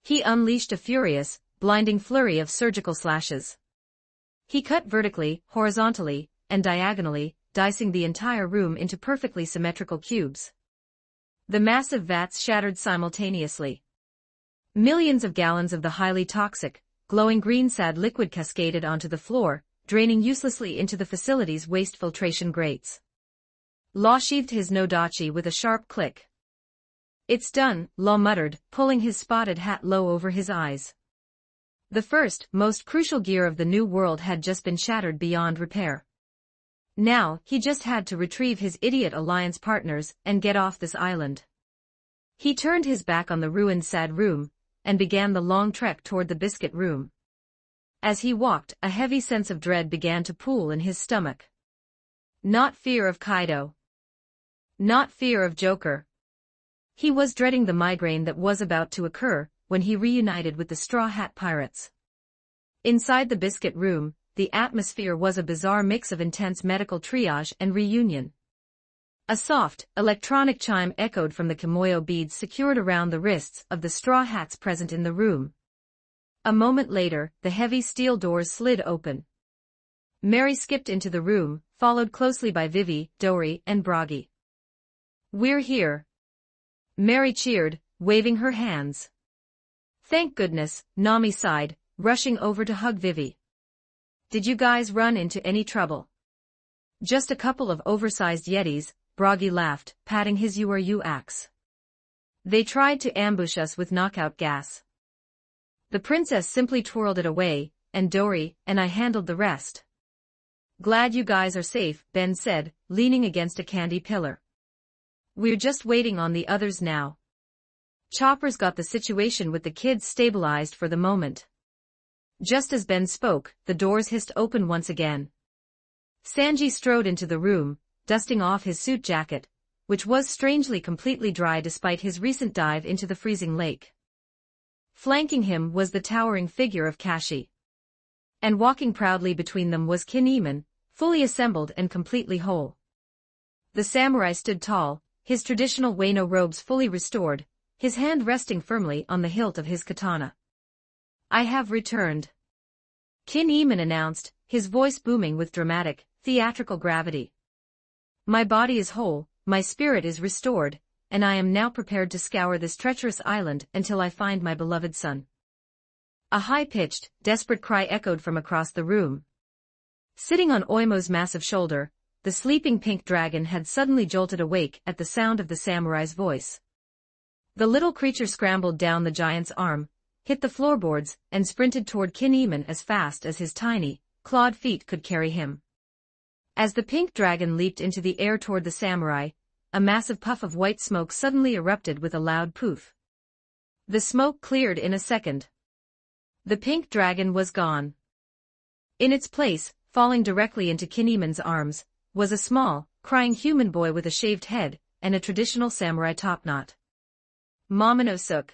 He unleashed a furious, blinding flurry of surgical slashes. He cut vertically, horizontally, and diagonally, dicing the entire room into perfectly symmetrical cubes. The massive vats shattered simultaneously. Millions of gallons of the highly toxic, glowing green SAD liquid cascaded onto the floor, draining uselessly into the facility's waste filtration grates. Law sheathed his nodachi with a sharp click. It's done, Law muttered, pulling his spotted hat low over his eyes. The first, most crucial gear of the new world had just been shattered beyond repair. Now, he just had to retrieve his idiot alliance partners and get off this island. He turned his back on the ruined SAD room, and began the long trek toward the biscuit room. As he walked, a heavy sense of dread began to pool in his stomach. Not fear of Kaido. Not fear of Joker. He was dreading the migraine that was about to occur when he reunited with the Straw Hat Pirates. Inside the biscuit room, the atmosphere was a bizarre mix of intense medical triage and reunion. A soft, electronic chime echoed from the kimoyo beads secured around the wrists of the Straw Hats present in the room. A moment later, the heavy steel doors slid open. Mary skipped into the room, followed closely by Vivi, Dory, and Bragi. "We're here." Mary cheered, waving her hands. "Thank goodness," Nami sighed, rushing over to hug Vivi. "Did you guys run into any trouble?" "Just a couple of oversized yetis," Bragi laughed, patting his URU axe. "They tried to ambush us with knockout gas. The princess simply twirled it away, and Dory and I handled the rest." "Glad you guys are safe," Ben said, leaning against a candy pillar. "We're just waiting on the others now." Chopper's got the situation with the kids stabilized for the moment. Just as Ben spoke, the doors hissed open once again. Sanji strode into the room, dusting off his suit jacket, which was strangely completely dry despite his recent dive into the freezing lake. Flanking him was the towering figure of Kashi. And walking proudly between them was Kinemon, fully assembled and completely whole. The samurai stood tall, his traditional Wano robes fully restored, his hand resting firmly on the hilt of his katana. "I have returned," Kinemon announced, his voice booming with dramatic, theatrical gravity. "My body is whole, my spirit is restored, and I am now prepared to scour this treacherous island until I find my beloved son." A high-pitched, desperate cry echoed from across the room. Sitting on Oimo's massive shoulder, the sleeping pink dragon had suddenly jolted awake at the sound of the samurai's voice. The little creature scrambled down the giant's arm, hit the floorboards, and sprinted toward Kinemon as fast as his tiny, clawed feet could carry him. As the pink dragon leaped into the air toward the samurai, a massive puff of white smoke suddenly erupted with a loud poof. The smoke cleared in a second. The pink dragon was gone. In its place, falling directly into Kinemon's arms, was a small, crying human boy with a shaved head and a traditional samurai topknot. Momonosuke.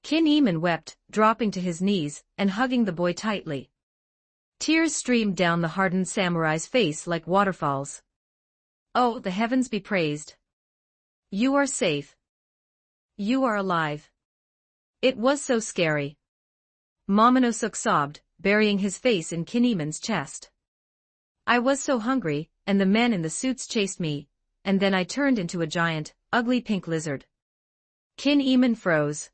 Kinemon wept, dropping to his knees and hugging the boy tightly. Tears streamed down the hardened samurai's face like waterfalls. Oh, the heavens be praised. You are safe. You are alive. It was so scary. Momonosuke sobbed, burying his face in Kinemon's chest. I was so hungry, and the men in the suits chased me, and then I turned into a giant, ugly pink lizard. Kinemon froze.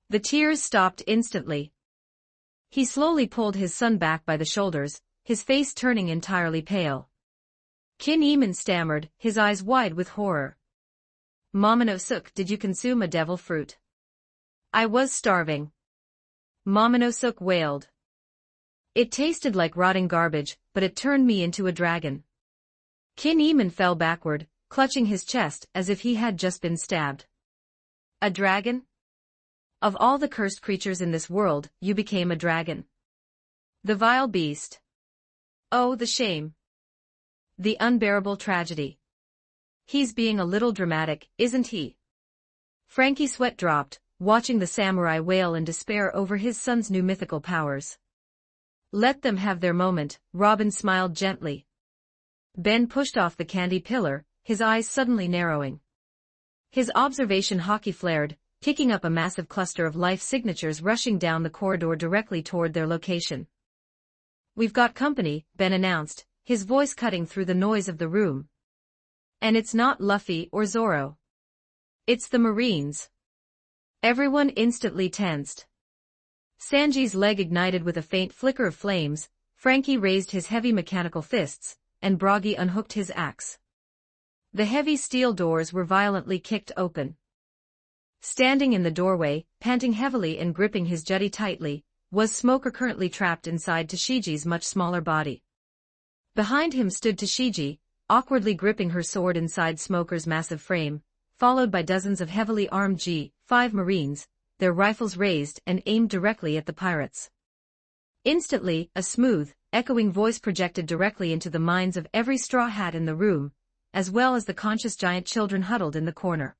The tears stopped instantly. He slowly pulled his son back by the shoulders, his face turning entirely pale. Kinemon stammered, his eyes wide with horror. Momonosuke, did you consume a devil fruit? I was starving. Momonosuke wailed. It tasted like rotting garbage, but it turned me into a dragon. Kinemon fell backward, clutching his chest as if he had just been stabbed. A dragon? Of all the cursed creatures in this world, you became a dragon. The vile beast. Oh, the shame. The unbearable tragedy. He's being a little dramatic, isn't he? Frankie's sweat dropped, watching the samurai wail in despair over his son's new mythical powers. Let them have their moment, Robin smiled gently. Ben pushed off the candy pillar, his eyes suddenly narrowing. His observation hockey flared, kicking up a massive cluster of life signatures rushing down the corridor directly toward their location. We've got company, Ben announced, his voice cutting through the noise of the room. And it's not Luffy or Zoro. It's the Marines. Everyone instantly tensed. Sanji's leg ignited with a faint flicker of flames, Frankie raised his heavy mechanical fists, and Broggy unhooked his axe. The heavy steel doors were violently kicked open. Standing in the doorway, panting heavily and gripping his jutty tightly, was Smoker, currently trapped inside Tashiji's much smaller body. Behind him stood Tashiji, awkwardly gripping her sword inside Smoker's massive frame, followed by dozens of heavily armed G-5 Marines, their rifles raised and aimed directly at the pirates. Instantly, a smooth, echoing voice projected directly into the minds of every straw hat in the room, as well as the conscious giant children huddled in the corner.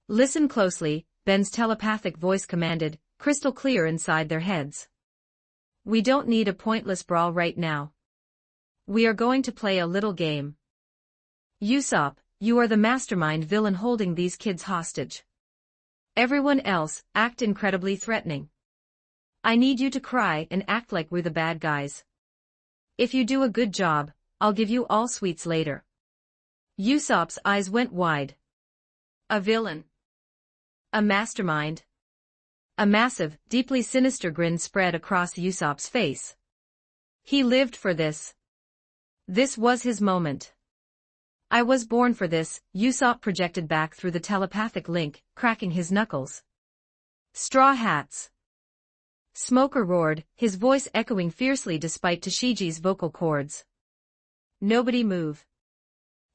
Listen closely, Ben's telepathic voice commanded, crystal clear inside their heads. We don't need a pointless brawl right now. We are going to play a little game. Usopp, you are the mastermind villain holding these kids hostage. Everyone else, act incredibly threatening. I need you to cry and act like we're the bad guys. If you do a good job, I'll give you all sweets later. Usopp's eyes went wide. A villain. A mastermind. A massive, deeply sinister grin spread across Usopp's face. He lived for this. This was his moment. I was born for this, Usopp projected back through the telepathic link, cracking his knuckles. Straw hats. Smoker roared, his voice echoing fiercely despite Tashiji's vocal cords. Nobody move.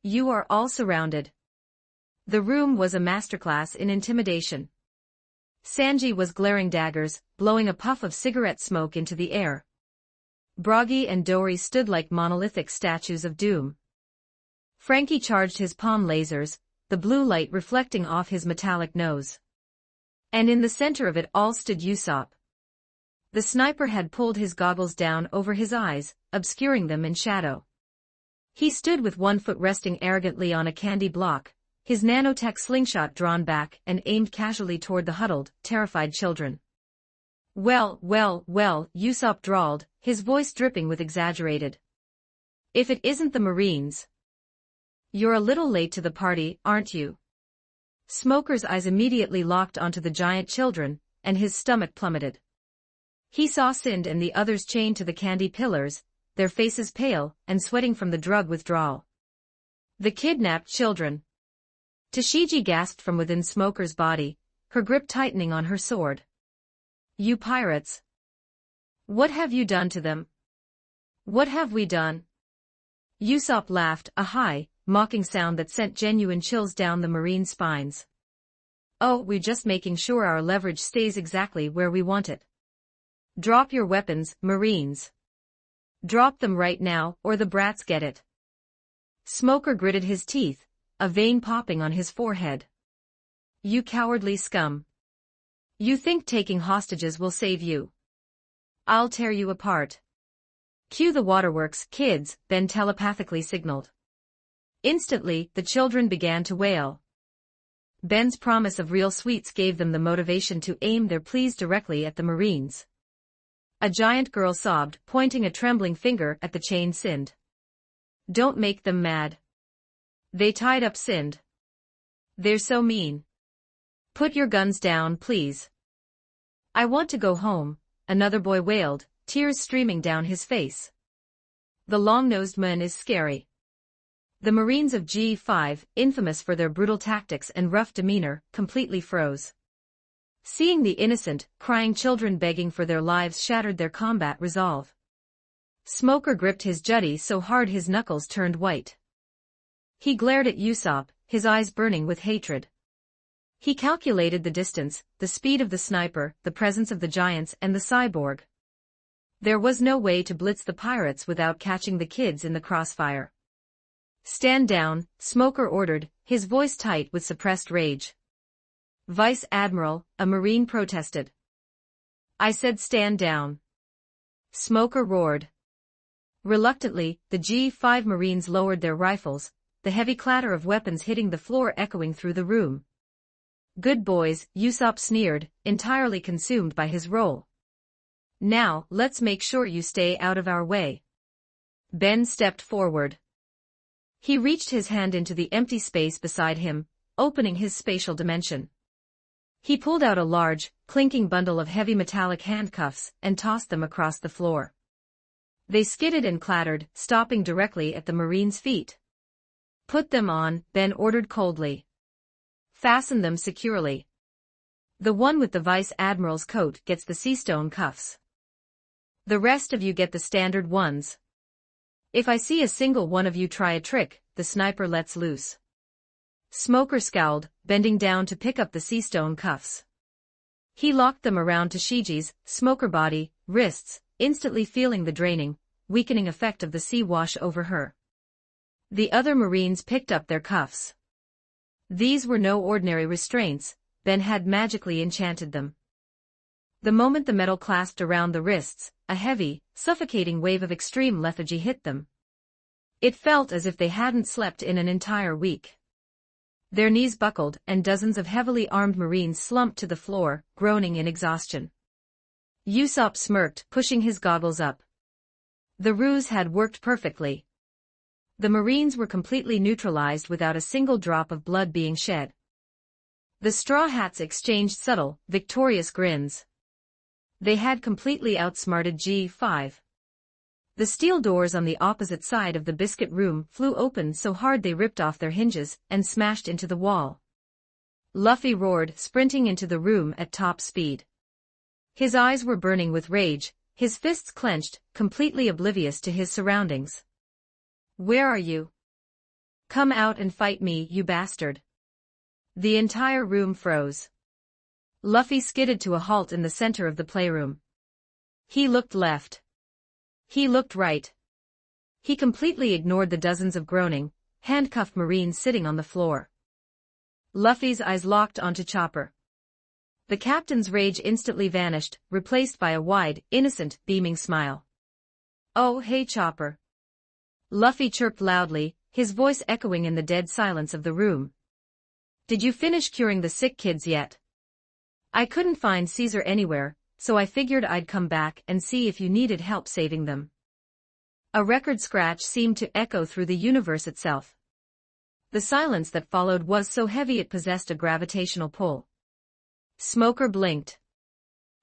You are all surrounded. The room was a masterclass in intimidation. Sanji was glaring daggers, blowing a puff of cigarette smoke into the air. Broggy and Dory stood like monolithic statues of doom. Frankie charged his palm lasers, the blue light reflecting off his metallic nose. And in the center of it all stood Usopp. The sniper had pulled his goggles down over his eyes, obscuring them in shadow. He stood with one foot resting arrogantly on a candy block, his nanotech slingshot drawn back and aimed casually toward the huddled, terrified children. Well, Usopp drawled, his voice dripping with exaggerated. If it isn't the Marines. You're a little late to the party, aren't you? Smoker's eyes immediately locked onto the giant children, and his stomach plummeted. He saw Sind and the others chained to the candy pillars, their faces pale and sweating from the drug withdrawal. The kidnapped children. Tashigi gasped from within Smoker's body, her grip tightening on her sword. You pirates! What have you done to them? What have we done? Usopp laughed, a high, mocking sound that sent genuine chills down the marine spines. Oh, we're just making sure our leverage stays exactly where we want it. Drop your weapons, Marines. Drop them right now, or the brats get it. Smoker gritted his teeth, a vein popping on his forehead. You cowardly scum. You think taking hostages will save you? I'll tear you apart. Cue the waterworks, kids, Ben telepathically signaled. Instantly, the children began to wail. Ben's promise of real sweets gave them the motivation to aim their pleas directly at the Marines. A giant girl sobbed, pointing a trembling finger at the chained Sind. Don't make them mad. They tied up Sind. They're so mean. Put your guns down, please. I want to go home, another boy wailed, tears streaming down his face. The long-nosed man is scary. The Marines of G5, infamous for their brutal tactics and rough demeanor, completely froze. Seeing the innocent, crying children begging for their lives shattered their combat resolve. Smoker gripped his jutty so hard his knuckles turned white. He glared at Usopp, his eyes burning with hatred. He calculated the distance, the speed of the sniper, the presence of the giants and the cyborg. There was no way to blitz the pirates without catching the kids in the crossfire. Stand down, Smoker ordered, his voice tight with suppressed rage. Vice Admiral, a Marine protested. I said stand down. Smoker roared. Reluctantly, the G5 Marines lowered their rifles, the heavy clatter of weapons hitting the floor echoing through the room. Good boys, Usopp sneered, entirely consumed by his role. Now, let's make sure you stay out of our way. Ben stepped forward. He reached his hand into the empty space beside him, opening his spatial dimension. He pulled out a large, clinking bundle of heavy metallic handcuffs and tossed them across the floor. They skidded and clattered, stopping directly at the Marine's feet. Put them on, Ben ordered coldly. Fasten them securely. The one with the Vice Admiral's coat gets the Seastone cuffs. The rest of you get the standard ones. If I see a single one of you try a trick, the sniper lets loose. Smoker scowled, bending down to pick up the Seastone cuffs. He locked them around Tashigi's Smoker body, wrists, instantly feeling the draining, weakening effect of the sea wash over her. The other Marines picked up their cuffs. These were no ordinary restraints, Ben had magically enchanted them. The moment the metal clasped around the wrists, a heavy, suffocating wave of extreme lethargy hit them. It felt as if they hadn't slept in an entire week. Their knees buckled and dozens of heavily armed Marines slumped to the floor, groaning in exhaustion. Usopp smirked, pushing his goggles up. The ruse had worked perfectly. The Marines were completely neutralized without a single drop of blood being shed. The Straw Hats exchanged subtle, victorious grins. They had completely outsmarted G5. The steel doors on the opposite side of the biscuit room flew open so hard they ripped off their hinges and smashed into the wall. Luffy roared, sprinting into the room at top speed. His eyes were burning with rage, his fists clenched, completely oblivious to his surroundings. Where are you? Come out and fight me, you bastard. The entire room froze. Luffy skidded to a halt in the center of the playroom. He looked left. He looked right. He completely ignored the dozens of groaning, handcuffed Marines sitting on the floor. Luffy's eyes locked onto Chopper. The captain's rage instantly vanished, replaced by a wide, innocent, beaming smile. Oh, hey Chopper. Luffy chirped loudly, his voice echoing in the dead silence of the room. Did you finish curing the sick kids yet? I couldn't find Caesar anywhere, so I figured I'd come back and see if you needed help saving them. A record scratch seemed to echo through the universe itself. The silence that followed was so heavy it possessed a gravitational pull. Smoker blinked.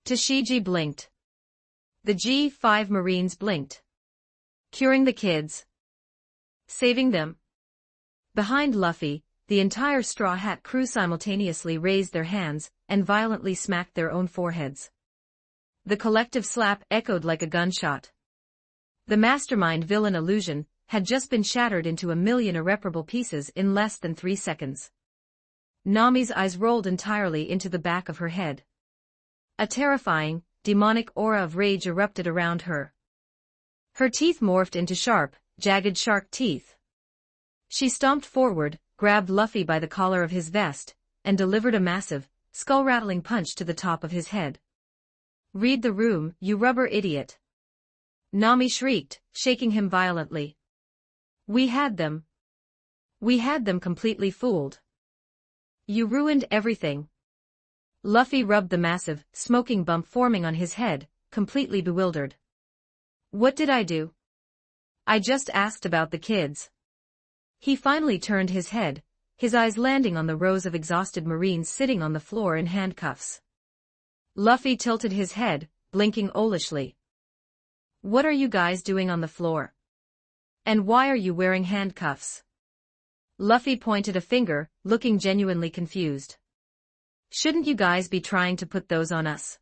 Tashigi blinked. The G5 Marines blinked. Curing the kids. Saving them. Behind Luffy, the entire Straw Hat crew simultaneously raised their hands and violently smacked their own foreheads. The collective slap echoed like a gunshot. The mastermind villain illusion had just been shattered into a million irreparable pieces in less than 3 seconds. Nami's eyes rolled entirely into the back of her head. A terrifying, demonic aura of rage erupted around her. Her teeth morphed into sharp, jagged shark teeth. She stomped forward, grabbed Luffy by the collar of his vest, and delivered a massive, skull-rattling punch to the top of his head. "Read the room, you rubber idiot!" Nami shrieked, shaking him violently. We had them. We had them completely fooled. You ruined everything." Luffy rubbed the massive, smoking bump forming on his head, completely bewildered. "What did I do? I just asked about the kids." He finally turned his head, his eyes landing on the rows of exhausted Marines sitting on the floor in handcuffs. Luffy tilted his head, blinking owlishly. "What are you guys doing on the floor? And why are you wearing handcuffs?" Luffy pointed a finger, looking genuinely confused. "Shouldn't you guys be trying to put those on us?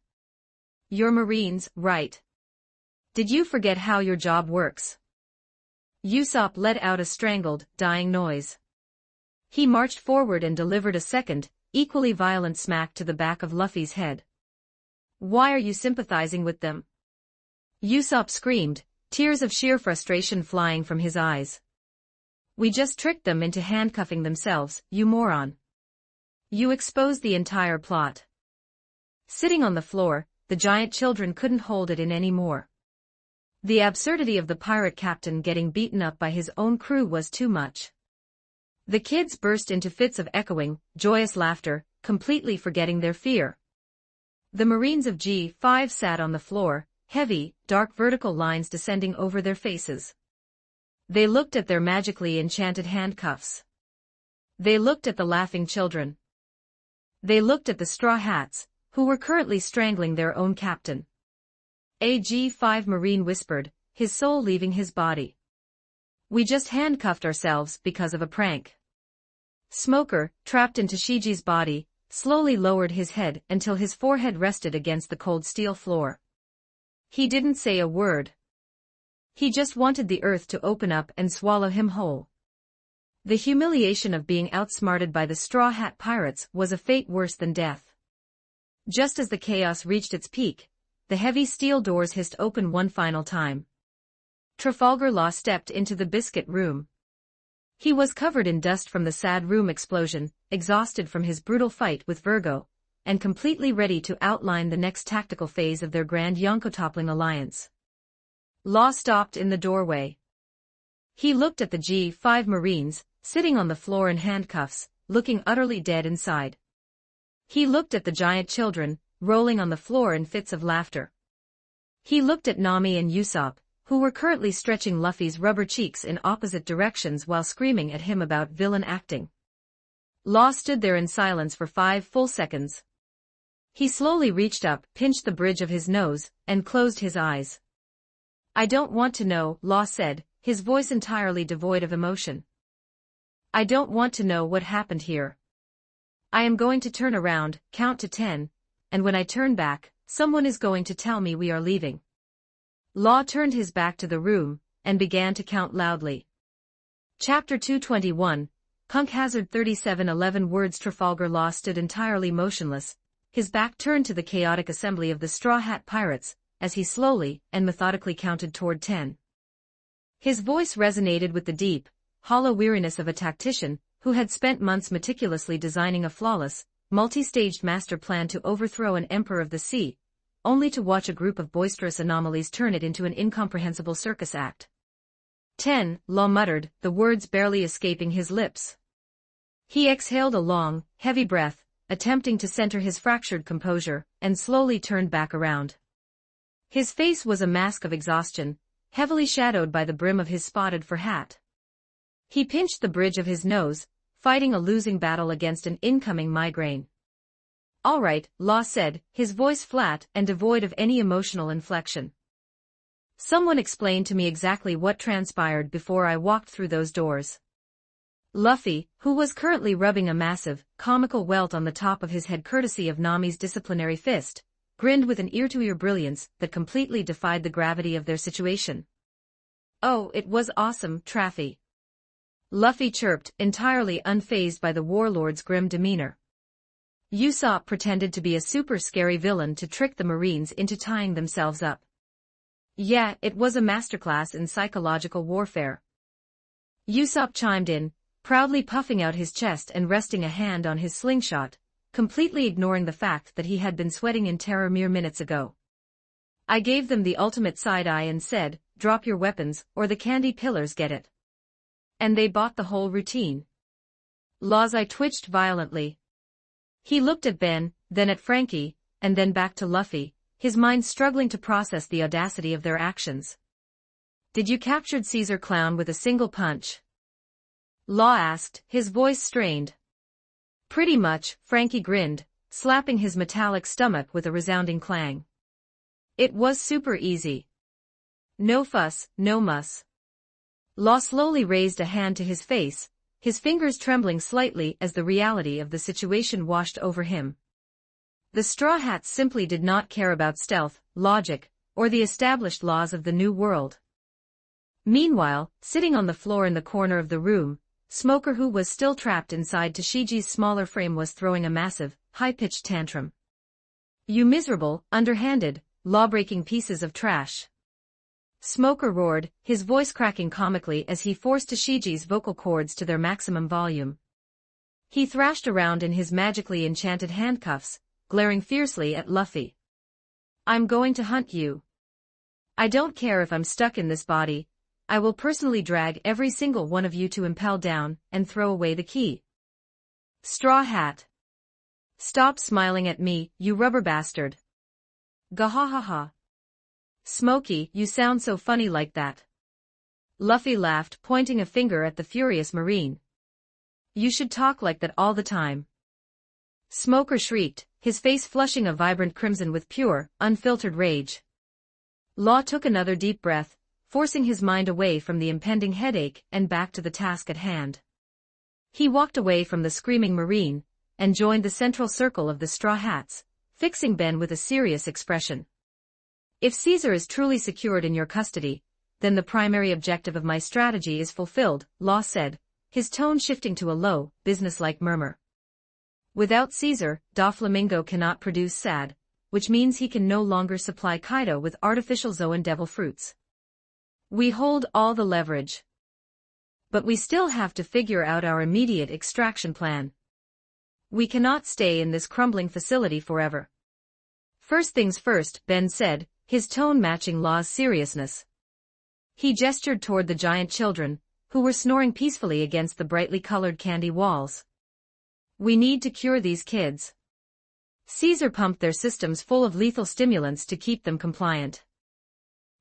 You're Marines, right? Did you forget how your job works?" Usopp let out a strangled, dying noise. He marched forward and delivered a second, equally violent smack to the back of Luffy's head. "Why are you sympathizing with them?" Usopp screamed, tears of sheer frustration flying from his eyes. "We just tricked them into handcuffing themselves, you moron. You exposed the entire plot." Sitting on the floor, the giant children couldn't hold it in anymore. The absurdity of the pirate captain getting beaten up by his own crew was too much. The kids burst into fits of echoing, joyous laughter, completely forgetting their fear. The Marines of G5 sat on the floor, heavy, dark vertical lines descending over their faces. They looked at their magically enchanted handcuffs. They looked at the laughing children. They looked at the Straw Hats, who were currently strangling their own captain. A G5 Marine whispered, his soul leaving his body. "We just handcuffed ourselves because of a prank." Smoker, trapped into Shiji's body, slowly lowered his head until his forehead rested against the cold steel floor. He didn't say a word. He just wanted the earth to open up and swallow him whole. The humiliation of being outsmarted by the Straw Hat Pirates was a fate worse than death. Just as the chaos reached its peak, the heavy steel doors hissed open one final time. Trafalgar Law stepped into the biscuit room. He was covered in dust from the sad room explosion, exhausted from his brutal fight with Virgo, and completely ready to outline the next tactical phase of their grand Yonko-toppling alliance. Law stopped in the doorway. He looked at the G5 Marines, sitting on the floor in handcuffs, looking utterly dead inside. He looked at the giant children, rolling on the floor in fits of laughter. He looked at Nami and Usopp, who were currently stretching Luffy's rubber cheeks in opposite directions while screaming at him about villain acting. Law stood there in silence for 5 full seconds. He slowly reached up, pinched the bridge of his nose, and closed his eyes. "I don't want to know," Law said, his voice entirely devoid of emotion. "I don't want to know what happened here. I am going to turn around, count to 10, and when I turn back, someone is going to tell me we are leaving." Law turned his back to the room, and began to count loudly. Chapter 221, Punk Hazard 3711 words. Trafalgar Law stood entirely motionless, his back turned to the chaotic assembly of the Straw Hat Pirates, as he slowly and methodically counted toward 10. His voice resonated with the deep, hollow weariness of a tactician who had spent months meticulously designing a flawless, multi-staged master plan to overthrow an emperor of the sea, only to watch a group of boisterous anomalies turn it into an incomprehensible circus act. 10, Law muttered, the words barely escaping his lips. He exhaled a long, heavy breath, attempting to center his fractured composure, and slowly turned back around. His face was a mask of exhaustion, heavily shadowed by the brim of his spotted fur hat. He pinched the bridge of his nose, fighting a losing battle against an incoming migraine. "All right," Law said, his voice flat and devoid of any emotional inflection. Someone explained to me exactly what transpired before I walked through those doors. Luffy, who was currently rubbing a massive, comical welt on the top of his head courtesy of Nami's disciplinary fist, grinned with an ear-to-ear brilliance that completely defied the gravity of their situation. "Oh, it was awesome, Traffy," Luffy chirped, entirely unfazed by the warlord's grim demeanor. Usopp pretended to be a super scary villain to trick the Marines into tying themselves up. "Yeah, it was a masterclass in psychological warfare." Usopp chimed in, proudly puffing out his chest and resting a hand on his slingshot, completely ignoring the fact that he had been sweating in terror mere minutes ago. "I gave them the ultimate side-eye and said, drop your weapons, or the candy pillars get it. And they bought the whole routine." Law's eye twitched violently. He looked at Ben, then at Frankie, and then back to Luffy, his mind struggling to process the audacity of their actions. "Did you capture Caesar Clown with a single punch?" Law asked, his voice strained. "Pretty much," Frankie grinned, slapping his metallic stomach with a resounding clang. "It was super easy. No fuss, no muss." Law slowly raised a hand to his face, his fingers trembling slightly as the reality of the situation washed over him. The Straw Hats simply did not care about stealth, logic, or the established laws of the New World. Meanwhile, sitting on the floor in the corner of the room, Smoker, who was still trapped inside Tashiji's smaller frame, was throwing a massive, high-pitched tantrum. "You miserable, underhanded, law-breaking pieces of trash!" Smoker roared, his voice cracking comically as he forced Tashiji's vocal cords to their maximum volume. He thrashed around in his magically enchanted handcuffs, glaring fiercely at Luffy. "I'm going to hunt you. I don't care if I'm stuck in this body. I will personally drag every single one of you to impel down and throw away the key." "Straw Hat. Stop smiling at me, you rubber bastard." "Gahahaha. Smokey, you sound so funny like that." Luffy laughed, pointing a finger at the furious Marine. "You should talk like that all the time." Smoker shrieked, his face flushing a vibrant crimson with pure, unfiltered rage. Law took another deep breath, forcing his mind away from the impending headache and back to the task at hand. He walked away from the screaming Marine, and joined the central circle of the Straw Hats, fixing Ben with a serious expression. "If Caesar is truly secured in your custody, then the primary objective of my strategy is fulfilled," Law said, his tone shifting to a low, businesslike murmur. "Without Caesar, Doflamingo cannot produce SAD, which means he can no longer supply Kaido with artificial Zoan devil fruits. We hold all the leverage. But we still have to figure out our immediate extraction plan. We cannot stay in this crumbling facility forever." "First things first," Ben said, his tone matching Law's seriousness. He gestured toward the giant children, who were snoring peacefully against the brightly colored candy walls. "We need to cure these kids. Caesar pumped their systems full of lethal stimulants to keep them compliant.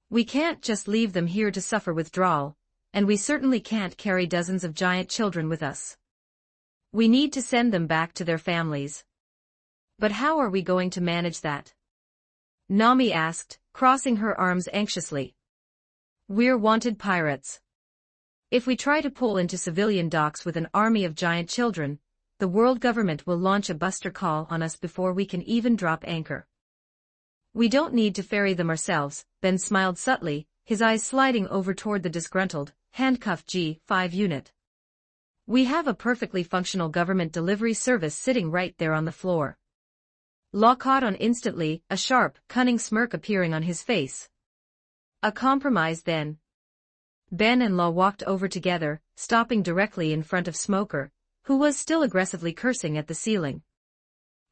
We can't just leave them here to suffer withdrawal, and we certainly can't carry dozens of giant children with us. We need to send them back to their families." "But how are we going to manage that?" Nami asked, crossing her arms anxiously. "We're wanted pirates. If we try to pull into civilian docks with an army of giant children, the world government will launch a buster call on us before we can even drop anchor. We don't need to ferry them ourselves." Ben smiled subtly, his eyes sliding over toward the disgruntled, handcuffed G5 unit. "We have a perfectly functional government delivery service sitting right there on the floor." Law caught on instantly, a sharp, cunning smirk appearing on his face. "A compromise then." Ben and Law walked over together, stopping directly in front of Smoker, who was still aggressively cursing at the ceiling.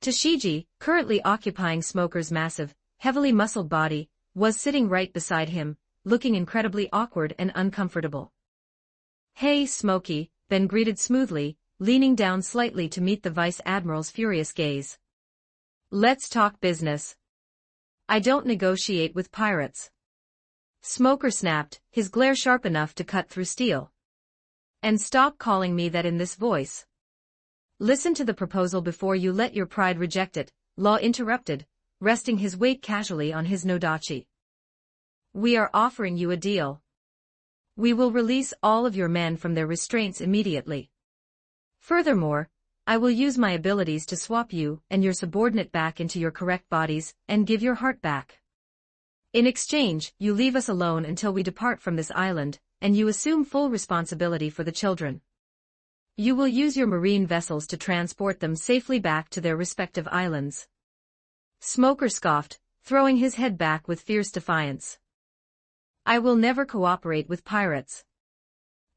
Tashiji, currently occupying Smoker's massive, heavily muscled body, was sitting right beside him, looking incredibly awkward and uncomfortable. "Hey Smokey," Ben greeted smoothly, leaning down slightly to meet the Vice Admiral's furious gaze. "Let's talk business. I don't negotiate with pirates." Smoker snapped, his glare sharp enough to cut through steel. "And stop calling me that in this voice. Listen to the proposal before you let your pride reject it," Law interrupted, resting his weight casually on his nodachi. We are offering you a deal. We will release all of your men from their restraints immediately. Furthermore, I will use my abilities to swap you and your subordinate back into your correct bodies and give your heart back. In exchange, you leave us alone until we depart from this island, and you assume full responsibility for the children. You will use your marine vessels to transport them safely back to their respective islands. Smoker scoffed, throwing his head back with fierce defiance. I will never cooperate with pirates.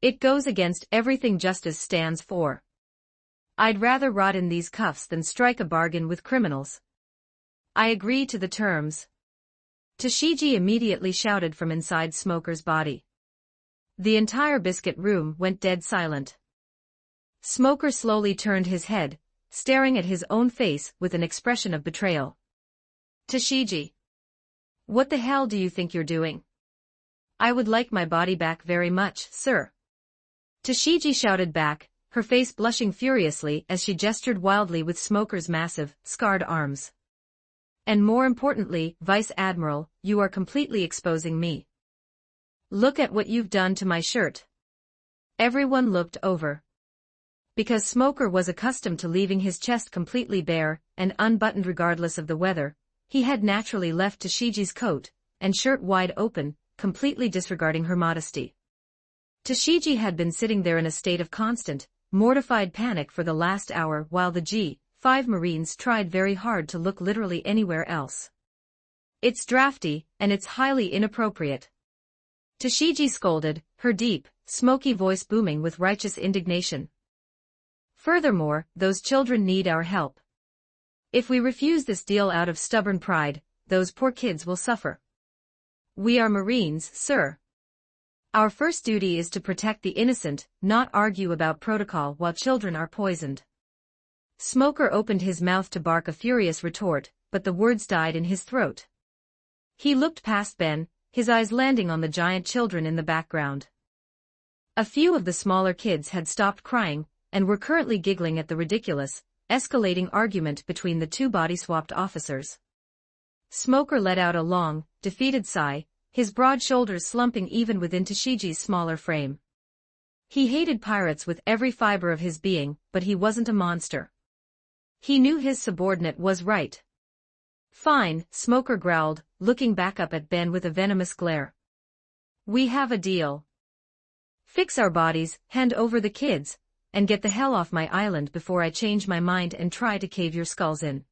It goes against everything justice stands for. I'd rather rot in these cuffs than strike a bargain with criminals. I agree to the terms. Tashigi immediately shouted from inside Smoker's body. The entire biscuit room went dead silent. Smoker slowly turned his head, staring at his own face with an expression of betrayal. Tashigi. What the hell do you think you're doing? I would like my body back very much, sir. Tashigi shouted back, her face blushing furiously as she gestured wildly with Smoker's massive, scarred arms. And more importantly, Vice Admiral, you are completely exposing me. Look at what you've done to my shirt. Everyone looked over. Because Smoker was accustomed to leaving his chest completely bare and unbuttoned regardless of the weather, he had naturally left Tashigi's coat and shirt wide open, completely disregarding her modesty. Tashigi had been sitting there in a state of constant, mortified panic for the last hour while the G5 Marines tried very hard to look literally anywhere else. It's drafty, and it's highly inappropriate. Tashigi scolded, her deep, smoky voice booming with righteous indignation. Furthermore, those children need our help. If we refuse this deal out of stubborn pride, those poor kids will suffer. We are Marines, sir. Our first duty is to protect the innocent, not argue about protocol while children are poisoned. Smoker opened his mouth to bark a furious retort, but the words died in his throat. He looked past Ben, his eyes landing on the giant children in the background. A few of the smaller kids had stopped crying, and were currently giggling at the ridiculous, escalating argument between the two body-swapped officers. Smoker let out a long, defeated sigh, his broad shoulders slumping even within Tashigi's smaller frame. He hated pirates with every fiber of his being, but he wasn't a monster. He knew his subordinate was right. Fine, Smoker growled, looking back up at Ben with a venomous glare. We have a deal. Fix our bodies, hand over the kids, and get the hell off my island before I change my mind and try to cave your skulls in.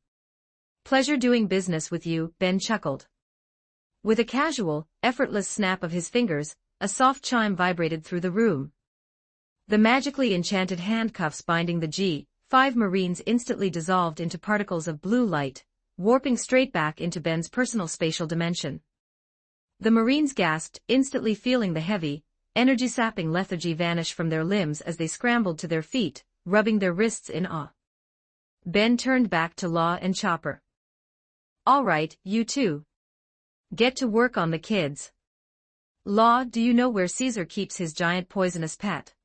Pleasure doing business with you, Ben chuckled. With a casual, effortless snap of his fingers, a soft chime vibrated through the room. The magically enchanted handcuffs binding the G5 Marines instantly dissolved into particles of blue light, warping straight back into Ben's personal spatial dimension. The Marines gasped, instantly feeling the heavy, energy-sapping lethargy vanish from their limbs as they scrambled to their feet, rubbing their wrists in awe. Ben turned back to Law and Chopper. All right, you two. Get to work on the kids. Law, do you know where Caesar keeps his giant poisonous pet?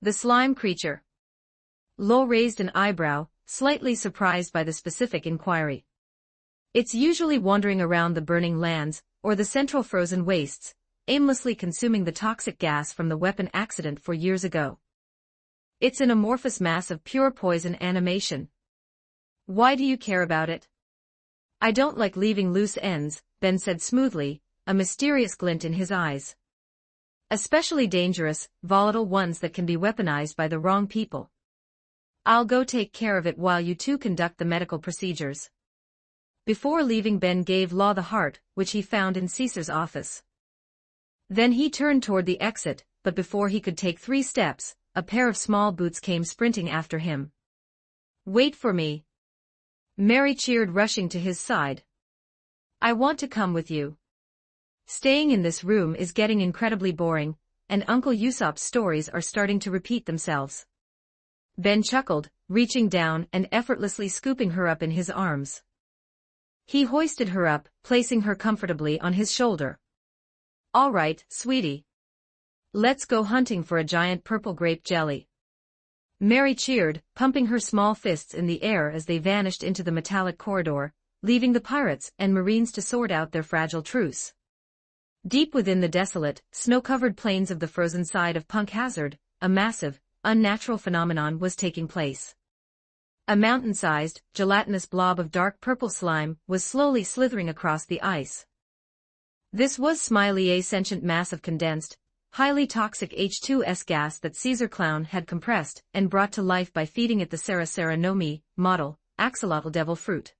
The slime creature. Law raised an eyebrow, slightly surprised by the specific inquiry. It's usually wandering around the burning lands, or the central frozen wastes, aimlessly consuming the toxic gas from the weapon accident 4 years ago. It's an amorphous mass of pure poison animation. Why do you care about it? I don't like leaving loose ends, Ben said smoothly, a mysterious glint in his eyes. Especially dangerous, volatile ones that can be weaponized by the wrong people. I'll go take care of it while you two conduct the medical procedures. Before leaving, Ben gave Law the heart, which he found in Caesar's office. Then he turned toward the exit, but before he could take 3 steps, a pair of small boots came sprinting after him. Wait for me. Mary cheered, rushing to his side. I want to come with you. Staying in this room is getting incredibly boring, and Uncle Usopp's stories are starting to repeat themselves. Ben chuckled, reaching down and effortlessly scooping her up in his arms. He hoisted her up, placing her comfortably on his shoulder. All right, sweetie. Let's go hunting for a giant purple grape jelly. Mary cheered, pumping her small fists in the air as they vanished into the metallic corridor, leaving the pirates and Marines to sort out their fragile truce. Deep within the desolate, snow-covered plains of the frozen side of Punk Hazard, a massive, unnatural phenomenon was taking place. A mountain-sized, gelatinous blob of dark purple slime was slowly slithering across the ice. This was Smiley, a sentient mass of condensed, highly toxic H2S gas that Caesar Clown had compressed and brought to life by feeding it the Sara no Mi model, axolotl devil fruit.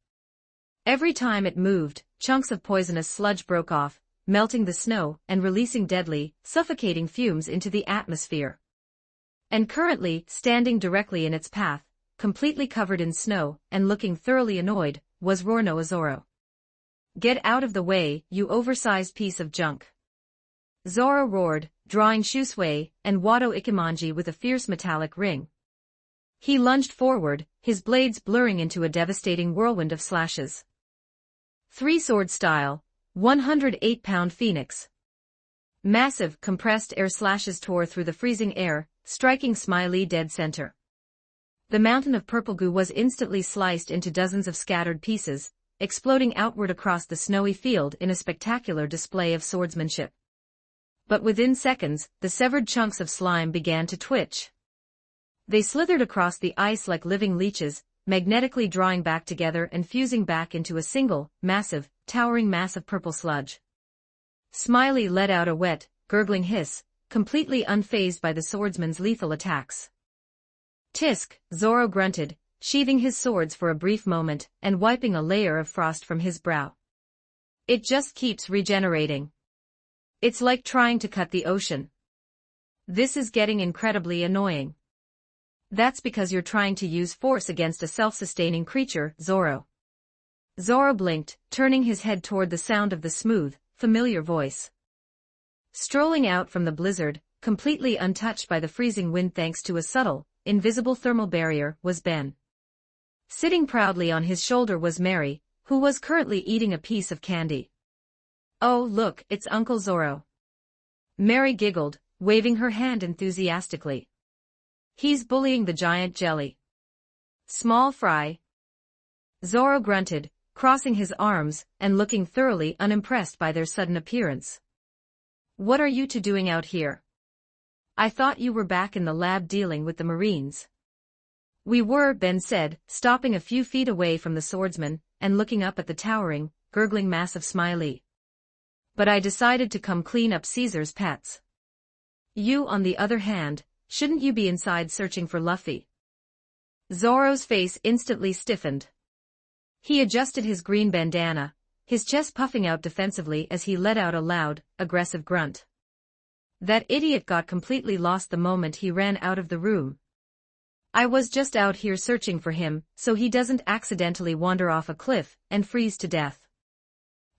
Every time it moved, chunks of poisonous sludge broke off, melting the snow and releasing deadly, suffocating fumes into the atmosphere. And currently, standing directly in its path, completely covered in snow and looking thoroughly annoyed, was Rorno Zoro. "Get out of the way, you oversized piece of junk!" Zoro roared, drawing Shusui and Wado Ikimonji with a fierce metallic ring. He lunged forward, his blades blurring into a devastating whirlwind of slashes. Three-sword style, 108-pound phoenix. Massive, compressed air slashes tore through the freezing air, striking Smiley dead center. The mountain of purple goo was instantly sliced into dozens of scattered pieces, exploding outward across the snowy field in a spectacular display of swordsmanship. But within seconds, the severed chunks of slime began to twitch. They slithered across the ice like living leeches, magnetically drawing back together and fusing back into a single, massive, towering mass of purple sludge. Smiley let out a wet, gurgling hiss, completely unfazed by the swordsman's lethal attacks. "Tisk," Zoro grunted, sheathing his swords for a brief moment and wiping a layer of frost from his brow. "It just keeps regenerating. It's like trying to cut the ocean. This is getting incredibly annoying." "That's because you're trying to use force against a self-sustaining creature, Zoro." Zoro blinked, turning his head toward the sound of the smooth, familiar voice. Strolling out from the blizzard, completely untouched by the freezing wind thanks to a subtle, invisible thermal barrier, was Ben. Sitting proudly on his shoulder was Mary, who was currently eating a piece of candy. "Oh look, it's Uncle Zoro." Mary giggled, waving her hand enthusiastically. "He's bullying the giant jelly. Small fry." Zoro grunted, crossing his arms and looking thoroughly unimpressed by their sudden appearance. "What are you two doing out here? I thought you were back in the lab dealing with the Marines." "We were," Ben said, stopping a few feet away from the swordsman and looking up at the towering, gurgling mass of Smiley. "But I decided to come clean up Caesar's pets. You, on the other hand, shouldn't you be inside searching for Luffy?" Zoro's face instantly stiffened. He adjusted his green bandana, his chest puffing out defensively as he let out a loud, aggressive grunt. "That idiot got completely lost the moment he ran out of the room. I was just out here searching for him so he doesn't accidentally wander off a cliff and freeze to death."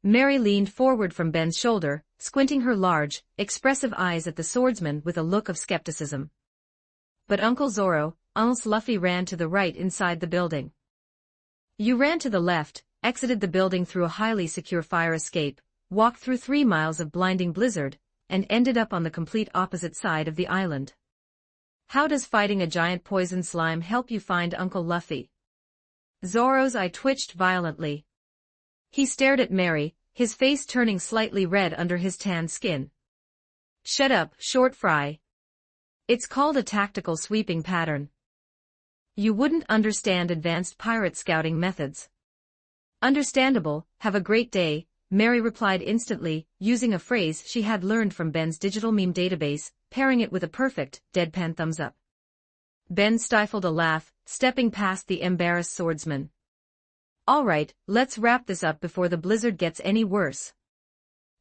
Mary leaned forward from Ben's shoulder, squinting her large, expressive eyes at the swordsman with a look of skepticism. "But Uncle Zoro, Uncle Luffy ran to the right inside the building. You ran to the left, exited the building through a highly secure fire escape, walked through 3 miles of blinding blizzard, and ended up on the complete opposite side of the island. How does fighting a giant poison slime help you find Uncle Luffy?" Zoro's eye twitched violently. He stared at Mary, his face turning slightly red under his tan skin. "Shut up, short fry. It's called a tactical sweeping pattern. You wouldn't understand advanced pirate scouting methods." "Understandable, have a great day," Mary replied instantly, using a phrase she had learned from Ben's digital meme database, pairing it with a perfect, deadpan thumbs up. Ben stifled a laugh, stepping past the embarrassed swordsman. "All right, let's wrap this up before the blizzard gets any worse."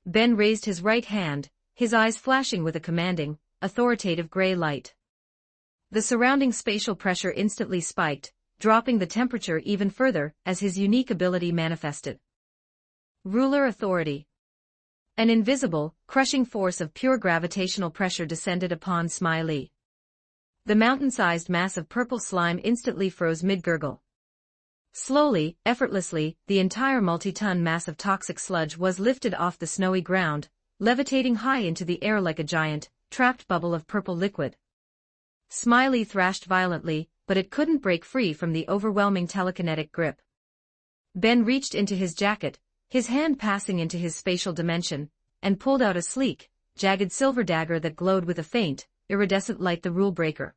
Ben raised his right hand, his eyes flashing with a commanding, authoritative gray light. The surrounding spatial pressure instantly spiked, dropping the temperature even further as his unique ability manifested. Ruler authority. An invisible, crushing force of pure gravitational pressure descended upon Smiley. The mountain-sized mass of purple slime instantly froze mid-gurgle. Slowly, effortlessly, the entire multi-ton mass of toxic sludge was lifted off the snowy ground, levitating high into the air like a giant, trapped bubble of purple liquid. Smiley thrashed violently, but it couldn't break free from the overwhelming telekinetic grip. Ben reached into his jacket, his hand passing into his spatial dimension, and pulled out a sleek, jagged silver dagger that glowed with a faint, iridescent light. The rule breaker.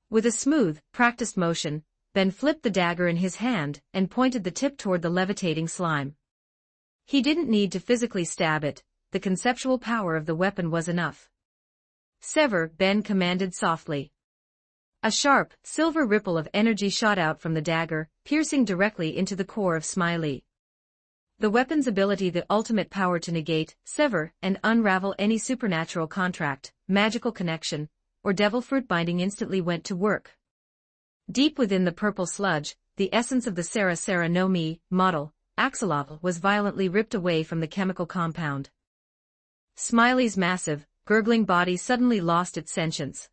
With a smooth, practiced motion, Ben flipped the dagger in his hand and pointed the tip toward the levitating slime. He didn't need to physically stab it, the conceptual power of the weapon was enough. Sever, Ben commanded softly. A sharp, silver ripple of energy shot out from the dagger, piercing directly into the core of Smiley. The weapon's ability, the ultimate power to negate, sever, and unravel any supernatural contract, magical connection, or devil fruit binding instantly went to work. Deep within the purple sludge, the essence of the Sarah no Me model, Axolotl, was violently ripped away from the chemical compound. Smiley's massive, gurgling body suddenly lost its sentience.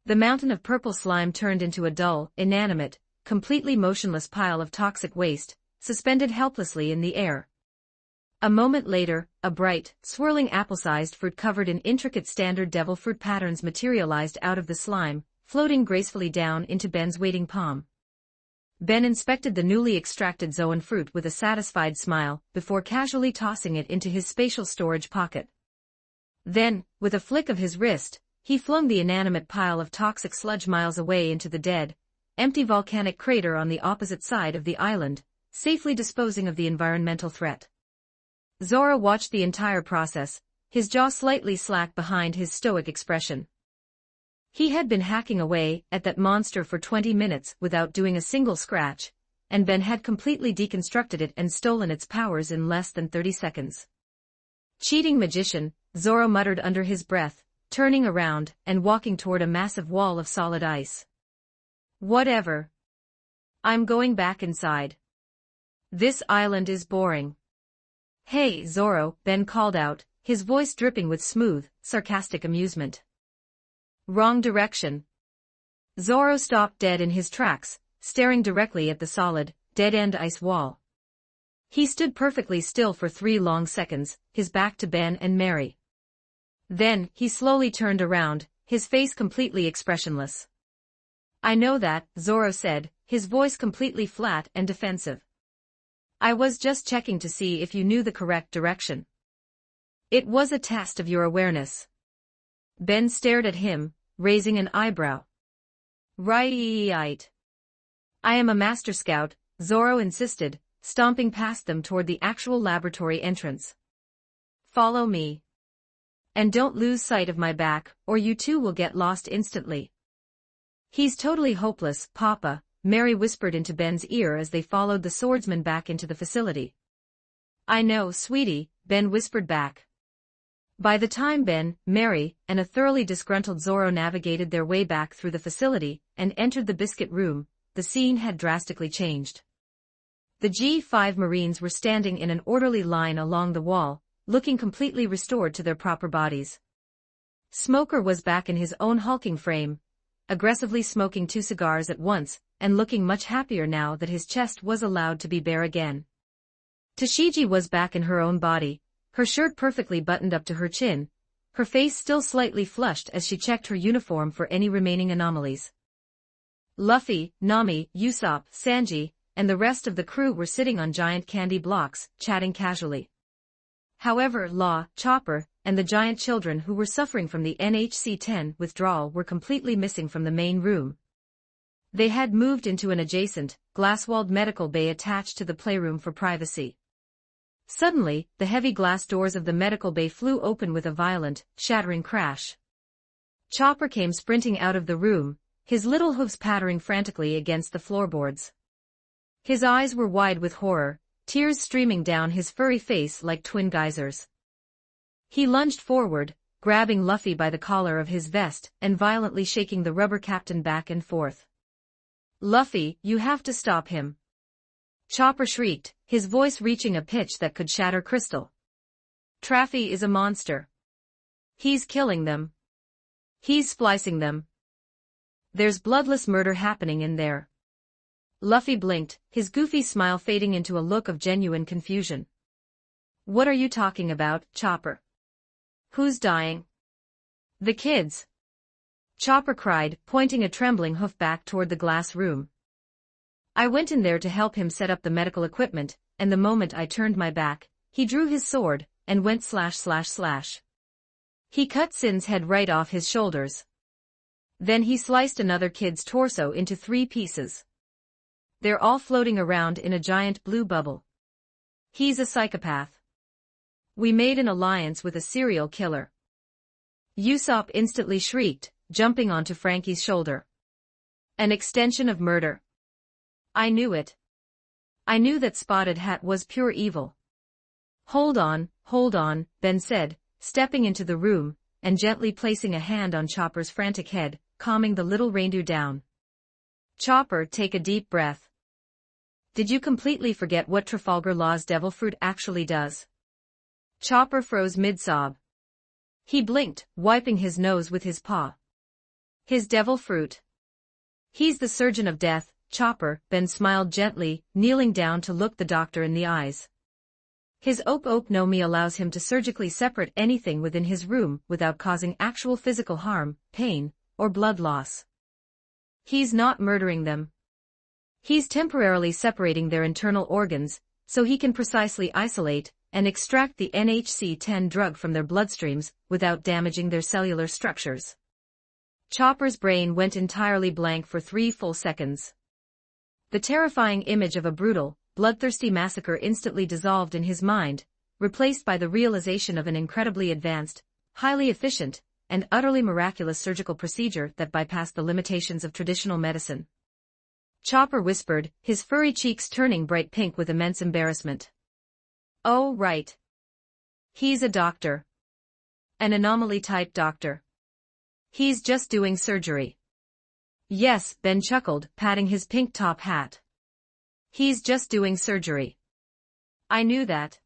The mountain of purple slime turned into a dull, inanimate, completely motionless pile of toxic waste, suspended helplessly in the air. A moment later, a bright, swirling apple-sized fruit covered in intricate standard devil fruit patterns materialized out of the slime, floating gracefully down into Ben's waiting palm. Ben inspected the newly extracted zoan fruit with a satisfied smile, before casually tossing it into his spatial storage pocket. Then, with a flick of his wrist, he flung the inanimate pile of toxic sludge miles away into the dead, empty volcanic crater on the opposite side of the island, safely disposing of the environmental threat. Zoro watched the entire process, his jaw slightly slack behind his stoic expression. He had been hacking away at that monster for 20 minutes without doing a single scratch, and Ben had completely deconstructed it and stolen its powers in less than 30 seconds. Cheating magician, Zoro muttered under his breath, turning around and walking toward a massive wall of solid ice. Whatever. I'm going back inside. This island is boring. Hey, Zoro, Ben called out, his voice dripping with smooth, sarcastic amusement. Wrong direction. Zoro stopped dead in his tracks, staring directly at the solid, dead-end ice wall. He stood perfectly still for 3 long seconds, his back to Ben and Mary. Then, he slowly turned around, his face completely expressionless. I know that, Zoro said, his voice completely flat and defensive. I was just checking to see if you knew the correct direction. It was a test of your awareness. Ben stared at him, raising an eyebrow. Right. I am a master scout, Zoro insisted, stomping past them toward the actual laboratory entrance. Follow me. And don't lose sight of my back, or you two will get lost instantly. He's totally hopeless, Papa, Mary whispered into Ben's ear as they followed the swordsman back into the facility. I know, sweetie, Ben whispered back. By the time Ben, Mary, and a thoroughly disgruntled Zoro navigated their way back through the facility and entered the biscuit room, the scene had drastically changed. The G5 Marines were standing in an orderly line along the wall, looking completely restored to their proper bodies. Smoker was back in his own hulking frame, aggressively smoking 2 cigars at once, and looking much happier now that his chest was allowed to be bare again. Tashigi was back in her own body, her shirt perfectly buttoned up to her chin, her face still slightly flushed as she checked her uniform for any remaining anomalies. Luffy, Nami, Usopp, Sanji, and the rest of the crew were sitting on giant candy blocks, chatting casually. However, Law, Chopper, and the giant children who were suffering from the NHC-10 withdrawal were completely missing from the main room. They had moved into an adjacent, glass-walled medical bay attached to the playroom for privacy. Suddenly, the heavy glass doors of the medical bay flew open with a violent, shattering crash. Chopper came sprinting out of the room, his little hoofs pattering frantically against the floorboards. His eyes were wide with horror, tears streaming down his furry face like twin geysers. He lunged forward, grabbing Luffy by the collar of his vest and violently shaking the rubber captain back and forth. Luffy, you have to stop him. Chopper shrieked, his voice reaching a pitch that could shatter crystal. Traffy is a monster. He's killing them. He's splicing them. There's bloodless murder happening in there. Luffy blinked, his goofy smile fading into a look of genuine confusion. What are you talking about, Chopper? Who's dying? The kids. Chopper cried, pointing a trembling hoof back toward the glass room. I went in there to help him set up the medical equipment, and the moment I turned my back, he drew his sword, and went slash slash slash. He cut Sin's head right off his shoulders. Then he sliced another kid's torso into 3 pieces. They're all floating around in a giant blue bubble. He's a psychopath. We made an alliance with a serial killer. Usopp instantly shrieked, jumping onto Frankie's shoulder. An extension of murder. I knew it. I knew that Spotted Hat was pure evil. Hold on, Ben said, stepping into the room, and gently placing a hand on Chopper's frantic head, calming the little reindeer down. Chopper, take a deep breath. Did you completely forget what Trafalgar Law's devil fruit actually does? Chopper froze mid-sob. He blinked, wiping his nose with his paw. His devil fruit. He's the surgeon of death, Chopper, Ben smiled gently, kneeling down to look the doctor in the eyes. His no me allows him to surgically separate anything within his room without causing actual physical harm, pain, or blood loss. He's not murdering them. He's temporarily separating their internal organs, so he can precisely isolate and extract the NHC-10 drug from their bloodstreams without damaging their cellular structures. Chopper's brain went entirely blank for 3 full seconds. The terrifying image of a brutal, bloodthirsty massacre instantly dissolved in his mind, replaced by the realization of an incredibly advanced, highly efficient, and utterly miraculous surgical procedure that bypassed the limitations of traditional medicine. Chopper whispered, his furry cheeks turning bright pink with immense embarrassment. Oh, right. He's a doctor. An anomaly-type doctor. He's just doing surgery. Yes, Ben chuckled, patting his pink top hat. He's just doing surgery. I knew that.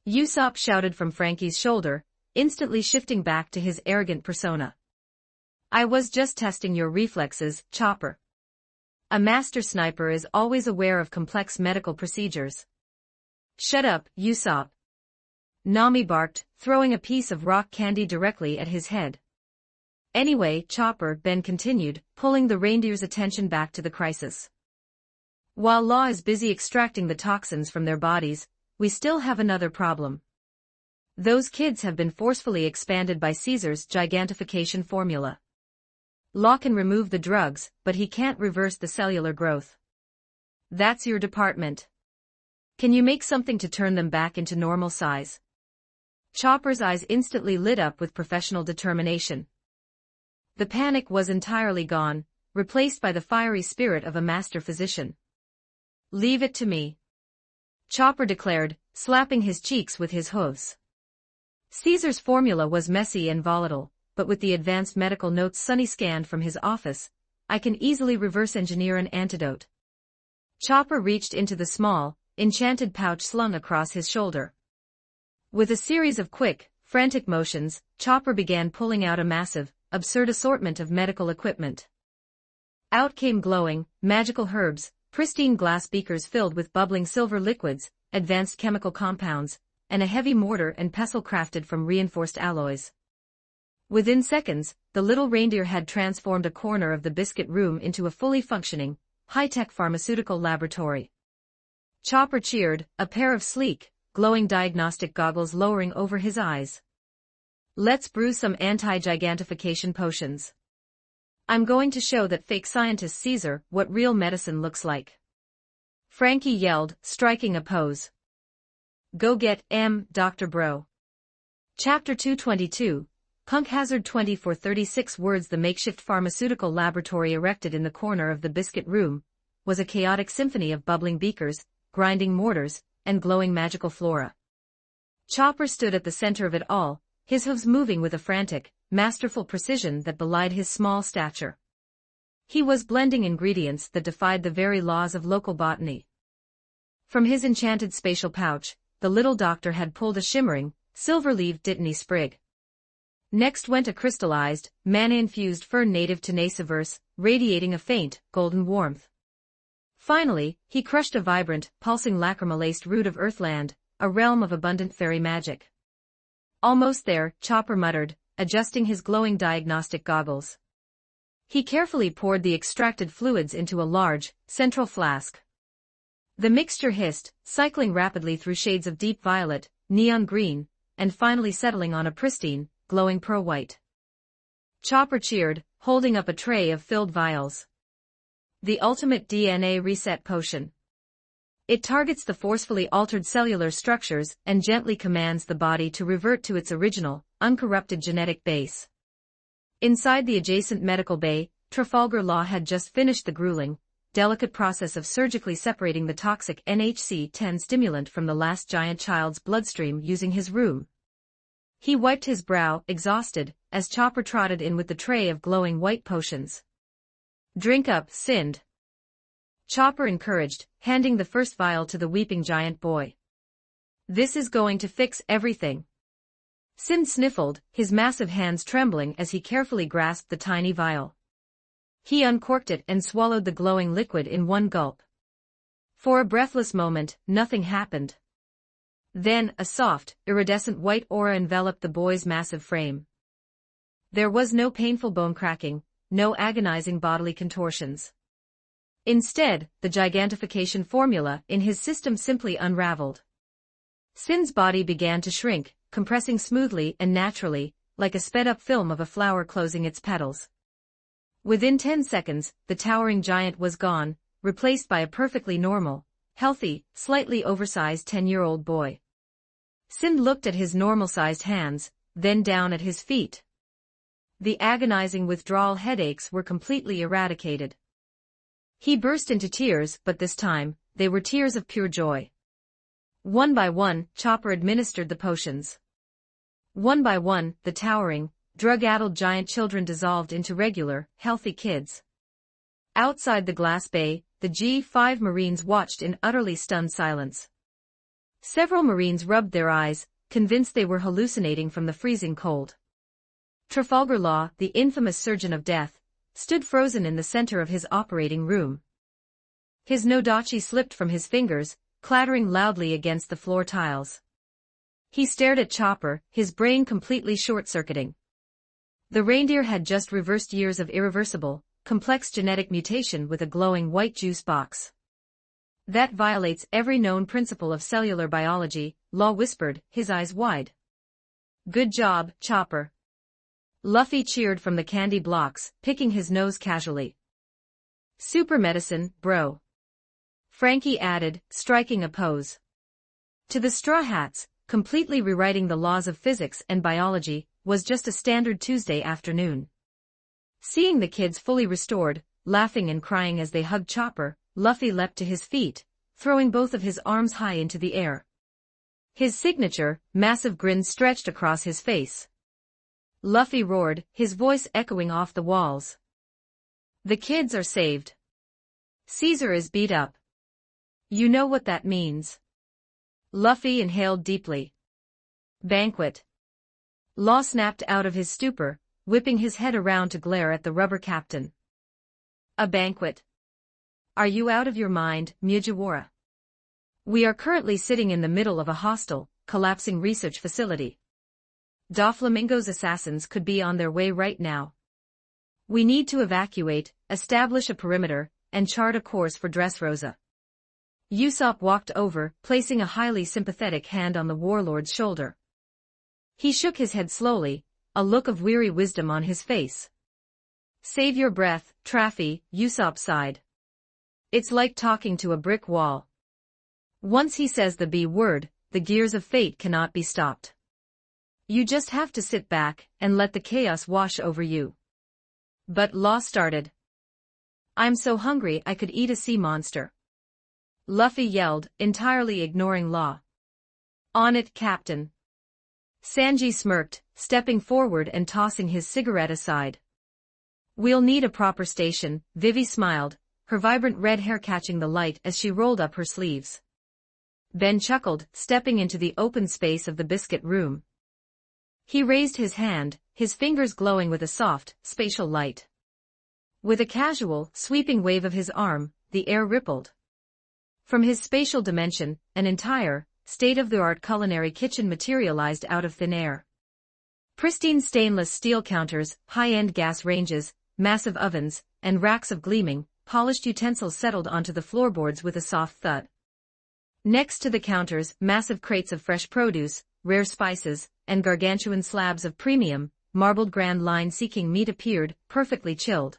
Usopp shouted from Frankie's shoulder, instantly shifting back to his arrogant persona. I was just testing your reflexes, Chopper. A master sniper is always aware of complex medical procedures. Shut up, Usopp. Nami barked, throwing a piece of rock candy directly at his head. Anyway, Chopper, Ben continued, pulling the reindeer's attention back to the crisis. While Law is busy extracting the toxins from their bodies, we still have another problem. Those kids have been forcefully expanded by Caesar's gigantification formula. Law can remove the drugs, but he can't reverse the cellular growth. That's your department. Can you make something to turn them back into normal size? Chopper's eyes instantly lit up with professional determination. The panic was entirely gone, replaced by the fiery spirit of a master physician. Leave it to me. Chopper declared, slapping his cheeks with his hooves. Caesar's formula was messy and volatile, but with the advanced medical notes Sonny scanned from his office, I can easily reverse engineer an antidote. Chopper reached into the small, enchanted pouch slung across his shoulder. With a series of quick, frantic motions, Chopper began pulling out a massive, absurd assortment of medical equipment. Out came glowing, magical herbs, pristine glass beakers filled with bubbling silver liquids, advanced chemical compounds, and a heavy mortar and pestle crafted from reinforced alloys. Within seconds, the little reindeer had transformed a corner of the biscuit room into a fully functioning, high-tech pharmaceutical laboratory. Chopper cheered, a pair of sleek, glowing diagnostic goggles lowering over his eyes. Let's brew some anti-gigantification potions. I'm going to show that fake scientist Caesar what real medicine looks like. Frankie yelled, striking a pose. Go get Dr. Bro. Chapter 222, Punk Hazard 2436 words. The makeshift pharmaceutical laboratory erected in the corner of the biscuit room was a chaotic symphony of bubbling beakers, grinding mortars, and glowing magical flora. Chopper stood at the center of it all, his hooves moving with a frantic, masterful precision that belied his small stature. He was blending ingredients that defied the very laws of local botany. From his enchanted spatial pouch, the little doctor had pulled a shimmering, silver-leaved dittany sprig. Next went a crystallized, mana-infused fern native to Naciverse, radiating a faint, golden warmth. Finally, he crushed a vibrant, pulsing lacrima-laced root of Earthland, a realm of abundant fairy magic. Almost there, Chopper muttered, adjusting his glowing diagnostic goggles. He carefully poured the extracted fluids into a large, central flask. The mixture hissed, cycling rapidly through shades of deep violet, neon green, and finally settling on a pristine, glowing pearl white. Chopper cheered, holding up a tray of filled vials. The ultimate DNA reset potion. It targets the forcefully altered cellular structures and gently commands the body to revert to its original, uncorrupted genetic base. Inside the adjacent medical bay, Trafalgar Law had just finished the grueling, delicate process of surgically separating the toxic NHC-10 stimulant from the last giant child's bloodstream using his room. He wiped his brow, exhausted, as Chopper trotted in with the tray of glowing white potions. "Drink up, Sind," Chopper encouraged, handing the first vial to the weeping giant boy. "This is going to fix everything." Sind sniffled, his massive hands trembling as he carefully grasped the tiny vial. He uncorked it and swallowed the glowing liquid in one gulp. For a breathless moment, nothing happened. Then, a soft, iridescent white aura enveloped the boy's massive frame. There was no painful bone cracking, no agonizing bodily contortions. Instead, the gigantification formula in his system simply unraveled. Sind's body began to shrink, compressing smoothly and naturally, like a sped-up film of a flower closing its petals. Within 10 seconds, the towering giant was gone, replaced by a perfectly normal, healthy, slightly oversized 10-year-old boy. Sind looked at his normal-sized hands, then down at his feet. The agonizing withdrawal headaches were completely eradicated. He burst into tears, but this time, they were tears of pure joy. One by one, Chopper administered the potions. One by one, the towering, drug-addled giant children dissolved into regular, healthy kids. Outside the glass bay, the G5 Marines watched in utterly stunned silence. Several Marines rubbed their eyes, convinced they were hallucinating from the freezing cold. Trafalgar Law, the infamous surgeon of death, stood frozen in the center of his operating room. His nodachi slipped from his fingers, clattering loudly against the floor tiles. He stared at Chopper, his brain completely short-circuiting. The reindeer had just reversed years of irreversible, complex genetic mutation with a glowing white juice box. "That violates every known principle of cellular biology," Law whispered, his eyes wide. "Good job, Chopper." Luffy cheered from the candy blocks, picking his nose casually. "Super medicine, bro," Frankie added, striking a pose. To the Straw Hats, completely rewriting the laws of physics and biology was just a standard Tuesday afternoon. Seeing the kids fully restored, laughing and crying as they hugged Chopper, Luffy leapt to his feet, throwing both of his arms high into the air. His signature, massive grin stretched across his face. Luffy roared, his voice echoing off the walls. "The kids are saved. Caesar is beat up. You know what that means." Luffy inhaled deeply. "Banquet." Law snapped out of his stupor, whipping his head around to glare at the rubber captain. "A banquet? Are you out of your mind, Mugiwara? We are currently sitting in the middle of a hostile, collapsing research facility. Doflamingo's assassins could be on their way right now. We need to evacuate, establish a perimeter, and chart a course for Dressrosa." Usopp walked over, placing a highly sympathetic hand on the warlord's shoulder. He shook his head slowly, a look of weary wisdom on his face. "Save your breath, Traffy," Usopp sighed. "It's like talking to a brick wall. Once he says the B word, the gears of fate cannot be stopped. You just have to sit back and let the chaos wash over you." But Law started. "I'm so hungry I could eat a sea monster," Luffy yelled, entirely ignoring Law. "On it, Captain." Sanji smirked, stepping forward and tossing his cigarette aside. "We'll need a proper station," Vivi smiled, her vibrant red hair catching the light as she rolled up her sleeves. Ben chuckled, stepping into the open space of the biscuit room. He raised his hand, his fingers glowing with a soft, spatial light. With a casual, sweeping wave of his arm, the air rippled. From his spatial dimension, an entire, state-of-the-art culinary kitchen materialized out of thin air. Pristine stainless steel counters, high-end gas ranges, massive ovens, and racks of gleaming, polished utensils settled onto the floorboards with a soft thud. Next to the counters, massive crates of fresh produce, rare spices, and gargantuan slabs of premium, marbled Grand Line-seeking meat appeared, perfectly chilled.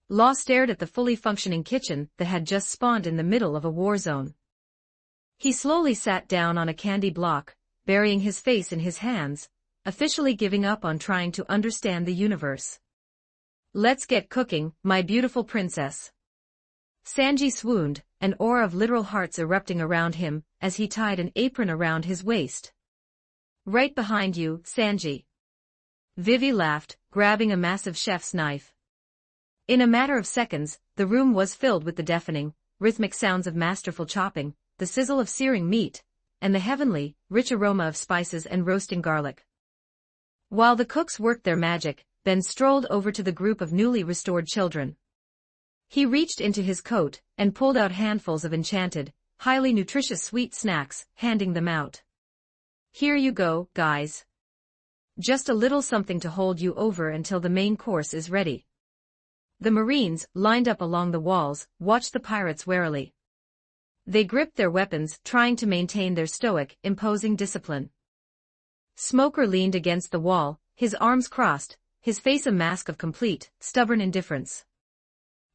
Law stared at the fully functioning kitchen that had just spawned in the middle of a war zone. He slowly sat down on a candy block, burying his face in his hands, officially giving up on trying to understand the universe. "Let's get cooking, my beautiful princess." Sanji swooned, an aura of literal hearts erupting around him, as he tied an apron around his waist. "Right behind you, Sanji." Vivi laughed, grabbing a massive chef's knife. In a matter of seconds, the room was filled with the deafening, rhythmic sounds of masterful chopping, the sizzle of searing meat, and the heavenly, rich aroma of spices and roasting garlic. While the cooks worked their magic, Ben strolled over to the group of newly restored children. He reached into his coat and pulled out handfuls of enchanted, highly nutritious sweet snacks, handing them out. "Here you go, guys. Just a little something to hold you over until the main course is ready." The Marines, lined up along the walls, watched the pirates warily. They gripped their weapons, trying to maintain their stoic, imposing discipline. Smoker leaned against the wall, his arms crossed, his face a mask of complete, stubborn indifference.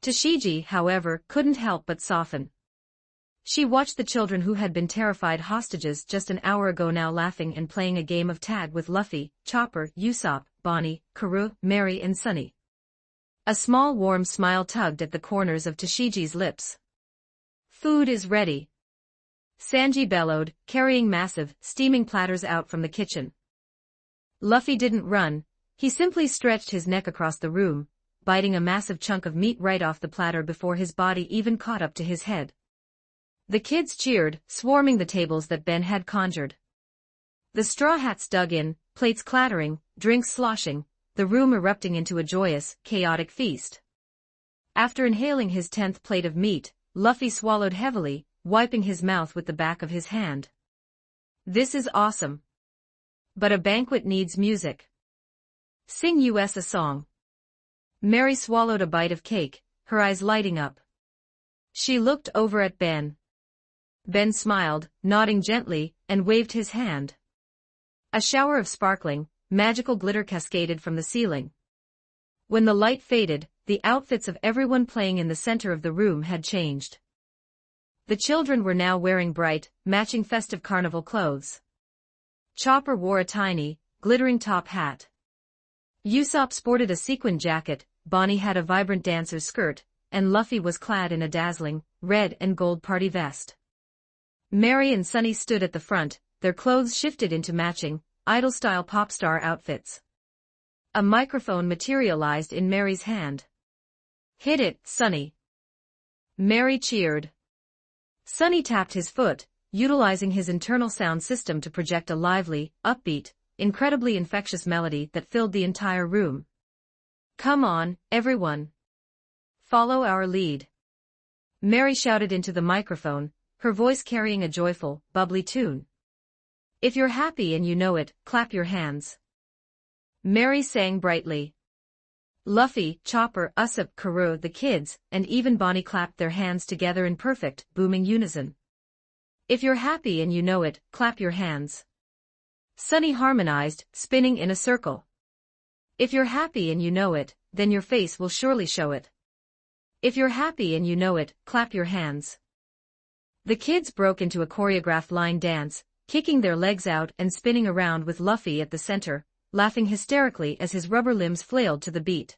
Tashigi, however, couldn't help but soften. She watched the children who had been terrified hostages just an hour ago now laughing and playing a game of tag with Luffy, Chopper, Usopp, Bonnie, Karoo, Mary and Sunny. A small warm smile tugged at the corners of Tashigi's lips. "Food is ready," Sanji bellowed, carrying massive, steaming platters out from the kitchen. Luffy didn't run, he simply stretched his neck across the room, biting a massive chunk of meat right off the platter before his body even caught up to his head. The kids cheered, swarming the tables that Ben had conjured. The straw hats dug in, plates clattering, drinks sloshing, the room erupting into a joyous, chaotic feast. After inhaling his 10th plate of meat, Luffy swallowed heavily, wiping his mouth with the back of his hand. "This is awesome. But a banquet needs music. Sing us a song." Mary swallowed a bite of cake, her eyes lighting up. She looked over at Ben. Ben smiled, nodding gently, and waved his hand. A shower of sparkling, magical glitter cascaded from the ceiling. When the light faded, the outfits of everyone playing in the center of the room had changed. The children were now wearing bright, matching festive carnival clothes. Chopper wore a tiny, glittering top hat. Usopp sported a sequin jacket, Bonnie had a vibrant dancer's skirt, and Luffy was clad in a dazzling, red and gold party vest. Mary and Sunny stood at the front, their clothes shifted into matching, idol-style pop star outfits. A microphone materialized in Mary's hand. "Hit it, Sunny." Mary cheered. Sunny tapped his foot, utilizing his internal sound system to project a lively, upbeat, incredibly infectious melody that filled the entire room. "Come on, everyone. Follow our lead." Mary shouted into the microphone, her voice carrying a joyful, bubbly tune. "If you're happy and you know it, clap your hands." Mary sang brightly. Luffy, Chopper, Usopp, Karoo, the kids, and even Bonnie clapped their hands together in perfect, booming unison. "If you're happy and you know it, clap your hands." Sunny harmonized, spinning in a circle. "If you're happy and you know it, then your face will surely show it. If you're happy and you know it, clap your hands." The kids broke into a choreographed line dance, kicking their legs out and spinning around with Luffy at the center, laughing hysterically as his rubber limbs flailed to the beat.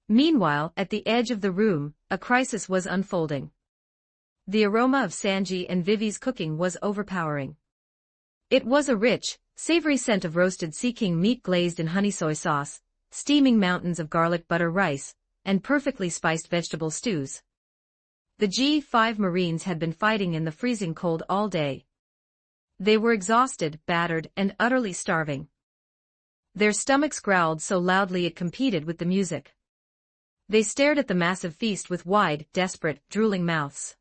Meanwhile, at the edge of the room, a crisis was unfolding. The aroma of Sanji and Vivi's cooking was overpowering. It was a rich, savory scent of roasted sea king meat glazed in honey soy sauce, steaming mountains of garlic butter rice, and perfectly spiced vegetable stews. The G5 Marines had been fighting in the freezing cold all day. They were exhausted, battered, and utterly starving. Their stomachs growled so loudly it competed with the music. They stared at the massive feast with wide, desperate, drooling mouths.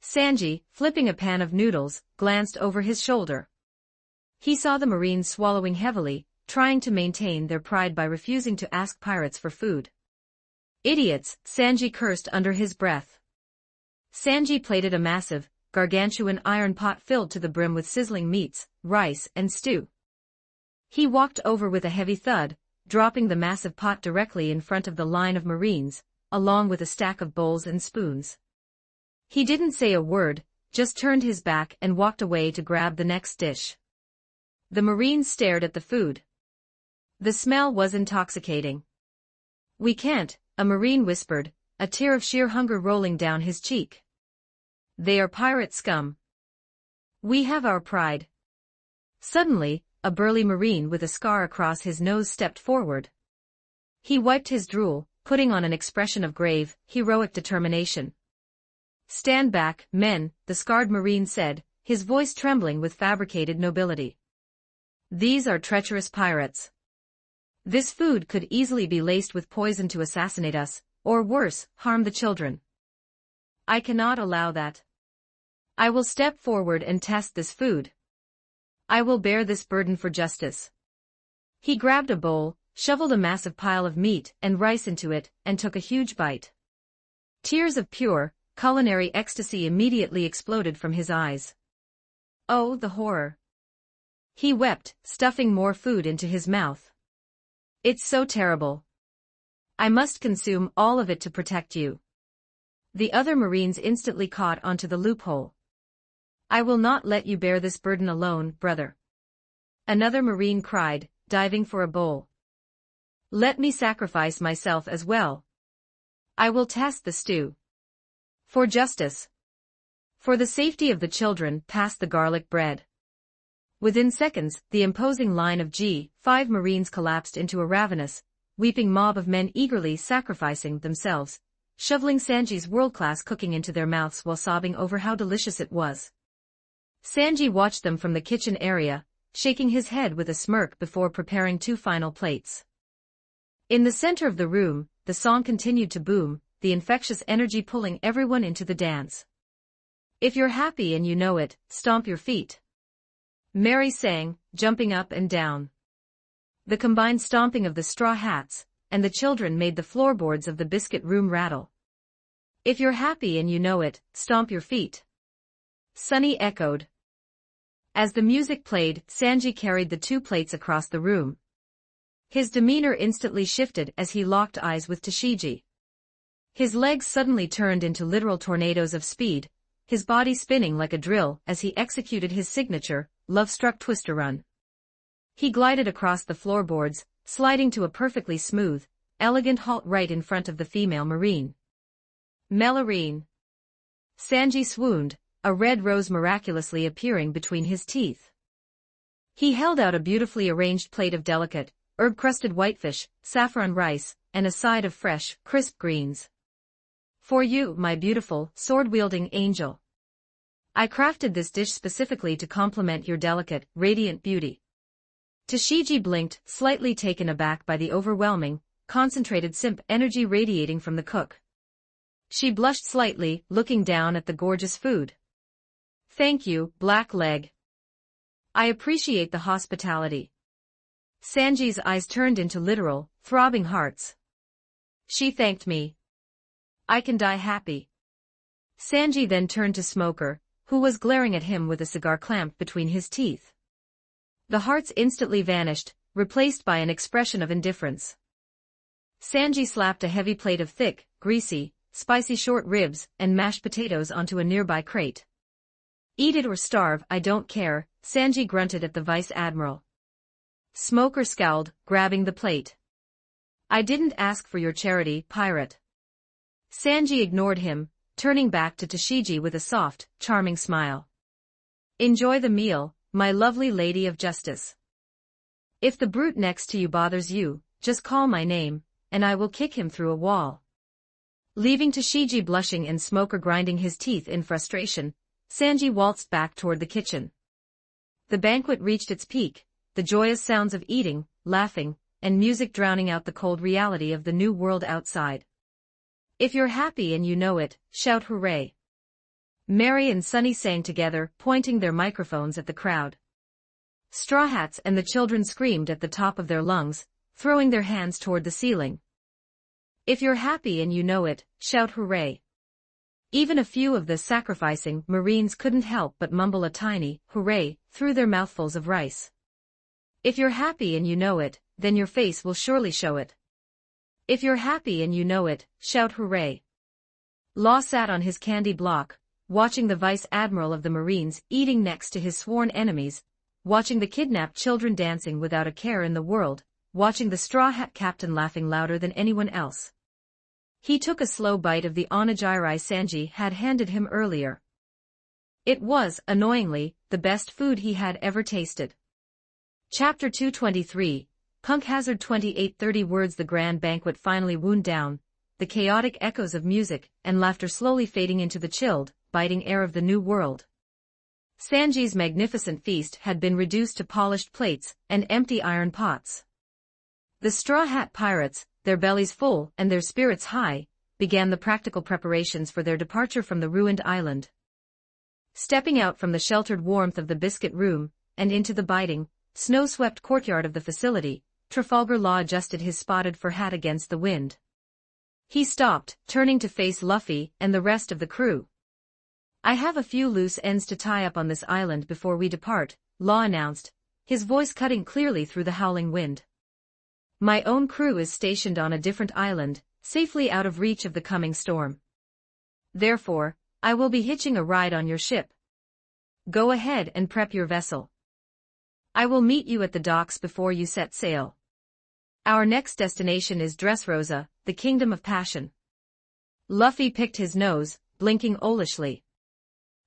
Sanji, flipping a pan of noodles, glanced over his shoulder. He saw the Marines swallowing heavily, trying to maintain their pride by refusing to ask pirates for food. "Idiots," Sanji cursed under his breath. Sanji plated a massive, gargantuan iron pot filled to the brim with sizzling meats, rice, and stew. He walked over with a heavy thud, dropping the massive pot directly in front of the line of Marines, along with a stack of bowls and spoons. He didn't say a word, just turned his back and walked away to grab the next dish. The Marines stared at the food. The smell was intoxicating. "We can't," a Marine whispered, a tear of sheer hunger rolling down his cheek. "They are pirate scum. We have our pride." Suddenly, a burly Marine with a scar across his nose stepped forward. He wiped his drool, putting on an expression of grave, heroic determination. "Stand back, men," the scarred Marine said, his voice trembling with fabricated nobility. "These are treacherous pirates. This food could easily be laced with poison to assassinate us, or worse, harm the children. I cannot allow that. I will step forward and test this food. I will bear this burden for justice." He grabbed a bowl, shoveled a massive pile of meat and rice into it, and took a huge bite. Tears of pure, culinary ecstasy immediately exploded from his eyes. Oh, the horror! He wept, stuffing more food into his mouth. "It's so terrible. I must consume all of it to protect you." The other Marines instantly caught onto the loophole. "I will not let you bear this burden alone, brother," another Marine cried, diving for a bowl. "Let me sacrifice myself as well. I will test the stew. For justice. For the safety of the children, pass the garlic bread." Within seconds, the imposing line of G5 Marines collapsed into a ravenous, weeping mob of men eagerly sacrificing themselves, shoveling Sanji's world-class cooking into their mouths while sobbing over how delicious it was. Sanji watched them from the kitchen area, shaking his head with a smirk before preparing 2 final plates. In the center of the room, the song continued to boom, the infectious energy pulling everyone into the dance. "If you're happy and you know it, stomp your feet," Mary sang, jumping up and down. The combined stomping of the straw hats and the children made the floorboards of the biscuit room rattle. "If you're happy and you know it, stomp your feet," Sunny echoed. As the music played, Sanji carried the 2 plates across the room. His demeanor instantly shifted as he locked eyes with Tashigi. His legs suddenly turned into literal tornadoes of speed, his body spinning like a drill as he executed his signature, love-struck twister run. He glided across the floorboards, sliding to a perfectly smooth, elegant halt right in front of the female Marine. "Melarine!" Sanji swooned, a red rose miraculously appearing between his teeth. He held out a beautifully arranged plate of delicate, herb-crusted whitefish, saffron rice, and a side of fresh, crisp greens. "For you, my beautiful, sword-wielding angel. I crafted this dish specifically to complement your delicate, radiant beauty." Tashigi blinked, slightly taken aback by the overwhelming, concentrated simp energy radiating from the cook. She blushed slightly, looking down at the gorgeous food. "Thank you, Black Leg. I appreciate the hospitality." Sanji's eyes turned into literal, throbbing hearts. "She thanked me. I can die happy." Sanji then turned to Smoker, who was glaring at him with a cigar clamped between his teeth. The hearts instantly vanished, replaced by an expression of indifference. Sanji slapped a heavy plate of thick, greasy, spicy short ribs and mashed potatoes onto a nearby crate. "Eat it or starve, I don't care," Sanji grunted at the Vice Admiral. Smoker scowled, grabbing the plate. "I didn't ask for your charity, pirate." Sanji ignored him, turning back to Tashigi with a soft, charming smile. "Enjoy the meal, my lovely lady of justice. If the brute next to you bothers you, just call my name, and I will kick him through a wall." Leaving Tashigi blushing and Smoker grinding his teeth in frustration, Sanji waltzed back toward the kitchen. The banquet reached its peak, the joyous sounds of eating, laughing, and music drowning out the cold reality of the new world outside. "If you're happy and you know it, shout hooray." Mary and Sunny sang together, pointing their microphones at the crowd. Straw Hats and the children screamed at the top of their lungs, throwing their hands toward the ceiling. "If you're happy and you know it, shout hooray." Even a few of the sacrificing Marines couldn't help but mumble a tiny hooray through their mouthfuls of rice. If you're happy and you know it, then your face will surely show it. If you're happy and you know it, shout hooray. Law sat on his candy block, watching the vice admiral of the Marines eating next to his sworn enemies, watching the kidnapped children dancing without a care in the world, watching the straw hat captain laughing louder than anyone else. He took a slow bite of the onigiri Sanji had handed him earlier. It was, annoyingly, the best food he had ever tasted. Chapter 223, Punk Hazard 2830 words. The grand banquet finally wound down, the chaotic echoes of music and laughter slowly fading into the chilled, biting air of the new world. Sanji's magnificent feast had been reduced to polished plates and empty iron pots. The Straw Hat Pirates, their bellies full and their spirits high, began the practical preparations for their departure from the ruined island. Stepping out from the sheltered warmth of the biscuit room, and into the biting, snow-swept courtyard of the facility, Trafalgar Law adjusted his spotted fur hat against the wind. He stopped, turning to face Luffy and the rest of the crew. "I have a few loose ends to tie up on this island before we depart," Law announced, his voice cutting clearly through the howling wind. "My own crew is stationed on a different island, safely out of reach of the coming storm. Therefore, I will be hitching a ride on your ship. Go ahead and prep your vessel. I will meet you at the docks before you set sail. Our next destination is Dressrosa, the Kingdom of Passion." Luffy picked his nose, blinking owlishly.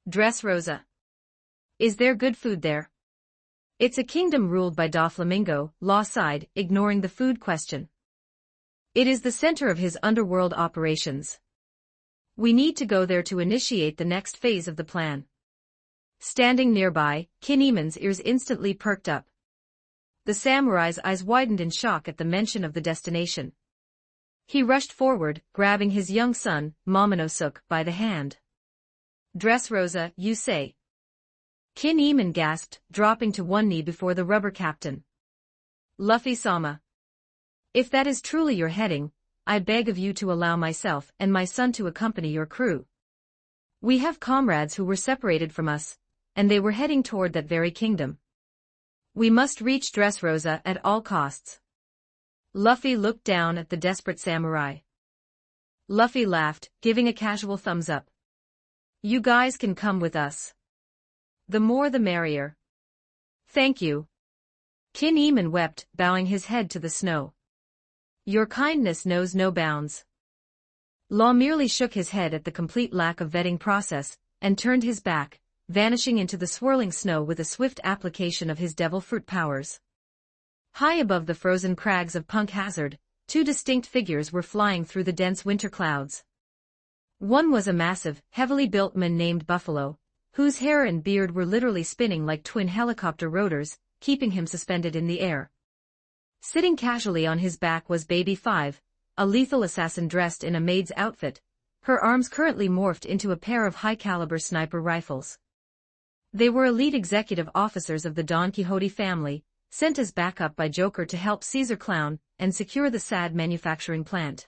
"Dressrosa? Is there good food there?" "It's a kingdom ruled by Doflamingo," Law sighed, ignoring the food question. "It is the center of his underworld operations. We need to go there to initiate the next phase of the plan." Standing nearby, Kinemon's ears instantly perked up. The samurai's eyes widened in shock at the mention of the destination. He rushed forward, grabbing his young son, Momonosuke, by the hand. "Dressrosa, you say?" Kinemon gasped, dropping to one knee before the rubber captain. "Luffy-sama. If that is truly your heading, I beg of you to allow myself and my son to accompany your crew. We have comrades who were separated from us, and they were heading toward that very kingdom. We must reach Dressrosa at all costs." Luffy looked down at the desperate samurai. Luffy laughed, giving a casual thumbs up. "You guys can come with us. The more the merrier." "Thank you." Kinemon wept, bowing his head to the snow. "Your kindness knows no bounds." Law merely shook his head at the complete lack of vetting process, and turned his back, vanishing into the swirling snow with a swift application of his devil fruit powers. High above the frozen crags of Punk Hazard, two distinct figures were flying through the dense winter clouds. One was a massive, heavily built man named Buffalo, whose hair and beard were literally spinning like twin helicopter rotors, keeping him suspended in the air. Sitting casually on his back was Baby 5, a lethal assassin dressed in a maid's outfit, her arms currently morphed into a pair of high-caliber sniper rifles. They were elite executive officers of the Don Quixote family, sent as backup by Joker to help Caesar Clown and secure the SAD manufacturing plant.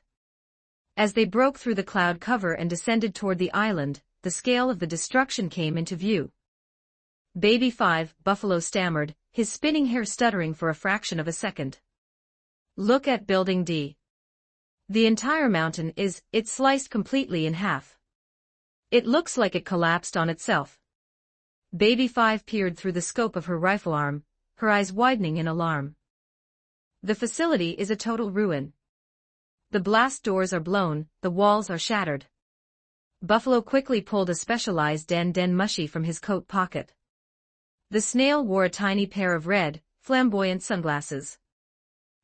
As they broke through the cloud cover and descended toward the island, the scale of the destruction came into view. "Baby 5, Buffalo stammered, his spinning hair stuttering for a fraction of a second. "Look at Building D. The entire mountain it's sliced completely in half. It looks like it collapsed on itself." Baby 5 peered through the scope of her rifle arm, her eyes widening in alarm. "The facility is a total ruin. The blast doors are blown, the walls are shattered." Buffalo quickly pulled a specialized den mushy from his coat pocket. The snail wore a tiny pair of red, flamboyant sunglasses.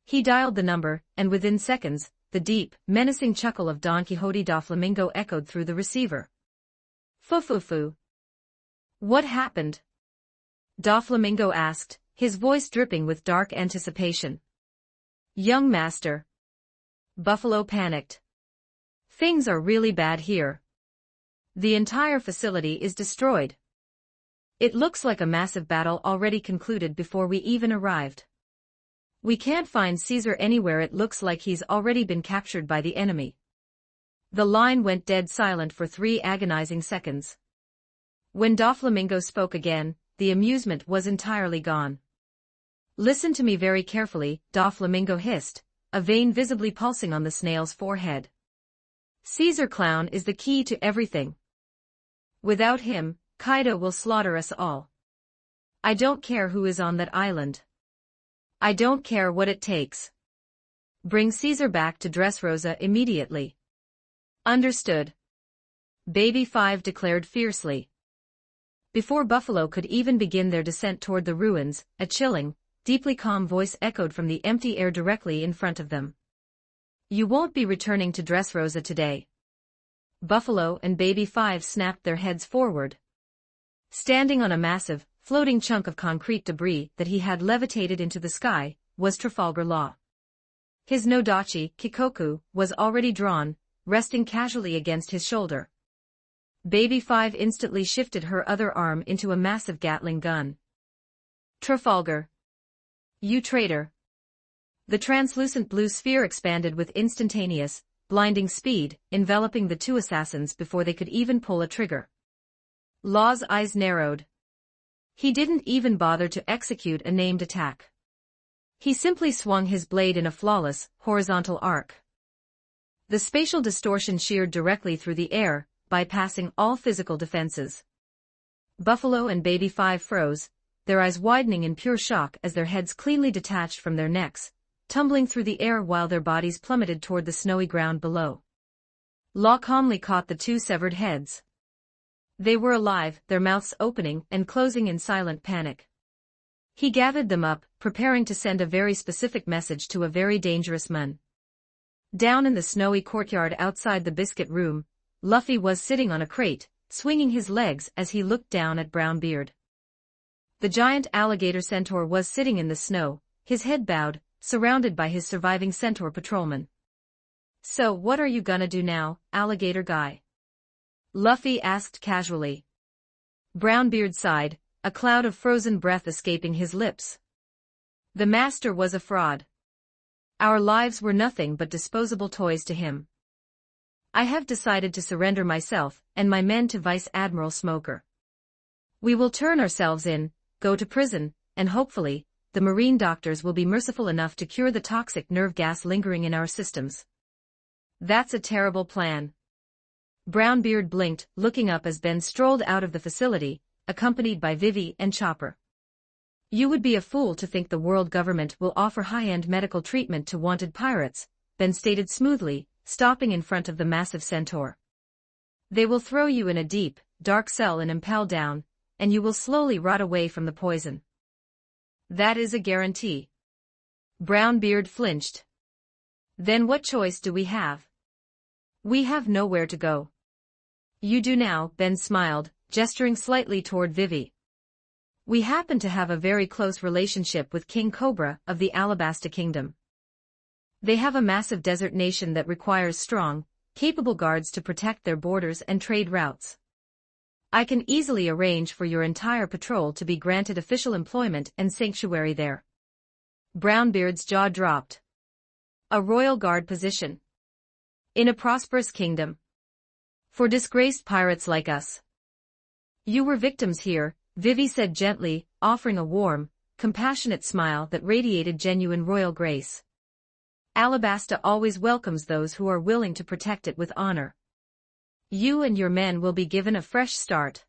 He dialed the number, and within seconds, the deep, menacing chuckle of Don Quixote Doflamingo echoed through the receiver. "Fu-fu-fu. What happened?" Doflamingo asked, his voice dripping with dark anticipation. "Young master." Buffalo panicked. "Things are really bad here. The entire facility is destroyed. It looks like a massive battle already concluded before we even arrived. We can't find Caesar anywhere. It looks like he's already been captured by the enemy." The line went dead silent for 3 agonizing seconds. When Doflamingo spoke again, the amusement was entirely gone. "Listen to me very carefully," Doflamingo hissed, a vein visibly pulsing on the snail's forehead. "Caesar Clown is the key to everything. Without him, Kaido will slaughter us all. I don't care who is on that island. I don't care what it takes. Bring Caesar back to Dressrosa immediately." "Understood," Baby 5 declared fiercely. Before Buffalo could even begin their descent toward the ruins, a chilling, deeply calm voice echoed from the empty air directly in front of them. "You won't be returning to Dressrosa today." Buffalo and Baby 5 snapped their heads forward. Standing on a massive, floating chunk of concrete debris that he had levitated into the sky, was Trafalgar Law. His Nodachi, Kikoku, was already drawn, resting casually against his shoulder. Baby 5 instantly shifted her other arm into a massive Gatling gun. "Trafalgar. You traitor." The translucent blue sphere expanded with instantaneous, blinding speed, enveloping the 2 assassins before they could even pull a trigger. Law's eyes narrowed. He didn't even bother to execute a named attack. He simply swung his blade in a flawless, horizontal arc. The spatial distortion sheared directly through the air, bypassing all physical defenses. Buffalo and Baby 5 froze, their eyes widening in pure shock as their heads cleanly detached from their necks, tumbling through the air while their bodies plummeted toward the snowy ground below. Law calmly caught the 2 severed heads. They were alive, their mouths opening and closing in silent panic. He gathered them up, preparing to send a very specific message to a very dangerous man. Down in the snowy courtyard outside the biscuit room, Luffy was sitting on a crate, swinging his legs as he looked down at Brownbeard. The giant alligator centaur was sitting in the snow, his head bowed, surrounded by his surviving centaur patrolmen. "So what are you gonna do now, alligator guy?" Luffy asked casually. Brownbeard sighed, a cloud of frozen breath escaping his lips. The master was a fraud. Our lives were nothing but disposable toys to him. I have decided to surrender myself and my men to Vice Admiral Smoker. We will turn ourselves in, go to prison, and hopefully, the marine doctors will be merciful enough to cure the toxic nerve gas lingering in our systems. That's a terrible plan. Brownbeard blinked, looking up as Ben strolled out of the facility, accompanied by Vivi and Chopper. You would be a fool to think the world government will offer high-end medical treatment to wanted pirates, Ben stated smoothly, stopping in front of the massive centaur. They will throw you in a deep, dark cell and impel down, and you will slowly rot away from the poison. That is a guarantee. Brownbeard flinched. Then what choice do we have? We have nowhere to go. You do now, Ben smiled, gesturing slightly toward Vivi. We happen to have a very close relationship with King Cobra of the Alabasta Kingdom. They have a massive desert nation that requires strong, capable guards to protect their borders and trade routes. I can easily arrange for your entire patrol to be granted official employment and sanctuary there. Brownbeard's jaw dropped. A royal guard position. In a prosperous kingdom. For disgraced pirates like us. You were victims here, Vivi said gently, offering a warm, compassionate smile that radiated genuine royal grace. Alabasta always welcomes those who are willing to protect it with honor. You and your men will be given a fresh start.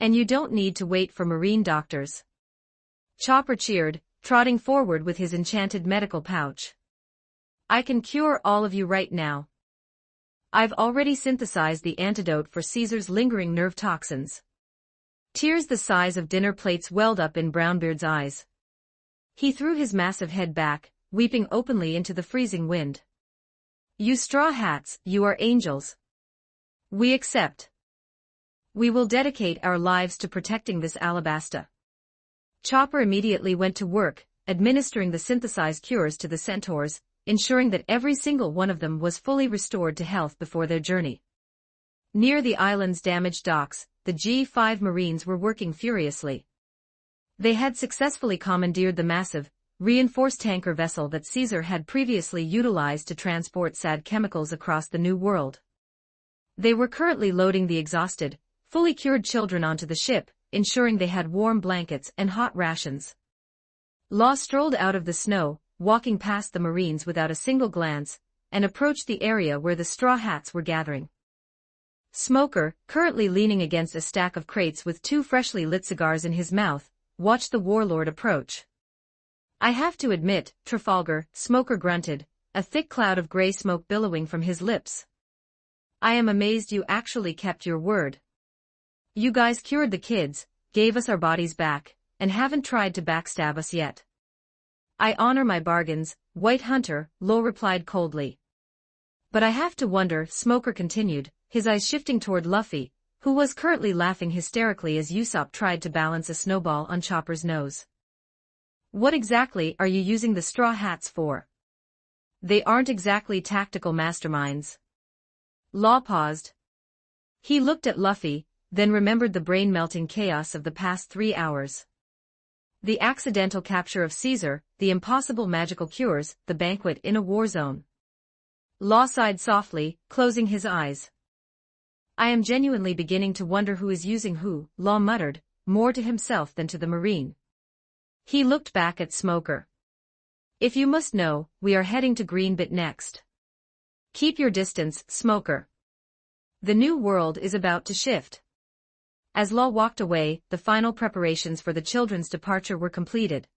And you don't need to wait for marine doctors. Chopper cheered, trotting forward with his enchanted medical pouch. I can cure all of you right now. I've already synthesized the antidote for Caesar's lingering nerve toxins. Tears the size of dinner plates welled up in Brownbeard's eyes. He threw his massive head back, weeping openly into the freezing wind. You straw hats, you are angels. We accept. We will dedicate our lives to protecting this Alabasta. Chopper immediately went to work, administering the synthesized cures to the centaurs, ensuring that every single one of them was fully restored to health before their journey. Near the island's damaged docks, the G5 Marines were working furiously. They had successfully commandeered the massive, reinforced tanker vessel that Caesar had previously utilized to transport sad chemicals across the New World. They were currently loading the exhausted, fully cured children onto the ship, ensuring they had warm blankets and hot rations. Law strolled out of the snow, walking past the Marines without a single glance, and approached the area where the straw hats were gathering. Smoker, currently leaning against a stack of crates with 2 freshly lit cigars in his mouth, watched the warlord approach. "I have to admit, Trafalgar," Smoker grunted, a thick cloud of gray smoke billowing from his lips. "I am amazed you actually kept your word. You guys cured the kids, gave us our bodies back, and haven't tried to backstab us yet." "I honor my bargains, White Hunter," Law replied coldly. "But I have to wonder," Smoker continued, his eyes shifting toward Luffy, who was currently laughing hysterically as Usopp tried to balance a snowball on Chopper's nose. "What exactly are you using the straw hats for? They aren't exactly tactical masterminds." Law paused. He looked at Luffy, then remembered the brain-melting chaos of the past 3 hours. The accidental capture of Caesar, the impossible magical cures, the banquet in a war zone. Law sighed softly, closing his eyes. "I am genuinely beginning to wonder who is using who," Law muttered, more to himself than to the Marine. He looked back at Smoker. "If you must know, we are heading to Greenbit next. Keep your distance, Smoker. The New World is about to shift." As Law walked away, the final preparations for the children's departure were completed.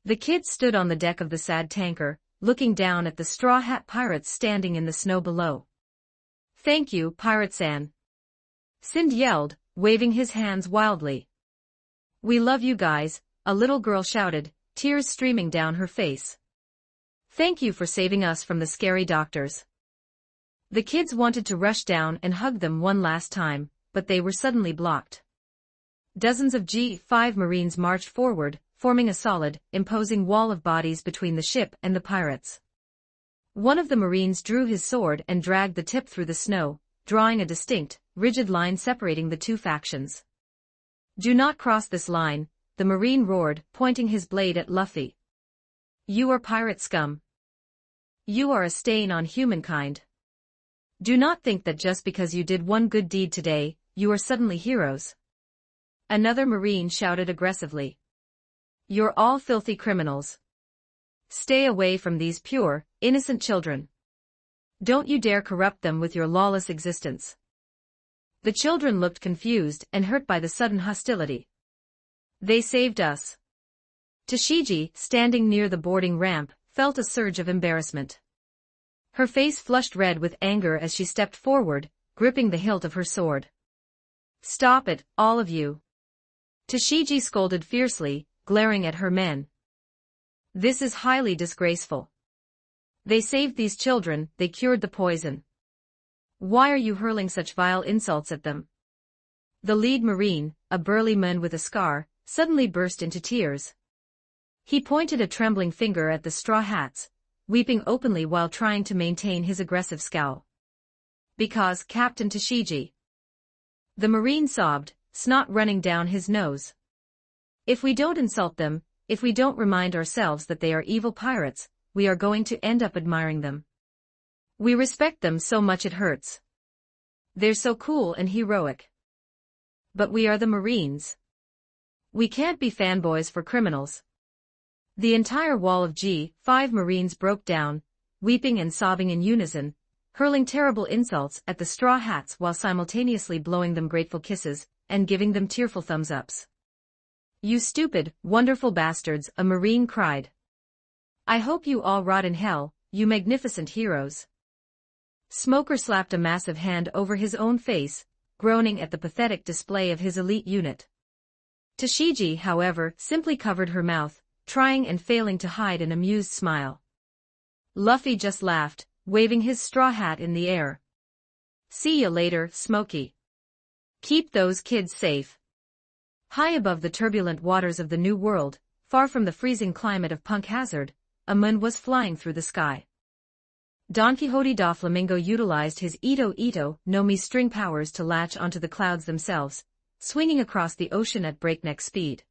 The kids stood on the deck of the sad tanker, looking down at the Straw Hat Pirates standing in the snow below. "Thank you, Pirate-san," Sind yelled, waving his hands wildly. "We love you guys," a little girl shouted, tears streaming down her face. "Thank you for saving us from the scary doctors." The kids wanted to rush down and hug them one last time, but they were suddenly blocked. Dozens of G5 Marines marched forward, forming a solid, imposing wall of bodies between the ship and the pirates. One of the Marines drew his sword and dragged the tip through the snow, drawing a distinct, rigid line separating the 2 factions. "Do not cross this line," the Marine roared, pointing his blade at Luffy. "You are pirate scum. You are a stain on humankind. Do not think that just because you did one good deed today, you are suddenly heroes." Another Marine shouted aggressively. "You're all filthy criminals. Stay away from these pure, innocent children. Don't you dare corrupt them with your lawless existence." The children looked confused and hurt by the sudden hostility. "They saved us." Tashigi, standing near the boarding ramp, felt a surge of embarrassment. Her face flushed red with anger as she stepped forward, gripping the hilt of her sword. "Stop it, all of you." Tashigi scolded fiercely, glaring at her men. "This is highly disgraceful. They saved these children, they cured the poison. Why are you hurling such vile insults at them?" The lead Marine, a burly man with a scar, suddenly burst into tears. He pointed a trembling finger at the straw hats, weeping openly while trying to maintain his aggressive scowl. "Because, Captain Tashigi." The Marine sobbed, snot running down his nose. "If we don't insult them, if we don't remind ourselves that they are evil pirates, we are going to end up admiring them. We respect them so much it hurts. They're so cool and heroic. But we are the Marines. We can't be fanboys for criminals." The entire wall of G5 Marines broke down, weeping and sobbing in unison, hurling terrible insults at the straw hats while simultaneously blowing them grateful kisses and giving them tearful thumbs-ups. "You stupid, wonderful bastards," a Marine cried. "I hope you all rot in hell, you magnificent heroes." Smoker slapped a massive hand over his own face, groaning at the pathetic display of his elite unit. Tashigi, however, simply covered her mouth, trying and failing to hide an amused smile. Luffy just laughed, waving his straw hat in the air. "See ya later, Smokey. Keep those kids safe." High above the turbulent waters of the New World, far from the freezing climate of Punk Hazard, a moon was flying through the sky. Don Quixote da Flamingo utilized his Ito Ito no Mi string powers to latch onto the clouds themselves, swinging across the ocean at breakneck speed.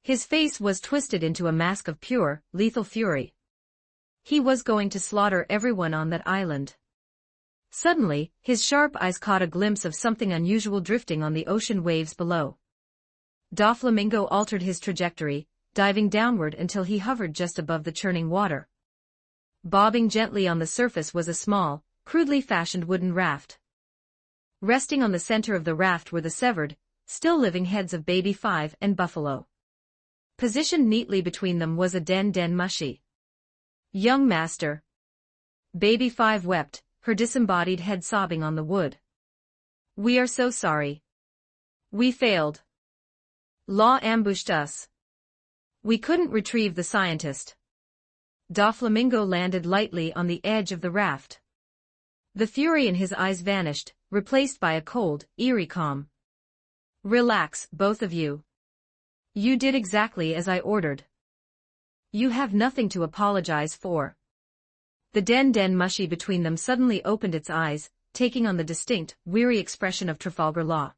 His face was twisted into a mask of pure, lethal fury. He was going to slaughter everyone on that island. Suddenly, his sharp eyes caught a glimpse of something unusual drifting on the ocean waves below. Doflamingo altered his trajectory, diving downward until he hovered just above the churning water. Bobbing gently on the surface was a small, crudely fashioned wooden raft. Resting on the center of the raft were the severed, still living heads of Baby 5 and Buffalo. Positioned neatly between them was a Den Mushi. "Young master." Baby 5 wept, her disembodied head sobbing on the wood. "We are so sorry. We failed. Law ambushed us. We couldn't retrieve the scientist." Doflamingo landed lightly on the edge of the raft. The fury in his eyes vanished, replaced by a cold, eerie calm. "Relax, both of you. You did exactly as I ordered. You have nothing to apologize for." The Den Mushi between them suddenly opened its eyes, taking on the distinct, weary expression of Trafalgar Law.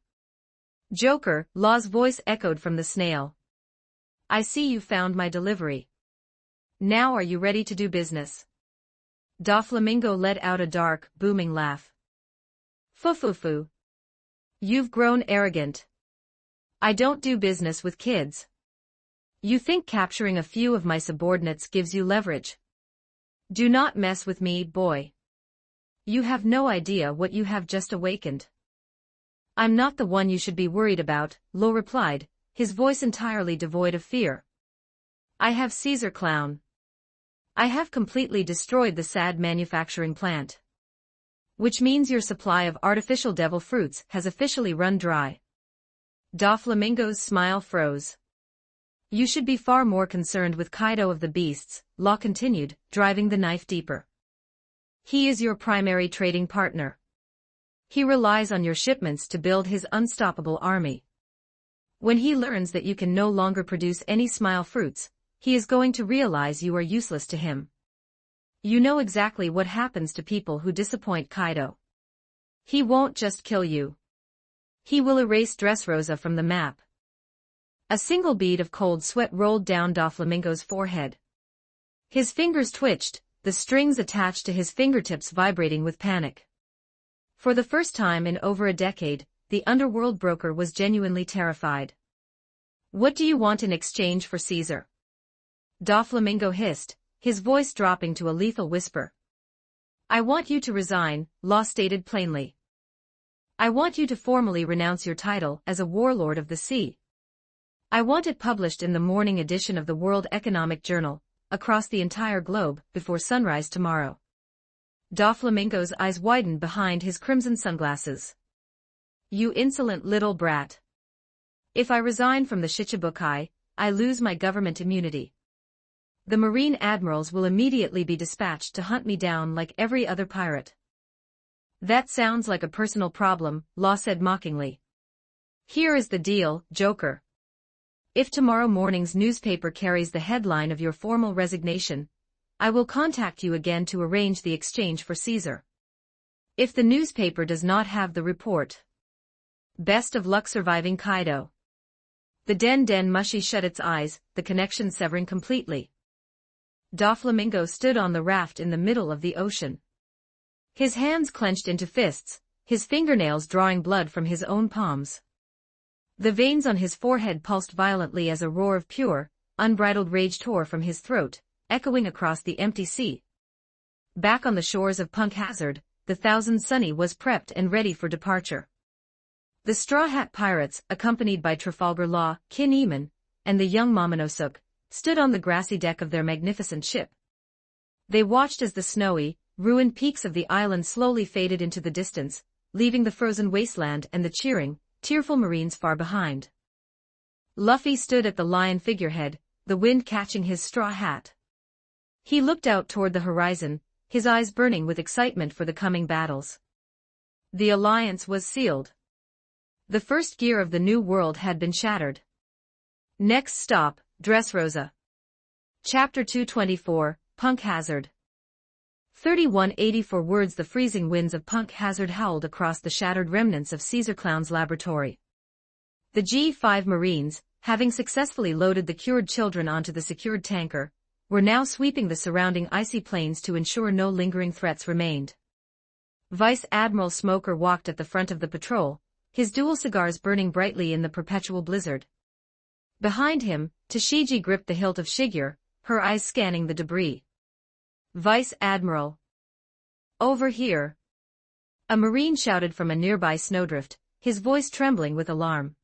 "Joker," Law's voice echoed from the snail. "I see you found my delivery. Now are you ready to do business?" Doflamingo let out a dark, booming laugh. "Fufufu. You've grown arrogant. I don't do business with kids. You think capturing a few of my subordinates gives you leverage? Do not mess with me, boy. You have no idea what you have just awakened." "I'm not the one you should be worried about," Law replied, his voice entirely devoid of fear. "I have Caesar Clown. I have completely destroyed the sad manufacturing plant. Which means your supply of artificial devil fruits has officially run dry." Doflamingo's smile froze. "You should be far more concerned with Kaido of the beasts," Law continued, driving the knife deeper. "He is your primary trading partner. He relies on your shipments to build his unstoppable army. When he learns that you can no longer produce any smile fruits, he is going to realize you are useless to him. You know exactly what happens to people who disappoint Kaido. He won't just kill you. He will erase Dressrosa from the map." A single bead of cold sweat rolled down Doflamingo's forehead. His fingers twitched, the strings attached to his fingertips vibrating with panic. For the first time in over a decade, the underworld broker was genuinely terrified. "What do you want in exchange for Caesar?" Doflamingo hissed, his voice dropping to a lethal whisper. "I want you to resign," Law stated plainly. "I want you to formally renounce your title as a warlord of the sea. I want it published in the morning edition of the World Economic Journal, across the entire globe, before sunrise tomorrow." Doflamingo's eyes widened behind his crimson sunglasses. "You insolent little brat. If I resign from the Shichibukai, I lose my government immunity. The marine admirals will immediately be dispatched to hunt me down like every other pirate." "That sounds like a personal problem," Law said mockingly. "Here is the deal, Joker. If tomorrow morning's newspaper carries the headline of your formal resignation, I will contact you again to arrange the exchange for Caesar. If the newspaper does not have the report, best of luck surviving Kaido." The Den Mushi shut its eyes, the connection severing completely. Doflamingo stood on the raft in the middle of the ocean. His hands clenched into fists, his fingernails drawing blood from his own palms. The veins on his forehead pulsed violently as a roar of pure, unbridled rage tore from his throat, echoing across the empty sea. Back on the shores of Punk Hazard, the Thousand Sunny was prepped and ready for departure. The Straw Hat Pirates, accompanied by Trafalgar Law, Kinemon, and the young Momonosuke, stood on the grassy deck of their magnificent ship. They watched as the snowy, ruined peaks of the island slowly faded into the distance, leaving the frozen wasteland and the cheering, tearful marines far behind. Luffy stood at the lion figurehead, the wind catching his straw hat. He looked out toward the horizon, his eyes burning with excitement for the coming battles. The alliance was sealed. The first gear of the new world had been shattered. Next stop, Dressrosa. Chapter 224, Punk Hazard. 3184 words. The freezing winds of Punk Hazard howled across the shattered remnants of Caesar Clown's laboratory. The G5 Marines, having successfully loaded the cured children onto the secured tanker, were now sweeping the surrounding icy plains to ensure no lingering threats remained. Vice Admiral Smoker walked at the front of the patrol, his dual cigars burning brightly in the perpetual blizzard. Behind him, Tashigi gripped the hilt of Shigyur, her eyes scanning the debris. "Vice Admiral! Over here!" A Marine shouted from a nearby snowdrift, his voice trembling with alarm.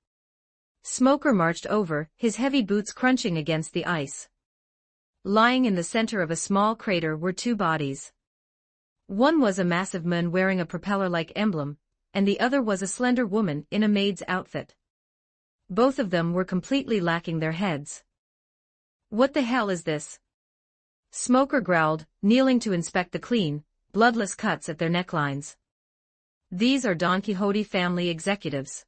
Smoker marched over, his heavy boots crunching against the ice. Lying in the center of a small crater were two bodies. One was a massive man wearing a propeller-like emblem, and the other was a slender woman in a maid's outfit. Both of them were completely lacking their heads. "What the hell is this?" Smoker growled, kneeling to inspect the clean, bloodless cuts at their necklines. "These are Don Quixote family executives.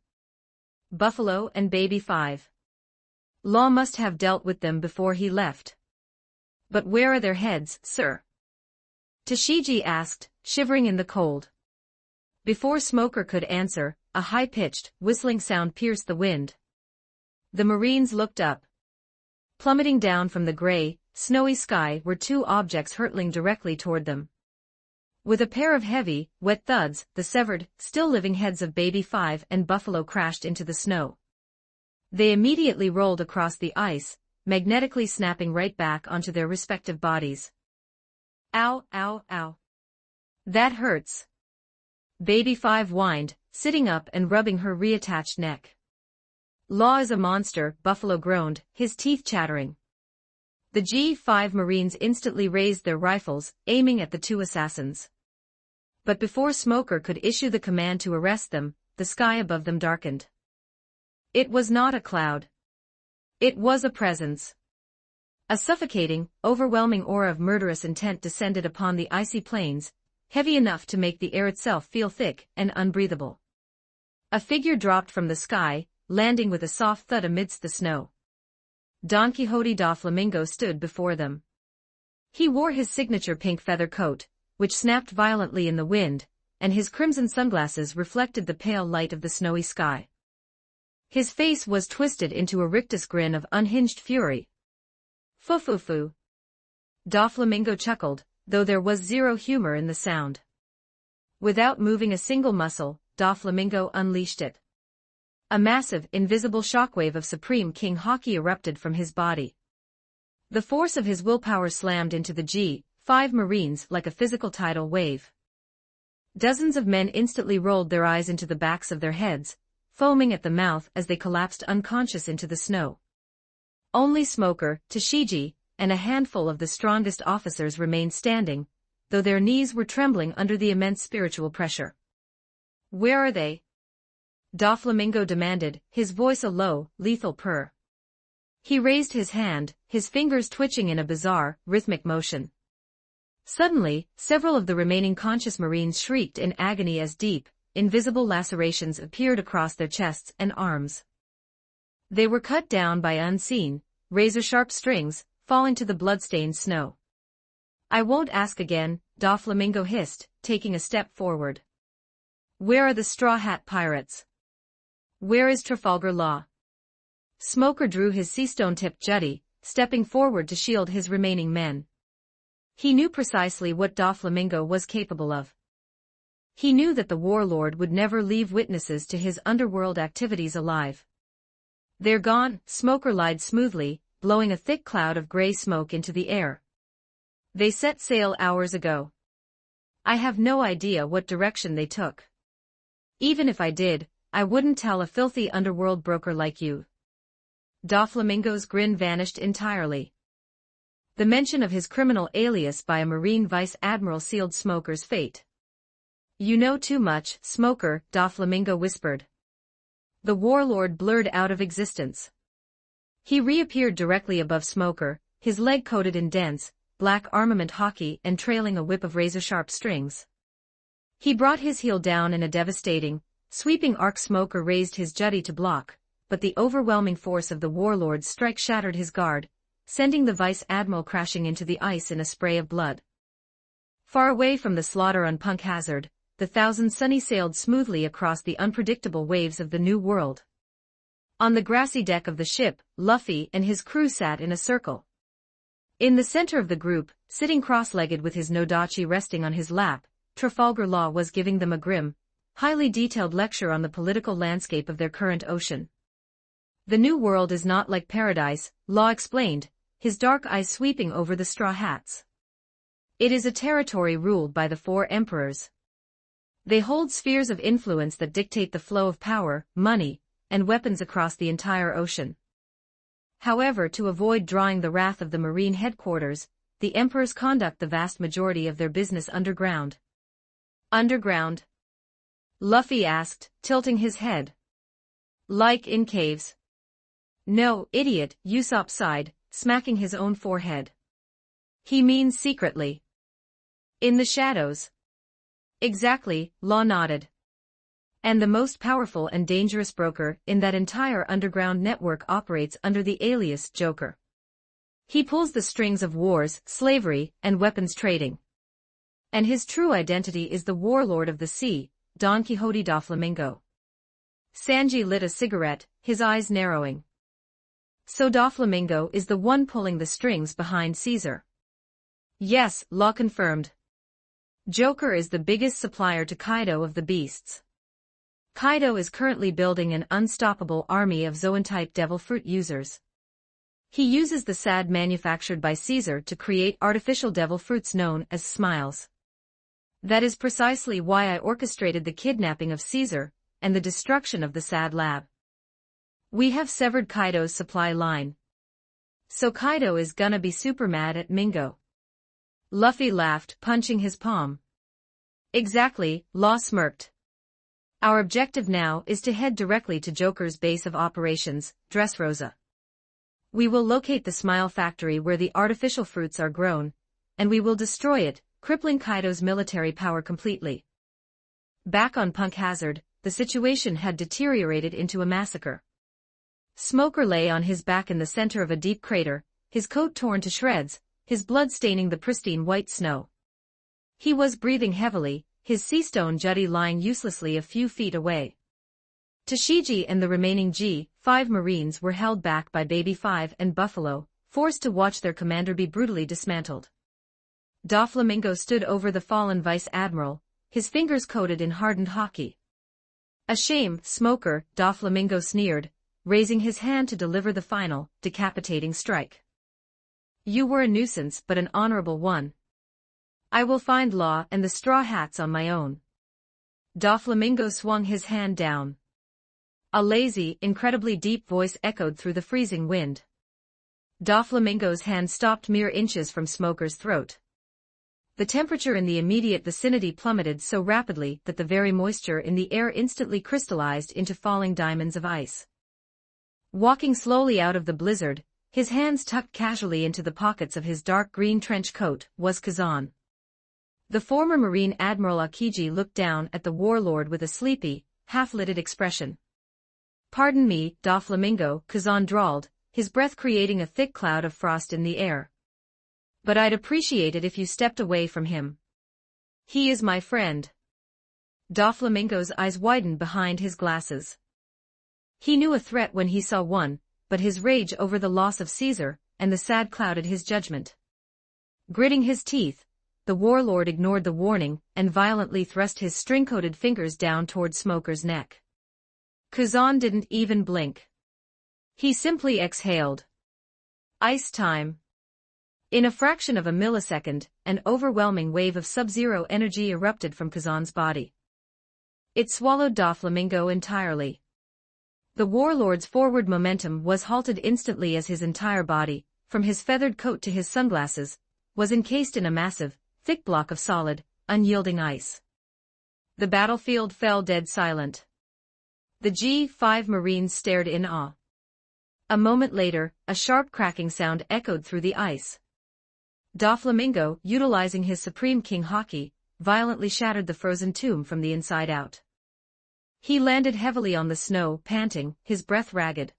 Buffalo and Baby 5. Law must have dealt with them before he left. But where are their heads, sir?" Tashigi asked, shivering in the cold. Before Smoker could answer, a high-pitched, whistling sound pierced the wind. The Marines looked up. Plummeting down from the gray, snowy sky were two objects hurtling directly toward them. With a pair of heavy, wet thuds, the severed, still-living heads of Baby 5 and Buffalo crashed into the snow. They immediately rolled across the ice, magnetically snapping right back onto their respective bodies. "Ow, ow, ow. That hurts." Baby 5 whined, sitting up and rubbing her reattached neck. "Law is a monster," Buffalo groaned, his teeth chattering. The G5 Marines instantly raised their rifles, aiming at the two assassins. But before Smoker could issue the command to arrest them, the sky above them darkened. It was not a cloud. It was a presence. A suffocating, overwhelming aura of murderous intent descended upon the icy plains, heavy enough to make the air itself feel thick and unbreathable. A figure dropped from the sky, landing with a soft thud amidst the snow. Don Quixote da Flamingo stood before them. He wore his signature pink feather coat, which snapped violently in the wind, and his crimson sunglasses reflected the pale light of the snowy sky. His face was twisted into a rictus grin of unhinged fury. "Fu-fu-fu." Da Flamingo chuckled, though there was zero humor in the sound. Without moving a single muscle, Da Flamingo unleashed it. A massive, invisible shockwave of Supreme King Haki erupted from his body. The force of his willpower slammed into the G5 Marines like a physical tidal wave. Dozens of men instantly rolled their eyes into the backs of their heads, foaming at the mouth as they collapsed unconscious into the snow. Only Smoker, Tashigi, and a handful of the strongest officers remained standing, though their knees were trembling under the immense spiritual pressure. "Where are they?" Da Flamingo demanded, his voice a low, lethal purr. He raised his hand, his fingers twitching in a bizarre, rhythmic motion. Suddenly, several of the remaining conscious Marines shrieked in agony as deep, invisible lacerations appeared across their chests and arms. They were cut down by unseen, razor-sharp strings, falling to the blood-stained snow. "I won't ask again," Da Flamingo hissed, taking a step forward. "Where are the Straw Hat Pirates? Where is Trafalgar Law?" Smoker drew his sea-stone-tipped jutty, stepping forward to shield his remaining men. He knew precisely what Da Flamingo was capable of. He knew that the warlord would never leave witnesses to his underworld activities alive. "They're gone," Smoker lied smoothly, blowing a thick cloud of gray smoke into the air. "They set sail hours ago. I have no idea what direction they took. Even if I did, I wouldn't tell a filthy underworld broker like you." Da Flamingo's grin vanished entirely. The mention of his criminal alias by a Marine Vice Admiral sealed Smoker's fate. "You know too much, Smoker," Da Flamingo whispered. The warlord blurred out of existence. He reappeared directly above Smoker, his leg coated in dense, black armament hockey and trailing a whip of razor-sharp strings. He brought his heel down in a devastating, sweeping arc. Smoker raised his jutty to block, but the overwhelming force of the warlord's strike shattered his guard, sending the Vice Admiral crashing into the ice in a spray of blood. Far away from the slaughter on Punk Hazard, the Thousand Sunny sailed smoothly across the unpredictable waves of the New World. On the grassy deck of the ship, Luffy and his crew sat in a circle. In the center of the group, sitting cross-legged with his Nodachi resting on his lap, Trafalgar Law was giving them a grim, highly detailed lecture on the political landscape of their current ocean. The New World is not like paradise, Law explained, his dark eyes sweeping over the straw hats. It is a territory ruled by the 4 emperors. They hold spheres of influence that dictate the flow of power, money, and weapons across the entire ocean. However, to avoid drawing the wrath of the marine headquarters, the emperors conduct the vast majority of their business underground. Underground? Luffy asked, tilting his head. Like in caves? No, idiot, Usopp sighed, smacking his own forehead. He means secretly. In the shadows. Exactly, Law nodded. And the most powerful and dangerous broker in that entire underground network operates under the alias Joker. He pulls the strings of wars, slavery, and weapons trading. And his true identity is the warlord of the sea, Don Quixote Doflamingo. Sanji lit a cigarette, his eyes narrowing. So Doflamingo is the one pulling the strings behind Caesar. Yes, Law confirmed. Joker is the biggest supplier to Kaido of the beasts. Kaido is currently building an unstoppable army of Zoan-type devil fruit users. He uses the sad manufactured by Caesar to create artificial devil fruits known as smiles. That is precisely why I orchestrated the kidnapping of Caesar and the destruction of the sad lab. We have severed Kaido's supply line. So Kaido is gonna be super mad at Mingo. Luffy laughed, punching his palm. Exactly, Law smirked. Our objective now is to head directly to Joker's base of operations, Dressrosa. We will locate the Smile Factory where the artificial fruits are grown, and we will destroy it, crippling Kaido's military power completely. Back on Punk Hazard, the situation had deteriorated into a massacre. Smoker lay on his back in the center of a deep crater, his coat torn to shreds, his blood staining the pristine white snow. He was breathing heavily, his sea-stone jutty lying uselessly a few feet away. Tashigi and the remaining G5 Marines were held back by Baby 5 and Buffalo, forced to watch their commander be brutally dismantled. Doflamingo stood over the fallen vice admiral, his fingers coated in hardened hockey. A shame, Smoker, Doflamingo sneered, raising his hand to deliver the final, decapitating strike. You were a nuisance but an honorable one. I will find Law and the Straw Hats on my own. Doflamingo swung his hand down. A lazy, incredibly deep voice echoed through the freezing wind. Doflamingo's hand stopped mere inches from Smoker's throat. The temperature in the immediate vicinity plummeted so rapidly that the very moisture in the air instantly crystallized into falling diamonds of ice. Walking slowly out of the blizzard, his hands tucked casually into the pockets of his dark green trench coat, was Kazan. The former Marine Admiral Akiji looked down at the warlord with a sleepy, half-lidded expression. Pardon me, Doflamingo, Kazan drawled, his breath creating a thick cloud of frost in the air. But I'd appreciate it if you stepped away from him. He is my friend. Doflamingo's eyes widened behind his glasses. He knew a threat when he saw one, but his rage over the loss of Caesar and the sad clouded his judgment. Gritting his teeth, the warlord ignored the warning and violently thrust his string-coated fingers down toward Smoker's neck. Kazan didn't even blink. He simply exhaled. Ice time. In a fraction of a millisecond, an overwhelming wave of sub-zero energy erupted from Kazan's body. It swallowed Doflamingo entirely. The warlord's forward momentum was halted instantly as his entire body, from his feathered coat to his sunglasses, was encased in a massive, thick block of solid, unyielding ice. The battlefield fell dead silent. The G5 Marines stared in awe. A moment later, a sharp cracking sound echoed through the ice. Doflamingo, utilizing his Supreme King Haki, violently shattered the frozen tomb from the inside out. He landed heavily on the snow, panting, his breath ragged.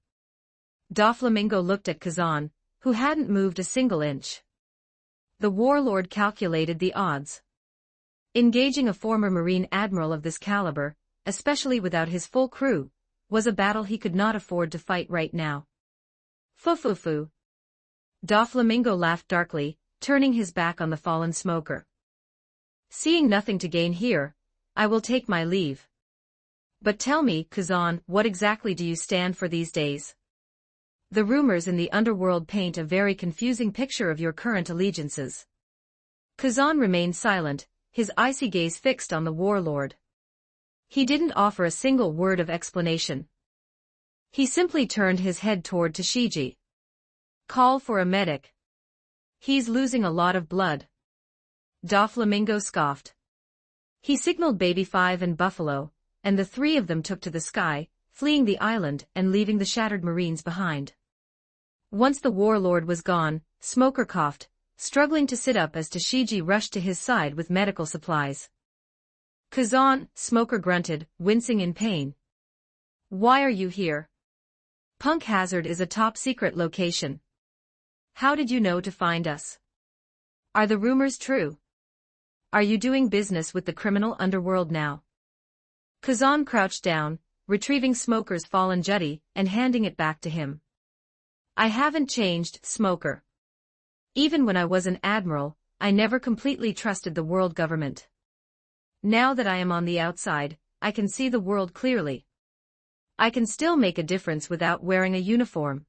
Doflamingo looked at Kazan, who hadn't moved a single inch. The warlord calculated the odds. Engaging a former Marine admiral of this caliber, especially without his full crew, was a battle he could not afford to fight right now. Fu. Doflamingo laughed darkly, turning his back on the fallen smoker. Seeing nothing to gain here, I will take my leave. But tell me, Kazan, what exactly do you stand for these days? The rumors in the underworld paint a very confusing picture of your current allegiances. Kazan remained silent, his icy gaze fixed on the warlord. He didn't offer a single word of explanation. He simply turned his head toward Tashigi. Call for a medic. He's losing a lot of blood. Doflamingo scoffed. He signaled Baby 5 and Buffalo, and the three of them took to the sky, fleeing the island and leaving the shattered Marines behind. Once the warlord was gone, Smoker coughed, struggling to sit up as Tashigi rushed to his side with medical supplies. Kazan, Smoker grunted, wincing in pain. Why are you here? Punk Hazard is a top-secret location. How did you know to find us? Are the rumors true? Are you doing business with the criminal underworld now? Kazan crouched down, retrieving Smoker's fallen jutty and handing it back to him. I haven't changed, Smoker. Even when I was an admiral, I never completely trusted the world government. Now that I am on the outside, I can see the world clearly. I can still make a difference without wearing a uniform.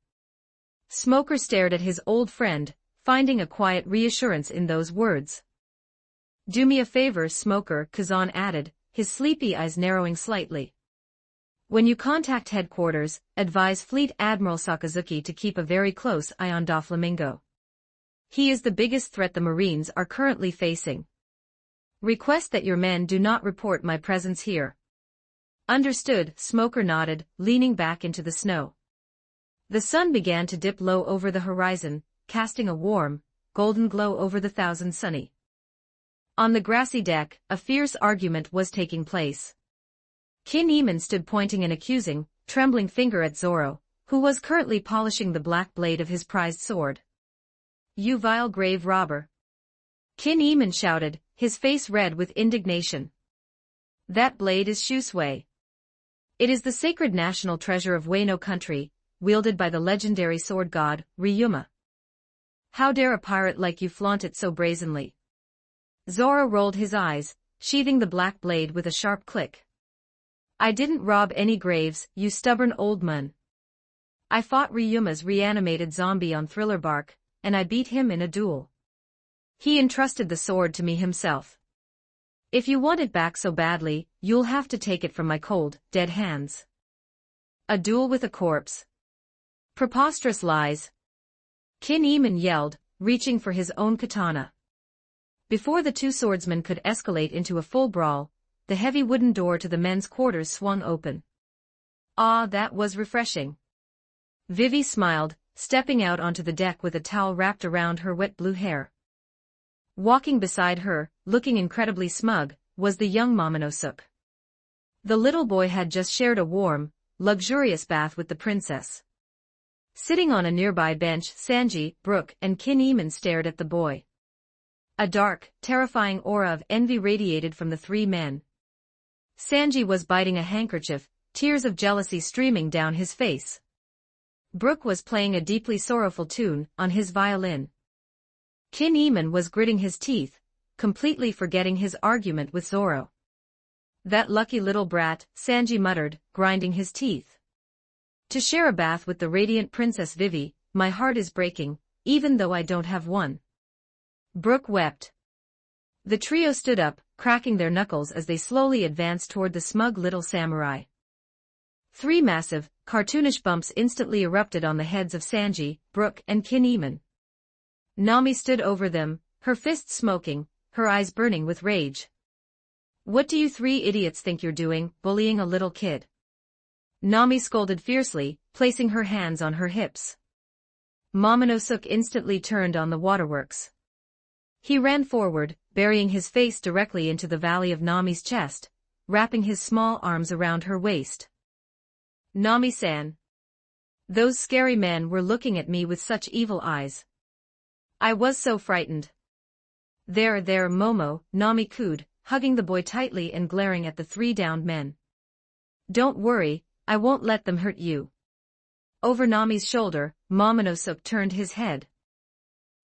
Smoker stared at his old friend, finding a quiet reassurance in those words. Do me a favor, Smoker, Kazan added, his sleepy eyes narrowing slightly. When you contact headquarters, advise Fleet Admiral Sakazuki to keep a very close eye on Doflamingo. He is the biggest threat the Marines are currently facing. Request that your men do not report my presence here. Understood, Smoker nodded, leaning back into the snow. The sun began to dip low over the horizon, casting a warm, golden glow over the thousand sunny. On the grassy deck, a fierce argument was taking place. Kin Eamon stood pointing an accusing, trembling finger at Zoro, who was currently polishing the black blade of his prized sword. You vile grave robber! Kin Eamon shouted, his face red with indignation. That blade is Shusui. It is the sacred national treasure of Wano country, wielded by the legendary sword god, Ryuma. How dare a pirate like you flaunt it so brazenly? Zoro rolled his eyes, sheathing the black blade with a sharp click. I didn't rob any graves, you stubborn old man. I fought Ryuma's reanimated zombie on Thriller Bark, and I beat him in a duel. He entrusted the sword to me himself. If you want it back so badly, you'll have to take it from my cold, dead hands. A duel with a corpse. Preposterous lies. Kin Eamon yelled, reaching for his own katana. Before the two swordsmen could escalate into a full brawl, the heavy wooden door to the men's quarters swung open. Ah, that was refreshing. Vivi smiled, stepping out onto the deck with a towel wrapped around her wet blue hair. Walking beside her, looking incredibly smug, was the young Momonosuke. The little boy had just shared a warm, luxurious bath with the princess. Sitting on a nearby bench, Sanji, Brook, and Kin Eamon stared at the boy. A dark, terrifying aura of envy radiated from the three men. Sanji was biting a handkerchief, tears of jealousy streaming down his face. Brook was playing a deeply sorrowful tune on his violin. Kin Eamon was gritting his teeth, completely forgetting his argument with Zoro. That lucky little brat, Sanji muttered, grinding his teeth. To share a bath with the radiant Princess Vivi, my heart is breaking, even though I don't have one. Brook wept. The trio stood up, cracking their knuckles as they slowly advanced toward the smug little samurai. Three massive, cartoonish bumps instantly erupted on the heads of Sanji, Brook, and Kin Eamon. Nami stood over them, her fists smoking, her eyes burning with rage. What do you three idiots think you're doing, bullying a little kid? Nami scolded fiercely, placing her hands on her hips. Momonosuke instantly turned on the waterworks. He ran forward, burying his face directly into the valley of Nami's chest, wrapping his small arms around her waist. Nami-san. Those scary men were looking at me with such evil eyes. I was so frightened. There, Momo, Nami cooed, hugging the boy tightly and glaring at the three downed men. Don't worry, I won't let them hurt you. Over Nami's shoulder, Momonosuke turned his head.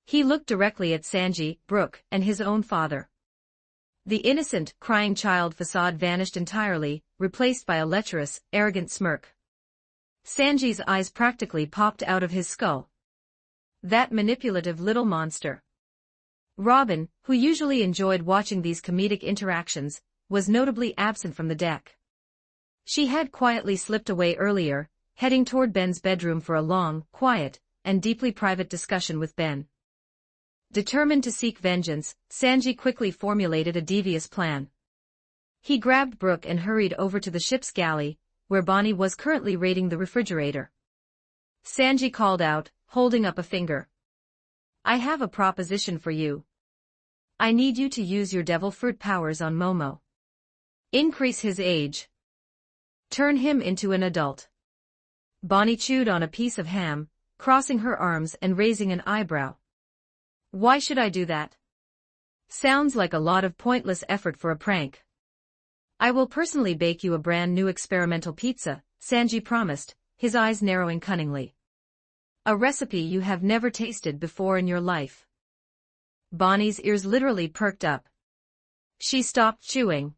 He looked directly at Sanji, Brook, and his own father. The innocent, crying child facade vanished entirely, replaced by a lecherous, arrogant smirk. Sanji's eyes practically popped out of his skull. That manipulative little monster. Robin, who usually enjoyed watching these comedic interactions, was notably absent from the deck. She had quietly slipped away earlier, heading toward Ben's bedroom for a long, quiet, and deeply private discussion with Ben. Determined to seek vengeance, Sanji quickly formulated a devious plan. He grabbed Brook and hurried over to the ship's galley, where Bonnie was currently raiding the refrigerator. Sanji called out, holding up a finger. I have a proposition for you. I need you to use your devil fruit powers on Momo. Increase his age. Turn him into an adult. Bonnie chewed on a piece of ham, crossing her arms and raising an eyebrow. Why should I do that? Sounds like a lot of pointless effort for a prank. I will personally bake you a brand new experimental pizza, Sanji promised, his eyes narrowing cunningly. A recipe you have never tasted before in your life. Bonnie's ears literally perked up. She stopped chewing.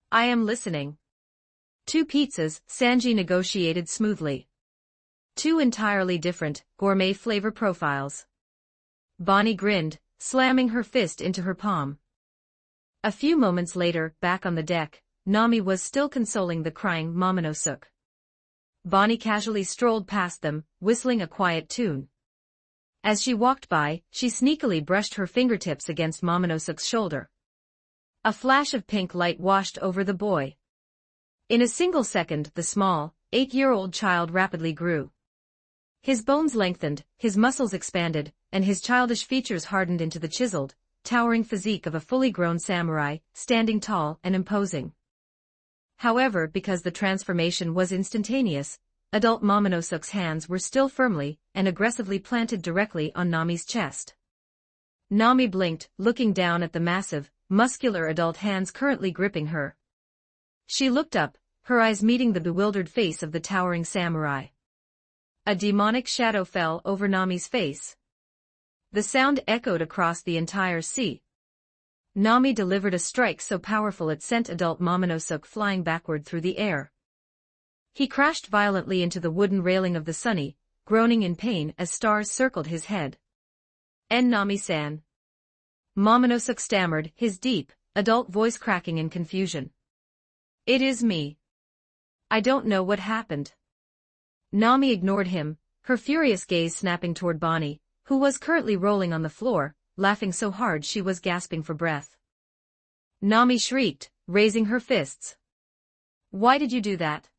I am listening. 2 pizzas, Sanji negotiated smoothly. 2 entirely different, gourmet flavor profiles. Bonnie grinned, slamming her fist into her palm. A few moments later, back on the deck, Nami was still consoling the crying Momonosuke. Bonnie casually strolled past them, whistling a quiet tune. As she walked by, she sneakily brushed her fingertips against Momonosuke's shoulder. A flash of pink light washed over the boy. In a single second, the small, 8-year-old child rapidly grew. His bones lengthened, his muscles expanded, and his childish features hardened into the chiseled, towering physique of a fully grown samurai, standing tall and imposing. However, because the transformation was instantaneous, adult Momonosuke's hands were still firmly and aggressively planted directly on Nami's chest. Nami blinked, looking down at the massive, muscular adult hands currently gripping her. She looked up, her eyes meeting the bewildered face of the towering samurai. A demonic shadow fell over Nami's face. The sound echoed across the entire sea. Nami delivered a strike so powerful it sent adult Momonosuke flying backward through the air. He crashed violently into the wooden railing of the sunny, groaning in pain as stars circled his head. Nami-san. Momonosuke stammered, his deep, adult voice cracking in confusion. It is me. I don't know what happened. Nami ignored him, her furious gaze snapping toward Bonnie, who was currently rolling on the floor, laughing so hard she was gasping for breath. Nami shrieked, raising her fists. Why did you do that?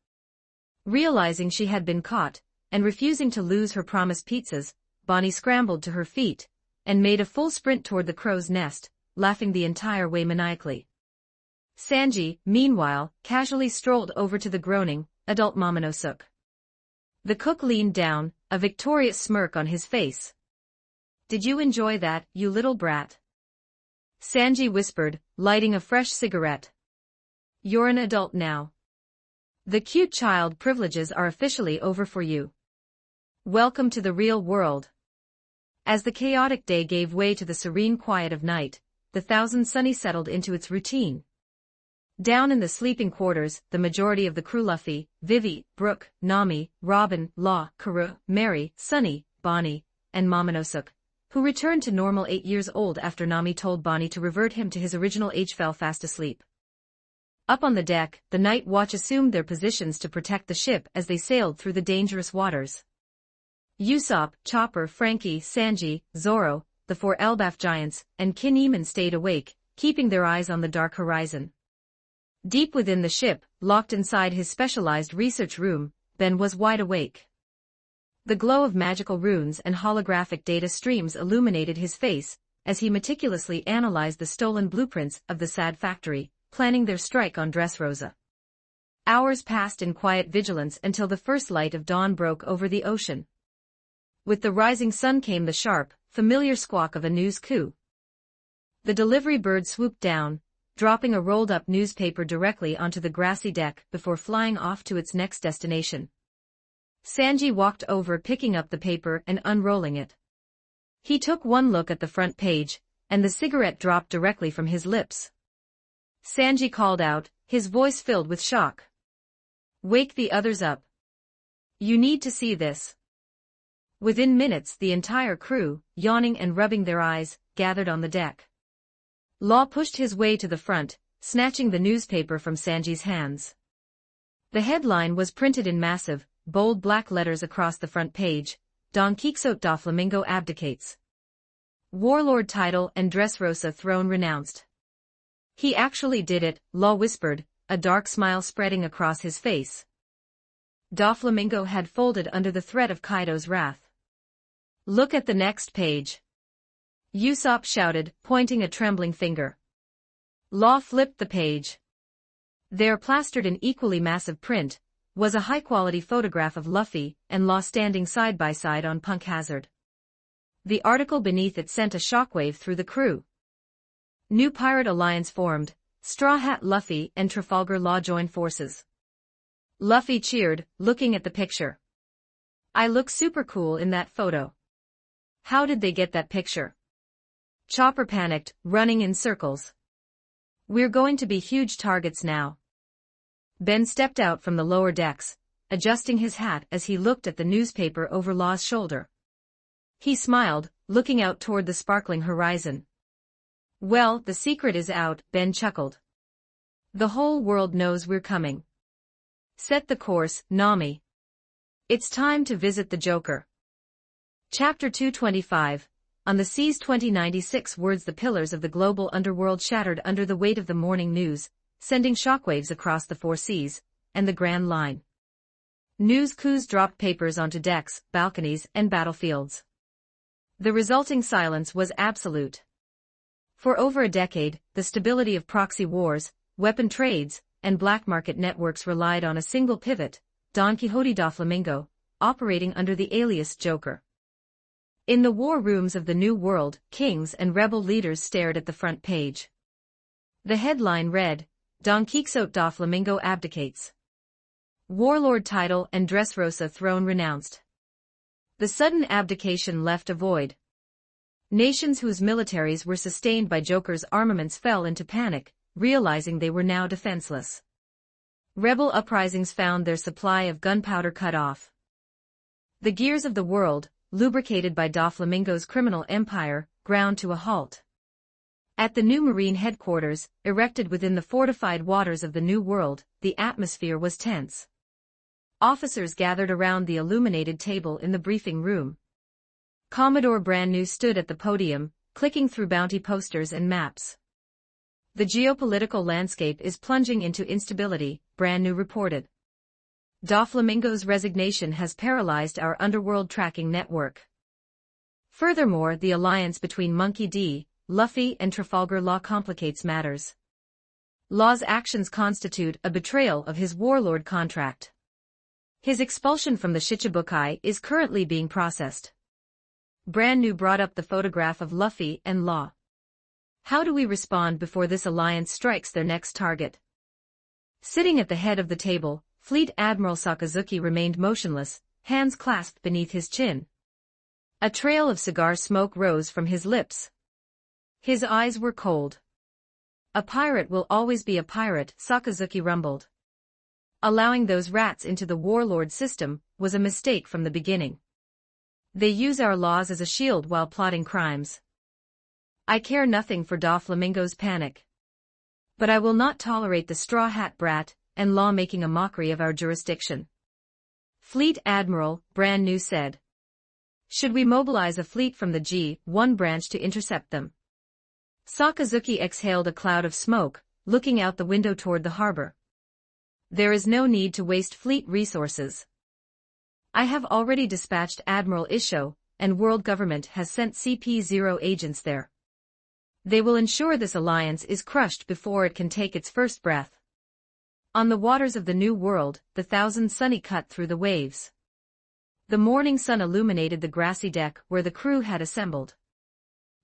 Realizing she had been caught, and refusing to lose her promised pizzas, Bonnie scrambled to her feet, and made a full sprint toward the crow's nest, laughing the entire way maniacally. Sanji, meanwhile, casually strolled over to the groaning, adult Momonosuke. The cook leaned down, a victorious smirk on his face. Did you enjoy that, you little brat? Sanji whispered, lighting a fresh cigarette. You're an adult now. The cute child privileges are officially over for you. Welcome to the real world. As the chaotic day gave way to the serene quiet of night, the Thousand Sunny settled into its routine. Down in the sleeping quarters, the majority of the crew Luffy, Vivi, Brook, Nami, Robin, Law, Karoo, Mary, Sunny, Bonnie, and Momonosuke, who returned to normal 8 years old after Nami told Bonnie to revert him to his original age, fell fast asleep. Up on the deck, the night watch assumed their positions to protect the ship as they sailed through the dangerous waters. Usopp, Chopper, Frankie, Sanji, Zoro, the 4 Elbaf giants, and Kinemon stayed awake, keeping their eyes on the dark horizon. Deep within the ship, locked inside his specialized research room, Ben was wide awake. The glow of magical runes and holographic data streams illuminated his face, as he meticulously analyzed the stolen blueprints of the Sad Factory, planning their strike on Dressrosa. Hours passed in quiet vigilance until the first light of dawn broke over the ocean. With the rising sun came the sharp, familiar squawk of a news coup. The delivery bird swooped down, dropping a rolled-up newspaper directly onto the grassy deck before flying off to its next destination. Sanji walked over, picking up the paper and unrolling it. He took one look at the front page, and the cigarette dropped directly from his lips. Sanji called out, his voice filled with shock. "Wake the others up. You need to see this." Within minutes the entire crew, yawning and rubbing their eyes, gathered on the deck. Law pushed his way to the front, snatching the newspaper from Sanji's hands. The headline was printed in massive, bold black letters across the front page: Don Quixote Doflamingo abdicates. Warlord title and Dressrosa throne renounced. "He actually did it," Law whispered, a dark smile spreading across his face. Doflamingo had folded under the threat of Kaido's wrath. "Look at the next page," Usopp shouted, pointing a trembling finger. Law flipped the page. There, plastered in equally massive print, was a high-quality photograph of Luffy and Law standing side by side on Punk Hazard. The article beneath it sent a shockwave through the crew. New pirate alliance formed, Straw Hat Luffy and Trafalgar Law join forces. Luffy cheered, looking at the picture. "I look super cool in that photo. How did they get that picture?" Chopper panicked, running in circles. "We're going to be huge targets now." Ben stepped out from the lower decks, adjusting his hat as he looked at the newspaper over Law's shoulder. He smiled, looking out toward the sparkling horizon. "Well, the secret is out," Ben chuckled. "The whole world knows we're coming. Set the course, Nami. It's time to visit the Joker." Chapter 225. On the seas. 2096 words. The pillars of the global underworld shattered under the weight of the morning news, sending shockwaves across the four seas and the Grand Line. News crews dropped papers onto decks, balconies, and battlefields. The resulting silence was absolute. For over a decade, the stability of proxy wars, weapon trades, and black market networks relied on a single pivot: Don Quixote Doflamingo, operating under the alias Joker. In the war rooms of the New World, kings and rebel leaders stared at the front page. The headline read, "Don Quixote Doflamingo abdicates. Warlord title and Dressrosa throne renounced." The sudden abdication left a void. Nations whose militaries were sustained by Joker's armaments fell into panic, realizing they were now defenseless. Rebel uprisings found their supply of gunpowder cut off. The gears of the world, lubricated by Doflamingo's criminal empire, ground to a halt. At the new Marine headquarters, erected within the fortified waters of the New World, the atmosphere was tense. Officers gathered around the illuminated table in the briefing room. Commodore Brand-New stood at the podium, clicking through bounty posters and maps. "The geopolitical landscape is plunging into instability," Brand-New reported. "Doflamingo's resignation has paralyzed our underworld tracking network. Furthermore, the alliance between Monkey D., Luffy and Trafalgar Law complicates matters. Law's actions constitute a betrayal of his warlord contract. His expulsion from the Shichibukai is currently being processed." Brand-New brought up the photograph of Luffy and Law. "How do we respond before this alliance strikes their next target?" Sitting at the head of the table, Fleet Admiral Sakazuki remained motionless, hands clasped beneath his chin. A trail of cigar smoke rose from his lips. His eyes were cold. "A pirate will always be a pirate," Sakazuki rumbled. "Allowing those rats into the warlord system was a mistake from the beginning. They use our laws as a shield while plotting crimes. I care nothing for Doflamingo's panic. But I will not tolerate the straw hat brat and Law making a mockery of our jurisdiction." Fleet Admiral Brand-New said. "Should we mobilize a fleet from the G1 branch to intercept them?" Sakazuki exhaled a cloud of smoke, looking out the window toward the harbor. "There is no need to waste fleet resources. I have already dispatched Admiral Isho, and world government has sent CP0 agents there. They will ensure this alliance is crushed before it can take its first breath." On the waters of the New World, the Thousand Sunny cut through the waves. The morning sun illuminated the grassy deck where the crew had assembled.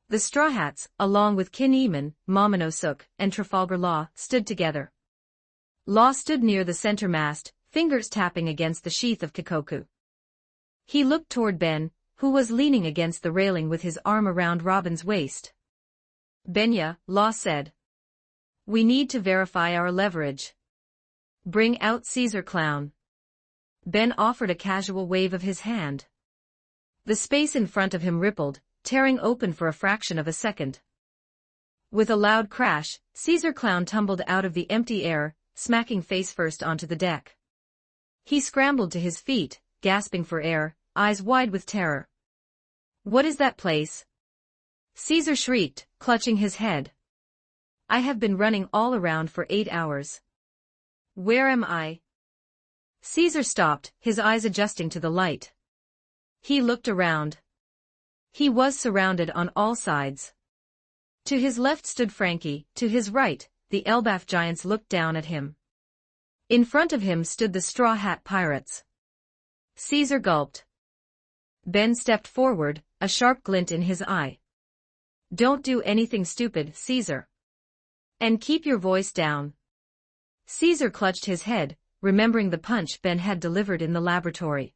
The Straw Hats, along with Kin Eamon, Momonosuk, and Trafalgar Law, stood together. Law stood near the center mast, fingers tapping against the sheath of Kikoku. He looked toward Ben, who was leaning against the railing with his arm around Robin's waist. "Benya," Law said. "We need to verify our leverage. Bring out Caesar Clown." Ben offered a casual wave of his hand. The space in front of him rippled, tearing open for a fraction of a second. With a loud crash, Caesar Clown tumbled out of the empty air, smacking face first onto the deck. He scrambled to his feet, gasping for air, eyes wide with terror. "What is that place?" Caesar shrieked, clutching his head. "I have been running all around for 8 hours. Where am I?" Caesar stopped, his eyes adjusting to the light. He looked around. He was surrounded on all sides. To his left stood Frankie, to his right, the Elbaf giants looked down at him. In front of him stood the Straw Hat Pirates. Caesar gulped. Ben stepped forward, a sharp glint in his eye. "Don't do anything stupid, Caesar. And keep your voice down." Caesar clutched his head, remembering the punch Ben had delivered in the laboratory.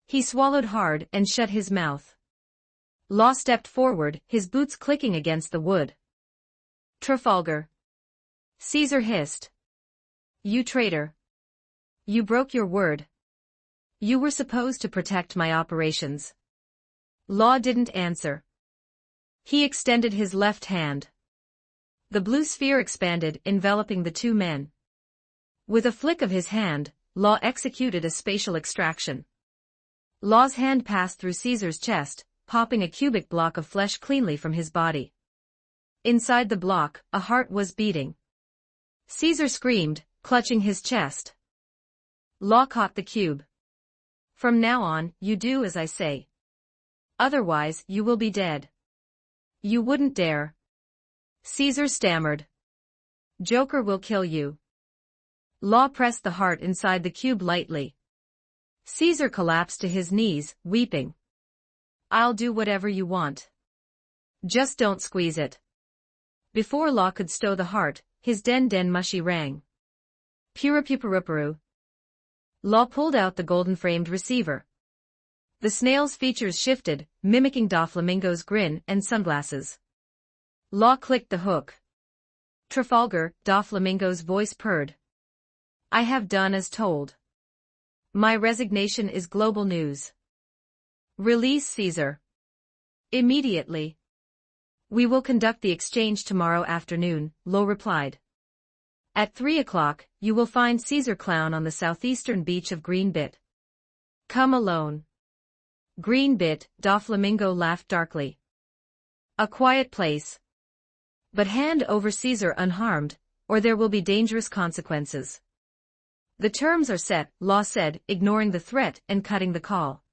He swallowed hard and shut his mouth. Law stepped forward, his boots clicking against the wood. "Trafalgar." Caesar hissed. "You traitor. You broke your word. You were supposed to protect my operations." Law didn't answer. He extended his left hand. The blue sphere expanded, enveloping the two men. With a flick of his hand, Law executed a spatial extraction. Law's hand passed through Caesar's chest, popping a cubic block of flesh cleanly from his body. Inside the block, a heart was beating. Caesar screamed, clutching his chest. Law caught the cube. "From now on, you do as I say. Otherwise, you will be dead." "You wouldn't dare." Caesar stammered. "Joker will kill you." Law pressed the heart inside the cube lightly. Caesar collapsed to his knees, weeping. "I'll do whatever you want. Just don't squeeze it." Before Law could stow the heart, his den mushy rang. Purupurupuruparu. Law pulled out the golden-framed receiver. The snail's features shifted, mimicking Doflamingo's grin and sunglasses. Law clicked the hook. "Trafalgar," Doflamingo's voice purred. "I have done as told. My resignation is global news. Release Caesar. Immediately. We will conduct the exchange tomorrow afternoon," Law replied. "At 3 o'clock, you will find Caesar Clown on the southeastern beach of Greenbit. Come alone." "Greenbit," Doflamingo laughed darkly. "A quiet place. But hand over Caesar unharmed, or there will be dangerous consequences." "The terms are set," Law said, ignoring the threat and cutting the call.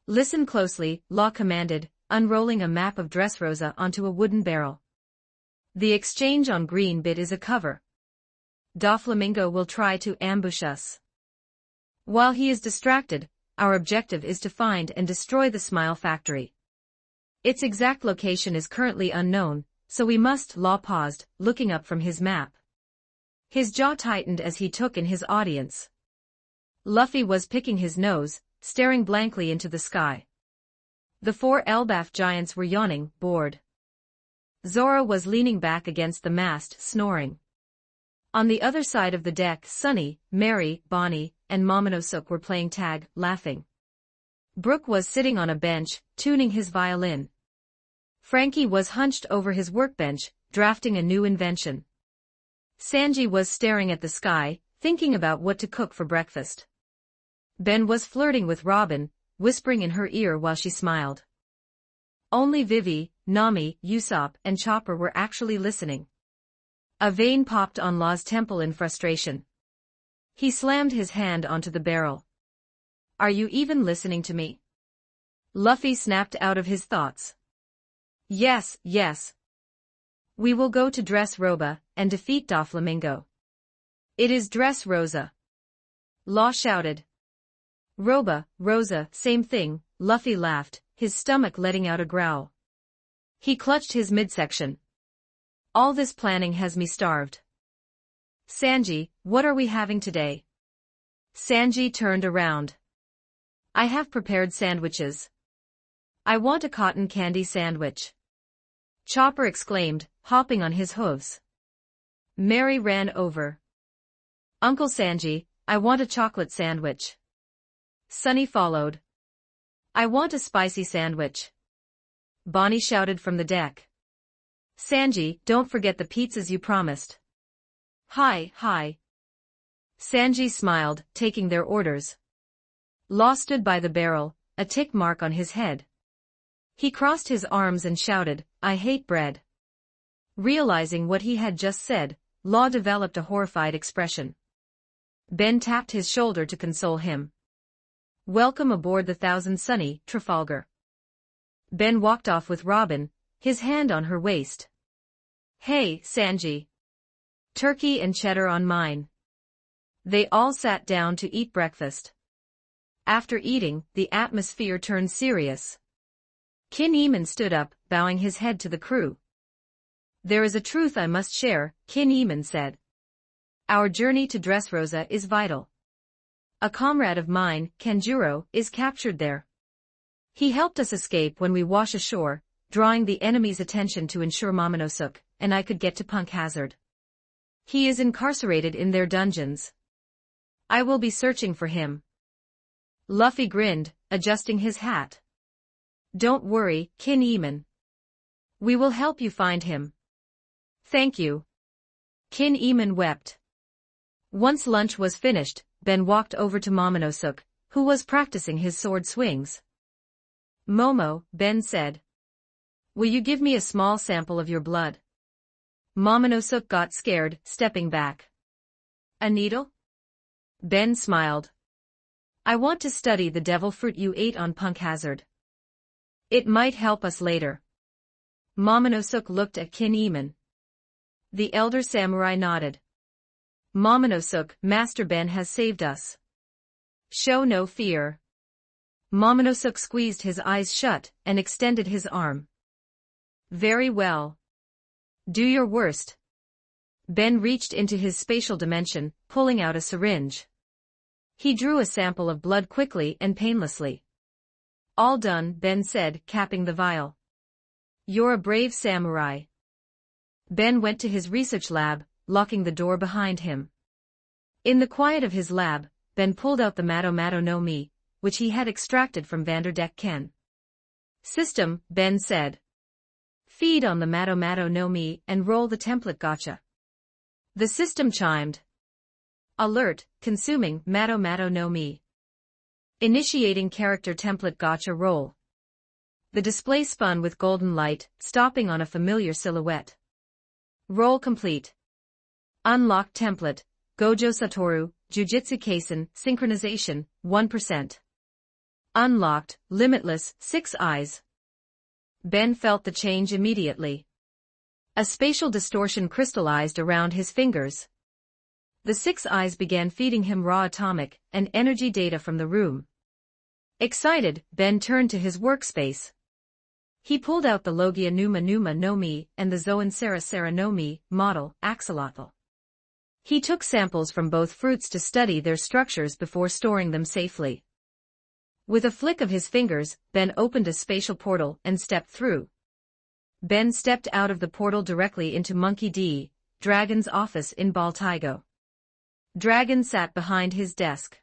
"Listen closely," Law commanded, unrolling a map of Dressrosa onto a wooden barrel. "The exchange on Greenbit is a cover. Doflamingo will try to ambush us. While he is distracted, our objective is to find and destroy the Smile Factory. Its exact location is currently unknown, so we must." Law paused, looking up from his map. His jaw tightened as he took in his audience. Luffy was picking his nose, staring blankly into the sky. The 4 Elbaf giants were yawning, bored. Zora was leaning back against the mast, snoring. On the other side of the deck, Sunny, Mary, Bonnie, and Momonosuk were playing tag, laughing. Brook was sitting on a bench, tuning his violin. Frankie was hunched over his workbench, drafting a new invention. Sanji was staring at the sky, thinking about what to cook for breakfast. Ben was flirting with Robin, whispering in her ear while she smiled. Only Vivi, Nami, Usopp, and Chopper were actually listening. A vein popped on Law's temple in frustration. He slammed his hand onto the barrel. "Are you even listening to me?" Luffy snapped out of his thoughts. Yes. We will go to Dressrosa and defeat Doflamingo." "It is Dressrosa," Law shouted. "Roba, Rosa, same thing," Luffy laughed, his stomach letting out a growl. He clutched his midsection. All this planning has me starved. Sanji, what are we having today? Sanji turned around. I have prepared sandwiches. I want a cotton candy sandwich. Chopper exclaimed, hopping on his hooves. Mary ran over. Uncle Sanji, I want a chocolate sandwich. Sunny followed. I want a spicy sandwich. Bonnie shouted from the deck. Sanji, don't forget the pizzas you promised. Hi. Sanji smiled, taking their orders. Law stood by the barrel, a tick mark on his head. He crossed his arms and shouted, I hate bread. Realizing what he had just said, Law developed a horrified expression. Ben tapped his shoulder to console him. Welcome aboard the Thousand Sunny, Trafalgar. Ben walked off with Robin, his hand on her waist. Hey, Sanji. Turkey and cheddar on mine. They all sat down to eat breakfast. After eating, the atmosphere turned serious. Kin Eamon stood up, bowing his head to the crew. There is a truth I must share, Kin Eamon said. Our journey to Dressrosa is vital. A comrade of mine, Kanjuro, is captured there. He helped us escape when we wash ashore, drawing the enemy's attention to ensure Momonosuke and I could get to Punk Hazard. He is incarcerated in their dungeons. I will be searching for him. Luffy grinned, adjusting his hat. Don't worry, Kin Eamon. We will help you find him. Thank you. Kin Eamon wept. Once lunch was finished, Ben walked over to Momonosuke, who was practicing his sword swings. Momo, Ben said. Will you give me a small sample of your blood? Momonosuke got scared, stepping back. A needle? Ben smiled. I want to study the devil fruit you ate on Punk Hazard. It might help us later. Momonosuke looked at Kin Eamon. The elder samurai nodded. Momonosuke, Master Ben has saved us. Show no fear. Momonosuke squeezed his eyes shut and extended his arm. Very well. Do your worst. Ben reached into his spatial dimension, pulling out a syringe. He drew a sample of blood quickly and painlessly. All done, Ben said, capping the vial. You're a brave samurai. Ben went to his research lab, locking the door behind him. In the quiet of his lab, Ben pulled out the Mado Mado no Mi, which he had extracted from Vanderdeck Ken. System, Ben said. Feed on the Mado Mado no Mi and roll the template gacha. The system chimed. Alert, consuming Mado Mado no Mi. Initiating character template gacha roll. The display spun with golden light, stopping on a familiar silhouette. Roll complete. Unlock template, Gojo Satoru, Jujutsu Kaisen, Synchronization, 1%. Unlocked, Limitless, 6 eyes. Ben felt the change immediately. A spatial distortion crystallized around his fingers. The 6 eyes began feeding him raw atomic and energy data from the room. Excited, Ben turned to his workspace. He pulled out the Logia Numa Numa no Mi and the Zoan Sera Sera no Mi model, Axolotl. He took samples from both fruits to study their structures before storing them safely. With a flick of his fingers, Ben opened a spatial portal and stepped through. Ben stepped out of the portal directly into Monkey D. Dragon's office in Baltigo. Dragon sat behind his desk.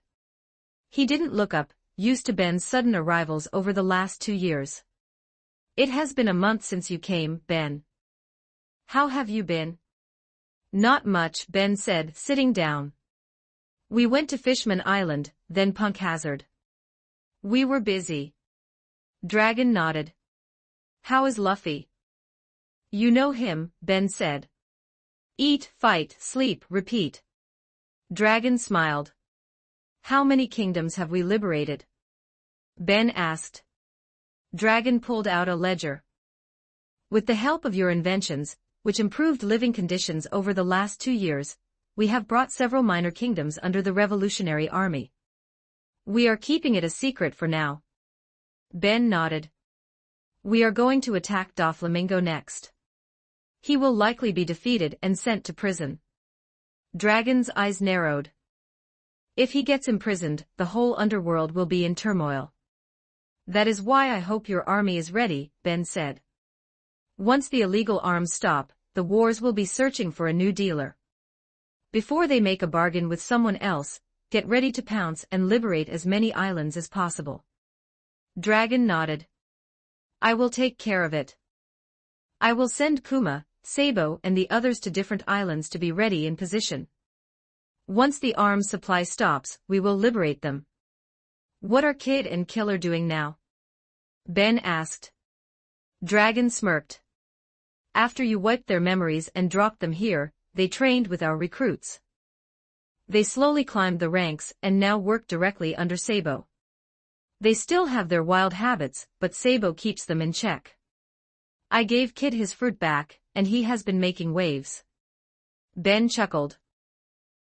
He didn't look up, used to Ben's sudden arrivals over the last 2 years. It has been a month since you came, Ben. How have you been? Not much, Ben said, sitting down. We went to Fishman Island, then Punk Hazard. We were busy. Dragon nodded. How is Luffy? You know him, Ben said. Eat, fight, sleep, repeat. Dragon smiled. How many kingdoms have we liberated? Ben asked. Dragon pulled out a ledger. With the help of your inventions, which improved living conditions over the last 2 years, we have brought several minor kingdoms under the Revolutionary Army. We are keeping it a secret for now. Ben nodded. We are going to attack Doflamingo next. He will likely be defeated and sent to prison. Dragon's eyes narrowed. If he gets imprisoned, the whole underworld will be in turmoil. That is why I hope your army is ready, Ben said. Once the illegal arms stop, the wars will be searching for a new dealer. Before they make a bargain with someone else, get ready to pounce and liberate as many islands as possible. Dragon nodded. I will take care of it. I will send Kuma, Sabo and the others to different islands to be ready in position. Once the arms supply stops, we will liberate them. What are Kid and Killer doing now? Ben asked. Dragon smirked. After you wiped their memories and dropped them here, they trained with our recruits. They slowly climbed the ranks and now work directly under Sabo. They still have their wild habits, but Sabo keeps them in check. I gave Kid his fruit back, and he has been making waves. Ben chuckled.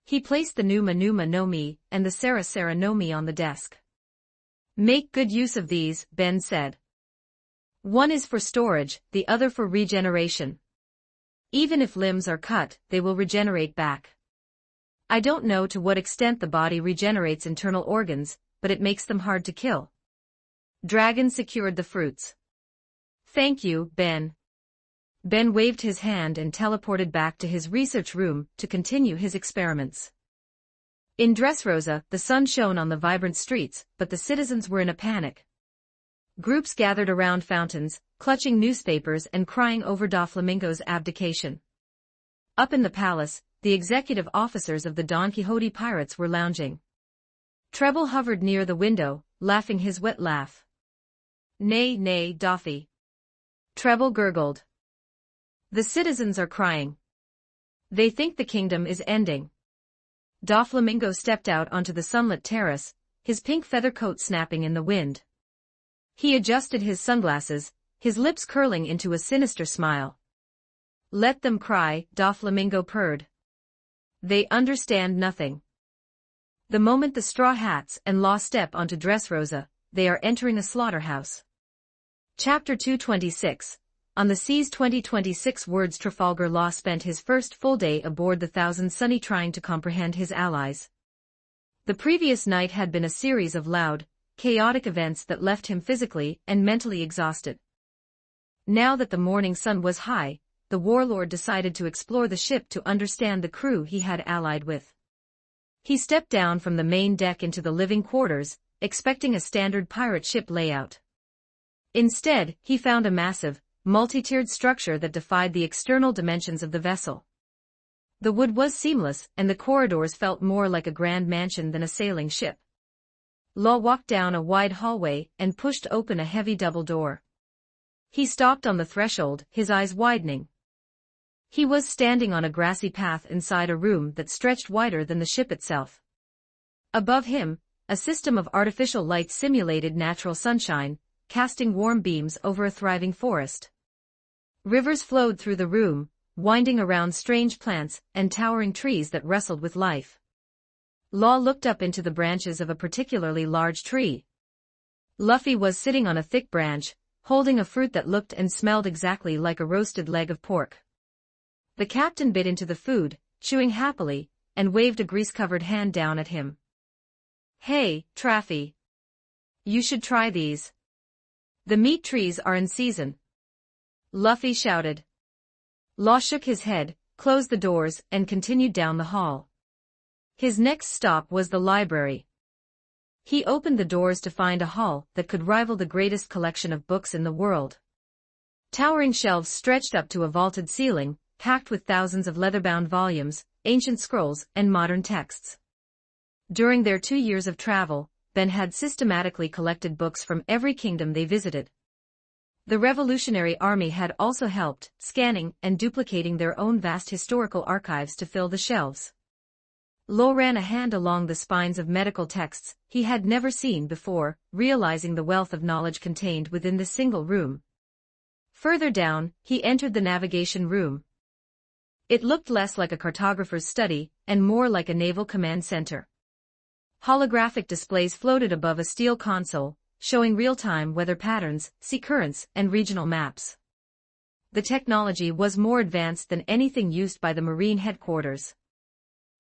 He placed the Numa no Mi and the Sara no Mi on the desk. Make good use of these, Ben said. One is for storage, the other for regeneration. Even if limbs are cut, they will regenerate back. I don't know to what extent the body regenerates internal organs, but it makes them hard to kill. Dragon secured the fruits. Thank you, Ben. Ben waved his hand and teleported back to his research room to continue his experiments. In Dressrosa, the sun shone on the vibrant streets, but the citizens were in a panic. Groups gathered around fountains, clutching newspapers and crying over Doflamingo's abdication. Up in the palace, the executive officers of the Don Quixote pirates were lounging. Treble hovered near the window, laughing his wet laugh. Nay, nay, Doffy. Treble gurgled. The citizens are crying. They think the kingdom is ending. Doflamingo stepped out onto the sunlit terrace, his pink feather coat snapping in the wind. He adjusted his sunglasses, his lips curling into a sinister smile. Let them cry, Doflamingo purred. They understand nothing. The moment the straw hats and Law step onto Dressrosa, they are entering a slaughterhouse. Chapter 226. On the Seas 2026 words. Trafalgar Law spent his first full day aboard the Thousand Sunny trying to comprehend his allies. The previous night had been a series of loud, chaotic events that left him physically and mentally exhausted. Now that the morning sun was high, the warlord decided to explore the ship to understand the crew he had allied with. He stepped down from the main deck into the living quarters, expecting a standard pirate ship layout. Instead, he found a massive, multi-tiered structure that defied the external dimensions of the vessel. The wood was seamless, and the corridors felt more like a grand mansion than a sailing ship. Law walked down a wide hallway and pushed open a heavy double door. He stopped on the threshold, his eyes widening. He was standing on a grassy path inside a room that stretched wider than the ship itself. Above him, a system of artificial light simulated natural sunshine, casting warm beams over a thriving forest. Rivers flowed through the room, winding around strange plants and towering trees that wrestled with life. Law looked up into the branches of a particularly large tree. Luffy was sitting on a thick branch, holding a fruit that looked and smelled exactly like a roasted leg of pork. The captain bit into the food, chewing happily, and waved a grease-covered hand down at him. Hey, Traffy. You should try these. The meat trees are in season. Luffy shouted. Law shook his head, closed the doors, and continued down the hall. His next stop was the library. He opened the doors to find a hall that could rival the greatest collection of books in the world. Towering shelves stretched up to a vaulted ceiling, packed with thousands of leather-bound volumes, ancient scrolls, and modern texts. During their 2 years of travel, Ben had systematically collected books from every kingdom they visited. The Revolutionary Army had also helped, scanning and duplicating their own vast historical archives to fill the shelves. Lo ran a hand along the spines of medical texts he had never seen before, realizing the wealth of knowledge contained within this single room. Further down, he entered the navigation room. It looked less like a cartographer's study and more like a naval command center. Holographic displays floated above a steel console, showing real-time weather patterns, sea currents, and regional maps. The technology was more advanced than anything used by the Marine headquarters.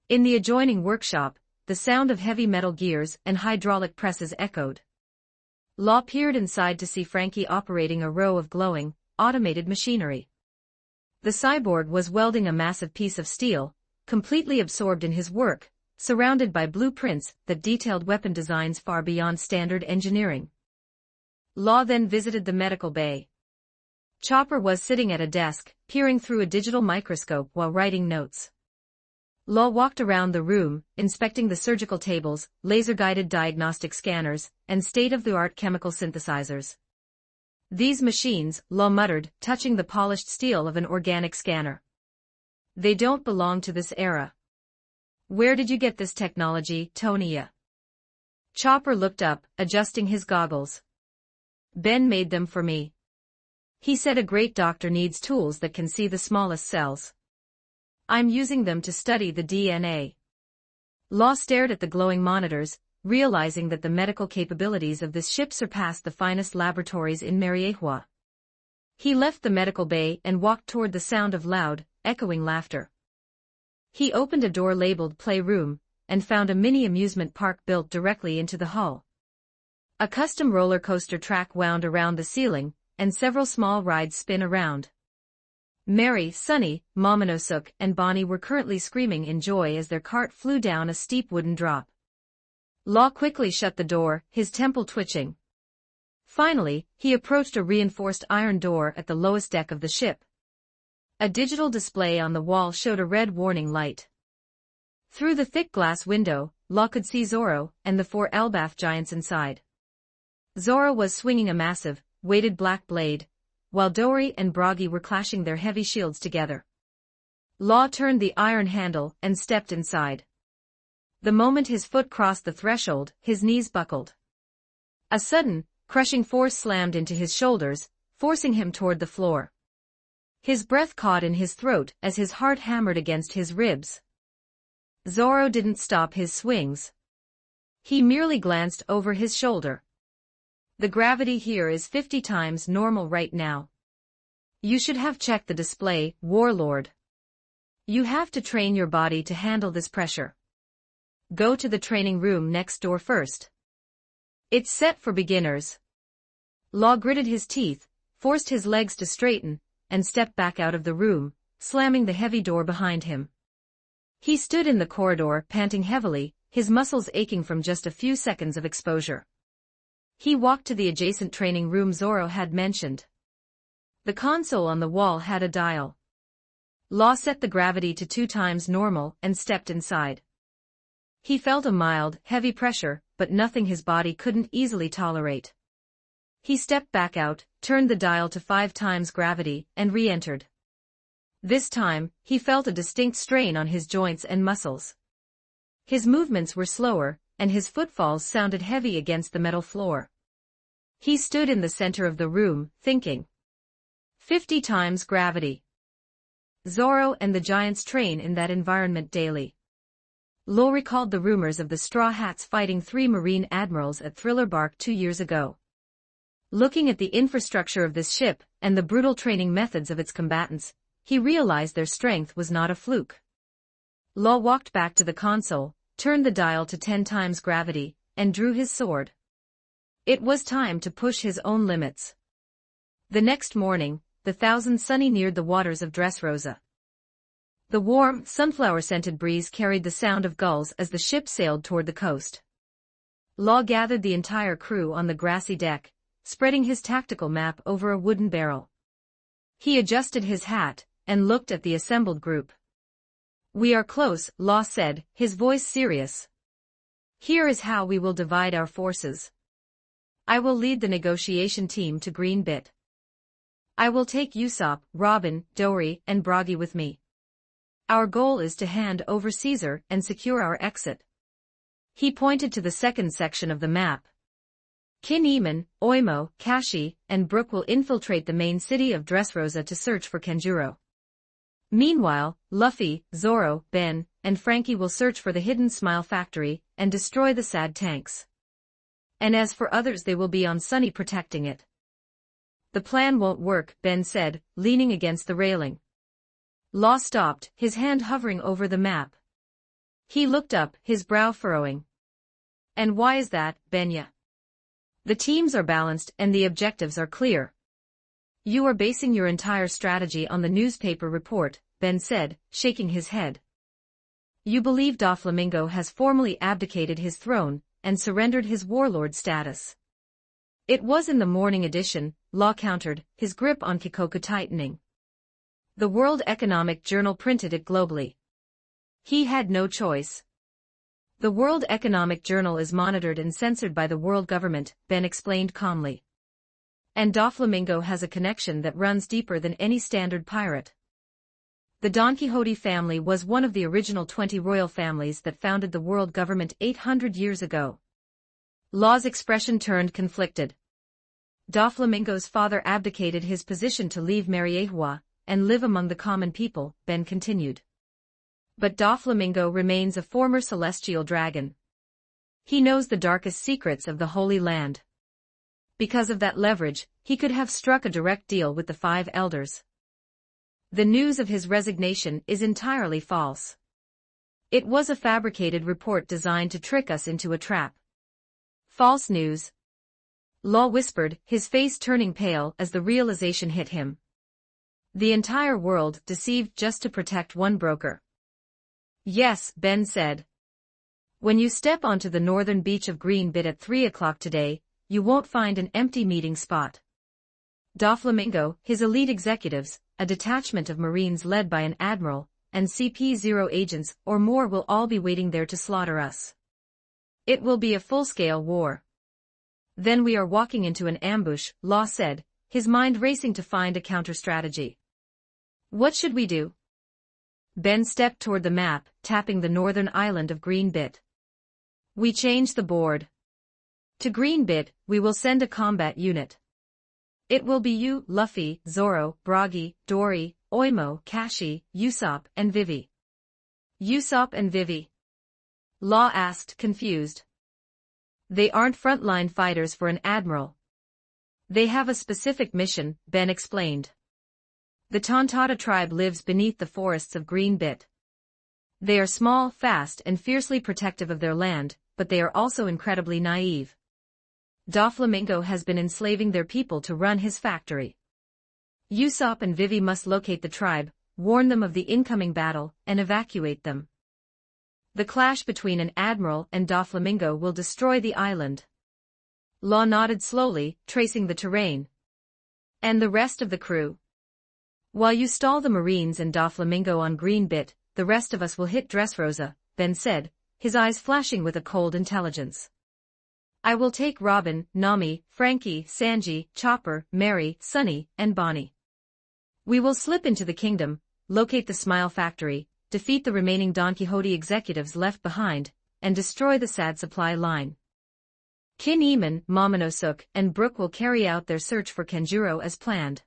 In the adjoining workshop, the sound of heavy metal gears and hydraulic presses echoed. Law peered inside to see Frankie operating a row of glowing, automated machinery. The cyborg was welding a massive piece of steel, completely absorbed in his work, surrounded by blueprints that detailed weapon designs far beyond standard engineering. Law then visited the medical bay. Chopper was sitting at a desk, peering through a digital microscope while writing notes. Law walked around the room, inspecting the surgical tables, laser-guided diagnostic scanners, and state-of-the-art chemical synthesizers. These machines, Law muttered, touching the polished steel of an organic scanner. They don't belong to this era. Where did you get this technology, Tonya? Chopper looked up, adjusting his goggles. Ben made them for me. He said a great doctor needs tools that can see the smallest cells. I'm using them to study the DNA. Law stared at the glowing monitors, realizing that the medical capabilities of this ship surpassed the finest laboratories in Mariehua. He left the medical bay and walked toward the sound of loud, echoing laughter. He opened a door labeled Playroom, and found a mini amusement park built directly into the hull. A custom roller coaster track wound around the ceiling, and several small rides spin around. Mary, Sunny, Momonosuke, and Bonnie were currently screaming in joy as their cart flew down a steep wooden drop. Law quickly shut the door, his temple twitching. Finally, he approached a reinforced iron door at the lowest deck of the ship. A digital display on the wall showed a red warning light. Through the thick glass window, Law could see Zoro and the 4 Elbath giants inside. Zoro was swinging a massive, weighted black blade, while Dory and Bragi were clashing their heavy shields together. Law turned the iron handle and stepped inside. The moment his foot crossed the threshold, his knees buckled. A sudden, crushing force slammed into his shoulders, forcing him toward the floor. His breath caught in his throat as his heart hammered against his ribs. Zoro didn't stop his swings. He merely glanced over his shoulder. The gravity here is 50 times normal right now. You should have checked the display, Warlord. You have to train your body to handle this pressure. Go to the training room next door first. It's set for beginners. Law gritted his teeth, forced his legs to straighten, and stepped back out of the room, slamming the heavy door behind him. He stood in the corridor, panting heavily, his muscles aching from just a few seconds of exposure. He walked to the adjacent training room Zoro had mentioned. The console on the wall had a dial. Law set the gravity to 2 times normal and stepped inside. He felt a mild, heavy pressure, but nothing his body couldn't easily tolerate. He stepped back out, turned the dial to 5 times gravity, and re-entered. This time, he felt a distinct strain on his joints and muscles. His movements were slower, and his footfalls sounded heavy against the metal floor. He stood in the center of the room, thinking. 50 times gravity. Zoro and the giants train in that environment daily. Law recalled the rumors of the Straw Hats fighting 3 Marine admirals at Thriller Bark 2 years ago. Looking at the infrastructure of this ship, and the brutal training methods of its combatants, he realized their strength was not a fluke. Law walked back to the console, turned the dial to 10 times gravity, and drew his sword. It was time to push his own limits. The next morning, the Thousand Sunny neared the waters of Dressrosa. The warm, sunflower-scented breeze carried the sound of gulls as the ship sailed toward the coast. Law gathered the entire crew on the grassy deck, spreading his tactical map over a wooden barrel. He adjusted his hat, and looked at the assembled group. "We are close," Law said, his voice serious. "Here is how we will divide our forces. I will lead the negotiation team to Greenbit. I will take Usopp, Robin, Dory, and Bragi with me. Our goal is to hand over Caesar and secure our exit." He pointed to the second section of the map. Kinemon, Oimo, Kashi, and Brook will infiltrate the main city of Dressrosa to search for Kenjuro. Meanwhile, Luffy, Zoro, Ben, and Frankie will search for the hidden Smile Factory and destroy the sad tanks. And as for others, they will be on Sunny protecting it. The plan won't work, Ben said, leaning against the railing. Law stopped, his hand hovering over the map. He looked up, his brow furrowing. And why is that, Benya? The teams are balanced and the objectives are clear. You are basing your entire strategy on the newspaper report, Ben said, shaking his head. You believe Doflamingo has formally abdicated his throne and surrendered his warlord status. It was in the morning edition, Law countered, his grip on Kikoku tightening. The World Economic Journal printed it globally. He had no choice. The World Economic Journal is monitored and censored by the world government, Ben explained calmly. And Doflamingo has a connection that runs deeper than any standard pirate. The Don Quixote family was one of the original 20 royal families that founded the world government 800 years ago. Law's expression turned conflicted. Doflamingo's father abdicated his position to leave Mariehua and live among the common people, Ben continued. But Doflamingo remains a former celestial dragon. He knows the darkest secrets of the Holy Land. Because of that leverage, he could have struck a direct deal with the 5 elders. The news of his resignation is entirely false. It was a fabricated report designed to trick us into a trap. False news. Law whispered, his face turning pale as the realization hit him. The entire world deceived just to protect one broker. Yes, Ben said. When you step onto the northern beach of Green Bit at 3 o'clock today, you won't find an empty meeting spot. Doflamingo, his elite executives, a detachment of Marines led by an admiral, and CP0 agents or more will all be waiting there to slaughter us. It will be a full-scale war. Then we are walking into an ambush, Law said, his mind racing to find a counter-strategy. What should we do? Ben stepped toward the map, tapping the northern island of Green Bit. We change the board. To Green Bit, we will send a combat unit. It will be you, Luffy, Zoro, Bragi, Dory, Oimo, Kashi, Usopp, and Vivi. Usopp and Vivi? Law asked, confused. They aren't frontline fighters for an admiral. They have a specific mission, Ben explained. The Tontata tribe lives beneath the forests of Green Bit. They are small, fast, and fiercely protective of their land, but they are also incredibly naive. Doflamingo has been enslaving their people to run his factory. Usopp and Vivi must locate the tribe, warn them of the incoming battle, and evacuate them. The clash between an admiral and Doflamingo will destroy the island. Law nodded slowly, tracing the terrain. And the rest of the crew? While you stall the Marines and Doflamingo on Green Bit, the rest of us will hit Dressrosa, Ben said, his eyes flashing with a cold intelligence. I will take Robin, Nami, Frankie, Sanji, Chopper, Mary, Sunny, and Bonnie. We will slip into the kingdom, locate the Smile Factory, defeat the remaining Don Quixote executives left behind, and destroy the sad supply line. Kin Eamon, Momonosuke, and Brook will carry out their search for Kanjuro as planned.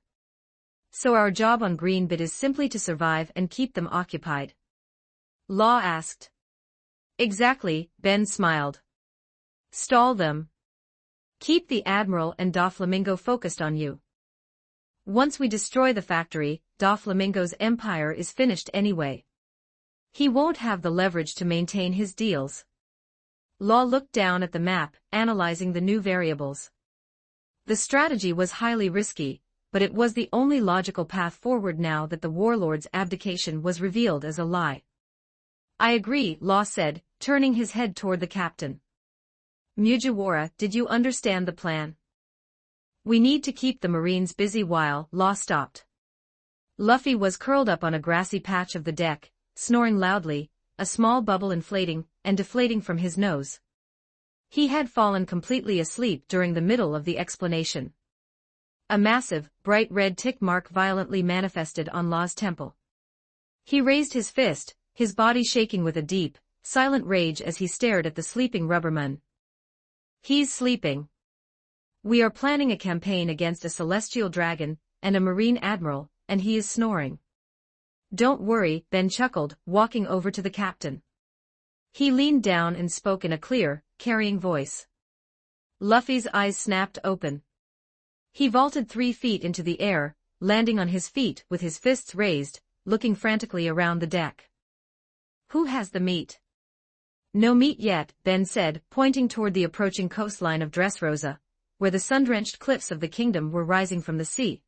So our job on Green Bit is simply to survive and keep them occupied. Law asked. Exactly, Ben smiled. Stall them. Keep the Admiral and Doflamingo focused on you. Once we destroy the factory, Doflamingo's empire is finished anyway. He won't have the leverage to maintain his deals. Law looked down at the map, analyzing the new variables. The strategy was highly risky, but it was the only logical path forward now that the warlord's abdication was revealed as a lie. I agree, Law said, turning his head toward the captain. Mujiwara, did you understand the plan? We need to keep the Marines busy while Law stopped. Luffy was curled up on a grassy patch of the deck, snoring loudly, a small bubble inflating and deflating from his nose. He had fallen completely asleep during the middle of the explanation. A massive, bright red tick mark violently manifested on Law's temple. He raised his fist, his body shaking with a deep, silent rage as he stared at the sleeping rubberman. He's sleeping. We are planning a campaign against a celestial dragon and a marine admiral, and he is snoring. Don't worry, Ben chuckled, walking over to the captain. He leaned down and spoke in a clear, carrying voice. Luffy's eyes snapped open. He vaulted 3 feet into the air, landing on his feet with his fists raised, looking frantically around the deck. Who has the meat? No meat yet, Ben said, pointing toward the approaching coastline of Dressrosa, where the sun-drenched cliffs of the kingdom were rising from the sea.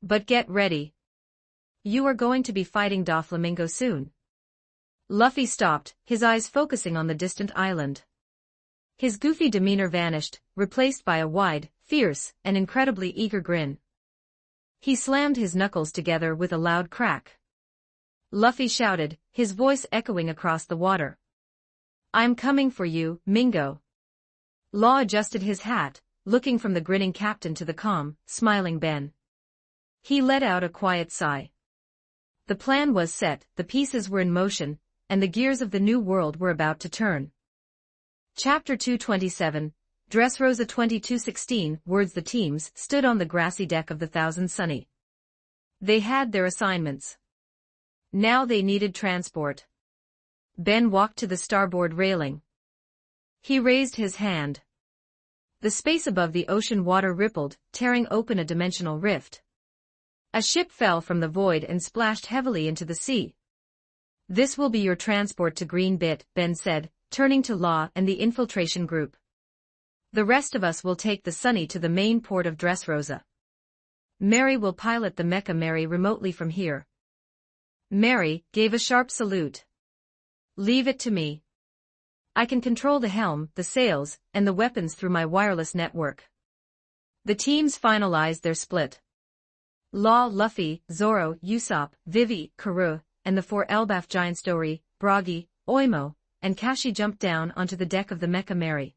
But get ready. You are going to be fighting Doflamingo soon. Luffy stopped, his eyes focusing on the distant island. His goofy demeanor vanished, replaced by a wide, fierce, and incredibly eager grin. He slammed his knuckles together with a loud crack. Luffy shouted, his voice echoing across the water. I'm coming for you, Mingo. Law adjusted his hat, looking from the grinning captain to the calm, smiling Ben. He let out a quiet sigh. The plan was set, the pieces were in motion, and the gears of the new world were about to turn. Chapter 227, Dressrosa 2216. Words. The teams stood on the grassy deck of the Thousand Sunny. They had their assignments. Now they needed transport. Ben walked to the starboard railing. He raised his hand. The space above the ocean water rippled, tearing open a dimensional rift. A ship fell from the void and splashed heavily into the sea. This will be your transport to Green Bit, Ben said, turning to Law and the infiltration group. The rest of us will take the Sunny to the main port of Dressrosa. Mary will pilot the mecha Mary remotely from here. Mary gave a sharp salute. Leave it to me. I can control the helm, the sails, and the weapons through my wireless network. The teams finalized their split. Law, Luffy, Zoro, Usopp, Vivi, Karoo, and the 4 Elbaf giants Dory, Bragi, Oimo, and Kashi jumped down onto the deck of the mecha Mary.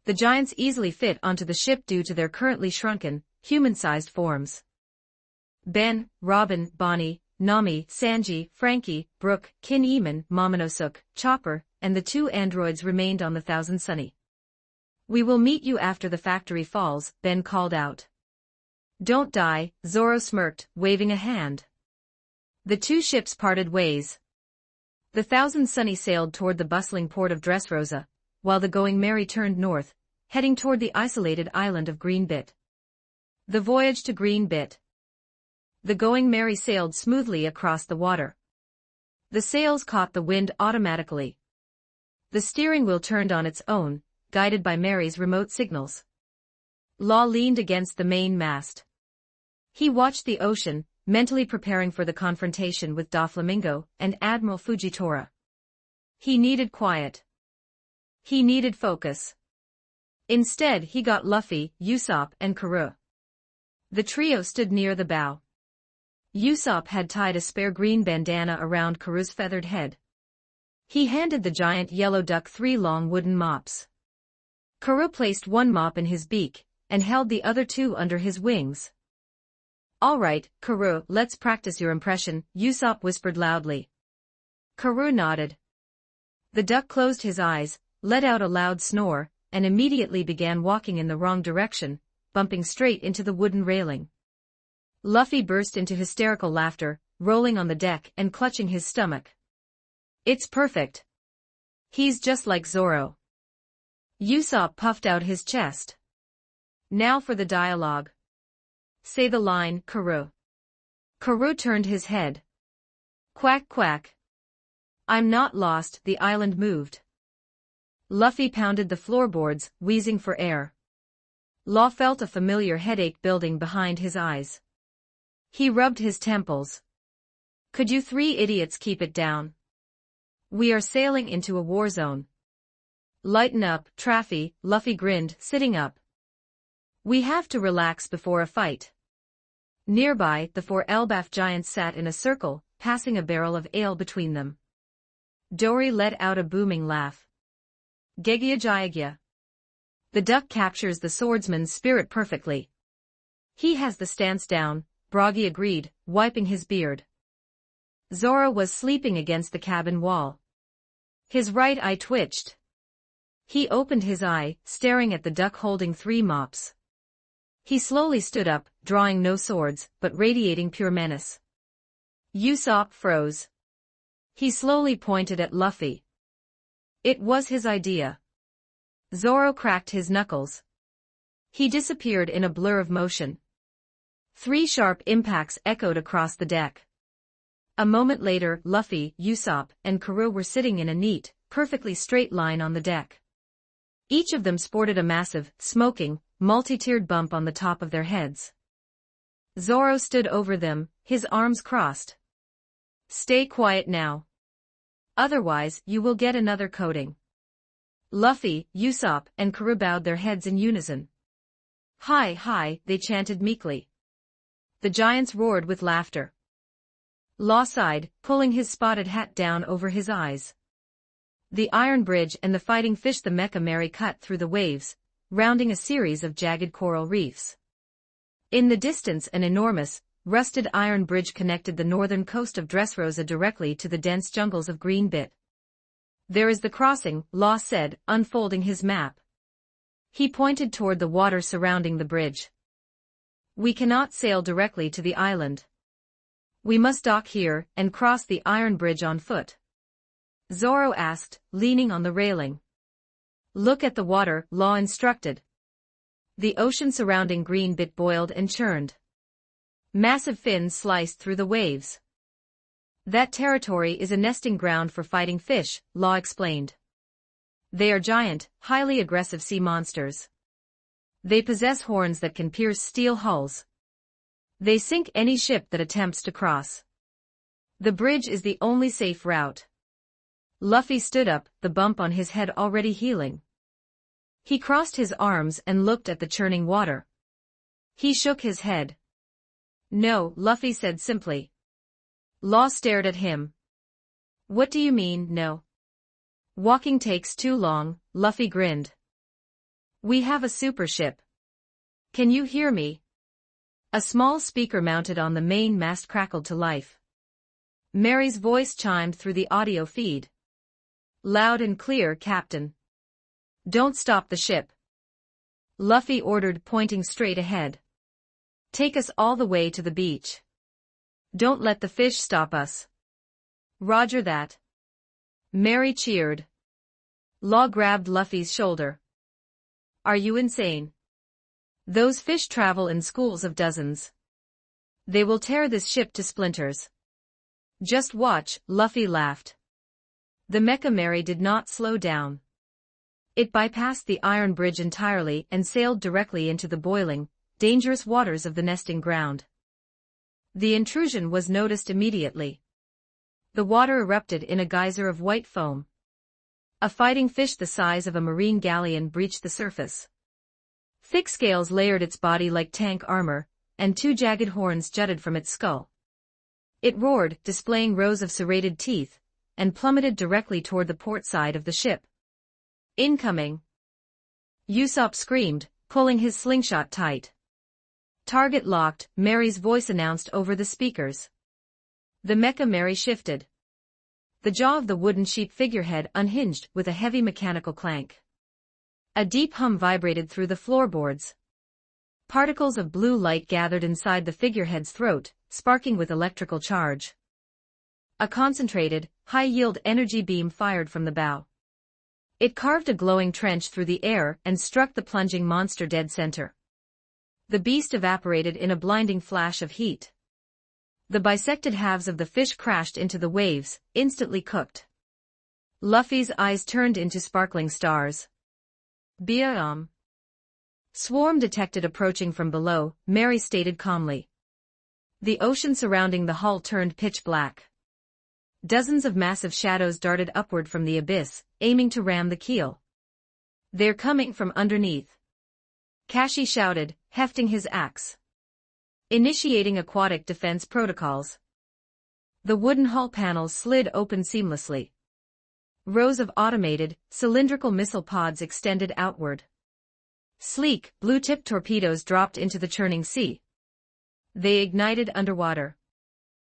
The giants easily fit onto the ship due to their currently shrunken, human-sized forms. Ben, Robin, Bonnie, Nami, Sanji, Frankie, Brook, Kin-Eman, Momonosuke, Chopper, and the 2 androids remained on the Thousand Sunny. We will meet you after the factory falls, Ben called out. Don't die, Zoro smirked, waving a hand. The 2 ships parted ways. The Thousand Sunny sailed toward the bustling port of Dressrosa, while the Going Merry turned north, heading toward the isolated island of Green Bit. The voyage to Green Bit. The Going Merry sailed smoothly across the water. The sails caught the wind automatically. The steering wheel turned on its own, guided by Mary's remote signals. Law leaned against the main mast. He watched the ocean, mentally preparing for the confrontation with Doflamingo and Admiral Fujitora. He needed quiet. He needed focus. Instead he got Luffy, Usopp, and Karoo. The trio stood near the bow. Usopp had tied a spare green bandana around Karoo's feathered head. He handed the giant yellow duck 3 long wooden mops. Karoo placed 1 mop in his beak, and held the other 2 under his wings. All right, Karoo, let's practice your impression, Usopp whispered loudly. Karoo nodded. The duck closed his eyes, let out a loud snore, and immediately began walking in the wrong direction, bumping straight into the wooden railing. Luffy burst into hysterical laughter, rolling on the deck and clutching his stomach. It's perfect. He's just like Zoro. Usopp puffed out his chest. Now for the dialogue. Say the line, Karoo. Karoo turned his head. Quack quack. I'm not lost. The island moved. Luffy pounded the floorboards, wheezing for air. Law felt a familiar headache building behind his eyes. He rubbed his temples. Could you 3 idiots keep it down? We are sailing into a war zone. Lighten up, Traffy, Luffy grinned, sitting up. We have to relax before a fight. Nearby, the 4 Elbaf giants sat in a circle, passing a barrel of ale between them. Dory let out a booming laugh. Gegia Jaigia. The duck captures the swordsman's spirit perfectly. He has the stance down, Bragi agreed, wiping his beard. Zoro was sleeping against the cabin wall. His right eye twitched. He opened his eye, staring at the duck holding 3 mops. He slowly stood up, drawing no swords, but radiating pure menace. Usopp froze. He slowly pointed at Luffy. It was his idea. Zoro cracked his knuckles. He disappeared in a blur of motion. 3 sharp impacts echoed across the deck. A moment later, Luffy, Usopp, and Karoo were sitting in a neat, perfectly straight line on the deck. Each of them sported a massive, smoking, multi-tiered bump on the top of their heads. Zoro stood over them, his arms crossed. "Stay quiet now. Otherwise, you will get another coating." Luffy, Usopp, and Karoo bowed their heads in unison. "Hi, hi," they chanted meekly. The giants roared with laughter. Law sighed, pulling his spotted hat down over his eyes. The iron bridge and the fighting fish the Mecha Mary cut through the waves, rounding a series of jagged coral reefs. In the distance an enormous, rusted iron bridge connected the northern coast of Dressrosa directly to the dense jungles of Greenbit. "There is the crossing," Law said, unfolding his map. He pointed toward the water surrounding the bridge. "We cannot sail directly to the island. We must dock here and cross the iron bridge on foot." Zoro asked, leaning on the railing. "Look at the water," Law instructed. The ocean surrounding Greenbit boiled and churned. Massive fins sliced through the waves. "That territory is a nesting ground for fighting fish," Law explained. "They are giant, highly aggressive sea monsters. They possess horns that can pierce steel hulls. They sink any ship that attempts to cross. The bridge is the only safe route." Luffy stood up, the bump on his head already healing. He crossed his arms and looked at the churning water. He shook his head. "No," Luffy said simply. Law stared at him. "What do you mean, no?" "Walking takes too long," Luffy grinned. "We have a super ship. Can you hear me?" A small speaker mounted on the main mast crackled to life. Mary's voice chimed through the audio feed. "Loud and clear, Captain. Don't stop the ship," Luffy ordered, pointing straight ahead. "Take us all the way to the beach. Don't let the fish stop us." "Roger that." Mary cheered. Law grabbed Luffy's shoulder. "Are you insane? Those fish travel in schools of dozens. They will tear this ship to splinters." "Just watch," Luffy laughed. The Mecha Mary did not slow down. It bypassed the iron bridge entirely and sailed directly into the boiling, dangerous waters of the nesting ground. The intrusion was noticed immediately. The water erupted in a geyser of white foam. A fighting fish the size of a marine galleon breached the surface. Thick scales layered its body like tank armor, and 2 jagged horns jutted from its skull. It roared, displaying rows of serrated teeth, and plummeted directly toward the port side of the ship. "Incoming!" Usopp screamed, pulling his slingshot tight. "Target locked," Mary's voice announced over the speakers. The Mecha Mary shifted. The jaw of the wooden sheep figurehead unhinged with a heavy mechanical clank. A deep hum vibrated through the floorboards. Particles of blue light gathered inside the figurehead's throat, sparking with electrical charge. A concentrated, high-yield energy beam fired from the bow. It carved a glowing trench through the air and struck the plunging monster dead center. The beast evaporated in a blinding flash of heat. The bisected halves of the fish crashed into the waves, instantly cooked. Luffy's eyes turned into sparkling stars. "Biam." "Swarm detected approaching from below," Mary stated calmly. The ocean surrounding the hull turned pitch black. Dozens of massive shadows darted upward from the abyss, aiming to ram the keel. "They're coming from underneath," Kashi shouted, hefting his axe. Initiating aquatic defense protocols. The wooden hull panels slid open seamlessly. Rows of automated, cylindrical missile pods extended outward. Sleek, blue-tipped torpedoes dropped into the churning sea. They ignited underwater.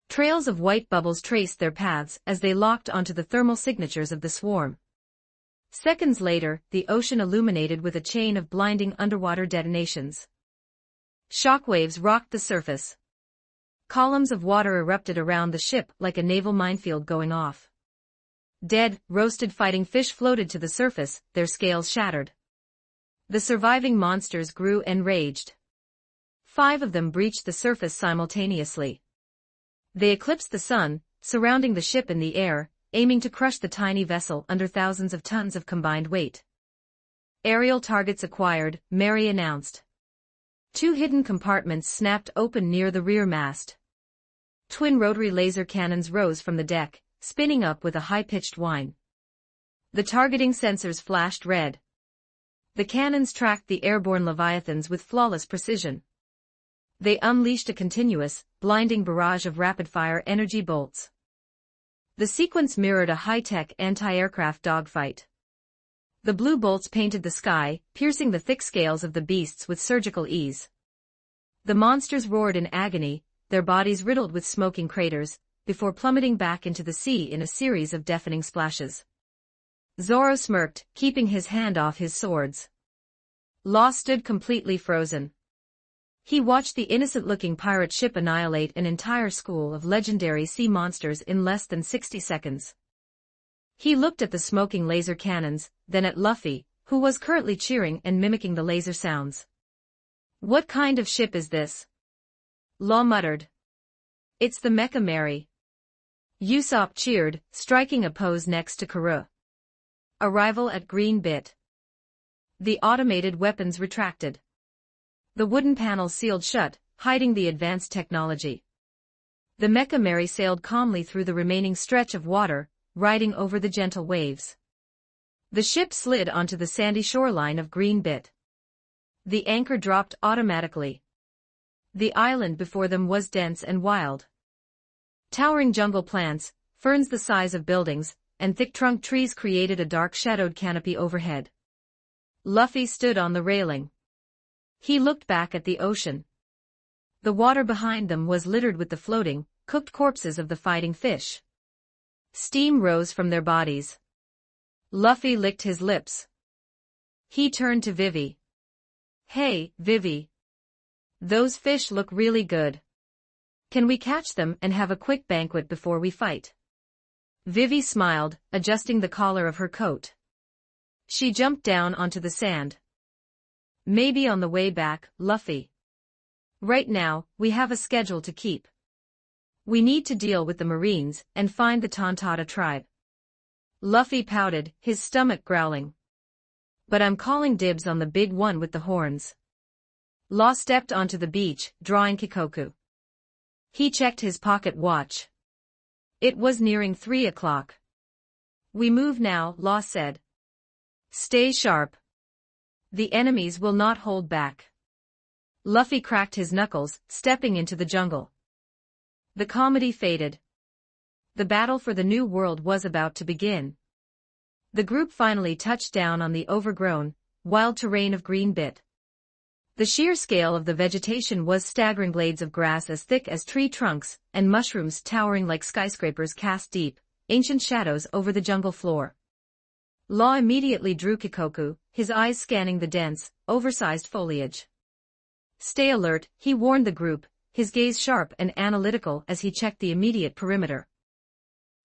Trails of white bubbles traced their paths as they locked onto the thermal signatures of the swarm. Seconds later, the ocean illuminated with a chain of blinding underwater detonations. Shockwaves rocked the surface. Columns of water erupted around the ship like a naval minefield going off. Dead, roasted fighting fish floated to the surface, their scales shattered. The surviving monsters grew and raged. 5 of them breached the surface simultaneously. They eclipsed the sun, surrounding the ship in the air, aiming to crush the tiny vessel under thousands of tons of combined weight. Aerial targets acquired, Mary announced. 2 hidden compartments snapped open near the rear mast. Twin rotary laser cannons rose from the deck, spinning up with a high-pitched whine. The targeting sensors flashed red. The cannons tracked the airborne leviathans with flawless precision. They unleashed a continuous, blinding barrage of rapid-fire energy bolts. The sequence mirrored a high-tech anti-aircraft dogfight. The blue bolts painted the sky, piercing the thick scales of the beasts with surgical ease. The monsters roared in agony, their bodies riddled with smoking craters, before plummeting back into the sea in a series of deafening splashes. Zorro smirked, keeping his hand off his swords. Law stood completely frozen. He watched the innocent-looking pirate ship annihilate an entire school of legendary sea monsters in less than 60 seconds. He looked at the smoking laser cannons, then at Luffy, who was currently cheering and mimicking the laser sounds. "What kind of ship is this?" Law muttered. "It's the Mecha Mary." Usopp cheered, striking a pose next to Karoo. Arrival at Green Bit. The automated weapons retracted. The wooden panels sealed shut, hiding the advanced technology. The Mecha Mary sailed calmly through the remaining stretch of water, riding over the gentle waves. The ship slid onto the sandy shoreline of Green Bit. The anchor dropped automatically. The island before them was dense and wild. Towering jungle plants, ferns the size of buildings, and thick-trunked trees created a dark shadowed canopy overhead. Luffy stood on the railing. He looked back at the ocean. The water behind them was littered with the floating, cooked corpses of the fighting fish. Steam rose from their bodies. Luffy licked his lips. He turned to Vivi. "Hey, Vivi. Those fish look really good. Can we catch them and have a quick banquet before we fight?" Vivi smiled, adjusting the collar of her coat. She jumped down onto the sand. "Maybe on the way back, Luffy. Right now, we have a schedule to keep. We need to deal with the Marines and find the Tontata tribe." Luffy pouted, his stomach growling. "But I'm calling dibs on the big one with the horns." Law stepped onto the beach, drawing Kikoku. He checked his pocket watch. It was nearing 3 o'clock. "We move now," Law said. "Stay sharp. The enemies will not hold back." Luffy cracked his knuckles, stepping into the jungle. The comedy faded. The battle for the New World was about to begin. The group finally touched down on the overgrown, wild terrain of Green Bit. The sheer scale of the vegetation was staggering. Blades of grass as thick as tree trunks, and mushrooms towering like skyscrapers cast deep, ancient shadows over the jungle floor. Law immediately drew Kikoku, his eyes scanning the dense, oversized foliage. "Stay alert," he warned the group, his gaze sharp and analytical as he checked the immediate perimeter.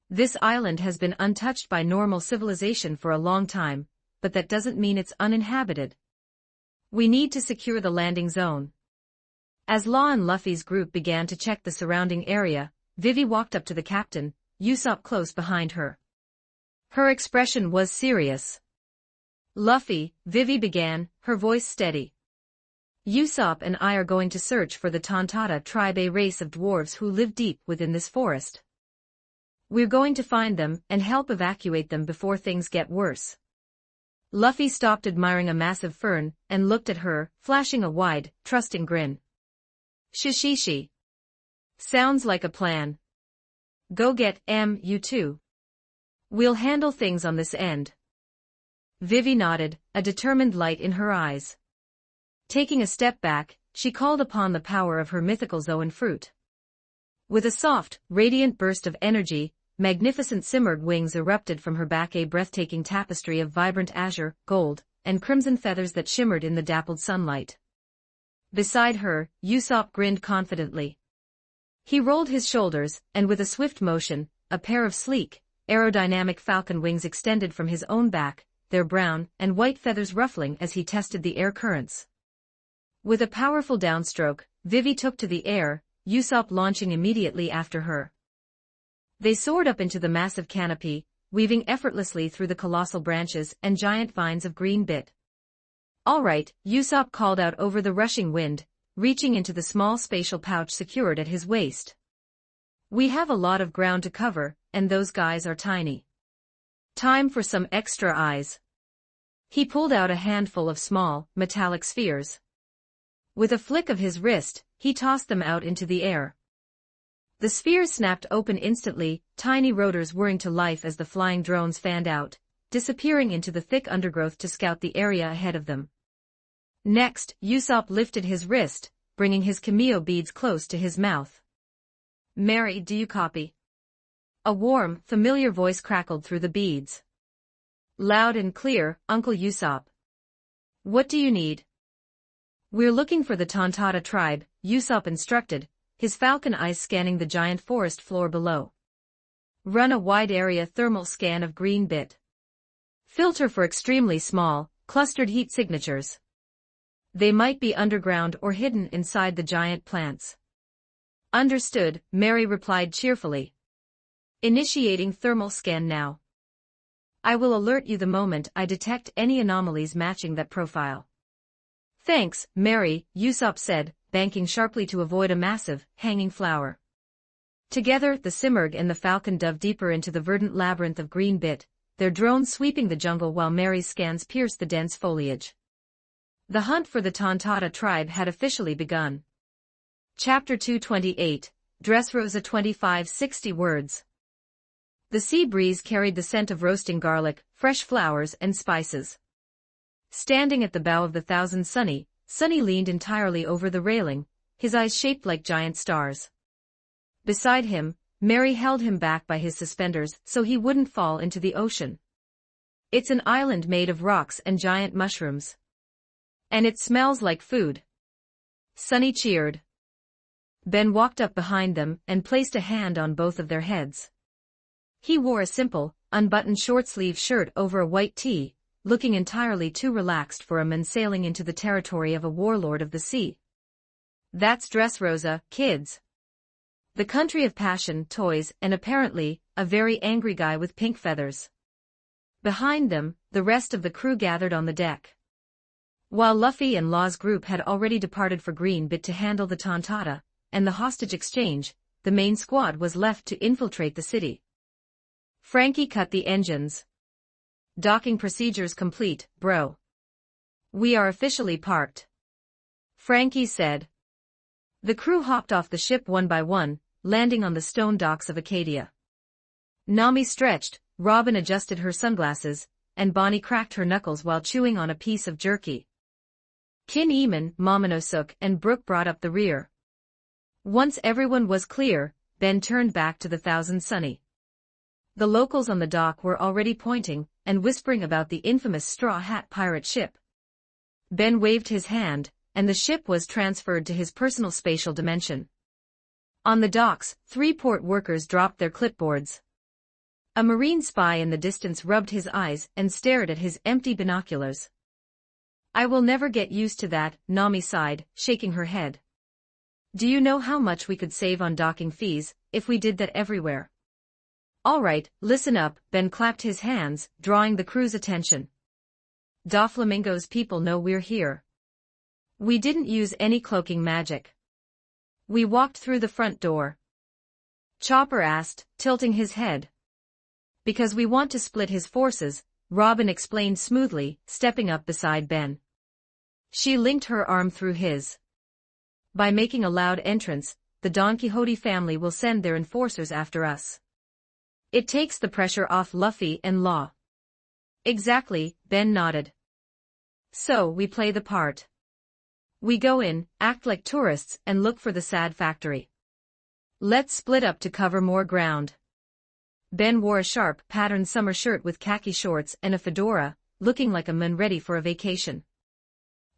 "This island has been untouched by normal civilization for a long time, but that doesn't mean it's uninhabited. We need to secure the landing zone." As Law and Luffy's group began to check the surrounding area, Vivi walked up to the captain, Usopp close behind her. Her expression was serious. "Luffy," Vivi began, her voice steady. "Usopp and I are going to search for the Tontata tribe, a race of dwarves who live deep within this forest. We're going to find them and help evacuate them before things get worse." Luffy stopped admiring a massive fern and looked at her, flashing a wide, trusting grin. "Shishishi. Sounds like a plan. Go get you two. We'll handle things on this end." Vivi nodded, a determined light in her eyes. Taking a step back, she called upon the power of her mythical Zoan fruit. With a soft, radiant burst of energy, magnificent simmered wings erupted from her back, a breathtaking tapestry of vibrant azure, gold, and crimson feathers that shimmered in the dappled sunlight. Beside her, Usopp grinned confidently. He rolled his shoulders, and with a swift motion, a pair of sleek, aerodynamic falcon wings extended from his own back, their brown and white feathers ruffling as he tested the air currents. With a powerful downstroke, Vivi took to the air, Usopp launching immediately after her. They soared up into the massive canopy, weaving effortlessly through the colossal branches and giant vines of green bit. "All right," Usopp called out over the rushing wind, reaching into the small spatial pouch secured at his waist. "We have a lot of ground to cover, and those guys are tiny. Time for some extra eyes." He pulled out a handful of small, metallic spheres. With a flick of his wrist, he tossed them out into the air. The spheres snapped open instantly, tiny rotors whirring to life as the flying drones fanned out, disappearing into the thick undergrowth to scout the area ahead of them. Next, Usopp lifted his wrist, bringing his cameo beads close to his mouth. "Mary, do you copy?" A warm, familiar voice crackled through the beads. "Loud and clear, Uncle Usopp." "What do you need?" "We're looking for the Tontata tribe," Usopp instructed, his falcon eyes scanning the giant forest floor below. "Run a wide-area thermal scan of green bit. Filter for extremely small, clustered heat signatures. They might be underground or hidden inside the giant plants." "Understood," Mary replied cheerfully. "Initiating thermal scan now. I will alert you the moment I detect any anomalies matching that profile." "Thanks, Mary," Usopp said, banking sharply to avoid a massive, hanging flower. Together, the Simurgh and the falcon dove deeper into the verdant labyrinth of green bit, their drones sweeping the jungle while Mary's scans pierced the dense foliage. The hunt for the Tontata tribe had officially begun. Chapter 228, Dressrosa 2560 words. The sea breeze carried the scent of roasting garlic, fresh flowers and spices. Standing at the bow of the Thousand Sunny, Sunny leaned entirely over the railing, his eyes shaped like giant stars. Beside him, Mary held him back by his suspenders so he wouldn't fall into the ocean. "It's an island made of rocks and giant mushrooms. And it smells like food." Sunny cheered. Ben walked up behind them and placed a hand on both of their heads. He wore a simple, unbuttoned short-sleeve shirt over a white tee, looking entirely too relaxed for a man sailing into the territory of a warlord of the sea. "That's Dressrosa, kids. The country of passion, toys, and apparently, a very angry guy with pink feathers." Behind them, the rest of the crew gathered on the deck. While Luffy and Law's group had already departed for Green Bit to handle the Tontata and the hostage exchange, the main squad was left to infiltrate the city. Frankie cut the engines. "Docking procedures complete, bro. We are officially parked," Frankie said. The crew hopped off the ship one by one, landing on the stone docks of Acadia. Nami stretched, Robin adjusted her sunglasses, and Bonnie cracked her knuckles while chewing on a piece of jerky. Kin Eamon, Momonosuke, and Brook brought up the rear. Once everyone was clear, Ben turned back to the Thousand Sunny. The locals on the dock were already pointing and whispering about the infamous Straw Hat pirate ship. Ben waved his hand, and the ship was transferred to his personal spatial dimension. On the docks, 3 port workers dropped their clipboards. A marine spy in the distance rubbed his eyes and stared at his empty binoculars. "I will never get used to that," Nami sighed, shaking her head. "Do you know how much we could save on docking fees if we did that everywhere?" "All right, listen up," Ben clapped his hands, drawing the crew's attention. "Doflamingo's people know we're here. We didn't use any cloaking magic. We walked through the front door." Chopper asked, tilting his head. "Because we want to split his forces," Robin explained smoothly, stepping up beside Ben. She linked her arm through his. "By making a loud entrance, the Don Quixote family will send their enforcers after us. It takes the pressure off Luffy and Law." "Exactly," Ben nodded. "So we play the part. We go in, act like tourists, and look for the sad factory. Let's split up to cover more ground." Ben wore a sharp, patterned summer shirt with khaki shorts and a fedora, looking like a man ready for a vacation.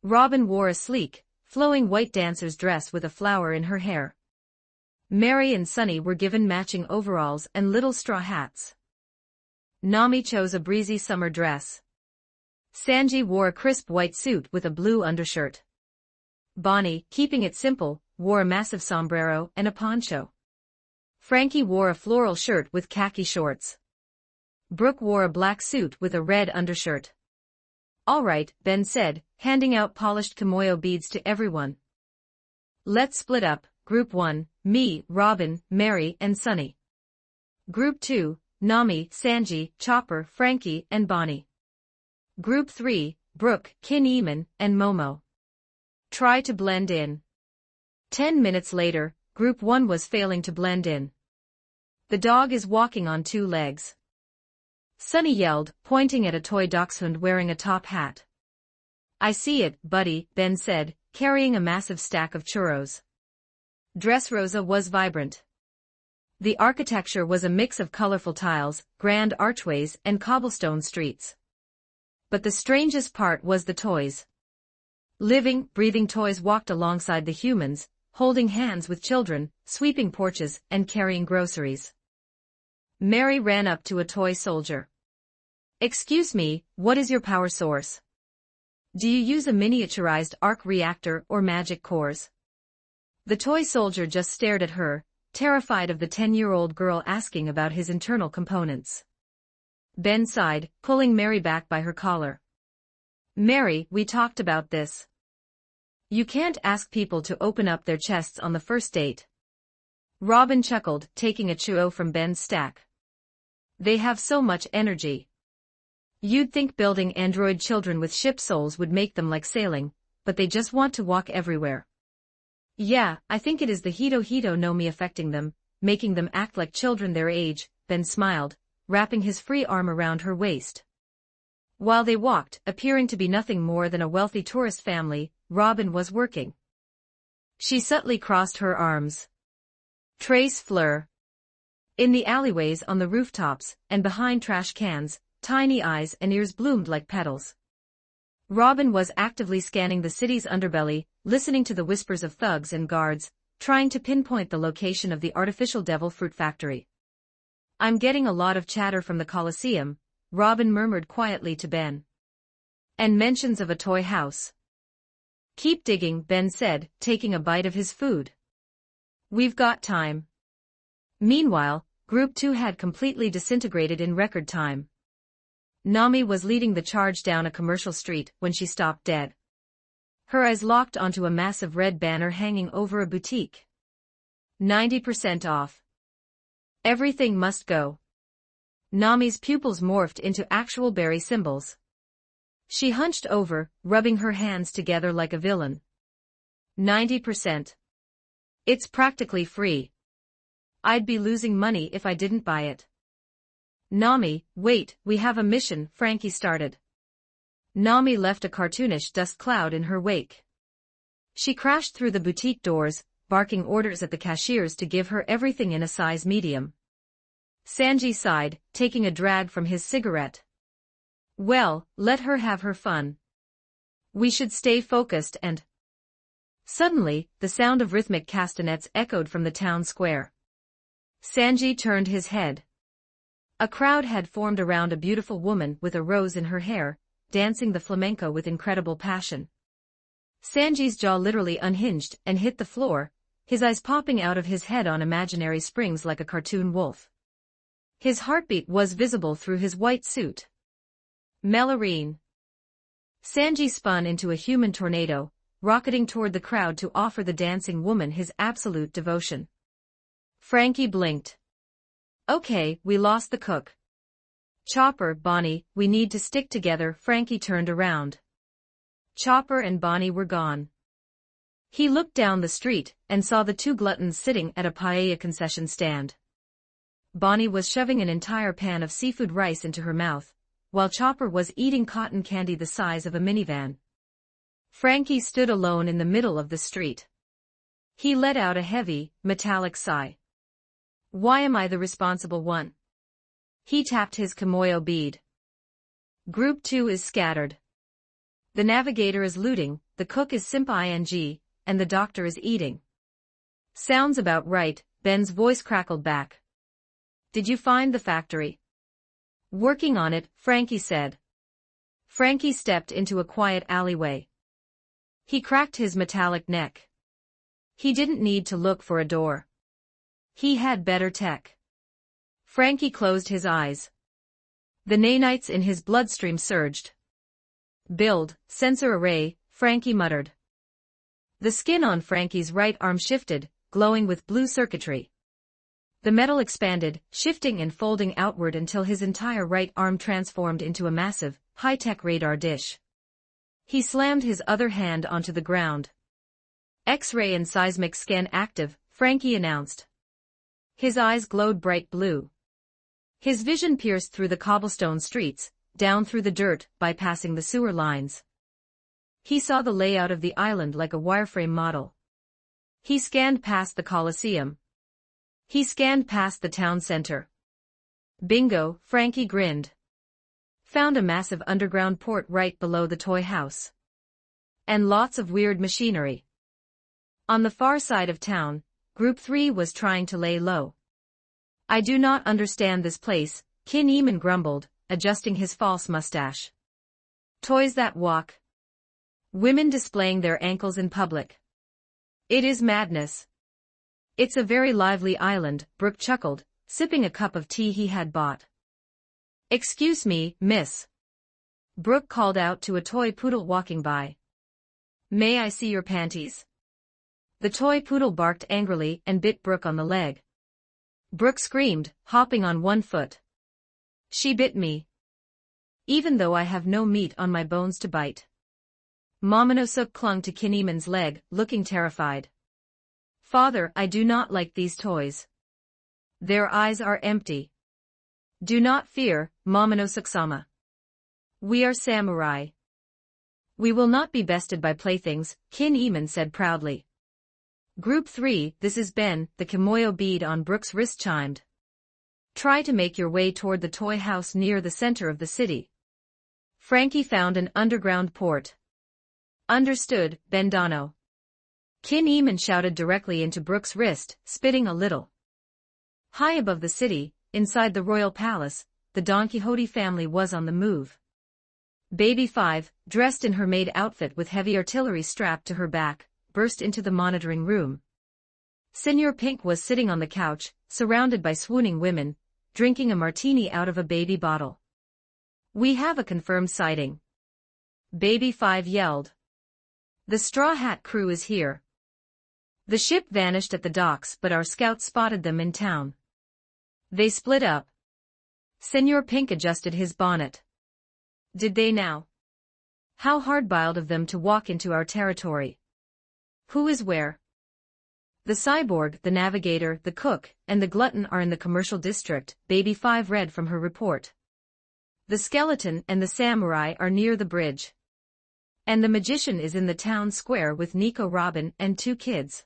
Robin wore a sleek, flowing white dancer's dress with a flower in her hair. Mary and Sunny were given matching overalls and little straw hats. Nami chose a breezy summer dress. Sanji wore a crisp white suit with a blue undershirt. Bonnie, keeping it simple, wore a massive sombrero and a poncho. Frankie wore a floral shirt with khaki shorts. Brooke wore a black suit with a red undershirt. "All right," Ben said, handing out polished kimoyo beads to everyone. "Let's split up, Group 1, me, Robin, Mary, and Sunny. Group 2, Nami, Sanji, Chopper, Frankie, and Bonnie. Group 3, Brooke, Kin-Eman, and Momo. Try to blend in." 10 minutes later, Group 1 was failing to blend in. "The dog is walking on 2 legs." Sunny yelled, pointing at a toy dachshund wearing a top hat. "I see it, buddy," Ben said, carrying a massive stack of churros. Dressrosa was vibrant. The architecture was a mix of colorful tiles, grand archways, and cobblestone streets. But the strangest part was the toys. Living, breathing toys walked alongside the humans, holding hands with children, sweeping porches, and carrying groceries. Mary ran up to a toy soldier. "Excuse me, what is your power source? Do you use a miniaturized arc reactor or magic cores?" The toy soldier just stared at her, terrified of the 10-year-old girl asking about his internal components. Ben sighed, pulling Mary back by her collar. "Mary, we talked about this. You can't ask people to open up their chests on the first date." Robin chuckled, taking a churro from Ben's stack. "They have so much energy. You'd think building android children with ship souls would make them like sailing, but they just want to walk everywhere." "Yeah, I think it is the Hito no Mi affecting them, making them act like children their age," Ben smiled, wrapping his free arm around her waist. While they walked, appearing to be nothing more than a wealthy tourist family, Robin was working. She subtly crossed her arms. Trace Fleur. In the alleyways, on the rooftops, and behind trash cans, tiny eyes and ears bloomed like petals. Robin was actively scanning the city's underbelly, listening to the whispers of thugs and guards, trying to pinpoint the location of the artificial devil fruit factory. "I'm getting a lot of chatter from the Colosseum," Robin murmured quietly to Ben. "And mentions of a toy house." "Keep digging," Ben said, taking a bite of his food. "We've got time." Meanwhile, Group 2 had completely disintegrated in record time. Nami was leading the charge down a commercial street when she stopped dead. Her eyes locked onto a massive red banner hanging over a boutique. 90% off. Everything must go. Nami's pupils morphed into actual berry symbols. She hunched over, rubbing her hands together like a villain. 90%. It's practically free. I'd be losing money if I didn't buy it. "Nami, wait, we have a mission," Frankie started. Nami left a cartoonish dust cloud in her wake. She crashed through the boutique doors, barking orders at the cashiers to give her everything in a size medium. Sanji sighed, taking a drag from his cigarette. "Well, let her have her fun. We should stay focused and—" Suddenly, the sound of rhythmic castanets echoed from the town square. Sanji turned his head. A crowd had formed around a beautiful woman with a rose in her hair, dancing the flamenco with incredible passion. Sanji's jaw literally unhinged and hit the floor, his eyes popping out of his head on imaginary springs like a cartoon wolf. His heartbeat was visible through his white suit. Melarine. Sanji spun into a human tornado, rocketing toward the crowd to offer the dancing woman his absolute devotion. Frankie blinked. "Okay, we lost the cook. Chopper, Bonnie, we need to stick together." Frankie turned around. Chopper and Bonnie were gone. He looked down the street and saw the 2 gluttons sitting at a paella concession stand. Bonnie was shoving an entire pan of seafood rice into her mouth, while Chopper was eating cotton candy the size of a minivan. Frankie stood alone in the middle of the street. He let out a heavy, metallic sigh. "Why am I the responsible one?" He tapped his kimoyo bead. Group 2 is scattered. The navigator is looting, the cook is simp-ing, and the doctor is eating. "Sounds about right," Ben's voice crackled back. "Did you find the factory?" "Working on it," Frankie said. Frankie stepped into a quiet alleyway. He cracked his metallic neck. He didn't need to look for a door. He had better tech. Frankie closed his eyes. The nanites in his bloodstream surged. Build, sensor array, Frankie muttered. The skin on Frankie's right arm shifted, glowing with blue circuitry. The metal expanded, shifting and folding outward until his entire right arm transformed into a massive, high-tech radar dish. He slammed his other hand onto the ground. X-ray and seismic scan active, Frankie announced. His eyes glowed bright blue. His vision pierced through the cobblestone streets, down through the dirt, bypassing the sewer lines. He saw the layout of the island like a wireframe model. He scanned past the Colosseum. He scanned past the town center. Bingo, Frankie grinned. Found a massive underground port right below the toy house. And lots of weird machinery. On the far side of town, Group 3 was trying to lay low. I do not understand this place, Kin Eamon grumbled, adjusting his false mustache. Toys that walk. Women displaying their ankles in public. It is madness. It's a very lively island, Brooke chuckled, sipping a cup of tea he had bought. Excuse me, miss. Brooke called out to a toy poodle walking by. May I see your panties? The toy poodle barked angrily and bit Brooke on the leg. Brooke screamed, hopping on one foot. She bit me. Even though I have no meat on my bones to bite. Momonosuk clung to Kin Eamon's leg, looking terrified. Father, I do not like these toys. Their eyes are empty. Do not fear, Momonosuk-sama. We are samurai. We will not be bested by playthings, Kin Eamon said proudly. Group 3, this is Ben, the kimoyo bead on Brooke's wrist chimed. Try to make your way toward the toy house near the center of the city. Frankie found an underground port. Understood, Bendano. Kin Eamon shouted directly into Brooke's wrist, spitting a little. High above the city, inside the royal palace, the Don Quixote family was on the move. Baby 5, dressed in her maid outfit with heavy artillery strapped to her back, burst into the monitoring room. Senor Pink was sitting on the couch, surrounded by swooning women, drinking a martini out of a baby bottle. We have a confirmed sighting. Baby 5 yelled. The Straw Hat crew is here. The ship vanished at the docks, but our scouts spotted them in town. They split up. Senor Pink adjusted his bonnet. Did they now? How hard-boiled of them to walk into our territory. Who is where? The cyborg, the navigator, the cook, and the glutton are in the commercial district, Baby 5 read from her report. The skeleton and the samurai are near the bridge. And the magician is in the town square with Nico Robin and 2 kids.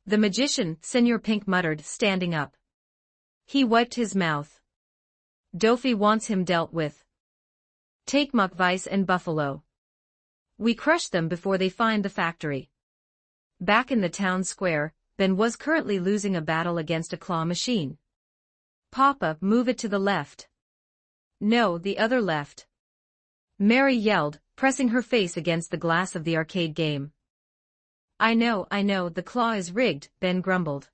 The magician, Senor Pink muttered, standing up. He wiped his mouth. Dofi wants him dealt with. Take Muckvice and Buffalo. We crush them before they find the factory. Back in the town square, Ben was currently losing a battle against a claw machine. Papa, move it to the left. No, the other left. Mary yelled, pressing her face against the glass of the arcade game. I know, the claw is rigged, Ben grumbled.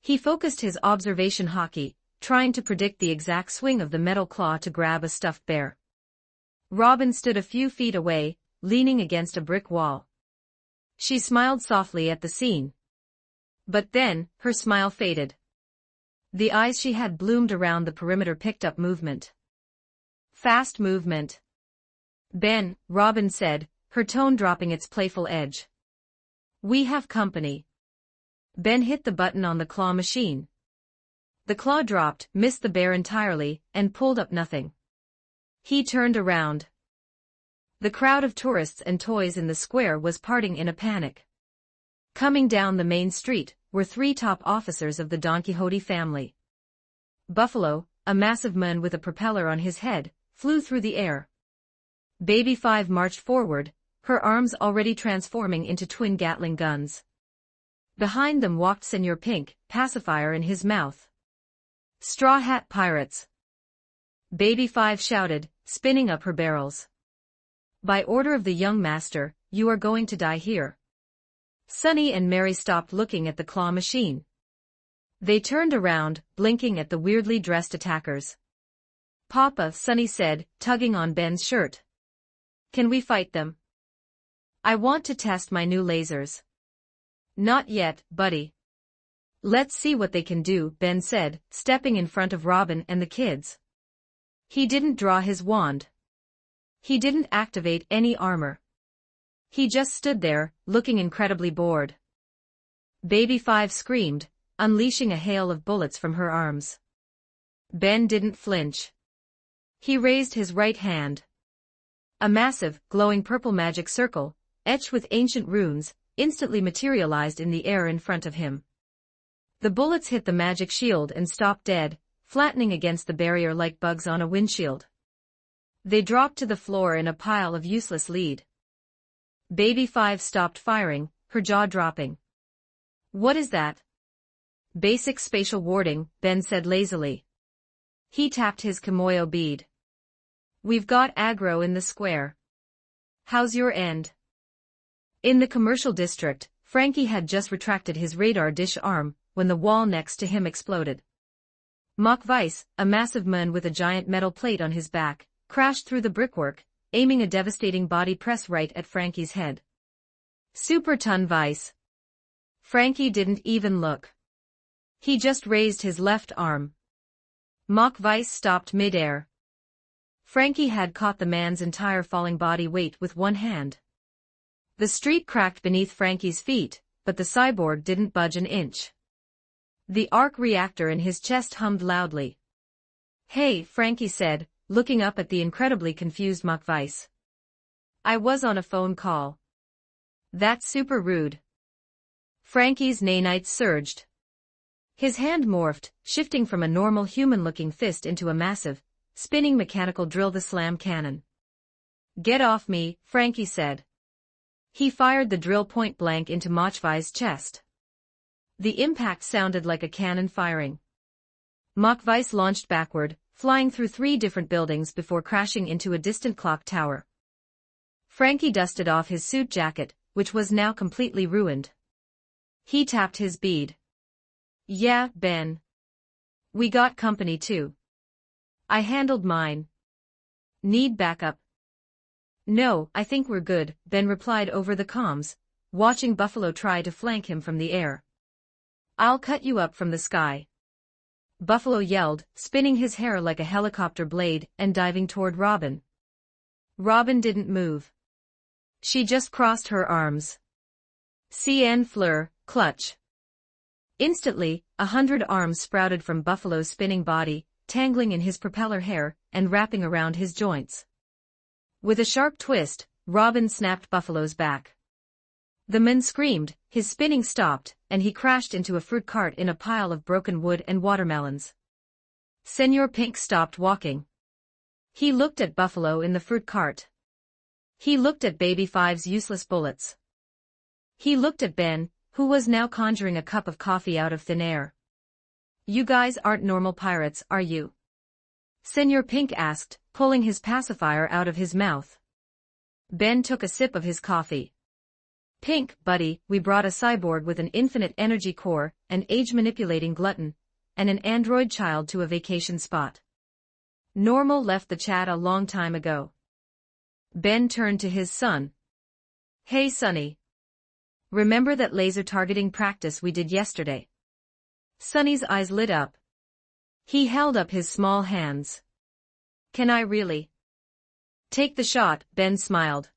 He focused his observation hockey, trying to predict the exact swing of the metal claw to grab a stuffed bear. Robin stood a few feet away, leaning against a brick wall. She smiled softly at the scene. But then, her smile faded. The eyes she had bloomed around the perimeter picked up movement. Fast movement. Ben, Robin said, her tone dropping its playful edge. We have company. Ben hit the button on the claw machine. The claw dropped, missed the bear entirely, and pulled up nothing. He turned around. The crowd of tourists and toys in the square was parting in a panic. Coming down the main street were 3 top officers of the Don Quixote family. Buffalo, a massive man with a propeller on his head, flew through the air. Baby 5 marched forward, her arms already transforming into twin Gatling guns. Behind them walked Senor Pink, pacifier in his mouth. Straw Hat Pirates. Baby 5 shouted, spinning up her barrels. By order of the young master, you are going to die here. Sunny and Mary stopped looking at the claw machine. They turned around, blinking at the weirdly dressed attackers. Papa, Sunny said, tugging on Ben's shirt. Can we fight them? I want to test my new lasers. Not yet, buddy. Let's see what they can do, Ben said, stepping in front of Robin and the kids. He didn't draw his wand. He didn't activate any armor. He just stood there, looking incredibly bored. Baby 5 screamed, unleashing a hail of bullets from her arms. Ben didn't flinch. He raised his right hand. A massive, glowing purple magic circle, etched with ancient runes, instantly materialized in the air in front of him. The bullets hit the magic shield and stopped dead, flattening against the barrier like bugs on a windshield. They dropped to the floor in a pile of useless lead. Baby 5 stopped firing, her jaw dropping. What is that? Basic spatial warding, Ben said lazily. He tapped his Kimoyo bead. We've got aggro in the square. How's your end? In the commercial district, Frankie had just retracted his radar dish arm when the wall next to him exploded. Mach Weiss, a massive man with a giant metal plate on his back, crashed through the brickwork, aiming a devastating body press right at Frankie's head. Super Ton Weiss. Frankie didn't even look. He just raised his left arm. Mach Weiss stopped mid-air. Frankie had caught the man's entire falling body weight with one hand. The street cracked beneath Frankie's feet, but the cyborg didn't budge an inch. The arc reactor in his chest hummed loudly. Hey, Frankie said, looking up at the incredibly confused Mach Weiss. I was on a phone call. That's super rude. Frankie's nanites surged. His hand morphed, shifting from a normal human-looking fist into a massive, spinning mechanical drill-the-slam cannon. Get off me, Frankie said. He fired the drill point blank into Mach Weiss' chest. The impact sounded like a cannon firing. Mach Weiss launched backward, flying through 3 different buildings before crashing into a distant clock tower. Frankie dusted off his suit jacket, which was now completely ruined. He tapped his bead. Yeah, Ben. We got company too. I handled mine. Need backup? No, I think we're good, Ben replied over the comms, watching Buffalo try to flank him from the air. I'll cut you up from the sky. Buffalo yelled, spinning his hair like a helicopter blade and diving toward Robin. Robin didn't move. She just crossed her arms. CN Fleur, clutch. Instantly, 100 arms sprouted from Buffalo's spinning body, tangling in his propeller hair and wrapping around his joints. With a sharp twist, Robin snapped Buffalo's back. The man screamed, his spinning stopped, and he crashed into a fruit cart in a pile of broken wood and watermelons. Senor Pink stopped walking. He looked at Buffalo in the fruit cart. He looked at Baby 5's useless bullets. He looked at Ben, who was now conjuring a cup of coffee out of thin air. You guys aren't normal pirates, are you? Senor Pink asked, pulling his pacifier out of his mouth. Ben took a sip of his coffee. Pink, buddy, we brought a cyborg with an infinite energy core, an age-manipulating glutton, and an android child to a vacation spot. Normal left the chat a long time ago. Ben turned to his son. Hey Sonny. Remember that laser targeting practice we did yesterday? Sonny's eyes lit up. He held up his small hands. Can I really? Take the shot, Ben smiled.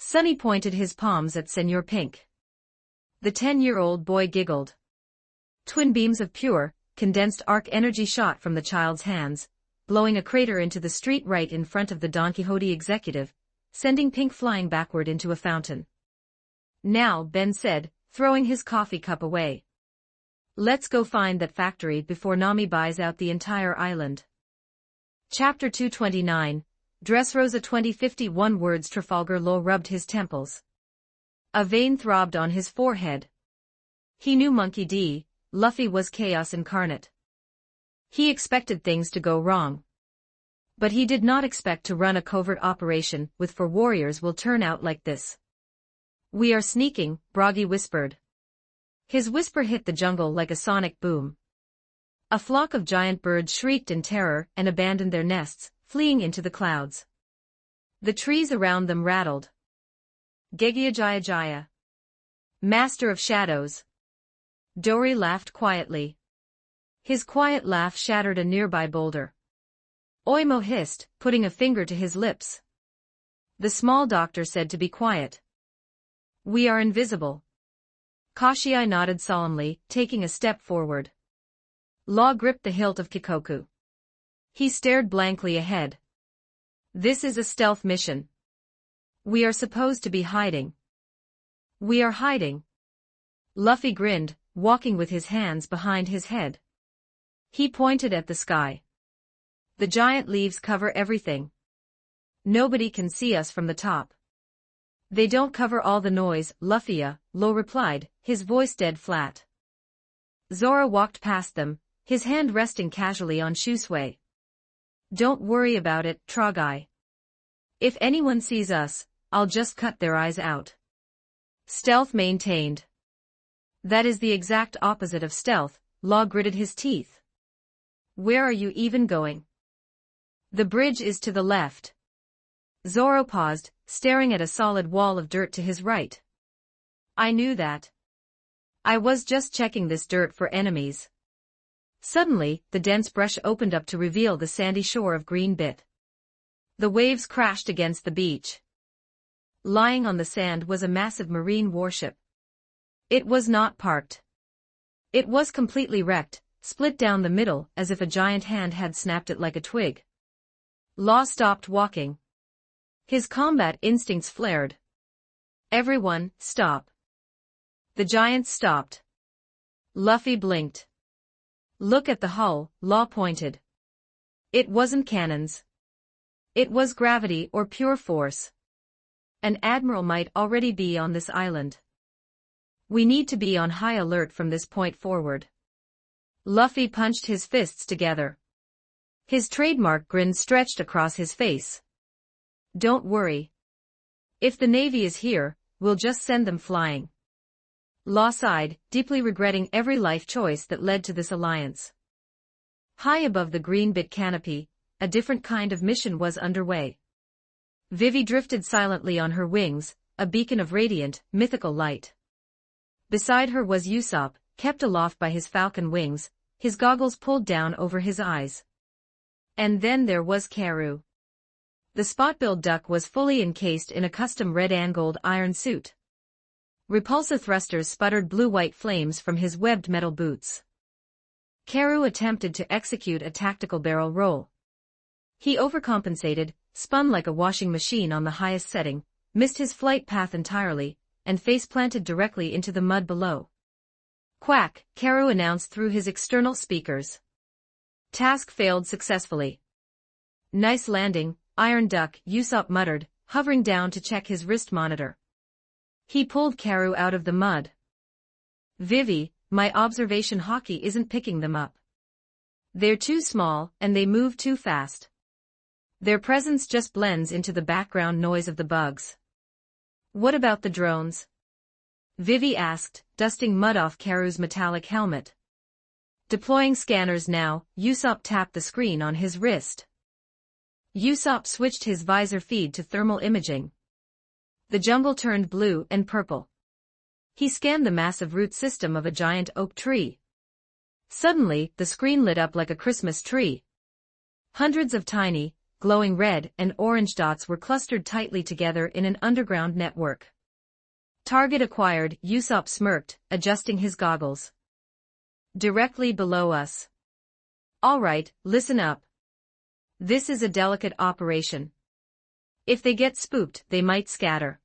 Sonny pointed his palms at Senor Pink. The 10-year-old boy giggled. Twin beams of pure, condensed arc energy shot from the child's hands, blowing a crater into the street right in front of the Don Quixote executive, sending Pink flying backward into a fountain. Now, Ben said, throwing his coffee cup away. Let's go find that factory before Nami buys out the entire island. Chapter 229, Dressrosa 2051 words. Trafalgar Law rubbed his temples. A vein throbbed on his forehead. He knew Monkey D. Luffy was chaos incarnate. He expected things to go wrong. But he did not expect to run a covert operation with 4 warriors will turn out like this. "We are sneaking," Bragi whispered. His whisper hit the jungle like a sonic boom. A flock of giant birds shrieked in terror and abandoned their nests, fleeing into the clouds. The trees around them rattled. "Gegia Jaya Jaya. Master of Shadows." Dori laughed quietly. His quiet laugh shattered a nearby boulder. Oimo hissed, putting a finger to his lips. The small doctor said to be quiet. "We are invisible." Kashiai nodded solemnly, taking a step forward. Law gripped the hilt of Kikoku. He stared blankly ahead. "This is a stealth mission. We are supposed to be hiding." "We are hiding." Luffy grinned, walking with his hands behind his head. He pointed at the sky. "The giant leaves cover everything. Nobody can see us from the top." "They don't cover all the noise, Luffy," Lo replied, his voice dead flat. Zoro walked past them, his hand resting casually on Shusui. "Don't worry about it, Trogai. If anyone sees us, I'll just cut their eyes out." Stealth maintained. "That is the exact opposite of stealth," Law gritted his teeth. "Where are you even going?" "The bridge is to the left." Zoro paused, staring at a solid wall of dirt to his right. "I knew that. I was just checking this dirt for enemies." Suddenly, the dense brush opened up to reveal the sandy shore of Green Bit. The waves crashed against the beach. Lying on the sand was a massive marine warship. It was not parked. It was completely wrecked, split down the middle as if a giant hand had snapped it like a twig. Law stopped walking. His combat instincts flared. "Everyone, stop." The giants stopped. Luffy blinked. "Look at the hull," Law pointed. It wasn't cannons. It was gravity or pure force. An admiral might already be on this island. We need to be on high alert from this point forward. Luffy punched his fists together. His trademark grin stretched across his face. "Don't worry. If the Navy is here, we'll just send them flying." Law sighed, deeply regretting every life choice that led to this alliance. High above the green bit canopy, a different kind of mission was underway. Vivi drifted silently on her wings, a beacon of radiant, mythical light. Beside her was Usopp, kept aloft by his falcon wings, his goggles pulled down over his eyes. And then there was Karu. The spot-billed duck was fully encased in a custom red-and-gold iron suit. Repulsor thrusters sputtered blue-white flames from his webbed metal boots. Karu attempted to execute a tactical barrel roll. He overcompensated, spun like a washing machine on the highest setting, missed his flight path entirely, and face-planted directly into the mud below. "Quack," Karu announced through his external speakers. Task failed successfully. "Nice landing, Iron Duck," Usopp muttered, hovering down to check his wrist monitor. He pulled Karu out of the mud. "Vivi, my observation hockey isn't picking them up. They're too small, and they move too fast. Their presence just blends into the background noise of the bugs." "What about the drones?" Vivi asked, dusting mud off Karu's metallic helmet. "Deploying scanners now," Usopp tapped the screen on his wrist. Usopp switched his visor feed to thermal imaging. The jungle turned blue and purple. He scanned the massive root system of a giant oak tree. Suddenly, the screen lit up like a Christmas tree. Hundreds of tiny, glowing red and orange dots were clustered tightly together in an underground network. "Target acquired," Usopp smirked, adjusting his goggles. "Directly below us." "All right, listen up. This is a delicate operation. If they get spooked, they might scatter.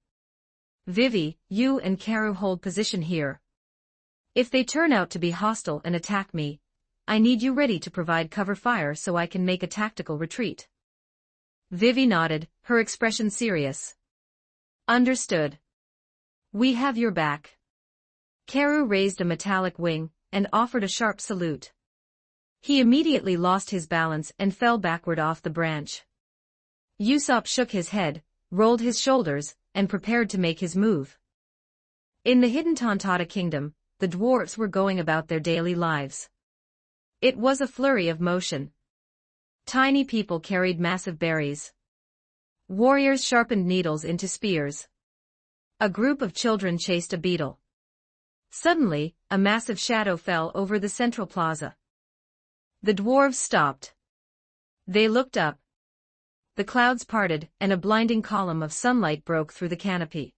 Vivi, you and Karu hold position here. If they turn out to be hostile and attack me, I need you ready to provide cover fire so I can make a tactical retreat." Vivi nodded, her expression serious. "Understood. We have your back." Karu raised a metallic wing and offered a sharp salute. He immediately lost his balance and fell backward off the branch. Usopp shook his head, rolled his shoulders, and prepared to make his move. In the hidden Tontata kingdom, the dwarfs were going about their daily lives. It was a flurry of motion. Tiny people carried massive berries. Warriors sharpened needles into spears. A group of children chased a beetle. Suddenly, a massive shadow fell over the central plaza. The dwarves stopped. They looked up. The clouds parted, and a blinding column of sunlight broke through the canopy.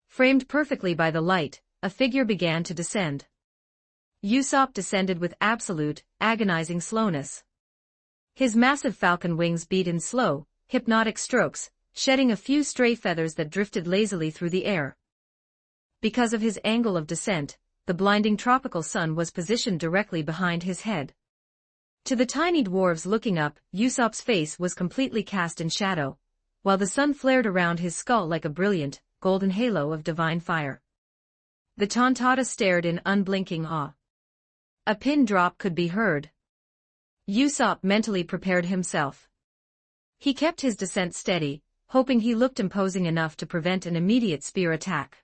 Framed perfectly by the light, a figure began to descend. Usopp descended with absolute, agonizing slowness. His massive falcon wings beat in slow, hypnotic strokes, shedding a few stray feathers that drifted lazily through the air. Because of his angle of descent, the blinding tropical sun was positioned directly behind his head. To the tiny dwarves looking up, Usopp's face was completely cast in shadow, while the sun flared around his skull like a brilliant, golden halo of divine fire. The Tontata stared in unblinking awe. A pin drop could be heard. Usopp mentally prepared himself. He kept his descent steady, hoping he looked imposing enough to prevent an immediate spear attack.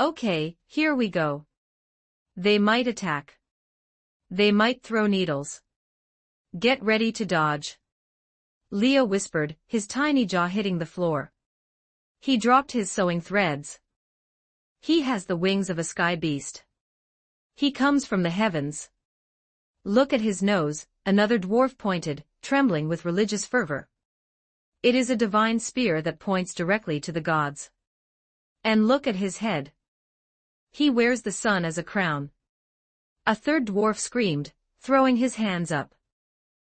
Okay, here we go. They might attack. They might throw needles. Get ready to dodge. Leo whispered, his tiny jaw hitting the floor. He dropped his sewing threads. He has the wings of a sky beast. He comes from the heavens. Look at his nose, another dwarf pointed, trembling with religious fervor. It is a divine spear that points directly to the gods. And look at his head. He wears the sun as a crown. A third dwarf screamed, throwing his hands up.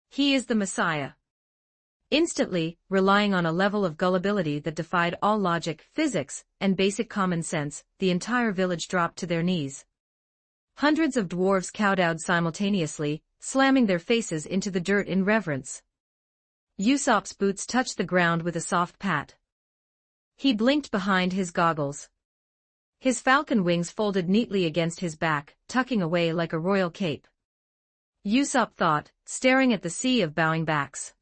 He is the Messiah. Instantly, relying on a level of gullibility that defied all logic, physics, and basic common sense, the entire village dropped to their knees. Hundreds of dwarves kowtowed simultaneously, slamming their faces into the dirt in reverence. Usopp's boots touched the ground with a soft pat. He blinked behind his goggles. His falcon wings folded neatly against his back, tucking away like a royal cape. Usopp thought, staring at the sea of bowing backs.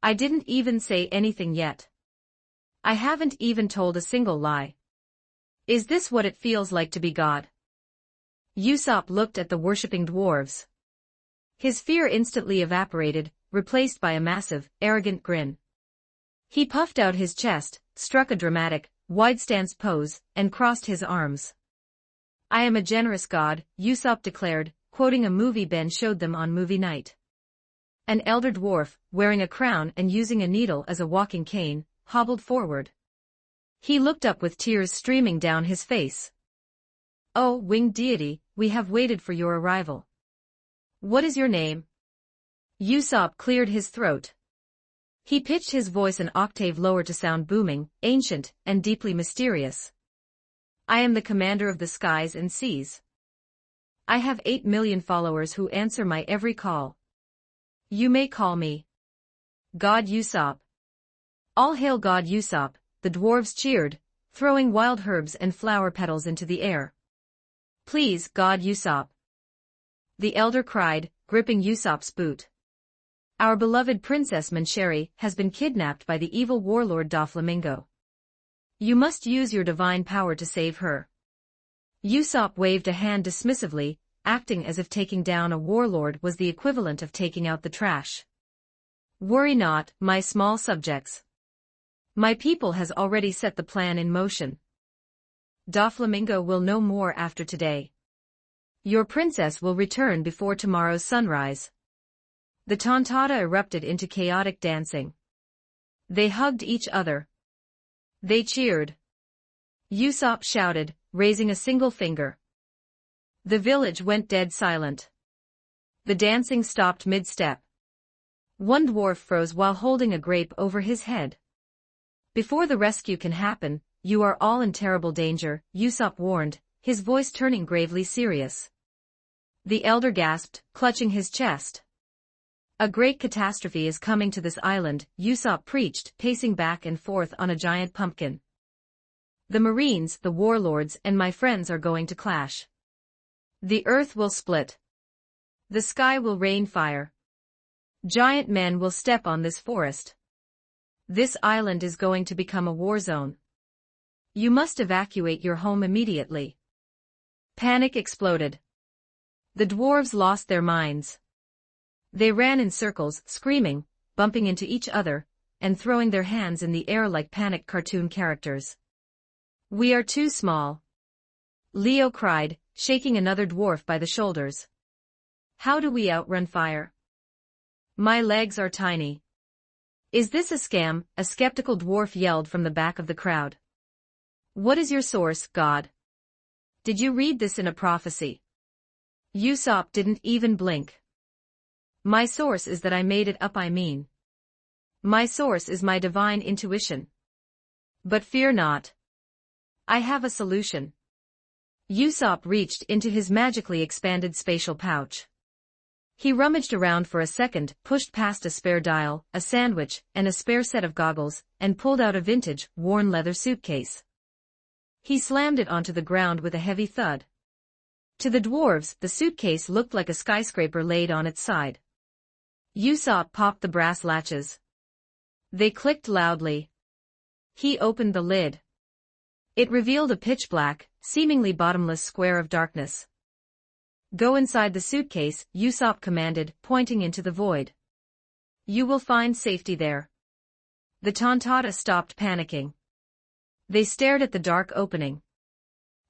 I didn't even say anything yet. I haven't even told a single lie. Is this what it feels like to be God? Usopp looked at the worshipping dwarves. His fear instantly evaporated, replaced by a massive, arrogant grin. He puffed out his chest, struck a dramatic, wide-stance pose, and crossed his arms. I am a generous god, Usopp declared, quoting a movie Ben showed them on movie night. An elder dwarf, wearing a crown and using a needle as a walking cane, hobbled forward. He looked up with tears streaming down his face. Oh, winged deity, we have waited for your arrival. What is your name? Usopp cleared his throat. He pitched his voice an octave lower to sound booming, ancient, and deeply mysterious. I am the commander of the skies and seas. I have 8 million followers who answer my every call. You may call me God Usopp. All hail God Usopp, the dwarves cheered, throwing wild herbs and flower petals into the air. Please, God Usopp. The elder cried, gripping Usopp's boot. Our beloved Princess Mancheri has been kidnapped by the evil warlord Doflamingo. You must use your divine power to save her. Usopp waved a hand dismissively, acting as if taking down a warlord was the equivalent of taking out the trash. Worry not, my small subjects. My people has already set the plan in motion. Doflamingo will know more after today. Your princess will return before tomorrow's sunrise. The Tontata erupted into chaotic dancing. They hugged each other. They cheered. Usopp shouted, raising a single finger. The village went dead silent. The dancing stopped mid-step. One dwarf froze while holding a grape over his head. Before the rescue can happen, you are all in terrible danger, Usopp warned, his voice turning gravely serious. The elder gasped, clutching his chest. A great catastrophe is coming to this island, Usopp preached, pacing back and forth on a giant pumpkin. The Marines, the warlords, and my friends are going to clash. The earth will split. The sky will rain fire. Giant men will step on this forest. This island is going to become a war zone. You must evacuate your home immediately. Panic exploded. The dwarves lost their minds. They ran in circles, screaming, bumping into each other, and throwing their hands in the air like panicked cartoon characters. "We are too small," Leo cried, shaking another dwarf by the shoulders. "How do we outrun fire? My legs are tiny." "Is this a scam?" a skeptical dwarf yelled from the back of the crowd. "What is your source, God? Did you read this in a prophecy?" Usopp didn't even blink. "My source is that I made it up. My source is my divine intuition. But fear not. I have a solution." Usopp reached into his magically expanded spatial pouch. He rummaged around for a second, pushed past a spare dial, a sandwich, and a spare set of goggles, and pulled out a vintage, worn leather suitcase. He slammed it onto the ground with a heavy thud. To the dwarves, the suitcase looked like a skyscraper laid on its side. Usopp popped the brass latches. They clicked loudly. He opened the lid. It revealed a pitch-black, seemingly bottomless square of darkness. "Go inside the suitcase," Usopp commanded, pointing into the void. "You will find safety there." The Tontatta stopped panicking. They stared at the dark opening.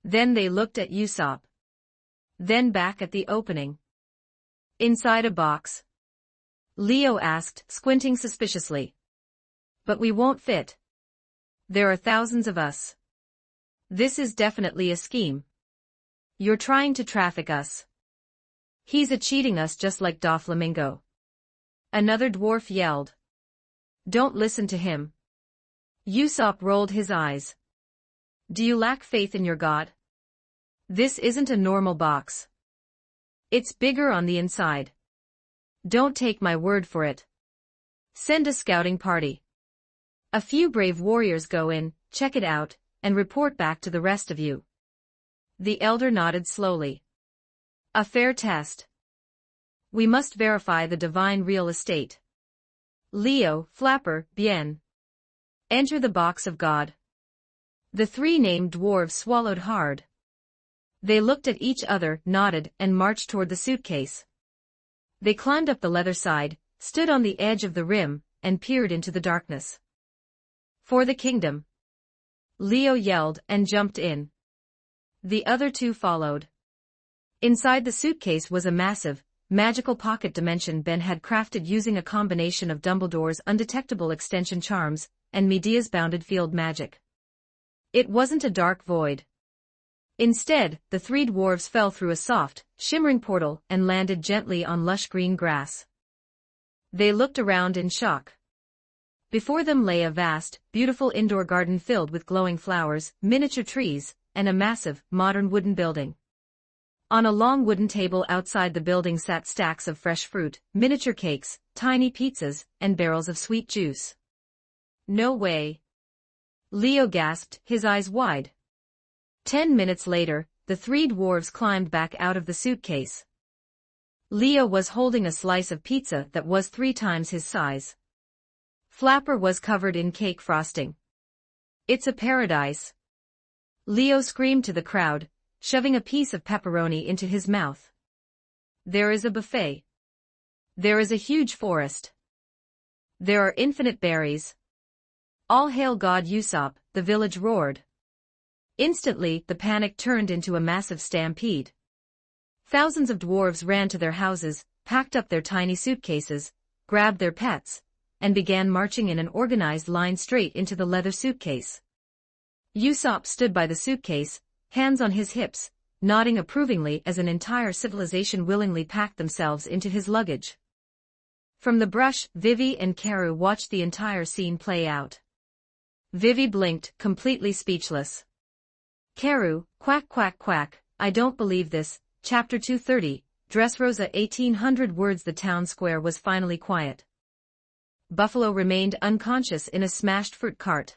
Then they looked at Usopp. Then back at the opening. "Inside a box?" Leo asked, squinting suspiciously. "But we won't fit. There are thousands of us. This is definitely a scheme. You're trying to traffic us." "He's cheating us just like Doflamingo," another dwarf yelled. "Don't listen to him." Usopp rolled his eyes. "Do you lack faith in your god? This isn't a normal box. It's bigger on the inside. Don't take my word for it. Send a scouting party. A few brave warriors go in, check it out, and report back to the rest of you." The elder nodded slowly. "A fair test. We must verify the divine real estate. Leo, Flapper, Bien. Enter the box of God." The three named dwarves swallowed hard. They looked at each other, nodded, and marched toward the suitcase. They climbed up the leather side, stood on the edge of the rim, and peered into the darkness. "For the kingdom," Leo yelled and jumped in. The other two followed. Inside the suitcase was a massive, magical pocket dimension Ben had crafted using a combination of Dumbledore's undetectable extension charms and Medea's bounded field magic. It wasn't a dark void. Instead, the three dwarves fell through a soft, shimmering portal and landed gently on lush green grass. They looked around in shock. Before them lay a vast, beautiful indoor garden filled with glowing flowers, miniature trees, and a massive, modern wooden building. On a long wooden table outside the building sat stacks of fresh fruit, miniature cakes, tiny pizzas, and barrels of sweet juice. "No way!" Leo gasped, his eyes wide. 10 minutes later, the three dwarves climbed back out of the suitcase. Leo was holding a slice of pizza that was 3 times his size. Flapper was covered in cake frosting. "It's a paradise!" Leo screamed to the crowd, shoving a piece of pepperoni into his mouth. "There is a buffet. There is a huge forest. There are infinite berries. All hail God Usopp," the village roared. Instantly, the panic turned into a massive stampede. Thousands of dwarves ran to their houses, packed up their tiny suitcases, grabbed their pets, and began marching in an organized line straight into the leather suitcase. Usopp stood by the suitcase, hands on his hips, nodding approvingly as an entire civilization willingly packed themselves into his luggage. From the brush, Vivi and Karu watched the entire scene play out. Vivi blinked, completely speechless. Karu, quack quack quack, I don't believe this. Chapter 230, Dressrosa 1800 words. The town square was finally quiet. Buffalo remained unconscious in a smashed fruit cart.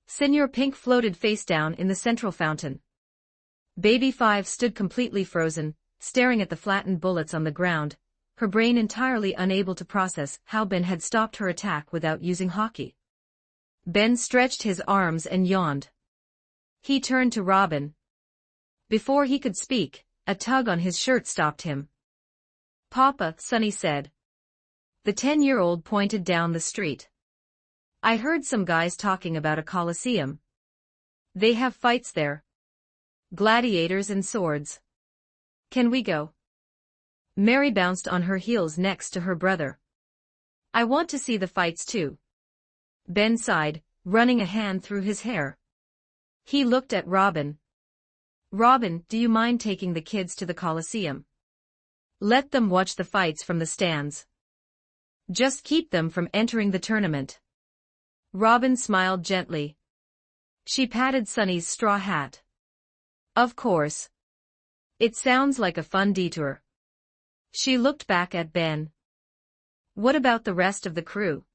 Senor Pink floated face down in the central fountain. Baby Five stood completely frozen, staring at the flattened bullets on the ground, her brain entirely unable to process how Ben had stopped her attack without using hockey. Ben stretched his arms and yawned. He turned to Robin. Before he could speak, a tug on his shirt stopped him. "Papa," Sonny said. The 10-year-old pointed down the street. "I heard some guys talking about a coliseum. They have fights there. Gladiators and swords. Can we go?" Mary bounced on her heels next to her brother. "I want to see the fights too." Ben sighed, running a hand through his hair. He looked at Robin. "Robin, do you mind taking the kids to the Coliseum? Let them watch the fights from the stands. Just keep them from entering the tournament." Robin smiled gently. She patted Sonny's straw hat. "Of course. It sounds like a fun detour." She looked back at Ben. "What about the rest of the crew?"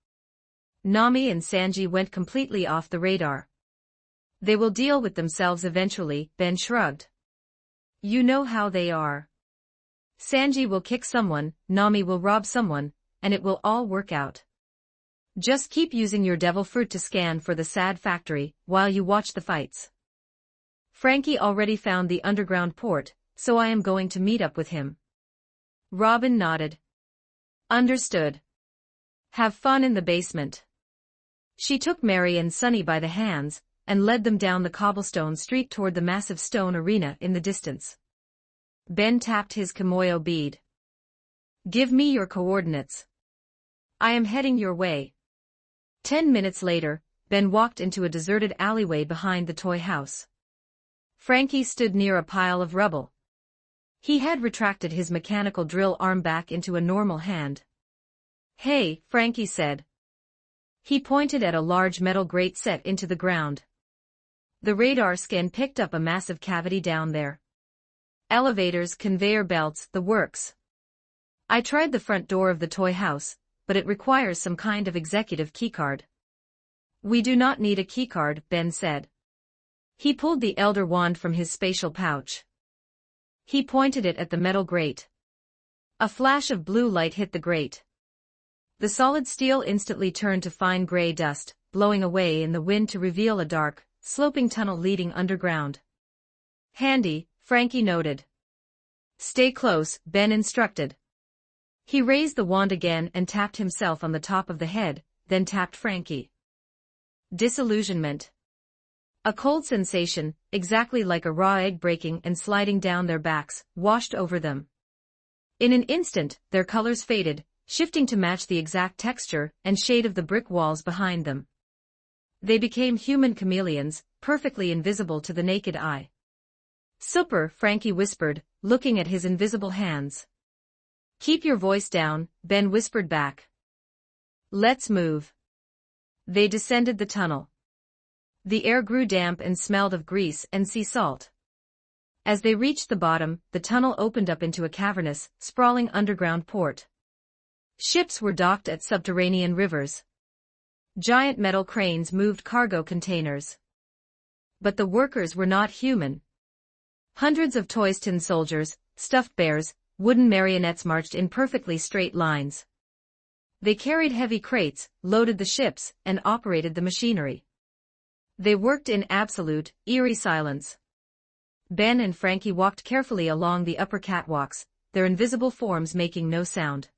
Nami and Sanji went completely off the radar. "They will deal with themselves eventually," Ben shrugged. "You know how they are. Sanji will kick someone, Nami will rob someone, and it will all work out. Just keep using your devil fruit to scan for the sad factory, while you watch the fights. Frankie already found the underground port, so I am going to meet up with him." Robin nodded. "Understood. Have fun in the basement." She took Mary and Sonny by the hands, and led them down the cobblestone street toward the massive stone arena in the distance. Ben tapped his Kimoyo bead. "Give me your coordinates. I am heading your way." 10 minutes later, Ben walked into a deserted alleyway behind the toy house. Frankie stood near a pile of rubble. He had retracted his mechanical drill arm back into a normal hand. "Hey," Frankie said. He pointed at a large metal grate set into the ground. The radar scan picked up a massive cavity down there. Elevators, conveyor belts, the works. I tried the front door of the toy house, but it requires some kind of executive keycard. "We do not need a keycard," Ben said. He pulled the Elder Wand from his spatial pouch. He pointed it at the metal grate. A flash of blue light hit the grate. The solid steel instantly turned to fine gray dust, blowing away in the wind to reveal a dark, sloping tunnel leading underground. "Handy," Frankie noted. "Stay close," Ben instructed. He raised the wand again and tapped himself on the top of the head, then tapped Frankie. Disillusionment. A cold sensation, exactly like a raw egg breaking and sliding down their backs, washed over them. In an instant, their colors faded, shifting to match the exact texture and shade of the brick walls behind them. They became human chameleons, perfectly invisible to the naked eye. "Super," Frankie whispered, looking at his invisible hands. "Keep your voice down," Ben whispered back. "Let's move." They descended the tunnel. The air grew damp and smelled of grease and sea salt. As they reached the bottom, the tunnel opened up into a cavernous, sprawling underground port. Ships were docked at subterranean rivers. Giant metal cranes moved cargo containers. But the workers were not human. Hundreds of toy tin soldiers, stuffed bears, wooden marionettes marched in perfectly straight lines. They carried heavy crates, loaded the ships, and operated the machinery. They worked in absolute, eerie silence. Ben and Frankie walked carefully along the upper catwalks, their invisible forms making no sound.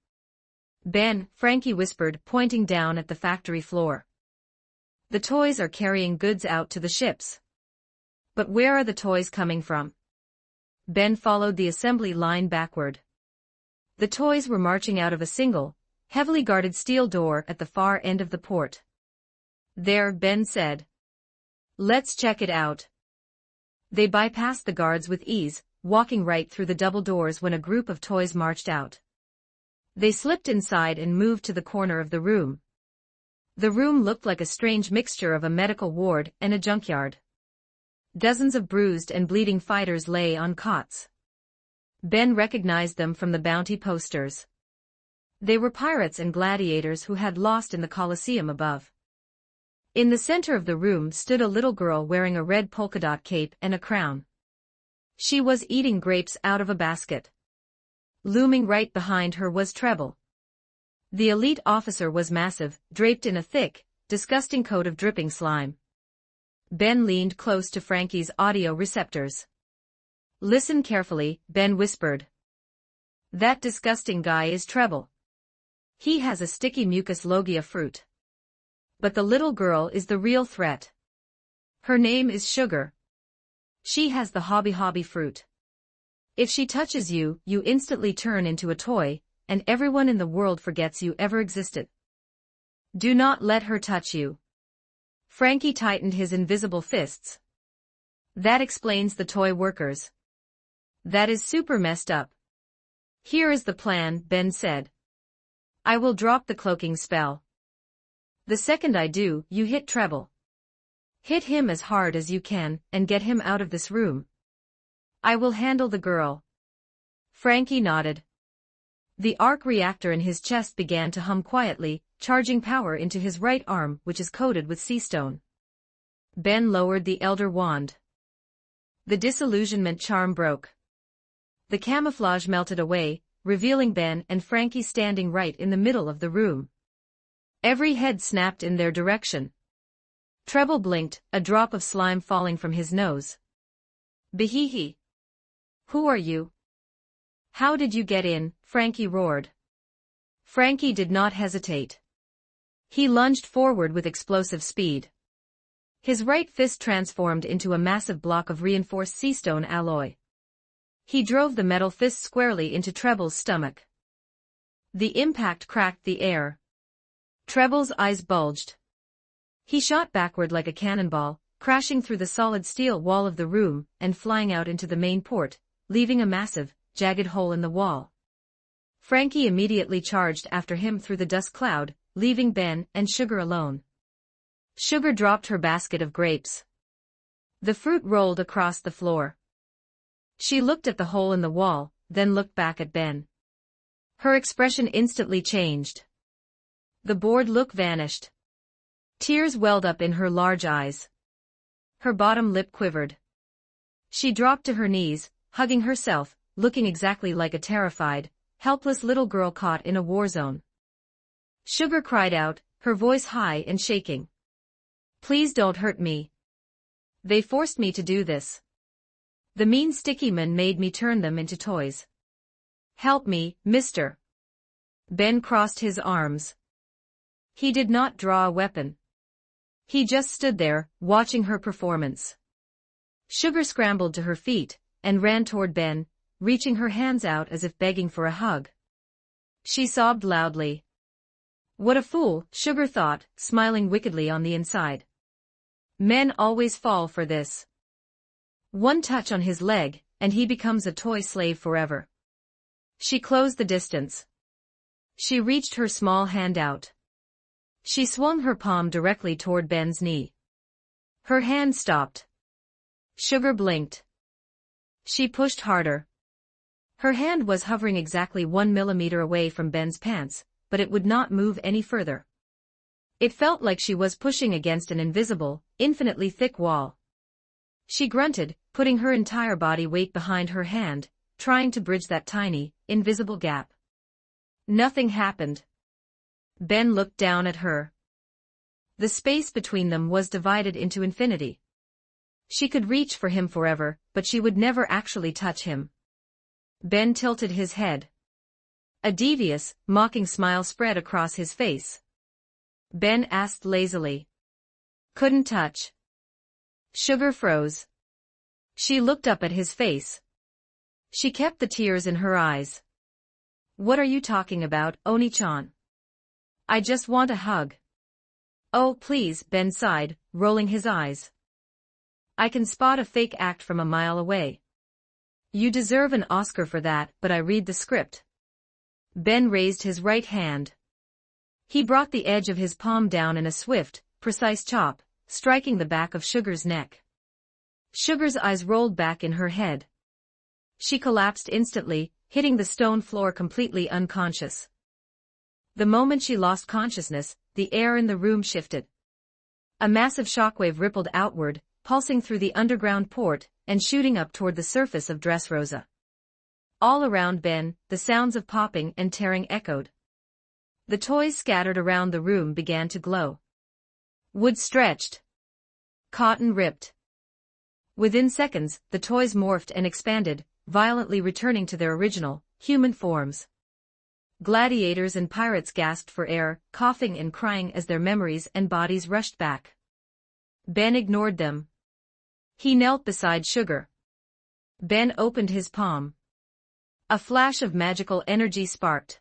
"Ben," Frankie whispered, pointing down at the factory floor. "The toys are carrying goods out to the ships. But where are the toys coming from?" Ben followed the assembly line backward. The toys were marching out of a single, heavily guarded steel door at the far end of the port. "There," Ben said. "Let's check it out." They bypassed the guards with ease, walking right through the double doors when a group of toys marched out. They slipped inside and moved to the corner of the room. The room looked like a strange mixture of a medical ward and a junkyard. Dozens of bruised and bleeding fighters lay on cots. Ben recognized them from the bounty posters. They were pirates and gladiators who had lost in the Colosseum above. In the center of the room stood a little girl wearing a red polka dot cape and a crown. She was eating grapes out of a basket. Looming right behind her was Treble. The elite officer was massive, draped in a thick, disgusting coat of dripping slime. Ben leaned close to Frankie's audio receptors. Listen carefully, Ben whispered. That disgusting guy is Treble. He has a sticky mucus logia fruit. But the little girl is the real threat. Her name is Sugar. She has the hobby fruit. If she touches you, you instantly turn into a toy, and everyone in the world forgets you ever existed. Do not let her touch you. Frankie tightened his invisible fists. That explains the toy workers. That is super messed up. Here is the plan, Ben said. I will drop the cloaking spell. The second I do, you hit Treble. Hit him as hard as you can, and get him out of this room. I will handle the girl. Frankie nodded. The arc reactor in his chest began to hum quietly, charging power into his right arm, which is coated with sea stone. Ben lowered the Elder Wand. The disillusionment charm broke. The camouflage melted away, revealing Ben and Frankie standing right in the middle of the room. Every head snapped in their direction. Treble blinked, a drop of slime falling from his nose. Behehe. Who are you? How did you get in? Frankie roared. Frankie did not hesitate. He lunged forward with explosive speed. His right fist transformed into a massive block of reinforced seastone alloy. He drove the metal fist squarely into Treble's stomach. The impact cracked the air. Treble's eyes bulged. He shot backward like a cannonball, crashing through the solid steel wall of the room and flying out into the main port, leaving a massive, jagged hole in the wall. Frankie immediately charged after him through the dust cloud, leaving Ben and Sugar alone. Sugar dropped her basket of grapes. The fruit rolled across the floor. She looked at the hole in the wall, then looked back at Ben. Her expression instantly changed. The bored look vanished. Tears welled up in her large eyes. Her bottom lip quivered. She dropped to her knees, hugging herself, looking exactly like a terrified, helpless little girl caught in a war zone. Sugar cried out, her voice high and shaking. Please don't hurt me. They forced me to do this. The mean sticky men made me turn them into toys. Help me, mister. Ben crossed his arms. He did not draw a weapon. He just stood there, watching her performance. Sugar scrambled to her feet, and ran toward Ben, reaching her hands out as if begging for a hug. She sobbed loudly. What a fool, Sugar thought, smiling wickedly on the inside. Men always fall for this. One touch on his leg, and he becomes a toy slave forever. She closed the distance. She reached her small hand out. She swung her palm directly toward Ben's knee. Her hand stopped. Sugar blinked. She pushed harder. Her hand was hovering exactly 1 millimeter away from Ben's pants, but it would not move any further. It felt like she was pushing against an invisible, infinitely thick wall. She grunted, putting her entire body weight behind her hand, trying to bridge that tiny, invisible gap. Nothing happened. Ben looked down at her. The space between them was divided into infinity. She could reach for him forever, but she would never actually touch him. Ben tilted his head. A devious, mocking smile spread across his face. Ben asked lazily. Couldn't touch. Sugar froze. She looked up at his face. She kept the tears in her eyes. What are you talking about, Oni-chan? I just want a hug. Oh, please, Ben sighed, rolling his eyes. I can spot a fake act from a mile away. You deserve an Oscar for that, but I read the script. Ben raised his right hand. He brought the edge of his palm down in a swift, precise chop, striking the back of Sugar's neck. Sugar's eyes rolled back in her head. She collapsed instantly, hitting the stone floor completely unconscious. The moment she lost consciousness, the air in the room shifted. A massive shockwave rippled outward, pulsing through the underground port, and shooting up toward the surface of Dressrosa. All around Ben, the sounds of popping and tearing echoed. The toys scattered around the room began to glow. Wood stretched. Cotton ripped. Within seconds, the toys morphed and expanded, violently returning to their original, human forms. Gladiators and pirates gasped for air, coughing and crying as their memories and bodies rushed back. Ben ignored them. He knelt beside Sugar. Ben opened his palm. A flash of magical energy sparked.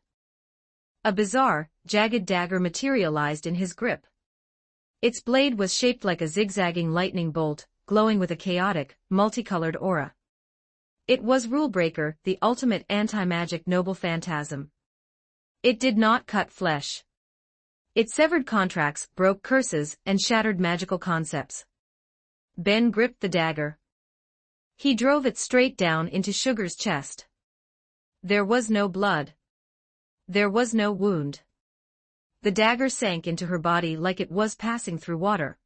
A bizarre, jagged dagger materialized in his grip. Its blade was shaped like a zigzagging lightning bolt, glowing with a chaotic, multicolored aura. It was Rulebreaker, the ultimate anti-magic noble phantasm. It did not cut flesh. It severed contracts, broke curses, and shattered magical concepts. Ben gripped the dagger. He drove it straight down into Sugar's chest. There was no blood. There was no wound. The dagger sank into her body like it was passing through water.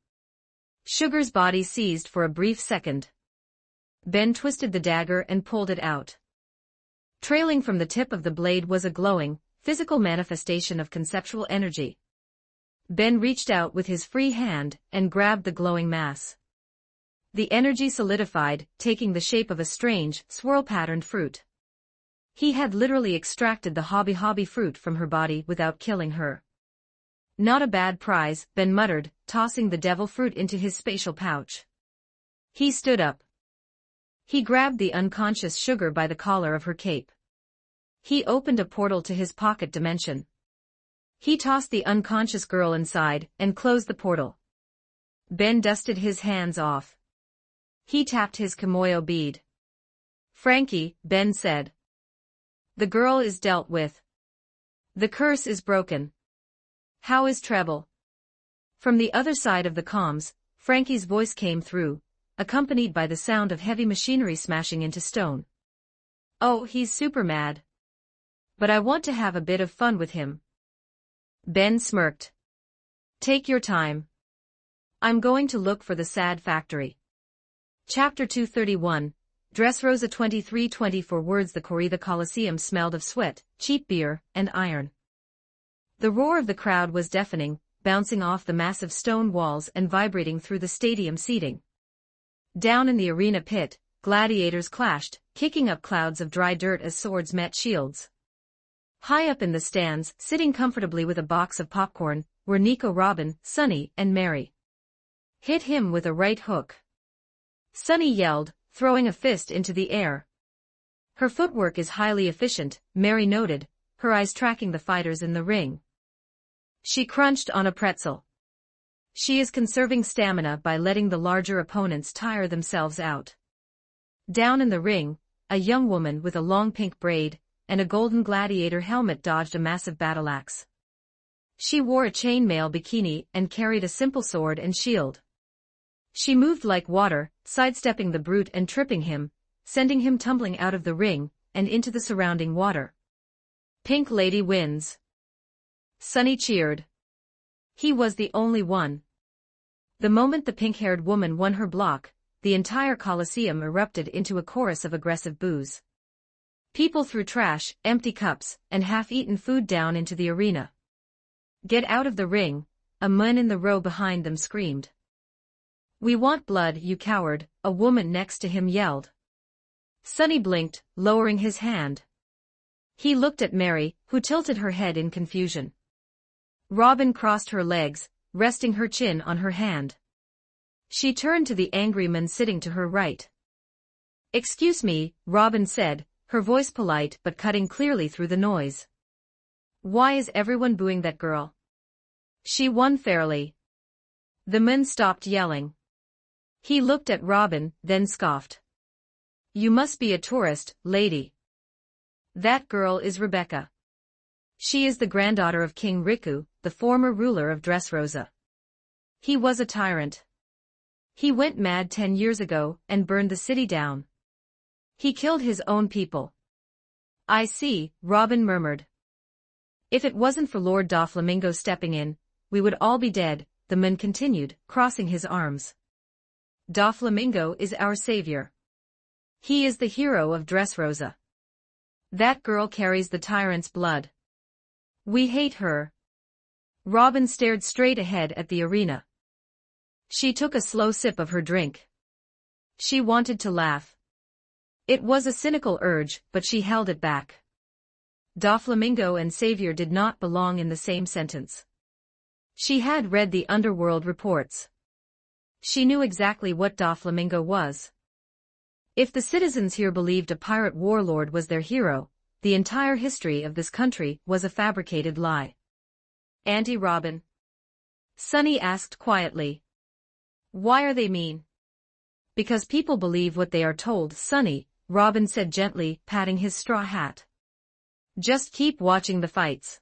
Sugar's body seized for a brief second. Ben twisted the dagger and pulled it out. Trailing from the tip of the blade was a glowing, physical manifestation of conceptual energy. Ben reached out with his free hand and grabbed the glowing mass. The energy solidified, taking the shape of a strange, swirl-patterned fruit. He had literally extracted the hobby fruit from her body without killing her. Not a bad prize, Ben muttered, tossing the devil fruit into his spatial pouch. He stood up. He grabbed the unconscious Sugar by the collar of her cape. He opened a portal to his pocket dimension. He tossed the unconscious girl inside and closed the portal. Ben dusted his hands off. He tapped his Kimoyo bead. Frankie, Ben said. The girl is dealt with. The curse is broken. How is Treble? From the other side of the comms, Frankie's voice came through, accompanied by the sound of heavy machinery smashing into stone. Oh, he's super mad. But I want to have a bit of fun with him. Ben smirked. Take your time. I'm going to look for the sad factory. Chapter 231, Dressrosa 2324 words. The Colosseum smelled of sweat, cheap beer, and iron. The roar of the crowd was deafening, bouncing off the massive stone walls and vibrating through the stadium seating. Down in the arena pit, gladiators clashed, kicking up clouds of dry dirt as swords met shields. High up in the stands, sitting comfortably with a box of popcorn, were Nico, Robin, Sunny, and Mary. Hit him with a right hook. Sunny yelled, throwing a fist into the air. Her footwork is highly efficient, Mary noted, her eyes tracking the fighters in the ring. She crunched on a pretzel. She is conserving stamina by letting the larger opponents tire themselves out. Down in the ring, a young woman with a long pink braid and a golden gladiator helmet dodged a massive battle axe. She wore a chainmail bikini and carried a simple sword and shield. She moved like water, sidestepping the brute and tripping him, sending him tumbling out of the ring and into the surrounding water. Pink Lady wins. Sunny cheered. He was the only one. The moment the pink-haired woman won her block, the entire Colosseum erupted into a chorus of aggressive boos. People threw trash, empty cups, and half-eaten food down into the arena. Get out of the ring, a man in the row behind them screamed. We want blood, you coward, a woman next to him yelled. Sunny blinked, lowering his hand. He looked at Mary, who tilted her head in confusion. Robin crossed her legs, resting her chin on her hand. She turned to the angry man sitting to her right. Excuse me, Robin said, her voice polite but cutting clearly through the noise. Why is everyone booing that girl? She won fairly. The man stopped yelling. He looked at Robin, then scoffed. You must be a tourist, lady. That girl is Rebecca. She is the granddaughter of King Riku, the former ruler of Dressrosa. He was a tyrant. He went mad 10 years ago and burned the city down. He killed his own people. I see, Robin murmured. If it wasn't for Lord Doflamingo stepping in, we would all be dead, the man continued, crossing his arms. Doflamingo is our savior. He is the hero of Dressrosa. That girl carries the tyrant's blood. We hate her. Robin stared straight ahead at the arena. She took a slow sip of her drink. She wanted to laugh. It was a cynical urge, but she held it back. Doflamingo and Savior did not belong in the same sentence. She had read the underworld reports. She knew exactly what Doflamingo was. If the citizens here believed a pirate warlord was their hero, the entire history of this country was a fabricated lie. Auntie Robin? Sunny asked quietly. Why are they mean? Because people believe what they are told, Sunny, Robin said gently, patting his straw hat. Just keep watching the fights.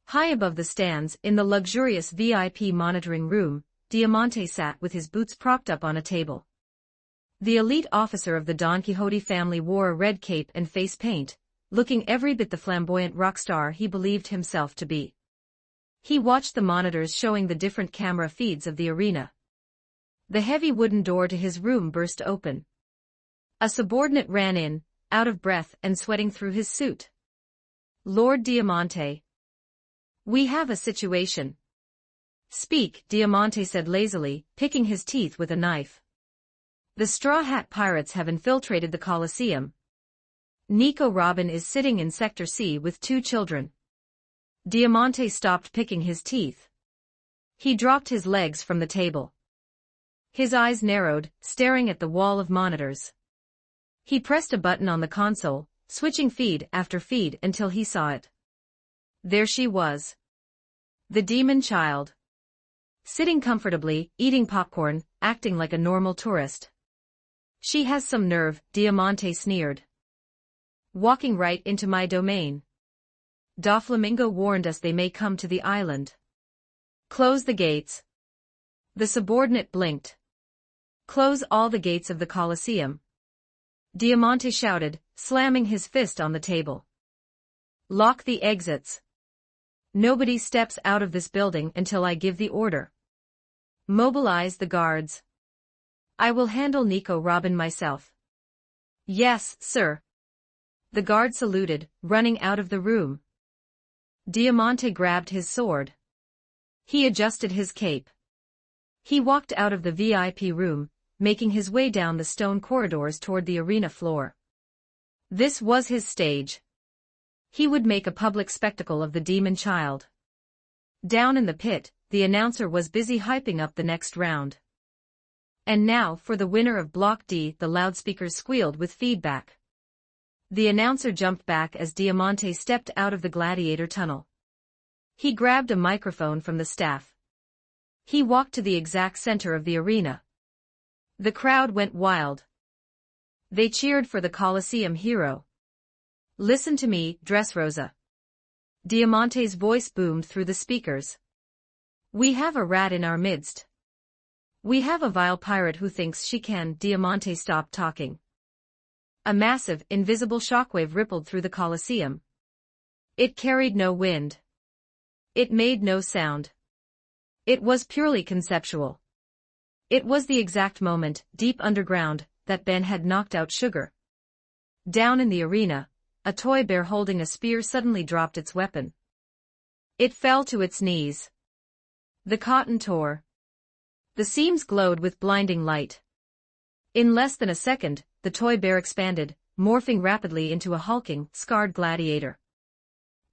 High above the stands, in the luxurious VIP monitoring room, Diamante sat with his boots propped up on a table. The elite officer of the Don Quixote family wore a red cape and face paint, looking every bit the flamboyant rock star he believed himself to be. He watched the monitors showing the different camera feeds of the arena. The heavy wooden door to his room burst open. A subordinate ran in, out of breath and sweating through his suit. Lord Diamante. We have a situation. Speak, Diamante said lazily, picking his teeth with a knife. The Straw Hat Pirates have infiltrated the Colosseum. Nico Robin is sitting in Sector C with 2 children. Diamante stopped picking his teeth. He dropped his legs from the table. His eyes narrowed, staring at the wall of monitors. He pressed a button on the console, switching feed after feed until he saw it. There she was. The demon child. Sitting comfortably, eating popcorn, acting like a normal tourist. She has some nerve, Diamante sneered. Walking right into my domain. Doflamingo warned us they may come to the island. Close the gates. The subordinate blinked. Close all the gates of the Colosseum. Diamante shouted, slamming his fist on the table. Lock the exits. Nobody steps out of this building until I give the order. Mobilize the guards. I will handle Nico Robin myself. Yes, sir. The guard saluted, running out of the room. Diamante grabbed his sword. He adjusted his cape. He walked out of the VIP room, making his way down the stone corridors toward the arena floor. This was his stage. He would make a public spectacle of the demon child. Down in the pit, the announcer was busy hyping up the next round. And now for the winner of Block D, the loudspeakers squealed with feedback. The announcer jumped back as Diamante stepped out of the gladiator tunnel. He grabbed a microphone from the staff. He walked to the exact center of the arena. The crowd went wild. They cheered for the Colosseum hero. Listen to me, Dressrosa. Diamante's voice boomed through the speakers. We have a rat in our midst. We have a vile pirate who thinks she can. Diamante stopped talking. A massive, invisible shockwave rippled through the Colosseum. It carried no wind. It made no sound. It was purely conceptual. It was the exact moment, deep underground, that Ben had knocked out Sugar. Down in the arena, a toy bear holding a spear suddenly dropped its weapon. It fell to its knees. The cotton tore. The seams glowed with blinding light. In less than a second, the toy bear expanded, morphing rapidly into a hulking, scarred gladiator.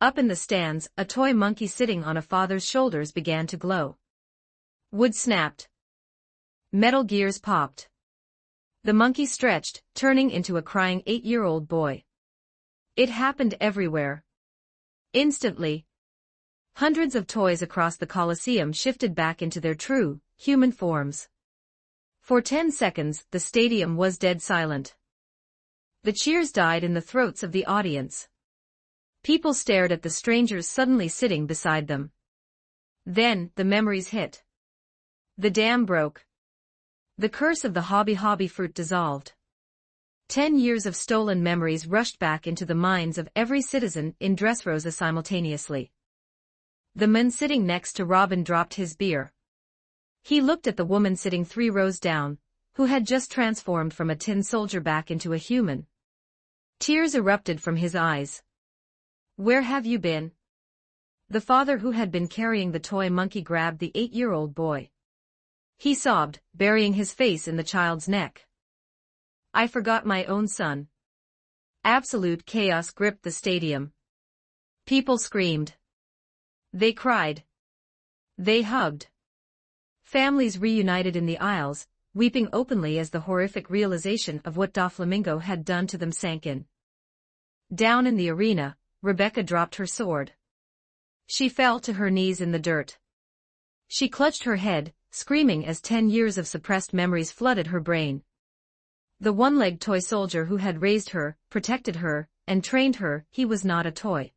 Up in the stands, a toy monkey sitting on a father's shoulders began to glow. Wood snapped. Metal gears popped. The monkey stretched, turning into a crying 8-year-old boy. It happened everywhere. Instantly. Hundreds of toys across the Colosseum shifted back into their true, human forms. For 10 seconds, the stadium was dead silent. The cheers died in the throats of the audience. People stared at the strangers suddenly sitting beside them. Then, the memories hit. The dam broke. The curse of the hobby fruit dissolved. 10 years of stolen memories rushed back into the minds of every citizen in Dressrosa simultaneously. The man sitting next to Robin dropped his beer. He looked at the woman sitting 3 rows down, who had just transformed from a tin soldier back into a human. Tears erupted from his eyes. Where have you been? The father who had been carrying the toy monkey grabbed the 8-year-old boy. He sobbed, burying his face in the child's neck. I forgot my own son. Absolute chaos gripped the stadium. People screamed. They cried. They hugged. Families reunited in the aisles, weeping openly as the horrific realization of what Doflamingo had done to them sank in. Down in the arena, Rebecca dropped her sword. She fell to her knees in the dirt. She clutched her head, screaming as 10 years of suppressed memories flooded her brain. The one-legged toy soldier who had raised her, protected her, and trained her, he was not a toy.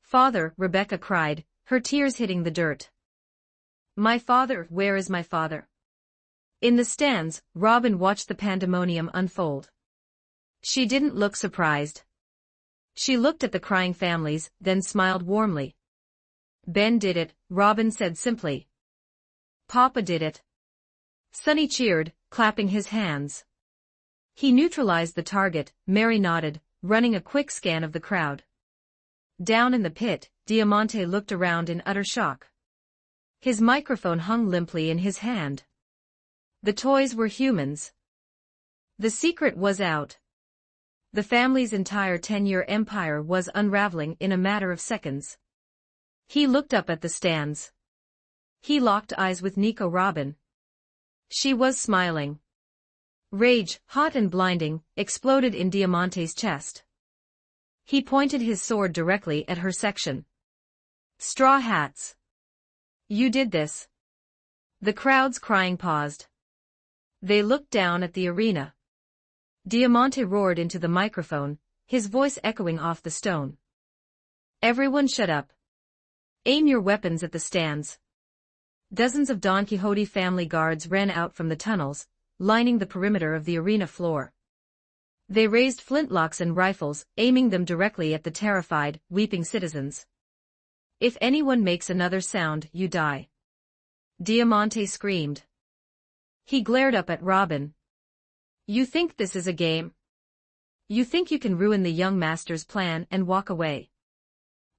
Father, Rebecca cried, her tears hitting the dirt. My father, where is my father? In the stands, Robin watched the pandemonium unfold. She didn't look surprised. She looked at the crying families, then smiled warmly. Ben did it, Robin said simply. Papa did it. Sonny cheered, clapping his hands. He neutralized the target, Mary nodded, running a quick scan of the crowd. Down in the pit, Diamante looked around in utter shock. His microphone hung limply in his hand. The toys were humans. The secret was out. The family's entire 10-year empire was unraveling in a matter of seconds. He looked up at the stands. He locked eyes with Nico Robin. She was smiling. Rage, hot and blinding, exploded in Diamante's chest. He pointed his sword directly at her section. Straw hats. You did this. The crowd's crying paused. They looked down at the arena. Diamante roared into the microphone, his voice echoing off the stone. Everyone shut up. Aim your weapons at the stands. Dozens of Don Quixote family guards ran out from the tunnels, lining the perimeter of the arena floor. They raised flintlocks and rifles, aiming them directly at the terrified, weeping citizens. If anyone makes another sound, you die. Diamante screamed. He glared up at Robin. You think this is a game? You think you can ruin the young master's plan and walk away?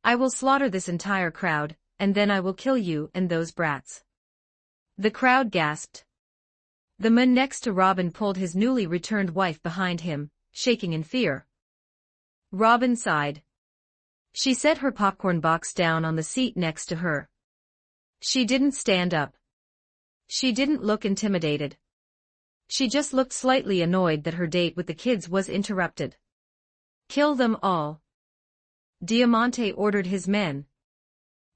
I will slaughter this entire crowd, and then I will kill you and those brats. The crowd gasped. The man next to Robin pulled his newly returned wife behind him, shaking in fear. Robin sighed. She set her popcorn box down on the seat next to her. She didn't stand up. She didn't look intimidated. She just looked slightly annoyed that her date with the kids was interrupted. Kill them all. Diamante ordered his men.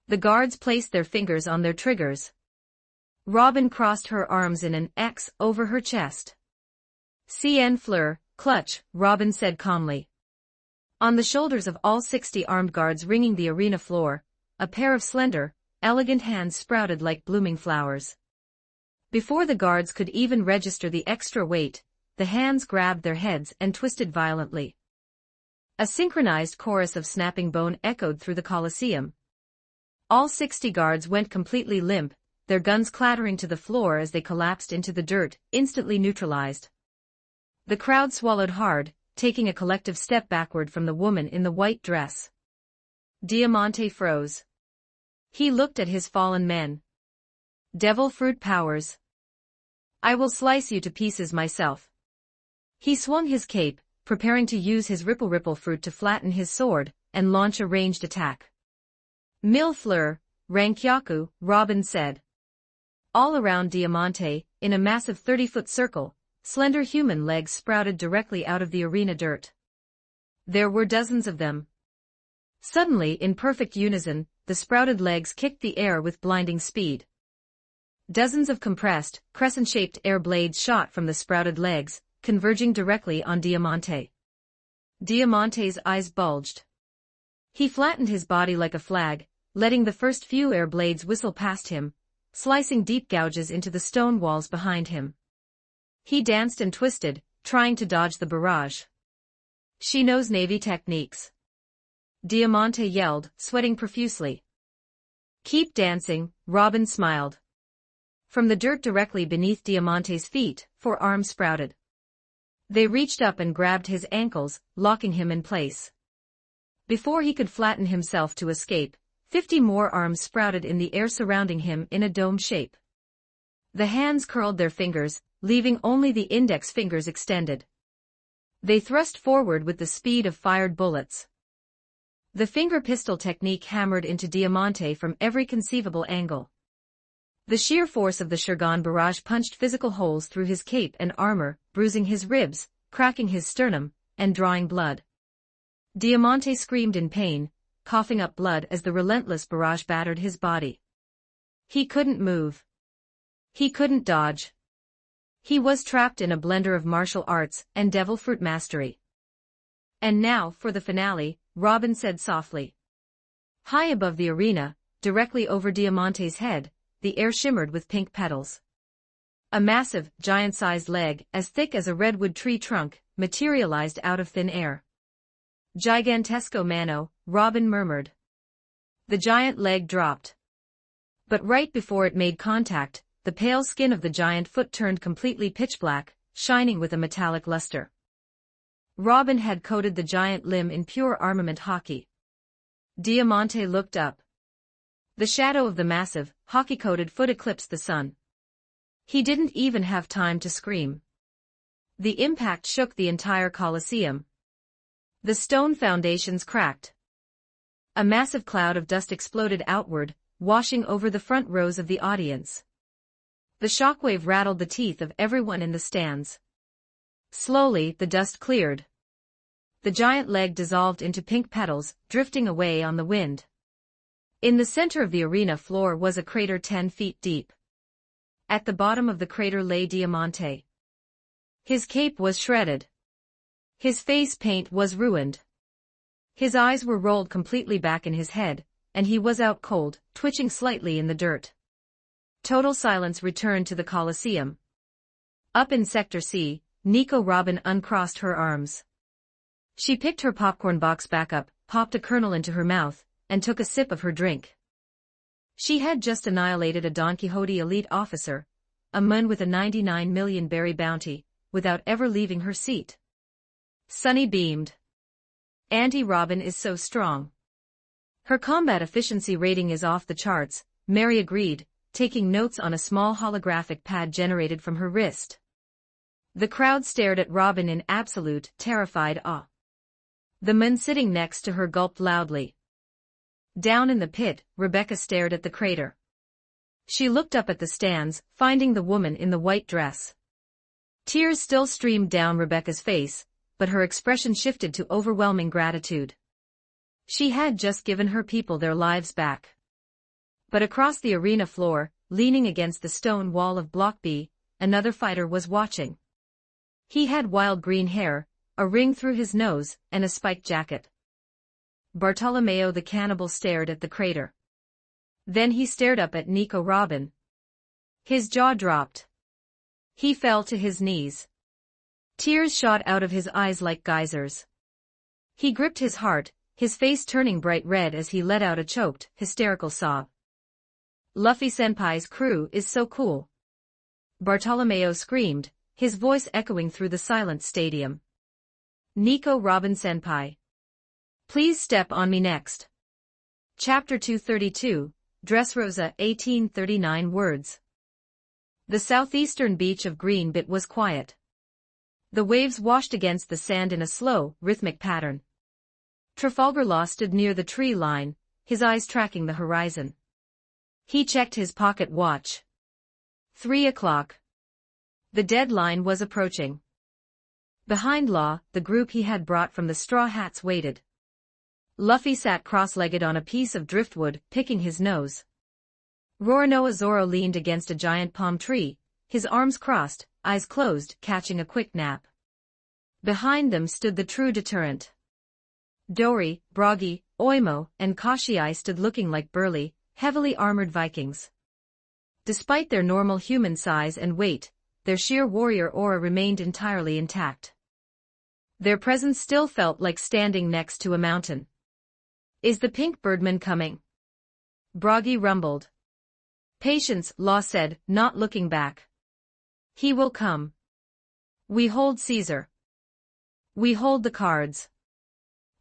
The guards placed their fingers on their triggers. Robin crossed her arms in an X over her chest. Cien Fleur, clutch, Robin said calmly. On the shoulders of all 60 armed guards ringing the arena floor, a pair of slender, elegant hands sprouted like blooming flowers. Before the guards could even register the extra weight, the hands grabbed their heads and twisted violently. A synchronized chorus of snapping bone echoed through the Colosseum. All 60 guards went completely limp, their guns clattering to the floor as they collapsed into the dirt, instantly neutralized. The crowd swallowed hard, taking a collective step backward from the woman in the white dress. Diamante froze. He looked at his fallen men. Devil fruit powers. I will slice you to pieces myself. He swung his cape, preparing to use his ripple fruit to flatten his sword, and launch a ranged attack. Mille fleurs, Rankyaku, Robin said. All around Diamante, in a massive 30-foot circle, slender human legs sprouted directly out of the arena dirt. There were dozens of them. Suddenly, in perfect unison, the sprouted legs kicked the air with blinding speed. Dozens of compressed, crescent-shaped air blades shot from the sprouted legs, converging directly on Diamante. Diamante's eyes bulged. He flattened his body like a flag, letting the first few air blades whistle past him, slicing deep gouges into the stone walls behind him. He danced and twisted, trying to dodge the barrage. She knows Navy techniques. Diamante yelled, sweating profusely. Keep dancing, Robin smiled. From the dirt directly beneath Diamante's feet, 4 arms sprouted. They reached up and grabbed his ankles, locking him in place. Before he could flatten himself to escape, 50 more arms sprouted in the air surrounding him in a dome shape. The hands curled their fingers, leaving only the index fingers extended. They thrust forward with the speed of fired bullets. The finger pistol technique hammered into Diamante from every conceivable angle. The sheer force of the Shurgan barrage punched physical holes through his cape and armor, bruising his ribs, cracking his sternum, and drawing blood. Diamante screamed in pain, coughing up blood as the relentless barrage battered his body. He couldn't move. He couldn't dodge. He was trapped in a blender of martial arts and devil fruit mastery. And now, for the finale, Robin said softly. High above the arena, directly over Diamante's head, the air shimmered with pink petals. A massive, giant-sized leg, as thick as a redwood tree trunk, materialized out of thin air. Gigantesco mano, Robin murmured. The giant leg dropped. But right before it made contact, the pale skin of the giant foot turned completely pitch black, shining with a metallic luster. Robin had coated the giant limb in pure armament hockey. Diamante looked up. The shadow of the massive, hockey-coated foot eclipsed the sun. He didn't even have time to scream. The impact shook the entire Colosseum. The stone foundations cracked. A massive cloud of dust exploded outward, washing over the front rows of the audience. The shockwave rattled the teeth of everyone in the stands. Slowly, the dust cleared. The giant leg dissolved into pink petals, drifting away on the wind. In the center of the arena floor was a crater 10 feet deep. At the bottom of the crater lay Diamante. His cape was shredded. His face paint was ruined. His eyes were rolled completely back in his head, and he was out cold, twitching slightly in the dirt. Total silence returned to the Colosseum. Up in Sector C, Nico Robin uncrossed her arms. She picked her popcorn box back up, popped a kernel into her mouth, and took a sip of her drink. She had just annihilated a Don Quixote elite officer, a man with a 99 million berry bounty, without ever leaving her seat. Sunny beamed. Auntie Robin is so strong. Her combat efficiency rating is off the charts, Mary agreed, taking notes on a small holographic pad generated from her wrist. The crowd stared at Robin in absolute, terrified awe. The man sitting next to her gulped loudly. Down in the pit, Rebecca stared at the crater. She looked up at the stands, finding the woman in the white dress. Tears still streamed down Rebecca's face, but her expression shifted to overwhelming gratitude. She had just given her people their lives back. But across the arena floor, leaning against the stone wall of Block B, another fighter was watching. He had wild green hair, a ring through his nose, and a spiked jacket. Bartolomeo the cannibal stared at the crater. Then he stared up at Nico Robin. His jaw dropped. He fell to his knees. Tears shot out of his eyes like geysers. He gripped his heart, his face turning bright red as he let out a choked, hysterical sob. Luffy-senpai's crew is so cool. Bartolomeo screamed, his voice echoing through the silent stadium. Nico Robin-senpai. Please step on me next. Chapter 232, Dressrosa 1839 words. The southeastern beach of Greenbit was quiet. The waves washed against the sand in a slow, rhythmic pattern. Trafalgar Law stood near the tree line, his eyes tracking the horizon. He checked his pocket watch. 3 o'clock. The deadline was approaching. Behind Law, the group he had brought from the Straw Hats waited. Luffy sat cross-legged on a piece of driftwood, picking his nose. Roronoa Zoro leaned against a giant palm tree, his arms crossed, eyes closed, catching a quick nap. Behind them stood the true deterrent. Dori, Bragi, Oimo, and Kashiai stood looking like burly, heavily armored Vikings. Despite their normal human size and weight, their sheer warrior aura remained entirely intact. Their presence still felt like standing next to a mountain. Is the pink birdman coming? Bragi rumbled. Patience, Law said, not looking back. He will come. We hold Caesar. We hold the cards.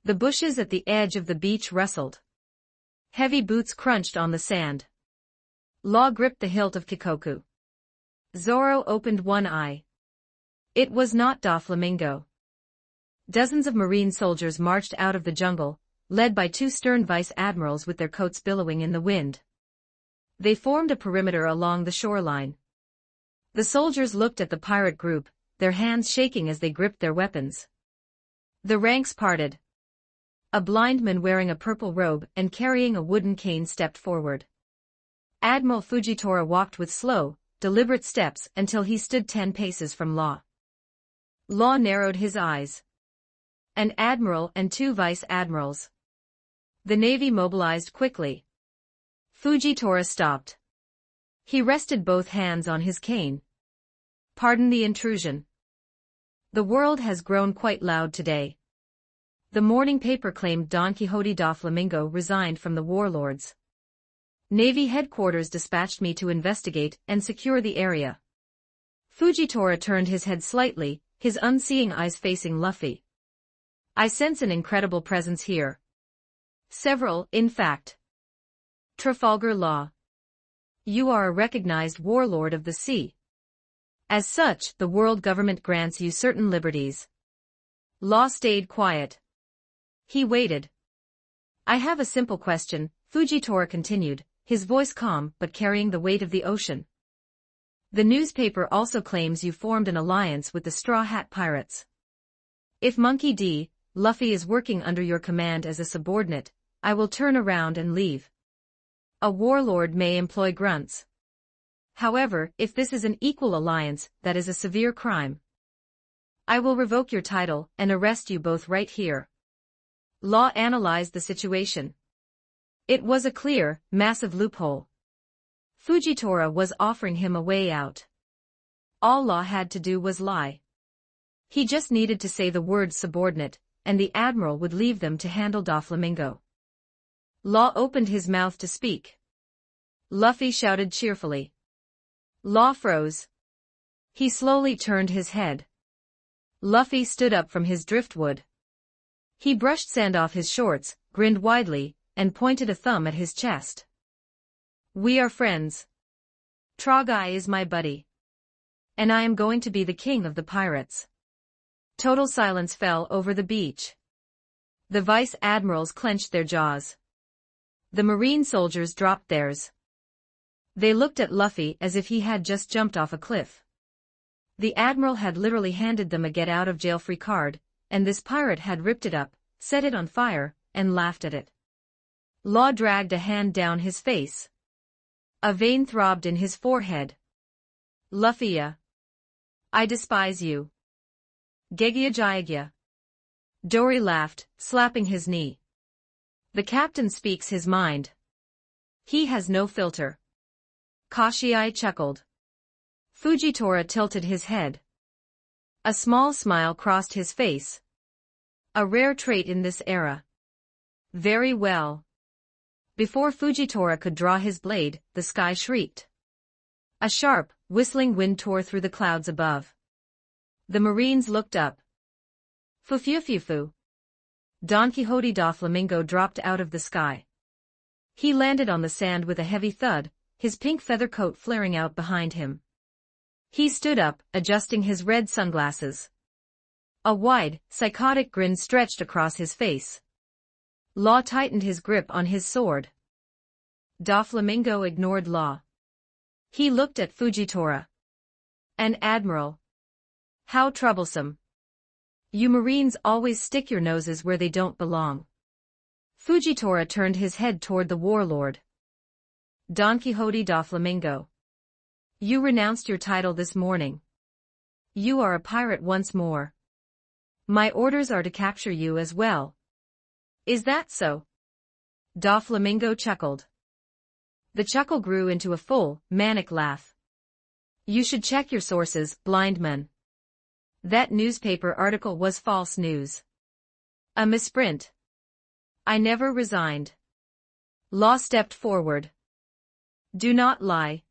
The bushes at the edge of the beach rustled. Heavy boots crunched on the sand. Law gripped the hilt of Kikoku. Zorro opened one eye. It was not Doflamingo. Dozens of Marine soldiers marched out of the jungle, led by two stern vice-admirals with their coats billowing in the wind. They formed a perimeter along the shoreline. The soldiers looked at the pirate group, their hands shaking as they gripped their weapons. The ranks parted. A blind man wearing a purple robe and carrying a wooden cane stepped forward. Admiral Fujitora walked with slow, deliberate steps until he stood 10 paces from Law. Law narrowed his eyes. An admiral and 2 vice-admirals. The Navy mobilized quickly. Fujitora stopped. He rested both hands on his cane. Pardon the intrusion. The world has grown quite loud today. The morning paper claimed Don Quixote Doflamingo resigned from the warlords. Navy headquarters dispatched me to investigate and secure the area. Fujitora turned his head slightly, his unseeing eyes facing Luffy. I sense an incredible presence here. Several, in fact. Trafalgar Law. You are a recognized warlord of the sea. As such, the world government grants you certain liberties. Law stayed quiet. He waited. I have a simple question, Fujitora continued, his voice calm but carrying the weight of the ocean. The newspaper also claims you formed an alliance with the Straw Hat Pirates. If Monkey D. Luffy is working under your command as a subordinate, I will turn around and leave. A warlord may employ grunts. However, if this is an equal alliance, that is a severe crime. I will revoke your title and arrest you both right here. Law analyzed the situation. It was a clear, massive loophole. Fujitora was offering him a way out. All Law had to do was lie. He just needed to say the word subordinate, and the admiral would leave them to handle Doflamingo. Law opened his mouth to speak. Luffy shouted cheerfully. Law froze. He slowly turned his head. Luffy stood up from his driftwood. He brushed sand off his shorts, grinned widely, and pointed a thumb at his chest. We are friends. Trogai is my buddy. And I am going to be the king of the pirates. Total silence fell over the beach. The vice-admirals clenched their jaws. The marine soldiers dropped theirs. They looked at Luffy as if he had just jumped off a cliff. The admiral had literally handed them a get-out-of-jail-free card, and this pirate had ripped it up, set it on fire, and laughed at it. Law dragged a hand down his face. A vein throbbed in his forehead. Luffy, I despise you. Gegia Jayagya. Dory laughed, slapping his knee. The captain speaks his mind. He has no filter. Kashiai chuckled. Fujitora tilted his head. A small smile crossed his face. A rare trait in this era. Very well. Before Fujitora could draw his blade, the sky shrieked. A sharp, whistling wind tore through the clouds above. The Marines looked up. Fu-fu-fu-fu. Don Quixote Doflamingo dropped out of the sky. He landed on the sand with a heavy thud, his pink feather coat flaring out behind him. He stood up, adjusting his red sunglasses. A wide, psychotic grin stretched across his face. Law tightened his grip on his sword. Doflamingo ignored Law. He looked at Fujitora. An admiral. How troublesome. You Marines always stick your noses where they don't belong. Fujitora turned his head toward the warlord. Don Quixote Doflamingo. You renounced your title this morning. You are a pirate once more. My orders are to capture you as well. Is that so? Doflamingo chuckled. The chuckle grew into a full, manic laugh. You should check your sources, blind man. That newspaper article was false news. A misprint. I never resigned. Law stepped forward. Do not lie.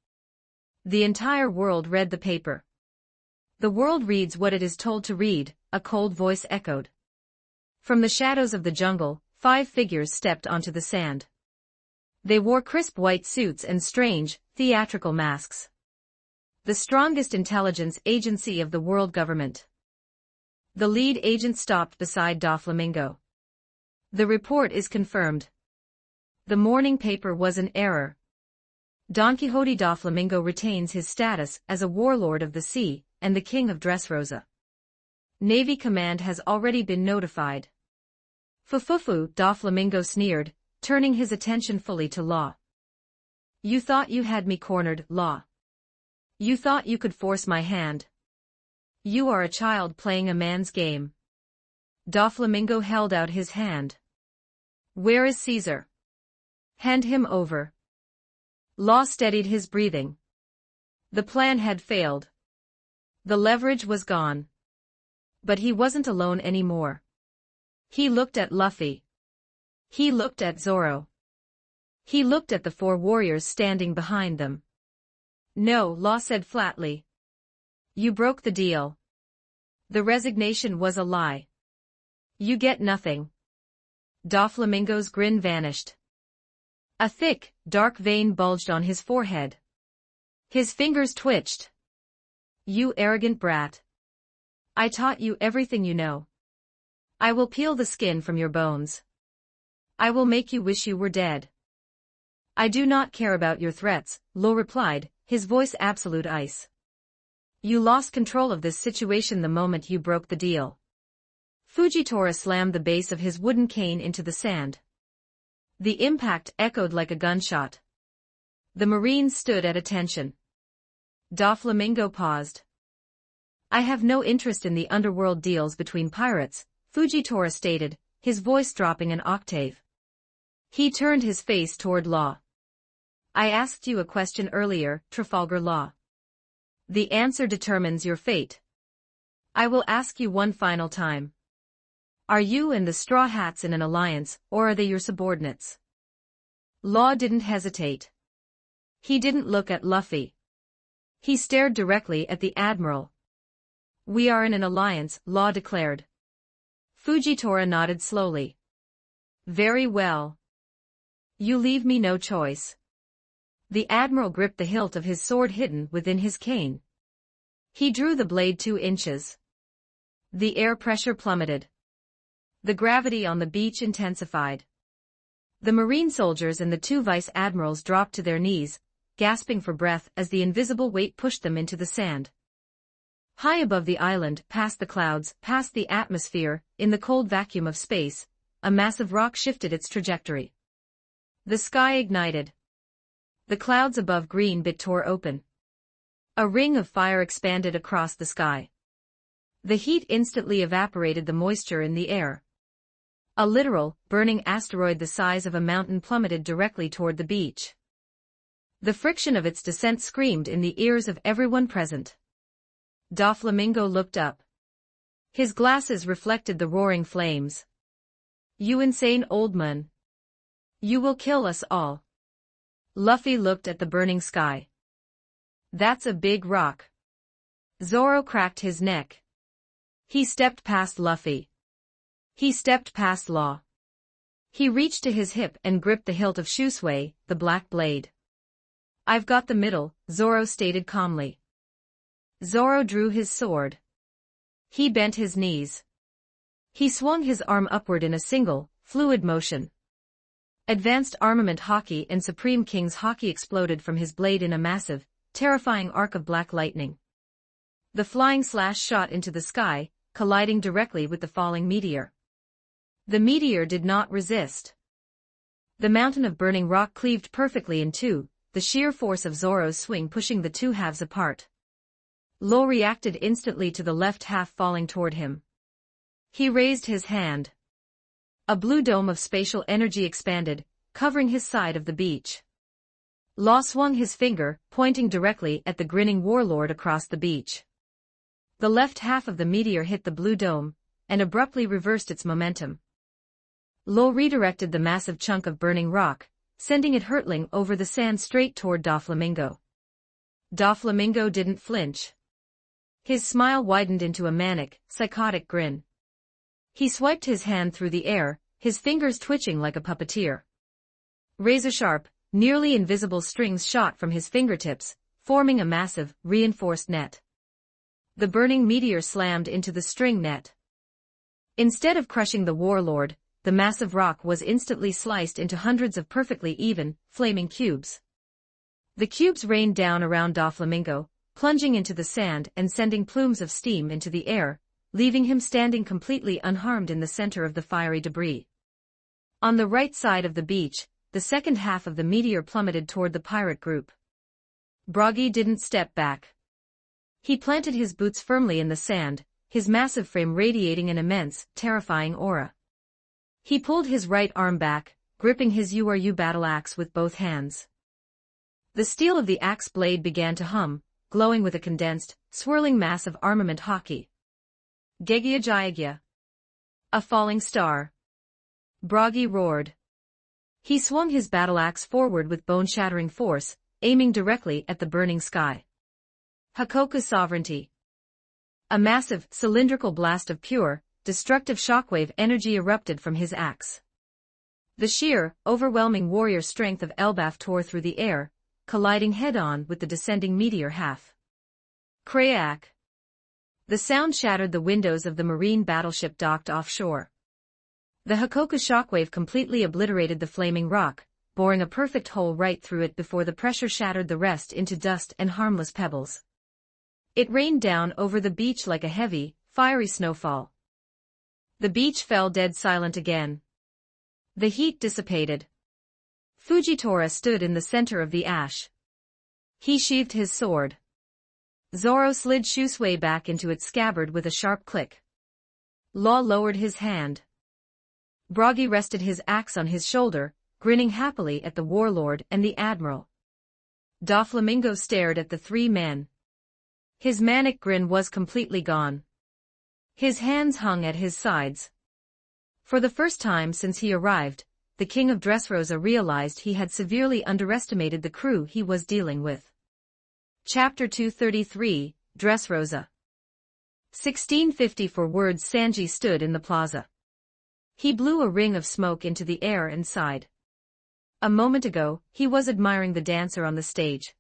The entire world read the paper. The world reads what it is told to read, a cold voice echoed. From the shadows of the jungle, 5 figures stepped onto the sand. They wore crisp white suits and strange, theatrical masks. the strongest intelligence agency of the world government. The lead agent stopped beside Doflamingo. The report is confirmed. The morning paper was an error. Don Quixote Doflamingo retains his status as a warlord of the sea and the king of Dressrosa. Navy Command has already been notified. Fufufu, Doflamingo sneered, turning his attention fully to Law. You thought you had me cornered, Law. You thought you could force my hand. You are a child playing a man's game. Doflamingo held out his hand. Where is Caesar? Hand him over. Law steadied his breathing. The plan had failed. The leverage was gone. But he wasn't alone anymore. He looked at Luffy. He looked at Zoro. He looked at the 4 warriors standing behind them. No, Law said flatly. You broke the deal. The resignation was a lie. You get nothing. Doflamingo's grin vanished. A thick, dark vein bulged on his forehead. His fingers twitched. You arrogant brat. I taught you everything you know. I will peel the skin from your bones. I will make you wish you were dead. I do not care about your threats, Law replied, his voice absolute ice. You lost control of this situation the moment you broke the deal. Fujitora slammed the base of his wooden cane into the sand. The impact echoed like a gunshot. The Marines stood at attention. Doflamingo paused. I have no interest in the underworld deals between pirates, Fujitora stated, his voice dropping an octave. He turned his face toward Law. I asked you a question earlier, Trafalgar Law. The answer determines your fate. I will ask you one final time. Are you and the Straw Hats in an alliance, or are they your subordinates? Law didn't hesitate. He didn't look at Luffy. He stared directly at the Admiral. We are in an alliance, Law declared. Fujitora nodded slowly. Very well. You leave me no choice. The Admiral gripped the hilt of his sword hidden within his cane. He drew the blade 2 inches. The air pressure plummeted. The gravity on the beach intensified. The Marine soldiers and the 2 vice admirals dropped to their knees, gasping for breath as the invisible weight pushed them into the sand. High above the island, past the clouds, past the atmosphere, in the cold vacuum of space, a massive rock shifted its trajectory. The sky ignited. The clouds above Green Bit tore open. A ring of fire expanded across the sky. The heat instantly evaporated the moisture in the air. A literal, burning asteroid the size of a mountain plummeted directly toward the beach. The friction of its descent screamed in the ears of everyone present. Doflamingo looked up. His glasses reflected the roaring flames. You insane old man. You will kill us all. Luffy looked at the burning sky. That's a big rock. Zoro cracked his neck. He stepped past Luffy. He stepped past Law. He reached to his hip and gripped the hilt of Shusui, the black blade. I've got the middle, Zoro stated calmly. Zoro drew his sword. He bent his knees. He swung his arm upward in a single, fluid motion. Advanced Armament Haki and Supreme King's Haki exploded from his blade in a massive, terrifying arc of black lightning. The flying slash shot into the sky, colliding directly with the falling meteor. The meteor did not resist. The mountain of burning rock cleaved perfectly in two, the sheer force of Zoro's swing pushing the 2 halves apart. Law reacted instantly to the left half falling toward him. He raised his hand. A blue dome of spatial energy expanded, covering his side of the beach. Law swung his finger, pointing directly at the grinning warlord across the beach. The left half of the meteor hit the blue dome, and abruptly reversed its momentum. Law redirected the massive chunk of burning rock, sending it hurtling over the sand straight toward Doflamingo. Doflamingo didn't flinch. His smile widened into a manic, psychotic grin. He swiped his hand through the air, his fingers twitching like a puppeteer. Razor-sharp, nearly invisible strings shot from his fingertips, forming a massive, reinforced net. The burning meteor slammed into the string net. Instead of crushing the warlord, the massive rock was instantly sliced into hundreds of perfectly even, flaming cubes. The cubes rained down around Doflamingo, plunging into the sand and sending plumes of steam into the air, leaving him standing completely unharmed in the center of the fiery debris. On the right side of the beach, the second half of the meteor plummeted toward the pirate group. Bragi didn't step back. He planted his boots firmly in the sand, his massive frame radiating an immense, terrifying aura. He pulled his right arm back, gripping his URU battle axe with both hands. The steel of the axe blade began to hum, glowing with a condensed, swirling mass of armament hockey. Gegia Jayagya. A falling star. Bragi roared. He swung his battle axe forward with bone-shattering force, aiming directly at the burning sky. Hakoku sovereignty. A massive, cylindrical blast of pure, destructive shockwave energy erupted from his axe. The sheer, overwhelming warrior strength of Elbaf tore through the air, colliding head-on with the descending meteor half. Crack! The sound shattered the windows of the marine battleship docked offshore. The Hakoku shockwave completely obliterated the flaming rock, boring a perfect hole right through it before the pressure shattered the rest into dust and harmless pebbles. It rained down over the beach like a heavy, fiery snowfall. The beach fell dead silent again. The heat dissipated. Fujitora stood in the center of the ash. He sheathed his sword. Zoro slid Shusui back into its scabbard with a sharp click. Law lowered his hand. Bragi rested his axe on his shoulder, grinning happily at the warlord and the admiral. Doflamingo stared at the three men. His manic grin was completely gone. His hands hung at his sides. For the first time since he arrived, the king of Dressrosa realized he had severely underestimated the crew he was dealing with. Chapter 233, Dressrosa. 1650 for words. Sanji stood in the plaza. He blew a ring of smoke into the air and sighed. A moment ago, he was admiring the dancer on the stage.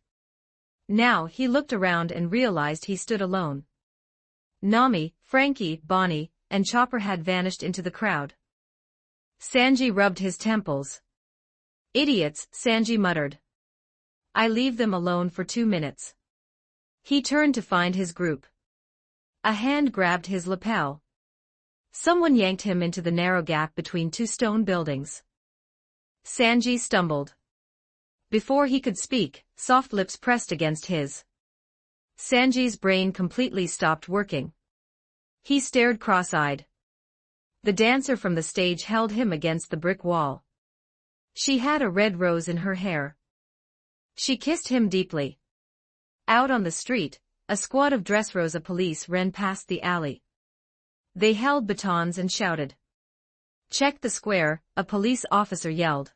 Now he looked around and realized he stood alone. Nami, Frankie, Bonnie, and Chopper had vanished into the crowd. Sanji rubbed his temples. Idiots, Sanji muttered. I leave them alone for 2 minutes. He turned to find his group. A hand grabbed his lapel. Someone yanked him into the narrow gap between two stone buildings. Sanji stumbled. Before he could speak, soft lips pressed against his. Sanji's brain completely stopped working. He stared cross-eyed. The dancer from the stage held him against the brick wall. She had a red rose in her hair. She kissed him deeply. Out on the street, a squad of Dressrosa police ran past the alley. They held batons and shouted. Check the square, a police officer yelled.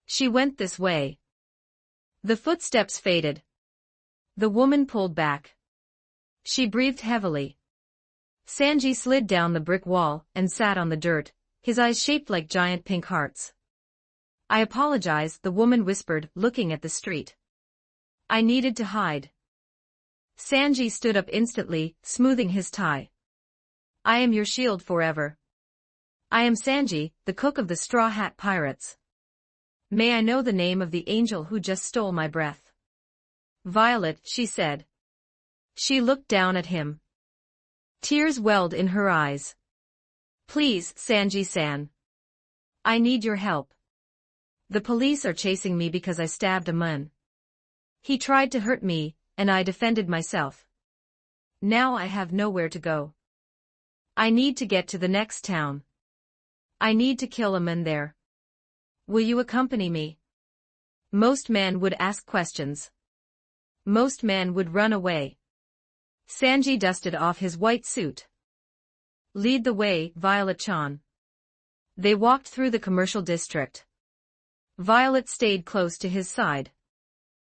She went this way. The footsteps faded. The woman pulled back. She breathed heavily. Sanji slid down the brick wall and sat on the dirt, his eyes shaped like giant pink hearts. I apologize, the woman whispered, looking at the street. I needed to hide. Sanji stood up instantly, smoothing his tie. I am your shield forever. I am Sanji, the cook of the Straw Hat Pirates. May I know the name of the angel who just stole my breath? Violet, she said. She looked down at him. Tears welled in her eyes. Please, Sanji-san. I need your help. The police are chasing me because I stabbed a man. He tried to hurt me, and I defended myself. Now I have nowhere to go. I need to get to the next town. I need to kill a man there. Will you accompany me? Most men would ask questions. Most men would run away. Sanji dusted off his white suit. Lead the way, Violet-chan. They walked through the commercial district. Violet stayed close to his side.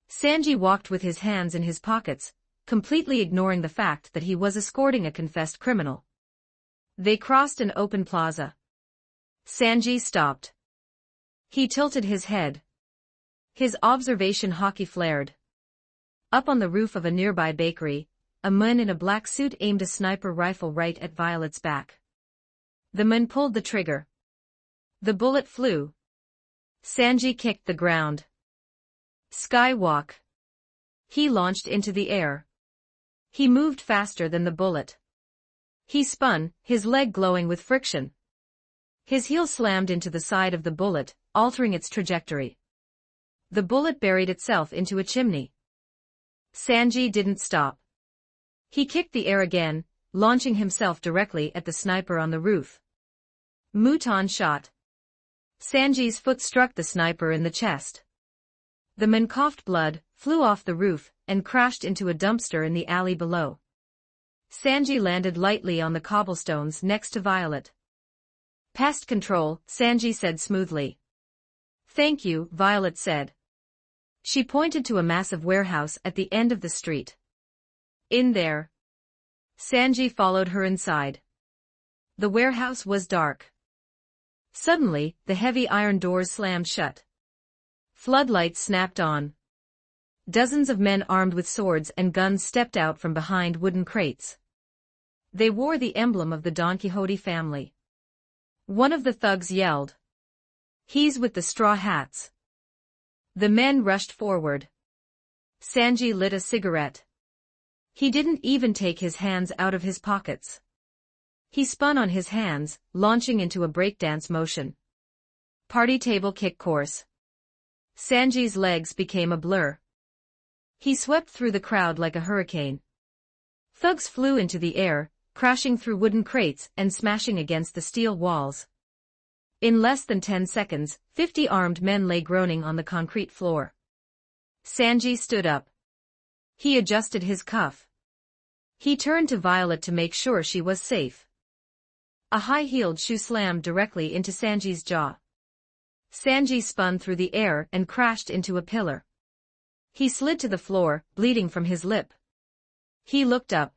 Sanji walked with his hands in his pockets, completely ignoring the fact that he was escorting a confessed criminal. They crossed an open plaza. Sanji stopped. He tilted his head. His observation hockey flared. Up on the roof of a nearby bakery, a man in a black suit aimed a sniper rifle right at Violet's back. The man pulled the trigger. The bullet flew. Sanji kicked the ground. Skywalk. He launched into the air. He moved faster than the bullet. He spun, his leg glowing with friction. His heel slammed into the side of the bullet, altering its trajectory. The bullet buried itself into a chimney. Sanji didn't stop. He kicked the air again, launching himself directly at the sniper on the roof. Mouton shot. Sanji's foot struck the sniper in the chest. The man coughed blood, flew off the roof, and crashed into a dumpster in the alley below. Sanji landed lightly on the cobblestones next to Violet. Pest control, Sanji said smoothly. Thank you, Violet said. She pointed to a massive warehouse at the end of the street. In there. Sanji followed her inside. The warehouse was dark. Suddenly, the heavy iron doors slammed shut. Floodlights snapped on. Dozens of men armed with swords and guns stepped out from behind wooden crates. They wore the emblem of the Don Quixote family. One of the thugs yelled. He's with the straw hats. The men rushed forward. Sanji lit a cigarette. He didn't even take his hands out of his pockets. He spun on his hands, launching into a breakdance motion. Party table kick course. Sanji's legs became a blur. He swept through the crowd like a hurricane. Thugs flew into the air, crashing through wooden crates and smashing against the steel walls. In less than 10 seconds, 50 armed men lay groaning on the concrete floor. Sanji stood up. He adjusted his cuff. He turned to Violet to make sure she was safe. A high-heeled shoe slammed directly into Sanji's jaw. Sanji spun through the air and crashed into a pillar. He slid to the floor, bleeding from his lip. He looked up.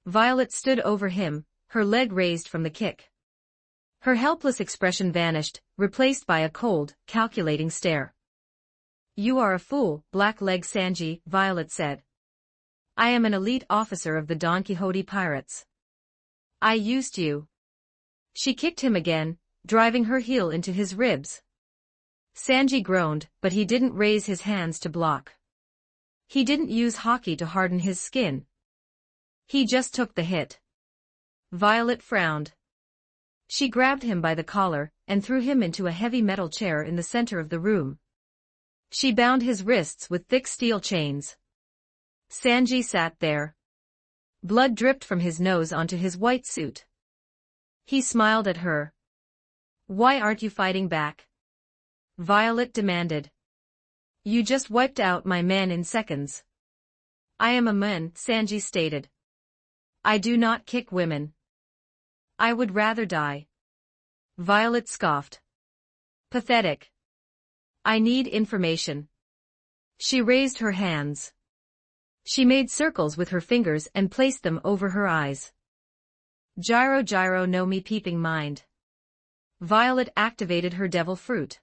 Violet stood over him, her leg raised from the kick. Her helpless expression vanished, replaced by a cold, calculating stare. You are a fool, Black-Leg Sanji, Violet said. I am an elite officer of the Don Quixote pirates. I used you. She kicked him again, driving her heel into his ribs. Sanji groaned, but he didn't raise his hands to block. He didn't use hockey to harden his skin. He just took the hit. Violet frowned. She grabbed him by the collar and threw him into a heavy metal chair in the center of the room. She bound his wrists with thick steel chains. Sanji sat there. Blood dripped from his nose onto his white suit. He smiled at her. Why aren't you fighting back? Violet demanded. You just wiped out my men in seconds. I am a man, Sanji stated. I do not kick women. I would rather die. Violet scoffed. Pathetic. I need information. She raised her hands. She made circles with her fingers and placed them over her eyes. Gyro gyro no me peeping mind. Violet activated her devil fruit.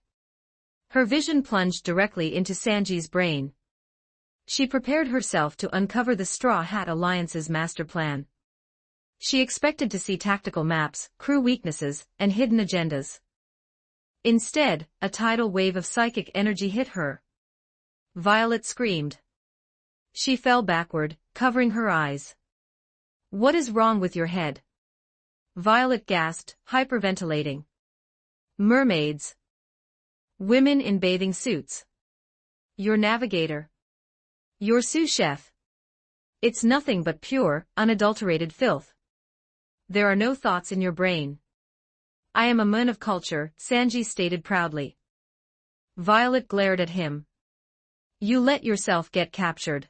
Her vision plunged directly into Sanji's brain. She prepared herself to uncover the Straw Hat Alliance's master plan. She expected to see tactical maps, crew weaknesses, and hidden agendas. Instead, a tidal wave of psychic energy hit her. Violet screamed. She fell backward, covering her eyes. What is wrong with your head? Violet gasped, hyperventilating. Mermaids. Women in bathing suits. Your navigator. Your sous chef. It's nothing but pure, unadulterated filth. There are no thoughts in your brain. I am a man of culture, Sanji stated proudly. Violet glared at him. You let yourself get captured.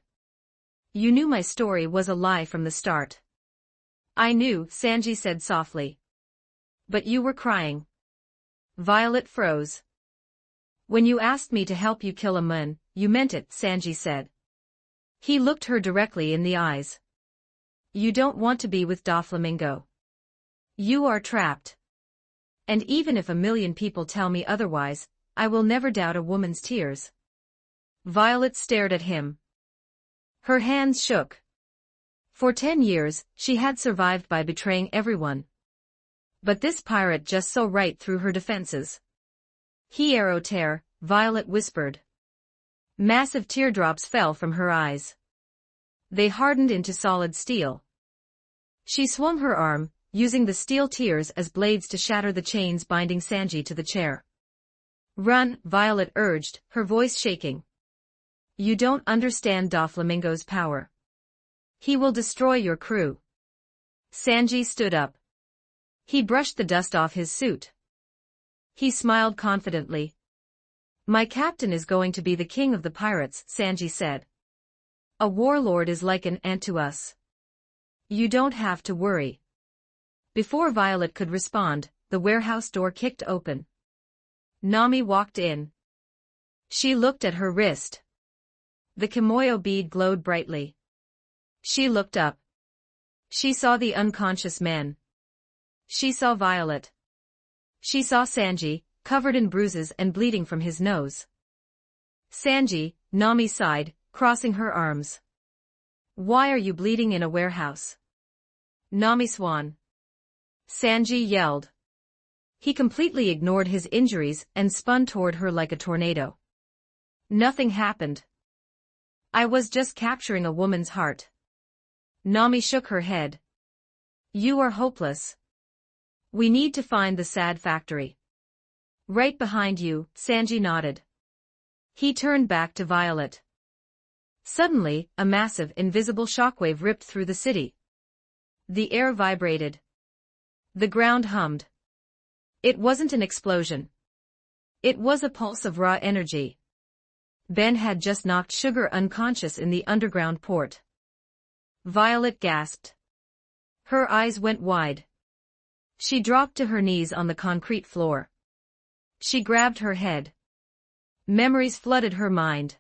You knew my story was a lie from the start. I knew, Sanji said softly. But you were crying. Violet froze. When you asked me to help you kill a man, you meant it, Sanji said. He looked her directly in the eyes. You don't want to be with Doflamingo. You are trapped. And even if 1,000,000 people tell me otherwise, I will never doubt a woman's tears. Violet stared at him. Her hands shook. For 10 years, she had survived by betraying everyone. But this pirate just saw right through her defenses. Hierro terre, Violet whispered. Massive teardrops fell from her eyes. They hardened into solid steel. She swung her arm, using the steel tears as blades to shatter the chains binding Sanji to the chair. Run, Violet urged, her voice shaking. You don't understand Doflamingo's power. He will destroy your crew. Sanji stood up. He brushed the dust off his suit. He smiled confidently. My captain is going to be the king of the pirates, Sanji said. A warlord is like an ant to us. You don't have to worry. Before Violet could respond, the warehouse door kicked open. Nami walked in. She looked at her wrist. The kimoyo bead glowed brightly. She looked up. She saw the unconscious men. She saw Violet. She saw Sanji, covered in bruises and bleeding from his nose. Sanji, Nami sighed, crossing her arms. Why are you bleeding in a warehouse? Nami Swan. Sanji yelled. He completely ignored his injuries and spun toward her like a tornado. Nothing happened. I was just capturing a woman's heart. Nami shook her head. You are hopeless. We need to find the sad factory. Right behind you, Sanji nodded. He turned back to Violet. Suddenly, a massive, invisible shockwave ripped through the city. The air vibrated. The ground hummed. It wasn't an explosion. It was a pulse of raw energy. Ben had just knocked Sugar unconscious in the underground port. Violet gasped. Her eyes went wide. She dropped to her knees on the concrete floor. She grabbed her head. Memories flooded her mind.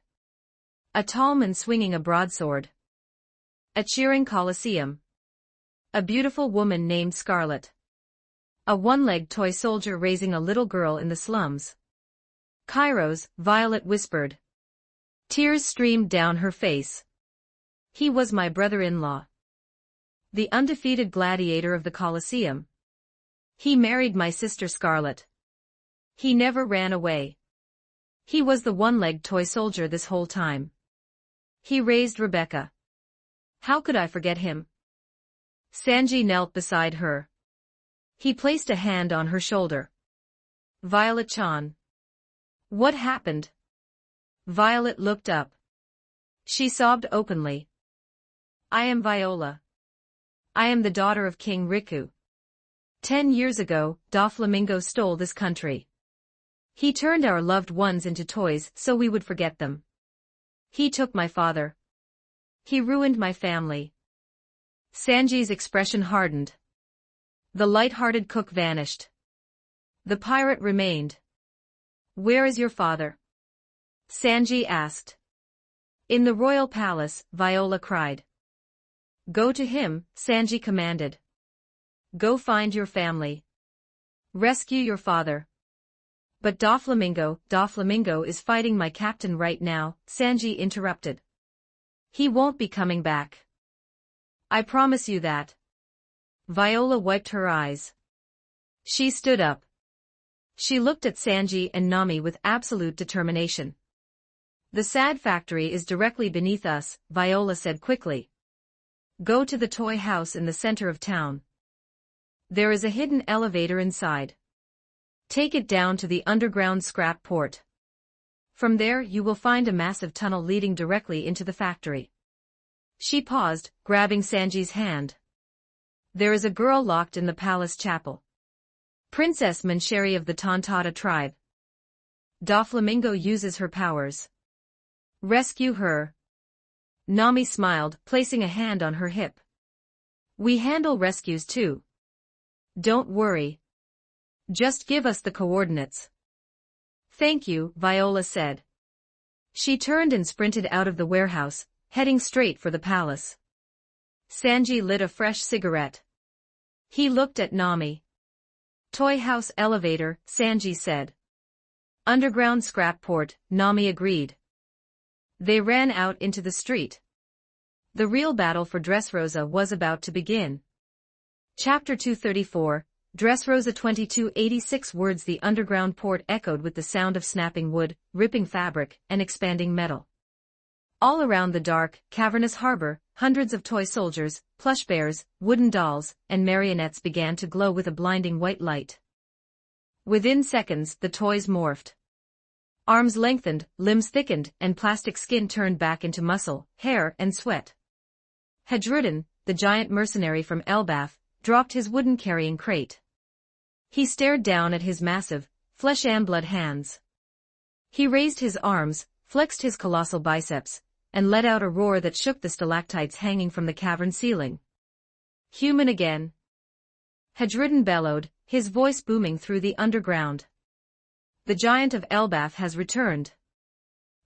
A tall man swinging a broadsword. A cheering Colosseum. A beautiful woman named Scarlet. A one-legged toy soldier raising a little girl in the slums. Kairos, Violet whispered. Tears streamed down her face. He was my brother-in-law. The undefeated gladiator of the Colosseum. He married my sister Scarlet. He never ran away. He was the one-legged toy soldier this whole time. He raised Rebecca. How could I forget him? Sanji knelt beside her. He placed a hand on her shoulder. Violet-chan. What happened? Violet looked up. She sobbed openly. I am Viola. I am the daughter of King Riku. 10 years ago, Doflamingo stole this country. He turned our loved ones into toys so we would forget them. He took my father. He ruined my family. Sanji's expression hardened. The light-hearted cook vanished. The pirate remained. Where is your father? Sanji asked. In the royal palace, Viola cried. Go to him, Sanji commanded. Go find your family. Rescue your father. But Doflamingo is fighting my captain right now, Sanji interrupted. He won't be coming back. I promise you that. Viola wiped her eyes. She stood up. She looked at Sanji and Nami with absolute determination. The sad factory is directly beneath us, Viola said quickly. Go to the toy house in the center of town. There is a hidden elevator inside. Take it down to the underground scrap port. From there you will find a massive tunnel leading directly into the factory. She paused, grabbing Sanji's hand. There is a girl locked in the palace chapel. Princess Mancheri of the Tontata tribe. Doflamingo uses her powers. Rescue her. Nami smiled, placing a hand on her hip. We handle rescues too. Don't worry. Just give us the coordinates. Thank you, Viola said. She turned and sprinted out of the warehouse, heading straight for the palace. Sanji lit a fresh cigarette. He looked at Nami. Toy house elevator, Sanji said. Underground scrap port, Nami agreed. They ran out into the street. The real battle for Dressrosa was about to begin. Chapter 234, Dressrosa 2286 words. The underground port echoed with the sound of snapping wood, ripping fabric, and expanding metal. All around the dark, cavernous harbor, hundreds of toy soldiers, plush bears, wooden dolls, and marionettes began to glow with a blinding white light. Within seconds, the toys morphed. Arms lengthened, limbs thickened, and plastic skin turned back into muscle, hair, and sweat. Hedrudin, the giant mercenary from Elbaf, dropped his wooden carrying crate. He stared down at his massive, flesh and blood hands. He raised his arms, flexed his colossal biceps, and let out a roar that shook the stalactites hanging from the cavern ceiling. Human again. Hedrudin bellowed, his voice booming through the underground. The giant of Elbaf has returned.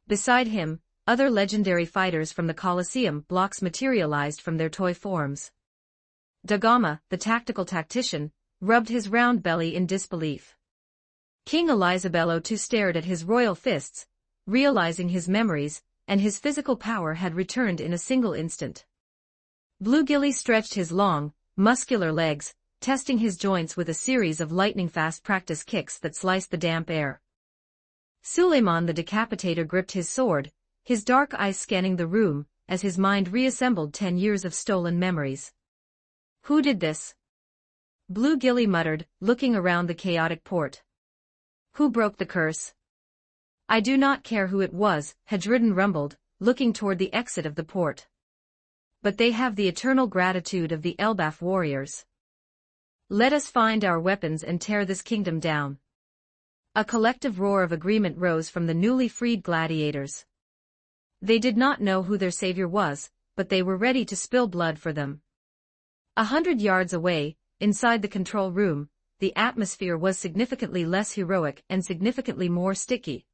Beside him, other legendary fighters from the Colosseum blocks materialized from their toy forms. Dagama, the tactical tactician, rubbed his round belly in disbelief. King Elizabello too stared at his royal fists, realizing his memories, and his physical power had returned in a single instant. Bluegilly stretched his long, muscular legs, testing his joints with a series of lightning-fast practice kicks that sliced the damp air. Suleiman the Decapitator gripped his sword, his dark eyes scanning the room, as his mind reassembled 10 years of stolen memories. Who did this? Bluegilly muttered, looking around the chaotic port. Who broke the curse? I do not care who it was, Hedrudin rumbled, looking toward the exit of the port. But they have the eternal gratitude of the Elbaf warriors. Let us find our weapons and tear this kingdom down. A collective roar of agreement rose from the newly freed gladiators. They did not know who their savior was, but they were ready to spill blood for them. 100 yards away, inside the control room, the atmosphere was significantly less heroic and significantly more sticky.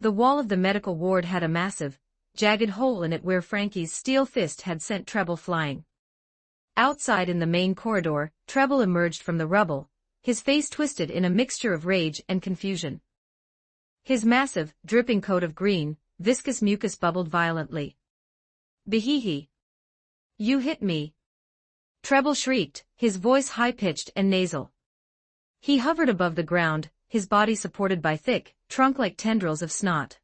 The wall of the medical ward had a massive, jagged hole in it where Frankie's steel fist had sent Treble flying. Outside in the main corridor, Treble emerged from the rubble, his face twisted in a mixture of rage and confusion. His massive, dripping coat of green, viscous mucus bubbled violently. Behehe! You hit me! Treble shrieked, his voice high-pitched and nasal. He hovered above the ground, his body supported by thick, trunk-like tendrils of snot.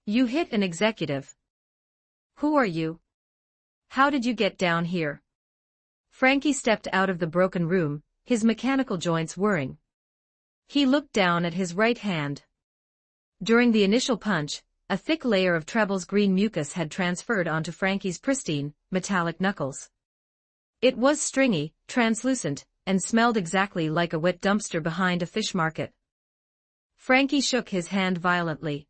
You hit an executive. Who are you? How did you get down here? Frankie stepped out of the broken room, his mechanical joints whirring. He looked down at his right hand. During the initial punch, a thick layer of Treble's green mucus had transferred onto Frankie's pristine, metallic knuckles. It was stringy, translucent, and smelled exactly like a wet dumpster behind a fish market. Frankie shook his hand violently.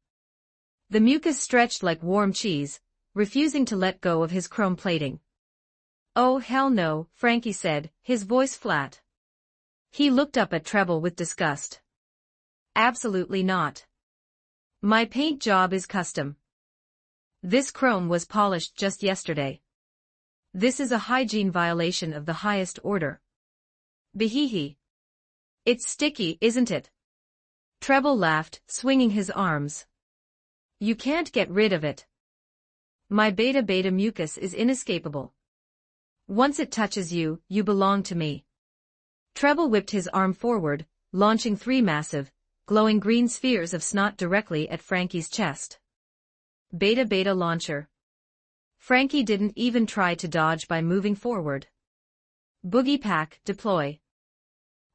The mucus stretched like warm cheese, refusing to let go of his chrome plating. Oh hell no, Frankie said, his voice flat. He looked up at Treble with disgust. Absolutely not. My paint job is custom. This chrome was polished just yesterday. This is a hygiene violation of the highest order. Behehe. It's sticky, isn't it? Treble laughed, swinging his arms. You can't get rid of it. My beta mucus is inescapable. Once it touches you, you belong to me. Treble whipped his arm forward, launching 3 massive, glowing green spheres of snot directly at Frankie's chest. Beta launcher. Frankie didn't even try to dodge by moving forward. Boogie pack, deploy.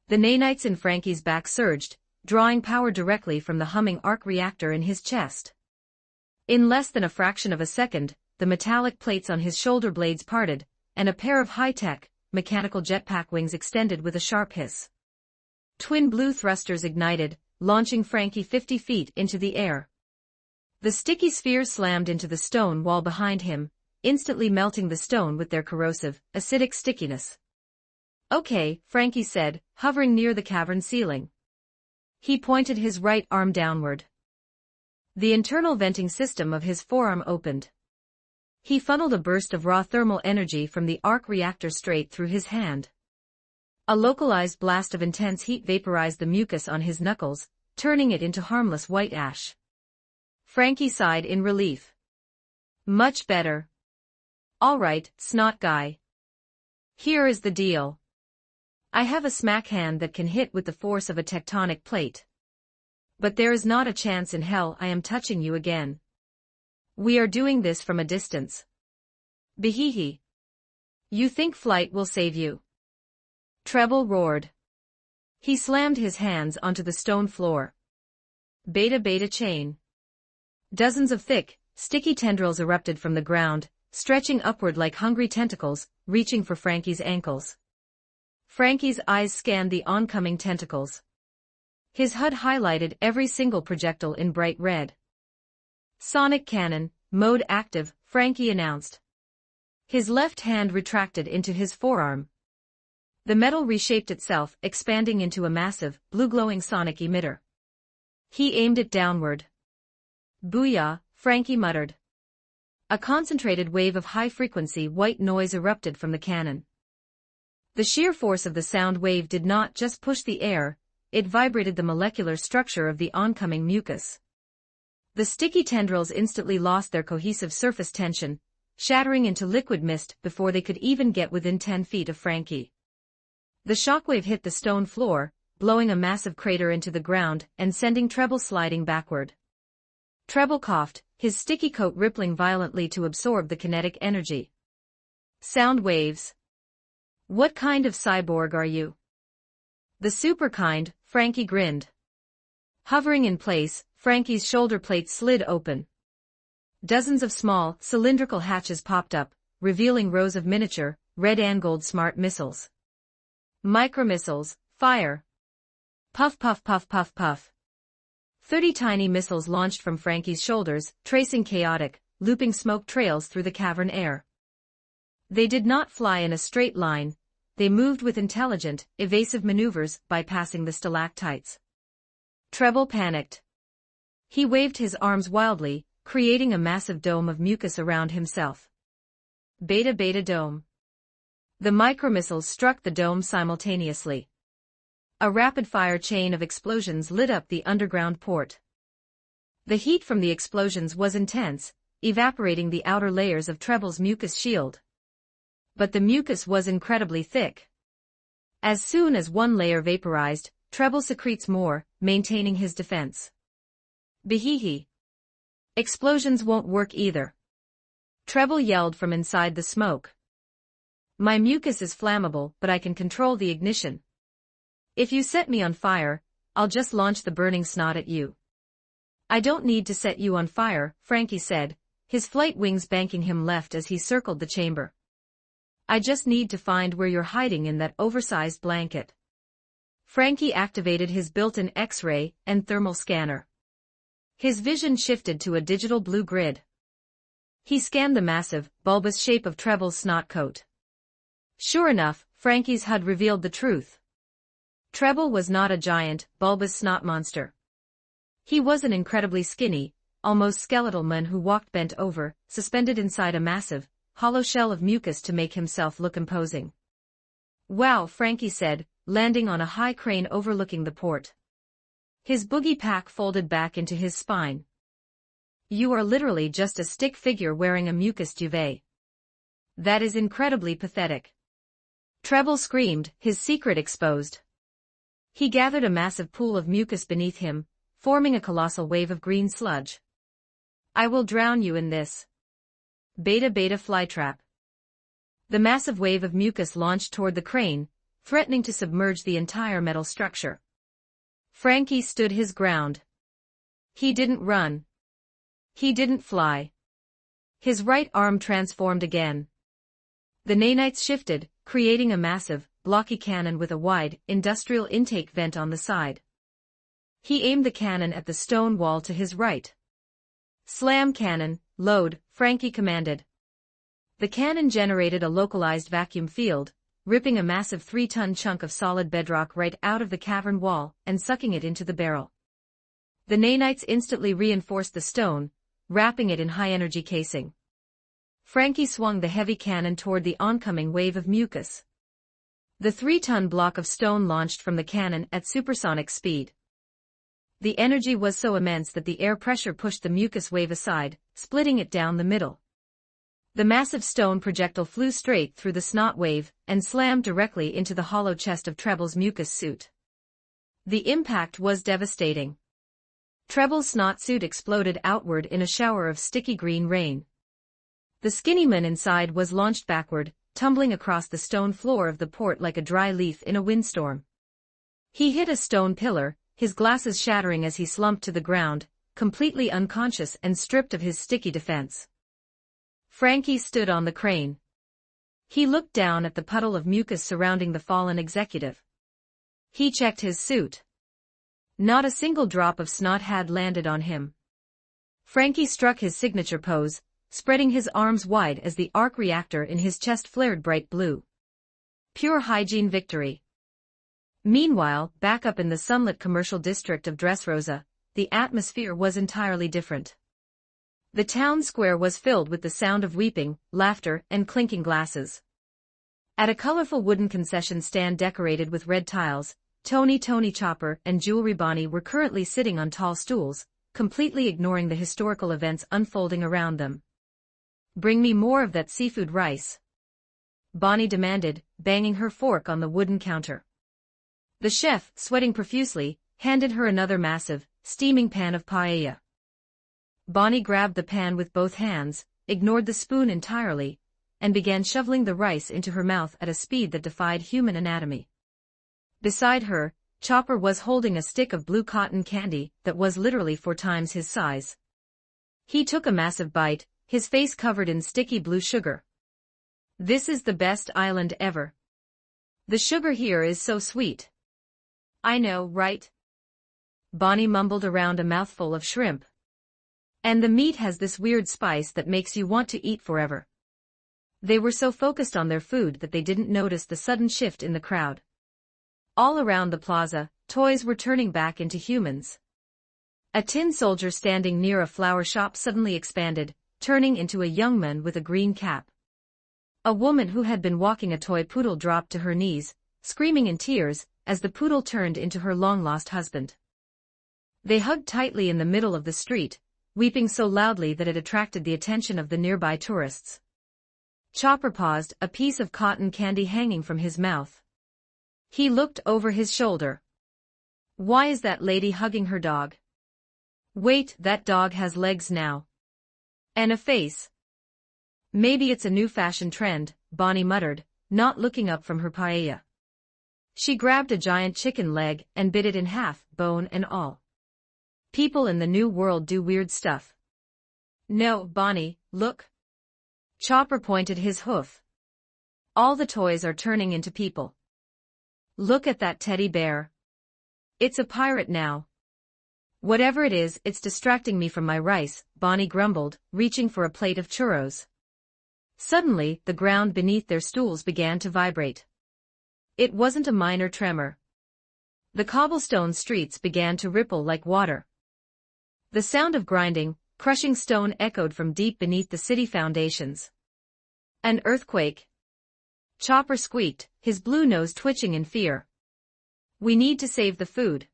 The nanites in Frankie's back surged, drawing power directly from the humming arc reactor in his chest. In less than a fraction of a second, the metallic plates on his shoulder blades parted, and a pair of high-tech, mechanical jetpack wings extended with a sharp hiss. Twin blue thrusters ignited, launching Frankie 50 feet into the air. The sticky spheres slammed into the stone wall behind him, instantly melting the stone with their corrosive, acidic stickiness. Okay, Frankie said, hovering near the cavern ceiling. He pointed his right arm downward. The internal venting system of his forearm opened. He funneled a burst of raw thermal energy from the arc reactor straight through his hand. A localized blast of intense heat vaporized the mucus on his knuckles, turning it into harmless white ash. Frankie sighed in relief. Much better. All right, snot guy. Here is the deal. I have a smack hand that can hit with the force of a tectonic plate. But there is not a chance in hell I am touching you again. We are doing this from a distance. Behehe. You think flight will save you? Treble roared. He slammed his hands onto the stone floor. Beta beta chain. Dozens of thick, sticky tendrils erupted from the ground, stretching upward like hungry tentacles, reaching for Frankie's ankles. Frankie's eyes scanned the oncoming tentacles. His HUD highlighted every single projectile in bright red. Sonic cannon, mode active, Frankie announced. His left hand retracted into his forearm. The metal reshaped itself, expanding into a massive, blue-glowing sonic emitter. He aimed it downward. Booyah, Frankie muttered. A concentrated wave of high-frequency white noise erupted from the cannon. The sheer force of the sound wave did not just push the air, it vibrated the molecular structure of the oncoming mucus. The sticky tendrils instantly lost their cohesive surface tension, shattering into liquid mist before they could even get within 10 feet of Frankie. The shockwave hit the stone floor, blowing a massive crater into the ground and sending Treble sliding backward. Treble coughed, his sticky coat rippling violently to absorb the kinetic energy. Sound waves. What kind of cyborg are you? The super kind, Frankie grinned. Hovering in place, Frankie's shoulder plate slid open. Dozens of small, cylindrical hatches popped up, revealing rows of miniature, red and gold smart missiles. Micromissiles, fire. Puff puff puff puff puff. 30 tiny missiles launched from Frankie's shoulders, tracing chaotic, looping smoke trails through the cavern air. They did not fly in a straight line, they moved with intelligent, evasive maneuvers, bypassing the stalactites. Treble panicked. He waved his arms wildly, creating a massive dome of mucus around himself. Beta beta dome. The micromissiles struck the dome simultaneously. A rapid-fire chain of explosions lit up the underground port. The heat from the explosions was intense, evaporating the outer layers of Treble's mucus shield. But the mucus was incredibly thick. As soon as one layer vaporized, Treble secretes more, maintaining his defense. Behehe. Explosions won't work either. Treble yelled from inside the smoke. My mucus is flammable, but I can control the ignition. If you set me on fire, I'll just launch the burning snot at you. I don't need to set you on fire, Frankie said, his flight wings banking him left as he circled the chamber. I just need to find where you're hiding in that oversized blanket. Frankie activated his built-in X-ray and thermal scanner. His vision shifted to a digital blue grid. He scanned the massive, bulbous shape of Treble's snot coat. Sure enough, Frankie's HUD revealed the truth. Treble was not a giant, bulbous snot monster. He was an incredibly skinny, almost skeletal man who walked bent over, suspended inside a massive, hollow shell of mucus to make himself look imposing. Wow, Frankie said, landing on a high crane overlooking the port. His boogie pack folded back into his spine. You are literally just a stick figure wearing a mucus duvet. That is incredibly pathetic. Treble screamed, his secret exposed. He gathered a massive pool of mucus beneath him, forming a colossal wave of green sludge. I will drown you in this. Beta beta flytrap. The massive wave of mucus launched toward the crane, threatening to submerge the entire metal structure. Frankie stood his ground. He didn't run. He didn't fly. His right arm transformed again. The nanites shifted, creating a massive, blocky cannon with a wide, industrial intake vent on the side. He aimed the cannon at the stone wall to his right. Slam cannon, load, Frankie commanded. The cannon generated a localized vacuum field, ripping a massive 3-ton chunk of solid bedrock right out of the cavern wall and sucking it into the barrel. The nanites instantly reinforced the stone, wrapping it in high-energy casing. Frankie swung the heavy cannon toward the oncoming wave of mucus. The 3-ton block of stone launched from the cannon at supersonic speed. The energy was so immense that the air pressure pushed the mucus wave aside, splitting it down the middle. The massive stone projectile flew straight through the snot wave and slammed directly into the hollow chest of Treble's mucus suit. The impact was devastating. Treble's snot suit exploded outward in a shower of sticky green rain. The skinny man inside was launched backward, tumbling across the stone floor of the port like a dry leaf in a windstorm. He hit a stone pillar, his glasses shattering as he slumped to the ground, completely unconscious and stripped of his sticky defense. Frankie stood on the crane. He looked down at the puddle of mucus surrounding the fallen executive. He checked his suit. Not a single drop of snot had landed on him. Frankie struck his signature pose, spreading his arms wide as the arc reactor in his chest flared bright blue. Pure hygiene victory. Meanwhile, back up in the sunlit commercial district of Dressrosa, the atmosphere was entirely different. The town square was filled with the sound of weeping, laughter, and clinking glasses. At a colorful wooden concession stand decorated with red tiles, Tony Chopper and Jewelry Bonnie were currently sitting on tall stools, completely ignoring the historical events unfolding around them. "Bring me more of that seafood rice," Bonnie demanded, banging her fork on the wooden counter. The chef, sweating profusely, handed her another massive, steaming pan of paella. Bonnie grabbed the pan with both hands, ignored the spoon entirely, and began shoveling the rice into her mouth at a speed that defied human anatomy. Beside her, Chopper was holding a stick of blue cotton candy that was literally 4 times his size. He took a massive bite, his face covered in sticky blue sugar. "This is the best island ever. The sugar here is so sweet." "I know, right?" Bonnie mumbled around a mouthful of shrimp. "And the meat has this weird spice that makes you want to eat forever." They were so focused on their food that they didn't notice the sudden shift in the crowd. All around the plaza, toys were turning back into humans. A tin soldier standing near a flower shop suddenly expanded, turning into a young man with a green cap. A woman who had been walking a toy poodle dropped to her knees, screaming in tears, as the poodle turned into her long-lost husband. They hugged tightly in the middle of the street, weeping so loudly that it attracted the attention of the nearby tourists. Chopper paused, a piece of cotton candy hanging from his mouth. He looked over his shoulder. "Why is that lady hugging her dog? Wait, that dog has legs now. And a face." "Maybe it's a new fashion trend," Bonnie muttered, not looking up from her paella. She grabbed a giant chicken leg and bit it in half, bone and all. "People in the new world do weird stuff." "No, Bonnie, look." Chopper pointed his hoof. "All the toys are turning into people. Look at that teddy bear. It's a pirate now." "Whatever it is, it's distracting me from my rice," Bonnie grumbled, reaching for a plate of churros. Suddenly, the ground beneath their stools began to vibrate. It wasn't a minor tremor. The cobblestone streets began to ripple like water. The sound of grinding, crushing stone echoed from deep beneath the city foundations. "An earthquake." Chopper squeaked, his blue nose twitching in fear. "We need to save the food."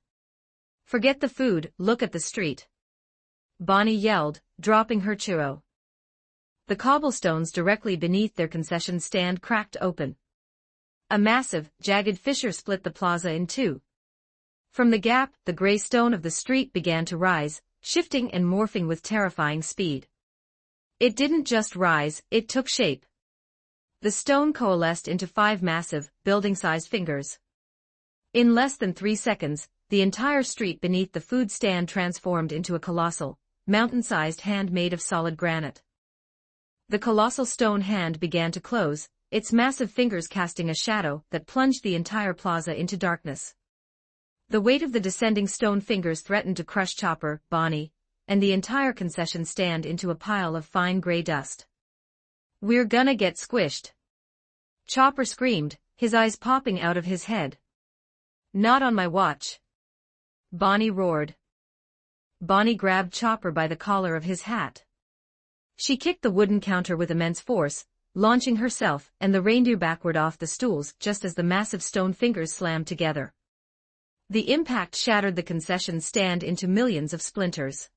"Forget the food, look at the street," Bonnie yelled, dropping her churro. The cobblestones directly beneath their concession stand cracked open. A massive, jagged fissure split the plaza in two. From the gap, the gray stone of the street began to rise, shifting and morphing with terrifying speed. It didn't just rise, it took shape. The stone coalesced into 5 massive, building-sized fingers. In less than 3 seconds, the entire street beneath the food stand transformed into a colossal, mountain-sized hand made of solid granite. The colossal stone hand began to close, its massive fingers casting a shadow that plunged the entire plaza into darkness. The weight of the descending stone fingers threatened to crush Chopper, Bonnie, and the entire concession stand into a pile of fine gray dust. "We're gonna get squished," Chopper screamed, his eyes popping out of his head. "Not on my watch," Bonnie roared. Bonnie grabbed Chopper by the collar of his hat. She kicked the wooden counter with immense force, launching herself and the reindeer backward off the stools just as the massive stone fingers slammed together. The impact shattered the concession stand into millions of splinters.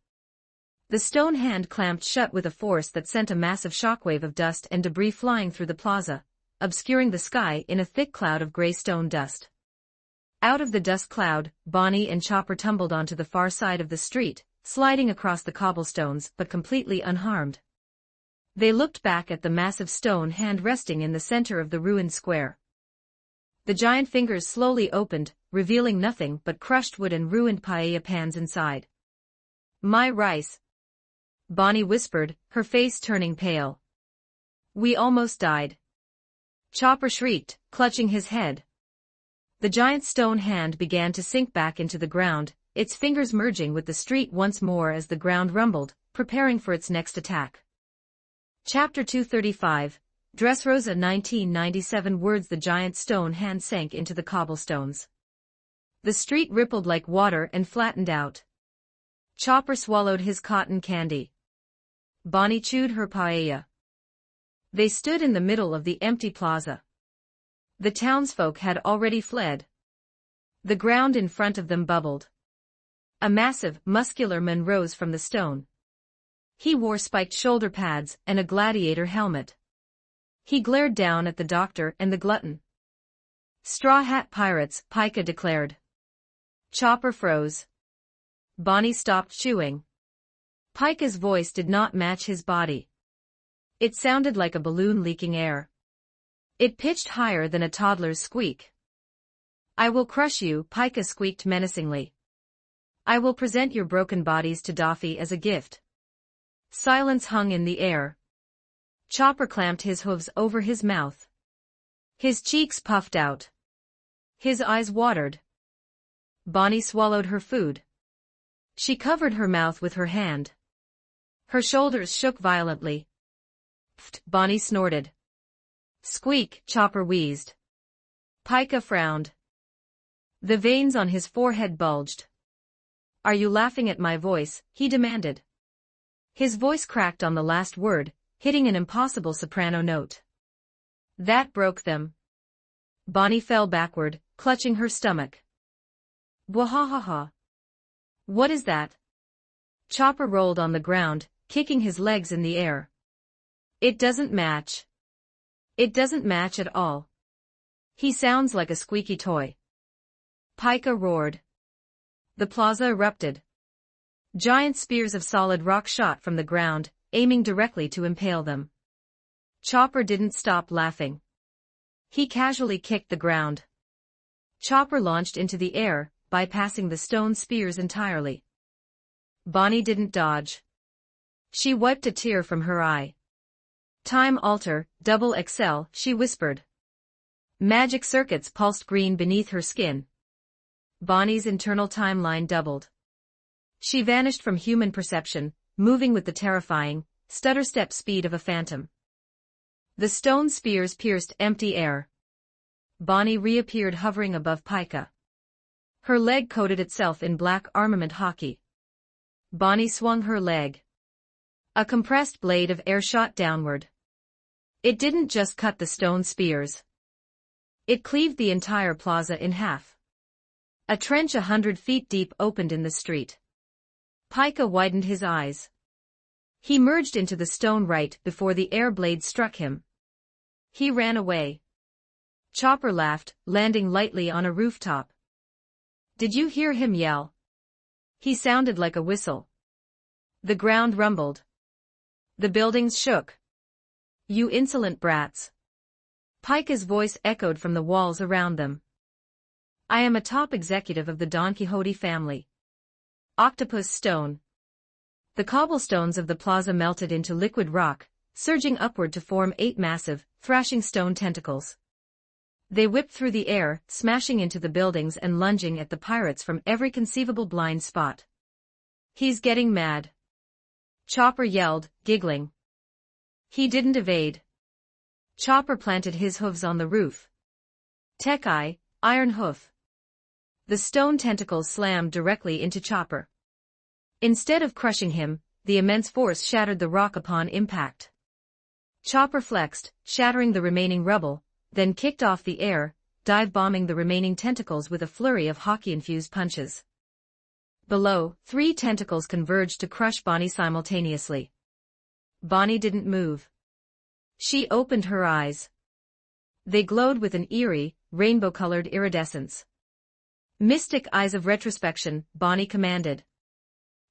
The stone hand clamped shut with a force that sent a massive shockwave of dust and debris flying through the plaza, obscuring the sky in a thick cloud of gray stone dust. Out of the dust cloud, Bonnie and Chopper tumbled onto the far side of the street, sliding across the cobblestones but completely unharmed. They looked back at the massive stone hand resting in the center of the ruined square. The giant fingers slowly opened, revealing nothing but crushed wood and ruined paella pans inside. "My rice," Bonnie whispered, her face turning pale. "We almost died," Chopper shrieked, clutching his head. The giant stone hand began to sink back into the ground, its fingers merging with the street once more as the ground rumbled, preparing for its next attack. Chapter 235, Dressrosa 1997 words. The giant stone hand sank into the cobblestones. The street rippled like water and flattened out. Chopper swallowed his cotton candy. Bonnie chewed her paella. They stood in the middle of the empty plaza. The townsfolk had already fled. The ground in front of them bubbled. A massive, muscular man rose from the stone. He wore spiked shoulder pads and a gladiator helmet. He glared down at the doctor and the glutton. "Straw Hat Pirates," Pika declared. Chopper froze. Bonnie stopped chewing. Pika's voice did not match his body. It sounded like a balloon leaking air. It pitched higher than a toddler's squeak. "I will crush you," Pika squeaked menacingly. "I will present your broken bodies to Daffy as a gift." Silence hung in the air. Chopper clamped his hooves over his mouth. His cheeks puffed out. His eyes watered. Bonnie swallowed her food. She covered her mouth with her hand. Her shoulders shook violently. "Pfft," Bonnie snorted. "Squeak," Chopper wheezed. Pika frowned. The veins on his forehead bulged. "Are you laughing at my voice?" he demanded. His voice cracked on the last word, hitting an impossible soprano note. That broke them. Bonnie fell backward, clutching her stomach. "Bwahahaha. What is that?" Chopper rolled on the ground, kicking his legs in the air. "It doesn't match. It doesn't match at all. He sounds like a squeaky toy." Pika roared. The plaza erupted. Giant spears of solid rock shot from the ground, aiming directly to impale them. Chopper didn't stop laughing. He casually kicked the ground. Chopper launched into the air, bypassing the stone spears entirely. Bonnie didn't dodge. She wiped a tear from her eye. "Time Alter, Double XL," she whispered. Magic circuits pulsed green beneath her skin. Bonnie's internal timeline doubled. She vanished from human perception, moving with the terrifying, stutter-step speed of a phantom. The stone spears pierced empty air. Bonnie reappeared hovering above Pika. Her leg coated itself in black armament hockey. Bonnie swung her leg. A compressed blade of air shot downward. It didn't just cut the stone spears. It cleaved the entire plaza in half. A trench 100 feet deep opened in the street. Pika widened his eyes. He merged into the stone right before the air blade struck him. He ran away. Chopper laughed, landing lightly on a rooftop. "Did you hear him yell?" He sounded like a whistle. The ground rumbled. The buildings shook. "You insolent brats." Pika's voice echoed from the walls around them. "I am a top executive of the Don Quixote family. Octopus Stone." The cobblestones of the plaza melted into liquid rock, surging upward to form 8 massive, thrashing stone tentacles. They whipped through the air, smashing into the buildings and lunging at the pirates from every conceivable blind spot. "He's getting mad," Chopper yelled, giggling. He didn't evade. Chopper planted his hooves on the roof. Tech Eye, Iron Hoof. The stone tentacles slammed directly into Chopper. Instead of crushing him, the immense force shattered the rock upon impact. Chopper flexed, shattering the remaining rubble, then kicked off the air, dive-bombing the remaining tentacles with a flurry of hockey-infused punches. Below, 3 tentacles converged to crush Bonnie simultaneously. Bonnie didn't move. She opened her eyes. They glowed with an eerie, rainbow-colored iridescence. Mystic eyes of retrospection, Bonnie commanded.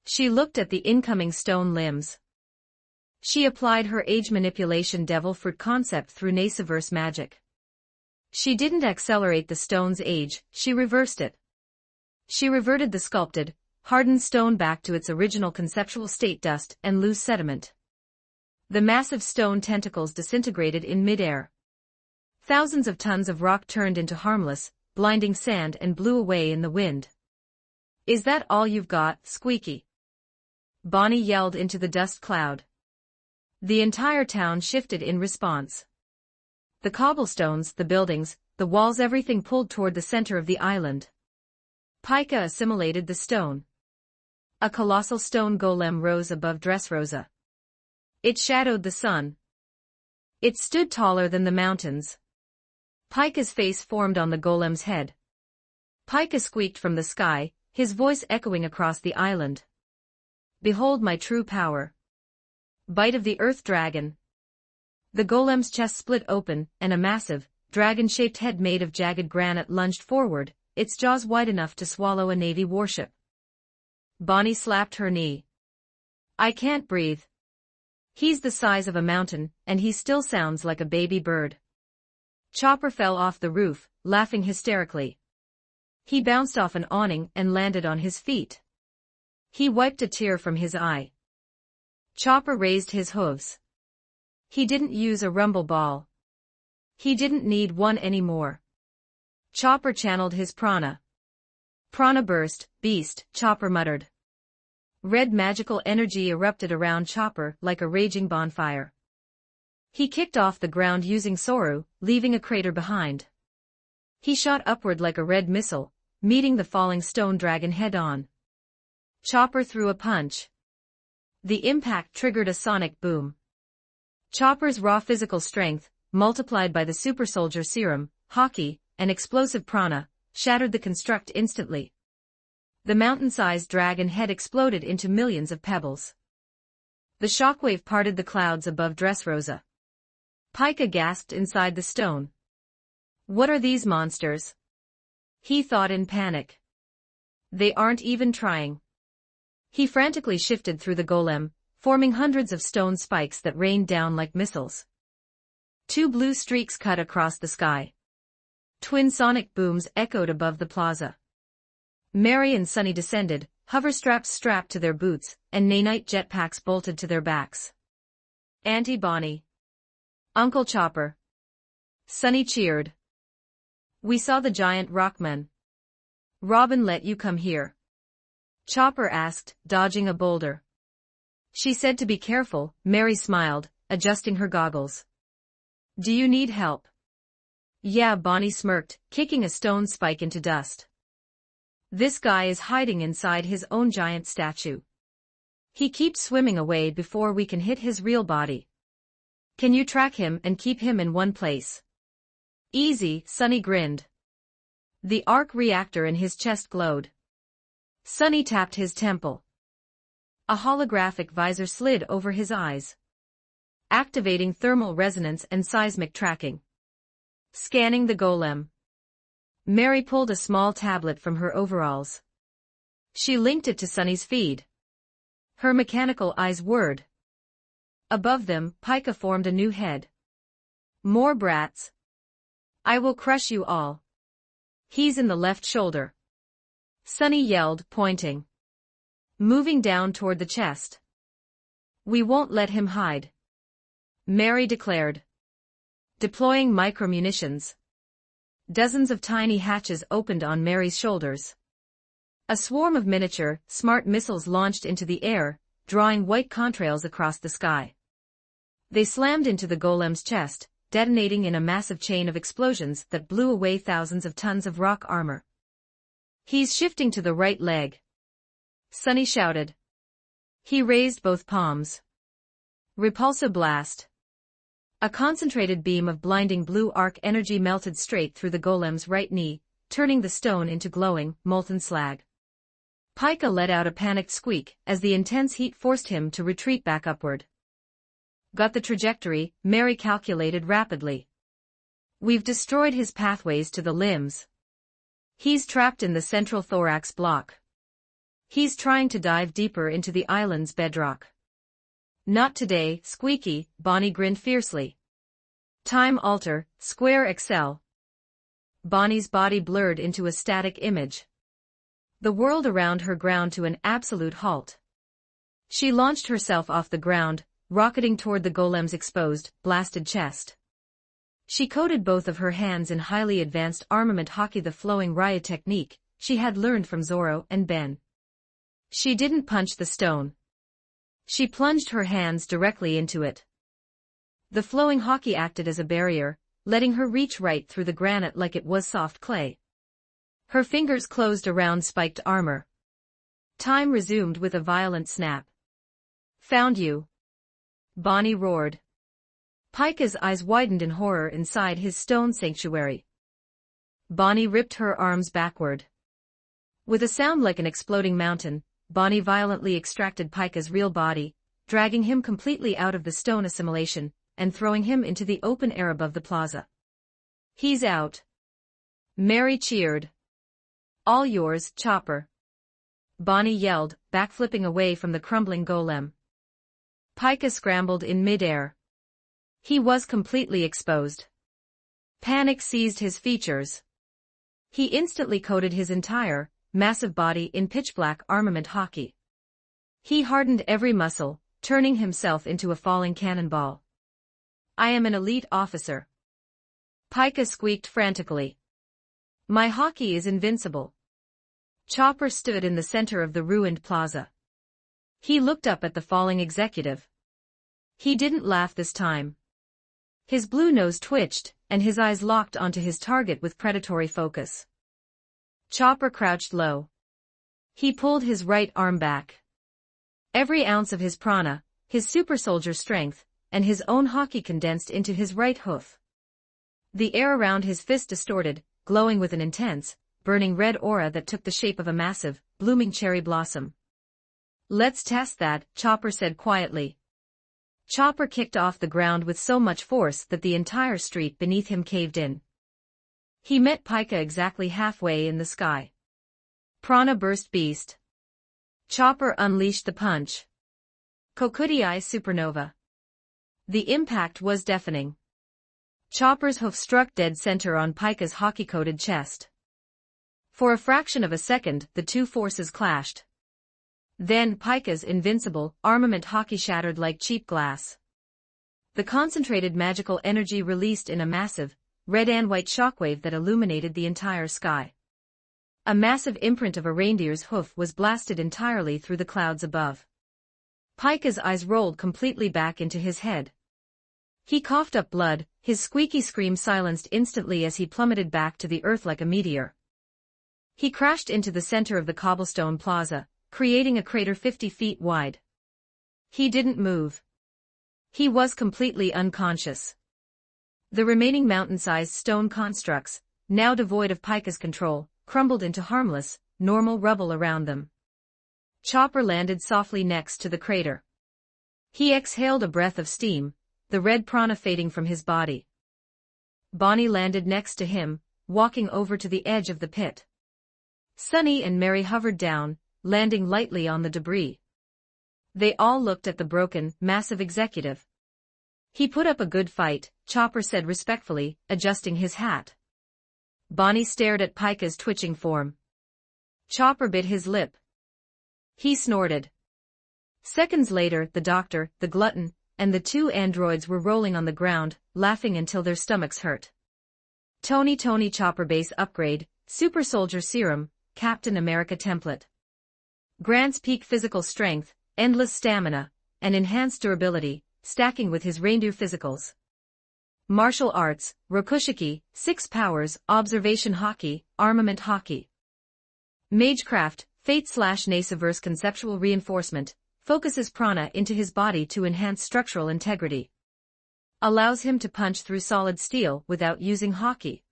She looked at the incoming stone limbs. She applied her age manipulation devil fruit concept through Naciverse magic. She didn't accelerate the stone's age, she reversed it. She reverted the sculpted, hardened stone back to its original conceptual state: dust and loose sediment. The massive stone tentacles disintegrated in midair. Thousands of tons of rock turned into harmless, blinding sand and blew away in the wind. "Is that all you've got, Squeaky?" Bonnie yelled into the dust cloud. The entire town shifted in response. The cobblestones, the buildings, the walls, everything pulled toward the center of the island. Pika assimilated the stone. A colossal stone golem rose above Dressrosa. It shadowed the sun. It stood taller than the mountains. Pika's face formed on the golem's head. Pika squeaked from the sky, his voice echoing across the island. "Behold my true power. Bite of the earth dragon." The golem's chest split open, and a massive, dragon-shaped head made of jagged granite lunged forward, its jaws wide enough to swallow a Navy warship. Bonnie slapped her knee. "I can't breathe. He's the size of a mountain, and he still sounds like a baby bird." Chopper fell off the roof, laughing hysterically. He bounced off an awning and landed on his feet. He wiped a tear from his eye. Chopper raised his hooves. He didn't use a rumble ball. He didn't need one anymore. Chopper channeled his prana. "Prana burst, beast," Chopper muttered. Red magical energy erupted around Chopper like a raging bonfire. He kicked off the ground using Soru, leaving a crater behind. He shot upward like a red missile, meeting the falling stone dragon head-on. Chopper threw a punch. The impact triggered a sonic boom. Chopper's raw physical strength, multiplied by the super soldier serum, hockey, and explosive prana, shattered the construct instantly. The mountain-sized dragon head exploded into millions of pebbles. The shockwave parted the clouds above Dressrosa. Pika gasped inside the stone. "What are these monsters?" he thought in panic. "They aren't even trying." He frantically shifted through the golem, forming hundreds of stone spikes that rained down like missiles. 2 blue streaks cut across the sky. Twin sonic booms echoed above the plaza. Mary and Sunny descended, hover straps strapped to their boots, and nanite jetpacks bolted to their backs. "Auntie Bonnie." "Uncle Chopper." Sunny cheered. "We saw the giant rockman. Robin let you come here?" Chopper asked, dodging a boulder. "She said to be careful," Mary smiled, adjusting her goggles. "Do you need help?" "Yeah," Bonnie smirked, kicking a stone spike into dust. "This guy is hiding inside his own giant statue. He keeps swimming away before we can hit his real body. Can you track him and keep him in one place?" "Easy," Sunny grinned. The arc reactor in his chest glowed. Sunny tapped his temple. A holographic visor slid over his eyes, activating thermal resonance and seismic tracking. Scanning the golem. Mary pulled a small tablet from her overalls. She linked it to Sunny's feed. Her mechanical eyes whirred. Above them, Pika formed a new head. "More brats. I will crush you all. He's in the left shoulder." Sunny yelled, pointing. Moving down toward the chest. "We won't let him hide," Mary declared. Deploying micromunitions. Dozens of tiny hatches opened on Mary's shoulders. A swarm of miniature, smart missiles launched into the air, drawing white contrails across the sky. They slammed into the golem's chest, detonating in a massive chain of explosions that blew away thousands of tons of rock armor. "He's shifting to the right leg," Sunny shouted. He raised both palms. Repulsor blast. A concentrated beam of blinding blue arc energy melted straight through the golem's right knee, turning the stone into glowing, molten slag. Pika let out a panicked squeak as the intense heat forced him to retreat back upward. Got the trajectory, Mary calculated rapidly. We've destroyed his pathways to the limbs. He's trapped in the central thorax block. He's trying to dive deeper into the island's bedrock. Not today, Squeaky, Bonnie grinned fiercely. Time alter, square Excel. Bonnie's body blurred into a static image. The world around her ground to an absolute halt. She launched herself off the ground, rocketing toward the golem's exposed, blasted chest. She coated both of her hands in highly advanced armament hockey, the flowing Raya technique she had learned from Zoro and Ben. She didn't punch the stone. She plunged her hands directly into it. The flowing hockey acted as a barrier, letting her reach right through the granite like it was soft clay. Her fingers closed around spiked armor. Time resumed with a violent snap. Found you. Bonnie roared. Pika's eyes widened in horror inside his stone sanctuary. Bonnie ripped her arms backward. With a sound like an exploding mountain, Bonnie violently extracted Pika's real body, dragging him completely out of the stone assimilation, and throwing him into the open air above the plaza. He's out. Mary cheered. All yours, Chopper. Bonnie yelled, backflipping away from the crumbling golem. Pika scrambled in midair. He was completely exposed. Panic seized his features. He instantly coated his entire, massive body in pitch-black armament hockey. He hardened every muscle, turning himself into a falling cannonball. I am an elite officer. Pika squeaked frantically. My hockey is invincible. Chopper stood in the center of the ruined plaza. He looked up at the falling executive. He didn't laugh this time. His blue nose twitched, and his eyes locked onto his target with predatory focus. Chopper crouched low. He pulled his right arm back. Every ounce of his prana, his super soldier strength, and his own hockey condensed into his right hoof. The air around his fist distorted, glowing with an intense, burning red aura that took the shape of a massive, blooming cherry blossom. Let's test that, Chopper said quietly. Chopper kicked off the ground with so much force that the entire street beneath him caved in. He met Pika exactly halfway in the sky. Prana burst beast. Chopper unleashed the punch. Kokudai supernova. The impact was deafening. Chopper's hoof struck dead center on Pika's hockey-coated chest. For a fraction of a second, the two forces clashed. Then Pika's invincible armament hockey shattered like cheap glass. The concentrated magical energy released in a massive, red and white shockwave that illuminated the entire sky. A massive imprint of a reindeer's hoof was blasted entirely through the clouds above. Pika's eyes rolled completely back into his head. He coughed up blood, his squeaky scream silenced instantly as he plummeted back to the earth like a meteor. He crashed into the center of the cobblestone plaza, creating a crater 50 feet wide. He didn't move. He was completely unconscious. The remaining mountain-sized stone constructs, now devoid of Pika's control, crumbled into harmless, normal rubble around them. Chopper landed softly next to the crater. He exhaled a breath of steam, the red prana fading from his body. Bonnie landed next to him, walking over to the edge of the pit. Sunny and Mary hovered down, landing lightly on the debris. They all looked at the broken, massive executive. He put up a good fight, Chopper said respectfully, adjusting his hat. Bonnie stared at Pika's twitching form. Chopper bit his lip. He snorted. Seconds later, the doctor, the glutton, and the two androids were rolling on the ground, laughing until their stomachs hurt. Tony Chopper base upgrade, Super Soldier Serum, Captain America template. Grants peak physical strength, endless stamina, and enhanced durability, stacking with his reindeer physicals. Martial arts, Rokushiki, 6 powers, observation hockey, armament hockey. Magecraft, Fate/Naceverse conceptual reinforcement, focuses prana into his body to enhance structural integrity. Allows him to punch through solid steel without using hockey.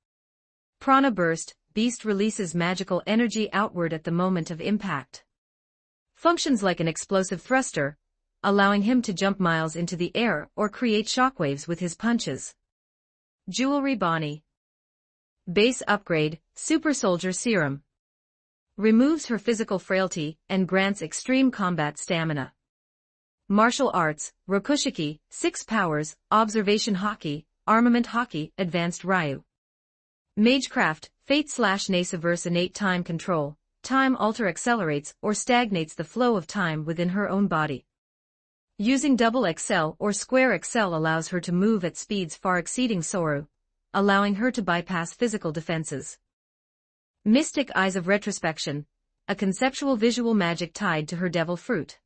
Prana burst, beast releases magical energy outward at the moment of impact. functions like an explosive thruster, allowing him to jump miles into the air or create shockwaves with his punches. Jewelry Bonnie. Base upgrade, Super Soldier Serum. Removes her physical frailty and grants extreme combat stamina. Martial Arts, Rokushiki, 6 powers, Observation Hockey, Armament Hockey, Advanced Ryu. Magecraft, Fate/Naciverse innate time control, time alter accelerates or stagnates the flow of time within her own body. Using double excel or square excel allows her to move at speeds far exceeding Soru, allowing her to bypass physical defenses. Mystic Eyes of Retrospection, a conceptual visual magic tied to her devil fruit.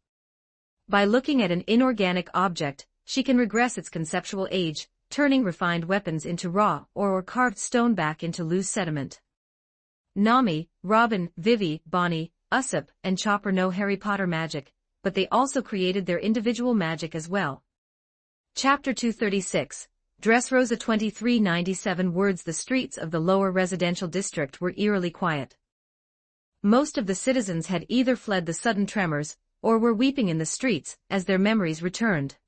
By looking at an inorganic object, she can regress its conceptual age, turning refined weapons into raw or carved stone back into loose sediment. Nami, Robin, Vivi, Bonnie, Usopp, and Chopper know Harry Potter magic, but they also created their individual magic as well. Chapter 236, Dressrosa 2397 words. The streets of the lower residential district were eerily quiet. Most of the citizens had either fled the sudden tremors, or were weeping in the streets as their memories returned.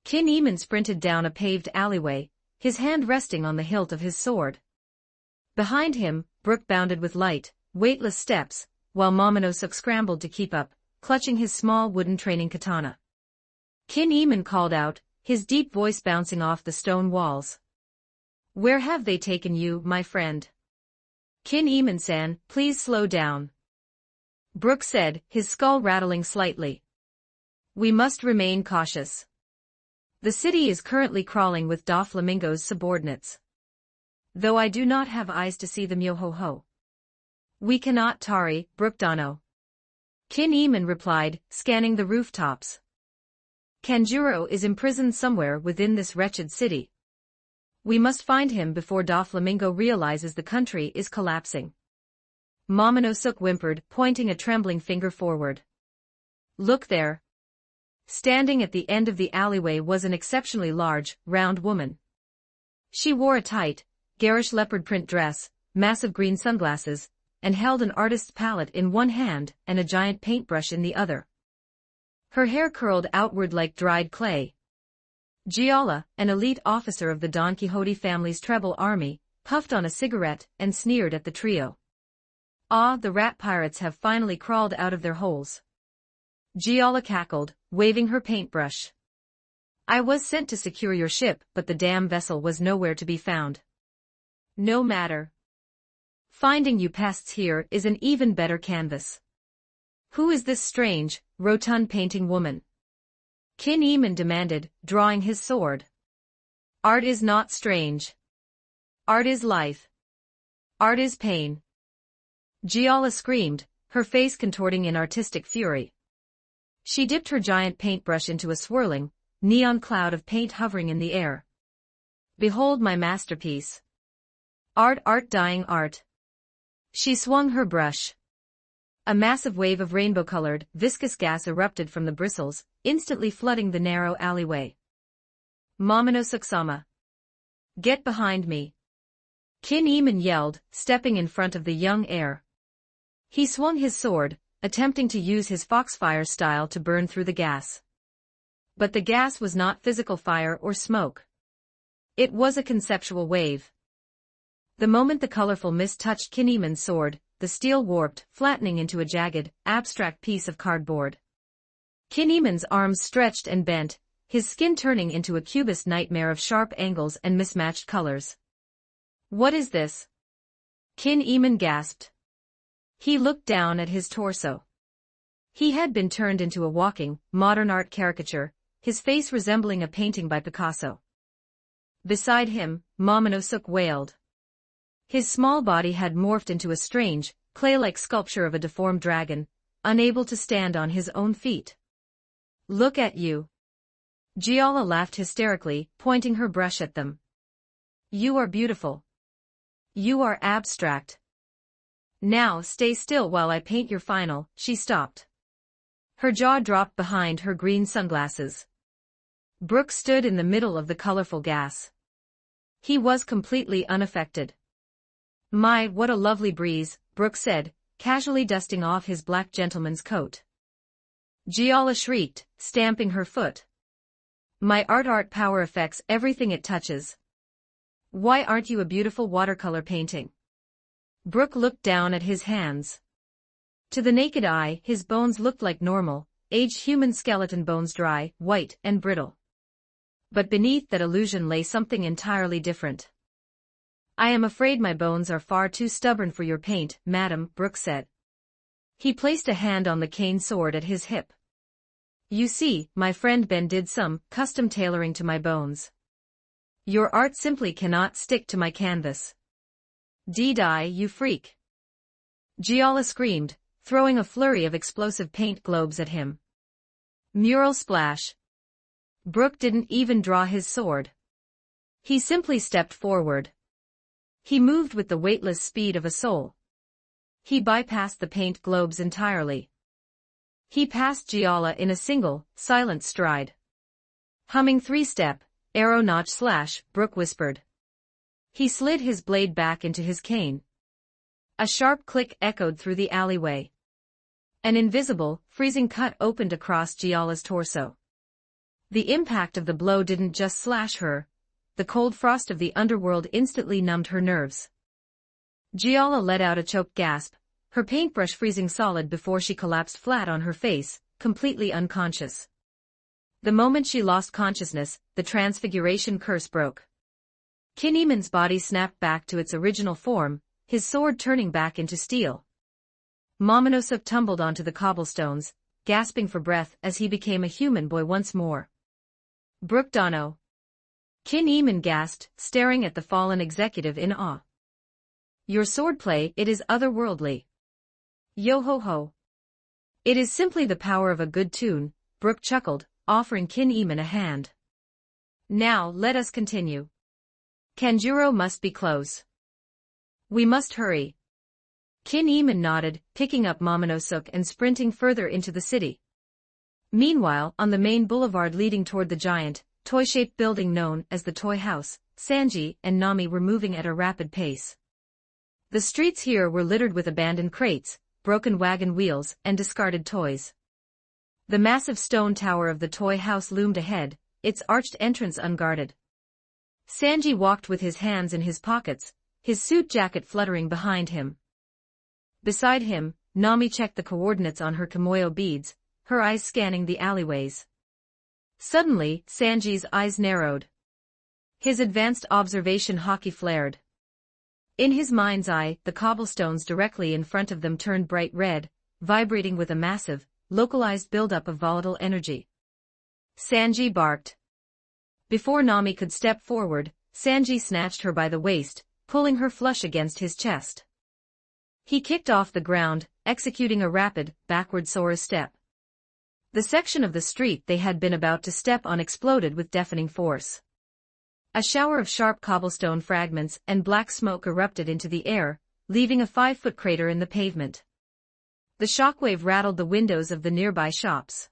Kin Eamon sprinted down a paved alleyway, his hand resting on the hilt of his sword. Behind him, Brook bounded with light, weightless steps, while Momonosuke scrambled to keep up, clutching his small wooden training katana. Kin Eamon called out, his deep voice bouncing off the stone walls. "Where have they taken you, my friend?" "Kin Eamon-san, please slow down," Brook said, his skull rattling slightly. "We must remain cautious. The city is currently crawling with Doflamingo's subordinates. Though I do not have eyes to see them, yo-ho-ho. We cannot tarry, Brookdano." Kin Eamon replied, scanning the rooftops. "Kanjuro is imprisoned somewhere within this wretched city. We must find him before Doflamingo realizes the country is collapsing." Momonosuke whimpered, pointing a trembling finger forward. "Look there." Standing at the end of the alleyway was an exceptionally large, round woman. She wore a tight, garish leopard print dress, massive green sunglasses, and held an artist's palette in one hand and a giant paintbrush in the other. Her hair curled outward like dried clay. Giala, an elite officer of the Don Quixote family's treble army, puffed on a cigarette and sneered at the trio. "Ah, the rat pirates have finally crawled out of their holes." Giala cackled, waving her paintbrush. "I was sent to secure your ship, but the damn vessel was nowhere to be found." "No matter. Finding you pests here is an even better canvas." "Who is this strange, rotund painting woman?" Kin Eamon demanded, drawing his sword. "Art is not strange. Art is life. Art is pain." Giala screamed, her face contorting in artistic fury. She dipped her giant paintbrush into a swirling, neon cloud of paint hovering in the air. "Behold my masterpiece. Art, art, dying art." She swung her brush. A massive wave of rainbow-colored, viscous gas erupted from the bristles, instantly flooding the narrow alleyway. "Momonosuke-sama. Get behind me." Kin Eamon yelled, stepping in front of the young heir. He swung his sword, attempting to use his foxfire style to burn through the gas. But the gas was not physical fire or smoke. It was a conceptual wave. The moment the colorful mist touched Kin Eamon's sword, the steel warped, flattening into a jagged, abstract piece of cardboard. Kin Eamon's arms stretched and bent, his skin turning into a cubist nightmare of sharp angles and mismatched colors. "What is this?" Kin Eamon gasped. He looked down at his torso. He had been turned into a walking, modern art caricature, his face resembling a painting by Picasso. Beside him, Momonosuke wailed. His small body had morphed into a strange, clay-like sculpture of a deformed dragon, unable to stand on his own feet. "Look at you." Giala laughed hysterically, pointing her brush at them. "You are beautiful. You are abstract. Now stay still while I paint your final." She stopped. Her jaw dropped behind her green sunglasses. Brook stood in the middle of the colorful gas. He was completely unaffected. "My, what a lovely breeze," Brook said, casually dusting off his black gentleman's coat. Giala shrieked, stamping her foot. My art power affects everything it touches. Why aren't you a beautiful watercolor painting? Brooke looked down at his hands. To the naked eye, his bones looked like normal, aged human skeleton bones, dry, white, and brittle. But beneath that illusion lay something entirely different. I am afraid my bones are far too stubborn for your paint, madam, Brooke said. He placed a hand on the cane sword at his hip. You see, my friend Ben did some custom tailoring to my bones. Your art simply cannot stick to my canvas. Die, you freak. Giala screamed, throwing a flurry of explosive paint globes at him. Mural splash. Brooke didn't even draw his sword. He simply stepped forward. He moved with the weightless speed of a soul. He bypassed the paint globes entirely. He passed Giala in a single, silent stride. Humming three-step, arrow notch slash, Brooke whispered. He slid his blade back into his cane. A sharp click echoed through the alleyway. An invisible, freezing cut opened across Giala's torso. The impact of the blow didn't just slash her. The cold frost of the underworld instantly numbed her nerves. Giala let out a choked gasp, her paintbrush freezing solid before she collapsed flat on her face, completely unconscious. The moment she lost consciousness, the transfiguration curse broke. Kinneman's body snapped back to its original form, his sword turning back into steel. Momonosuk tumbled onto the cobblestones, gasping for breath as he became a human boy once more. Brooke Dono. Kinneman gasped, staring at the fallen executive in awe. Your swordplay, it is otherworldly. Yo-ho-ho. It is simply the power of a good tune, Brooke chuckled, offering Kinneman a hand. Now let us continue. Kanjuro must be close. We must hurry. Kinneman nodded, picking up Momonosuk and sprinting further into the city. Meanwhile, on the main boulevard leading toward the giant, toy-shaped building known as the Toy House, Sanji and Nami were moving at a rapid pace. The streets here were littered with abandoned crates, broken wagon wheels, and discarded toys. The massive stone tower of the toy house loomed ahead, its arched entrance unguarded. Sanji walked with his hands in his pockets, his suit jacket fluttering behind him. Beside him, Nami checked the coordinates on her kimoyo beads, her eyes scanning the alleyways. Suddenly, Sanji's eyes narrowed. His advanced observation hockey flared. In his mind's eye, the cobblestones directly in front of them turned bright red, vibrating with a massive, localized buildup of volatile energy. Sanji barked. Before Nami could step forward, Sanji snatched her by the waist, pulling her flush against his chest. He kicked off the ground, executing a rapid, backward Sora step. The section of the street they had been about to step on exploded with deafening force. A shower of sharp cobblestone fragments and black smoke erupted into the air, leaving a 5-foot crater in the pavement. The shockwave rattled the windows of the nearby shops.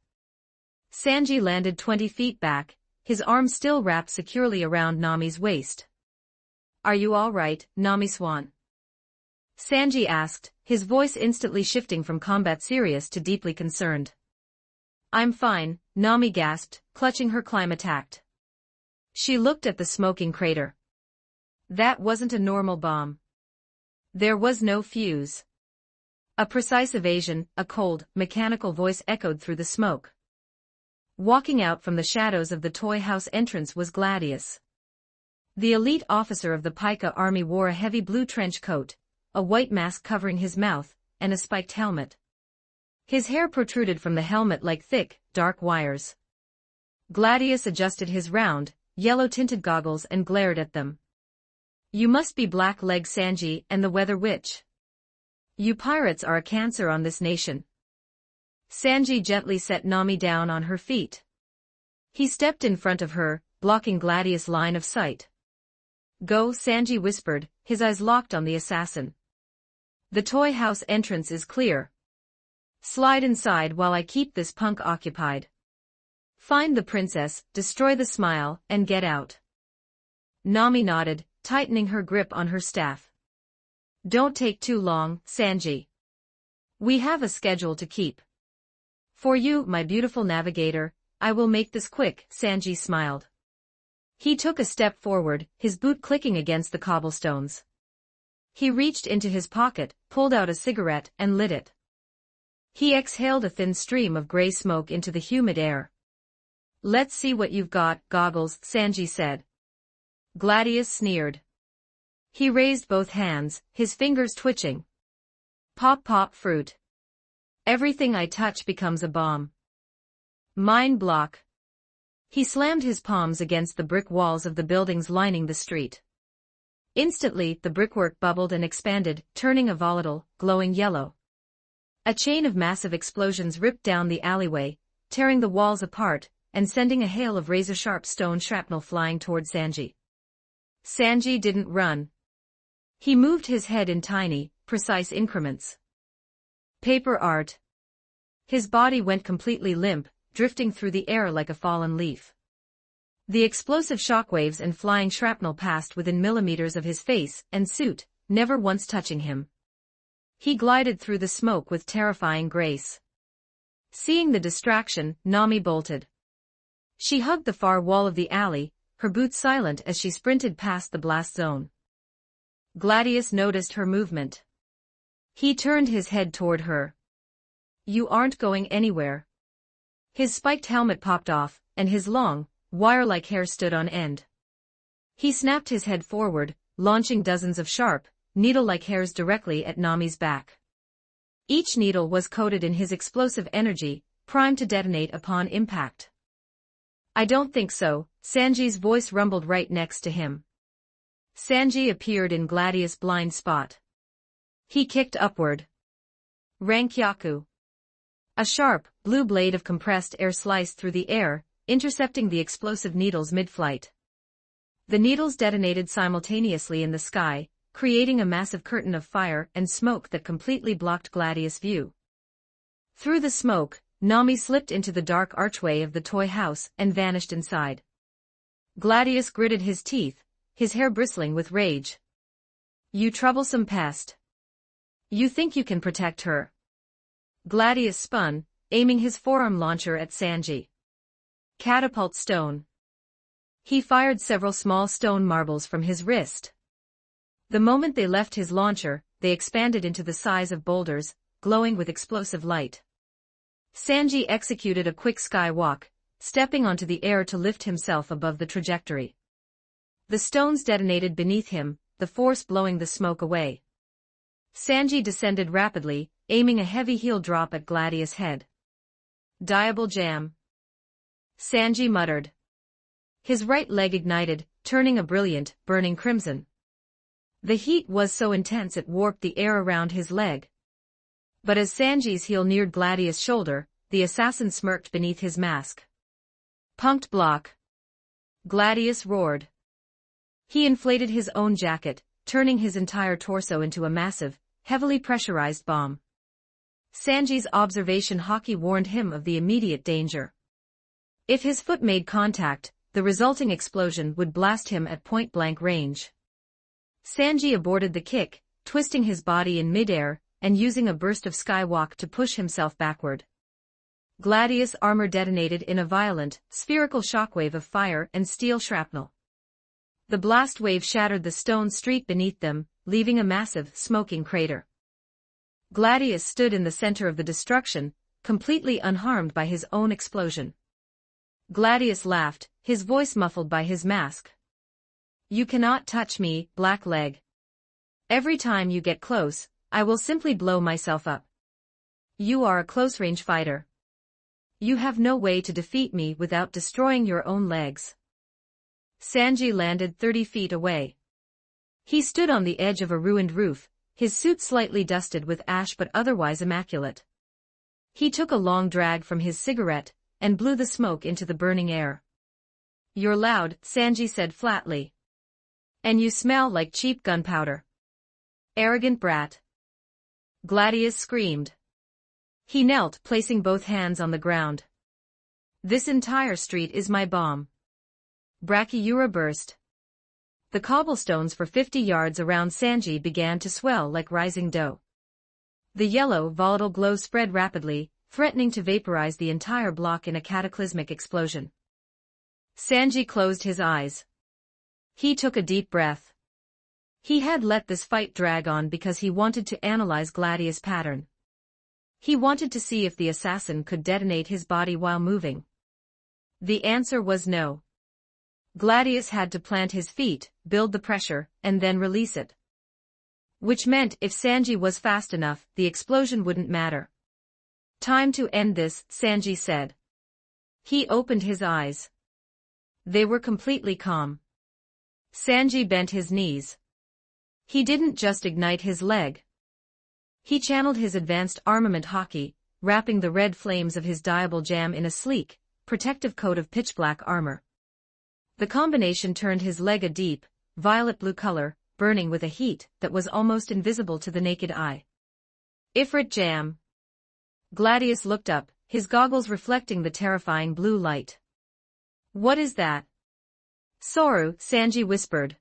Sanji landed 20 feet back, his arm still wrapped securely around Nami's waist. Are you all right, Nami-swan? Sanji asked, his voice instantly shifting from combat serious to deeply concerned. I'm fine, Nami gasped, clutching her climatact. She looked at the smoking crater. That wasn't a normal bomb. There was no fuse. A precise evasion, a cold, mechanical voice echoed through the smoke. Walking out from the shadows of the toy house entrance was Gladius. The elite officer of the Pika army wore a heavy blue trench coat, a white mask covering his mouth, and a spiked helmet. His hair protruded from the helmet like thick, dark wires. Gladius adjusted his round, yellow-tinted goggles and glared at them. You must be Black-Leg Sanji and the Weather Witch. You pirates are a cancer on this nation. Sanji gently set Nami down on her feet. He stepped in front of her, blocking Gladius' line of sight. Go, Sanji whispered, his eyes locked on the assassin. The toy house entrance is clear. Slide inside while I keep this punk occupied. Find the princess, destroy the smile, and get out. Nami nodded, tightening her grip on her staff. Don't take too long, Sanji. We have a schedule to keep. For you, my beautiful navigator, I will make this quick, Sanji smiled. He took a step forward, his boot clicking against the cobblestones. He reached into his pocket, pulled out a cigarette, and lit it. He exhaled a thin stream of gray smoke into the humid air. Let's see what you've got, Goggles, Sanji said. Gladius sneered. He raised both hands, his fingers twitching. Pop pop fruit. Everything I touch becomes a bomb. Mine block. He slammed his palms against the brick walls of the buildings lining the street. Instantly, the brickwork bubbled and expanded, turning a volatile, glowing yellow. A chain of massive explosions ripped down the alleyway, tearing the walls apart, and sending a hail of razor-sharp stone shrapnel flying toward Sanji. Sanji didn't run. He moved his head in tiny, precise increments. Paper art. His body went completely limp, drifting through the air like a fallen leaf. The explosive shockwaves and flying shrapnel passed within millimeters of his face and suit, never once touching him. He glided through the smoke with terrifying grace. Seeing the distraction, Nami bolted. She hugged the far wall of the alley, her boots silent as she sprinted past the blast zone. Gladius noticed her movement. He turned his head toward her. You aren't going anywhere. His spiked helmet popped off, and his long, wire-like hair stood on end. He snapped his head forward, launching dozens of sharp, needle-like hairs directly at Nami's back. Each needle was coated in his explosive energy, primed to detonate upon impact. I don't think so, Sanji's voice rumbled right next to him. Sanji appeared in Gladius' blind spot. He kicked upward. Rankyaku. A sharp, blue blade of compressed air sliced through the air, intercepting the explosive needles mid-flight. The needles detonated simultaneously in the sky, creating a massive curtain of fire and smoke that completely blocked Gladius' view. Through the smoke, Nami slipped into the dark archway of the toy house and vanished inside. Gladius gritted his teeth, his hair bristling with rage. You troublesome pest. You think you can protect her? Gladius spun, aiming his forearm launcher at Sanji. Catapult stone. He fired several small stone marbles from his wrist. The moment they left his launcher, they expanded into the size of boulders, glowing with explosive light. Sanji executed a quick skywalk, stepping onto the air to lift himself above the trajectory. The stones detonated beneath him, the force blowing the smoke away. Sanji descended rapidly, aiming a heavy heel drop at Gladius' head. Diable jam. Sanji muttered. His right leg ignited, turning a brilliant, burning crimson. The heat was so intense it warped the air around his leg. But as Sanji's heel neared Gladius' shoulder, the assassin smirked beneath his mask. Punked block. Gladius roared. He inflated his own jacket, turning his entire torso into a massive, heavily pressurized bomb. Sanji's observation hockey warned him of the immediate danger. If his foot made contact, the resulting explosion would blast him at point-blank range. Sanji aborted the kick, twisting his body in midair, and using a burst of skywalk to push himself backward. Gladius' armor detonated in a violent, spherical shockwave of fire and steel shrapnel. The blast wave shattered the stone street beneath them, leaving a massive, smoking crater. Gladius stood in the center of the destruction, completely unharmed by his own explosion. Gladius laughed, his voice muffled by his mask. You cannot touch me, Blackleg. Every time you get close, I will simply blow myself up. You are a close-range fighter. You have no way to defeat me without destroying your own legs. Sanji landed 30 feet away. He stood on the edge of a ruined roof, his suit slightly dusted with ash but otherwise immaculate. He took a long drag from his cigarette, and blew the smoke into the burning air. You're loud, Sanji said flatly. And you smell like cheap gunpowder. Arrogant brat. Gladius screamed. He knelt, placing both hands on the ground. This entire street is my bomb. Brachyura burst. The cobblestones for 50 yards around Sanji began to swell like rising dough. The yellow, volatile glow spread rapidly, threatening to vaporize the entire block in a cataclysmic explosion. Sanji closed his eyes. He took a deep breath. He had let this fight drag on because he wanted to analyze Gladius' pattern. He wanted to see if the assassin could detonate his body while moving. The answer was no. Gladius had to plant his feet, build the pressure, and then release it. Which meant if Sanji was fast enough, the explosion wouldn't matter. Time to end this, Sanji said. He opened his eyes. They were completely calm. Sanji bent his knees. He didn't just ignite his leg. He channeled his advanced armament Haki, wrapping the red flames of his diable jam in a sleek, protective coat of pitch-black armor. The combination turned his leg a deep, violet-blue color, burning with a heat that was almost invisible to the naked eye. Ifrit jam. Gladius looked up, his goggles reflecting the terrifying blue light. What is that? Soru, Sanji whispered.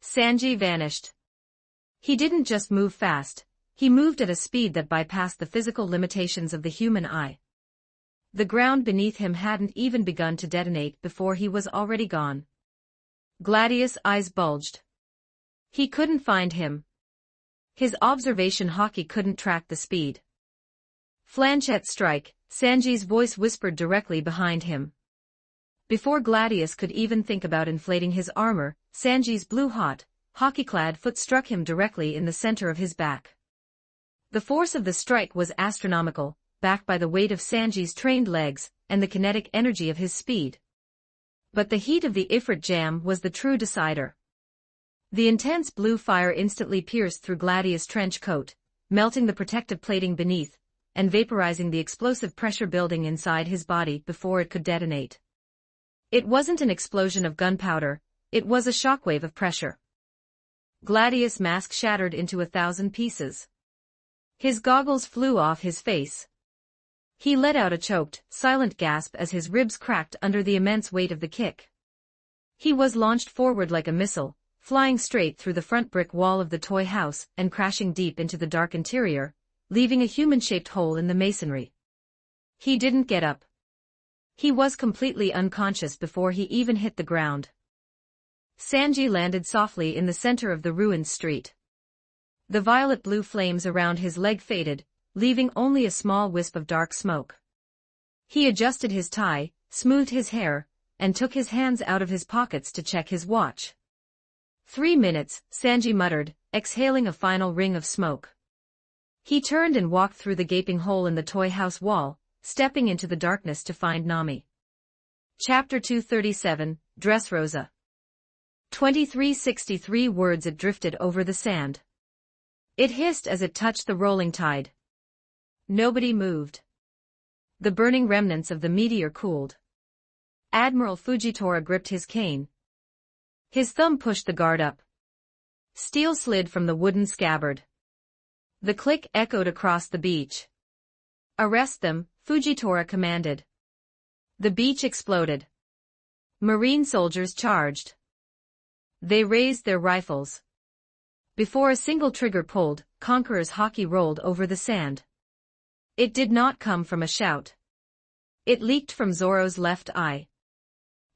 Sanji vanished. He didn't just move fast, he moved at a speed that bypassed the physical limitations of the human eye. The ground beneath him hadn't even begun to detonate before he was already gone. Gladius' eyes bulged. He couldn't find him. His observation Haki couldn't track the speed. Flanchette strike, Sanji's voice whispered directly behind him. Before Gladius could even think about inflating his armor, Sanji's blue-hot, Haki-clad foot struck him directly in the center of his back. The force of the strike was astronomical, backed by the weight of Sanji's trained legs and the kinetic energy of his speed. But the heat of the Ifrit jam was the true decider. The intense blue fire instantly pierced through Gladius' trench coat, melting the protective plating beneath, and vaporizing the explosive pressure building inside his body before it could detonate. It wasn't an explosion of gunpowder, it was a shockwave of pressure. Gladius' mask shattered into 1,000 pieces. His goggles flew off his face. He let out a choked, silent gasp as his ribs cracked under the immense weight of the kick. He was launched forward like a missile, flying straight through the front brick wall of the toy house and crashing deep into the dark interior, leaving a human-shaped hole in the masonry. He didn't get up. He was completely unconscious before he even hit the ground. Sanji landed softly in the center of the ruined street. The violet-blue flames around his leg faded, leaving only a small wisp of dark smoke. He adjusted his tie, smoothed his hair, and took his hands out of his pockets to check his watch. 3 minutes, Sanji muttered, exhaling a final ring of smoke. He turned and walked through the gaping hole in the toy house wall, stepping into the darkness to find Nami. Chapter 237, Dressrosa. 2363 words. It drifted over the sand. It hissed as it touched the rolling tide. Nobody moved. The burning remnants of the meteor cooled. Admiral Fujitora gripped his cane. His thumb pushed the guard up. Steel slid from the wooden scabbard. The click echoed across the beach. Arrest them, Fujitora commanded. The beach exploded. Marine soldiers charged. They raised their rifles. Before a single trigger pulled, Conqueror's Haki rolled over the sand. It did not come from a shout. It leaked from Zoro's left eye.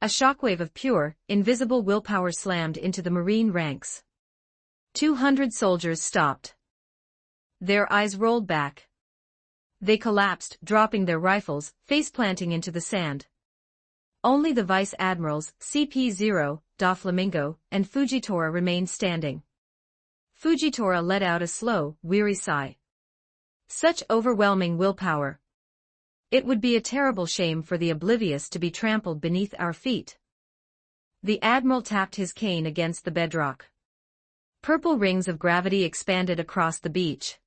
A shockwave of pure, invisible willpower slammed into the Marine ranks. 200 soldiers stopped. Their eyes rolled back. They collapsed, dropping their rifles, face-planting into the sand. Only the Vice Admirals, CP0, Doflamingo, and Fujitora remained standing. Fujitora let out a slow, weary sigh. Such overwhelming willpower. It would be a terrible shame for the oblivious to be trampled beneath our feet. The Admiral tapped his cane against the bedrock. Purple rings of gravity expanded across the beach.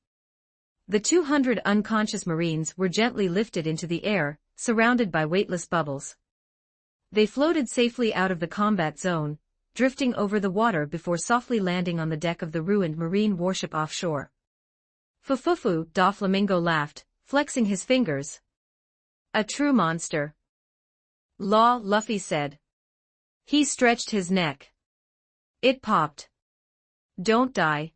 The 200 unconscious Marines were gently lifted into the air, surrounded by weightless bubbles. They floated safely out of the combat zone, drifting over the water before softly landing on the deck of the ruined Marine warship offshore. Fufufu, Doflamingo laughed, flexing his fingers. A true monster. Luffy said. He stretched his neck. It popped. Don't die.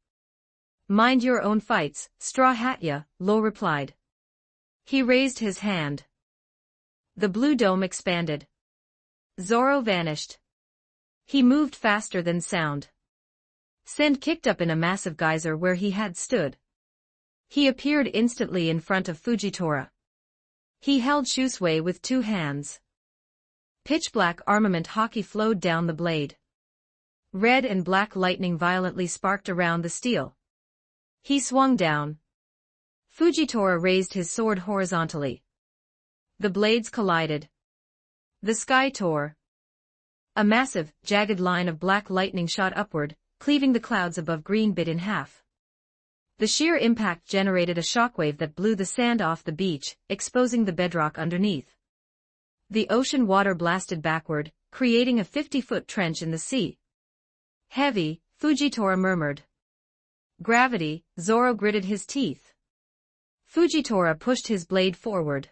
Mind your own fights, Straw Hat ya, Lo replied. He raised his hand. The blue dome expanded. Zoro vanished. He moved faster than sound. Sand kicked up in a massive geyser where he had stood. He appeared instantly in front of Fujitora. He held Shusui with two hands. Pitch-black armament hockey flowed down the blade. Red and black lightning violently sparked around the steel. He swung down. Fujitora raised his sword horizontally. The blades collided. The sky tore. A massive, jagged line of black lightning shot upward, cleaving the clouds above Greenbit in half. The sheer impact generated a shockwave that blew the sand off the beach, exposing the bedrock underneath. The ocean water blasted backward, creating a 50-foot trench in the sea. Heavy, Fujitora murmured. Gravity, Zoro gritted his teeth. Fujitora pushed his blade forward.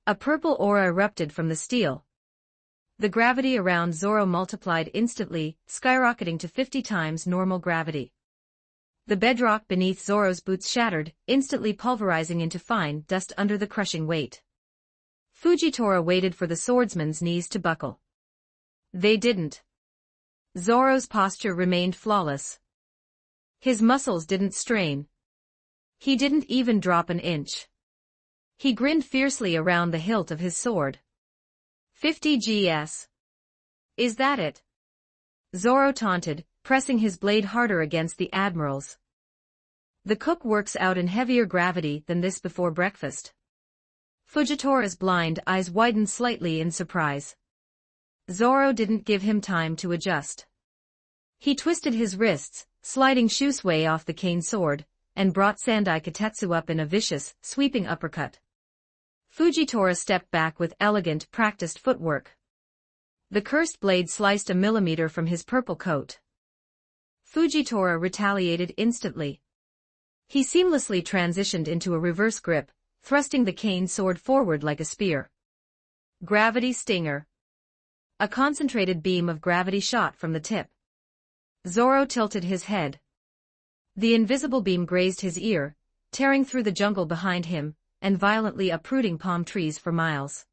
A purple aura erupted from the steel. The gravity around Zoro multiplied instantly, skyrocketing to 50 times normal gravity. The bedrock beneath Zoro's boots shattered, instantly pulverizing into fine dust under the crushing weight. Fujitora waited for the swordsman's knees to buckle. They didn't. Zoro's posture remained flawless. His muscles didn't strain. He didn't even drop an inch. He grinned fiercely around the hilt of his sword. 50 gs. Is that it? Zoro taunted, pressing his blade harder against the admiral's. The cook works out in heavier gravity than this before breakfast. Fujitora's blind eyes widened slightly in surprise. Zoro didn't give him time to adjust. He twisted his wrists, sliding Shusui off the cane sword, and brought Sandai Katetsu up in a vicious, sweeping uppercut. Fujitora stepped back with elegant, practiced footwork. The cursed blade sliced a millimeter from his purple coat. Fujitora retaliated instantly. He seamlessly transitioned into a reverse grip, thrusting the cane sword forward like a spear. Gravity stinger. A concentrated beam of gravity shot from the tip. Zoro tilted his head. The invisible beam grazed his ear, tearing through the jungle behind him, and violently uprooting palm trees for miles.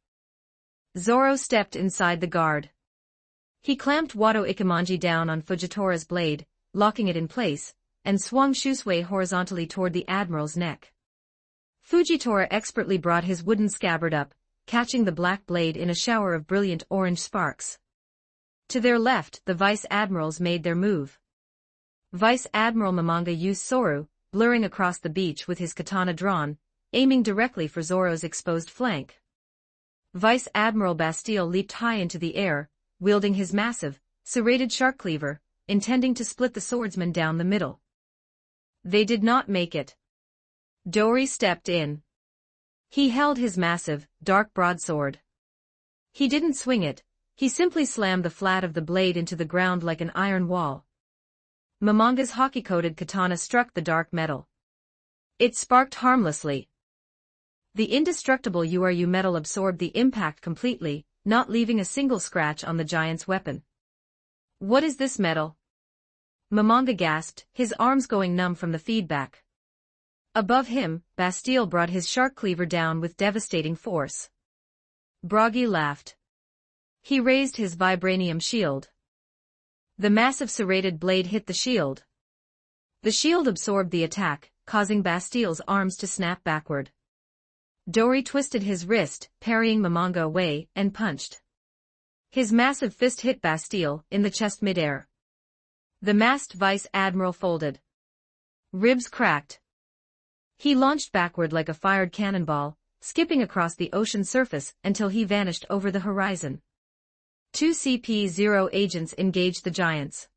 Zoro stepped inside the guard. He clamped Wado Ikemonji down on Fujitora's blade, locking it in place, and swung Shusui horizontally toward the admiral's neck. Fujitora expertly brought his wooden scabbard up, catching the black blade in a shower of brilliant orange sparks. To their left, the vice admirals made their move. Vice Admiral Momonga used Soru, blurring across the beach with his katana drawn, aiming directly for Zoro's exposed flank. Vice Admiral Bastille leaped high into the air, wielding his massive, serrated shark cleaver, intending to split the swordsman down the middle. They did not make it. Dori stepped in. He held his massive, dark broadsword. He didn't swing it, he simply slammed the flat of the blade into the ground like an iron wall. Momonga's hockey-coated katana struck the dark metal. It sparked harmlessly. The indestructible URU metal absorbed the impact completely, not leaving a single scratch on the giant's weapon. What is this metal? Momonga gasped, his arms going numb from the feedback. Above him, Bastille brought his shark cleaver down with devastating force. Bragi laughed. He raised his vibranium shield. The massive serrated blade hit the shield. The shield absorbed the attack, causing Bastille's arms to snap backward. Dori twisted his wrist, parrying Momonga away, and punched. His massive fist hit Bastille in the chest midair. The masked vice admiral folded. Ribs cracked. He launched backward like a fired cannonball, skipping across the ocean surface until he vanished over the horizon. 2 CP-0 agents engaged the giants.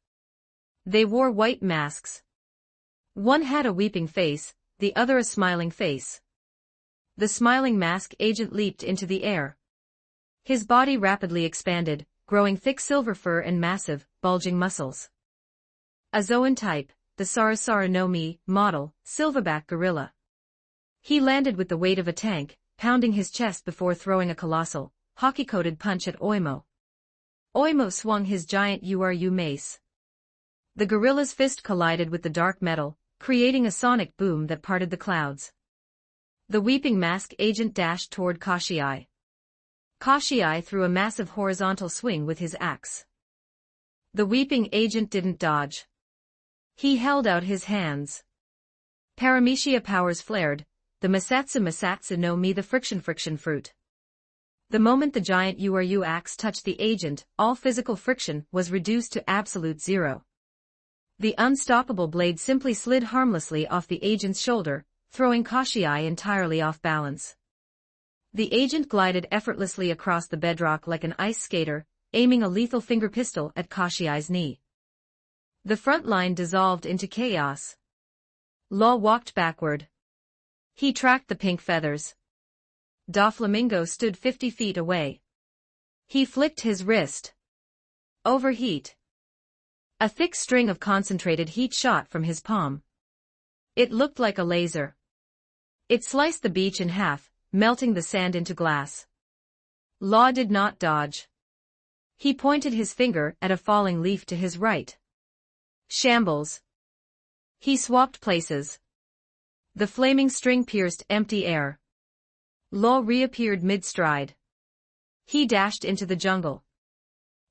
They wore white masks. One had a weeping face, the other a smiling face. The smiling mask agent leaped into the air. His body rapidly expanded, growing thick silver fur and massive, bulging muscles. A Zoan type, the Sarasara no Mi model, silverback gorilla. He landed with the weight of a tank, pounding his chest before throwing a colossal, hockey-coated punch at Oimo. Oimo swung his giant URU mace. The gorilla's fist collided with the dark metal, creating a sonic boom that parted the clouds. The weeping mask agent dashed toward Koshii. Koshii threw a massive horizontal swing with his axe. The weeping agent didn't dodge. He held out his hands. Paramecia powers flared, the Masatsu no Mi, the friction fruit. The moment the giant Uru axe touched the agent, all physical friction was reduced to absolute zero. The unstoppable blade simply slid harmlessly off the agent's shoulder, throwing Koshii entirely off balance. The agent glided effortlessly across the bedrock like an ice skater, aiming a lethal finger pistol at Koshii's knee. The front line dissolved into chaos. Law walked backward. He tracked the pink feathers. Doflamingo stood 50 feet away. He flicked his wrist. Overheat. A thick string of concentrated heat shot from his palm. It looked like a laser. It sliced the beach in half, melting the sand into glass. Law did not dodge. He pointed his finger at a falling leaf to his right. Shambles. He swapped places. The flaming string pierced empty air. Law reappeared mid-stride. He dashed into the jungle.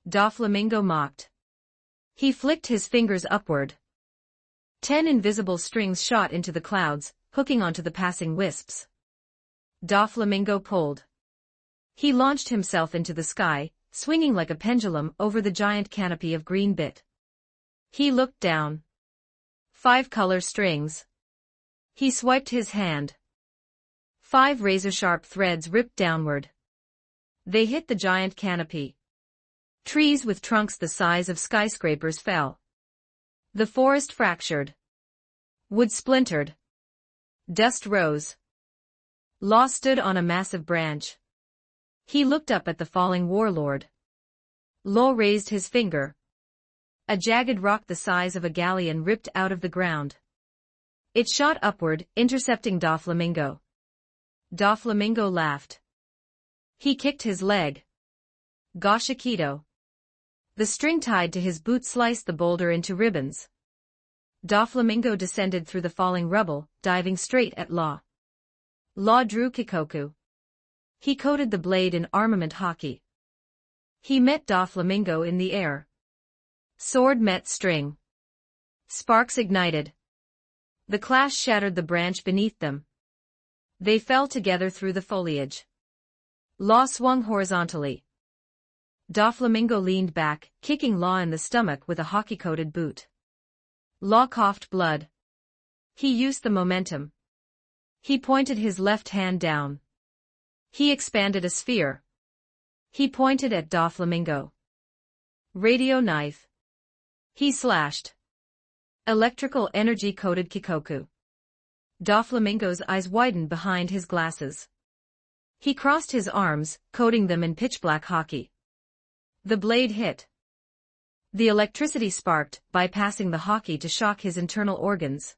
Doflamingo mocked. He flicked his fingers upward. 10 invisible strings shot into the clouds, hooking onto the passing wisps. Doflamingo pulled. He launched himself into the sky, swinging like a pendulum over the giant canopy of green bit. He looked down. 5 color strings. He swiped his hand. 5 razor-sharp threads ripped downward. They hit the giant canopy. Trees with trunks the size of skyscrapers fell. The forest fractured. Wood splintered. Dust rose. Law stood on a massive branch. He looked up at the falling warlord. Law raised his finger. A jagged rock the size of a galleon ripped out of the ground. It shot upward, intercepting Doflamingo. Doflamingo laughed. He kicked his leg. Gashikito. The string tied to his boot sliced the boulder into ribbons. Doflamingo descended through the falling rubble, diving straight at Law. Law drew Kikoku. He coated the blade in armament hockey. He met Doflamingo in the air. Sword met string. Sparks ignited. The clash shattered the branch beneath them. They fell together through the foliage. Law swung horizontally. Doflamingo leaned back, kicking Law in the stomach with a hockey-coated boot. Law coughed blood. He used the momentum. He pointed his left hand down. He expanded a sphere. He pointed at Doflamingo. Radio knife. He slashed. Electrical energy-coated Kikoku. Doflamingo's eyes widened behind his glasses. He crossed his arms, coating them in pitch-black hockey. The blade hit. The electricity sparked, bypassing the hockey to shock his internal organs.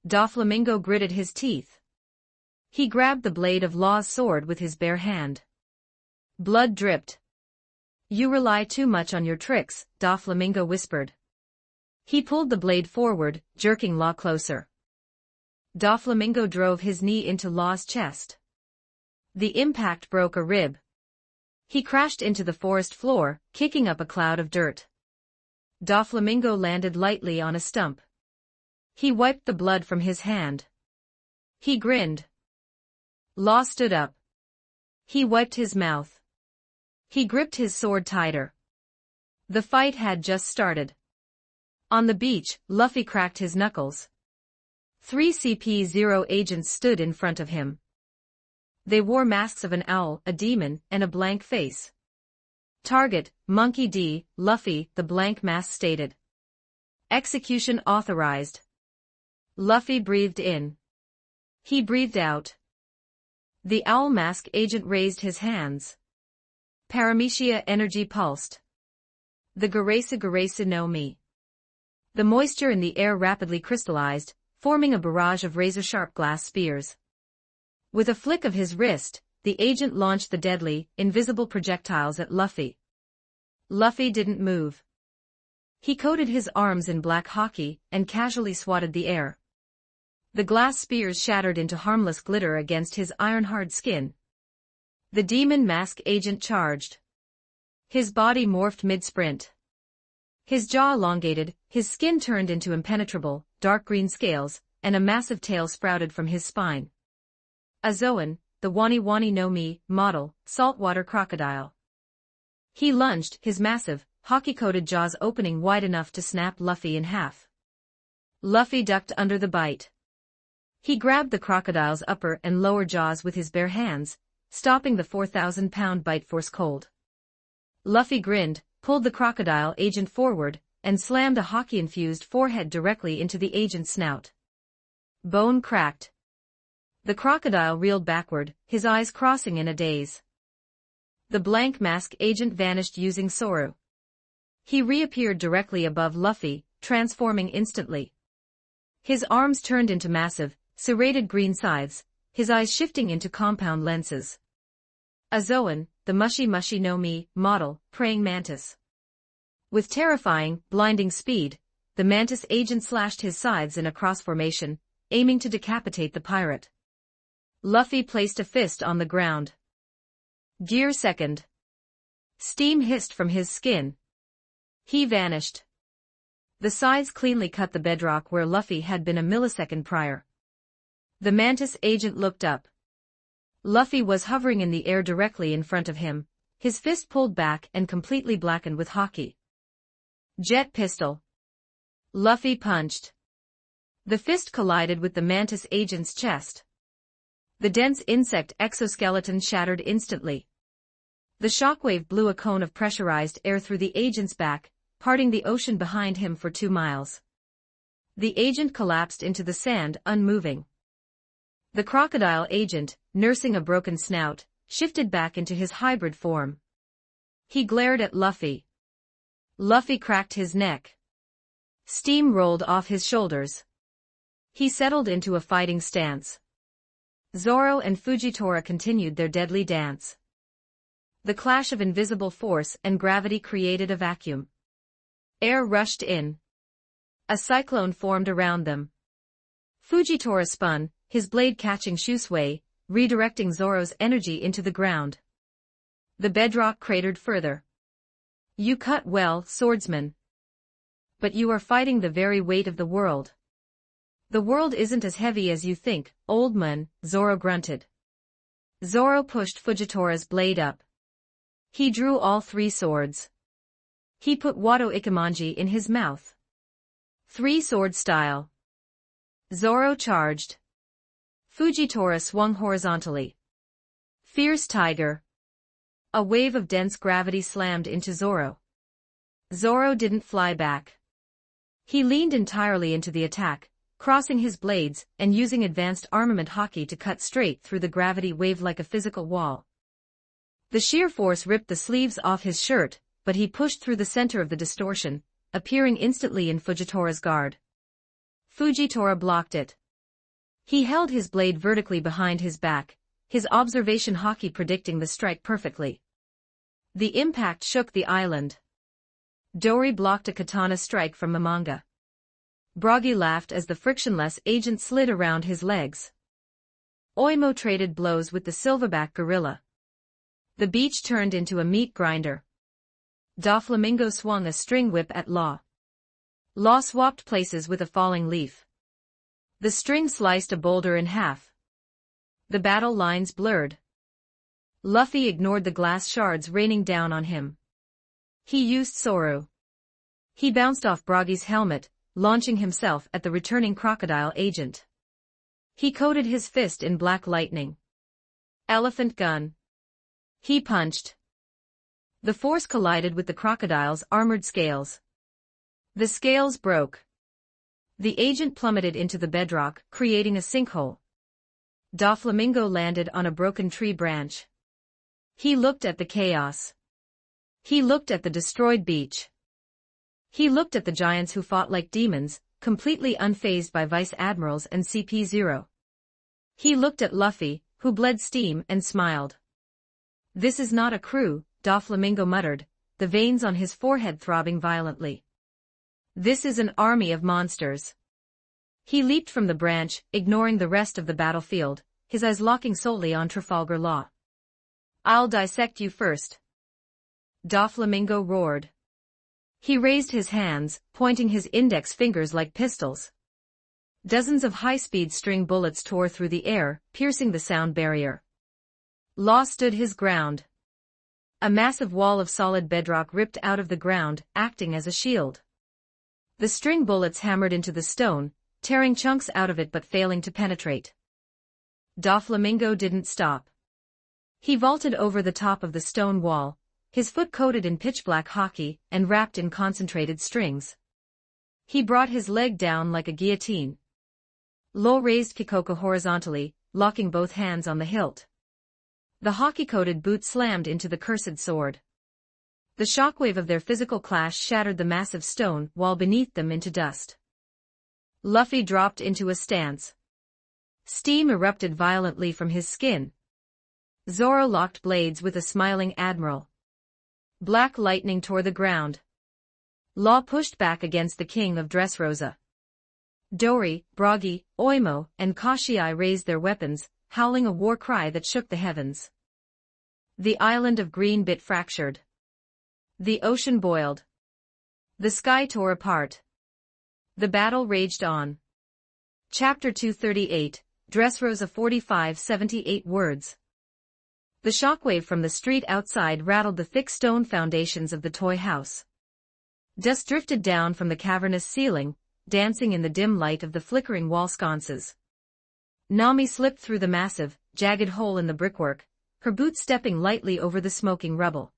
Doflamingo gritted his teeth. He grabbed the blade of Law's sword with his bare hand. Blood dripped. "You rely too much on your tricks," Doflamingo whispered. He pulled the blade forward, jerking Law closer. Doflamingo drove his knee into Law's chest. The impact broke a rib. He crashed into the forest floor, kicking up a cloud of dirt. Doflamingo landed lightly on a stump. He wiped the blood from his hand. He grinned. Law stood up. He wiped his mouth. He gripped his sword tighter. The fight had just started. On the beach, Luffy cracked his knuckles. 3 CP0 agents stood in front of him. They wore masks of an owl, a demon, and a blank face. "Target, Monkey D, Luffy," the blank mask stated. "Execution authorized." Luffy breathed in. He breathed out. The owl mask agent raised his hands. Paramecia energy pulsed. The Garesa no Mi. The moisture in the air rapidly crystallized, forming a barrage of razor-sharp glass spears. With a flick of his wrist, the agent launched the deadly, invisible projectiles at Luffy. Luffy didn't move. He coated his arms in black hockey and casually swatted the air. The glass spears shattered into harmless glitter against his iron-hard skin. The demon mask agent charged. His body morphed mid-sprint. His jaw elongated, his skin turned into impenetrable, dark green scales, and a massive tail sprouted from his spine. A Zoan, the Wani Wani no Mi model, saltwater crocodile. He lunged, his massive, hockey-coated jaws opening wide enough to snap Luffy in half. Luffy ducked under the bite. He grabbed the crocodile's upper and lower jaws with his bare hands, stopping the 4,000-pound bite force cold. Luffy grinned, pulled the crocodile agent forward, and slammed a hockey-infused forehead directly into the agent's snout. Bone cracked. The crocodile reeled backward, his eyes crossing in a daze. The blank mask agent vanished using Soru. He reappeared directly above Luffy, transforming instantly. His arms turned into massive, serrated green scythes, his eyes shifting into compound lenses. A Zoan, the Mushi Mushi no Mi model, praying mantis. With terrifying, blinding speed, the mantis agent slashed his scythes in a cross formation, aiming to decapitate the pirate. Luffy placed a fist on the ground. Gear second. Steam hissed from his skin. He vanished. The scythes cleanly cut the bedrock where Luffy had been a millisecond prior. The mantis agent looked up. Luffy was hovering in the air directly in front of him, his fist pulled back and completely blackened with hockey. Jet pistol. Luffy punched. The fist collided with the mantis agent's chest. The dense insect exoskeleton shattered instantly. The shockwave blew a cone of pressurized air through the agent's back, parting the ocean behind him for 2 miles. The agent collapsed into the sand, unmoving. The crocodile agent, nursing a broken snout, shifted back into his hybrid form. He glared at Luffy. Luffy cracked his neck. Steam rolled off his shoulders. He settled into a fighting stance. Zoro and Fujitora continued their deadly dance. The clash of invisible force and gravity created a vacuum. Air rushed in. A cyclone formed around them. Fujitora spun, his blade catching Shusui, redirecting Zoro's energy into the ground. The bedrock cratered further. You cut well, swordsman. But you are fighting the very weight of the world. The world isn't as heavy as you think, old man, Zoro grunted. Zoro pushed Fujitora's blade up. He drew all 3 swords. He put Wado Ikemanji in his mouth. 3-sword style. Zoro charged. Fujitora swung horizontally. Fierce tiger. A wave of dense gravity slammed into Zoro. Zoro didn't fly back. He leaned entirely into the attack, crossing his blades and using advanced armament hockey to cut straight through the gravity wave like a physical wall. The sheer force ripped the sleeves off his shirt, but he pushed through the center of the distortion, appearing instantly in Fujitora's guard. Fujitora blocked it. He held his blade vertically behind his back, his observation hockey predicting the strike perfectly. The impact shook the island. Dori blocked a katana strike from Mamanga. Bragi laughed as the frictionless agent slid around his legs. Oimo traded blows with the silverback gorilla. The beach turned into a meat grinder. Doflamingo swung a string whip at Law. Law swapped places with a falling leaf. The string sliced a boulder in half. The battle lines blurred. Luffy ignored the glass shards raining down on him. He used Soru. He bounced off Bragi's helmet, launching himself at the returning crocodile agent. He coated his fist in black lightning. Elephant gun. He punched. The force collided with the crocodile's armored scales. The scales broke. The agent plummeted into the bedrock, creating a sinkhole. Doflamingo landed on a broken tree branch. He looked at the chaos. He looked at the destroyed beach. He looked at the giants who fought like demons, completely unfazed by vice admirals and CP0. He looked at Luffy, who bled steam and smiled. This is not a crew, Doflamingo muttered, the veins on his forehead throbbing violently. This is an army of monsters. He leaped from the branch, ignoring the rest of the battlefield, his eyes locking solely on Trafalgar Law. "I'll dissect you first," Doflamingo roared. He raised his hands, pointing his index fingers like pistols. Dozens of high-speed string bullets tore through the air, piercing the sound barrier. Law stood his ground. A massive wall of solid bedrock ripped out of the ground, acting as a shield. The string bullets hammered into the stone, tearing chunks out of it but failing to penetrate. Doflamingo didn't stop. He vaulted over the top of the stone wall, his foot coated in pitch-black hockey and wrapped in concentrated strings. He brought his leg down like a guillotine. Law raised Kikoka horizontally, locking both hands on the hilt. The hockey-coated boot slammed into the cursed sword. The shockwave of their physical clash shattered the massive stone wall beneath them into dust. Luffy dropped into a stance. Steam erupted violently from his skin. Zoro locked blades with a smiling admiral. Black lightning tore the ground. Law pushed back against the king of Dressrosa. Dori, Bragi, Oimo, and Kashii raised their weapons, howling a war cry that shook the heavens. The island of Green Bit fractured. The ocean boiled. The sky tore apart. The battle raged on. Chapter 238, Dressrosa 4578 words. The shockwave from the street outside rattled the thick stone foundations of the toy house. Dust drifted down from the cavernous ceiling, dancing in the dim light of the flickering wall sconces. Nami slipped through the massive, jagged hole in the brickwork, her boots stepping lightly over the smoking rubble.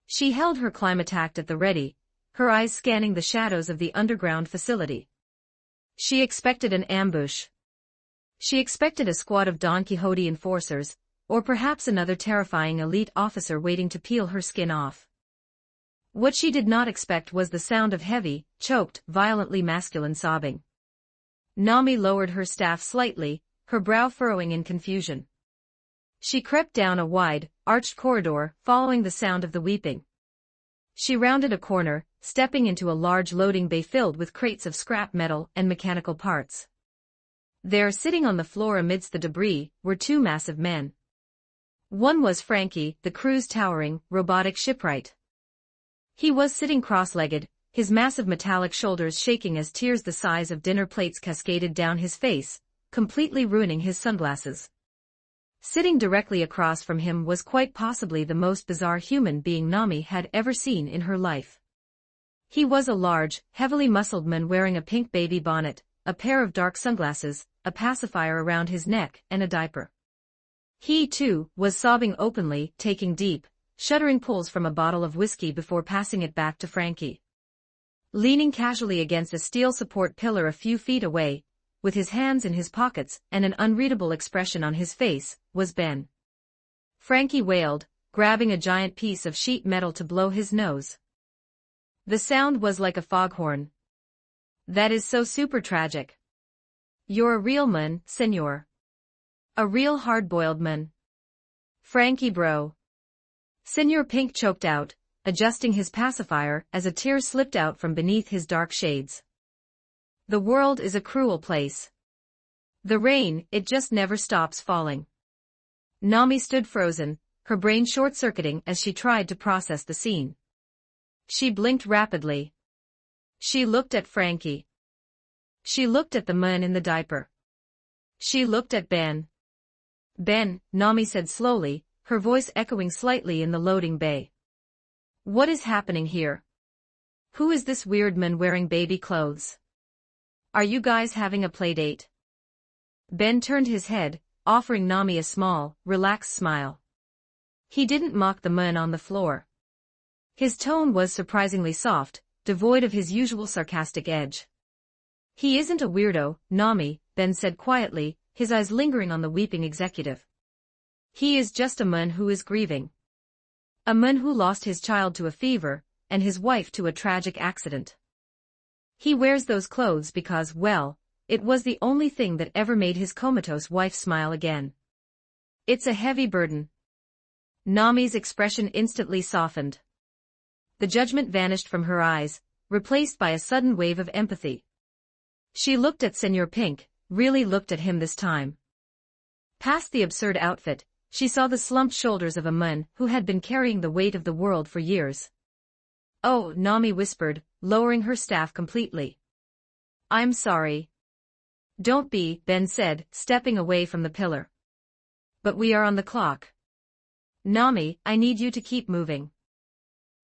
She held her climb attack at the ready, her eyes scanning the shadows of the underground facility. She expected an ambush. She expected a squad of Don Quixote enforcers, or perhaps another terrifying elite officer waiting to peel her skin off. What she did not expect was the sound of heavy, choked, violently masculine sobbing. Nami lowered her staff slightly, her brow furrowing in confusion. She crept down a wide, arched corridor, following the sound of the weeping. She rounded a corner, stepping into a large loading bay filled with crates of scrap metal and mechanical parts. There, sitting on the floor amidst the debris, were two massive men. One was Frankie, the crew's towering, robotic shipwright. He was sitting cross-legged, his massive metallic shoulders shaking as tears the size of dinner plates cascaded down his face, completely ruining his sunglasses. Sitting directly across from him was quite possibly the most bizarre human being Nami had ever seen in her life. He was a large, heavily muscled man wearing a pink baby bonnet, a pair of dark sunglasses, a pacifier around his neck, and a diaper. He, too, was sobbing openly, taking deep, shuddering pulls from a bottle of whiskey before passing it back to Frankie. Leaning casually against a steel support pillar a few feet away, with his hands in his pockets and an unreadable expression on his face, was Ben. Frankie wailed, grabbing a giant piece of sheet metal to blow his nose. The sound was like a foghorn. "That is so super tragic. You're a real man, senor. A real hard-boiled man. Frankie bro." Senor Pink choked out, adjusting his pacifier as a tear slipped out from beneath his dark shades. The world is a cruel place. The rain, it just never stops falling. Nami stood frozen, her brain short-circuiting as she tried to process the scene. She blinked rapidly. She looked at Frankie. She looked at the man in the diaper. She looked at Ben. "Ben," Nami said slowly, her voice echoing slightly in the loading bay. "What is happening here? Who is this weird man wearing baby clothes? Are you guys having a play date?" Ben turned his head, offering Nami a small, relaxed smile. He didn't mock the man on the floor. His tone was surprisingly soft, devoid of his usual sarcastic edge. "He isn't a weirdo, Nami," Ben said quietly, his eyes lingering on the weeping executive. "He is just a man who is grieving. A man who lost his child to a fever, and his wife to a tragic accident. He wears those clothes because, well, it was the only thing that ever made his comatose wife smile again. It's a heavy burden." Nami's expression instantly softened. The judgment vanished from her eyes, replaced by a sudden wave of empathy. She looked at Senor Pink, really looked at him this time. Past the absurd outfit, she saw the slumped shoulders of a man who had been carrying the weight of the world for years. "Oh," Nami whispered, lowering her staff completely. "I'm sorry." "Don't be," Ben said, stepping away from the pillar. "But we are on the clock. Nami, I need you to keep moving.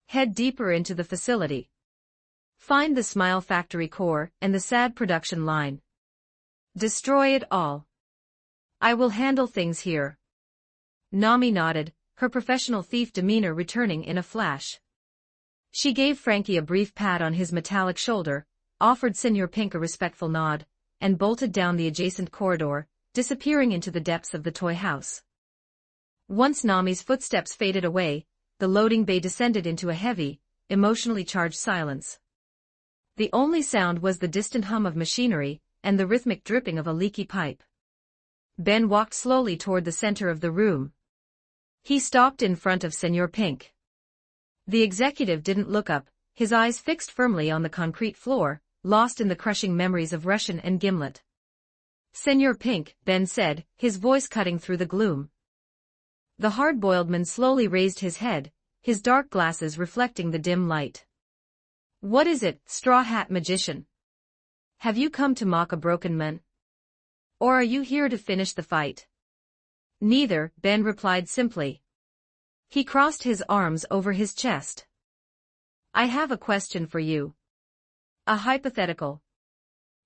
Head deeper into the facility. Find the Smile Factory core and the SAD production line. Destroy it all. I will handle things here." Nami nodded, her professional thief demeanor returning in a flash. She gave Frankie a brief pat on his metallic shoulder, offered Senor Pink a respectful nod, and bolted down the adjacent corridor, disappearing into the depths of the toy house. Once Nami's footsteps faded away, the loading bay descended into a heavy, emotionally charged silence. The only sound was the distant hum of machinery and the rhythmic dripping of a leaky pipe. Ben walked slowly toward the center of the room. He stopped in front of Senor Pink. The executive didn't look up, his eyes fixed firmly on the concrete floor, lost in the crushing memories of Russian and Gimlet. "Senor Pink," Ben said, his voice cutting through the gloom. The hard-boiled man slowly raised his head, his dark glasses reflecting the dim light. "What is it, straw hat magician? Have you come to mock a broken man? Or are you here to finish the fight?" "Neither," Ben replied simply. He crossed his arms over his chest. "I have a question for you. A hypothetical.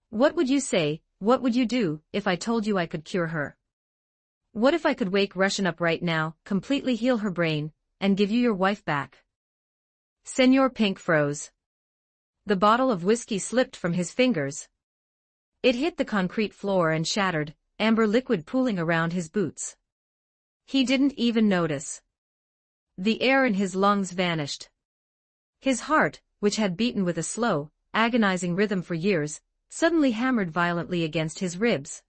What would you say, what would you do, if I told you I could cure her? What if I could wake Russian up right now, completely heal her brain, and give you your wife back?" Senor Pink froze. The bottle of whiskey slipped from his fingers. It hit the concrete floor and shattered, amber liquid pooling around his boots. He didn't even notice. The air in his lungs vanished. His heart, which had beaten with a slow, agonizing rhythm for years, suddenly hammered violently against his ribs.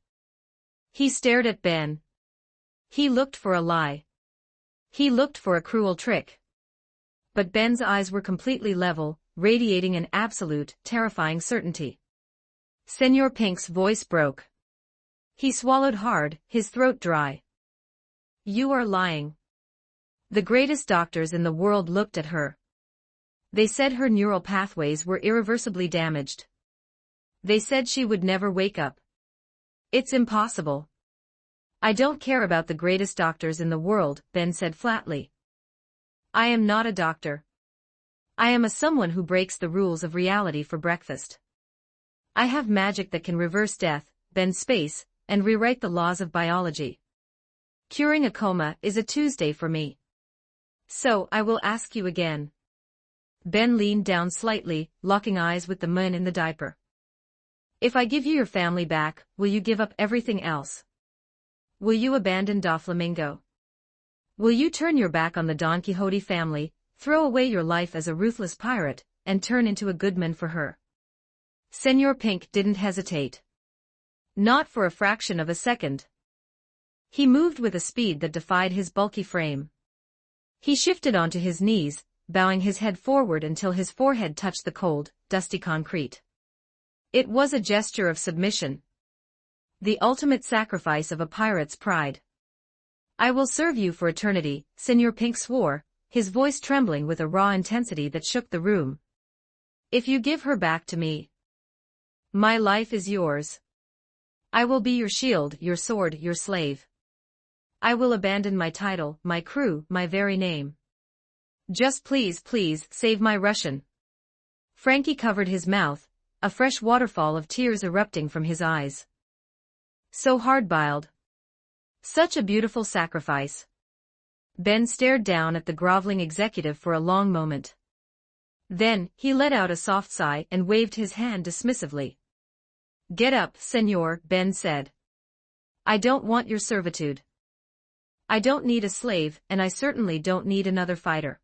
He stared at Ben. He looked for a lie. He looked for a cruel trick. But Ben's eyes were completely level, radiating an absolute, terrifying certainty. Senor Pink's voice broke. He swallowed hard, his throat dry. "You are lying." The greatest doctors in the world looked at her. They said her neural pathways were irreversibly damaged. They said she would never wake up. "It's impossible." "I don't care about the greatest doctors in the world," Ben said flatly. "I am not a doctor. I am someone who breaks the rules of reality for breakfast. I have magic that can reverse death, bend space, and rewrite the laws of biology. Curing a coma is a Tuesday for me. So, I will ask you again." Ben leaned down slightly, locking eyes with the man in the diaper. "If I give you your family back, will you give up everything else? Will you abandon Doflamingo? Will you turn your back on the Don Quixote family, throw away your life as a ruthless pirate, and turn into a good man for her?" Senor Pink didn't hesitate. Not for a fraction of a second. He moved with a speed that defied his bulky frame. He shifted onto his knees, bowing his head forward until his forehead touched the cold, dusty concrete. It was a gesture of submission. The ultimate sacrifice of a pirate's pride. "I will serve you for eternity," Senor Pink swore, his voice trembling with a raw intensity that shook the room. "If you give her back to me, my life is yours. I will be your shield, your sword, your slave. I will abandon my title, my crew, my very name. Just please, please, save my Russian." Frankie covered his mouth, a fresh waterfall of tears erupting from his eyes. So hard-boiled. Such a beautiful sacrifice. Ben stared down at the groveling executive for a long moment. Then, he let out a soft sigh and waved his hand dismissively. "Get up, senor," Ben said. "I don't want your servitude. I don't need a slave, and I certainly don't need another fighter.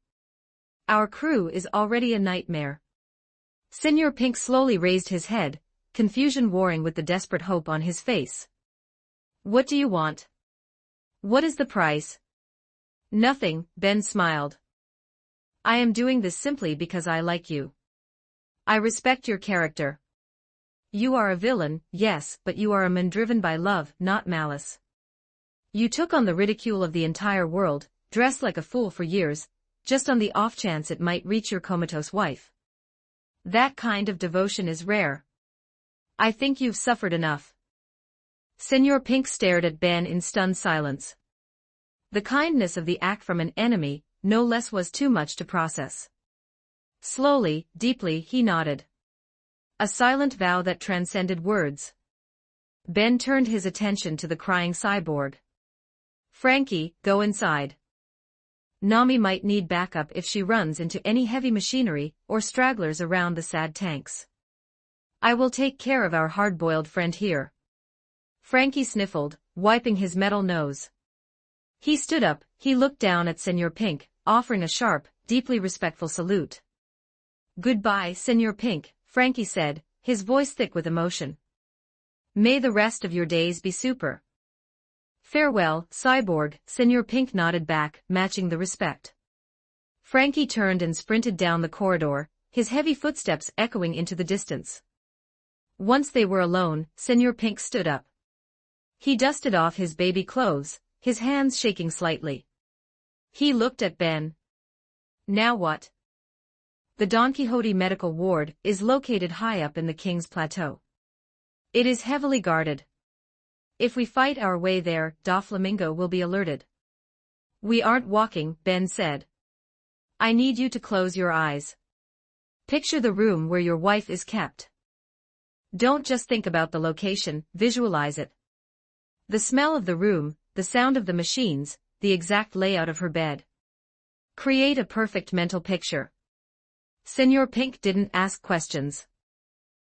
Our crew is already a nightmare." Senor Pink slowly raised his head, confusion warring with the desperate hope on his face. "What do you want? What is the price?" "Nothing," Ben smiled. "I am doing this simply because I like you. I respect your character. You are a villain, yes, but you are a man driven by love, not malice. You took on the ridicule of the entire world, dressed like a fool for years, just on the off chance it might reach your comatose wife. That kind of devotion is rare. I think you've suffered enough. Senor Pink stared at Ben in stunned silence. The kindness of the act from an enemy, no less, was too much to process. Slowly, deeply, he nodded. A silent vow that transcended words. Ben turned his attention to the crying cyborg. Frankie, go inside. Nami might need backup if she runs into any heavy machinery or stragglers around the sad tanks. I will take care of our hard-boiled friend here. Frankie sniffled, wiping his metal nose. He stood up, he looked down at Senor Pink, offering a sharp, deeply respectful salute. Goodbye, Senor Pink, Frankie said, his voice thick with emotion. May the rest of your days be super. Farewell, cyborg, Senor Pink nodded back, matching the respect. Frankie turned and sprinted down the corridor, his heavy footsteps echoing into the distance. Once they were alone, Senor Pink stood up. He dusted off his baby clothes, his hands shaking slightly. He looked at Ben. Now what? The Don Quixote Medical Ward is located high up in the King's Plateau. It is heavily guarded. If we fight our way there, Doflamingo will be alerted. We aren't walking, Ben said. I need you to close your eyes. Picture the room where your wife is kept. Don't just think about the location, visualize it. The smell of the room, the sound of the machines, the exact layout of her bed. Create a perfect mental picture. Senor Pink didn't ask questions.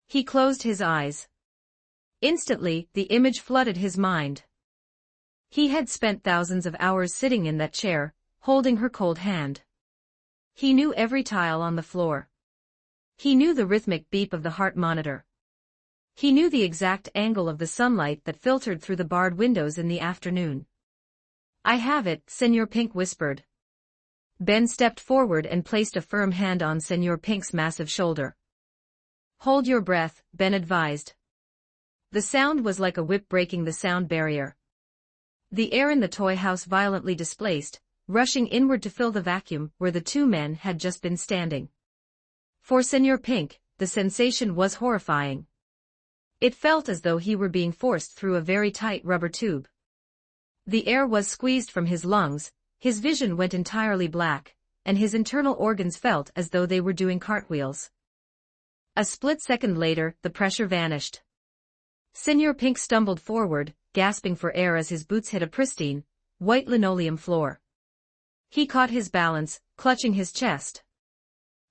He closed his eyes. Instantly, the image flooded his mind. He had spent thousands of hours sitting in that chair, holding her cold hand. He knew every tile on the floor. He knew the rhythmic beep of the heart monitor. He knew the exact angle of the sunlight that filtered through the barred windows in the afternoon. I have it, Senor Pink whispered. Ben stepped forward and placed a firm hand on Senor Pink's massive shoulder. Hold your breath, Ben advised. The sound was like a whip breaking the sound barrier. The air in the toy house violently displaced, rushing inward to fill the vacuum where the two men had just been standing. For Senor Pink, the sensation was horrifying. It felt as though he were being forced through a very tight rubber tube. The air was squeezed from his lungs, his vision went entirely black, and his internal organs felt as though they were doing cartwheels. A split second later, the pressure vanished. Senor Pink stumbled forward, gasping for air as his boots hit a pristine, white linoleum floor. He caught his balance, clutching his chest.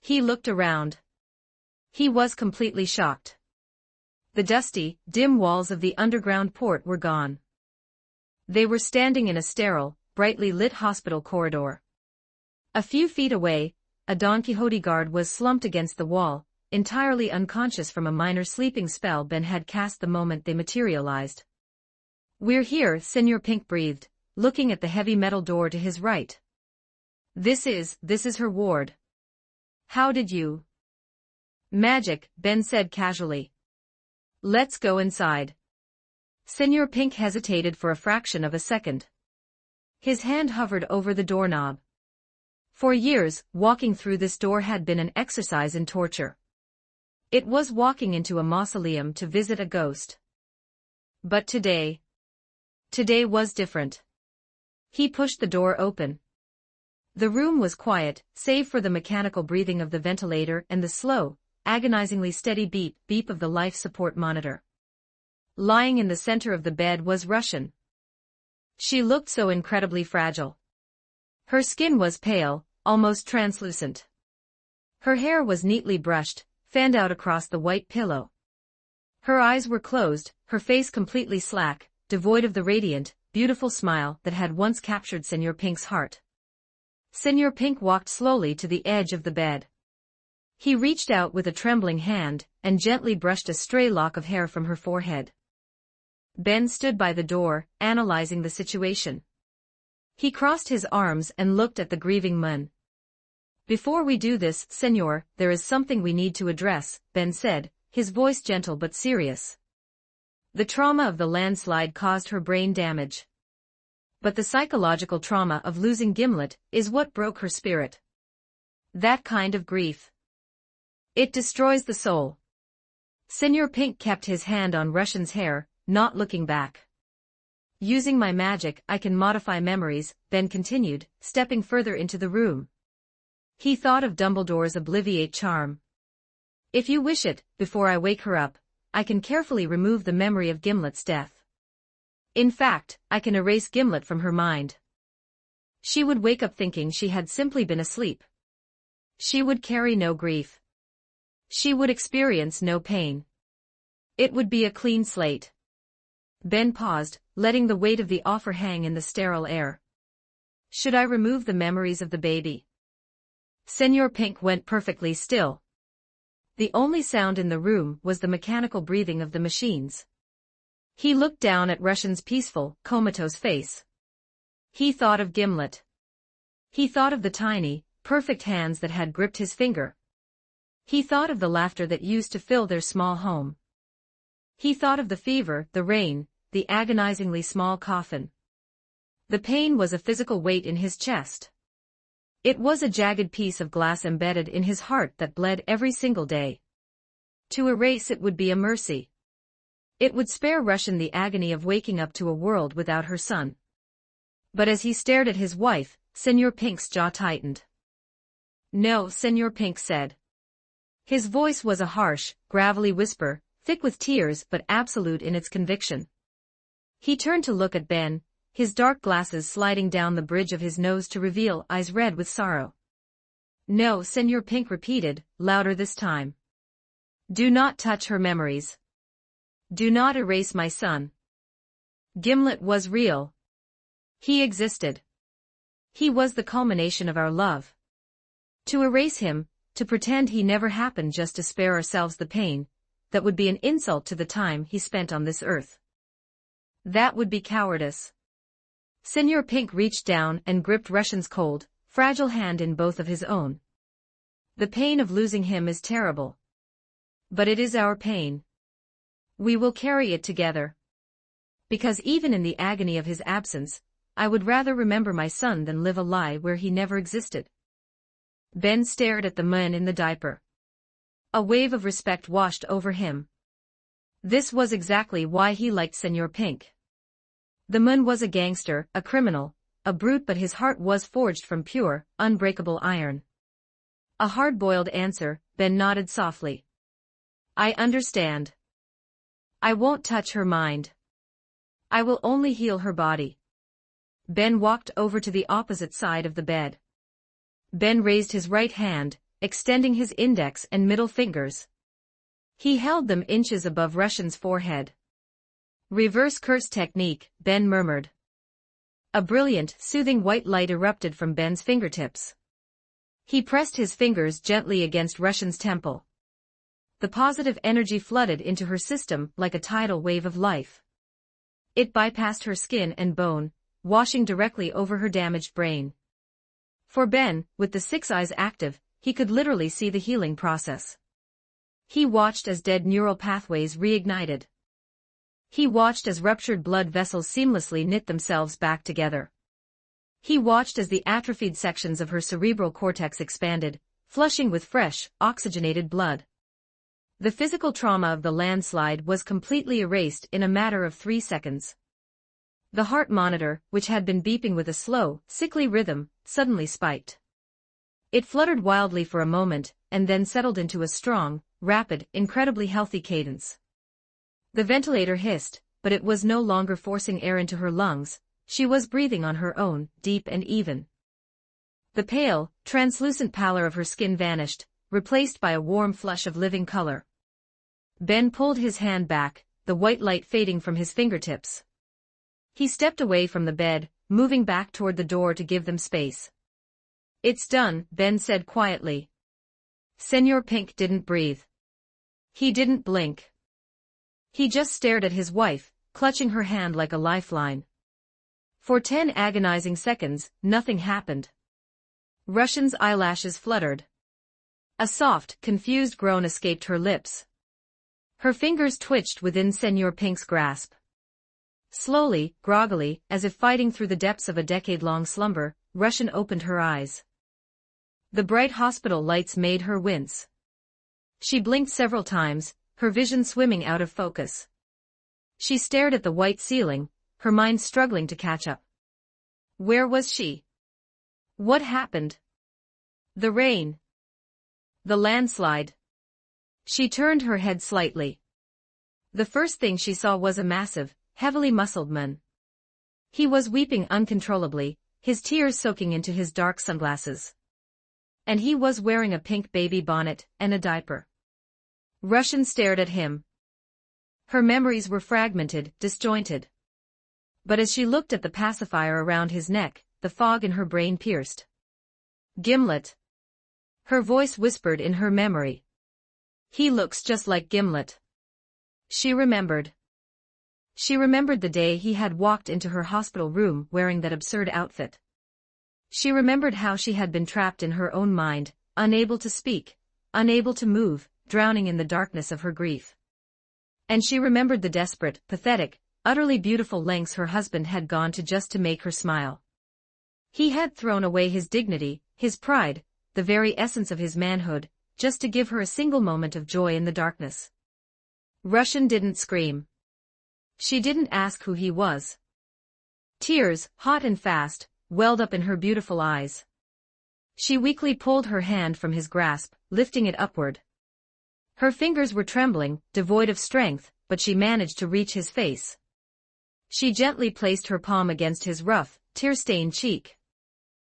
He looked around. He was completely shocked. The dusty, dim walls of the underground port were gone. They were standing in a sterile, brightly lit hospital corridor. A few feet away, a Don Quixote guard was slumped against the wall, entirely unconscious from a minor sleeping spell Ben had cast the moment they materialized. We're here, Senor Pink breathed, looking at the heavy metal door to his right. This is her ward. How did you? Magic, Ben said casually. Let's go inside. Senor Pink hesitated for a fraction of a second. His hand hovered over the doorknob. For years, walking through this door had been an exercise in torture. It was walking into a mausoleum to visit a ghost. But today was different. He pushed the door open. The room was quiet, save for the mechanical breathing of the ventilator and the slow, agonizingly steady beep of the life support monitor. Lying in the center of the bed was Russian. She looked so incredibly fragile. Her skin was pale, almost translucent. Her hair was neatly brushed, fanned out across the white pillow. Her eyes were closed, her face completely slack, devoid of the radiant, beautiful smile that had once captured Senor Pink's heart. Senor Pink walked slowly to the edge of the bed. He reached out with a trembling hand and gently brushed a stray lock of hair from her forehead. Ben stood by the door, analyzing the situation. He crossed his arms and looked at the grieving man. Before we do this, Senor, there is something we need to address, Ben said, his voice gentle but serious. The trauma of the landslide caused her brain damage. But the psychological trauma of losing Gimlet is what broke her spirit. That kind of grief. It destroys the soul. Senor Pink kept his hand on Russian's hair, not looking back. Using my magic, I can modify memories, Ben continued, stepping further into the room. He thought of Dumbledore's obliviate charm. If you wish it, before I wake her up, I can carefully remove the memory of Gimlet's death. In fact, I can erase Gimlet from her mind. She would wake up thinking she had simply been asleep. She would carry no grief. She would experience no pain. It would be a clean slate. Ben paused, letting the weight of the offer hang in the sterile air. Should I remove the memories of the baby? Senor Pink went perfectly still. The only sound in the room was the mechanical breathing of the machines. He looked down at Russian's peaceful, comatose face. He thought of Gimlet. He thought of the tiny, perfect hands that had gripped his finger. He thought of the laughter that used to fill their small home. He thought of the fever, the rain, the agonizingly small coffin. The pain was a physical weight in his chest. It was a jagged piece of glass embedded in his heart that bled every single day. To erase it would be a mercy. It would spare Russian the agony of waking up to a world without her son. But as he stared at his wife, Senor Pink's jaw tightened. No, Senor Pink said. His voice was a harsh, gravelly whisper, thick with tears but absolute in its conviction. He turned to look at Ben, his dark glasses sliding down the bridge of his nose to reveal eyes red with sorrow. No, Senor Pink repeated, louder this time. Do not touch her memories. Do not erase my son. Gimlet was real. He existed. He was the culmination of our love. To erase him, to pretend he never happened just to spare ourselves the pain, that would be an insult to the time he spent on this earth. That would be cowardice. Senor Pink reached down and gripped Russian's cold, fragile hand in both of his own. The pain of losing him is terrible. But it is our pain. We will carry it together. Because even in the agony of his absence, I would rather remember my son than live a lie where he never existed. Ben stared at the man in the diaper. A wave of respect washed over him. This was exactly why he liked Senor Pink. The man was a gangster, a criminal, a brute, but his heart was forged from pure, unbreakable iron. A hard-boiled answer, Ben nodded softly. I understand. I won't touch her mind. I will only heal her body. Ben walked over to the opposite side of the bed. Ben raised his right hand, extending his index and middle fingers. He held them inches above Russian's forehead. Reverse curse technique, Ben murmured. A brilliant, soothing white light erupted from Ben's fingertips. He pressed his fingers gently against Russian's temple. The positive energy flooded into her system like a tidal wave of life. It bypassed her skin and bone, washing directly over her damaged brain. For Ben, with the 6 eyes active, he could literally see the healing process. He watched as dead neural pathways reignited. He watched as ruptured blood vessels seamlessly knit themselves back together. He watched as the atrophied sections of her cerebral cortex expanded, flushing with fresh, oxygenated blood. The physical trauma of the landslide was completely erased in a matter of 3 seconds. The heart monitor, which had been beeping with a slow, sickly rhythm, suddenly spiked. It fluttered wildly for a moment, and then settled into a strong, rapid, incredibly healthy cadence. The ventilator hissed, but it was no longer forcing air into her lungs. She was breathing on her own, deep and even. The pale, translucent pallor of her skin vanished, replaced by a warm flush of living color. Ben pulled his hand back, the white light fading from his fingertips. He stepped away from the bed, moving back toward the door to give them space. It's done, Ben said quietly. Senor Pink didn't breathe. He didn't blink. He just stared at his wife, clutching her hand like a lifeline. For 10 agonizing seconds, nothing happened. Russian's eyelashes fluttered. A soft, confused groan escaped her lips. Her fingers twitched within Senor Pink's grasp. Slowly, groggily, as if fighting through the depths of a decade-long slumber, Russian opened her eyes. The bright hospital lights made her wince. She blinked several times, her vision swimming out of focus. She stared at the white ceiling, her mind struggling to catch up. Where was she? What happened? The rain. The landslide. She turned her head slightly. The first thing she saw was a massive, heavily muscled man. He was weeping uncontrollably, his tears soaking into his dark sunglasses. And he was wearing a pink baby bonnet and a diaper. Russian stared at him. Her memories were fragmented, disjointed. But as she looked at the pacifier around his neck, the fog in her brain pierced. Gimlet. Her voice whispered in her memory. He looks just like Gimlet. She remembered. She remembered the day he had walked into her hospital room wearing that absurd outfit. She remembered how she had been trapped in her own mind, unable to speak, unable to move, drowning in the darkness of her grief. And she remembered the desperate, pathetic, utterly beautiful lengths her husband had gone to just to make her smile. He had thrown away his dignity, his pride, the very essence of his manhood, just to give her a single moment of joy in the darkness. Russian didn't scream. She didn't ask who he was. Tears, hot and fast, welled up in her beautiful eyes. She weakly pulled her hand from his grasp, lifting it upward. Her fingers were trembling, devoid of strength, but she managed to reach his face. She gently placed her palm against his rough, tear-stained cheek.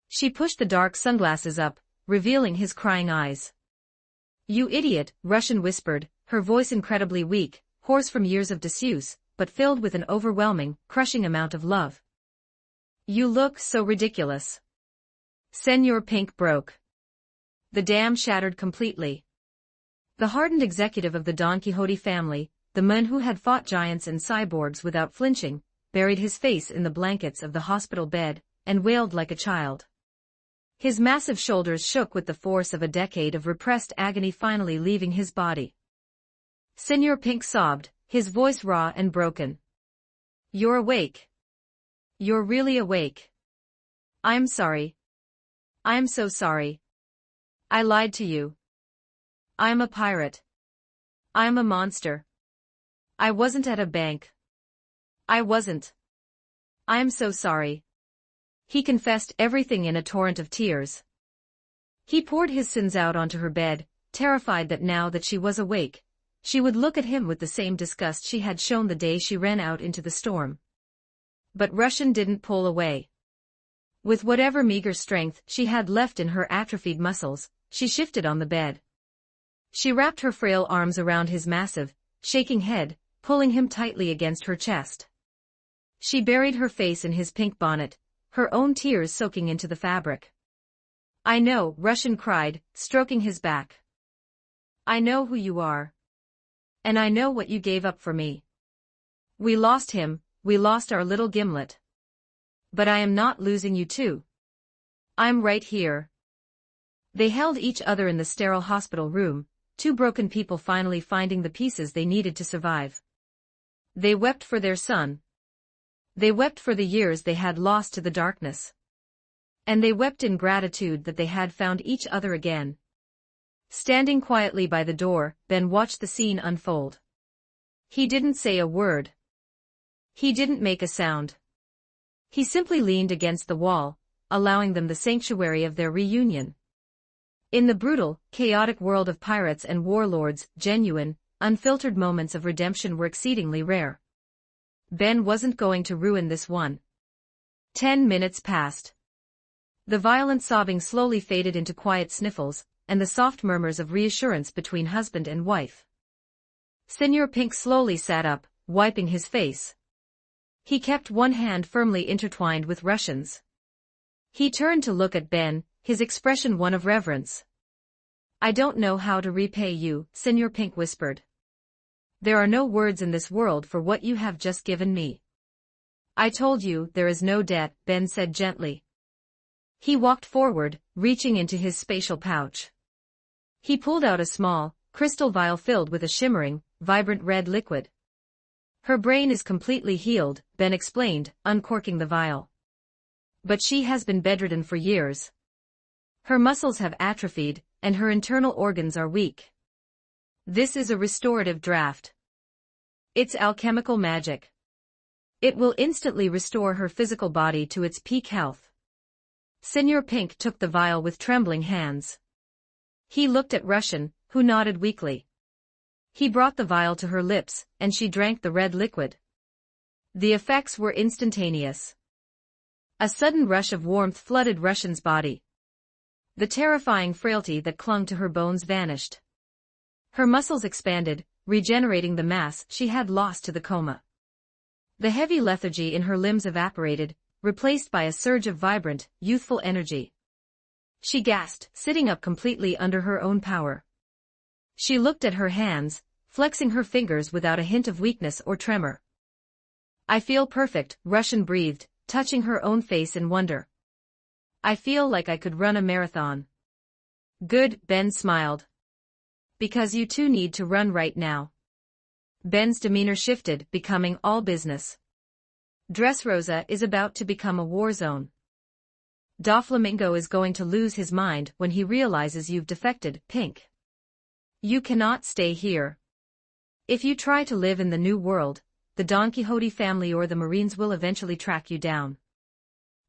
She pushed the dark sunglasses up, revealing his crying eyes. "You idiot," Russian whispered, her voice incredibly weak, hoarse from years of disuse, but filled with an overwhelming, crushing amount of love. "You look so ridiculous." Senor Pink broke. The dam shattered completely. The hardened executive of the Don Quixote family, the man who had fought giants and cyborgs without flinching, buried his face in the blankets of the hospital bed, and wailed like a child. His massive shoulders shook with the force of a decade of repressed agony finally leaving his body. Senor Pink sobbed, his voice raw and broken. "You're awake. You're really awake. I'm sorry. I'm so sorry. I lied to you. I'm a pirate. I'm a monster. I wasn't at a bank. I wasn't. I'm so sorry." He confessed everything in a torrent of tears. He poured his sins out onto her bed, terrified that now that she was awake, she would look at him with the same disgust she had shown the day she ran out into the storm. But Russian didn't pull away. With whatever meager strength she had left in her atrophied muscles, she shifted on the bed. She wrapped her frail arms around his massive, shaking head, pulling him tightly against her chest. She buried her face in his pink bonnet, her own tears soaking into the fabric. "I know," Russian cried, stroking his back. "I know who you are. And I know what you gave up for me. We lost him, we lost our little Gimlet. But I am not losing you too. I'm right here." They held each other in the sterile hospital room, two broken people finally finding the pieces they needed to survive. They wept for their son. They wept for the years they had lost to the darkness. And they wept in gratitude that they had found each other again. Standing quietly by the door, Ben watched the scene unfold. He didn't say a word. He didn't make a sound. He simply leaned against the wall, allowing them the sanctuary of their reunion. In the brutal, chaotic world of pirates and warlords, genuine, unfiltered moments of redemption were exceedingly rare. Ben wasn't going to ruin this one. 10 minutes passed. The violent sobbing slowly faded into quiet sniffles, and the soft murmurs of reassurance between husband and wife. Senor Pink slowly sat up, wiping his face. He kept one hand firmly intertwined with Russian's. He turned to look at Ben, his expression one of reverence. "I don't know how to repay you," Senor Pink whispered. "There are no words in this world for what you have just given me." "I told you there is no debt," Ben said gently. He walked forward, reaching into his spatial pouch. He pulled out a small, crystal vial filled with a shimmering, vibrant red liquid. Her brain is completely healed, Ben explained, uncorking the vial. But she has been bedridden for years. Her muscles have atrophied, and her internal organs are weak. This is a restorative draft. It's alchemical magic. It will instantly restore her physical body to its peak health. Senor Pink took the vial with trembling hands. He looked at Russian, who nodded weakly. He brought the vial to her lips, and she drank the red liquid. The effects were instantaneous. A sudden rush of warmth flooded Russian's body. The terrifying frailty that clung to her bones vanished. Her muscles expanded, regenerating the mass she had lost to the coma. The heavy lethargy in her limbs evaporated, replaced by a surge of vibrant, youthful energy. She gasped, sitting up completely under her own power. She looked at her hands, flexing her fingers without a hint of weakness or tremor. "I feel perfect," Russian breathed, touching her own face in wonder. "I feel like I could run a marathon." "Good," Ben smiled. "Because you two need to run right now." Ben's demeanor shifted, becoming all business. Dressrosa is about to become a war zone. Doflamingo is going to lose his mind when he realizes you've defected, Pink. You cannot stay here. If you try to live in the New World, the Don Quixote family or the Marines will eventually track you down.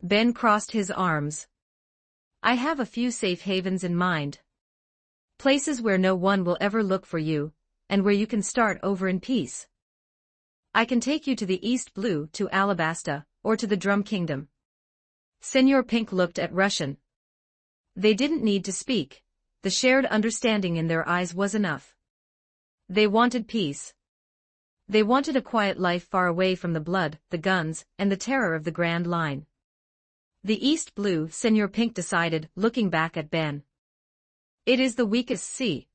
Ben crossed his arms. "I have a few safe havens in mind. Places where no one will ever look for you, and where you can start over in peace. I can take you to the East Blue, to Alabasta, or to the Drum Kingdom." Senor Pink looked at Russian. They didn't need to speak. The shared understanding in their eyes was enough. They wanted peace. They wanted a quiet life far away from the blood, the guns, and the terror of the Grand Line. The East Blue, Senor Pink decided, looking back at Ben. It is the weakest sea.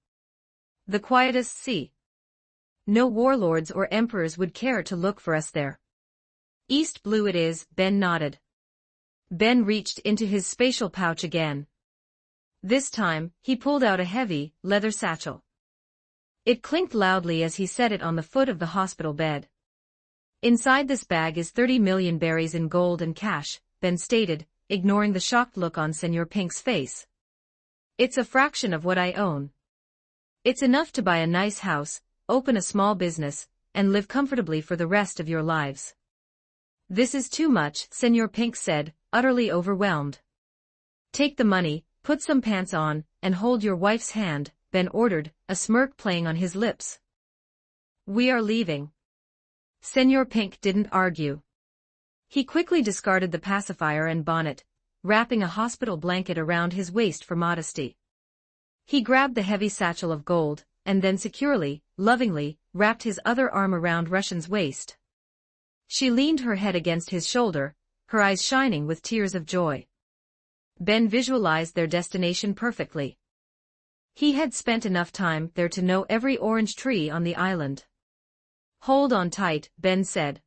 The quietest sea. No warlords or emperors would care to look for us there. East Blue it is, Ben nodded. Ben reached into his spatial pouch again. This time, he pulled out a heavy, leather satchel. It clinked loudly as he set it on the foot of the hospital bed. "Inside this bag is 30 million berries in gold and cash," Ben stated, ignoring the shocked look on Senor Pink's face. "It's a fraction of what I own. It's enough to buy a nice house, open a small business, and live comfortably for the rest of your lives." "This is too much," Senor Pink said, utterly overwhelmed. "Take the money, put some pants on, and hold your wife's hand," Ben ordered, a smirk playing on his lips. "We are leaving." Senor Pink didn't argue. He quickly discarded the pacifier and bonnet, wrapping a hospital blanket around his waist for modesty. He grabbed the heavy satchel of gold, and then securely, lovingly, wrapped his other arm around Russian's waist. She leaned her head against his shoulder, her eyes shining with tears of joy. Ben visualized their destination perfectly. He had spent enough time there to know every orange tree on the island. "Hold on tight," Ben said.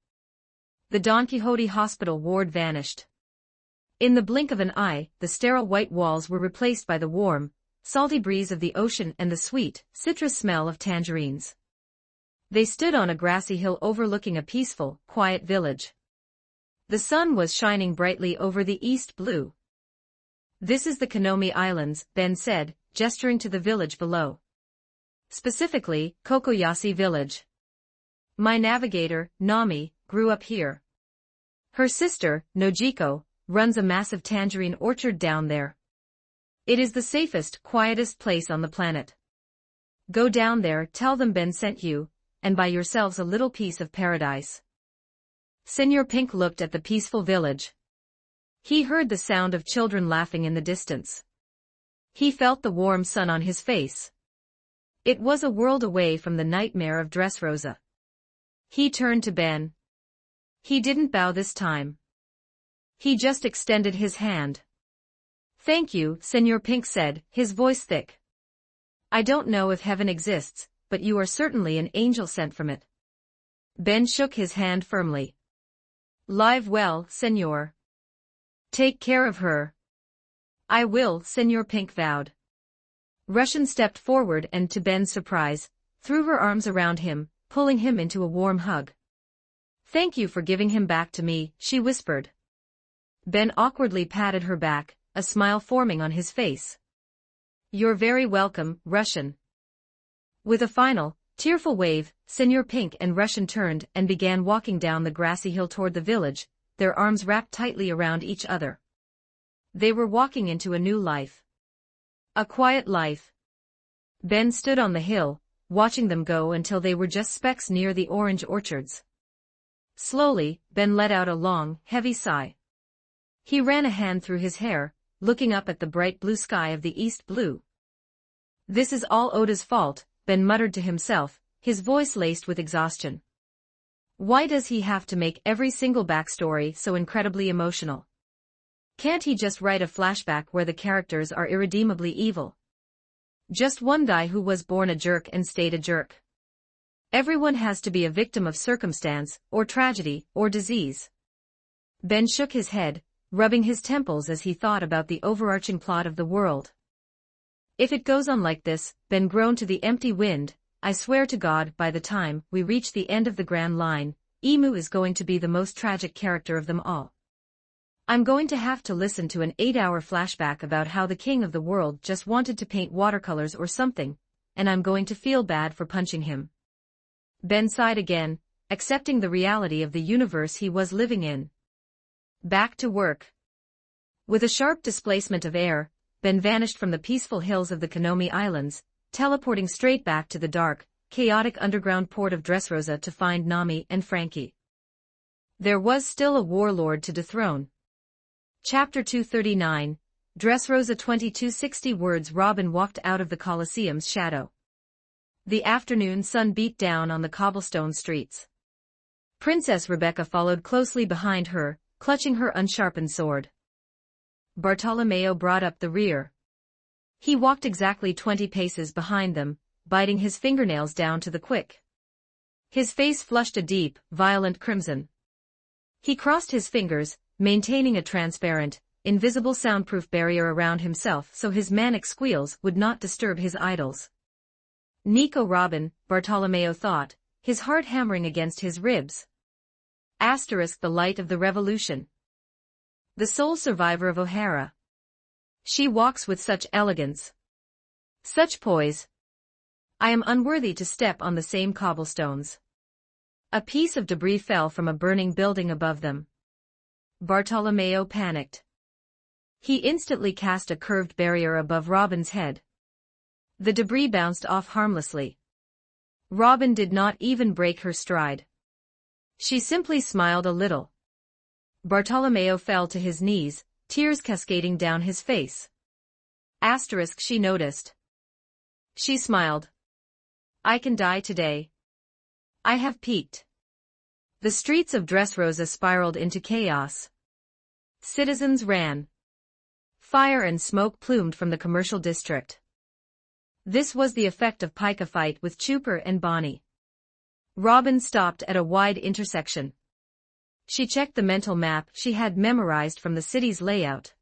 The Don Quixote hospital ward vanished. In the blink of an eye, the sterile white walls were replaced by the warm, salty breeze of the ocean and the sweet, citrus smell of tangerines. They stood on a grassy hill overlooking a peaceful, quiet village. The sun was shining brightly over the East Blue. "This is the Konomi Islands," Ben said, gesturing to the village below. Specifically, Kokoyasi Village. "My navigator, Nami, grew up here. Her sister, Nojiko, runs a massive tangerine orchard down there. It is the safest, quietest place on the planet. Go down there, tell them Ben sent you, and buy yourselves a little piece of paradise." Senor Pink looked at the peaceful village. He heard the sound of children laughing in the distance. He felt the warm sun on his face. It was a world away from the nightmare of Dressrosa. He turned to Ben. He didn't bow this time. He just extended his hand. "Thank you," Senor Pink said, his voice thick. "I don't know if heaven exists, but you are certainly an angel sent from it." Ben shook his hand firmly. "Live well, Senor. Take care of her." "I will," Senor Pink vowed. Russian stepped forward and, to Ben's surprise, threw her arms around him, pulling him into a warm hug. "Thank you for giving him back to me," she whispered. Ben awkwardly patted her back, a smile forming on his face. "You're very welcome, Russian." With a final, tearful wave, Senor Pink and Russian turned and began walking down the grassy hill toward the village, their arms wrapped tightly around each other. They were walking into a new life. A quiet life. Ben stood on the hill, watching them go until they were just specks near the orange orchards. Slowly, Ben let out a long, heavy sigh. He ran a hand through his hair, looking up at the bright blue sky of the east blue. "This is all Oda's fault," Ben muttered to himself, his voice laced with exhaustion. "Why does he have to make every single backstory so incredibly emotional? Can't he just write a flashback where the characters are irredeemably evil? Just one guy who was born a jerk and stayed a jerk. Everyone has to be a victim of circumstance, or tragedy, or disease." Ben shook his head, rubbing his temples as he thought about the overarching plot of the world. "If it goes on like this," Ben groaned to the empty wind, "I swear to God, by the time we reach the end of the Grand Line, Emu is going to be the most tragic character of them all. I'm going to have to listen to an 8-hour flashback about how the king of the world just wanted to paint watercolors or something, and I'm going to feel bad for punching him." Ben sighed again, accepting the reality of the universe he was living in. Back to work. With a sharp displacement of air, Ben vanished from the peaceful hills of the Konomi Islands, teleporting straight back to the dark, chaotic underground port of Dressrosa to find Nami and Frankie. There was still a warlord to dethrone. Chapter 239, Dressrosa 2260 words. Robin walked out of the Colosseum's shadow. The afternoon sun beat down on the cobblestone streets. Princess Rebecca followed closely behind her, clutching her unsharpened sword. Bartolomeo brought up the rear. He walked exactly 20 paces behind them, biting his fingernails down to the quick. His face flushed a deep, violent crimson. He crossed his fingers, maintaining a transparent, invisible soundproof barrier around himself so his manic squeals would not disturb his idols. Nico Robin, Bartolomeo thought, his heart hammering against his ribs. The light of the revolution. The sole survivor of O'Hara. She walks with such elegance. Such poise. I am unworthy to step on the same cobblestones. A piece of debris fell from a burning building above them. Bartolomeo panicked. He instantly cast a curved barrier above Robin's head. The debris bounced off harmlessly. Robin did not even break her stride. She simply smiled a little. Bartolomeo fell to his knees, tears cascading down his face. She noticed. She smiled. "I can die today. I have peaked." The streets of Dressrosa spiraled into chaos. Citizens ran. Fire and smoke plumed from the commercial district. This was the effect of Pika fight with Chooper and Bonnie. Robin stopped at a wide intersection. She checked the mental map she had memorized from the city's layout.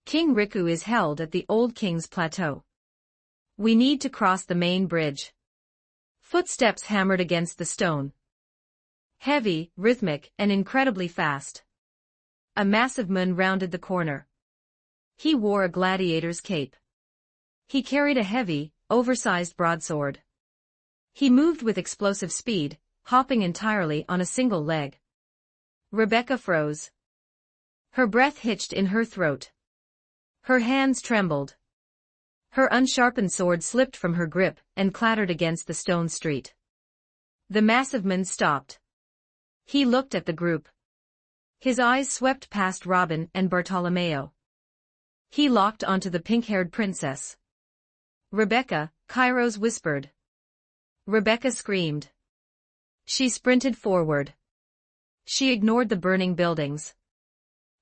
King Riku is held at the Old King's Plateau. We need to cross the main bridge. Footsteps hammered against the stone. Heavy, rhythmic, and incredibly fast. A massive man rounded the corner. He wore a gladiator's cape. He carried a heavy, oversized broadsword. He moved with explosive speed, hopping entirely on a single leg. Rebecca froze. Her breath hitched in her throat. Her hands trembled. Her unsharpened sword slipped from her grip and clattered against the stone street. The massive man stopped. He looked at the group. His eyes swept past Robin and Bartolomeo. He locked onto the pink-haired princess. "Rebecca," Kairos whispered. Rebecca screamed. She sprinted forward. She ignored the burning buildings.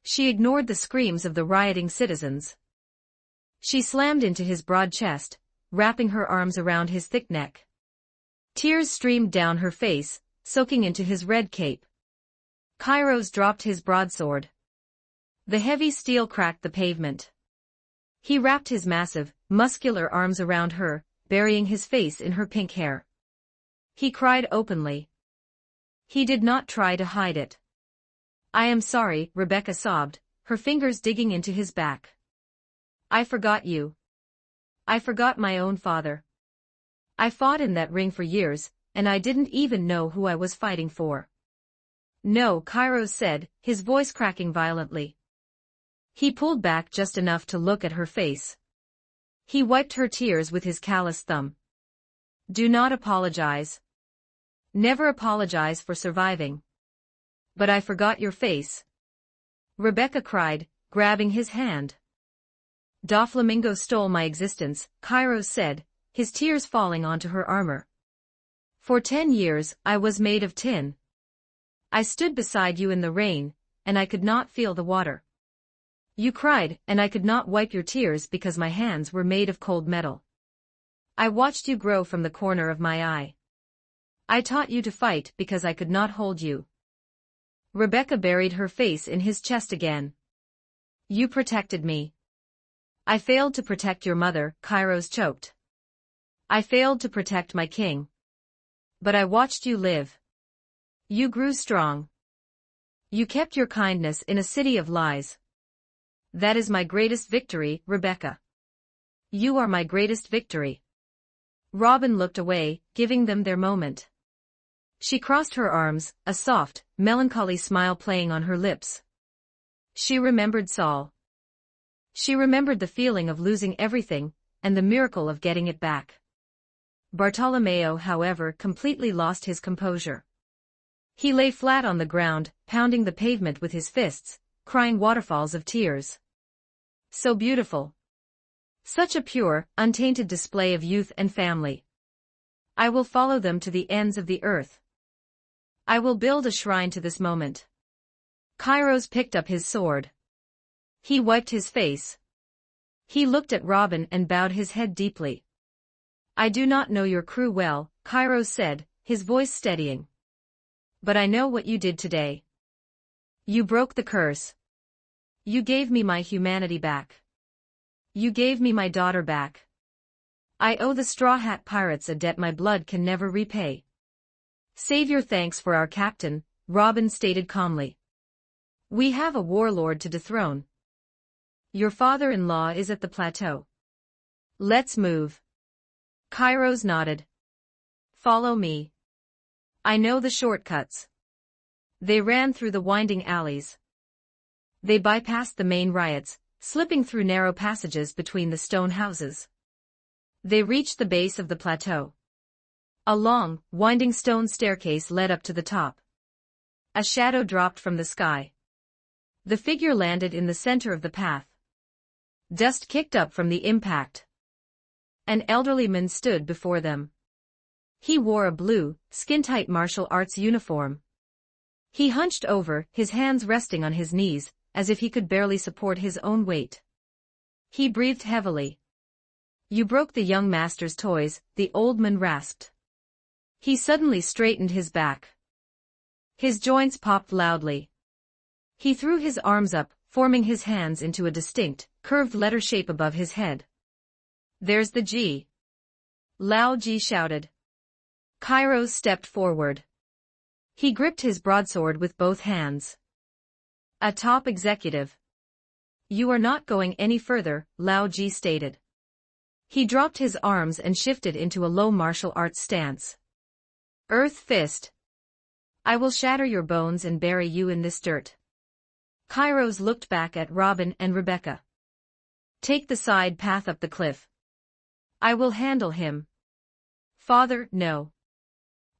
She ignored the screams of the rioting citizens. She slammed into his broad chest, wrapping her arms around his thick neck. Tears streamed down her face, soaking into his red cape. Kairos dropped his broadsword. The heavy steel cracked the pavement. He wrapped his massive, muscular arms around her, burying his face in her pink hair. He cried openly. He did not try to hide it. I am sorry, Rebecca sobbed, her fingers digging into his back. I forgot you. I forgot my own father. I fought in that ring for years, and I didn't even know who I was fighting for. No, Kairos said, his voice cracking violently. He pulled back just enough to look at her face. He wiped her tears with his calloused thumb. Do not apologize. Never apologize for surviving. But I forgot your face. Rebecca cried, grabbing his hand. Doflamingo stole my existence, Kairos said, his tears falling onto her armor. For 10 years, I was made of tin. I stood beside you in the rain, and I could not feel the water. You cried, and I could not wipe your tears because my hands were made of cold metal. I watched you grow from the corner of my eye. I taught you to fight because I could not hold you. Rebecca buried her face in his chest again. You protected me. I failed to protect your mother, Kairos choked. I failed to protect my king. But I watched you live. You grew strong. You kept your kindness in a city of lies. That is my greatest victory, Rebecca. You are my greatest victory. Robin looked away, giving them their moment. She crossed her arms, a soft, melancholy smile playing on her lips. She remembered Saul. She remembered the feeling of losing everything, and the miracle of getting it back. Bartolomeo, however, completely lost his composure. He lay flat on the ground, pounding the pavement with his fists, crying waterfalls of tears. So beautiful. Such a pure, untainted display of youth and family. I will follow them to the ends of the earth. I will build a shrine to this moment. Kairos picked up his sword. He wiped his face. He looked at Robin and bowed his head deeply. I do not know your crew well, Kairos said, his voice steadying. But I know what you did today. You broke the curse. You gave me my humanity back. You gave me my daughter back. I owe the Straw Hat Pirates a debt my blood can never repay. Save your thanks for our captain, Robin stated calmly. We have a warlord to dethrone. Your father-in-law is at the plateau. Let's move. Kairos nodded. Follow me. I know the shortcuts. They ran through the winding alleys. They bypassed the main riots, slipping through narrow passages between the stone houses. They reached the base of the plateau. A long, winding stone staircase led up to the top. A shadow dropped from the sky. The figure landed in the center of the path. Dust kicked up from the impact. An elderly man stood before them. He wore a blue, skin-tight martial arts uniform. He hunched over, his hands resting on his knees, as if he could barely support his own weight. He breathed heavily. You broke the young master's toys, the old man rasped. He suddenly straightened his back. His joints popped loudly. He threw his arms up, forming his hands into a distinct, curved letter shape above his head. There's the G. Lao Ji shouted. Kairos stepped forward. He gripped his broadsword with both hands. A top executive. You are not going any further, Lao Ji stated. He dropped his arms and shifted into a low martial arts stance. Earth fist. I will shatter your bones and bury you in this dirt. Kairos looked back at Robin and Rebecca. Take the side path up the cliff. I will handle him. Father, no.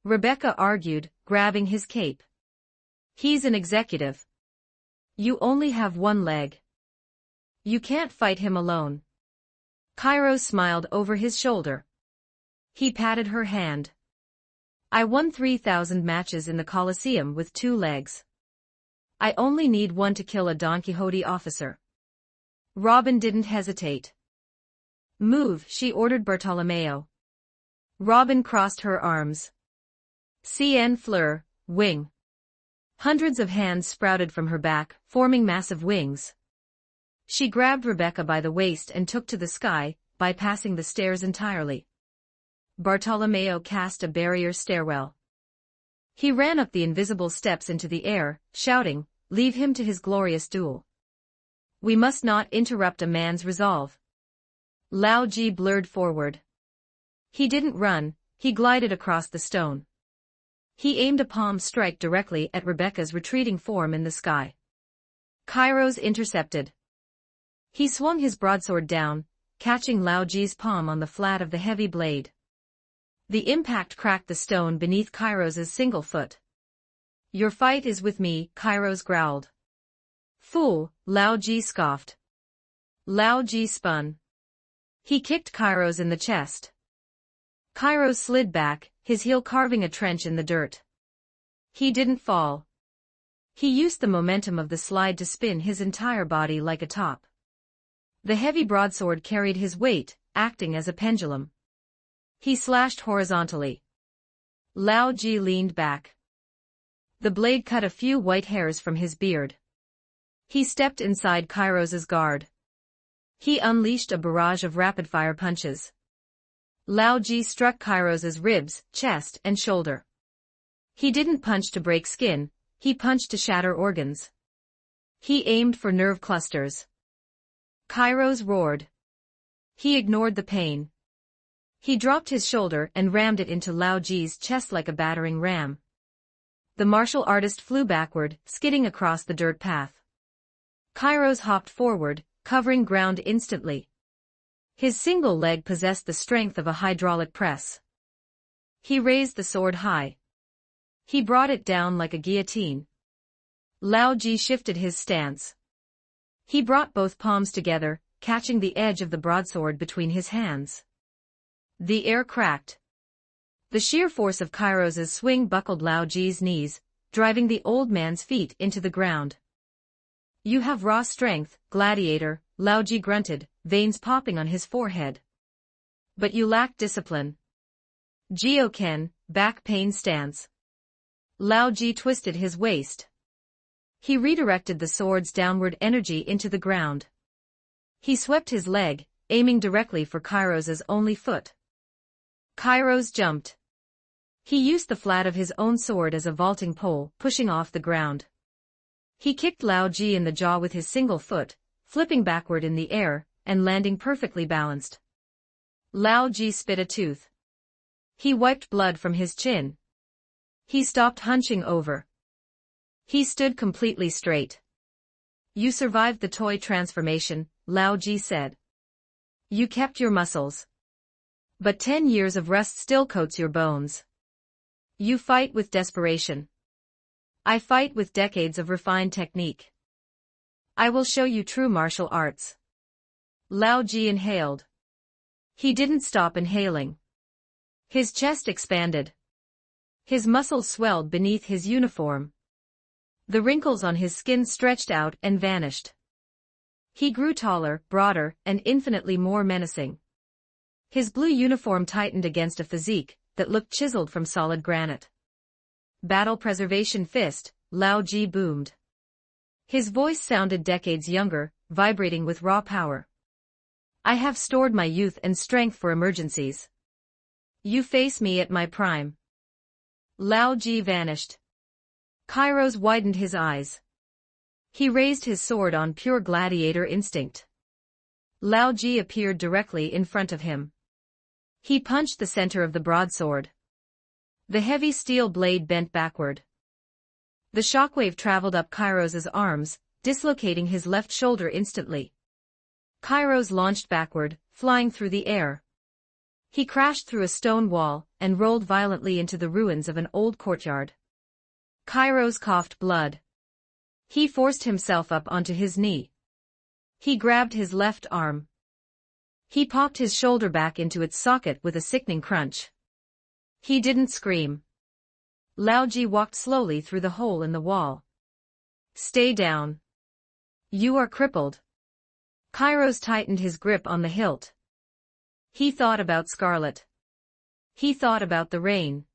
Rebecca argued, grabbing his cape. He's an executive. You only have one leg. You can't fight him alone. Kairos smiled over his shoulder. He patted her hand. I won 3,000 matches in the Colosseum with 2 legs. I only need one to kill a Don Quixote officer. Robin didn't hesitate. Move, she ordered Bartolomeo. Robin crossed her arms. CN Fleur, wing. Hundreds of hands sprouted from her back, forming massive wings. She grabbed Rebecca by the waist and took to the sky, bypassing the stairs entirely. Bartolomeo cast a barrier stairwell. He ran up the invisible steps into the air, shouting, "Leave him to his glorious duel. We must not interrupt a man's resolve." Lao Ji blurred forward. He didn't run, he glided across the stone. He aimed a palm strike directly at Rebecca's retreating form in the sky. Kairos intercepted. He swung his broadsword down, catching Lao Ji's palm on the flat of the heavy blade. The impact cracked the stone beneath Kairos's single foot. "Your fight is with me," Kairos growled. "Fool," Lao Ji scoffed. Lao Ji spun. He kicked Kairos in the chest. Kairos slid back, his heel carving a trench in the dirt. He didn't fall. He used the momentum of the slide to spin his entire body like a top. The heavy broadsword carried his weight, acting as a pendulum. He slashed horizontally. Lao Ji leaned back. The blade cut a few white hairs from his beard. He stepped inside Kairos's guard. He unleashed a barrage of rapid-fire punches. Lao Ji struck Kairos's ribs, chest, and shoulder. He didn't punch to break skin, he punched to shatter organs. He aimed for nerve clusters. Kairos roared. He ignored the pain. He dropped his shoulder and rammed it into Lao Ji's chest like a battering ram. The martial artist flew backward, skidding across the dirt path. Kairos hopped forward, covering ground instantly. His single leg possessed the strength of a hydraulic press. He raised the sword high. He brought it down like a guillotine. Lao Ji shifted his stance. He brought both palms together, catching the edge of the broadsword between his hands. The air cracked. The sheer force of Kairos's swing buckled Lao Ji's knees, driving the old man's feet into the ground. "You have raw strength, gladiator," Lao Ji grunted, veins popping on his forehead. "But you lack discipline." Jioken, back pain stance. Lao Ji twisted his waist. He redirected the sword's downward energy into the ground. He swept his leg, aiming directly for Kairos's only foot. Kairos jumped. He used the flat of his own sword as a vaulting pole, pushing off the ground. He kicked Lao Ji in the jaw with his single foot, flipping backward in the air, and landing perfectly balanced. Lao Ji spit a tooth. He wiped blood from his chin. He stopped hunching over. He stood completely straight. "You survived the toy transformation," Lao Ji said. "You kept your muscles. But 10 years of rust still coats your bones. You fight with desperation. I fight with decades of refined technique. I will show you true martial arts." Lao Ji inhaled. He didn't stop inhaling. His chest expanded. His muscles swelled beneath his uniform. The wrinkles on his skin stretched out and vanished. He grew taller, broader, and infinitely more menacing. His blue uniform tightened against a physique that looked chiseled from solid granite. "Battle preservation fist," Lao Ji boomed. His voice sounded decades younger, vibrating with raw power. "I have stored my youth and strength for emergencies. You face me at my prime." Lao Ji vanished. Kairos widened his eyes. He raised his sword on pure gladiator instinct. Lao Ji appeared directly in front of him. He punched the center of the broadsword. The heavy steel blade bent backward. The shockwave traveled up Kairos's arms, dislocating his left shoulder instantly. Kairos launched backward, flying through the air. He crashed through a stone wall and rolled violently into the ruins of an old courtyard. Kairos coughed blood. He forced himself up onto his knee. He grabbed his left arm. He popped his shoulder back into its socket with a sickening crunch. He didn't scream. Lao Ji walked slowly through the hole in the wall. "Stay down. You are crippled." Kairos tightened his grip on the hilt. He thought about Scarlet. He thought about the rain.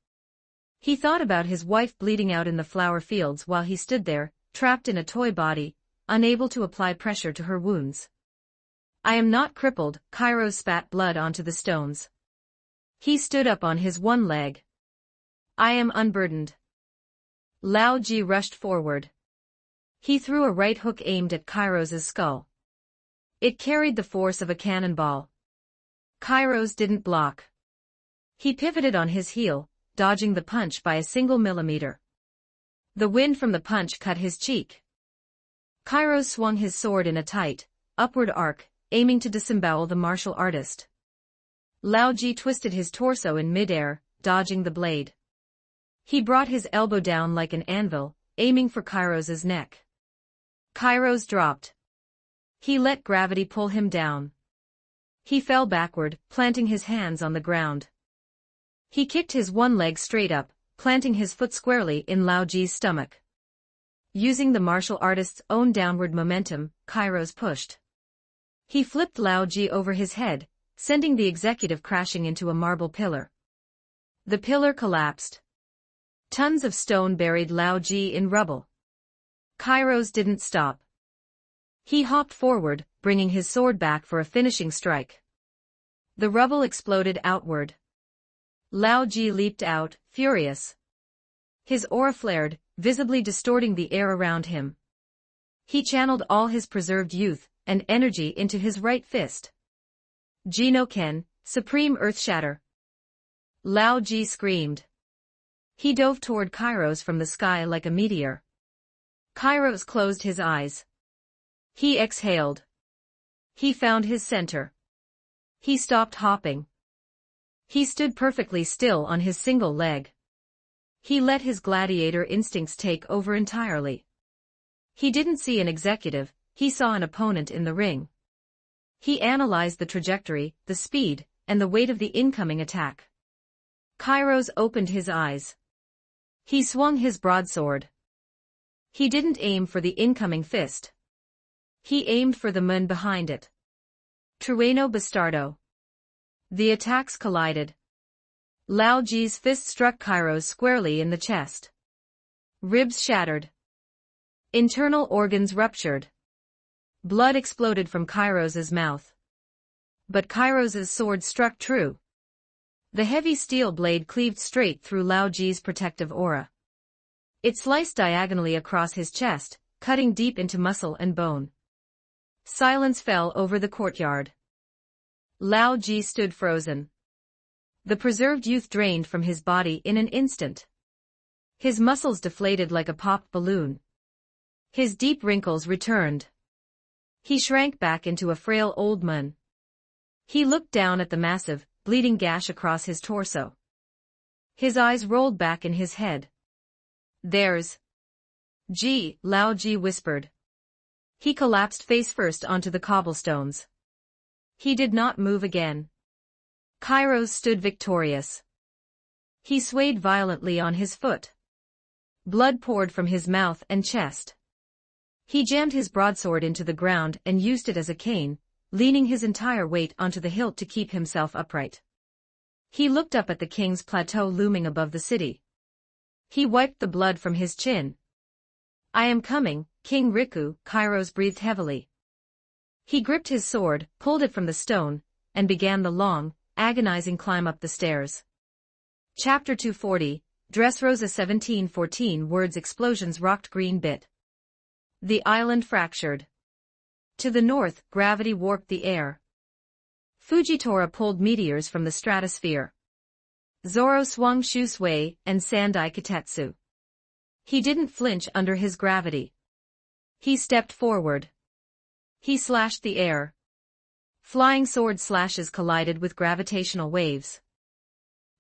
He thought about his wife bleeding out in the flower fields while he stood there, trapped in a toy body, unable to apply pressure to her wounds. "I am not crippled," Kairos spat blood onto the stones. He stood up on his one leg. I am unburdened. Lao Ji rushed forward. He threw a right hook aimed at Kairos' skull. It carried the force of a cannonball. Kairos didn't block. He pivoted on his heel, dodging the punch by a single millimeter. The wind from the punch cut his cheek. Kairos swung his sword in a tight, upward arc, aiming to disembowel the martial artist. Lao Ji twisted his torso in midair, dodging the blade. He brought his elbow down like an anvil, aiming for Kairos' neck. Kairos dropped. He let gravity pull him down. He fell backward, planting his hands on the ground. He kicked his one leg straight up, planting his foot squarely in Lao Ji's stomach. Using the martial artist's own downward momentum, Kairos pushed. He flipped Lao Ji over his head, sending the executive crashing into a marble pillar. The pillar collapsed. Tons of stone buried Lao Ji in rubble. Kairos didn't stop. He hopped forward, bringing his sword back for a finishing strike. The rubble exploded outward. Lao Ji leaped out, furious. His aura flared, visibly distorting the air around him. He channeled all his preserved youth and energy into his right fist. Jino Ken, Supreme Earth Shatter. Lao Ji screamed. He dove toward Kairos from the sky like a meteor. Kairos closed his eyes. He exhaled. He found his center. He stopped hopping. He stood perfectly still on his single leg. He let his gladiator instincts take over entirely. He didn't see an executive, he saw an opponent in the ring. He analyzed the trajectory, the speed, and the weight of the incoming attack. Kairos opened his eyes. He swung his broadsword. He didn't aim for the incoming fist. He aimed for the man behind it. Trueno Bastardo. The attacks collided. Lao Ji's fist struck Kairos squarely in the chest. Ribs shattered. Internal organs ruptured. Blood exploded from Kairos' mouth. But Kairos' sword struck true. The heavy steel blade cleaved straight through Lao Ji's protective aura. It sliced diagonally across his chest, cutting deep into muscle and bone. Silence fell over the courtyard. Lao Ji stood frozen. The preserved youth drained from his body in an instant. His muscles deflated like a popped balloon. His deep wrinkles returned. He shrank back into a frail old man. He looked down at the massive, bleeding gash across his torso. His eyes rolled back in his head. There's Ji, Lao Ji whispered. He collapsed face first onto the cobblestones. He did not move again. Kairos stood victorious. He swayed violently on his foot. Blood poured from his mouth and chest. He jammed his broadsword into the ground and used it as a cane, leaning his entire weight onto the hilt to keep himself upright. He looked up at the king's plateau looming above the city. He wiped the blood from his chin. I am coming, King Riku, Kairos breathed heavily. He gripped his sword, pulled it from the stone, and began the long, agonizing climb up the stairs. Chapter 240, Dressrosa 1714 Words Explosions rocked green bit. The island fractured. To the north, gravity warped the air. Fujitora pulled meteors from the stratosphere. Zoro swung Shusui and Sandai Kitetsu. He didn't flinch under his gravity. He stepped forward. He slashed the air. Flying sword slashes collided with gravitational waves.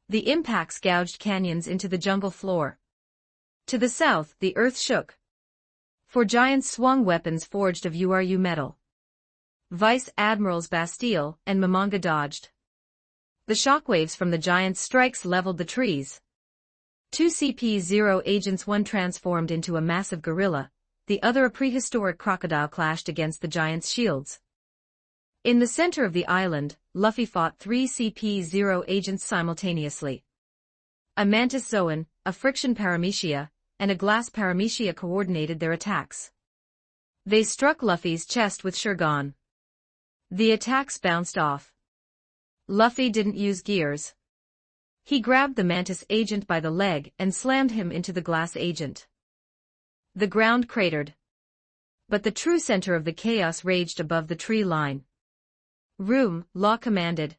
The impacts gouged canyons into the jungle floor. To the south, the earth shook. For giants swung weapons forged of URU metal. Vice Admirals Bastille and Mamanga dodged. The shockwaves from the giants' strikes leveled the trees. Two CP-0 agents, one transformed into a massive gorilla, the other a prehistoric crocodile, clashed against the giants' shields. In the center of the island, Luffy fought three CP-0 agents simultaneously. A mantis Zoan, a friction paramecia, and a glass paramecia coordinated their attacks. They struck Luffy's chest with Shurgon. The attacks bounced off. Luffy didn't use gears. He grabbed the mantis agent by the leg and slammed him into the glass agent. The ground cratered. But the true center of the chaos raged above the tree line. Room, Law commanded.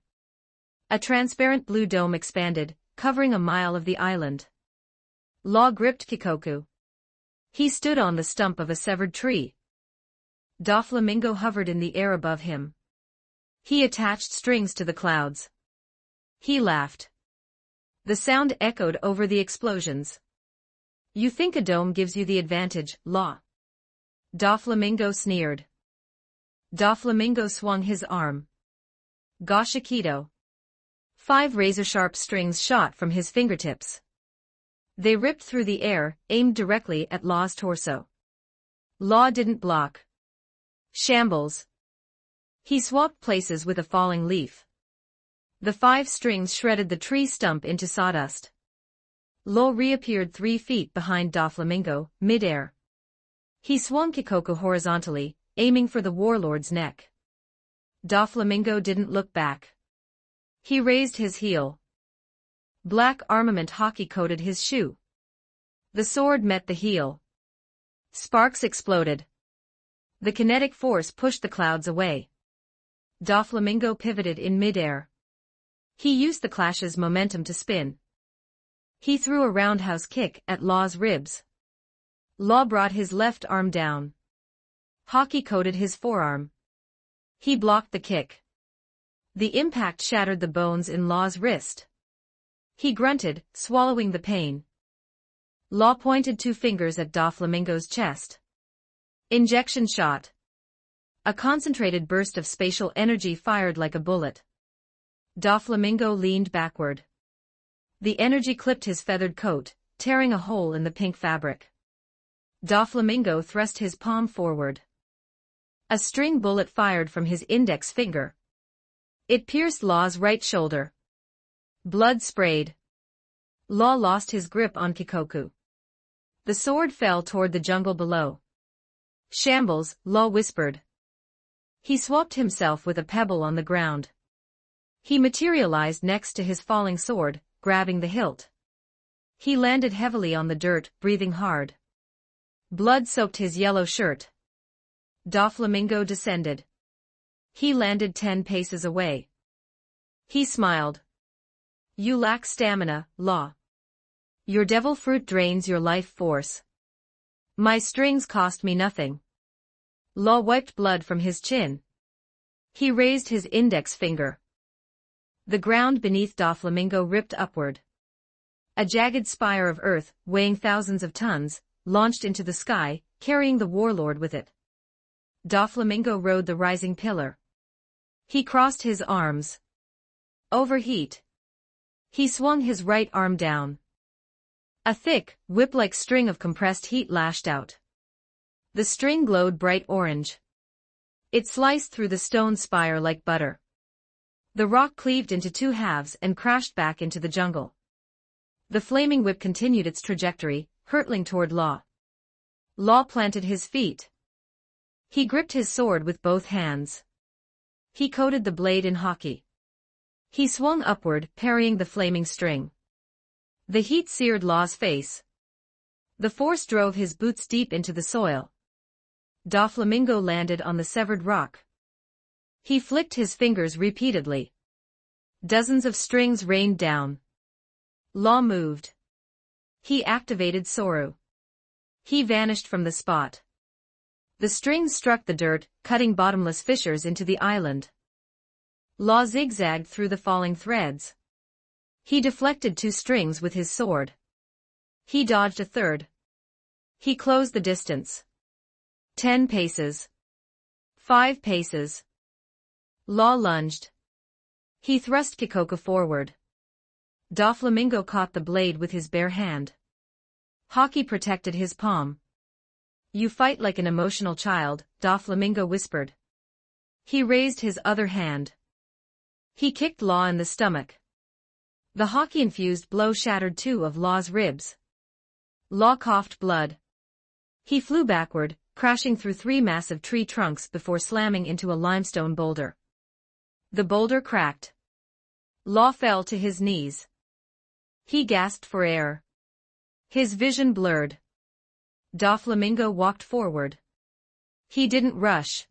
A transparent blue dome expanded, covering a mile of the island. Law gripped Kikoku. He stood on the stump of a severed tree. Doflamingo hovered in the air above him. He attached strings to the clouds. He laughed. The sound echoed over the explosions. You think a dome gives you the advantage, Law? Doflamingo sneered. Doflamingo swung his arm. Gashikido. 5 razor-sharp strings shot from his fingertips. They ripped through the air, aimed directly at Law's torso. Law didn't block. Shambles. He swapped places with a falling leaf. The 5 strings shredded the tree stump into sawdust. Law reappeared 3 feet behind Doflamingo, mid-air. He swung Kikoku horizontally, aiming for the warlord's neck. Doflamingo didn't look back. He raised his heel. Black armament hockey coated his shoe. The sword met the heel. Sparks exploded. The kinetic force pushed the clouds away. Doflamingo pivoted in midair. He used the clash's momentum to spin. He threw a roundhouse kick at Law's ribs. Law brought his left arm down. Hockey coated his forearm. He blocked the kick. The impact shattered the bones in Law's wrist. He grunted, swallowing the pain. Law pointed 2 fingers at Doflamingo's chest. Injection shot. A concentrated burst of spatial energy fired like a bullet. Doflamingo leaned backward. The energy clipped his feathered coat, tearing a hole in the pink fabric. Doflamingo thrust his palm forward. A string bullet fired from his index finger. It pierced Law's right shoulder. Blood sprayed. Law lost his grip on Kikoku. The sword fell toward the jungle below. Shambles, Law whispered. He swapped himself with a pebble on the ground. He materialized next to his falling sword, grabbing the hilt. He landed heavily on the dirt, breathing hard. Blood soaked his yellow shirt. Doflamingo descended. He landed 10 paces away. He smiled. You lack stamina, Law. Your devil fruit drains your life force. My strings cost me nothing. Law wiped blood from his chin. He raised his index finger. The ground beneath Doflamingo ripped upward. A jagged spire of earth, weighing thousands of tons, launched into the sky, carrying the warlord with it. Doflamingo rode the rising pillar. He crossed his arms. Overheat. He swung his right arm down. A thick, whip-like string of compressed heat lashed out. The string glowed bright orange. It sliced through the stone spire like butter. The rock cleaved into 2 halves and crashed back into the jungle. The flaming whip continued its trajectory, hurtling toward Law. Law planted his feet. He gripped his sword with both hands. He coated the blade in hockey. He swung upward, parrying the flaming string. The heat seared Law's face. The force drove his boots deep into the soil. Doflamingo landed on the severed rock. He flicked his fingers repeatedly. Dozens of strings rained down. Law moved. He activated Soru. He vanished from the spot. The strings struck the dirt, cutting bottomless fissures into the island. Law zigzagged through the falling threads. He deflected 2 strings with his sword. He dodged a third. He closed the distance. 10 paces. 5 paces. Law lunged. He thrust Kikoku forward. Doflamingo caught the blade with his bare hand. Hockey protected his palm. You fight like an emotional child, Doflamingo whispered. He raised his other hand. He kicked Law in the stomach. The hockey-infused blow shattered 2 of Law's ribs. Law coughed blood. He flew backward, crashing through 3 massive tree trunks before slamming into a limestone boulder. The boulder cracked. Law fell to his knees. He gasped for air. His vision blurred. Doflamingo walked forward. He didn't rush.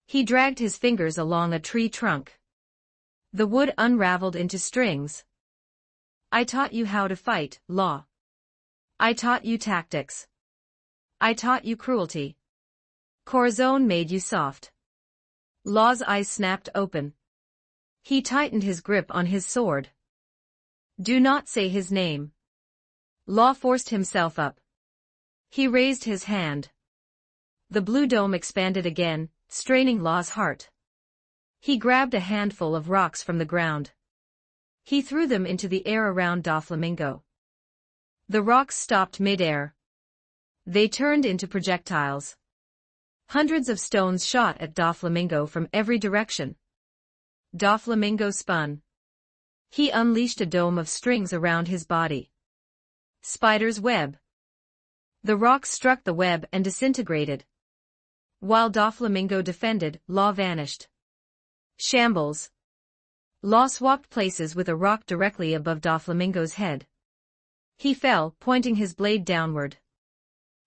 He dragged his fingers along a tree trunk. The wood unraveled into strings. I taught you how to fight, Law. I taught you tactics. I taught you cruelty. Corazon made you soft. Law's eyes snapped open. He tightened his grip on his sword. Do not say his name. Law forced himself up. He raised his hand. The blue dome expanded again, straining Law's heart. He grabbed a handful of rocks from the ground. He threw them into the air around Doflamingo. The rocks stopped mid-air. They turned into projectiles. Hundreds of stones shot at Doflamingo from every direction. Doflamingo spun. He unleashed a dome of strings around his body. Spider's web. The rocks struck the web and disintegrated. While Doflamingo defended, Law vanished. Shambles. Law swapped places with a rock directly above Doflamingo's head. He fell, pointing his blade downward.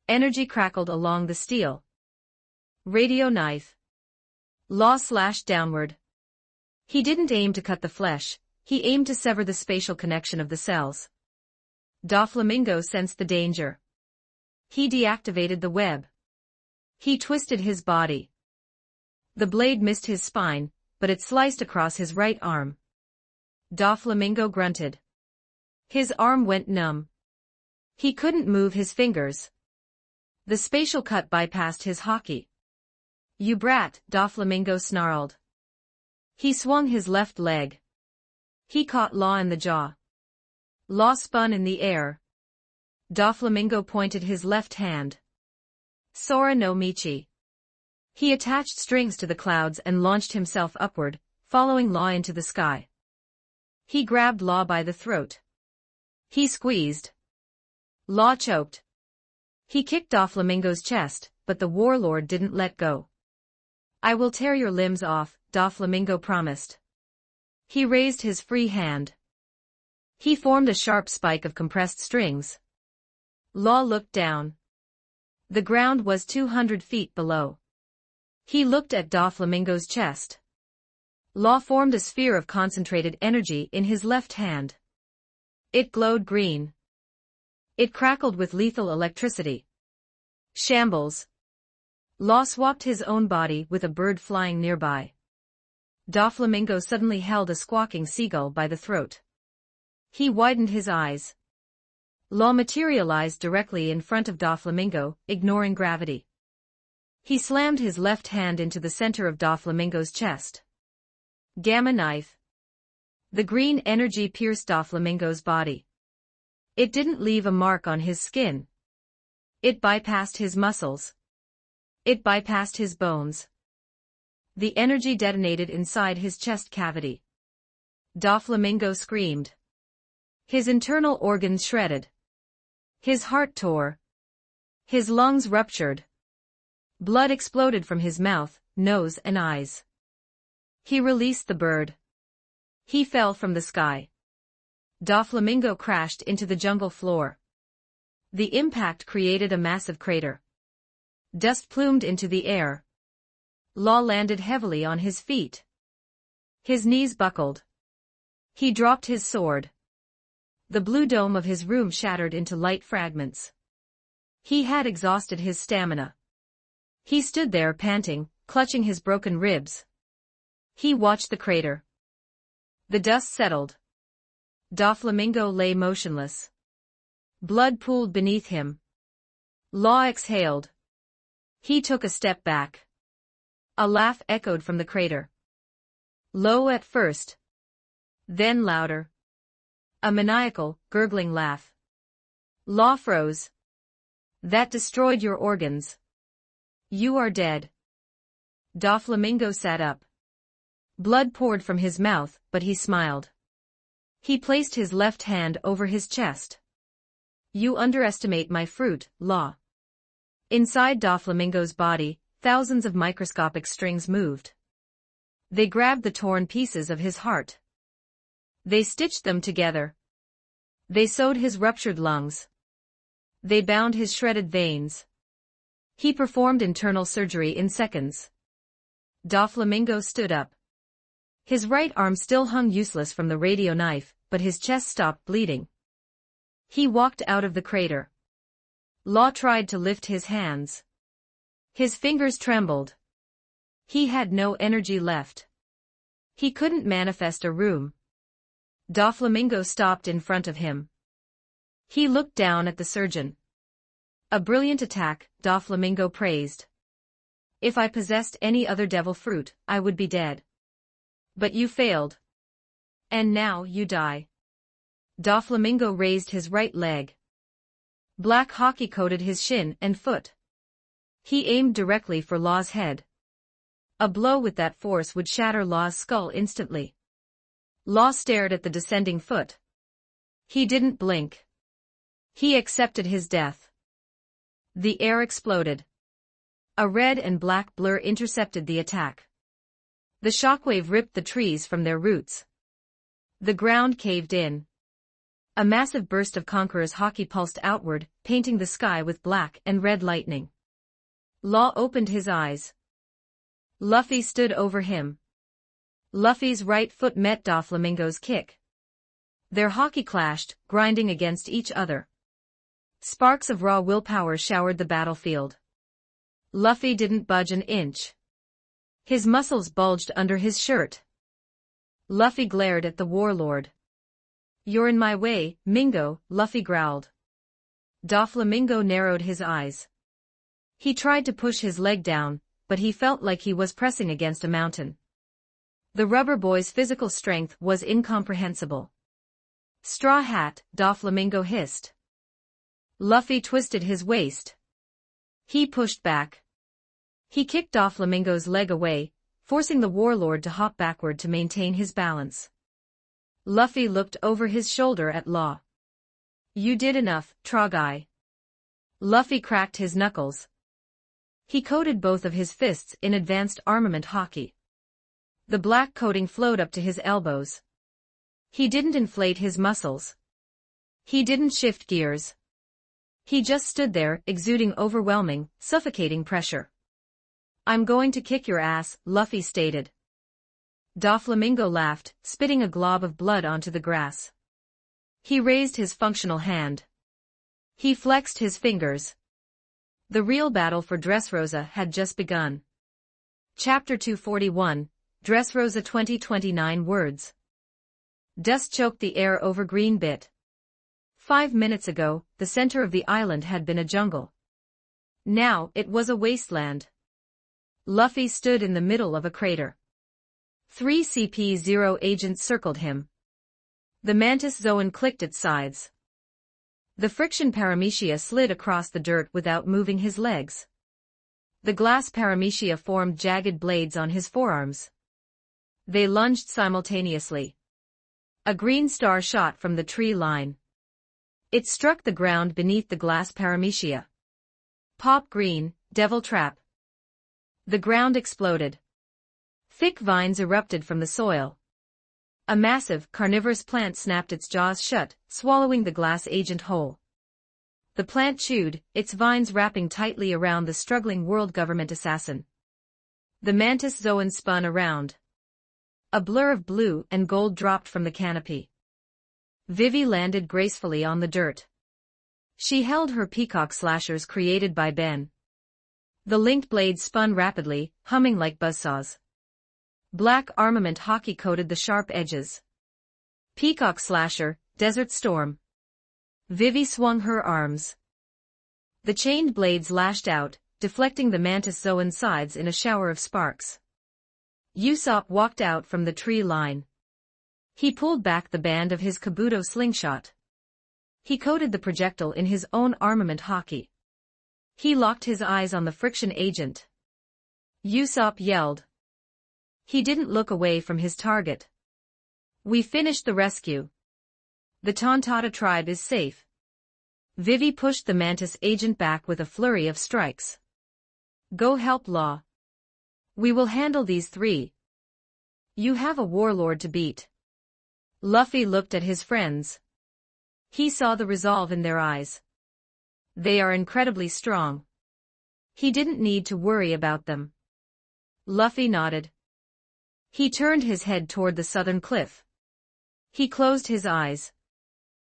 Energy crackled along the steel. Radio knife. Law slashed downward. He didn't aim to cut the flesh, he aimed to sever the spatial connection of the cells. Doflamingo sensed the danger. He deactivated the web. He twisted his body. The blade missed his spine, but it sliced across his right arm. Doflamingo grunted. His arm went numb. He couldn't move his fingers. The spatial cut bypassed his hockey. You brat, Doflamingo snarled. He swung his left leg. He caught Law in the jaw. Law spun in the air. Doflamingo pointed his left hand. Sora no Michi. He attached strings to the clouds and launched himself upward, following Law into the sky. He grabbed Law by the throat. He squeezed. Law choked. He kicked Doflamingo's chest, but the warlord didn't let go. I will tear your limbs off, Doflamingo promised. He raised his free hand. He formed a sharp spike of compressed strings. Law looked down. The ground was 200 feet below. He looked at Doflamingo's chest. Law formed a sphere of concentrated energy in his left hand. It glowed green. It crackled with lethal electricity. Shambles. Law swapped his own body with a bird flying nearby. Doflamingo suddenly held a squawking seagull by the throat. He widened his eyes. Law materialized directly in front of Doflamingo, ignoring gravity. He slammed his left hand into the center of Doflamingo's chest. Gamma knife. The green energy pierced Doflamingo's body. It didn't leave a mark on his skin. It bypassed his muscles. It bypassed his bones. The energy detonated inside his chest cavity. Doflamingo screamed. His internal organs shredded. His heart tore. His lungs ruptured. Blood exploded from his mouth, nose and eyes. He released the bird. He fell from the sky. Doflamingo crashed into the jungle floor. The impact created a massive crater. Dust plumed into the air. Law landed heavily on his feet. His knees buckled. He dropped his sword. The blue dome of his room shattered into light fragments. He had exhausted his stamina. He stood there panting, clutching his broken ribs. He watched the crater. The dust settled. Doflamingo lay motionless. Blood pooled beneath him. Law exhaled. He took a step back. A laugh echoed from the crater. Low at first. Then louder. A maniacal, gurgling laugh. Law froze. That destroyed your organs. You are dead. Doflamingo sat up. Blood poured from his mouth, but he smiled. He placed his left hand over his chest. You underestimate my fruit, Law. Inside Doflamingo's body, thousands of microscopic strings moved. They grabbed the torn pieces of his heart. They stitched them together. They sewed his ruptured lungs. They bound his shredded veins. He performed internal surgery in seconds. Doflamingo stood up. His right arm still hung useless from the radio knife, but his chest stopped bleeding. He walked out of the crater. Law tried to lift his hands. His fingers trembled. He had no energy left. He couldn't manifest a room. Doflamingo stopped in front of him. He looked down at the surgeon. A brilliant attack, Doflamingo praised. If I possessed any other devil fruit, I would be dead. But you failed. And now you die. Doflamingo raised his right leg. Black hockey coated his shin and foot. He aimed directly for Law's head. A blow with that force would shatter Law's skull instantly. Law stared at the descending foot. He didn't blink. He accepted his death. The air exploded. A red and black blur intercepted the attack. The shockwave ripped the trees from their roots. The ground caved in. A massive burst of Conqueror's hockey pulsed outward, painting the sky with black and red lightning. Law opened his eyes. Luffy stood over him. Luffy's right foot met Doflamingo's kick. Their hockey clashed, grinding against each other. Sparks of raw willpower showered the battlefield. Luffy didn't budge an inch. His muscles bulged under his shirt. Luffy glared at the warlord. "You're in my way, Mingo," Luffy growled. Doflamingo narrowed his eyes. He tried to push his leg down, but he felt like he was pressing against a mountain. The rubber boy's physical strength was incomprehensible. "Straw Hat," Doflamingo hissed. Luffy twisted his waist. He pushed back. He kicked Doflamingo's leg away, forcing the warlord to hop backward to maintain his balance. Luffy looked over his shoulder at Law. "You did enough, Trogai." Luffy cracked his knuckles. He coated both of his fists in advanced armament hockey. The black coating flowed up to his elbows. He didn't inflate his muscles. He didn't shift gears. He just stood there, exuding overwhelming, suffocating pressure. "I'm going to kick your ass," Luffy stated. Doflamingo laughed, spitting a glob of blood onto the grass. He raised his functional hand. He flexed his fingers. The real battle for Dressrosa had just begun. Chapter 241, Dressrosa 2029 words. Dust choked the air over Green Bit. 5 minutes ago, the center of the island had been a jungle. Now, it was a wasteland. Luffy stood in the middle of a crater. 3 CP-0 agents circled him. The Mantis Zoan clicked its sides. The friction paramecia slid across the dirt without moving his legs. The glass paramecia formed jagged blades on his forearms. They lunged simultaneously. A green star shot from the tree line. It struck the ground beneath the glass paramecia. Pop green, devil trap. The ground exploded. Thick vines erupted from the soil. A massive, carnivorous plant snapped its jaws shut, swallowing the glass agent whole. The plant chewed, its vines wrapping tightly around the struggling world government assassin. The Mantis Zoan spun around. A blur of blue and gold dropped from the canopy. Vivi landed gracefully on the dirt. She held her peacock slashers created by Ben. The linked blades spun rapidly, humming like buzzsaws. Black armament hockey coated the sharp edges. Peacock slasher, Desert Storm. Vivi swung her arms. The chained blades lashed out, deflecting the Mantis Zoan's sides in a shower of sparks. Usopp walked out from the tree line. He pulled back the band of his Kabuto slingshot. He coated the projectile in his own armament hockey. He locked his eyes on the friction agent. Usopp yelled. He didn't look away from his target. "We finished the rescue. The Tontata tribe is safe." Vivi pushed the Mantis agent back with a flurry of strikes. "Go help Law. We will handle these 3. You have a warlord to beat." Luffy looked at his friends. He saw the resolve in their eyes. They are incredibly strong. He didn't need to worry about them. Luffy nodded. He turned his head toward the southern cliff. He closed his eyes.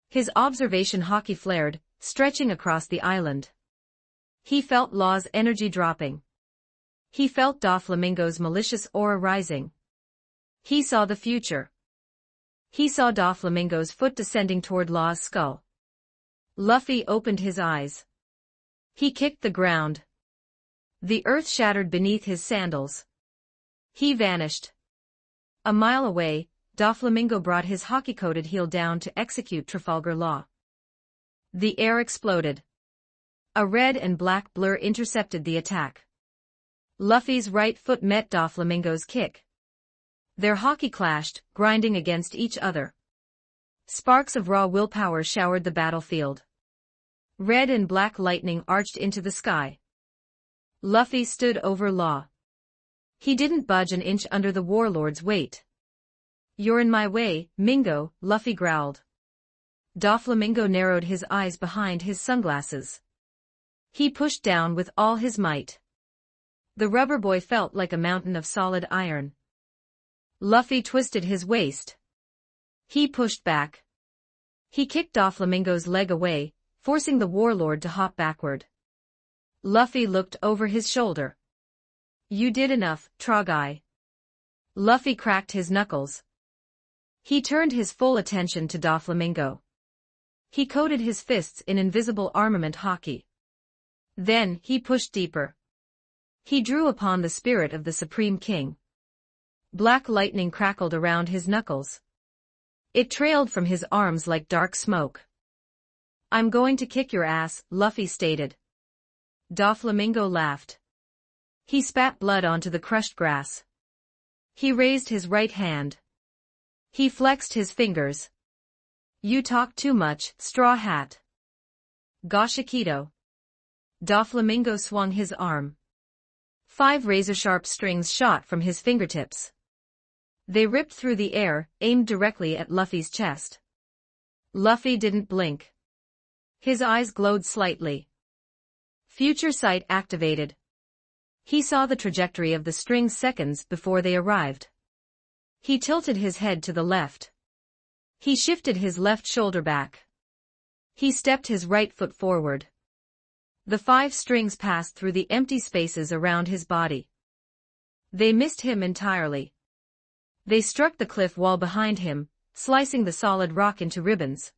His observation haki flared, stretching across the island. He felt Law's energy dropping. He felt Doflamingo's malicious aura rising. He saw the future. He saw Doflamingo's foot descending toward Law's skull. Luffy opened his eyes. He kicked the ground. The earth shattered beneath his sandals. He vanished. A mile away, Doflamingo brought his haki-coated heel down to execute Trafalgar Law. The air exploded. A red and black blur intercepted the attack. Luffy's right foot met Doflamingo's kick. Their haki clashed, grinding against each other. Sparks of raw willpower showered the battlefield. Red and black lightning arched into the sky. Luffy stood over Law. He didn't budge an inch under the warlord's weight. "You're in my way, Mingo," Luffy growled. Doflamingo narrowed his eyes behind his sunglasses. He pushed down with all his might. The rubber boy felt like a mountain of solid iron. Luffy twisted his waist. He pushed back. He kicked Doflamingo's leg away, forcing the warlord to hop backward. Luffy looked over his shoulder. "You did enough, Trogai." Luffy cracked his knuckles. He turned his full attention to Doflamingo. He coated his fists in invisible armament haki. Then, he pushed deeper. He drew upon the spirit of the Supreme King. Black lightning crackled around his knuckles. It trailed from his arms like dark smoke. "I'm going to kick your ass," Luffy stated. Doflamingo laughed. He spat blood onto the crushed grass. He raised his right hand. He flexed his fingers. "You talk too much, Straw Hat." Gashikito. Doflamingo swung his arm. 5 razor-sharp strings shot from his fingertips. They ripped through the air, aimed directly at Luffy's chest. Luffy didn't blink. His eyes glowed slightly. Future sight activated. He saw the trajectory of the strings seconds before they arrived. He tilted his head to the left. He shifted his left shoulder back. He stepped his right foot forward. The 5 strings passed through the empty spaces around his body. They missed him entirely. They struck the cliff wall behind him, slicing the solid rock into ribbons.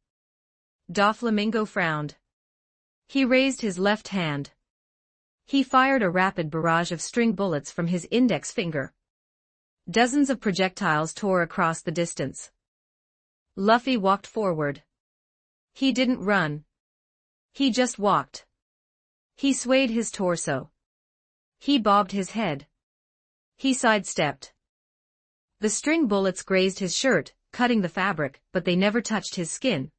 Doflamingo frowned. He raised his left hand. He fired a rapid barrage of string bullets from his index finger. Dozens of projectiles tore across the distance. Luffy walked forward. He didn't run. He just walked. He swayed his torso. He bobbed his head. He sidestepped. The string bullets grazed his shirt, cutting the fabric, but they never touched his skin.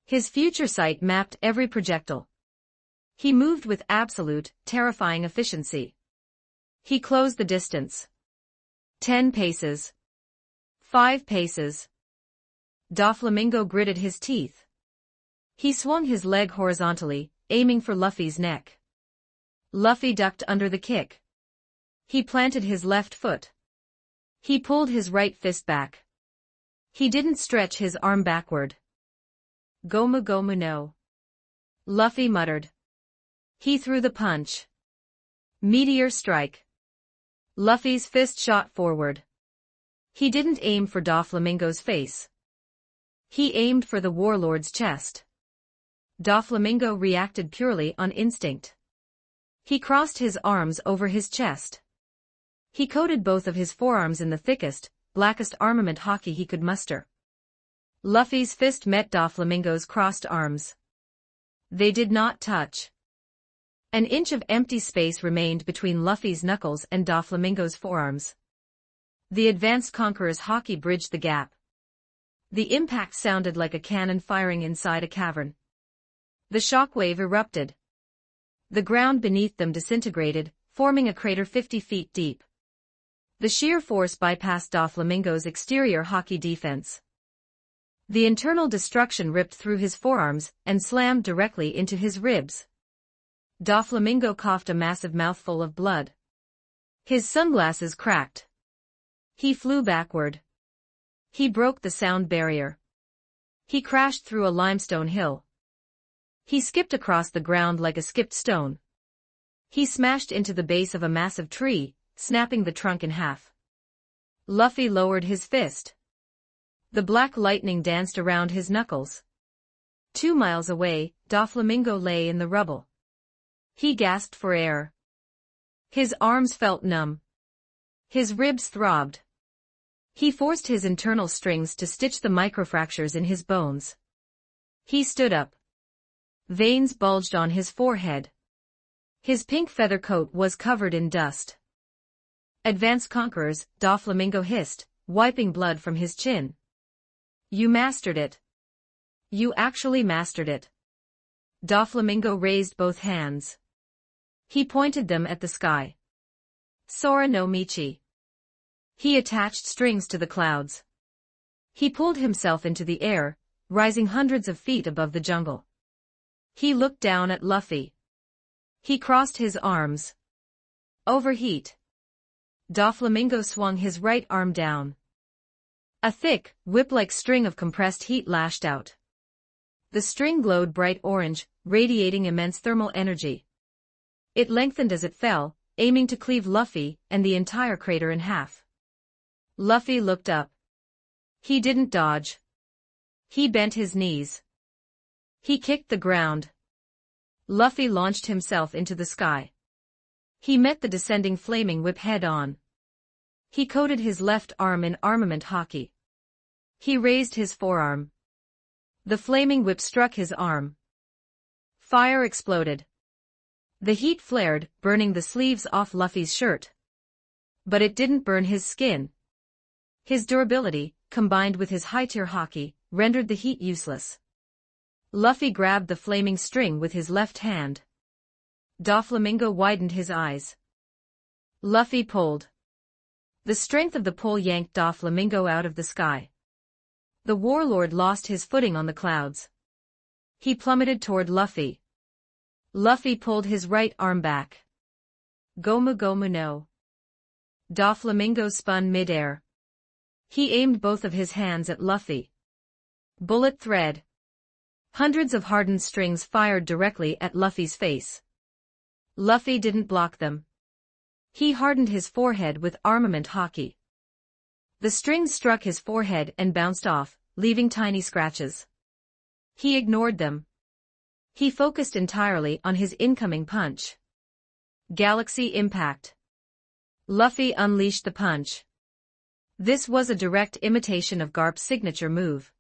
His future sight mapped every projectile. He moved with absolute, terrifying efficiency. He closed the distance. 10 paces. 5 paces. Doflamingo gritted his teeth. He swung his leg horizontally, aiming for Luffy's neck. Luffy ducked under the kick. He planted his left foot. He pulled his right fist back. He didn't stretch his arm backward. "Gomu Gomu no." Luffy muttered. He threw the punch. Meteor strike. Luffy's fist shot forward. He didn't aim for Doflamingo's face. He aimed for the warlord's chest. Doflamingo reacted purely on instinct. He crossed his arms over his chest. He coated both of his forearms in the thickest, blackest armament haki he could muster. Luffy's fist met Doflamingo's crossed arms. They did not touch. An inch of empty space remained between Luffy's knuckles and Doflamingo's forearms. The advanced Conqueror's haki bridged the gap. The impact sounded like a cannon firing inside a cavern. The shockwave erupted. The ground beneath them disintegrated, forming a crater 50 feet deep. The sheer force bypassed Doflamingo's exterior haki defense. The internal destruction ripped through his forearms and slammed directly into his ribs. Doflamingo coughed a massive mouthful of blood. His sunglasses cracked. He flew backward. He broke the sound barrier. He crashed through a limestone hill. He skipped across the ground like a skipped stone. He smashed into the base of a massive tree, snapping the trunk in half. Luffy lowered his fist. The black lightning danced around his knuckles. 2 miles away, Doflamingo lay in the rubble. He gasped for air. His arms felt numb. His ribs throbbed. He forced his internal strings to stitch the microfractures in his bones. He stood up. Veins bulged on his forehead. His pink feather coat was covered in dust. Advanced conquerors, Doflamingo hissed, wiping blood from his chin. You mastered it. You actually mastered it. Doflamingo raised both hands. He pointed them at the sky. Sora no Michi. He attached strings to the clouds. He pulled himself into the air, rising hundreds of feet above the jungle. He looked down at Luffy. He crossed his arms. Overheat. Doflamingo swung his right arm down. A thick, whip-like string of compressed heat lashed out. The string glowed bright orange, radiating immense thermal energy. It lengthened as it fell, aiming to cleave Luffy and the entire crater in half. Luffy looked up. He didn't dodge. He bent his knees. He kicked the ground. Luffy launched himself into the sky. He met the descending flaming whip head-on. He coated his left arm in armament hockey. He raised his forearm. The flaming whip struck his arm. Fire exploded. The heat flared, burning the sleeves off Luffy's shirt. But it didn't burn his skin. His durability, combined with his high-tier hockey, rendered the heat useless. Luffy grabbed the flaming string with his left hand. Doflamingo widened his eyes. Luffy pulled. The strength of the pull yanked Doflamingo out of the sky. The warlord lost his footing on the clouds. He plummeted toward Luffy. Luffy pulled his right arm back. Gomu Gomu no. Doflamingo spun mid-air. He aimed both of his hands at Luffy. Bullet thread. Hundreds of hardened strings fired directly at Luffy's face. Luffy didn't block them. He hardened his forehead with armament hockey. The strings struck his forehead and bounced off, leaving tiny scratches. He ignored them. He focused entirely on his incoming punch. Galaxy impact. Luffy unleashed the punch. This was a direct imitation of Garp's signature move.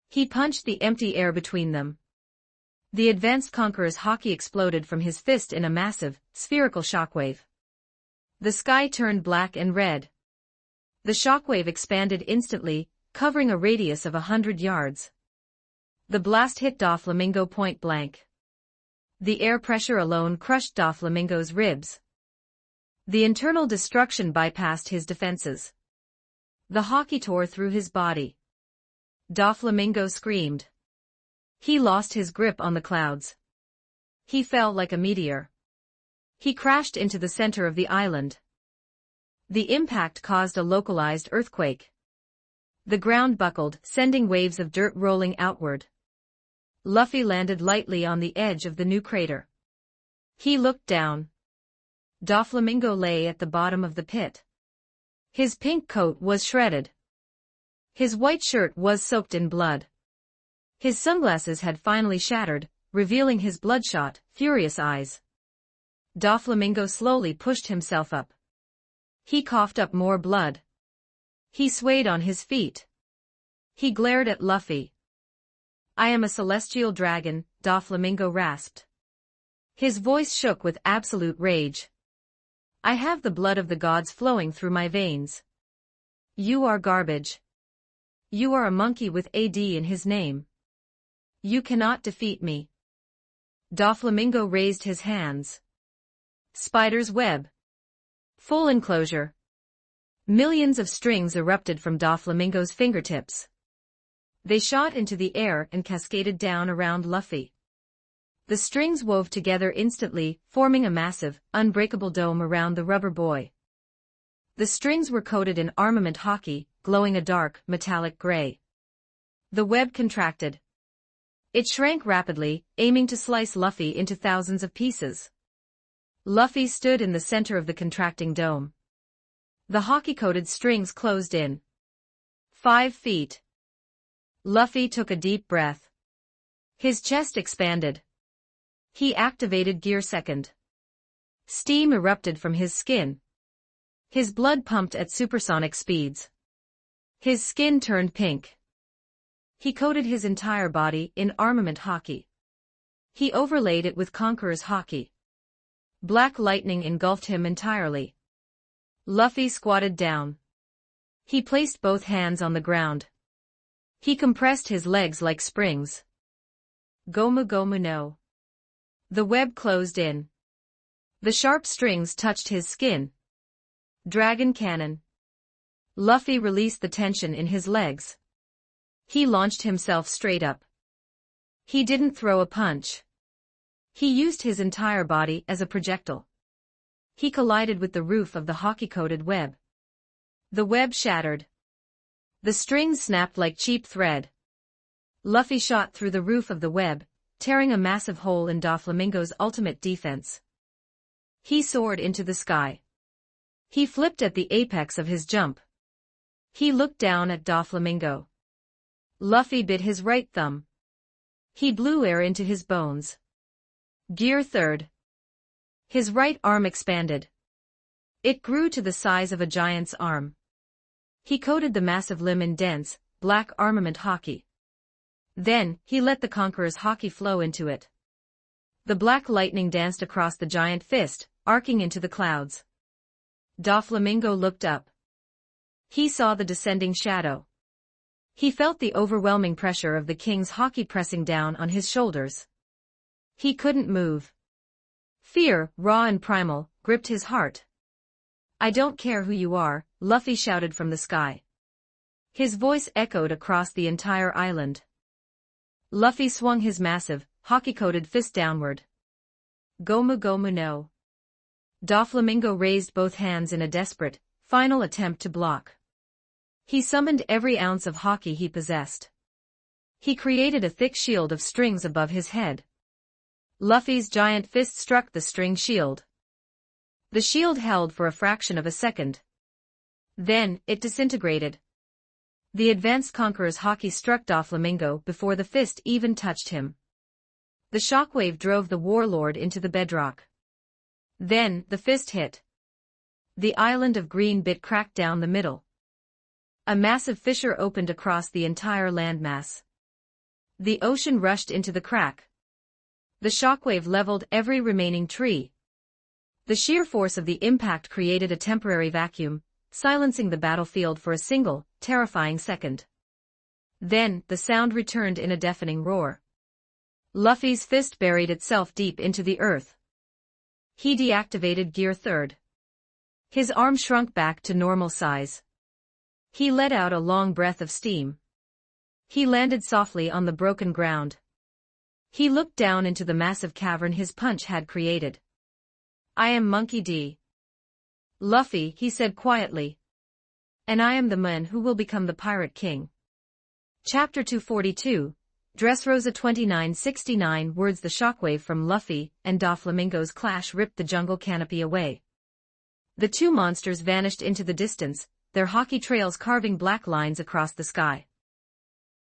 He punched the empty air between them. The advanced conqueror's hockey exploded from his fist in a massive, spherical shockwave. The sky turned black and red. The shockwave expanded instantly, covering a radius of 100 yards. The blast hit Doflamingo point blank. The air pressure alone crushed Doflamingo's ribs. The internal destruction bypassed his defenses. The hockey tore through his body. Doflamingo screamed. He lost his grip on the clouds. He fell like a meteor. He crashed into the center of the island. The impact caused a localized earthquake. The ground buckled, sending waves of dirt rolling outward. Luffy landed lightly on the edge of the new crater. He looked down. Doflamingo lay at the bottom of the pit. His pink coat was shredded. His white shirt was soaked in blood. His sunglasses had finally shattered, revealing his bloodshot, furious eyes. Doflamingo slowly pushed himself up. He coughed up more blood. He swayed on his feet. He glared at Luffy. I am a celestial dragon, Doflamingo rasped. His voice shook with absolute rage. I have the blood of the gods flowing through my veins. You are garbage. You are a monkey with AD in his name. You cannot defeat me. Doflamingo raised his hands. Spider's web. Full enclosure. Millions of strings erupted from Doflamingo's fingertips. They shot into the air and cascaded down around Luffy. The strings wove together instantly, forming a massive, unbreakable dome around the rubber boy. The strings were coated in armament hockey, glowing a dark, metallic gray. The web contracted. It shrank rapidly, aiming to slice Luffy into thousands of pieces. Luffy stood in the center of the contracting dome. The hockey-coated strings closed in. 5 feet. Luffy took a deep breath. His chest expanded. He activated Gear Second. Steam erupted from his skin. His blood pumped at supersonic speeds. His skin turned pink. He coated his entire body in armament hockey. He overlaid it with Conqueror's hockey. Black lightning engulfed him entirely. Luffy squatted down. He placed both hands on the ground. He compressed his legs like springs. Gomu Gomu no. The web closed in. The sharp strings touched his skin. Dragon Cannon. Luffy released the tension in his legs. He launched himself straight up. He didn't throw a punch. He used his entire body as a projectile. He collided with the roof of the hockey-coated web. The web shattered. The strings snapped like cheap thread. Luffy shot through the roof of the web, tearing a massive hole in Doflamingo's ultimate defense. He soared into the sky. He flipped at the apex of his jump. He looked down at Doflamingo. Luffy bit his right thumb. He blew air into his bones. Gear Third. His right arm expanded. It grew to the size of a giant's arm. He coated the massive limb in dense, black armament hockey. Then, he let the Conqueror's hockey flow into it. The black lightning danced across the giant fist, arcing into the clouds. Doflamingo looked up. He saw the descending shadow. He felt the overwhelming pressure of the king's hockey pressing down on his shoulders. He couldn't move. Fear, raw and primal, gripped his heart. "I don't care who you are," Luffy shouted from the sky. His voice echoed across the entire island. Luffy swung his massive, hockey-coated fist downward. Gomu Gomu no. Doflamingo raised both hands in a desperate, final attempt to block. He summoned every ounce of hockey he possessed. He created a thick shield of strings above his head. Luffy's giant fist struck the string shield. The shield held for a fraction of a second. Then, it disintegrated. The advanced Conqueror's hockey struck Doflamingo before the fist even touched him. The shockwave drove the warlord into the bedrock. Then, the fist hit. The island of Green Bit cracked down the middle. A massive fissure opened across the entire landmass. The ocean rushed into the crack. The shockwave leveled every remaining tree. The sheer force of the impact created a temporary vacuum, silencing the battlefield for a single, terrifying second. Then, the sound returned in a deafening roar. Luffy's fist buried itself deep into the earth. He deactivated Gear Third. His arm shrunk back to normal size. He let out a long breath of steam. He landed softly on the broken ground. He looked down into the massive cavern his punch had created. "I am Monkey D. Luffy," he said quietly. "And I am the man who will become the Pirate King." Chapter 242, Dressrosa 2969 words. The shockwave from Luffy and Doflamingo's clash ripped the jungle canopy away. The two monsters vanished into the distance, their hockey trails carving black lines across the sky.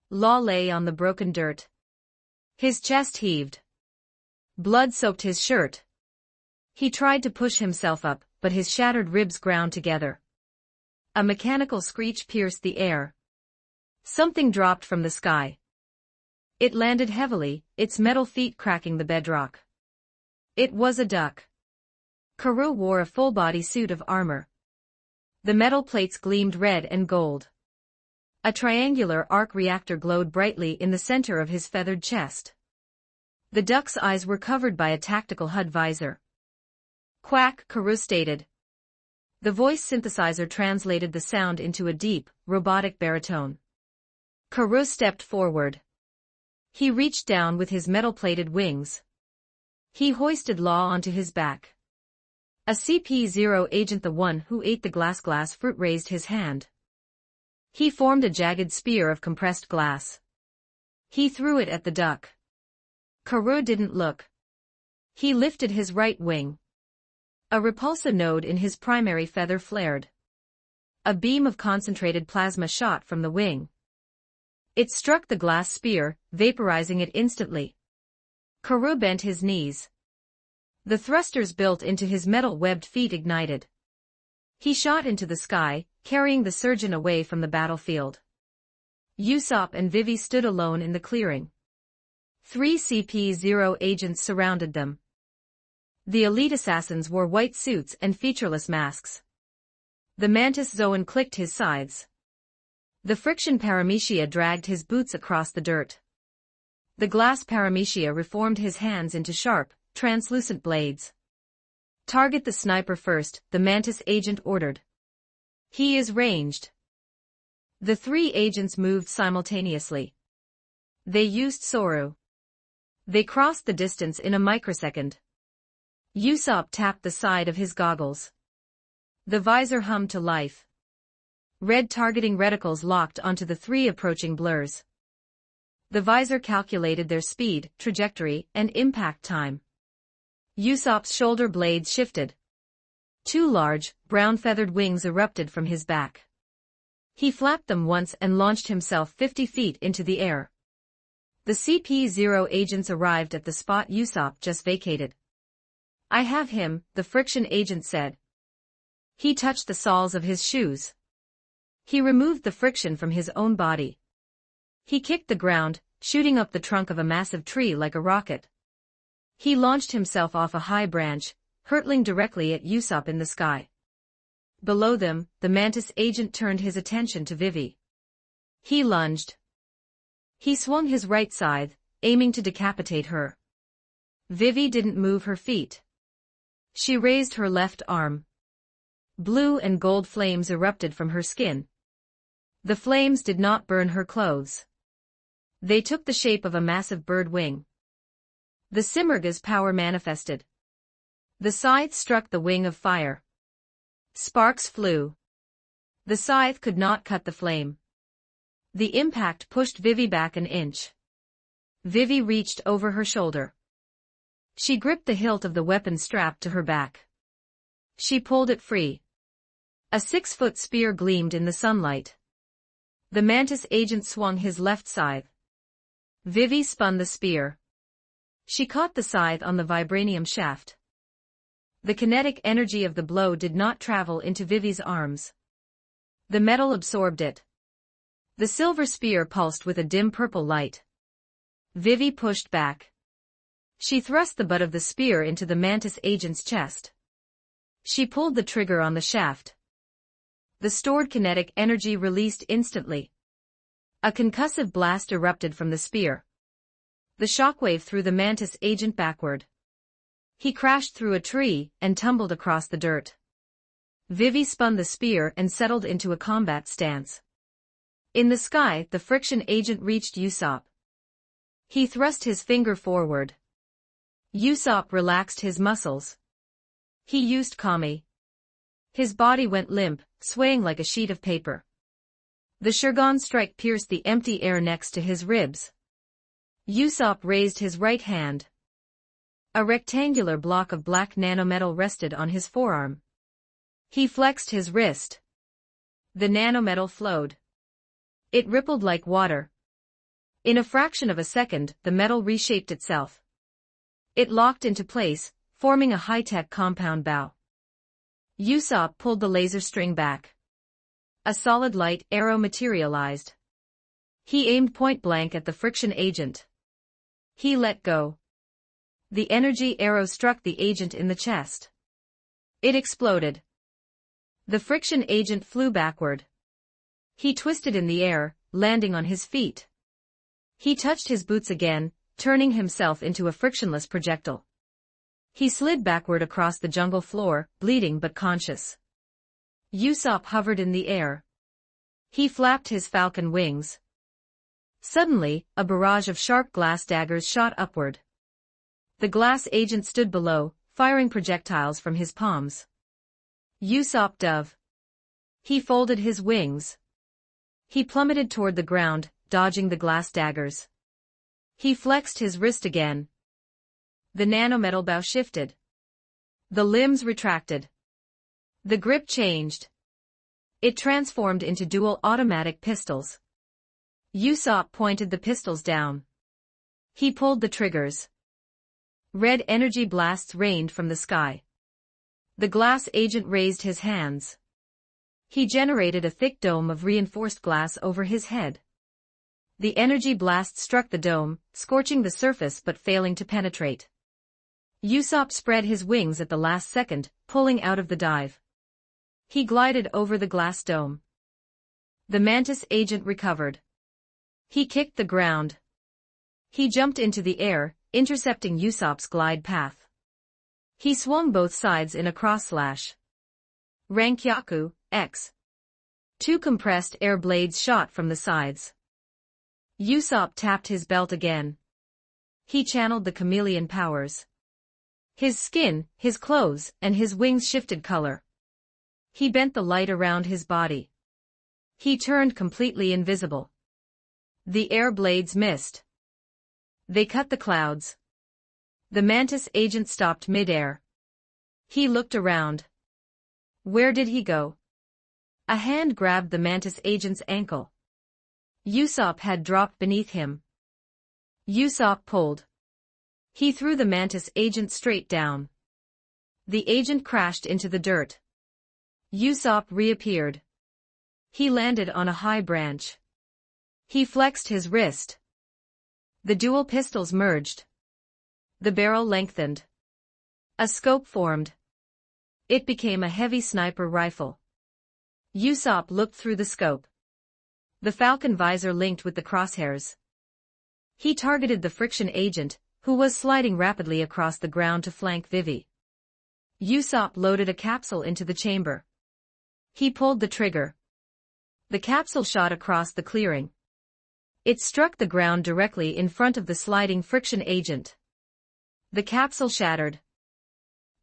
Law lay on the broken dirt. His chest heaved. Blood soaked his shirt. He tried to push himself up, but his shattered ribs ground together. A mechanical screech pierced the air. Something dropped from the sky. It landed heavily, its metal feet cracking the bedrock. It was a duck. Karoo wore a full-body suit of armor. The metal plates gleamed red and gold. A triangular arc reactor glowed brightly in the center of his feathered chest. The duck's eyes were covered by a tactical HUD visor. "Quack," Karoo stated. The voice synthesizer translated the sound into a deep, robotic baritone. Karoo stepped forward. He reached down with his metal-plated wings. He hoisted Law onto his back. A CP0 agent, the one who ate the glass fruit, raised his hand. He formed a jagged spear of compressed glass. He threw it at the duck. Karoo didn't look. He lifted his right wing. A repulsor node in his primary feather flared. A beam of concentrated plasma shot from the wing. It struck the glass spear, vaporizing it instantly. Karoo bent his knees. The thrusters built into his metal-webbed feet ignited. He shot into the sky, carrying the surgeon away from the battlefield. Usopp and Vivi stood alone in the clearing. 3 CP0 agents surrounded them. The elite assassins wore white suits and featureless masks. The mantis Zoan clicked his sides. The friction paramecia dragged his boots across the dirt. The glass paramecia reformed his hands into sharp, translucent blades. Target the sniper first, the mantis agent ordered. He is ranged. The 3 agents moved simultaneously. They used Soru. They crossed the distance in a microsecond. Usopp tapped the side of his goggles. The visor hummed to life. Red targeting reticles locked onto the 3 approaching blurs. The visor calculated their speed, trajectory, and impact time. Usopp's shoulder blades shifted. 2 large, brown-feathered wings erupted from his back. He flapped them once and launched himself 50 feet into the air. The CP0 agents arrived at the spot Usopp just vacated. "I have him," the friction agent said. He touched the soles of his shoes. He removed the friction from his own body. He kicked the ground, shooting up the trunk of a massive tree like a rocket. He launched himself off a high branch, hurtling directly at Usopp in the sky. Below them, the mantis agent turned his attention to Vivi. He lunged. He swung his right scythe, aiming to decapitate her. Vivi didn't move her feet. She raised her left arm. Blue and gold flames erupted from her skin. The flames did not burn her clothes. They took the shape of a massive bird wing. The Simurgha's power manifested. The scythe struck the wing of fire. Sparks flew. The scythe could not cut the flame. The impact pushed Vivi back an inch. Vivi reached over her shoulder. She gripped the hilt of the weapon strapped to her back. She pulled it free. A 6-foot spear gleamed in the sunlight. The mantis agent swung his left scythe. Vivi spun the spear. She caught the scythe on the vibranium shaft. The kinetic energy of the blow did not travel into Vivi's arms. The metal absorbed it. The silver spear pulsed with a dim purple light. Vivi pushed back. She thrust the butt of the spear into the mantis agent's chest. She pulled the trigger on the shaft. The stored kinetic energy released instantly. A concussive blast erupted from the spear. The shockwave threw the mantis agent backward. He crashed through a tree and tumbled across the dirt. Vivi spun the spear and settled into a combat stance. In the sky, the friction agent reached Usopp. He thrust his finger forward. Usopp relaxed his muscles. He used Kami. His body went limp, swaying like a sheet of paper. The Shurgon strike pierced the empty air next to his ribs. Usopp raised his right hand. A rectangular block of black nanometal rested on his forearm. He flexed his wrist. The nanometal flowed. It rippled like water. In a fraction of a second, the metal reshaped itself. It locked into place, forming a high-tech compound bow. Usopp pulled the laser string back. A solid light arrow materialized. He aimed point-blank at the friction agent. He let go. The energy arrow struck the agent in the chest. It exploded. The friction agent flew backward. He twisted in the air, landing on his feet. He touched his boots again, turning himself into a frictionless projectile. He slid backward across the jungle floor, bleeding but conscious. Usopp hovered in the air. He flapped his falcon wings. Suddenly, a barrage of sharp glass daggers shot upward. The glass agent stood below, firing projectiles from his palms. Usopp dove. He folded his wings. He plummeted toward the ground, dodging the glass daggers. He flexed his wrist again. The nanometal bow shifted. The limbs retracted. The grip changed. It transformed into dual automatic pistols. Usopp pointed the pistols down. He pulled the triggers. Red energy blasts rained from the sky. The glass agent raised his hands. He generated a thick dome of reinforced glass over his head. The energy blast struck the dome, scorching the surface but failing to penetrate. Usopp spread his wings at the last second, pulling out of the dive. He glided over the glass dome. The Mantis agent recovered. He kicked the ground. He jumped into the air, intercepting Usopp's glide path. He swung both sides in a cross-slash. Rankyaku, X. Two compressed air blades shot from the sides. Usopp tapped his belt again. He channeled the chameleon powers. His skin, his clothes, and his wings shifted color. He bent the light around his body. He turned completely invisible. The air blades missed. They cut the clouds. The Mantis agent stopped mid-air. He looked around. Where did he go? A hand grabbed the Mantis agent's ankle. Usopp had dropped beneath him. Usopp pulled. He threw the Mantis agent straight down. The agent crashed into the dirt. Usopp reappeared. He landed on a high branch. He flexed his wrist. The dual pistols merged. The barrel lengthened. A scope formed. It became a heavy sniper rifle. Usopp looked through the scope. The falcon visor linked with the crosshairs. He targeted the friction agent, who was sliding rapidly across the ground to flank Vivi. Usopp loaded a capsule into the chamber. He pulled the trigger. The capsule shot across the clearing. It struck the ground directly in front of the sliding friction agent. The capsule shattered.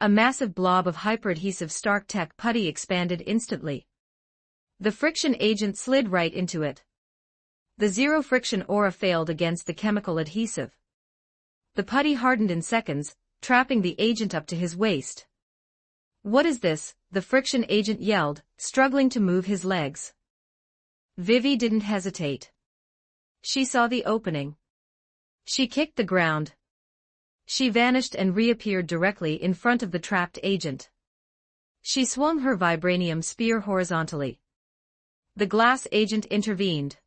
A massive blob of hyperadhesive Stark Tech putty expanded instantly. The friction agent slid right into it. The zero friction aura failed against the chemical adhesive. The putty hardened in seconds, trapping the agent up to his waist. "What is this?" the friction agent yelled, struggling to move his legs. Vivi didn't hesitate. She saw the opening. She kicked the ground. She vanished and reappeared directly in front of the trapped agent. She swung her vibranium spear horizontally. The glass agent intervened.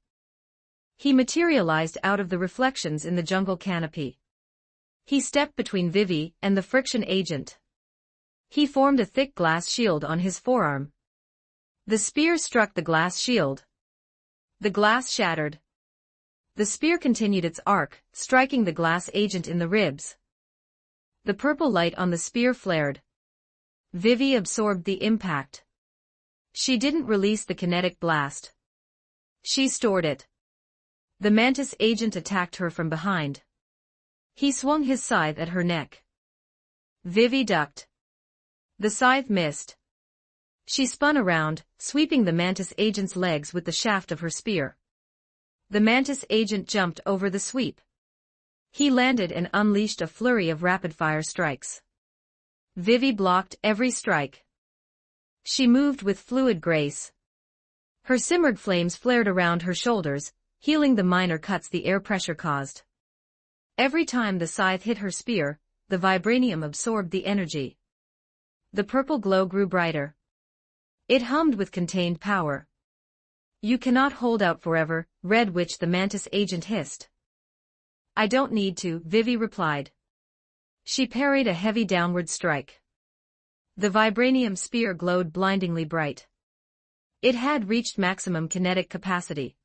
He materialized out of the reflections in the jungle canopy. He stepped between Vivi and the friction agent. He formed a thick glass shield on his forearm. The spear struck the glass shield. The glass shattered. The spear continued its arc, striking the glass agent in the ribs. The purple light on the spear flared. Vivi absorbed the impact. She didn't release the kinetic blast. She stored it. The Mantis agent attacked her from behind. He swung his scythe at her neck. Vivi ducked. The scythe missed. She spun around, sweeping the Mantis agent's legs with the shaft of her spear. The Mantis agent jumped over the sweep. He landed and unleashed a flurry of rapid-fire strikes. Vivi blocked every strike. She moved with fluid grace. Her simmered flames flared around her shoulders, healing the minor cuts the air pressure caused. Every time the scythe hit her spear, the vibranium absorbed the energy. The purple glow grew brighter. It hummed with contained power. "You cannot hold out forever," Red Witch the Mantis agent hissed. "I don't need to," Vivi replied. She parried a heavy downward strike. The vibranium spear glowed blindingly bright. It had reached maximum kinetic capacity.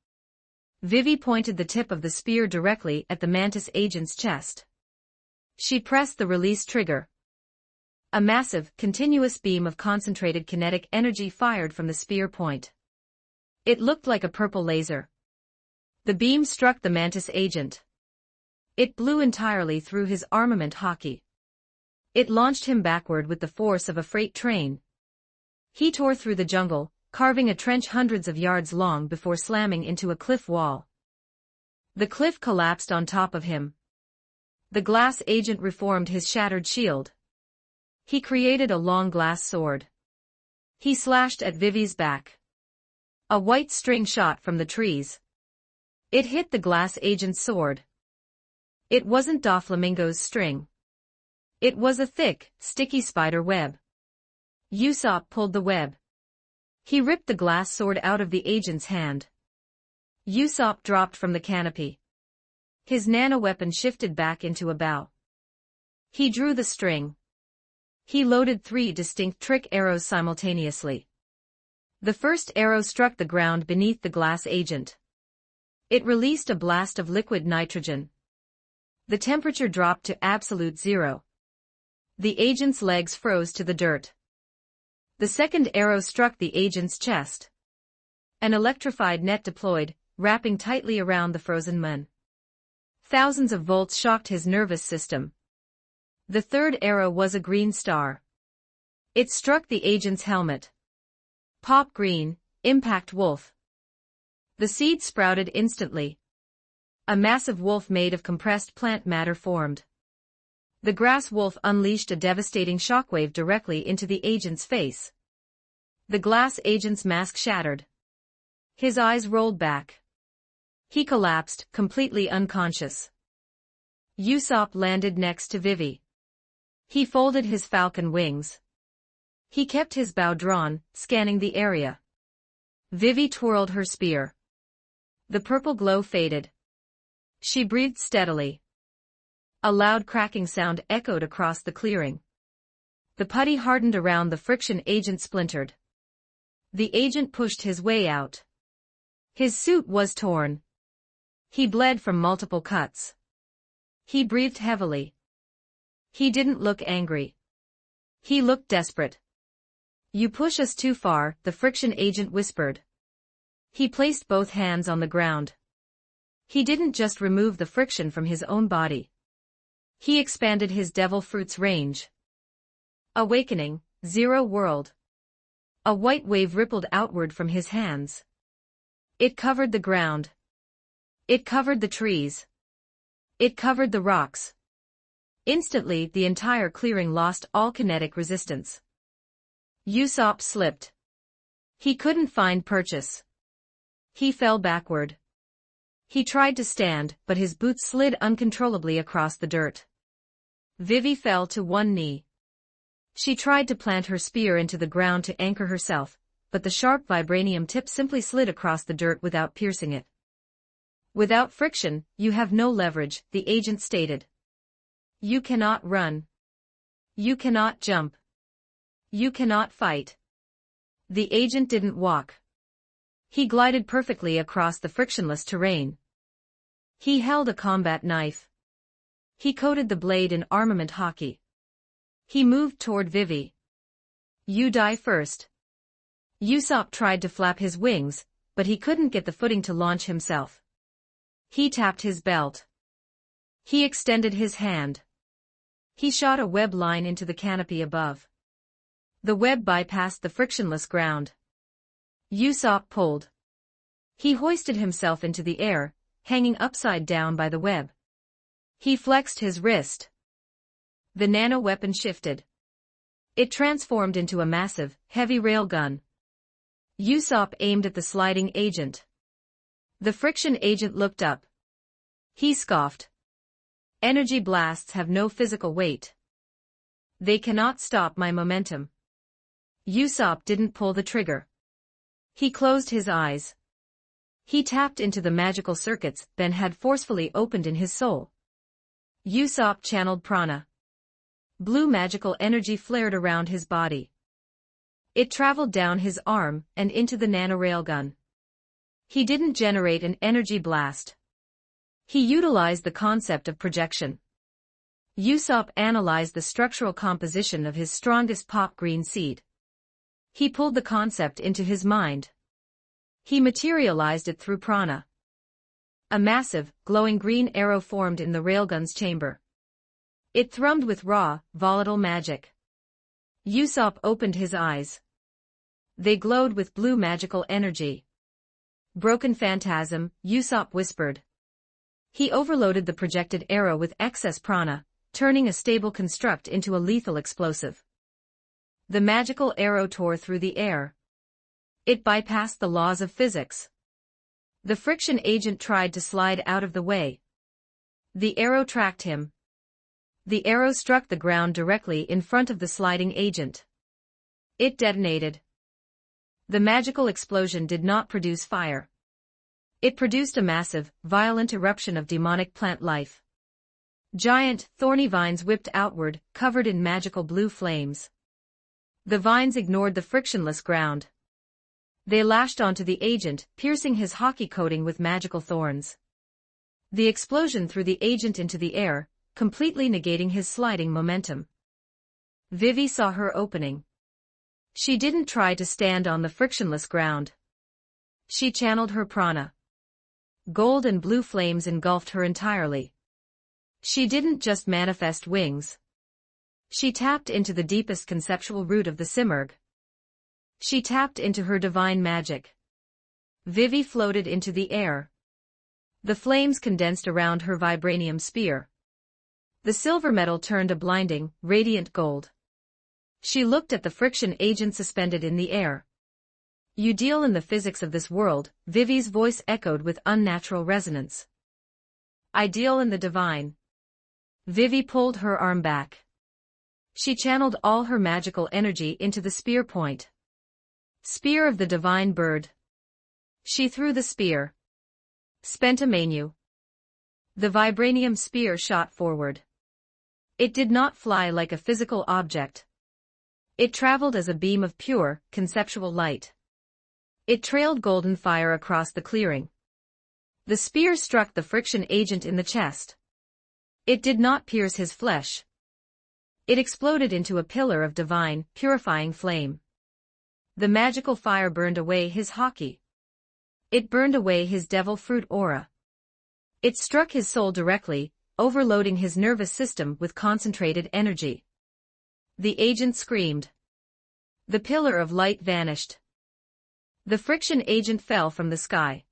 Vivi pointed the tip of the spear directly at the Mantis agent's chest. She pressed the release trigger. A massive, continuous beam of concentrated kinetic energy fired from the spear point. It looked like a purple laser. The beam struck the Mantis agent. It blew entirely through his armament hockey. It launched him backward with the force of a freight train. He tore through the jungle, carving a trench hundreds of yards long before slamming into a cliff wall. The cliff collapsed on top of him. The glass agent reformed his shattered shield. He created a long glass sword. He slashed at Vivi's back. A white string shot from the trees. It hit the glass agent's sword. It wasn't Doflamingo's string. It was a thick, sticky spider web. Usopp pulled the web. He ripped the glass sword out of the agent's hand. Usopp dropped from the canopy. His nano-weapon shifted back into a bow. He drew the string. He loaded 3 distinct trick arrows simultaneously. The first arrow struck the ground beneath the glass agent. It released a blast of liquid nitrogen. The temperature dropped to absolute zero. The agent's legs froze to the dirt. The second arrow struck the agent's chest. An electrified net deployed, wrapping tightly around the frozen man. Thousands of volts shocked his nervous system. The third arrow was a green star. It struck the agent's helmet. Pop green, impact wolf. The seed sprouted instantly. A massive wolf made of compressed plant matter formed. The grass wolf unleashed a devastating shockwave directly into the agent's face. The glass agent's mask shattered. His eyes rolled back. He collapsed, completely unconscious. Usopp landed next to Vivi. He folded his falcon wings. He kept his bow drawn, scanning the area. Vivi twirled her spear. The purple glow faded. She breathed steadily. A loud cracking sound echoed across the clearing. The putty hardened around the friction agent splintered. The agent pushed his way out. His suit was torn. He bled from multiple cuts. He breathed heavily. He didn't look angry. He looked desperate. "You push us too far," the friction agent whispered. He placed both hands on the ground. He didn't just remove the friction from his own body. He expanded his devil fruit's range. Awakening, Zero World. A white wave rippled outward from his hands. It covered the ground. It covered the trees. It covered the rocks. Instantly, the entire clearing lost all kinetic resistance. Usopp slipped. He couldn't find purchase. He fell backward. He tried to stand, but his boots slid uncontrollably across the dirt. Vivi fell to one knee. She tried to plant her spear into the ground to anchor herself, but the sharp vibranium tip simply slid across the dirt without piercing it. "Without friction, you have no leverage," the agent stated. "You cannot run. You cannot jump. You cannot fight." The agent didn't walk. He glided perfectly across the frictionless terrain. He held a combat knife. He coated the blade in armament hockey. He moved toward Vivi. "You die first." Usopp tried to flap his wings, but he couldn't get the footing to launch himself. He tapped his belt. He extended his hand. He shot a web line into the canopy above. The web bypassed the frictionless ground. Usopp pulled. He hoisted himself into the air, hanging upside down by the web. He flexed his wrist. The nano-weapon shifted. It transformed into a massive, heavy railgun. Usopp aimed at the sliding agent. The friction agent looked up. He scoffed. "Energy blasts have no physical weight. They cannot stop my momentum." Usopp didn't pull the trigger. He closed his eyes. He tapped into the magical circuits Ben had forcefully opened in his soul. Usopp channeled prana. Blue magical energy flared around his body. It traveled down his arm and into the nanorailgun. He didn't generate an energy blast. He utilized the concept of projection. Usopp analyzed the structural composition of his strongest pop green seed. He pulled the concept into his mind. He materialized it through prana. A massive, glowing green arrow formed in the railgun's chamber. It thrummed with raw, volatile magic. Usopp opened his eyes. They glowed with blue magical energy. Broken phantasm, Usopp whispered. He overloaded the projected arrow with excess prana, turning a stable construct into a lethal explosive. The magical arrow tore through the air. It bypassed the laws of physics. The friction agent tried to slide out of the way. The arrow tracked him. The arrow struck the ground directly in front of the sliding agent. It detonated. The magical explosion did not produce fire. It produced a massive, violent eruption of demonic plant life. Giant, thorny vines whipped outward, covered in magical blue flames. The vines ignored the frictionless ground. They lashed onto the agent, piercing his hockey coating with magical thorns. The explosion threw the agent into the air, completely negating his sliding momentum. Vivi saw her opening. She didn't try to stand on the frictionless ground. She channeled her prana. Gold and blue flames engulfed her entirely. She didn't just manifest wings. She tapped into the deepest conceptual root of the Simurgh. She tapped into her divine magic. Vivi floated into the air. The flames condensed around her vibranium spear. The silver metal turned a blinding, radiant gold. She looked at the friction agent suspended in the air. You deal in the physics of this world, Vivi's voice echoed with unnatural resonance. I deal in the divine. Vivi pulled her arm back. She channeled all her magical energy into the spear point. Spear of the divine bird. She threw the spear. Spentamanu. The vibranium spear shot forward. It did not fly like a physical object. It traveled as a beam of pure, conceptual light. It trailed golden fire across the clearing. The spear struck the friction agent in the chest. It did not pierce his flesh. It exploded into a pillar of divine, purifying flame. The magical fire burned away his hockey. It burned away his devil fruit aura. It struck his soul directly, overloading his nervous system with concentrated energy. The agent screamed. The pillar of light vanished. The friction agent fell from the sky.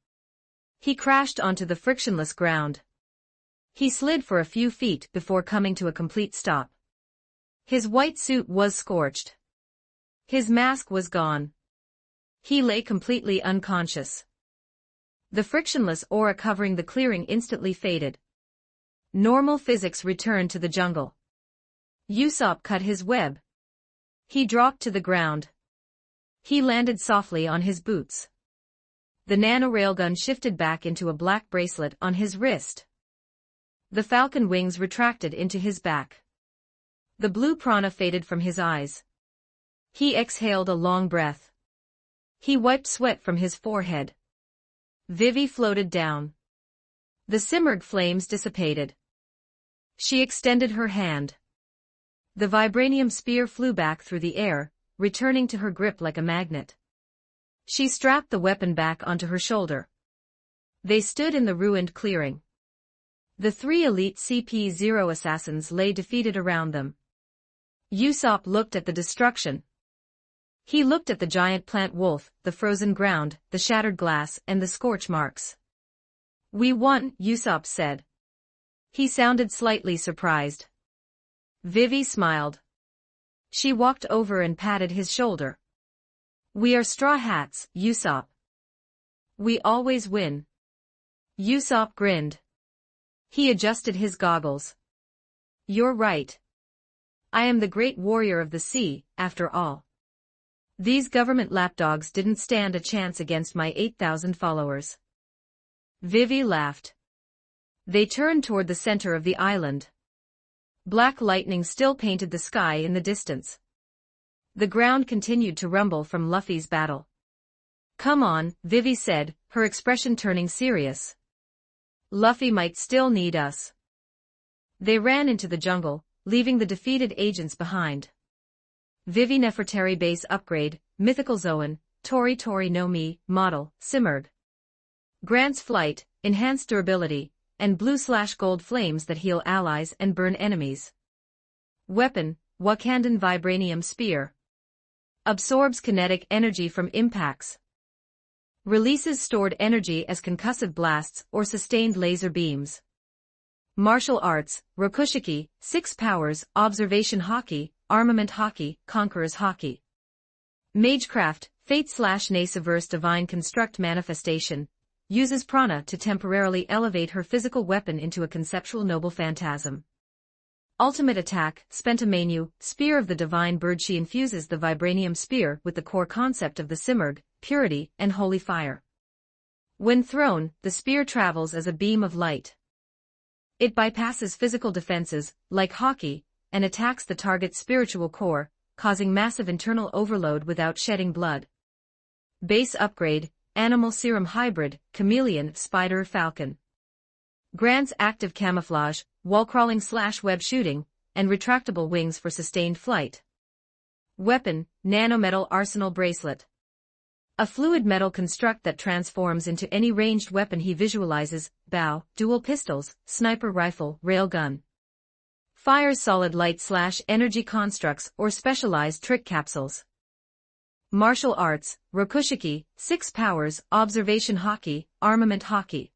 He crashed onto the frictionless ground. He slid for a few feet before coming to a complete stop. His white suit was scorched. His mask was gone. He lay completely unconscious. The frictionless aura covering the clearing instantly faded. Normal physics returned to the jungle. Usopp cut his web. He dropped to the ground. He landed softly on his boots. The nano railgun shifted back into a black bracelet on his wrist. The falcon wings retracted into his back. The blue prana faded from his eyes. He exhaled a long breath. He wiped sweat from his forehead. Vivi floated down. The Simurgh flames dissipated. She extended her hand. The vibranium spear flew back through the air, returning to her grip like a magnet. She strapped the weapon back onto her shoulder. They stood in the ruined clearing. The three elite CP-0 assassins lay defeated around them. Usopp looked at the destruction. He looked at the giant plant wolf, the frozen ground, the shattered glass, and the scorch marks. We won, Usopp said. He sounded slightly surprised. Vivi smiled. She walked over and patted his shoulder. We are Straw Hats, Usopp. We always win. Usopp grinned. He adjusted his goggles. You're right. I am the great warrior of the sea, after all. These government lapdogs didn't stand a chance against my 8,000 followers. Vivi laughed. They turned toward the center of the island. Black lightning still painted the sky in the distance. The ground continued to rumble from Luffy's battle. Come on, Vivi said, her expression turning serious. Luffy might still need us. They ran into the jungle, leaving the defeated agents behind. Vivi Nefertari base upgrade, Mythical Zoan, Tori Tori no Mi, model, Simurgh. Grants flight, enhanced durability, and blue/gold flames that heal allies and burn enemies. Weapon, Wakandan Vibranium Spear. Absorbs kinetic energy from impacts. Releases stored energy as concussive blasts or sustained laser beams. Martial Arts, Rokushiki, 6 powers, Observation Haki, Armament Haki, Conqueror's Haki. Magecraft, Fate/Naciverse Divine Construct Manifestation, uses prana to temporarily elevate her physical weapon into a conceptual noble phantasm. Ultimate Attack, Spentamenu, Spear of the Divine Bird. She infuses the Vibranium Spear with the core concept of the Simurgh, purity and holy fire. When thrown, the spear travels as a beam of light. It bypasses physical defenses, like Haki, and attacks the target's spiritual core, causing massive internal overload without shedding blood. Base upgrade, Animal Serum Hybrid, Chameleon, Spider, Falcon. Grants active camouflage, wall-crawling/web shooting, and retractable wings for sustained flight. Weapon, Nanometal Arsenal Bracelet. A fluid metal construct that transforms into any ranged weapon he visualizes, bow, dual pistols, sniper rifle, railgun. Fires solid light/energy constructs or specialized trick capsules. Martial Arts, Rokushiki, 6 powers, Observation Haki, Armament Haki.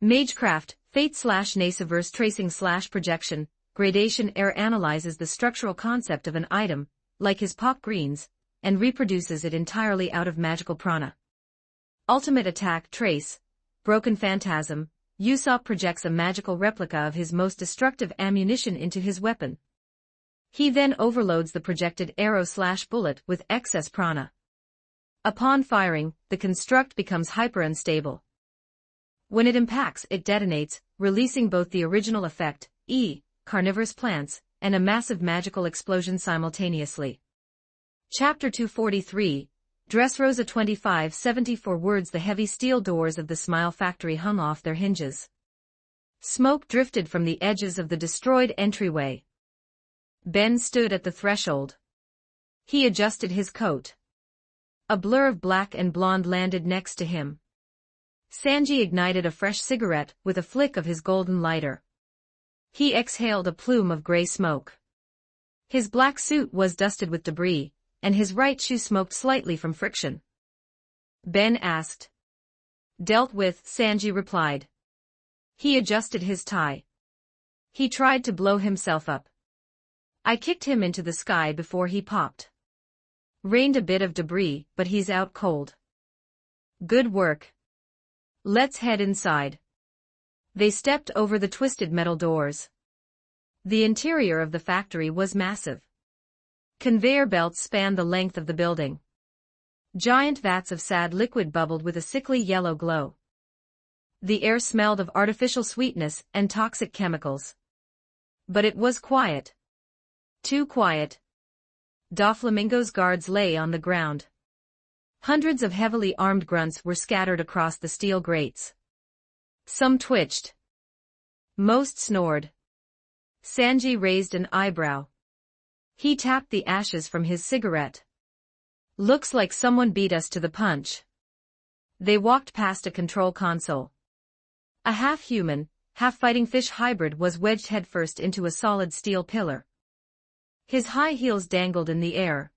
Magecraft, Fate/Naciverse Tracing/Projection, Gradation. Air analyzes the structural concept of an item, like his pop greens, and reproduces it entirely out of magical prana. Ultimate Attack. Trace, Broken Phantasm, Usopp projects a magical replica of his most destructive ammunition into his weapon. He then overloads the projected arrow/bullet with excess prana. Upon firing, the construct becomes hyper-unstable. When it impacts, it detonates, releasing both the original effect, carnivorous plants, and a massive magical explosion simultaneously. Chapter 243, Dressrosa 2574 words. The heavy steel doors of the Smile Factory hung off their hinges. Smoke drifted from the edges of the destroyed entryway. Ben stood at the threshold. He adjusted his coat. A blur of black and blonde landed next to him. Sanji ignited a fresh cigarette with a flick of his golden lighter. He exhaled a plume of gray smoke. His black suit was dusted with debris, and his right shoe smoked slightly from friction. Ben asked. Dealt with, Sanji replied. He adjusted his tie. He tried to blow himself up. I kicked him into the sky before he popped. Rained a bit of debris, but he's out cold. Good work. Let's head inside. They stepped over the twisted metal doors. The interior of the factory was massive. Conveyor belts spanned the length of the building. Giant vats of sad liquid bubbled with a sickly yellow glow. The air smelled of artificial sweetness and toxic chemicals. But it was quiet. Too quiet. Doflamingo's guards lay on the ground. Hundreds of heavily armed grunts were scattered across the steel grates. Some twitched. Most snored. Sanji raised an eyebrow. He tapped the ashes from his cigarette. Looks like someone beat us to the punch. They walked past a control console. A half-human, half-fighting fish hybrid was wedged headfirst into a solid steel pillar. His high heels dangled in the air.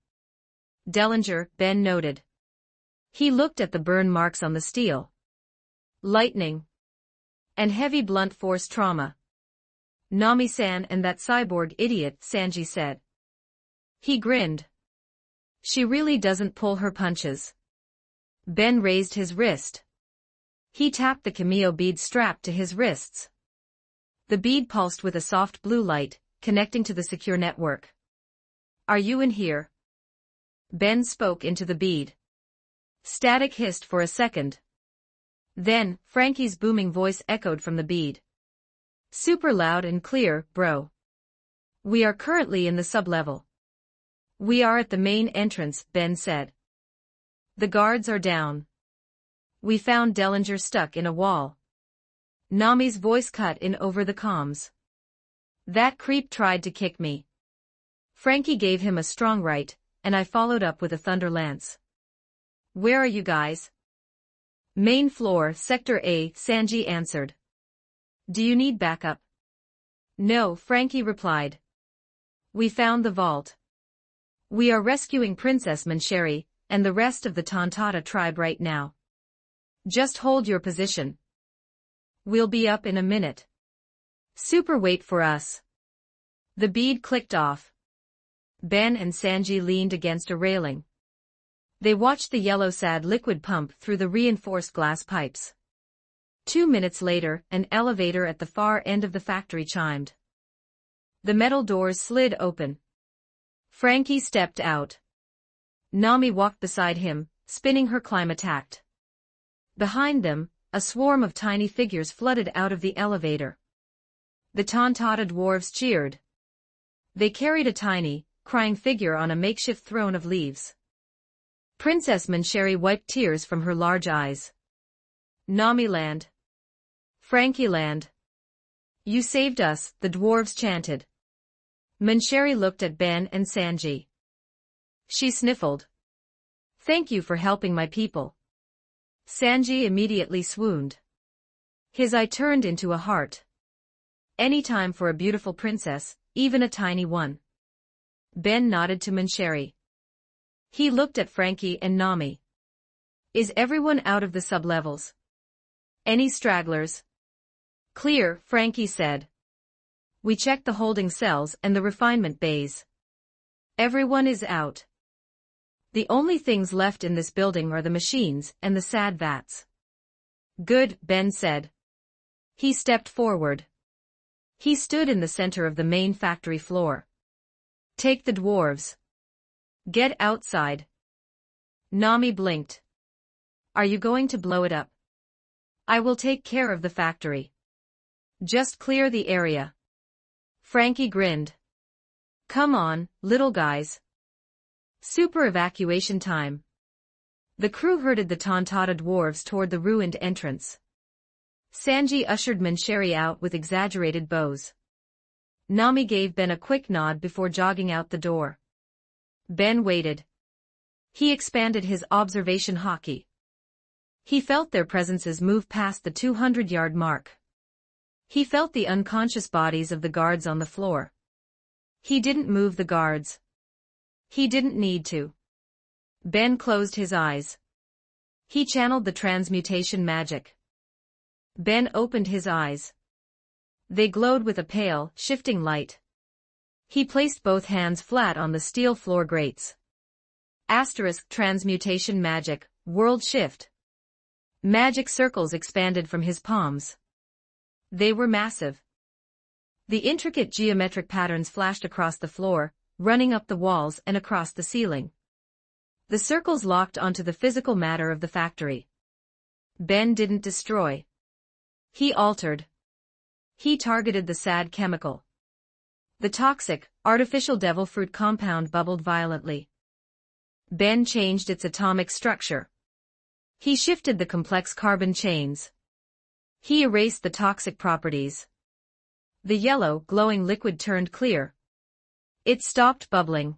Dellinger, Ben noted. He looked at the burn marks on the steel. Lightning. And heavy blunt force trauma. Nami-san and that cyborg idiot, Sanji said. He grinned. She really doesn't pull her punches. Ben raised his wrist. He tapped the cameo bead strapped to his wrists. The bead pulsed with a soft blue light, connecting to the secure network. Are you in here? Ben spoke into the bead. Static hissed for a second. Then, Frankie's booming voice echoed from the bead. Super loud and clear, bro. We are currently in the sublevel. We are at the main entrance, Ben said. The guards are down. We found Dellinger stuck in a wall. Nami's voice cut in over the comms. That creep tried to kick me. Frankie gave him a strong right, and I followed up with a thunder lance. Where are you guys? Main floor, Sector A, Sanji answered. Do you need backup? No, Frankie replied. We found the vault. We are rescuing Princess Mancheri and the rest of the Tontata tribe right now. Just hold your position. We'll be up in a minute. Super, wait for us. The bead clicked off. Ben and Sanji leaned against a railing. They watched the yellow sad liquid pump through the reinforced glass pipes. 2 minutes later, an elevator at the far end of the factory chimed. The metal doors slid open. Frankie stepped out. Nami walked beside him, spinning her climate act. Behind them, a swarm of tiny figures flooded out of the elevator. The Tontata dwarves cheered. They carried a tiny, crying figure on a makeshift throne of leaves. Princess Mancheri wiped tears from her large eyes. Nami land. Frankie land. You saved us, the dwarves chanted. Mancheri looked at Ben and Sanji. She sniffled. Thank you for helping my people. Sanji immediately swooned. His eye turned into a heart. Any time for a beautiful princess, even a tiny one. Ben nodded to Mancheri. He looked at Frankie and Nami. Is everyone out of the sublevels? Any stragglers? Clear, Frankie said. We checked the holding cells and the refinement bays. Everyone is out. The only things left in this building are the machines and the sad vats. Good, Ben said. He stepped forward. He stood in the center of the main factory floor. Take the dwarves. Get outside. Nami blinked. Are you going to blow it up? I will take care of the factory. Just clear the area. Frankie grinned. Come on, little guys. Super evacuation time. The crew herded the Tontata dwarves toward the ruined entrance. Sanji ushered Mancheri out with exaggerated bows. Nami gave Ben a quick nod before jogging out the door. Ben waited. He expanded his observation hockey. He felt their presences move past the 200-yard mark. He felt the unconscious bodies of the guards on the floor. He didn't move the guards. He didn't need to. Ben closed his eyes. He channeled the transmutation magic. Ben opened his eyes. They glowed with a pale, shifting light. He placed both hands flat on the steel floor grates. Asterisk transmutation magic, world shift. Magic circles expanded from his palms. They were massive. The intricate geometric patterns flashed across the floor, running up the walls and across the ceiling. The circles locked onto the physical matter of the factory. Ben didn't destroy. He altered. He targeted the sad chemical. The toxic, artificial devil fruit compound bubbled violently. Ben changed its atomic structure. He shifted the complex carbon chains. He erased the toxic properties. The yellow, glowing liquid turned clear. It stopped bubbling.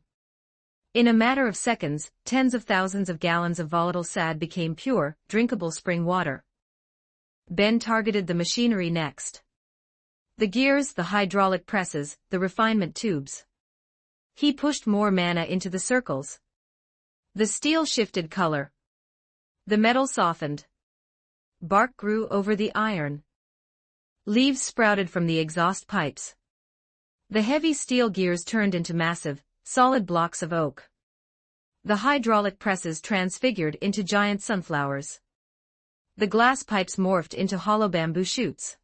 In a matter of seconds, tens of thousands of gallons of volatile sad became pure, drinkable spring water. Ben targeted the machinery next. The gears, the hydraulic presses, the refinement tubes. He pushed more mana into the circles. The steel shifted color. The metal softened. Bark grew over the iron. Leaves sprouted from the exhaust pipes. The heavy steel gears turned into massive, solid blocks of oak. The hydraulic presses transfigured into giant sunflowers. The glass pipes morphed into hollow bamboo shoots.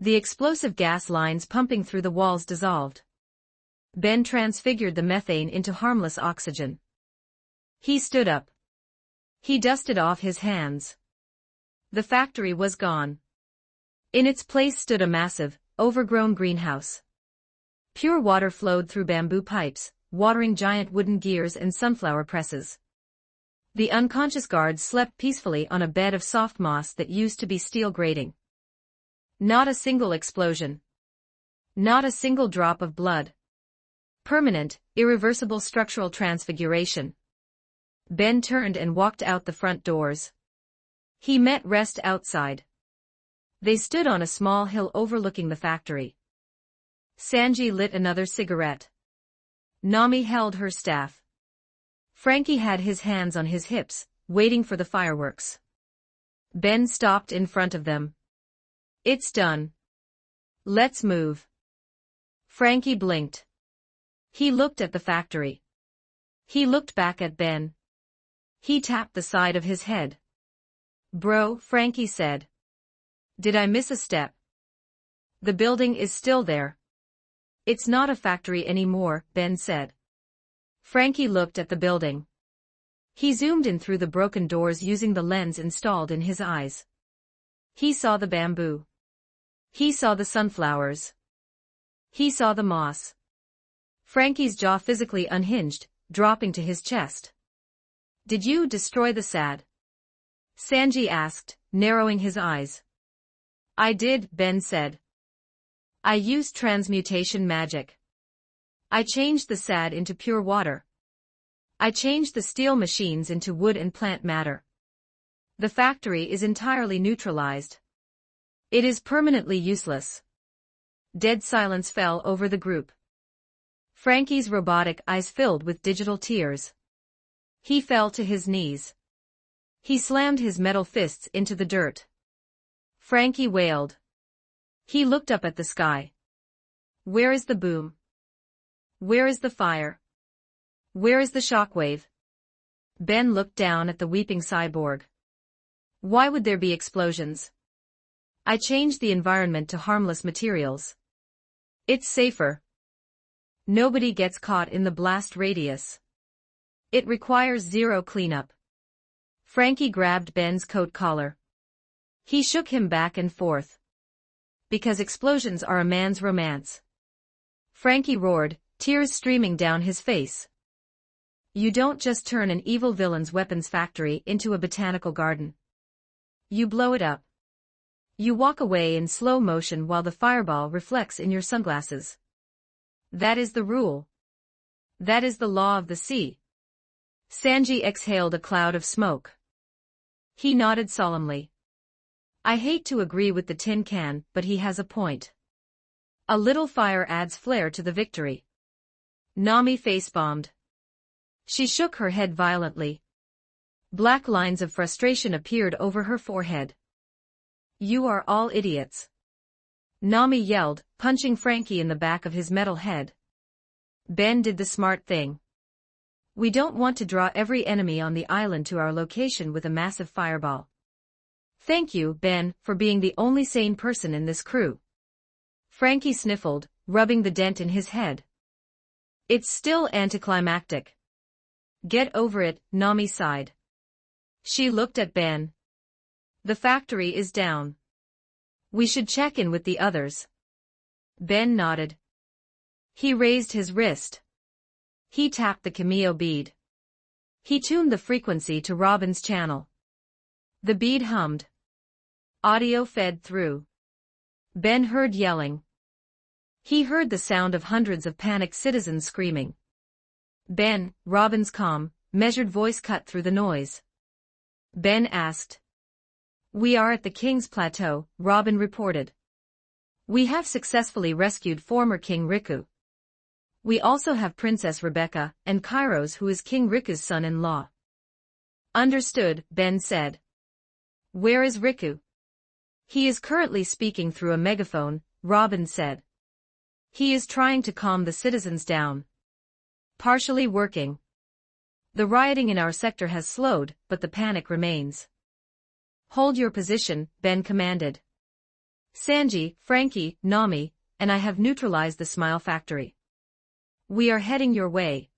The explosive gas lines pumping through the walls dissolved. Ben transfigured the methane into harmless oxygen. He stood up. He dusted off his hands. The factory was gone. In its place stood a massive, overgrown greenhouse. Pure water flowed through bamboo pipes, watering giant wooden gears and sunflower presses. The unconscious guards slept peacefully on a bed of soft moss that used to be steel grating. Not a single explosion. Not a single drop of blood. Permanent, irreversible structural transfiguration. Ben turned and walked out the front doors. He met Rest outside. They stood on a small hill overlooking the factory. Sanji lit another cigarette. Nami held her staff. Frankie had his hands on his hips, waiting for the fireworks. Ben stopped in front of them. It's done. Let's move. Frankie blinked. He looked at the factory. He looked back at Ben. He tapped the side of his head. Bro, Frankie said. Did I miss a step? The building is still there. It's not a factory anymore, Ben said. Frankie looked at the building. He zoomed in through the broken doors using the lens installed in his eyes. He saw the bamboo. He saw the sunflowers. He saw the moss. Frankie's jaw physically unhinged, dropping to his chest. Did you destroy the sad? Sanji asked, narrowing his eyes. I did, Ben said. I used transmutation magic. I changed the sad into pure water. I changed the steel machines into wood and plant matter. The factory is entirely neutralized. It is permanently useless. Dead silence fell over the group. Frankie's robotic eyes filled with digital tears. He fell to his knees. He slammed his metal fists into the dirt. Frankie wailed. He looked up at the sky. Where is the boom? Where is the fire? Where is the shockwave? Ben looked down at the weeping cyborg. Why would there be explosions? I changed the environment to harmless materials. It's safer. Nobody gets caught in the blast radius. It requires zero cleanup. Frankie grabbed Ben's coat collar. He shook him back and forth. Because explosions are a man's romance. Frankie roared, tears streaming down his face. You don't just turn an evil villain's weapons factory into a botanical garden. You blow it up. You walk away in slow motion while the fireball reflects in your sunglasses. That is the rule. That is the law of the sea. Sanji exhaled a cloud of smoke. He nodded solemnly. I hate to agree with the tin can, but he has a point. A little fire adds flair to the victory. Nami face-bombed. She shook her head violently. Black lines of frustration appeared over her forehead. You are all idiots. Nami yelled, punching Frankie in the back of his metal head. Ben did the smart thing. We don't want to draw every enemy on the island to our location with a massive fireball. Thank you, Ben, for being the only sane person in this crew. Frankie sniffled, rubbing the dent in his head. It's still anticlimactic. Get over it, Nami sighed. She looked at Ben. The factory is down. We should check in with the others. Ben nodded. He raised his wrist. He tapped the cameo bead. He tuned the frequency to Robin's channel. The bead hummed. Audio fed through. Ben heard yelling. He heard the sound of hundreds of panicked citizens screaming. Ben, Robin's calm, measured voice cut through the noise. Ben asked. We are at the King's Plateau, Robin reported. We have successfully rescued former King Riku. We also have Princess Rebecca, and Kairos, who is King Riku's son-in-law. Understood, Ben said. Where is Riku? He is currently speaking through a megaphone, Robin said. He is trying to calm the citizens down. Partially working. The rioting in our sector has slowed, but the panic remains. Hold your position, Ben commanded. Sanji, Frankie, Nami, and I have neutralized the Smile Factory. We are heading your way.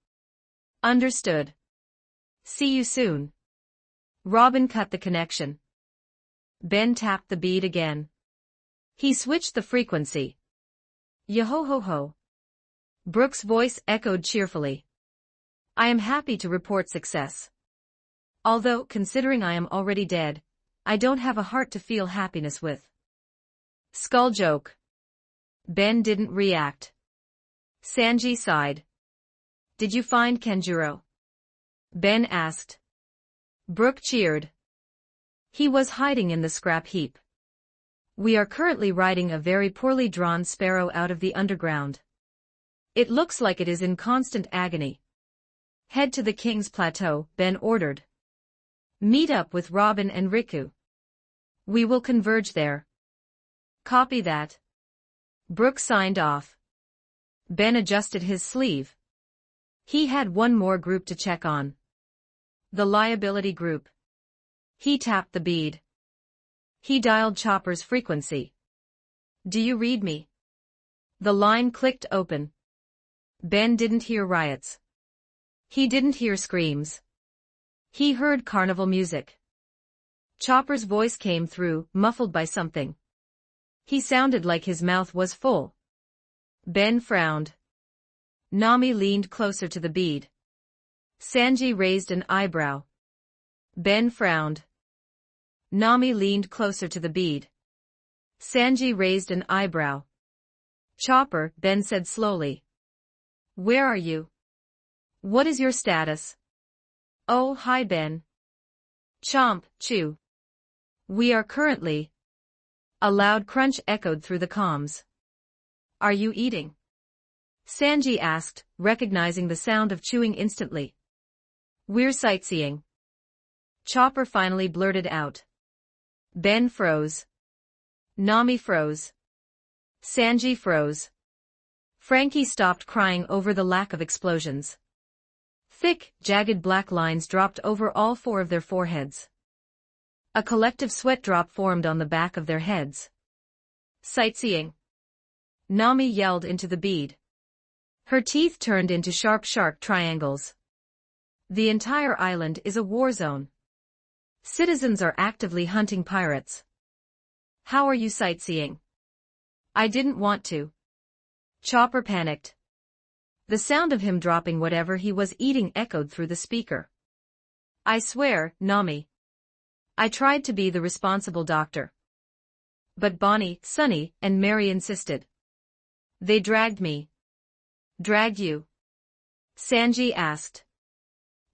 Understood. See you soon. Robin cut the connection. Ben tapped the bead again. He switched the frequency. Yo-ho-ho-ho. Brooke's voice echoed cheerfully. I am happy to report success. Although, considering I am already dead, I don't have a heart to feel happiness with. Skull joke. Ben didn't react. Sanji sighed. Did you find Kanjuro? Ben asked. Brooke cheered. He was hiding in the scrap heap. We are currently riding a very poorly drawn sparrow out of the underground. It looks like it is in constant agony. Head to the King's Plateau, Ben ordered. Meet up with Robin and Riku. We will converge there. Copy that. Brooke signed off. Ben adjusted his sleeve. He had one more group to check on. The liability group. He tapped the bead. He dialed Chopper's frequency. Do you read me? The line clicked open. Ben didn't hear riots. He didn't hear screams. He heard carnival music. Chopper's voice came through, muffled by something. He sounded like his mouth was full. Ben frowned. Nami leaned closer to the bead. Sanji raised an eyebrow. Ben frowned. Nami leaned closer to the bead. Sanji raised an eyebrow. Chopper, Ben said slowly. Where are you? What is your status? Oh, hi Ben. Chomp, chew. We are currently. A loud crunch echoed through the comms. Are you eating? Sanji asked, recognizing the sound of chewing instantly. We're sightseeing. Chopper finally blurted out. Ben froze. Nami froze. Sanji froze. Frankie stopped crying over the lack of explosions. Thick, jagged black lines dropped over all four of their foreheads. A collective sweat drop formed on the back of their heads. Sightseeing. Nami yelled into the bead. Her teeth turned into sharp triangles. The entire island is a war zone. Citizens are actively hunting pirates. How are you sightseeing? I didn't want to. Chopper panicked. The sound of him dropping whatever he was eating echoed through the speaker. I swear, Nami. I tried to be the responsible doctor. But Bonnie, Sunny, and Mary insisted. They dragged me. Dragged you? Sanji asked.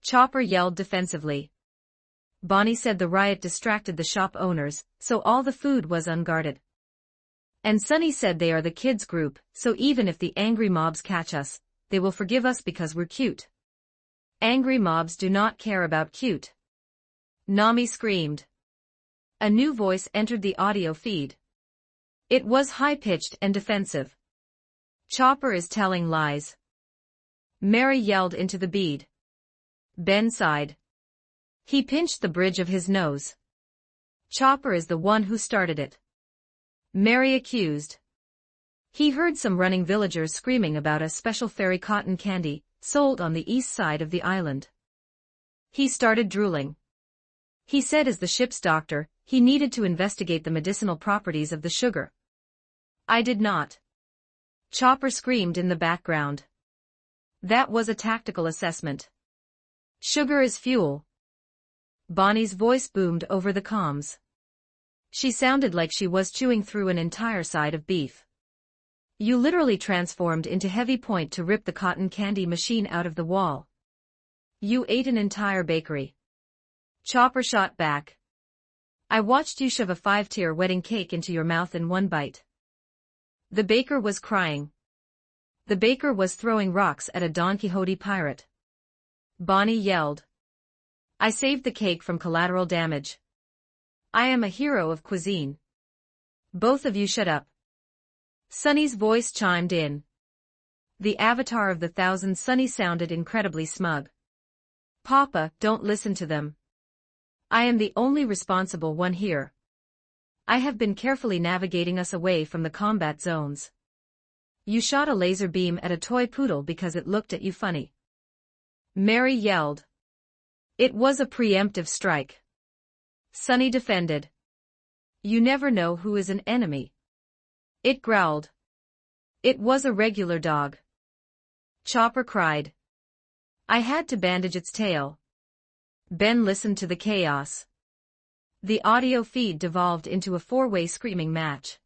Chopper yelled defensively. Bonnie said the riot distracted the shop owners, so all the food was unguarded. And Sunny said they are the kids group, so even if the angry mobs catch us, they will forgive us because we're cute. Angry mobs do not care about cute. Nami screamed. A new voice entered the audio feed. It was high-pitched and defensive. Chopper is telling lies. Mary yelled into the bead. Ben sighed. He pinched the bridge of his nose. Chopper is the one who started it. Mary accused. He heard some running villagers screaming about a special fairy cotton candy, sold on the east side of the island. He started drooling. He said as the ship's doctor, he needed to investigate the medicinal properties of the sugar. I did not. Chopper screamed in the background. That was a tactical assessment. Sugar is fuel. Bonnie's voice boomed over the comms. She sounded like she was chewing through an entire side of beef. You literally transformed into Heavy Point to rip the cotton candy machine out of the wall. You ate an entire bakery. Chopper shot back. I watched you shove a 5-tier wedding cake into your mouth in one bite. The baker was crying. The baker was throwing rocks at a Don Quixote pirate. Bonnie yelled. I saved the cake from collateral damage. I am a hero of cuisine. Both of you shut up. Sunny's voice chimed in. The avatar of the thousand Sunny sounded incredibly smug. Papa, don't listen to them. I am the only responsible one here. I have been carefully navigating us away from the combat zones. You shot a laser beam at a toy poodle because it looked at you funny. Mary yelled. It was a preemptive strike. Sunny defended. You never know who is an enemy. It growled. It was a regular dog. Chopper cried. I had to bandage its tail. Ben listened to the chaos. The audio feed devolved into a 4-way screaming match.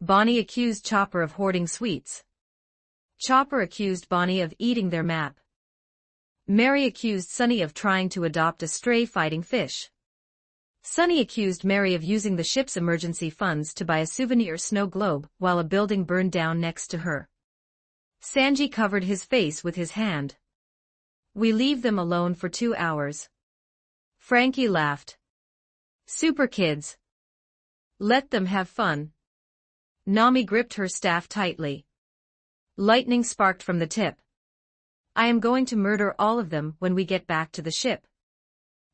Bonnie accused Chopper of hoarding sweets. Chopper accused Bonnie of eating their map. Mary accused Sunny of trying to adopt a stray fighting fish. Sunny accused Mary of using the ship's emergency funds to buy a souvenir snow globe while a building burned down next to her. Sanji covered his face with his hand. We leave them alone for 2 hours. Frankie laughed. Super kids. Let them have fun. Nami gripped her staff tightly. Lightning sparked from the tip. I am going to murder all of them when we get back to the ship.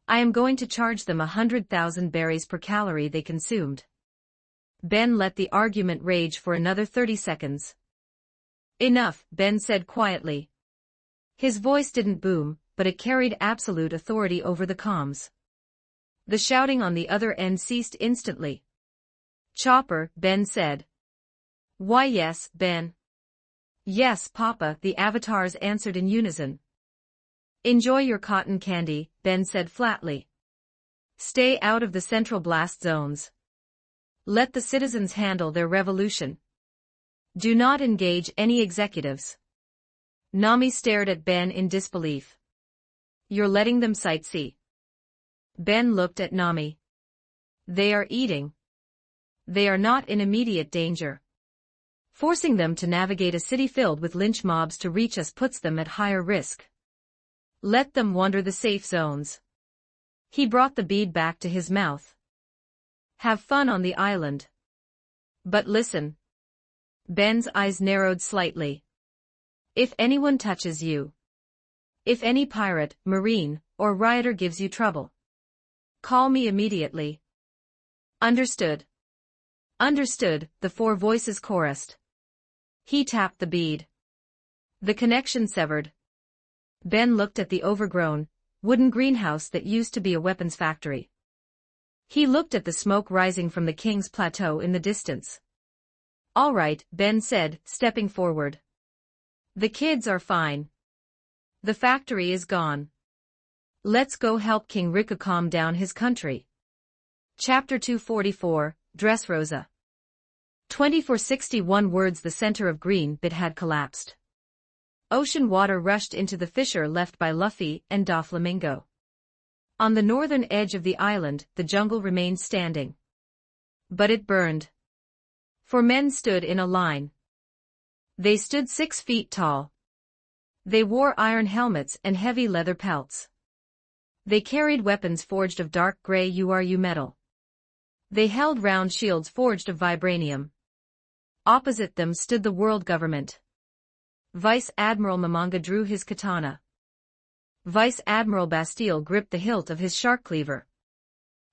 I am going to charge them 100,000 berries per calorie they consumed. Ben let the argument rage for another 30 seconds. Enough, Ben said quietly. His voice didn't boom, but it carried absolute authority over the comms. The shouting on the other end ceased instantly. Chopper, Ben said. Why yes, Ben. Yes, Papa, the avatars answered in unison. Enjoy your cotton candy, Ben said flatly. Stay out of the central blast zones. Let the citizens handle their revolution. Do not engage any executives. Nami stared at Ben in disbelief. You're letting them sightsee. Ben looked at Nami. They are eating. They are not in immediate danger. Forcing them to navigate a city filled with lynch mobs to reach us puts them at higher risk. Let them wander the safe zones. He brought the bead back to his mouth. Have fun on the island. But listen. Ben's eyes narrowed slightly. If anyone touches you, if any pirate, marine, or rioter gives you trouble, call me immediately. Understood. Understood, the 4 voices chorused. He tapped the bead. The connection severed. Ben looked at the overgrown, wooden greenhouse that used to be a weapons factory. He looked at the smoke rising from the King's Plateau in the distance. All right, Ben said, stepping forward. The kids are fine. The factory is gone. Let's go help King Riku calm down his country. Chapter 244, Dressrosa. 2461 words. The center of Green Bit had collapsed. Ocean water rushed into the fissure left by Luffy and Doflamingo. On the northern edge of the island, the jungle remained standing. But it burned. 4 men stood in a line. They stood 6 feet tall. They wore iron helmets and heavy leather pelts. They carried weapons forged of dark gray URU metal. They held round shields forged of vibranium. Opposite them stood the world government. Vice Admiral Momonga drew his katana. Vice Admiral Bastille gripped the hilt of his shark cleaver.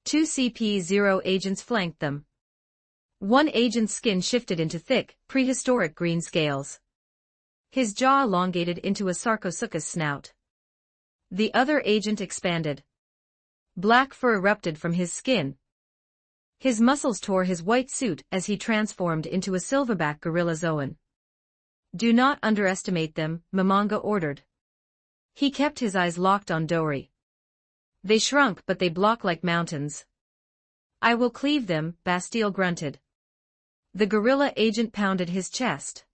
2 CP-0 agents flanked them. One agent's skin shifted into thick, prehistoric green scales. His jaw elongated into a Sarcosuchus snout. The other agent expanded. Black fur erupted from his skin. His muscles tore his white suit as he transformed into a silverback gorilla Zoan. Do not underestimate them, Momonga ordered. He kept his eyes locked on Dory. They shrunk but they block like mountains. I will cleave them, Bastille grunted. The gorilla agent pounded his chest.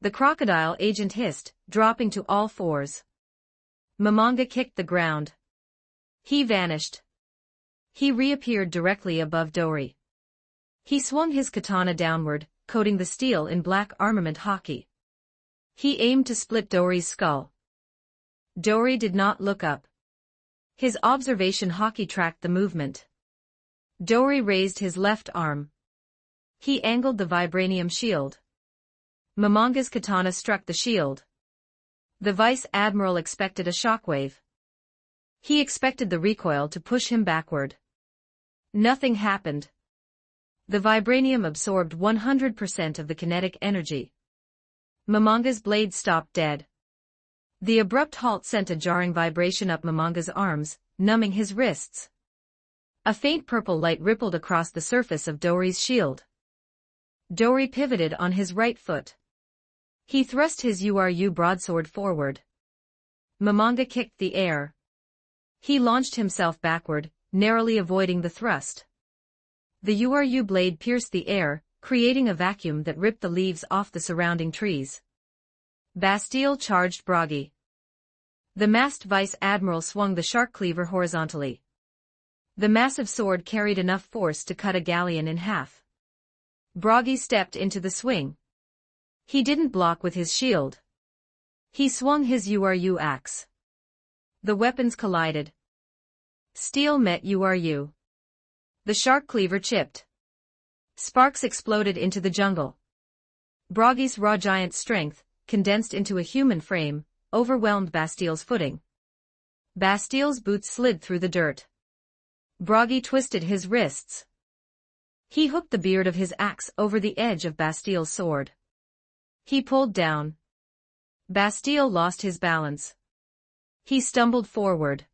The crocodile agent hissed, dropping to all fours. Momonga kicked the ground. He vanished. He reappeared directly above Dory. He swung his katana downward, coating the steel in black armament hockey. He aimed to split Dory's skull. Dory did not look up. His observation hockey tracked the movement. Dory raised his left arm. He angled the vibranium shield. Momonga's katana struck the shield. The Vice Admiral expected a shockwave. He expected the recoil to push him backward. Nothing happened. The vibranium absorbed 100% of the kinetic energy. Momonga's blade stopped dead. The abrupt halt sent a jarring vibration up Momonga's arms, numbing his wrists. A faint purple light rippled across the surface of Dory's shield. Dory pivoted on his right foot. He thrust his URU broadsword forward. Momonga kicked the air. He launched himself backward, narrowly avoiding the thrust. The URU blade pierced the air, creating a vacuum that ripped the leaves off the surrounding trees. Bastille charged Bragi. The masked Vice Admiral swung the shark cleaver horizontally. The massive sword carried enough force to cut a galleon in half. Bragi stepped into the swing. He didn't block with his shield. He swung his Uru axe. The weapons collided. Steel met Uru. The shark cleaver chipped. Sparks exploded into the jungle. Bragi's raw giant strength, condensed into a human frame, overwhelmed Bastile's footing. Bastile's boots slid through the dirt. Bragi twisted his wrists. He hooked the beard of his axe over the edge of Bastile's sword. He pulled down. Bastile lost his balance. He stumbled forward.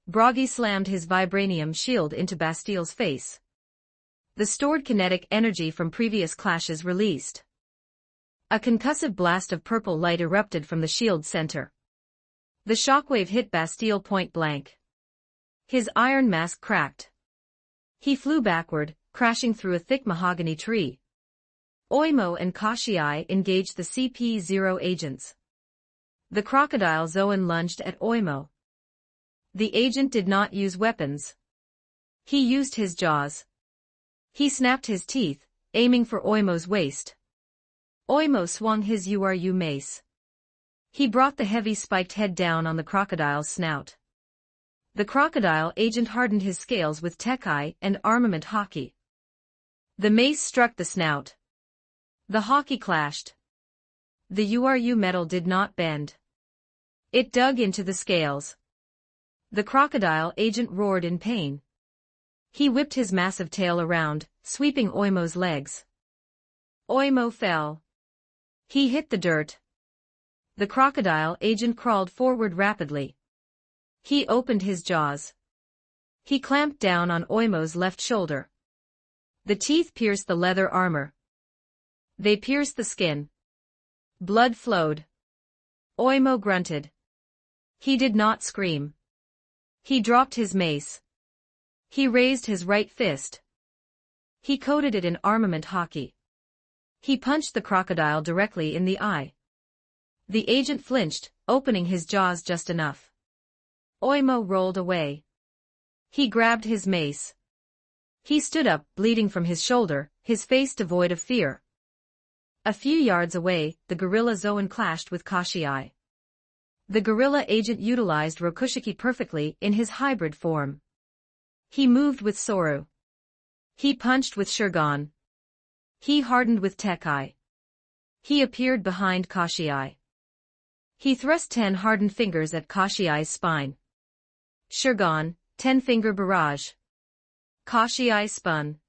Bragi slammed his vibranium shield into Bastile's face. The stored kinetic energy from previous clashes released. A concussive blast of purple light erupted from the shield's center. The shockwave hit Bastile point blank. His iron mask cracked. He flew backward, crashing through a thick mahogany tree. Oimo and Kashii engaged the CP-0 agents. The crocodile Zoan lunged at Oimo. The agent did not use weapons. He used his jaws. He snapped his teeth, aiming for Oimo's waist. Oimo swung his Uru mace. He brought the heavy spiked head down on the crocodile's snout. The crocodile agent hardened his scales with Tekai and armament hockey. The mace struck the snout. The hockey clashed. The Uru metal did not bend. It dug into the scales. The crocodile agent roared in pain. He whipped his massive tail around, sweeping Oimo's legs. Oimo fell. He hit the dirt. The crocodile agent crawled forward rapidly. He opened his jaws. He clamped down on Oimo's left shoulder. The teeth pierced the leather armor. They pierced the skin. Blood flowed. Oimo grunted. He did not scream. He dropped his mace. He raised his right fist. He coated it in armament hockey. He punched the crocodile directly in the eye. The agent flinched, opening his jaws just enough. Oimo rolled away. He grabbed his mace. He stood up, bleeding from his shoulder, his face devoid of fear. A few yards away, the gorilla Zoan clashed with Kashii. The gorilla agent utilized Rokushiki perfectly in his hybrid form. He moved with Soru. He punched with Shurgon. He hardened with Tekai. He appeared behind Kashii. He thrust 10 hardened fingers at Kashii's spine. Shurgon, 10-finger barrage. Kashii spun.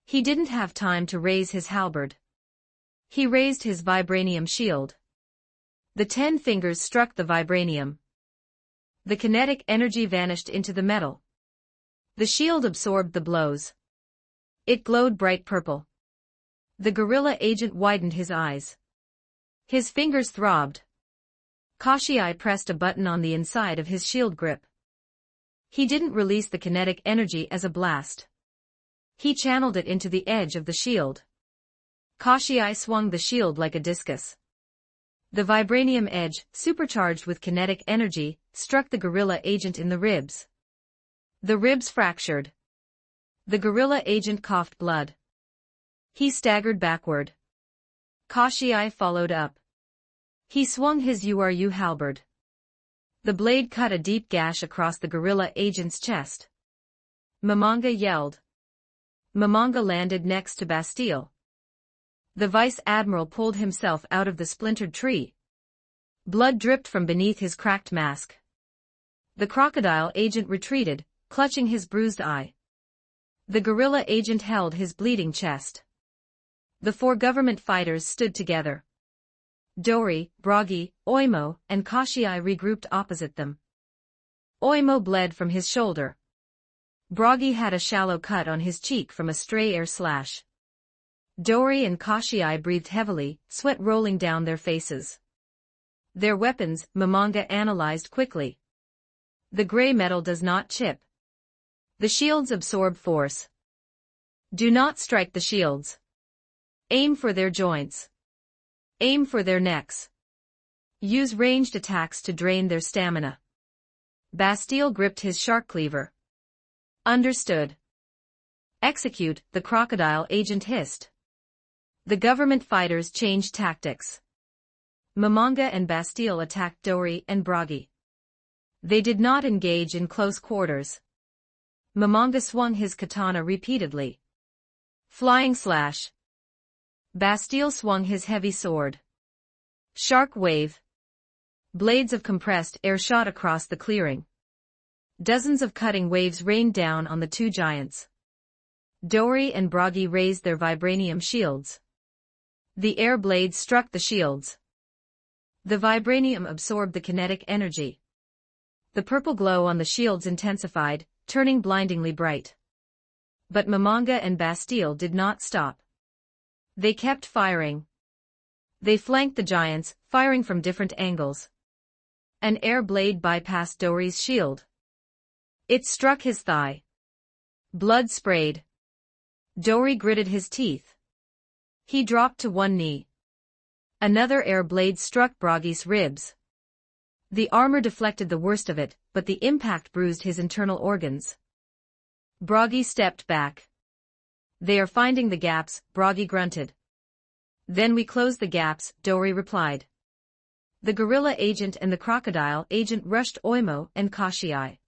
He didn't have time to raise his halberd. He raised his vibranium shield. The 10 fingers struck the vibranium. The kinetic energy vanished into the metal. The shield absorbed the blows. It glowed bright purple. The gorilla agent widened his eyes. His fingers throbbed. Kashii pressed a button on the inside of his shield grip. He didn't release the kinetic energy as a blast. He channeled it into the edge of the shield. Kashii swung the shield like a discus. The vibranium edge, supercharged with kinetic energy, struck the gorilla agent in the ribs. The ribs fractured. The gorilla agent coughed blood. He staggered backward. Kashii followed up. He swung his Uru halberd. The blade cut a deep gash across the gorilla agent's chest. Mamanga yelled. Mamanga landed next to Bastile. The vice admiral pulled himself out of the splintered tree. Blood dripped from beneath his cracked mask. The crocodile agent retreated, clutching his bruised eye. The gorilla agent held his bleeding chest. The 4 government fighters stood together. Dori, Bragi, Oimo, and Kashii regrouped opposite them. Oimo bled from his shoulder. Bragi had a shallow cut on his cheek from a stray air slash. Dori and Kashii breathed heavily, sweat rolling down their faces. Their weapons, Mamanga analyzed quickly. The gray metal does not chip. The shields absorb force. Do not strike the shields. Aim for their joints. Aim for their necks. Use ranged attacks to drain their stamina. Bastile gripped his shark cleaver. Understood. Execute, the crocodile agent hissed. The government fighters changed tactics. Momonga and Bastille attacked Dory and Bragi. They did not engage in close quarters. Momonga swung his katana repeatedly. Flying slash. Bastille swung his heavy sword. Shark wave. Blades of compressed air shot across the clearing. Dozens of cutting waves rained down on the two giants. Dory and Bragi raised their vibranium shields. The air blades struck the shields. The vibranium absorbed the kinetic energy. The purple glow on the shields intensified, turning blindingly bright. But Momonga and Bastille did not stop. They kept firing. They flanked the giants, firing from different angles. An air blade bypassed Dory's shield. It struck his thigh. Blood sprayed. Dory gritted his teeth. He dropped to one knee. Another air blade struck Bragi's ribs. The armor deflected the worst of it, but the impact bruised his internal organs. Bragi stepped back. They are finding the gaps, Bragi grunted. Then we close the gaps, Dory replied. The gorilla agent and the crocodile agent rushed Oimo and Kashiai.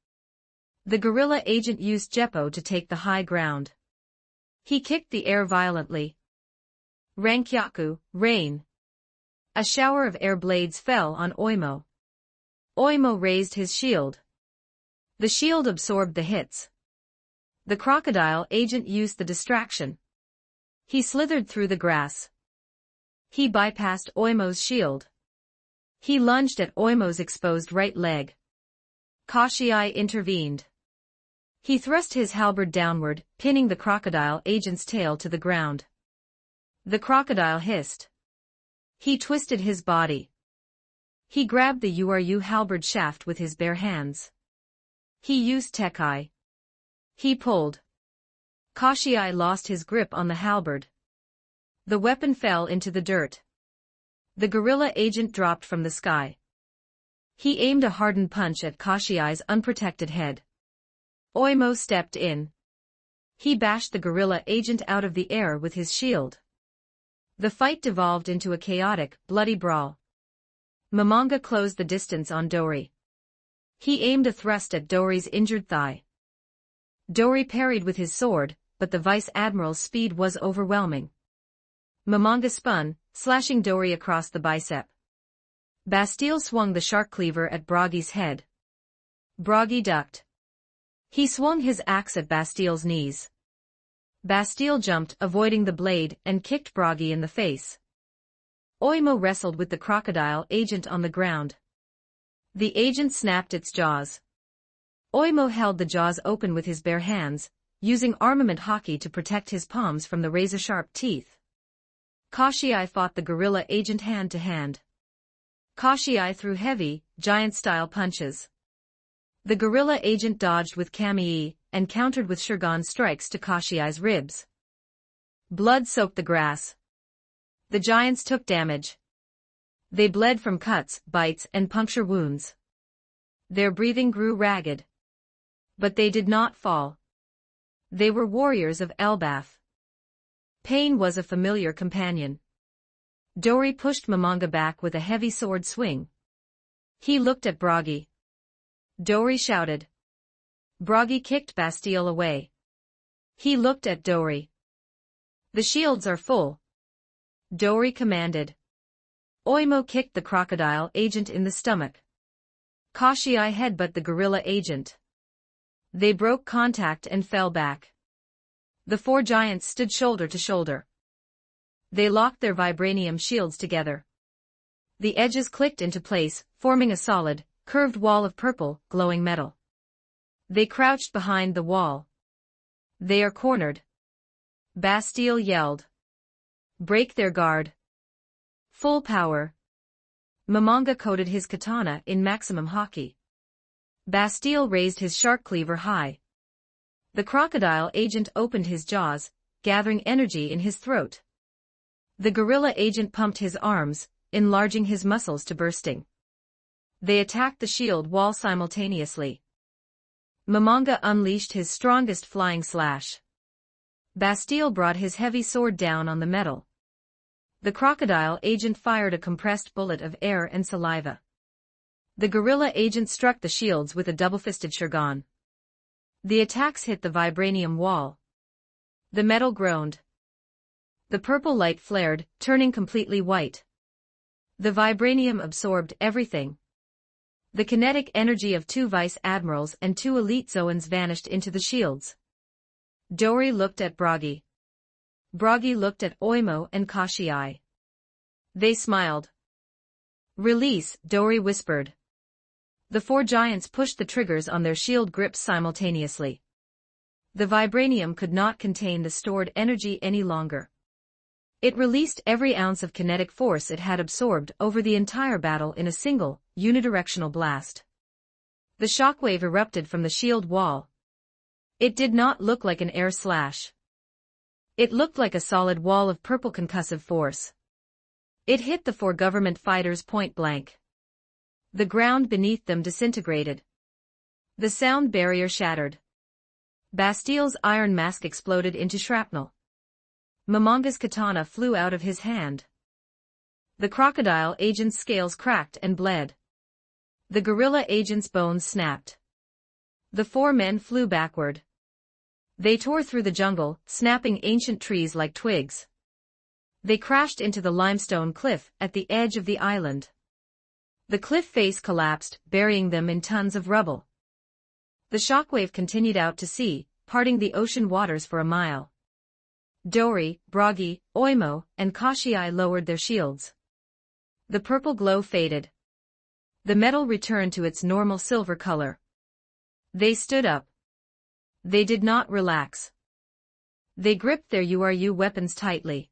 The gorilla agent used Jeppo to take the high ground. He kicked the air violently. Rankyaku, rain. A shower of air blades fell on Oimo. Oimo raised his shield. The shield absorbed the hits. The crocodile agent used the distraction. He slithered through the grass. He bypassed Oimo's shield. He lunged at Oimo's exposed right leg. Kashiai intervened. He thrust his halberd downward, pinning the crocodile agent's tail to the ground. The crocodile hissed. He twisted his body. He grabbed the Uru halberd shaft with his bare hands. He used Tekai. He pulled. Kashiai lost his grip on the halberd. The weapon fell into the dirt. The gorilla agent dropped from the sky. He aimed a hardened punch at Kashiai's unprotected head. Oimo stepped in. He bashed the gorilla agent out of the air with his shield. The fight devolved into a chaotic, bloody brawl. Momonga closed the distance on Dory. He aimed a thrust at Dory's injured thigh. Dory parried with his sword, but the vice admiral's speed was overwhelming. Momonga spun, slashing Dory across the bicep. Bastille swung the shark cleaver at Bragi's head. Bragi ducked. He swung his axe at Bastille's knees. Bastille jumped, avoiding the blade, and kicked Bragi in the face. Oimo wrestled with the crocodile agent on the ground. The agent snapped its jaws. Oimo held the jaws open with his bare hands, using armament hockey to protect his palms from the razor-sharp teeth. Kashiai fought the gorilla agent hand to hand. Kashiai threw heavy, giant-style punches. The gorilla agent dodged with Kamii, and countered with Shurgan strikes to Kashiai's ribs. Blood soaked the grass. The giants took damage. They bled from cuts, bites, and puncture wounds. Their breathing grew ragged. But they did not fall. They were warriors of Elbath. Pain was a familiar companion. Dory pushed Momonga back with a heavy sword swing. He looked at Bragi. Dory shouted. Bragi kicked Bastille away. He looked at Dory. The shields are full. Dory commanded. Oimo kicked the crocodile agent in the stomach. Kashiai headbutt the gorilla agent. They broke contact and fell back. The four giants stood shoulder to shoulder. They locked their vibranium shields together. The edges clicked into place, forming a solid, curved wall of purple, glowing metal. They crouched behind the wall. They are cornered. Bastille yelled. Break their guard. Full power. Momonga coated his katana in maximum hockey. Bastille raised his shark cleaver high. The crocodile agent opened his jaws, gathering energy in his throat. The gorilla agent pumped his arms, enlarging his muscles to bursting. They attacked the shield wall simultaneously. Mamanga unleashed his strongest flying slash. Bastille brought his heavy sword down on the metal. The crocodile agent fired a compressed bullet of air and saliva. The gorilla agent struck the shields with a double-fisted shurgan. The attacks hit the vibranium wall. The metal groaned. The purple light flared, turning completely white. The vibranium absorbed everything. The kinetic energy of 2 vice admirals and 2 elite Zoans vanished into the shields. Dori looked at Bragi. Bragi looked at Oimo and Kashiai. They smiled. "Release," Dori whispered. The 4 giants pushed the triggers on their shield grips simultaneously. The vibranium could not contain the stored energy any longer. It released every ounce of kinetic force it had absorbed over the entire battle in a single, unidirectional blast. The shockwave erupted from the shield wall. It did not look like an air slash. It looked like a solid wall of purple concussive force. It hit the 4 government fighters point blank. The ground beneath them disintegrated. The sound barrier shattered. Bastille's iron mask exploded into shrapnel. Mamanga's katana flew out of his hand. The crocodile agent's scales cracked and bled. The gorilla agent's bones snapped. The 4 men flew backward. They tore through the jungle, snapping ancient trees like twigs. They crashed into the limestone cliff at the edge of the island. The cliff face collapsed, burying them in tons of rubble. The shockwave continued out to sea, parting the ocean waters for a mile. Dori, Bragi, Oimo, and Kashiai lowered their shields. The purple glow faded. The metal returned to its normal silver color. They stood up. They did not relax. They gripped their URU weapons tightly.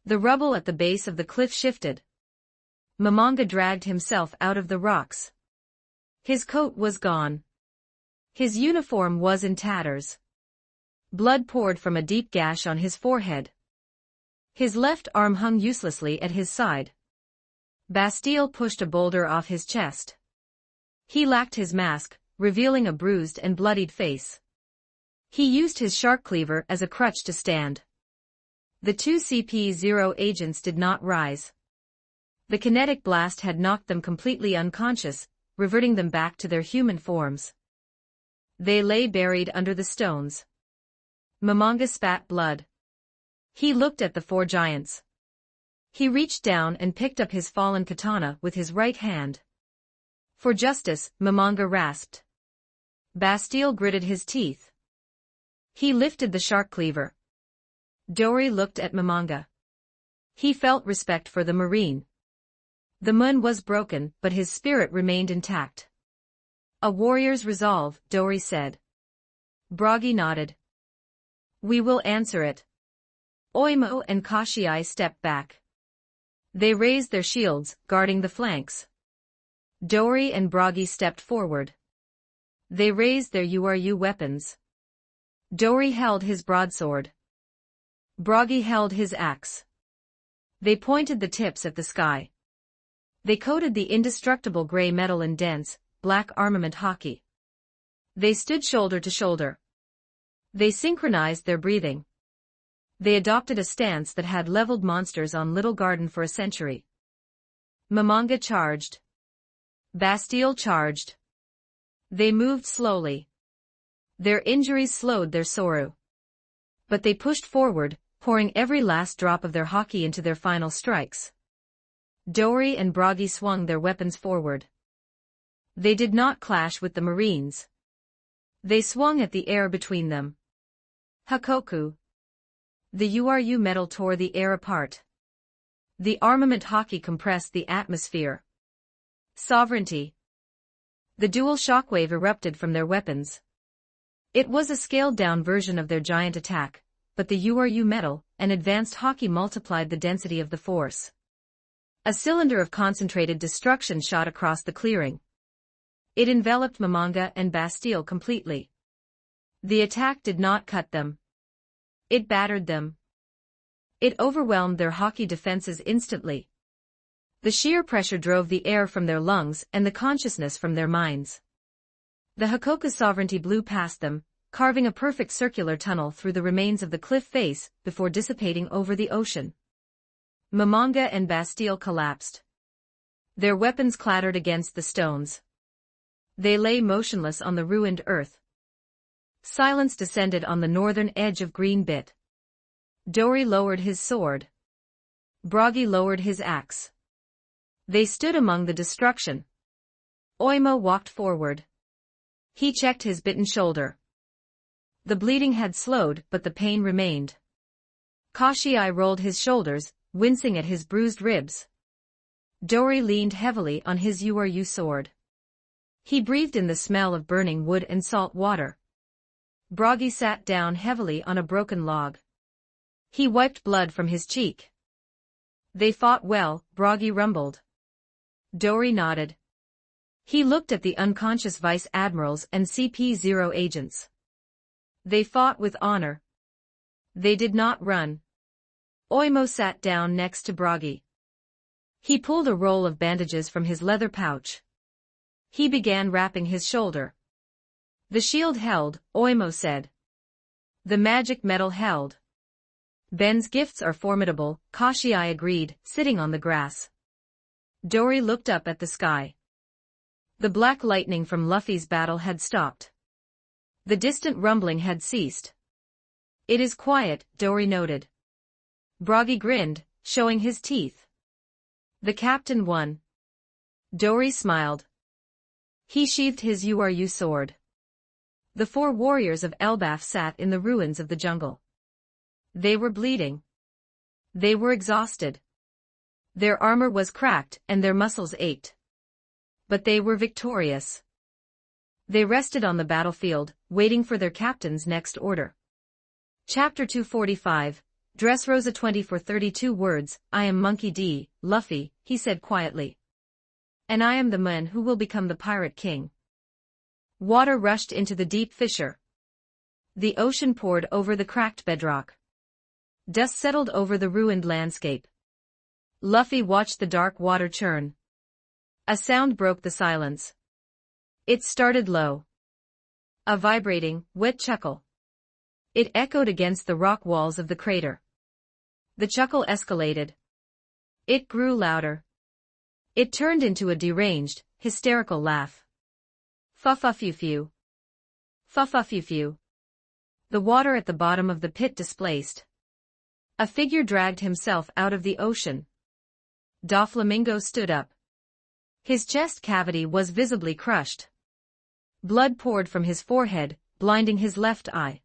The rubble at the base of the cliff shifted. Mamanga dragged himself out of the rocks. His coat was gone. His uniform was in tatters. Blood poured from a deep gash on his forehead. His left arm hung uselessly at his side. Bastille pushed a boulder off his chest. He lacked his mask, revealing a bruised and bloodied face. He used his shark cleaver as a crutch to stand. The 2 CP-0 agents did not rise. The kinetic blast had knocked them completely unconscious, reverting them back to their human forms. They lay buried under the stones. Mamanga spat blood. He looked at the 4 giants. He reached down and picked up his fallen katana with his right hand. "For justice," Mamanga rasped. Bastille gritted his teeth. He lifted the shark cleaver. Dori looked at Mamanga. He felt respect for the Marine. The moon was broken, but his spirit remained intact. "A warrior's resolve," Dori said. Bragi nodded. "We will answer it." Oimo and Kashiai stepped back. They raised their shields, guarding the flanks. Dori and Bragi stepped forward. They raised their URU weapons. Dori held his broadsword. Bragi held his axe. They pointed the tips at the sky. They coated the indestructible gray metal in dense, black armament hockey. They stood shoulder to shoulder. They synchronized their breathing. They adopted a stance that had leveled monsters on Little Garden for a century. Mamanga charged. Bastille charged. They moved slowly. Their injuries slowed their sorrow. But they pushed forward, pouring every last drop of their hockey into their final strikes. Dori and Bragi swung their weapons forward. They did not clash with the Marines. They swung at the air between them. Hakoku. The URU metal tore the air apart. The armament hockey compressed the atmosphere. Sovereignty. The dual shockwave erupted from their weapons. It was a scaled-down version of their giant attack, but the URU metal and advanced hockey multiplied the density of the force. A cylinder of concentrated destruction shot across the clearing. It enveloped Mamanga and Bastille completely. The attack did not cut them. It battered them. It overwhelmed their hockey defenses instantly. The sheer pressure drove the air from their lungs and the consciousness from their minds. The Hakoka's sovereignty blew past them, carving a perfect circular tunnel through the remains of the cliff face before dissipating over the ocean. Mamanga and Bastille collapsed. Their weapons clattered against the stones. They lay motionless on the ruined earth. Silence descended on the northern edge of Green Bit. Dori lowered his sword. Bragi lowered his axe. They stood among the destruction. Oimo walked forward. He checked his bitten shoulder. The bleeding had slowed, but the pain remained. Kashii rolled his shoulders, wincing at his bruised ribs. Dori leaned heavily on his Uru sword. He breathed in the smell of burning wood and salt water. Bragi sat down heavily on a broken log. He wiped blood from his cheek. They fought well, Bragi rumbled. Dori nodded. He looked at the unconscious vice admirals and CP0 agents. They fought with honor. They did not run. Oimo sat down next to Bragi. He pulled a roll of bandages from his leather pouch. He began wrapping his shoulder. The shield held, Oimo said. The magic metal held. Ben's gifts are formidable, Kashii agreed, sitting on the grass. Dori looked up at the sky. The black lightning from Luffy's battle had stopped. The distant rumbling had ceased. It is quiet, Dori noted. Bragi grinned, showing his teeth. The captain won. Dori smiled. He sheathed his Uru sword. The 4 warriors of Elbaf sat in the ruins of the jungle. They were bleeding. They were exhausted. Their armor was cracked and their muscles ached. But they were victorious. They rested on the battlefield, waiting for their captain's next order. Chapter 245, Dressrosa 20 for 32 words, I am Monkey D, Luffy, he said quietly. And I am the man who will become the Pirate King. Water rushed into the deep fissure. The ocean poured over the cracked bedrock. Dust settled over the ruined landscape. Luffy watched the dark water churn. A sound broke the silence. It started low. A vibrating, wet chuckle. It echoed against the rock walls of the crater. The chuckle escalated. It grew louder. It turned into a deranged, hysterical laugh. Fa-fa-few-few. Fa-fa-few-few. The water at the bottom of the pit displaced. A figure dragged himself out of the ocean. Doflamingo stood up. His chest cavity was visibly crushed. Blood poured from his forehead, blinding his left eye.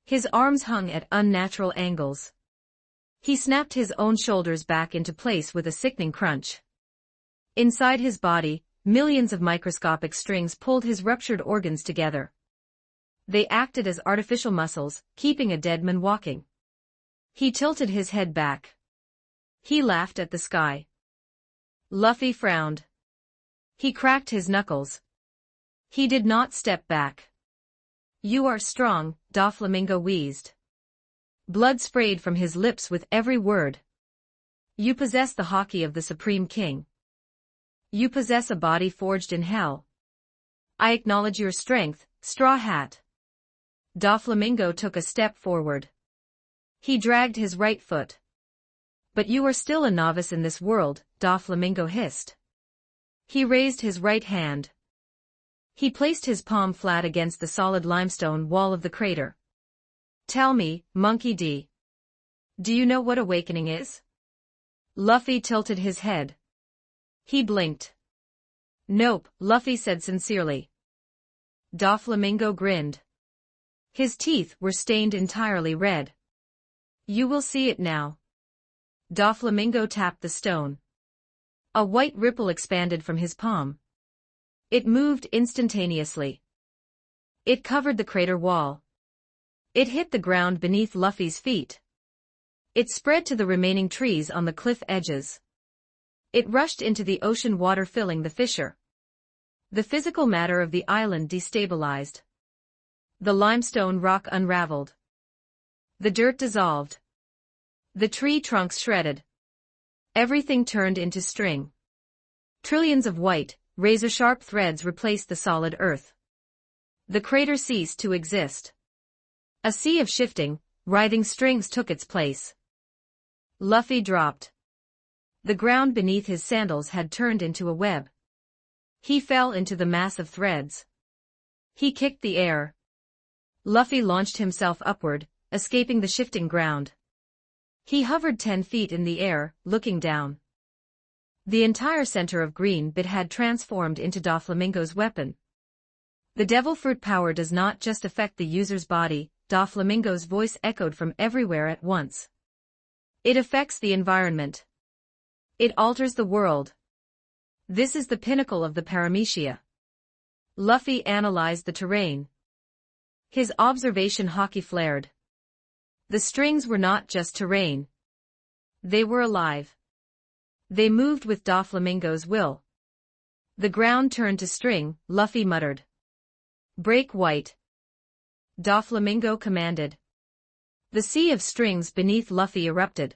His arms hung at unnatural angles. He snapped his own shoulders back into place with a sickening crunch. Inside his body, millions of microscopic strings pulled his ruptured organs together. They acted as artificial muscles, keeping a dead man walking. He tilted his head back. He laughed at the sky. Luffy frowned. He cracked his knuckles. He did not step back. You are strong, Doflamingo wheezed. Blood sprayed from his lips with every word. You possess the haki of the Supreme King. You possess a body forged in hell. I acknowledge your strength, Straw Hat. Doflamingo took a step forward. He dragged his right foot. But you are still a novice in this world, Doflamingo hissed. He raised his right hand. He placed his palm flat against the solid limestone wall of the crater. Tell me, Monkey D. Do you know what awakening is? Luffy tilted his head. He blinked. Nope, Luffy said sincerely. Doflamingo grinned. His teeth were stained entirely red. You will see it now. Doflamingo tapped the stone. A white ripple expanded from his palm. It moved instantaneously. It covered the crater wall. It hit the ground beneath Luffy's feet. It spread to the remaining trees on the cliff edges. It rushed into the ocean water filling the fissure. The physical matter of the island destabilized. The limestone rock unraveled. The dirt dissolved. The tree trunks shredded. Everything turned into string. Trillions of white, razor-sharp threads replaced the solid earth. The crater ceased to exist. A sea of shifting, writhing strings took its place. Luffy dropped. The ground beneath his sandals had turned into a web. He fell into the mass of threads. He kicked the air. Luffy launched himself upward, escaping the shifting ground. He hovered 10 feet in the air, looking down. The entire center of Green Bit had transformed into Doflamingo's weapon. The devil fruit power does not just affect the user's body, Doflamingo's voice echoed from everywhere at once. It affects the environment. It alters the world. This is the pinnacle of the paramecia. Luffy analyzed the terrain. His observation haki flared. The strings were not just terrain. They were alive. They moved with Doflamingo's will. The ground turned to string, Luffy muttered. Break white. Doflamingo commanded. The sea of strings beneath Luffy erupted.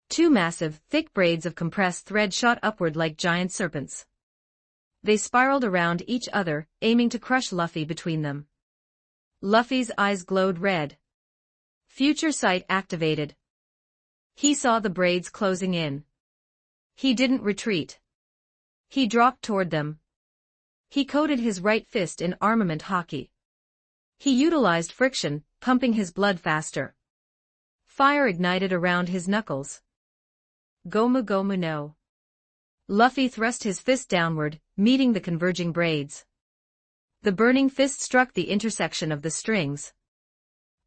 2 massive, thick braids of compressed thread shot upward like giant serpents. They spiraled around each other, aiming to crush Luffy between them. Luffy's eyes glowed red. Future sight activated. He saw the braids closing in. He didn't retreat. He dropped toward them. He coated his right fist in armament haki. He utilized friction, pumping his blood faster. Fire ignited around his knuckles. Gomu Gomu no. Luffy thrust his fist downward, meeting the converging braids. The burning fist struck the intersection of the strings.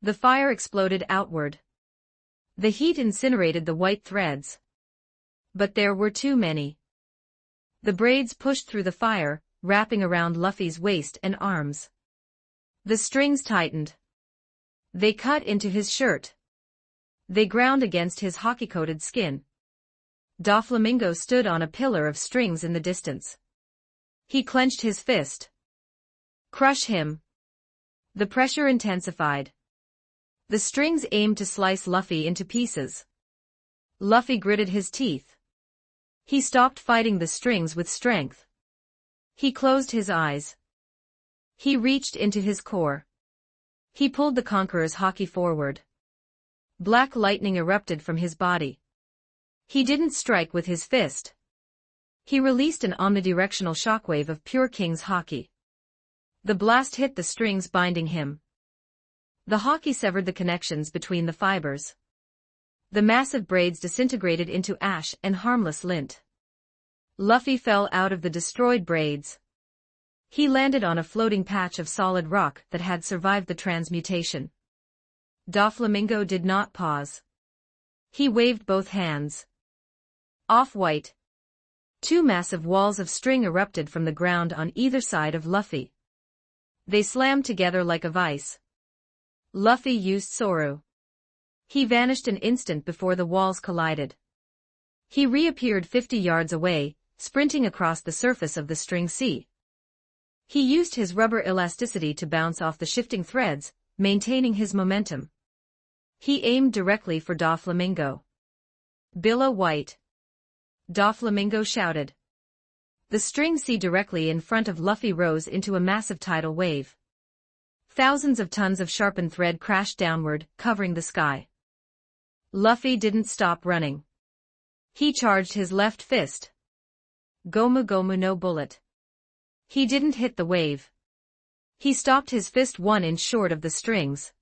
The fire exploded outward. The heat incinerated the white threads. But there were too many. The braids pushed through the fire, wrapping around Luffy's waist and arms. The strings tightened. They cut into his shirt. They ground against his haki-coated skin. Doflamingo stood on a pillar of strings in the distance. He clenched his fist. Crush him. The pressure intensified. The strings aimed to slice Luffy into pieces. Luffy gritted his teeth. He stopped fighting the strings with strength. He closed his eyes. He reached into his core. He pulled the Conqueror's haki forward. Black lightning erupted from his body. He didn't strike with his fist. He released an omnidirectional shockwave of pure King's haki. The blast hit the strings binding him. The haki severed the connections between the fibers. The massive braids disintegrated into ash and harmless lint. Luffy fell out of the destroyed braids. He landed on a floating patch of solid rock that had survived the transmutation. Doflamingo did not pause. He waved both hands. Off-white. 2 massive walls of string erupted from the ground on either side of Luffy. They slammed together like a vice. Luffy used Soru. He vanished an instant before the walls collided. He reappeared 50 yards away, sprinting across the surface of the string sea. He used his rubber elasticity to bounce off the shifting threads, maintaining his momentum. He aimed directly for Doflamingo. Billow white. Doflamingo shouted. The string sea directly in front of Luffy rose into a massive tidal wave. Thousands of tons of sharpened thread crashed downward, covering the sky. Luffy didn't stop running. He charged his left fist. Gomu Gomu no bullet. He didn't hit the wave. He stopped his fist 1 inch short of the strings.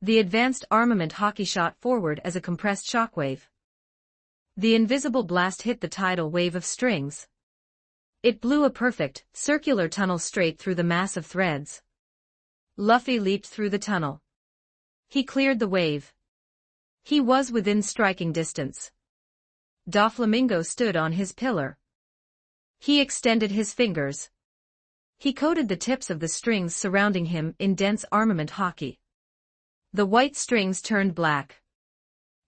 The advanced armament haki shot forward as a compressed shockwave. The invisible blast hit the tidal wave of strings. It blew a perfect, circular tunnel straight through the mass of threads. Luffy leaped through the tunnel. He cleared the wave. He was within striking distance. Doflamingo stood on his pillar. He extended his fingers. He coated the tips of the strings surrounding him in dense armament haki. The white strings turned black.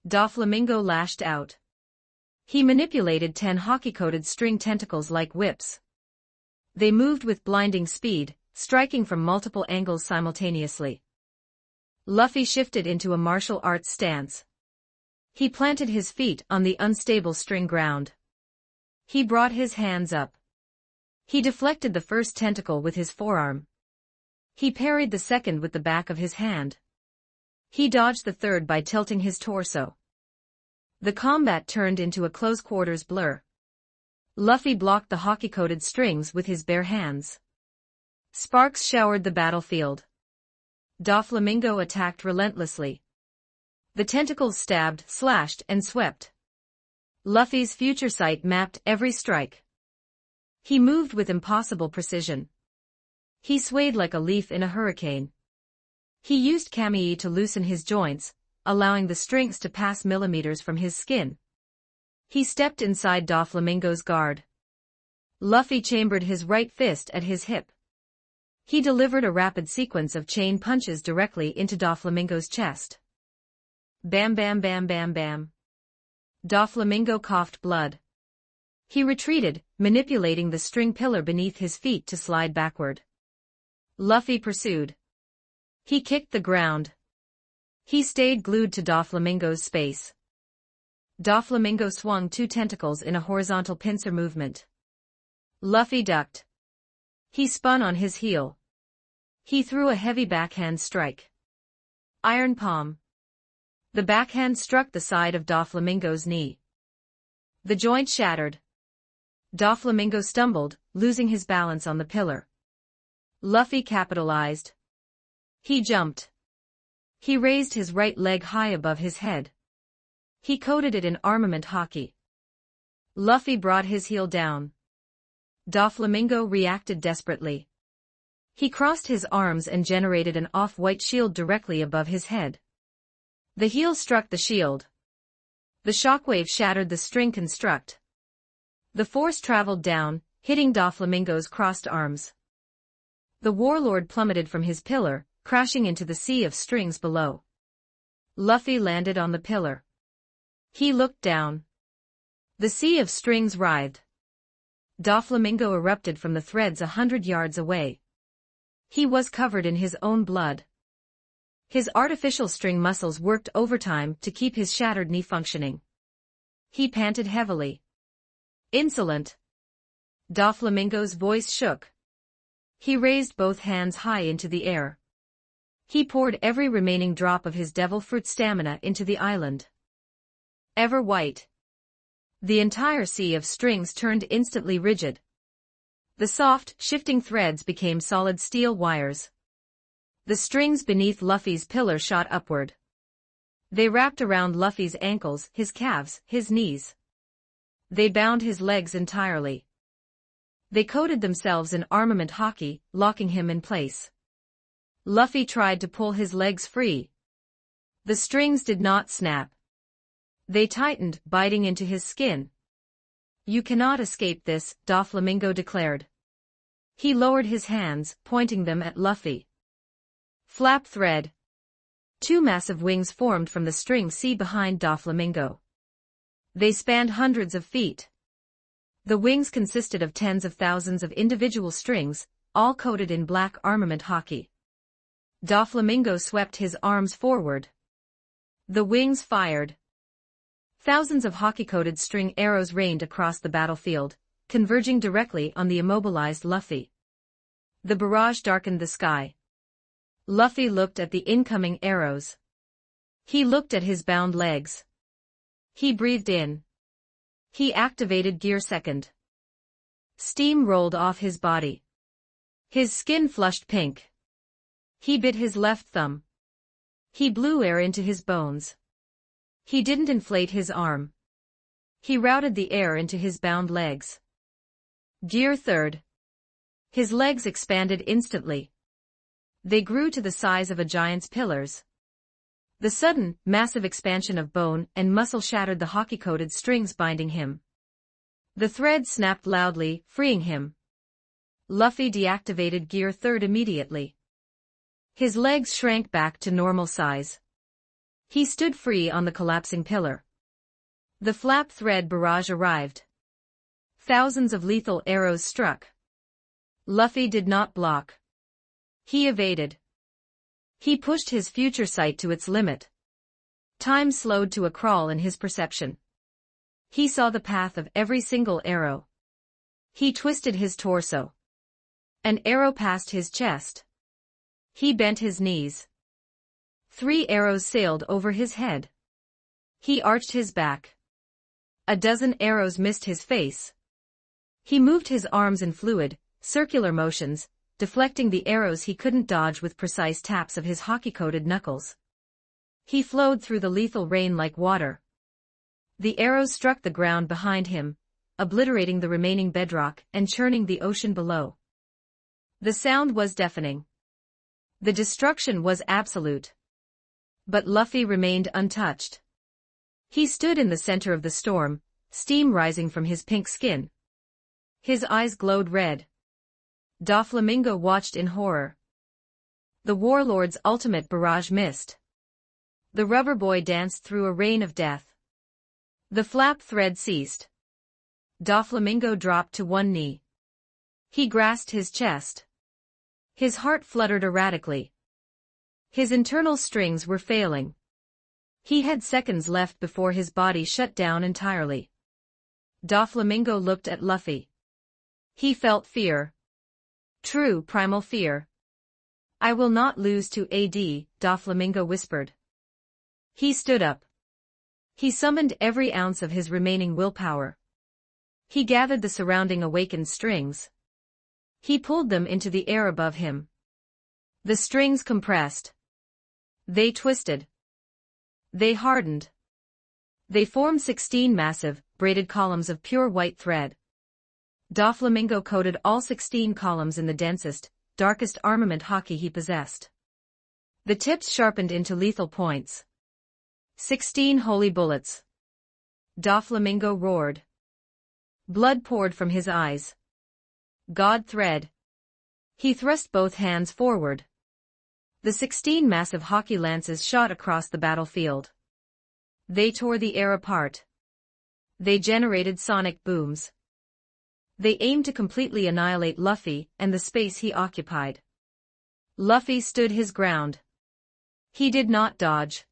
Doflamingo lashed out. He manipulated 10 haki-coated string tentacles like whips. They moved with blinding speed, striking from multiple angles simultaneously. Luffy shifted into a martial arts stance. He planted his feet on the unstable string ground. He brought his hands up. He deflected the first tentacle with his forearm. He parried the second with the back of his hand. He dodged the third by tilting his torso. The combat turned into a close-quarters blur. Luffy blocked the hockey-coated strings with his bare hands. Sparks showered the battlefield. Doflamingo attacked relentlessly. The tentacles stabbed, slashed, and swept. Luffy's future sight mapped every strike. He moved with impossible precision. He swayed like a leaf in a hurricane. He used Kamei to loosen his joints, allowing the strings to pass millimeters from his skin. He stepped inside Doflamingo's guard. Luffy chambered his right fist at his hip. He delivered a rapid sequence of chain punches directly into Doflamingo's chest. Bam bam bam bam bam. Doflamingo coughed blood. He retreated, manipulating the string pillar beneath his feet to slide backward. Luffy pursued. He kicked the ground. He stayed glued to Doflamingo's space. Doflamingo swung two tentacles in a horizontal pincer movement. Luffy ducked. He spun on his heel. He threw a heavy backhand strike. Iron palm. The backhand struck the side of Doflamingo's knee. The joint shattered. Doflamingo stumbled, losing his balance on the pillar. Luffy capitalized. He jumped. He raised his right leg high above his head. He coated it in armament hockey. Luffy brought his heel down. Doflamingo reacted desperately. He crossed his arms and generated an off-white shield directly above his head. The heel struck the shield. The shockwave shattered the string construct. The force traveled down, hitting Doflamingo's crossed arms. The warlord plummeted from his pillar, crashing into the sea of strings below. Luffy landed on the pillar. He looked down. The sea of strings writhed. Doflamingo erupted from the threads 100 yards away. He was covered in his own blood. His artificial string muscles worked overtime to keep his shattered knee functioning. He panted heavily. Insolent. Doflamingo's voice shook. He raised both hands high into the air. He poured every remaining drop of his devil fruit stamina into the island. Ever white. The entire sea of strings turned instantly rigid. The soft, shifting threads became solid steel wires. The strings beneath Luffy's pillar shot upward. They wrapped around Luffy's ankles, his calves, his knees. They bound his legs entirely. They coated themselves in armament hockey, locking him in place. Luffy tried to pull his legs free. The strings did not snap. They tightened, biting into his skin. You cannot escape this, Doflamingo declared. He lowered his hands, pointing them at Luffy. Flap thread. Two massive wings formed from the string sea behind Doflamingo. They spanned hundreds of feet. The wings consisted of tens of thousands of individual strings, all coated in black armament hockey. Doflamingo swept his arms forward. The wings fired. Thousands of hockey-coated string arrows rained across the battlefield, converging directly on the immobilized Luffy. The barrage darkened the sky. Luffy looked at the incoming arrows. He looked at his bound legs. He breathed in. He activated Gear Second. Steam rolled off his body. His skin flushed pink. He bit his left thumb. He blew air into his bones. He didn't inflate his arm. He routed the air into his bound legs. Gear Third. His legs expanded instantly. They grew to the size of a giant's pillars. The sudden, massive expansion of bone and muscle shattered the hockey-coated strings binding him. The thread snapped loudly, freeing him. Luffy deactivated Gear Third immediately. His legs shrank back to normal size. He stood free on the collapsing pillar. The flap thread barrage arrived. Thousands of lethal arrows struck. Luffy did not block. He evaded. He pushed his future sight to its limit. Time slowed to a crawl in his perception. He saw the path of every single arrow. He twisted his torso. An arrow passed his chest. He bent his knees. 3 arrows sailed over his head. He arched his back. A dozen arrows missed his face. He moved his arms in fluid, circular motions, deflecting the arrows he couldn't dodge with precise taps of his hockey-coated knuckles. He flowed through the lethal rain like water. The arrows struck the ground behind him, obliterating the remaining bedrock and churning the ocean below. The sound was deafening. The destruction was absolute. But Luffy remained untouched. He stood in the center of the storm, steam rising from his pink skin. His eyes glowed red. Doflamingo watched in horror. The warlord's ultimate barrage missed. The rubber boy danced through a rain of death. The flap thread ceased. Doflamingo dropped to one knee. He grasped his chest. His heart fluttered erratically. His internal strings were failing. He had seconds left before his body shut down entirely. Doflamingo looked at Luffy. He felt fear. True primal fear. I will not lose to AD, Doflamingo whispered. He stood up. He summoned every ounce of his remaining willpower. He gathered the surrounding awakened strings. He pulled them into the air above him. The strings compressed. They twisted. They hardened. They formed 16 massive, braided columns of pure white thread. Doflamingo coated all 16 columns in the densest, darkest armament hockey he possessed. The tips sharpened into lethal points. 16 holy bullets. Doflamingo roared. Blood poured from his eyes. God thread. He thrust both hands forward. The 16 massive hockey lances shot across the battlefield. They tore the air apart. They generated sonic booms. They aimed to completely annihilate Luffy and the space he occupied. Luffy stood his ground. He did not dodge.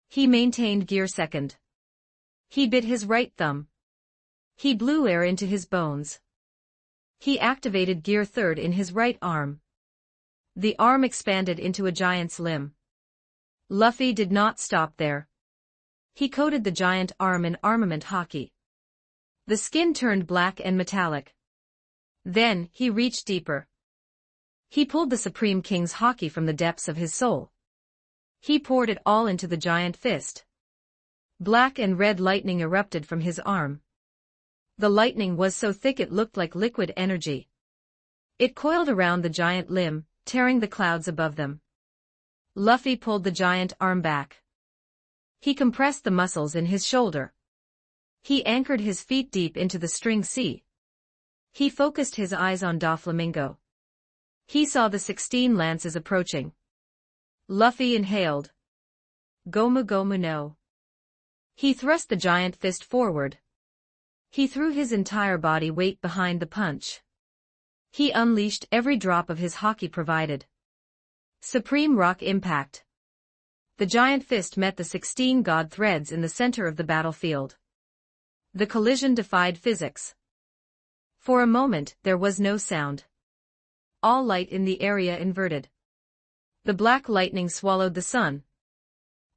He maintained gear second. He bit his right thumb. He blew air into his bones. He activated gear third in his right arm. The arm expanded into a giant's limb. Luffy did not stop there. He coated the giant arm in armament hockey. The skin turned black and metallic. Then, he reached deeper. He pulled the Supreme King's hockey from the depths of his soul. He poured it all into the giant fist. Black and red lightning erupted from his arm. The lightning was so thick it looked like liquid energy. It coiled around the giant limb, tearing the clouds above them. Luffy pulled the giant arm back. He compressed the muscles in his shoulder. He anchored his feet deep into the string sea. He focused his eyes on Doflamingo. He saw the 16 lances approaching. Luffy inhaled. Gomu Gomu no. He thrust the giant fist forward. He threw his entire body weight behind the punch. He unleashed every drop of his hockey provided. Supreme rock impact. The giant fist met the 16 god threads in the center of the battlefield. The collision defied physics. For a moment, there was no sound. All light in the area inverted. The black lightning swallowed the sun.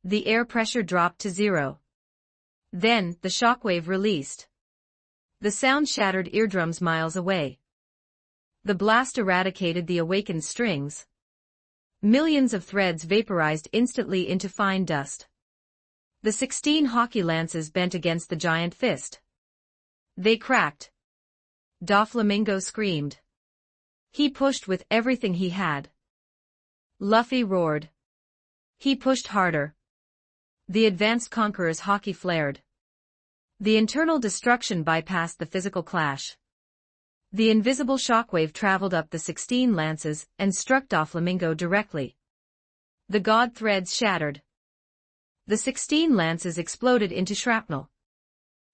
The air pressure dropped to 0. Then, the shockwave released. The sound shattered eardrums miles away. The blast eradicated the awakened strings. Millions of threads vaporized instantly into fine dust. The 16 hockey lances bent against the giant fist. They cracked. Doflamingo screamed. He pushed with everything he had. Luffy roared. He pushed harder. The advanced conqueror's hockey flared. The internal destruction bypassed the physical clash. The invisible shockwave traveled up the 16 lances and struck Doflamingo directly. The god threads shattered. The 16 lances exploded into shrapnel.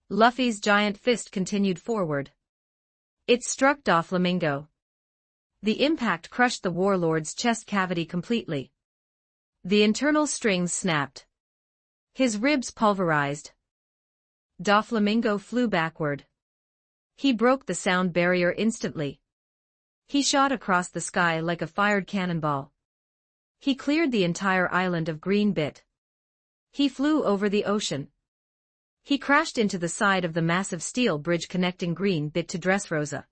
Luffy's giant fist continued forward. It struck Doflamingo. The impact crushed the warlord's chest cavity completely. The internal strings snapped. His ribs pulverized. Doflamingo flew backward. He broke the sound barrier instantly. He shot across the sky like a fired cannonball. He cleared the entire island of Green Bit. He flew over the ocean. He crashed into the side of the massive steel bridge connecting Green Bit to Dressrosa.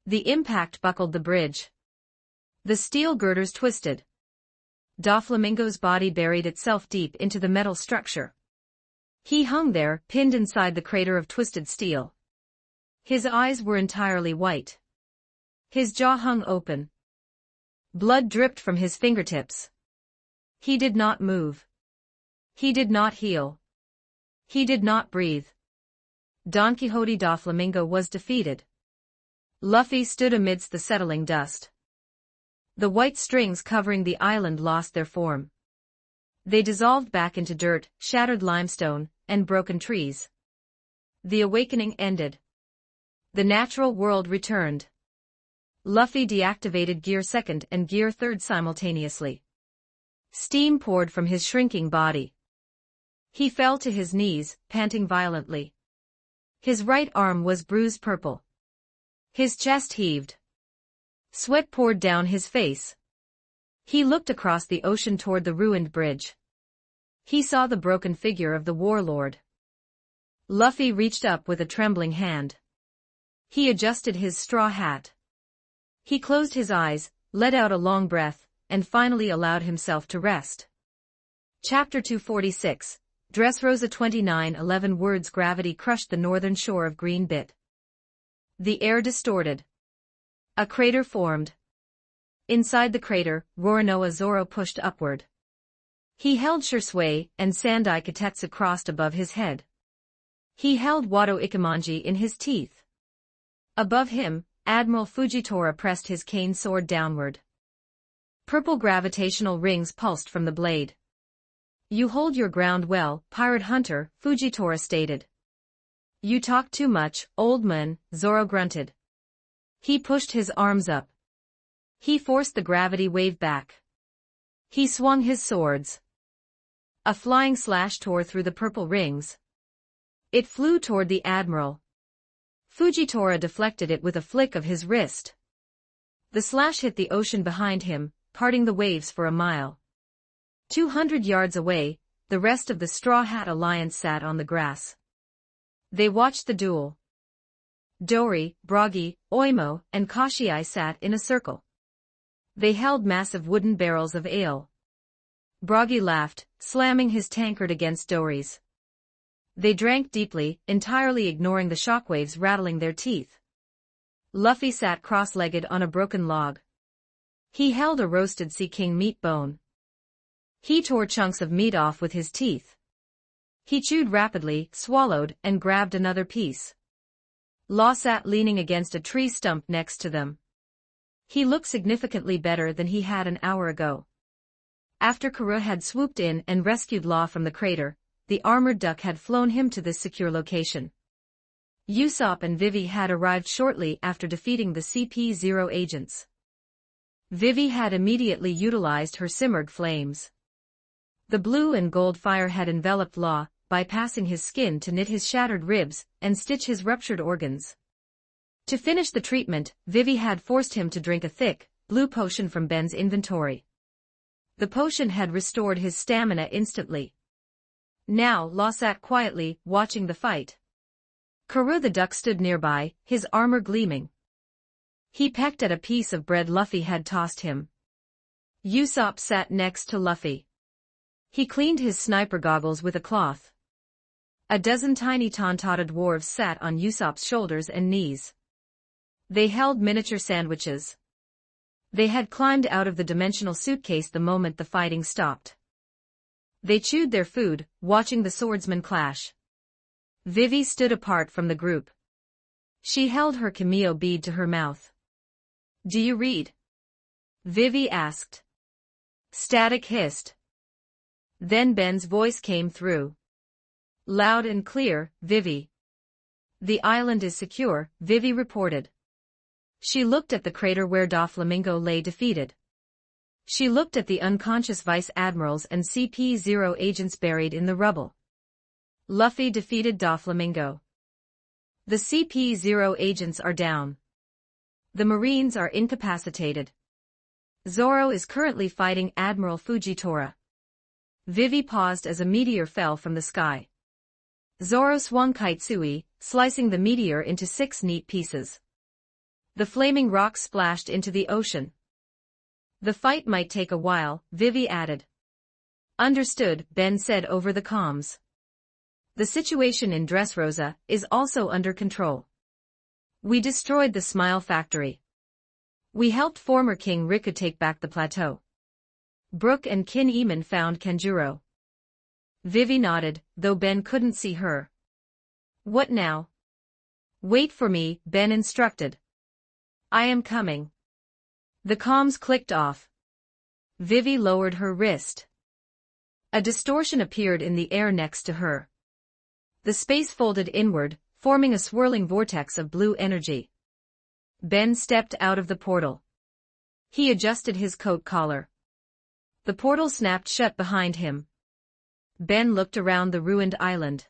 The impact buckled the bridge. The steel girders twisted. Doflamingo's body buried itself deep into the metal structure. He hung there, pinned inside the crater of twisted steel. His eyes were entirely white. His jaw hung open. Blood dripped from his fingertips. He did not move. He did not heal. He did not breathe. Don Quixote Doflamingo was defeated. Luffy stood amidst the settling dust. The white strings covering the island lost their form. They dissolved back into dirt, shattered limestone, and broken trees. The awakening ended. The natural world returned. Luffy deactivated Gear 2nd and Gear 3rd simultaneously. Steam poured from his shrinking body. He fell to his knees, panting violently. His right arm was bruised purple. His chest heaved. Sweat poured down his face. He looked across the ocean toward the ruined bridge. He saw the broken figure of the warlord. Luffy reached up with a trembling hand. He adjusted his straw hat. He closed his eyes, let out a long breath, and finally allowed himself to rest. Chapter 246, Dressrosa 29:11 Words Gravity crushed the northern shore of Green Bit. The air distorted. A crater formed. Inside the crater, Roronoa Zoro pushed upward. He held Shursui, and Sandai Katetsu crossed above his head. He held Wado Ikemanji in his teeth. Above him, Admiral Fujitora pressed his cane sword downward. Purple gravitational rings pulsed from the blade. "You hold your ground well, pirate hunter," Fujitora stated. "You talk too much, old man," Zoro grunted. He pushed his arms up. He forced the gravity wave back. He swung his swords. A flying slash tore through the purple rings. It flew toward the admiral. Fujitora deflected it with a flick of his wrist. The slash hit the ocean behind him, parting the waves for a mile. 200 yards away, the rest of the Straw Hat Alliance sat on the grass. They watched the duel. Dori, Bragi, Oimo, and Kashii sat in a circle. They held massive wooden barrels of ale. Bragi laughed, slamming his tankard against Dori's. They drank deeply, entirely ignoring the shockwaves rattling their teeth. Luffy sat cross-legged on a broken log. He held a roasted Sea King meat bone. He tore chunks of meat off with his teeth. He chewed rapidly, swallowed, and grabbed another piece. Law sat leaning against a tree stump next to them. He looked significantly better than he had an hour ago. After Karoo had swooped in and rescued Law from the crater, the armored duck had flown him to this secure location. Usopp and Vivi had arrived shortly after defeating the CP0 agents. Vivi had immediately utilized her simmered flames. The blue and gold fire had enveloped Law, bypassing his skin to knit his shattered ribs and stitch his ruptured organs. To finish the treatment, Vivi had forced him to drink a thick, blue potion from Ben's inventory. The potion had restored his stamina instantly. Now Law sat quietly, watching the fight. Karoo the duck stood nearby, his armor gleaming. He pecked at a piece of bread Luffy had tossed him. Usopp sat next to Luffy. He cleaned his sniper goggles with a cloth. A dozen tiny Tontada dwarves sat on Usopp's shoulders and knees. They held miniature sandwiches. They had climbed out of the dimensional suitcase the moment the fighting stopped. They chewed their food, watching the swordsmen clash. Vivi stood apart from the group. She held her cameo bead to her mouth. "Do you read?" Vivi asked. Static hissed. Then Ben's voice came through. Loud and clear, "Vivi." "The island is secure," Vivi reported. She looked at the crater where Doflamingo lay defeated. She looked at the unconscious vice admirals and CP0 agents buried in the rubble. Luffy defeated Doflamingo. The CP0 agents are down. The Marines are incapacitated. Zoro is currently fighting Admiral Fujitora. Vivi paused as a meteor fell from the sky. Zoro swung Kitsui, slicing the meteor into 6 neat pieces. The flaming rocks splashed into the ocean. The fight might take a while, Vivi added. Understood, Ben said over the comms. The situation in Dressrosa is also under control. We destroyed the Smile Factory. We helped former King Riku take back the plateau. Brook and Kin Eamon found Kanjuro. Vivi nodded, though Ben couldn't see her. What now? Wait for me, Ben instructed. I am coming. The comms clicked off. Vivi lowered her wrist. A distortion appeared in the air next to her. The space folded inward, forming a swirling vortex of blue energy. Ben stepped out of the portal. He adjusted his coat collar. The portal snapped shut behind him. Ben looked around the ruined island.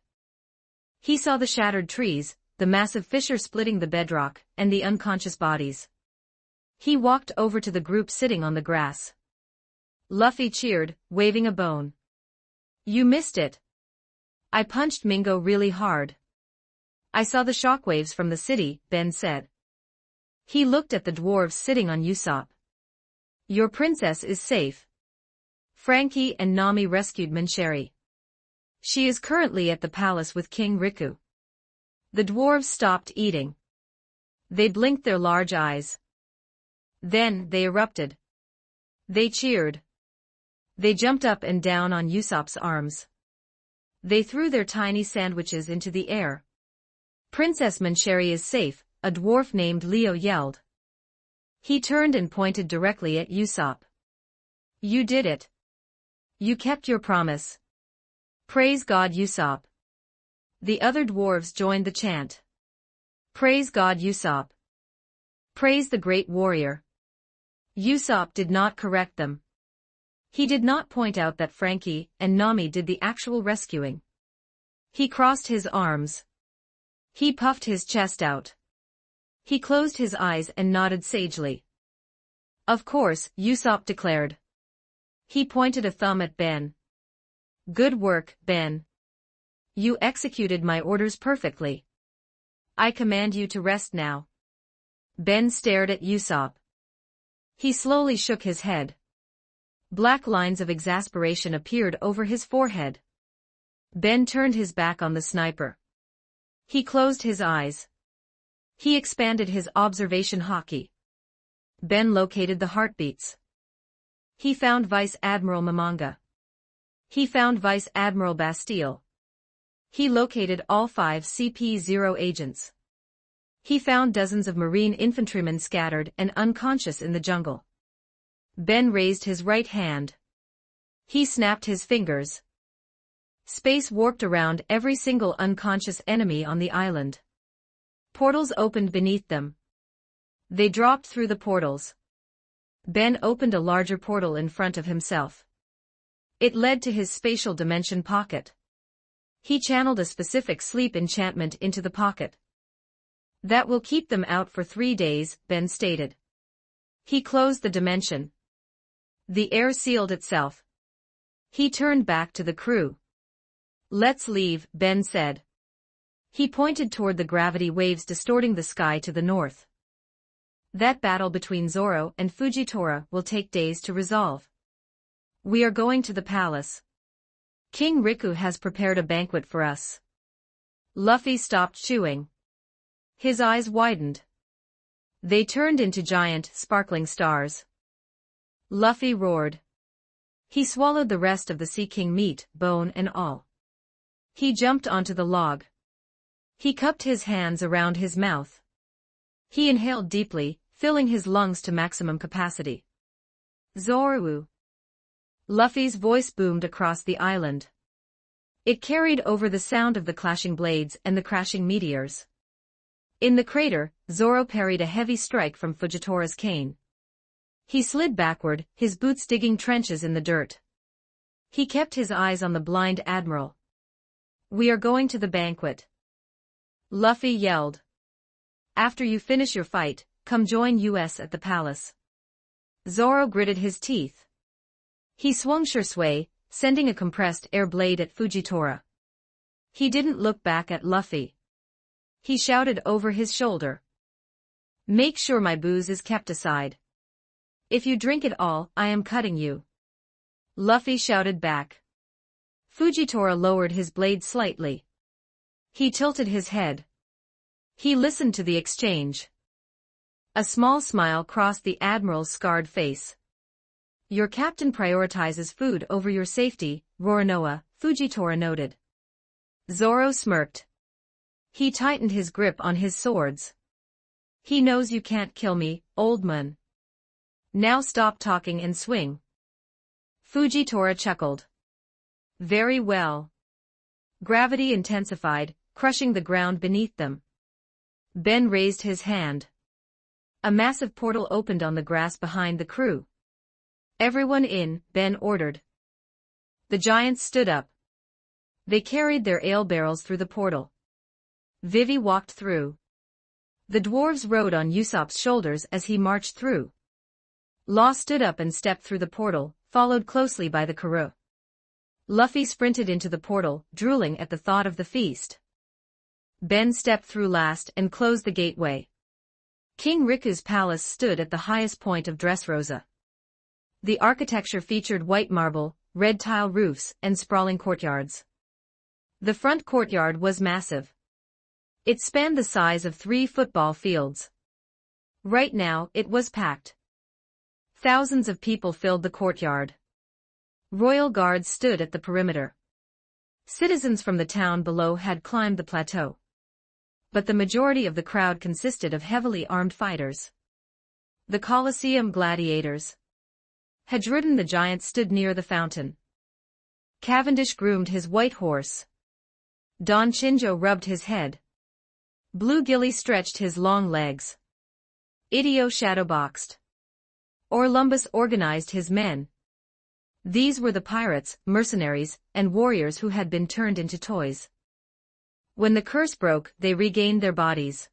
He saw the shattered trees, the massive fissure splitting the bedrock, and the unconscious bodies. He walked over to the group sitting on the grass. Luffy cheered, waving a bone. You missed it. I punched Mingo really hard. I saw the shockwaves from the city, Ben said. He looked at the dwarves sitting on Usopp. Your princess is safe. Frankie and Nami rescued Mancheri. She is currently at the palace with King Riku. The dwarves stopped eating. They blinked their large eyes. Then they erupted. They cheered. They jumped up and down on Usopp's arms. They threw their tiny sandwiches into the air. Princess Mancheri is safe, a dwarf named Leo yelled. He turned and pointed directly at Usopp. You did it. You kept your promise. Praise God, Usopp. The other dwarves joined the chant. Praise God, Usopp. Praise the great warrior. Usopp did not correct them. He did not point out that Frankie and Nami did the actual rescuing. He crossed his arms. He puffed his chest out. He closed his eyes and nodded sagely. Of course, Usopp declared. He pointed a thumb at Ben. Good work, Ben. You executed my orders perfectly. I command you to rest now. Ben stared at Usopp. He slowly shook his head. Black lines of exasperation appeared over his forehead. Ben turned his back on the sniper. He closed his eyes. He expanded his observation haki. Ben located the heartbeats. He found Vice Admiral Mamanga. He found Vice Admiral Bastille. He located all 5 CP-0 agents. He found dozens of Marine infantrymen scattered and unconscious in the jungle. Ben raised his right hand. He snapped his fingers. Space warped around every single unconscious enemy on the island. Portals opened beneath them. They dropped through the portals. Ben opened a larger portal in front of himself. It led to his spatial dimension pocket. He channeled a specific sleep enchantment into the pocket. That will keep them out for 3 days, Ben stated. He closed the dimension. The air sealed itself. He turned back to the crew. Let's leave, Ben said. He pointed toward the gravity waves distorting the sky to the north. That battle between Zoro and Fujitora will take days to resolve. We are going to the palace. King Riku has prepared a banquet for us. Luffy stopped chewing. His eyes widened. They turned into giant, sparkling stars. Luffy roared. He swallowed the rest of the Sea King meat, bone and all. He jumped onto the log. He cupped his hands around his mouth. He inhaled deeply, filling his lungs to maximum capacity. Zoro! Luffy's voice boomed across the island. It carried over the sound of the clashing blades and the crashing meteors. In the crater, Zoro parried a heavy strike from Fujitora's cane. He slid backward, his boots digging trenches in the dirt. He kept his eyes on the blind admiral. We are going to the banquet. Luffy yelled. After you finish your fight, come join us at the palace. Zoro gritted his teeth. He swung Shursway, sending a compressed air blade at Fujitora. He didn't look back at Luffy. He shouted over his shoulder. "Make sure my booze is kept aside. If you drink it all, I am cutting you." Luffy shouted back. Fujitora lowered his blade slightly. He tilted his head. He listened to the exchange. A small smile crossed the Admiral's scarred face. "Your captain prioritizes food over your safety, Roronoa," Fujitora noted. Zoro smirked. He tightened his grip on his swords. "He knows you can't kill me, old man. Now stop talking and swing." Fujitora chuckled. "Very well." Gravity intensified, crushing the ground beneath them. Ben raised his hand. A massive portal opened on the grass behind the crew. "Everyone in," Ben ordered. The giants stood up. They carried their ale barrels through the portal. Vivi walked through. The dwarves rode on Usopp's shoulders as he marched through. Law stood up and stepped through the portal, followed closely by the Karoo. Luffy sprinted into the portal, drooling at the thought of the feast. Ben stepped through last and closed the gateway. King Riku's palace stood at the highest point of Dressrosa. The architecture featured white marble, red tile roofs, and sprawling courtyards. The front courtyard was massive. It spanned the size of 3 football fields. Right now, it was packed. Thousands of people filled the courtyard. Royal guards stood at the perimeter. Citizens from the town below had climbed the plateau. But the majority of the crowd consisted of heavily armed fighters. The Colosseum gladiators. Hedrudin the giant stood near the fountain. Cavendish groomed his white horse. Don Chinjo rubbed his head. Blue Gilly stretched his long legs. Idio shadowboxed. Orlumbus organized his men. These were the pirates, mercenaries, and warriors who had been turned into toys. When the curse broke, they regained their bodies.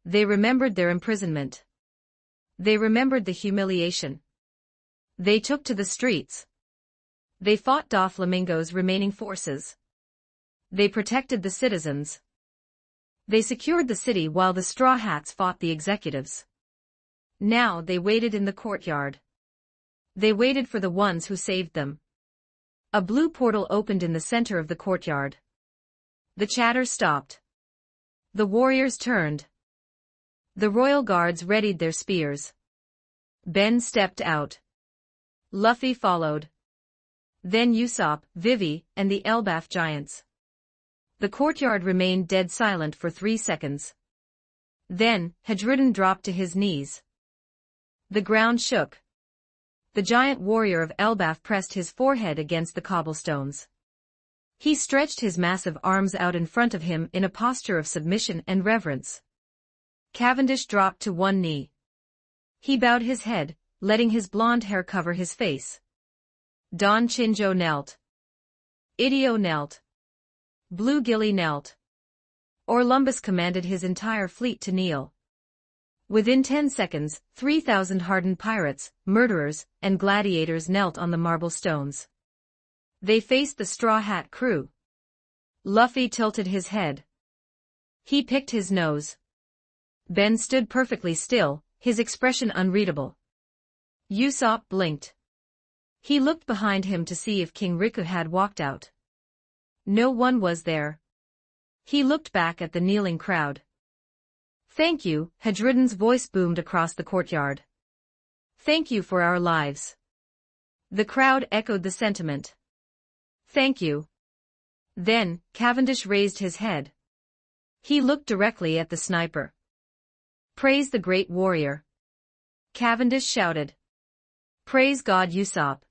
They remembered their imprisonment. They remembered the humiliation. They took to the streets. They fought Doflamingo's remaining forces. They protected the citizens. They secured the city while the Straw Hats fought the executives. Now they waited in the courtyard. They waited for the ones who saved them. A blue portal opened in the center of the courtyard. The chatter stopped. The warriors turned. The royal guards readied their spears. Ben stepped out. Luffy followed. Then Usopp, Vivi, and the Elbaf giants. The courtyard remained dead silent for 3 seconds. Then, Hedrudin dropped to his knees. The ground shook. The giant warrior of Elbaf pressed his forehead against the cobblestones. He stretched his massive arms out in front of him in a posture of submission and reverence. Cavendish dropped to one knee. He bowed his head, letting his blonde hair cover his face. Don Chinjo knelt. Idio knelt. Blue Gilly knelt. Orlumbus commanded his entire fleet to kneel. Within 10 seconds, 3,000 hardened pirates, murderers, and gladiators knelt on the marble stones. They faced the Straw Hat crew. Luffy tilted his head. He picked his nose. Ben stood perfectly still, his expression unreadable. Usopp blinked. He looked behind him to see if King Riku had walked out. No one was there. He looked back at the kneeling crowd. "Thank you," Hedrudin's voice boomed across the courtyard. "Thank you for our lives." The crowd echoed the sentiment. "Thank you." Then, Cavendish raised his head. He looked directly at the sniper. "Praise the great warrior." Cavendish shouted. "Praise God Usopp."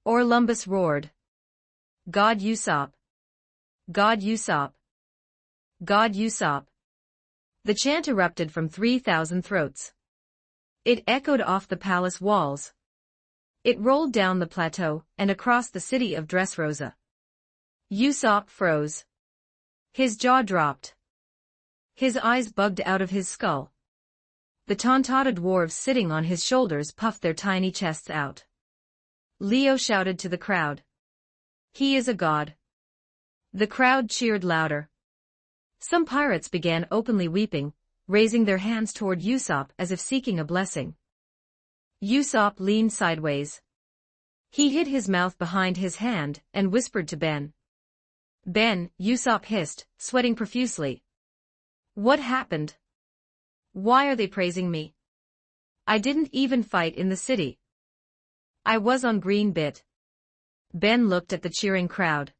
Orlumbus roared. "God Usopp. God Usopp. God Usopp." The chant erupted from 3,000 throats. It echoed off the palace walls. It rolled down the plateau and across the city of Dressrosa. Usopp froze. His jaw dropped. His eyes bugged out of his skull. The Tontata dwarves sitting on his shoulders puffed their tiny chests out. Leo shouted to the crowd. "He is a god." The crowd cheered louder. Some pirates began openly weeping, raising their hands toward Usopp as if seeking a blessing. Usopp leaned sideways. He hid his mouth behind his hand and whispered to Ben. "Ben," Usopp hissed, sweating profusely. "What happened? Why are they praising me? I didn't even fight in the city. I was on Green Bit." Ben looked at the cheering crowd.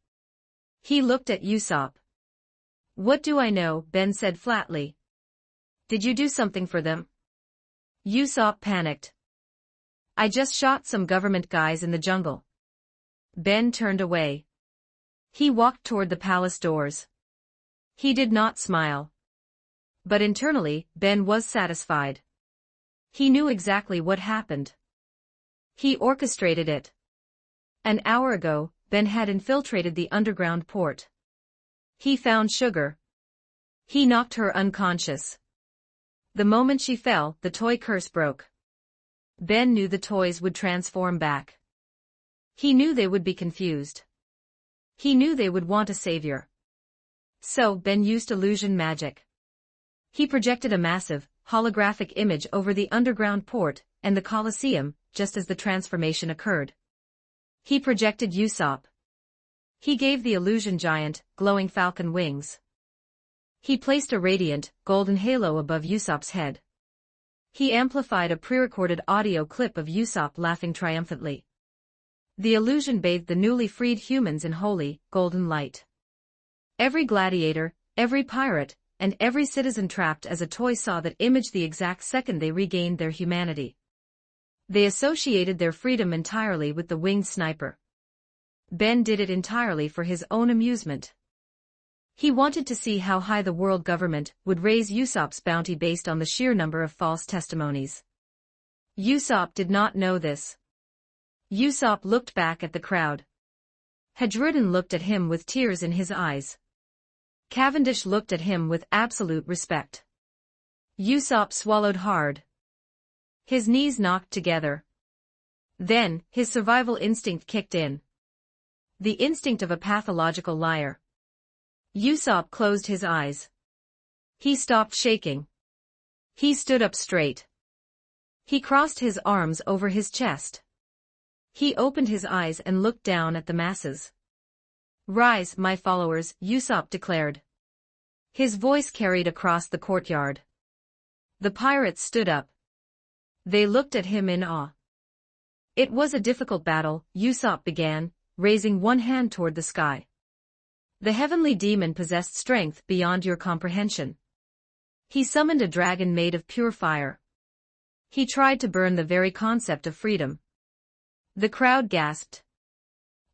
He looked at Usopp. "What do I know?" Ben said flatly. "Did you do something for them?" Usopp panicked. "I just shot some government guys in the jungle." Ben turned away. He walked toward the palace doors. He did not smile. But internally, Ben was satisfied. He knew exactly what happened. He orchestrated it. An hour ago, Ben had infiltrated the underground port. He found Sugar. He knocked her unconscious. The moment she fell, the toy curse broke. Ben knew the toys would transform back. He knew they would be confused. He knew they would want a savior. So Ben used illusion magic. He projected a massive, holographic image over the underground port and the Colosseum, just as the transformation occurred. He projected Usopp. He gave the illusion giant glowing falcon wings. He placed a radiant, golden halo above Usopp's head. He amplified a pre-recorded audio clip of Usopp laughing triumphantly. The illusion bathed the newly freed humans in holy, golden light. Every gladiator, every pirate, and every citizen trapped as a toy saw that image the exact second they regained their humanity. They associated their freedom entirely with the winged sniper. Ben did it entirely for his own amusement. He wanted to see how high the world government would raise Usopp's bounty based on the sheer number of false testimonies. Usopp did not know this. Usopp looked back at the crowd. Hadrudan looked at him with tears in his eyes. Cavendish looked at him with absolute respect. Usopp swallowed hard. His knees knocked together. Then, his survival instinct kicked in. The instinct of a pathological liar. Usopp closed his eyes. He stopped shaking. He stood up straight. He crossed his arms over his chest. He opened his eyes and looked down at the masses. "Rise, my followers," Usopp declared. His voice carried across the courtyard. The pirates stood up. They looked at him in awe. "It was a difficult battle," Usopp began, raising one hand toward the sky. "The heavenly demon possessed strength beyond your comprehension. He summoned a dragon made of pure fire. He tried to burn the very concept of freedom." The crowd gasped.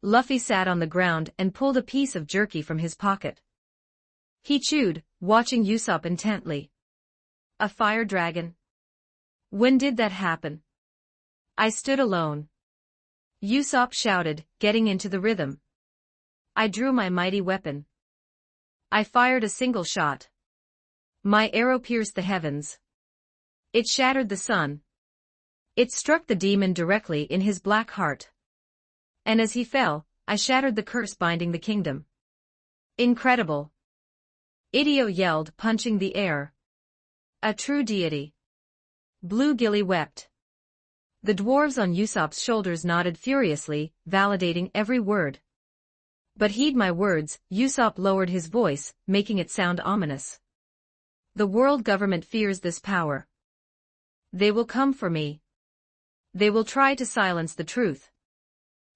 Luffy sat on the ground and pulled a piece of jerky from his pocket. He chewed, watching Usopp intently. "A fire dragon? When did that happen?" "I stood alone," Usopp shouted, getting into the rhythm. "I drew my mighty weapon. I fired a single shot. My arrow pierced the heavens. It shattered the sun. It struck the demon directly in his black heart. And as he fell, I shattered the curse binding the kingdom." "Incredible!" Idio yelled, punching the air. "A true deity." Blue Gilly wept. The dwarves on Usopp's shoulders nodded furiously, validating every word. "But heed my words," Usopp lowered his voice, making it sound ominous. "The world government fears this power. They will come for me. They will try to silence the truth.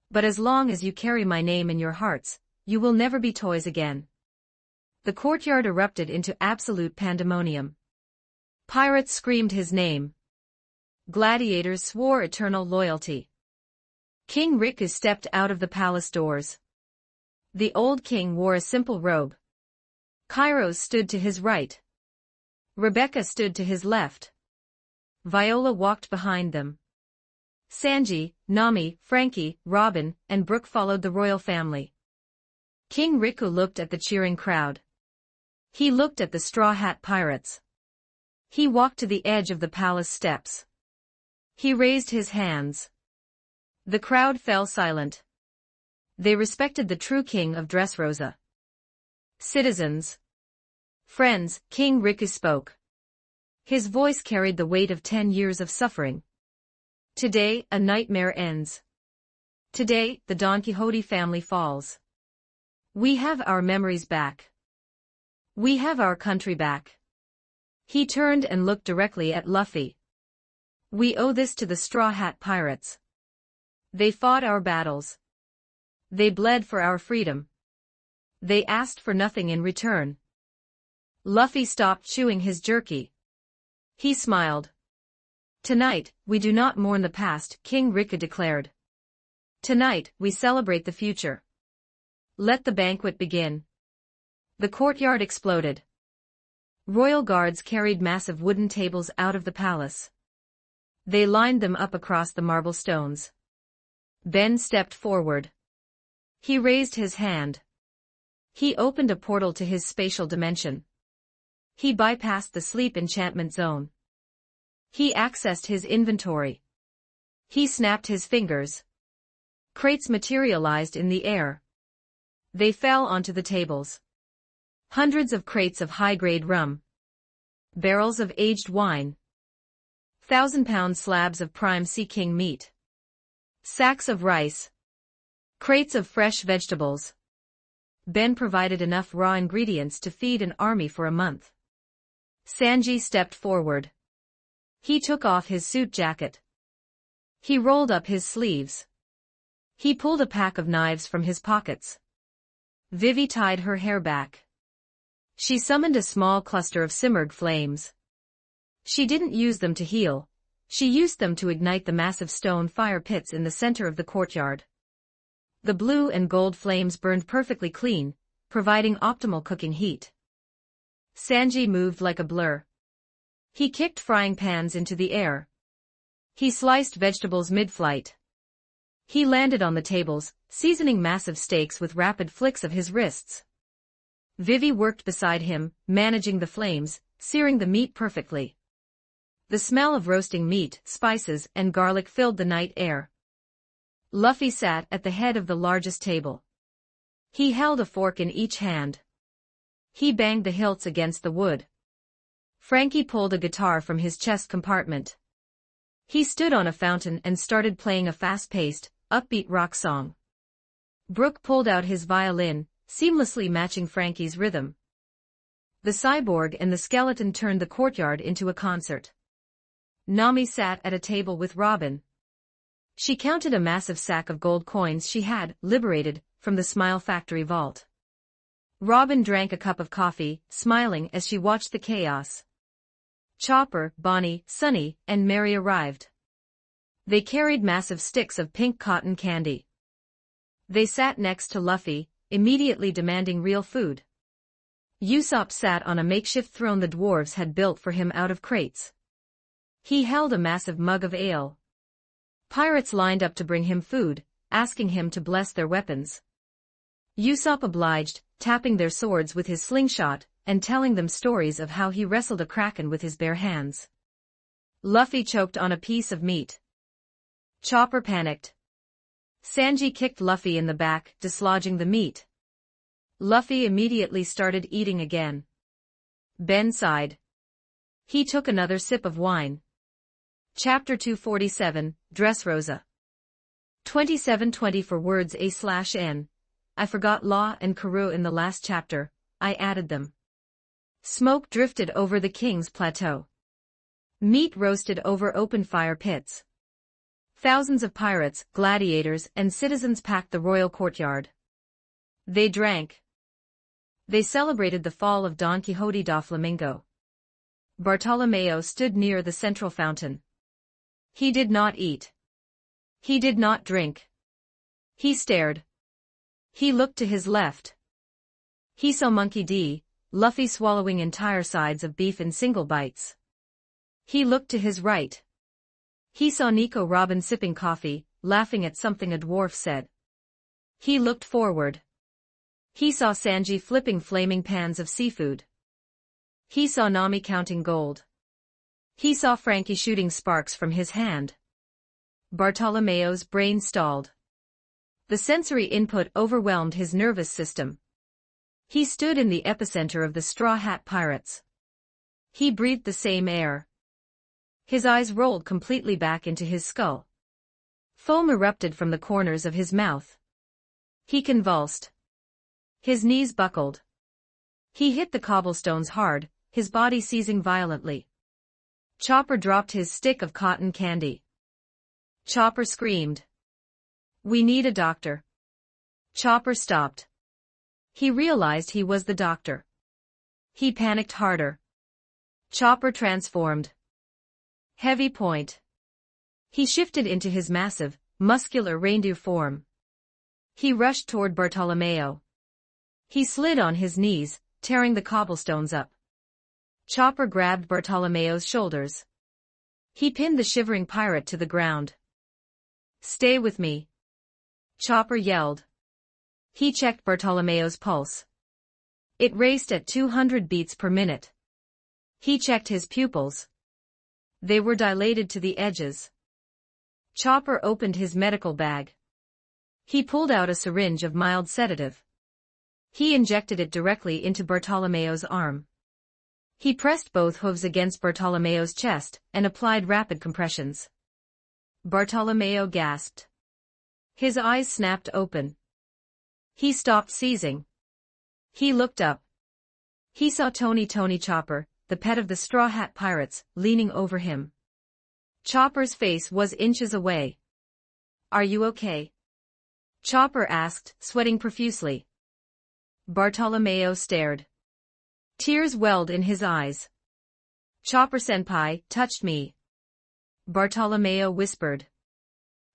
But as long as you carry my name in your hearts, you will never be toys again." The courtyard erupted into absolute pandemonium. Pirates screamed his name. Gladiators swore eternal loyalty. King Riku stepped out of the palace doors. The old king wore a simple robe. Kairos stood to his right. Rebecca stood to his left. Viola walked behind them. Sanji, Nami, Frankie, Robin, and Brook followed the royal family. King Riku looked at the cheering crowd. He looked at the Straw Hat Pirates. He walked to the edge of the palace steps. He raised his hands. The crowd fell silent. They respected the true king of Dressrosa. Citizens. Friends, King Riku spoke. His voice carried the weight of 10 years of suffering. Today, a nightmare ends. Today, the Don Quixote family falls. We have our memories back. We have our country back. He turned and looked directly at Luffy. We owe this to the Straw Hat Pirates. They fought our battles. They bled for our freedom. They asked for nothing in return. Luffy stopped chewing his jerky. He smiled. Tonight, we do not mourn the past, King Riku declared. Tonight, we celebrate the future. Let the banquet begin. The courtyard exploded. Royal guards carried massive wooden tables out of the palace. They lined them up across the marble stones. Ben stepped forward. He raised his hand. He opened a portal to his spatial dimension. He bypassed the sleep enchantment zone. He accessed his inventory. He snapped his fingers. Crates materialized in the air. They fell onto the tables. Hundreds of crates of high-grade rum. Barrels of aged wine. 1,000-pound slabs of prime sea king meat. Sacks of rice. Crates of fresh vegetables. Ben provided enough raw ingredients to feed an army for a month. Sanji stepped forward. He took off his suit jacket. He rolled up his sleeves. He pulled a pack of knives from his pockets. Vivi tied her hair back. She summoned a small cluster of simmered flames. She didn't use them to heal. She used them to ignite the massive stone fire pits in the center of the courtyard. The blue and gold flames burned perfectly clean, providing optimal cooking heat. Sanji moved like a blur. He kicked frying pans into the air. He sliced vegetables mid-flight. He landed on the tables, seasoning massive steaks with rapid flicks of his wrists. Vivi worked beside him, managing the flames, searing the meat perfectly. The smell of roasting meat, spices, and garlic filled the night air. Luffy sat at the head of the largest table. He held a fork in each hand. He banged the hilts against the wood. Frankie pulled a guitar from his chest compartment. He stood on a fountain and started playing a fast-paced, upbeat rock song. Brook pulled out his violin, seamlessly matching Frankie's rhythm. The cyborg and the skeleton turned the courtyard into a concert. Nami sat at a table with Robin. She counted a massive sack of gold coins she had liberated from the Smile Factory vault. Robin drank a cup of coffee, smiling as she watched the chaos. Chopper, Bonnie, Sunny, and Mary arrived. They carried massive sticks of pink cotton candy. They sat next to Luffy, immediately demanding real food. Usopp sat on a makeshift throne the dwarves had built for him out of crates. He held a massive mug of ale. Pirates lined up to bring him food, asking him to bless their weapons. Usopp obliged, tapping their swords with his slingshot, and telling them stories of how he wrestled a kraken with his bare hands. Luffy choked on a piece of meat. Chopper panicked. Sanji kicked Luffy in the back, dislodging the meat. Luffy immediately started eating again. Ben sighed. He took another sip of wine. Chapter 247, Dressrosa. 2720 for words A/N. I forgot Law and Karoo in the last chapter, I added them. Smoke drifted over the king's plateau. Meat roasted over open fire pits. Thousands of pirates, gladiators, and citizens packed the royal courtyard. They drank. They celebrated the fall of Don Quixote da Flamingo. Bartolomeo stood near the central fountain. He did not eat. He did not drink. He stared. He looked to his left. He saw Monkey D. Luffy swallowing entire sides of beef in single bites. He looked to his right. He saw Nico Robin sipping coffee, laughing at something a dwarf said. He looked forward. He saw Sanji flipping flaming pans of seafood. He saw Nami counting gold. He saw Frankie shooting sparks from his hand. Bartolomeo's brain stalled. The sensory input overwhelmed his nervous system. He stood in the epicenter of the Straw Hat Pirates. He breathed the same air. His eyes rolled completely back into his skull. Foam erupted from the corners of his mouth. He convulsed. His knees buckled. He hit the cobblestones hard, his body seizing violently. Chopper dropped his stick of cotton candy. Chopper screamed. "We need a doctor." Chopper stopped. He realized he was the doctor. He panicked harder. Chopper transformed. Heavy point. He shifted into his massive, muscular reindeer form. He rushed toward Bartolomeo. He slid on his knees, tearing the cobblestones up. Chopper grabbed Bartolomeo's shoulders. He pinned the shivering pirate to the ground. "Stay with me," Chopper yelled. He checked Bartolomeo's pulse. It raced at 200 beats per minute. He checked his pupils. They were dilated to the edges. Chopper opened his medical bag. He pulled out a syringe of mild sedative. He injected it directly into Bartolomeo's arm. He pressed both hooves against Bartolomeo's chest and applied rapid compressions. Bartolomeo gasped. His eyes snapped open. He stopped seizing. He looked up. He saw Tony Chopper, the pet of the Straw Hat Pirates, leaning over him. Chopper's face was inches away. "Are you okay?" Chopper asked, sweating profusely. Bartolomeo stared. Tears welled in his eyes. "Chopper-senpai touched me," Bartolomeo whispered.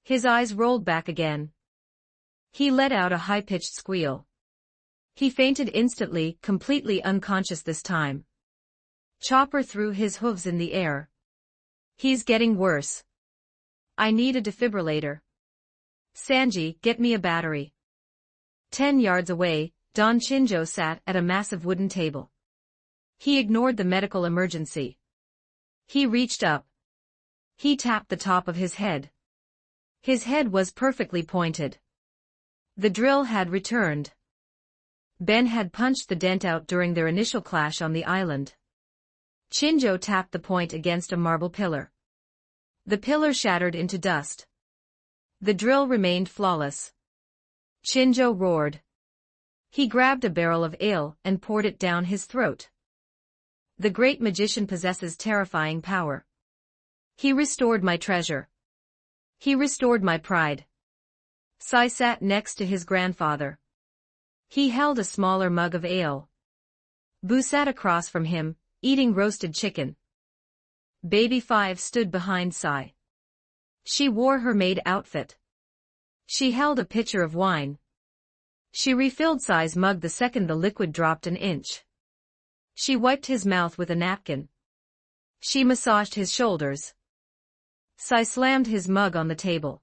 His eyes rolled back again. He let out a high-pitched squeal. He fainted instantly, completely unconscious this time. Chopper threw his hooves in the air. "He's getting worse. I need a defibrillator. Sanji, get me a battery." 10 yards away, Don Chinjo sat at a massive wooden table. He ignored the medical emergency. He reached up. He tapped the top of his head. His head was perfectly pointed. The drill had returned. Ben had punched the dent out during their initial clash on the island. Chinjo tapped the point against a marble pillar. The pillar shattered into dust. The drill remained flawless. Chinjo roared. He grabbed a barrel of ale and poured it down his throat. The great magician possesses terrifying power. He restored my treasure. He restored my pride. Sai sat next to his grandfather. He held a smaller mug of ale. Boo sat across from him, eating roasted chicken. Baby Five stood behind Sai. She wore her maid outfit. She held a pitcher of wine. She refilled Sai's mug the second the liquid dropped an inch. She wiped his mouth with a napkin. She massaged his shoulders. Sai slammed his mug on the table.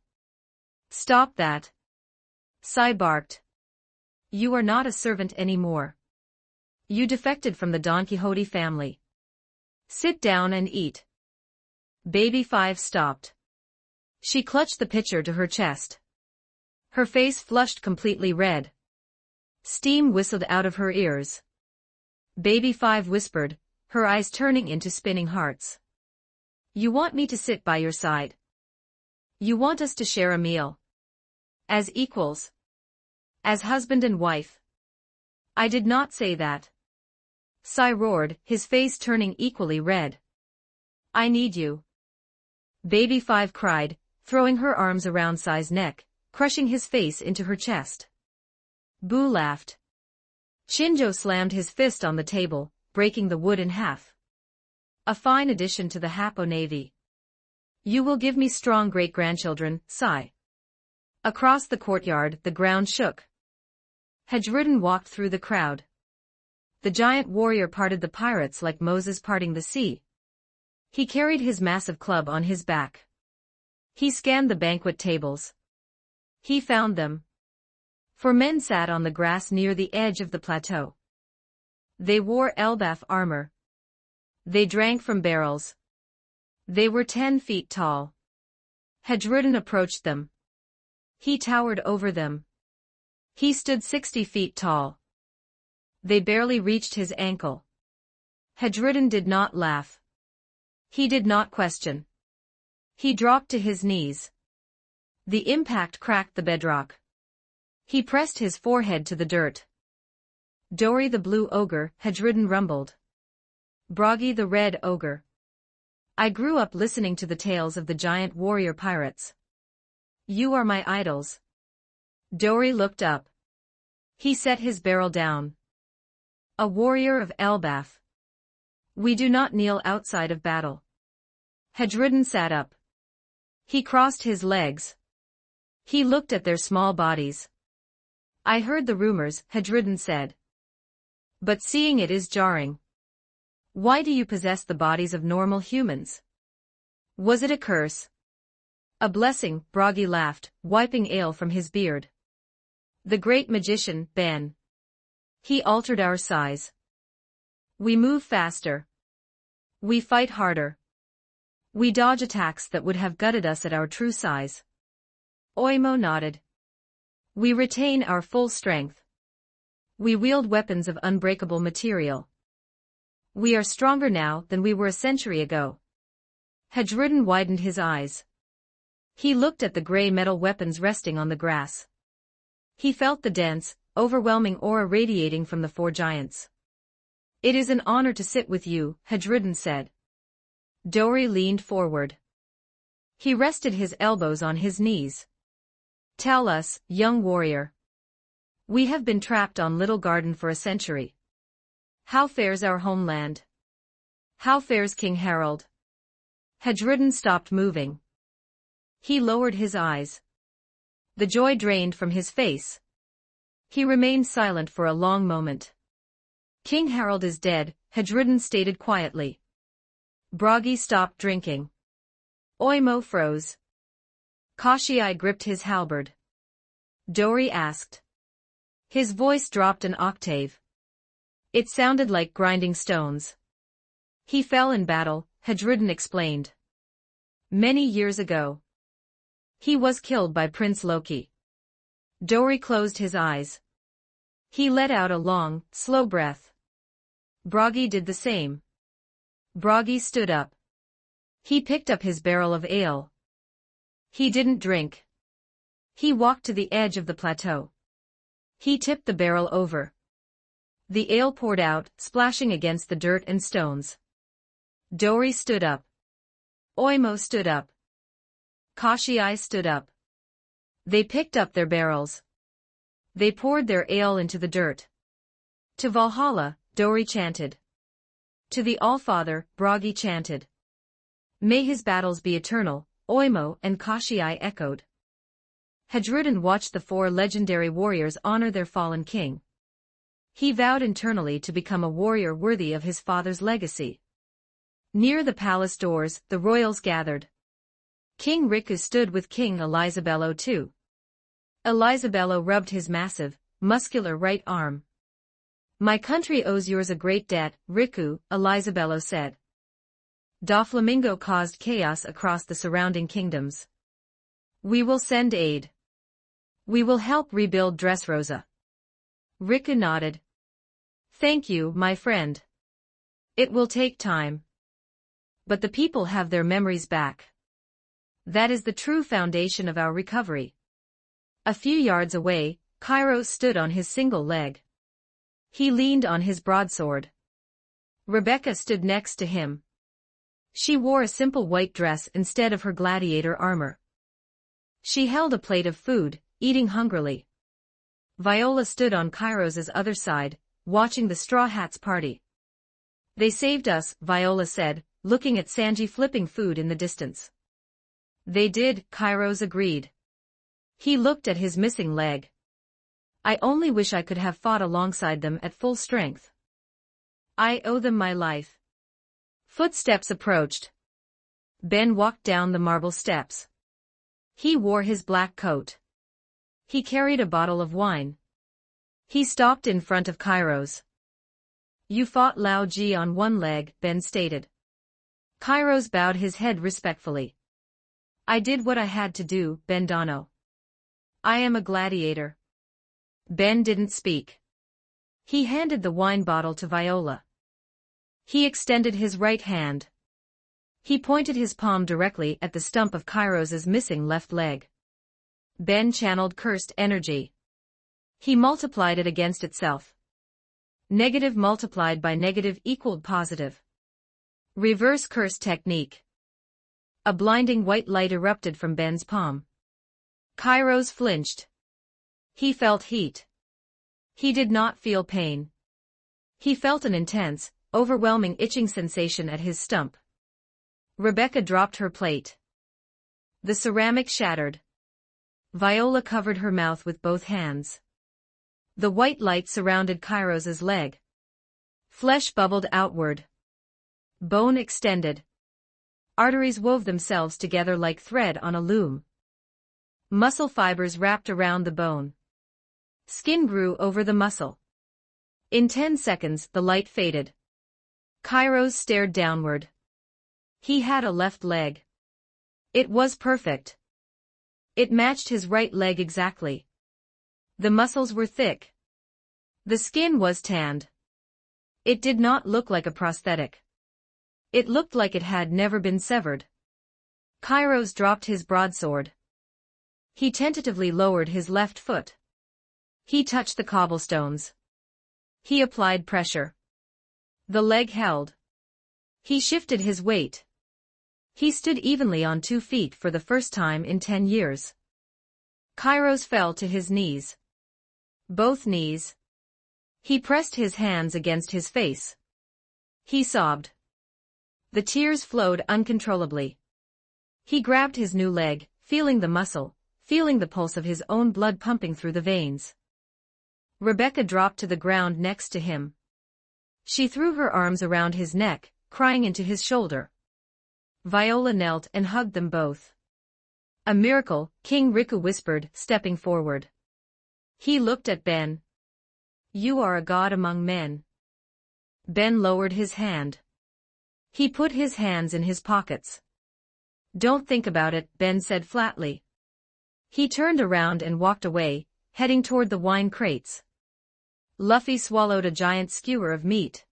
"Stop that!" Sai barked. "You are not a servant anymore. You defected from the Don Quixote family. Sit down and eat." Baby Five stopped. She clutched the pitcher to her chest. Her face flushed completely red. Steam whistled out of her ears. Baby Five whispered, her eyes turning into spinning hearts. "You want me to sit by your side? You want us to share a meal? As equals? As husband and wife?" "I did not say that." Sai roared, his face turning equally red. "I need you." Baby Five cried, throwing her arms around Sai's neck, crushing his face into her chest. Boo laughed. Chinjo slammed his fist on the table, breaking the wood in half. "A fine addition to the Hapo Navy. You will give me strong great-grandchildren, Sai." Across the courtyard, the ground shook. Hedgerudin walked through the crowd. The giant warrior parted the pirates like Moses parting the sea. He carried his massive club on his back. He scanned the banquet tables. He found them. 4 men sat on the grass near the edge of the plateau. They wore Elbaf armor. They drank from barrels. They were 10 feet tall. Hedrudin approached them. He towered over them. He stood 60 feet tall. They barely reached his ankle. Hedrudin did not laugh. He did not question. He dropped to his knees. The impact cracked the bedrock. He pressed his forehead to the dirt. Dori the blue ogre, Hedrudin rumbled. Bragi the red ogre. I grew up listening to the tales of the giant warrior pirates. You are my idols. Dori looked up. He set his barrel down. A warrior of Elbaf. We do not kneel outside of battle. Hedrudin sat up. He crossed his legs. He looked at their small bodies. I heard the rumors, Hedrudin said. But seeing it is jarring. Why do you possess the bodies of normal humans? Was it a curse? A blessing, Bragi laughed, wiping ale from his beard. The great magician, Ben. He altered our size. We move faster. We fight harder. We dodge attacks that would have gutted us at our true size. Oimo nodded. We retain our full strength. We wield weapons of unbreakable material. We are stronger now than we were a century ago. Hedrudin widened his eyes. He looked at the gray metal weapons resting on the grass. He felt the dense, overwhelming aura radiating from the four giants. It is an honor to sit with you, Hedrudin said. Dori leaned forward. He rested his elbows on his knees. Tell us, young warrior. We have been trapped on Little Garden for a century. How fares our homeland? How fares King Harald? Hedrudin stopped moving. He lowered his eyes. The joy drained from his face. He remained silent for a long moment. King Harald is dead, Hedrudin stated quietly. Bragi stopped drinking. Oimo froze. Kashii gripped his halberd. Dori asked. His voice dropped an octave. It sounded like grinding stones. He fell in battle, Hedrudin explained. Many years ago. He was killed by Prince Loki. Dori closed his eyes. He let out a long, slow breath. Bragi did the same. Bragi stood up. He picked up his barrel of ale. He didn't drink. He walked to the edge of the plateau. He tipped the barrel over. The ale poured out, splashing against the dirt and stones. Dori stood up. Oimo stood up. Kashii stood up. They picked up their barrels. They poured their ale into the dirt. To Valhalla, Dori chanted. To the Allfather, Bragi chanted. May his battles be eternal, Oimo and Kashii echoed. Hedrudin watched the four legendary warriors honor their fallen king. He vowed internally to become a warrior worthy of his father's legacy. Near the palace doors, the royals gathered. King Riku stood with King Elisabello too. Elisabello rubbed his massive, muscular right arm. My country owes yours a great debt, Riku, Elisabello said. Doflamingo caused chaos across the surrounding kingdoms. We will send aid. We will help rebuild Dressrosa. Riku nodded. Thank you, my friend. It will take time. But the people have their memories back. That is the true foundation of our recovery. A few yards away, Kairos stood on his single leg. He leaned on his broadsword. Rebecca stood next to him. She wore a simple white dress instead of her gladiator armor. She held a plate of food, eating hungrily. Viola stood on Kairos's other side, watching the Straw Hats party. They saved us, Viola said, looking at Sanji flipping food in the distance. They did, Kairos agreed. He looked at his missing leg. I only wish I could have fought alongside them at full strength. I owe them my life. Footsteps approached. Ben walked down the marble steps. He wore his black coat. He carried a bottle of wine. He stopped in front of Kairos. You fought Lao Ji on one leg, Ben stated. Kairos bowed his head respectfully. I did what I had to do, Bendano. I am a gladiator. Ben didn't speak. He handed the wine bottle to Viola. He extended his right hand. He pointed his palm directly at the stump of Kairos's missing left leg. Ben channeled cursed energy. He multiplied it against itself. Negative multiplied by negative equaled positive. Reverse curse technique. A blinding white light erupted from Ben's palm. Kairos flinched. He felt heat. He did not feel pain. He felt an intense, overwhelming itching sensation at his stump. Rebecca dropped her plate. The ceramic shattered. Viola covered her mouth with both hands. The white light surrounded Kairos's leg. Flesh bubbled outward. Bone extended. Arteries wove themselves together like thread on a loom. Muscle fibers wrapped around the bone. Skin grew over the muscle. In 10 seconds the light faded. Kairos stared downward. He had a left leg. It was perfect. It matched his right leg exactly. The muscles were thick. The skin was tanned. It did not look like a prosthetic. It looked like it had never been severed. Kairos dropped his broadsword. He tentatively lowered his left foot. He touched the cobblestones. He applied pressure. The leg held. He shifted his weight. He stood evenly on 2 feet for the first time in 10 years. Kairos fell to his knees. Both knees. He pressed his hands against his face. He sobbed. The tears flowed uncontrollably. He grabbed his new leg, feeling the muscle, feeling the pulse of his own blood pumping through the veins. Rebecca dropped to the ground next to him. She threw her arms around his neck, crying into his shoulder. Viola knelt and hugged them both. A miracle, King Riku whispered, stepping forward. He looked at Ben. You are a god among men. Ben lowered his hand. He put his hands in his pockets. Don't think about it, Ben said flatly. He turned around and walked away, heading toward the wine crates. Luffy swallowed a giant skewer of meat.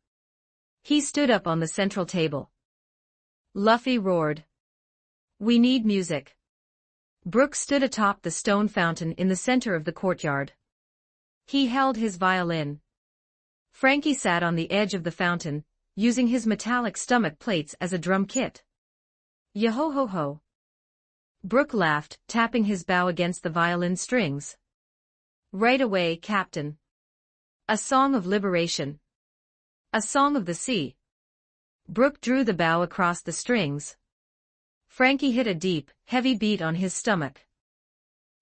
He stood up on the central table. Luffy roared. We need music. Brook stood atop the stone fountain in the center of the courtyard. He held his violin. Frankie sat on the edge of the fountain, using his metallic stomach plates as a drum kit. Yo-ho-ho-ho. Brook laughed, tapping his bow against the violin strings. Right away, Captain. A song of liberation. A song of the sea. Brook drew the bow across the strings. Frankie hit a deep, heavy beat on his stomach.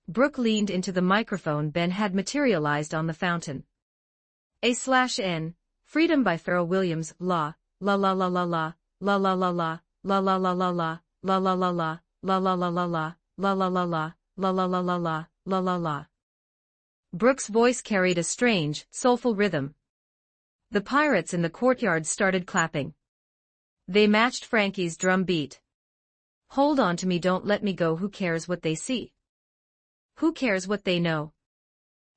Brook leaned into the microphone Ben had materialized on the fountain. A/N, Freedom by Pharrell Williams, la la la la la la, la la la la, la la la la la, la la la la, la la la la la, la la la la, la la la la la, la la la. Brook's voice carried a strange, soulful rhythm. The pirates in the courtyard started clapping. They matched Frankie's drum beat. Hold on to me, don't let me go, who cares what they see? Who cares what they know?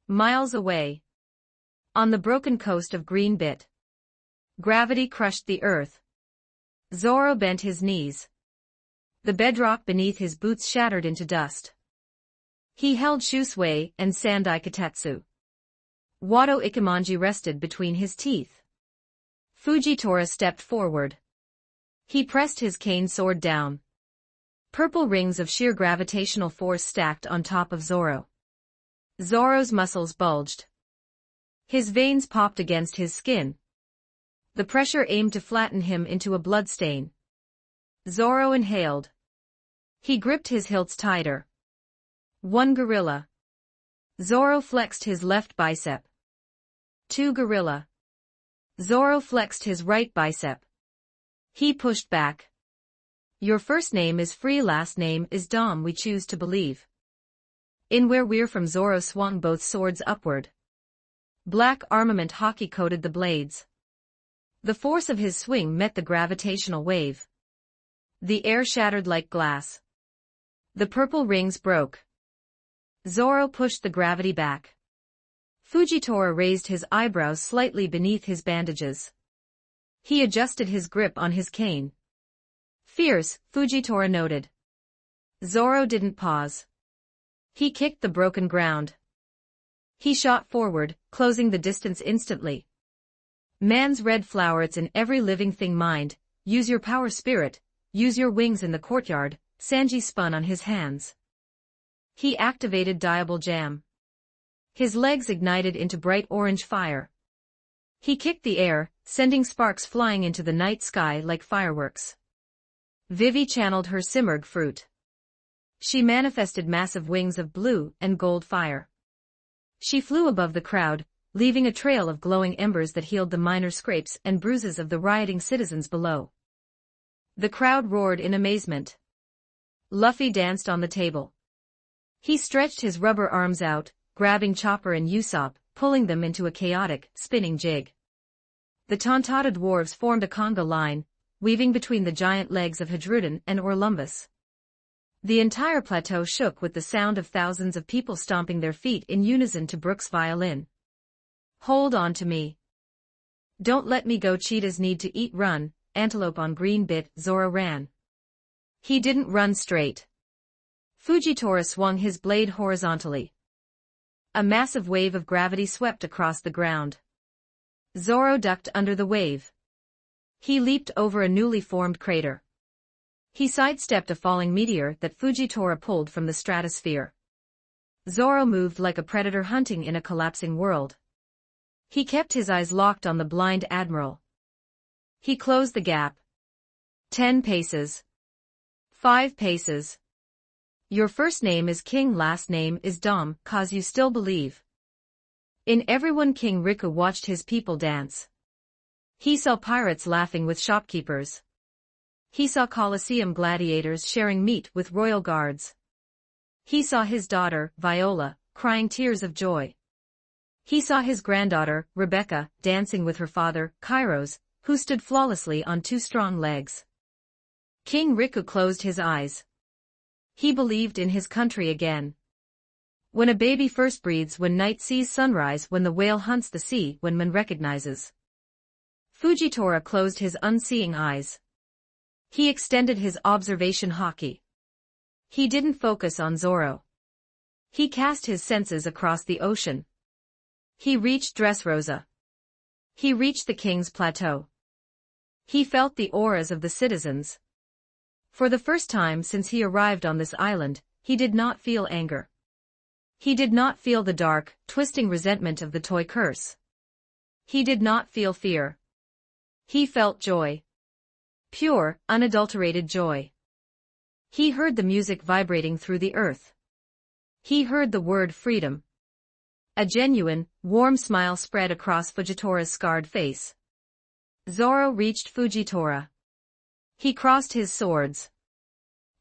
Miles away. On the broken coast of Greenbit. Gravity crushed the earth. Zoro bent his knees. The bedrock beneath his boots shattered into dust. He held Shusui and Sandai Katetsu. Wado Ikimonji rested between his teeth. Fujitora stepped forward. He pressed his cane sword down. Purple rings of sheer gravitational force stacked on top of Zoro. Zoro's muscles bulged. His veins popped against his skin. The pressure aimed to flatten him into a bloodstain. Zoro inhaled. He gripped his hilts tighter. One gorilla. Zoro flexed his left bicep. Two gorilla. Zoro flexed his right bicep. He pushed back. Your first name is free, last name is Dom, we choose to believe. In where we're from, Zoro swung both swords upward. Black armament hockey coated the blades. The force of his swing met the gravitational wave. The air shattered like glass. The purple rings broke. Zoro pushed the gravity back. Fujitora raised his eyebrows slightly beneath his bandages. He adjusted his grip on his cane. Fierce, Fujitora noted. Zoro didn't pause. He kicked the broken ground. He shot forward, closing the distance instantly. Man's red flower, it's in every living thing mind. Use your power, spirit. Use your wings. In the courtyard, Sanji spun on his hands. He activated Diable Jam. His legs ignited into bright orange fire. He kicked the air, sending sparks flying into the night sky like fireworks. Vivi channeled her Simurgh fruit. She manifested massive wings of blue and gold fire. She flew above the crowd, leaving a trail of glowing embers that healed the minor scrapes and bruises of the rioting citizens below. The crowd roared in amazement. Luffy danced on the table. He stretched his rubber arms out, grabbing Chopper and Usopp, pulling them into a chaotic, spinning jig. The Tontada dwarves formed a conga line, weaving between the giant legs of Hadrudin and Orlumbus. The entire plateau shook with the sound of thousands of people stomping their feet in unison to Brook's violin. Hold on to me. Don't let me go. Cheetahs need to eat. Run, antelope on green bit. Zoro ran. He didn't run straight. Fujitora swung his blade horizontally. A massive wave of gravity swept across the ground. Zoro ducked under the wave. He leaped over a newly formed crater. He sidestepped a falling meteor that Fujitora pulled from the stratosphere. Zoro moved like a predator hunting in a collapsing world. He kept his eyes locked on the blind admiral. He closed the gap. 10 paces. 5 paces. Your first name is King, last name is Dom, 'cause you still believe in everyone. King Riku watched his people dance. He saw pirates laughing with shopkeepers. He saw Colosseum gladiators sharing meat with royal guards. He saw his daughter, Viola, crying tears of joy. He saw his granddaughter, Rebecca, dancing with her father, Kairos, who stood flawlessly on 2 strong legs. King Riku closed his eyes. He believed in his country again. When a baby first breathes, when night sees sunrise, when the whale hunts the sea, when man recognizes. Fujitora closed his unseeing eyes. He extended his observation haki. He didn't focus on Zoro. He cast his senses across the ocean. He reached Dressrosa. He reached the king's plateau. He felt the auras of the citizens. For the first time since he arrived on this island, he did not feel anger. He did not feel the dark, twisting resentment of the toy curse. He did not feel fear. He felt joy. Pure, unadulterated joy. He heard the music vibrating through the earth. He heard the word freedom. A genuine, warm smile spread across Fujitora's scarred face. Zoro reached Fujitora. He crossed his swords.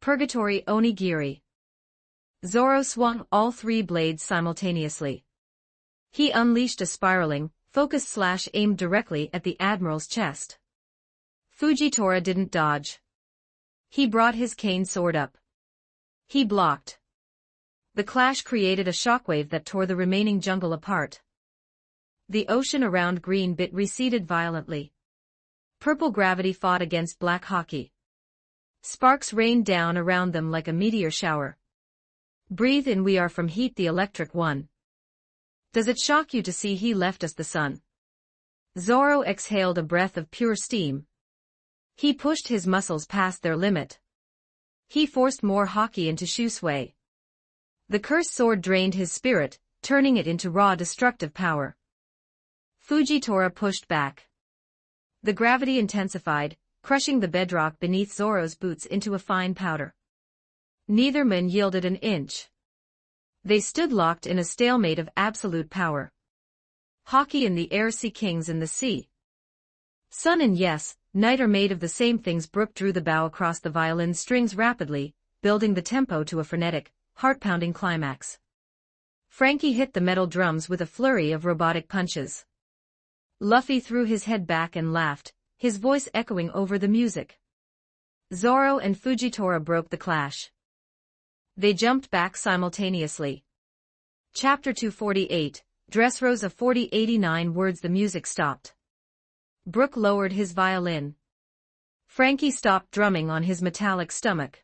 Purgatory Onigiri. Zoro swung all 3 blades simultaneously. He unleashed a spiraling, focused slash aimed directly at the admiral's chest. Fujitora didn't dodge. He brought his cane sword up. He blocked. The clash created a shockwave that tore the remaining jungle apart. The ocean around Green Bit receded violently. Purple gravity fought against black haki. Sparks rained down around them like a meteor shower. Breathe in, we are from heat, the electric one. Does it shock you to see he left us the sun? Zoro exhaled a breath of pure steam. He pushed his muscles past their limit. He forced more haki into Shusui. The cursed sword drained his spirit, turning it into raw destructive power. Fujitora pushed back. The gravity intensified, crushing the bedrock beneath Zoro's boots into a fine powder. Neither man yielded an inch. They stood locked in a stalemate of absolute power. Haki in the air, sea kings in the sea. Sun and yes, night are made of the same things. Brook drew the bow across the violin strings rapidly, building the tempo to a frenetic, heart-pounding climax. Frankie hit the metal drums with a flurry of robotic punches. Luffy threw his head back and laughed, his voice echoing over the music. Zoro and Fujitora broke the clash. They jumped back simultaneously. Chapter 248, Dressrosa 4089 words. The music stopped. Brook lowered his violin. Frankie stopped drumming on his metallic stomach.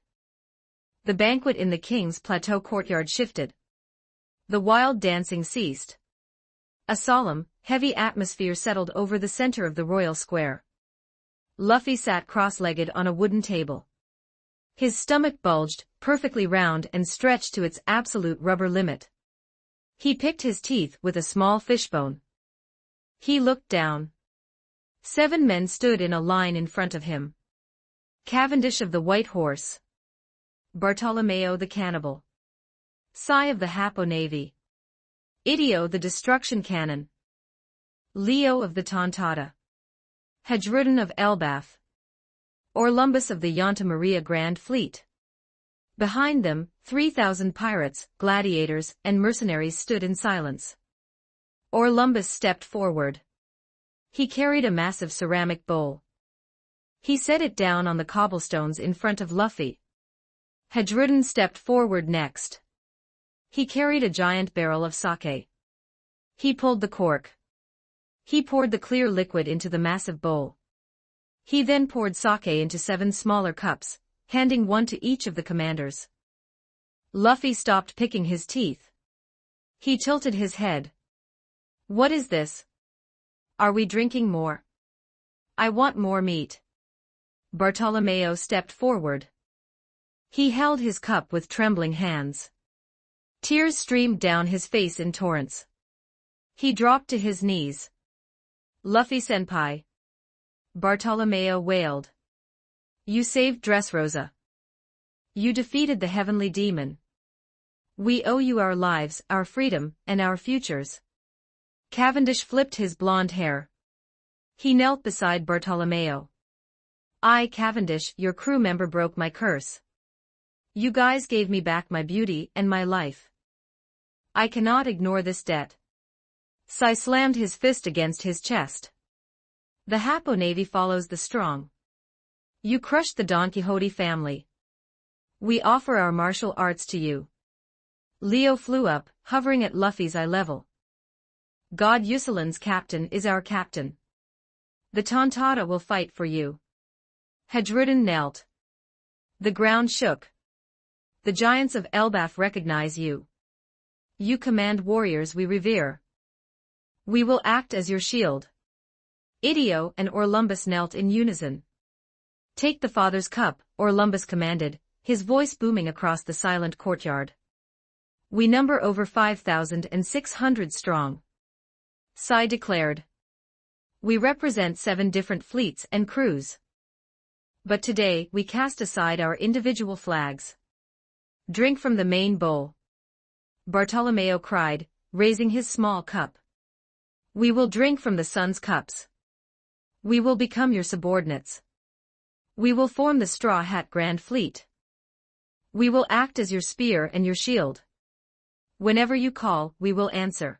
The banquet in the King's Plateau courtyard shifted. The wild dancing ceased. A solemn, heavy atmosphere settled over the center of the royal square. Luffy sat cross-legged on a wooden table. His stomach bulged, perfectly round and stretched to its absolute rubber limit. He picked his teeth with a small fishbone. He looked down. 7 men stood in a line in front of him. Cavendish of the White Horse. Bartolomeo the Cannibal. Sai of the Hapo Navy. Idio the Destruction Cannon. Leo of the Tontata. Hadrudin of Elbaf. Orlumbus of the Yanta Maria Grand Fleet. Behind them, 3,000 pirates, gladiators, and mercenaries stood in silence. Orlumbus stepped forward. He carried a massive ceramic bowl. He set it down on the cobblestones in front of Luffy. Hadrudin stepped forward next. He carried a giant barrel of sake. He pulled the cork. He poured the clear liquid into the massive bowl. He then poured sake into 7 smaller cups, handing one to each of the commanders. Luffy stopped picking his teeth. He tilted his head. What is this? Are we drinking more? I want more meat. Bartolomeo stepped forward. He held his cup with trembling hands. Tears streamed down his face in torrents. He dropped to his knees. Luffy-senpai. Bartolomeo wailed. You saved Dressrosa. You defeated the heavenly demon. We owe you our lives, our freedom, and our futures. Cavendish flipped his blonde hair. He knelt beside Bartolomeo. I, Cavendish, your crew member, broke my curse. You guys gave me back my beauty and my life. I cannot ignore this debt. Sai slammed his fist against his chest. The Hapo Navy follows the strong. You crushed the Don Quixote family. We offer our martial arts to you. Leo flew up, hovering at Luffy's eye level. God Yusalin's captain is our captain. The Tontata will fight for you. Hadrudin knelt. The ground shook. The giants of Elbaf recognize you. You command warriors we revere. We will act as your shield. Idio and Orlumbus knelt in unison. Take the father's cup, Orlumbus commanded, his voice booming across the silent courtyard. We number over 5,600 strong. Sai declared. We represent 7 different fleets and crews. But today we cast aside our individual flags. Drink from the main bowl. Bartolomeo cried, raising his small cup. We will drink from the sun's cups. We will become your subordinates. We will form the Straw Hat Grand Fleet. We will act as your spear and your shield. Whenever you call, we will answer.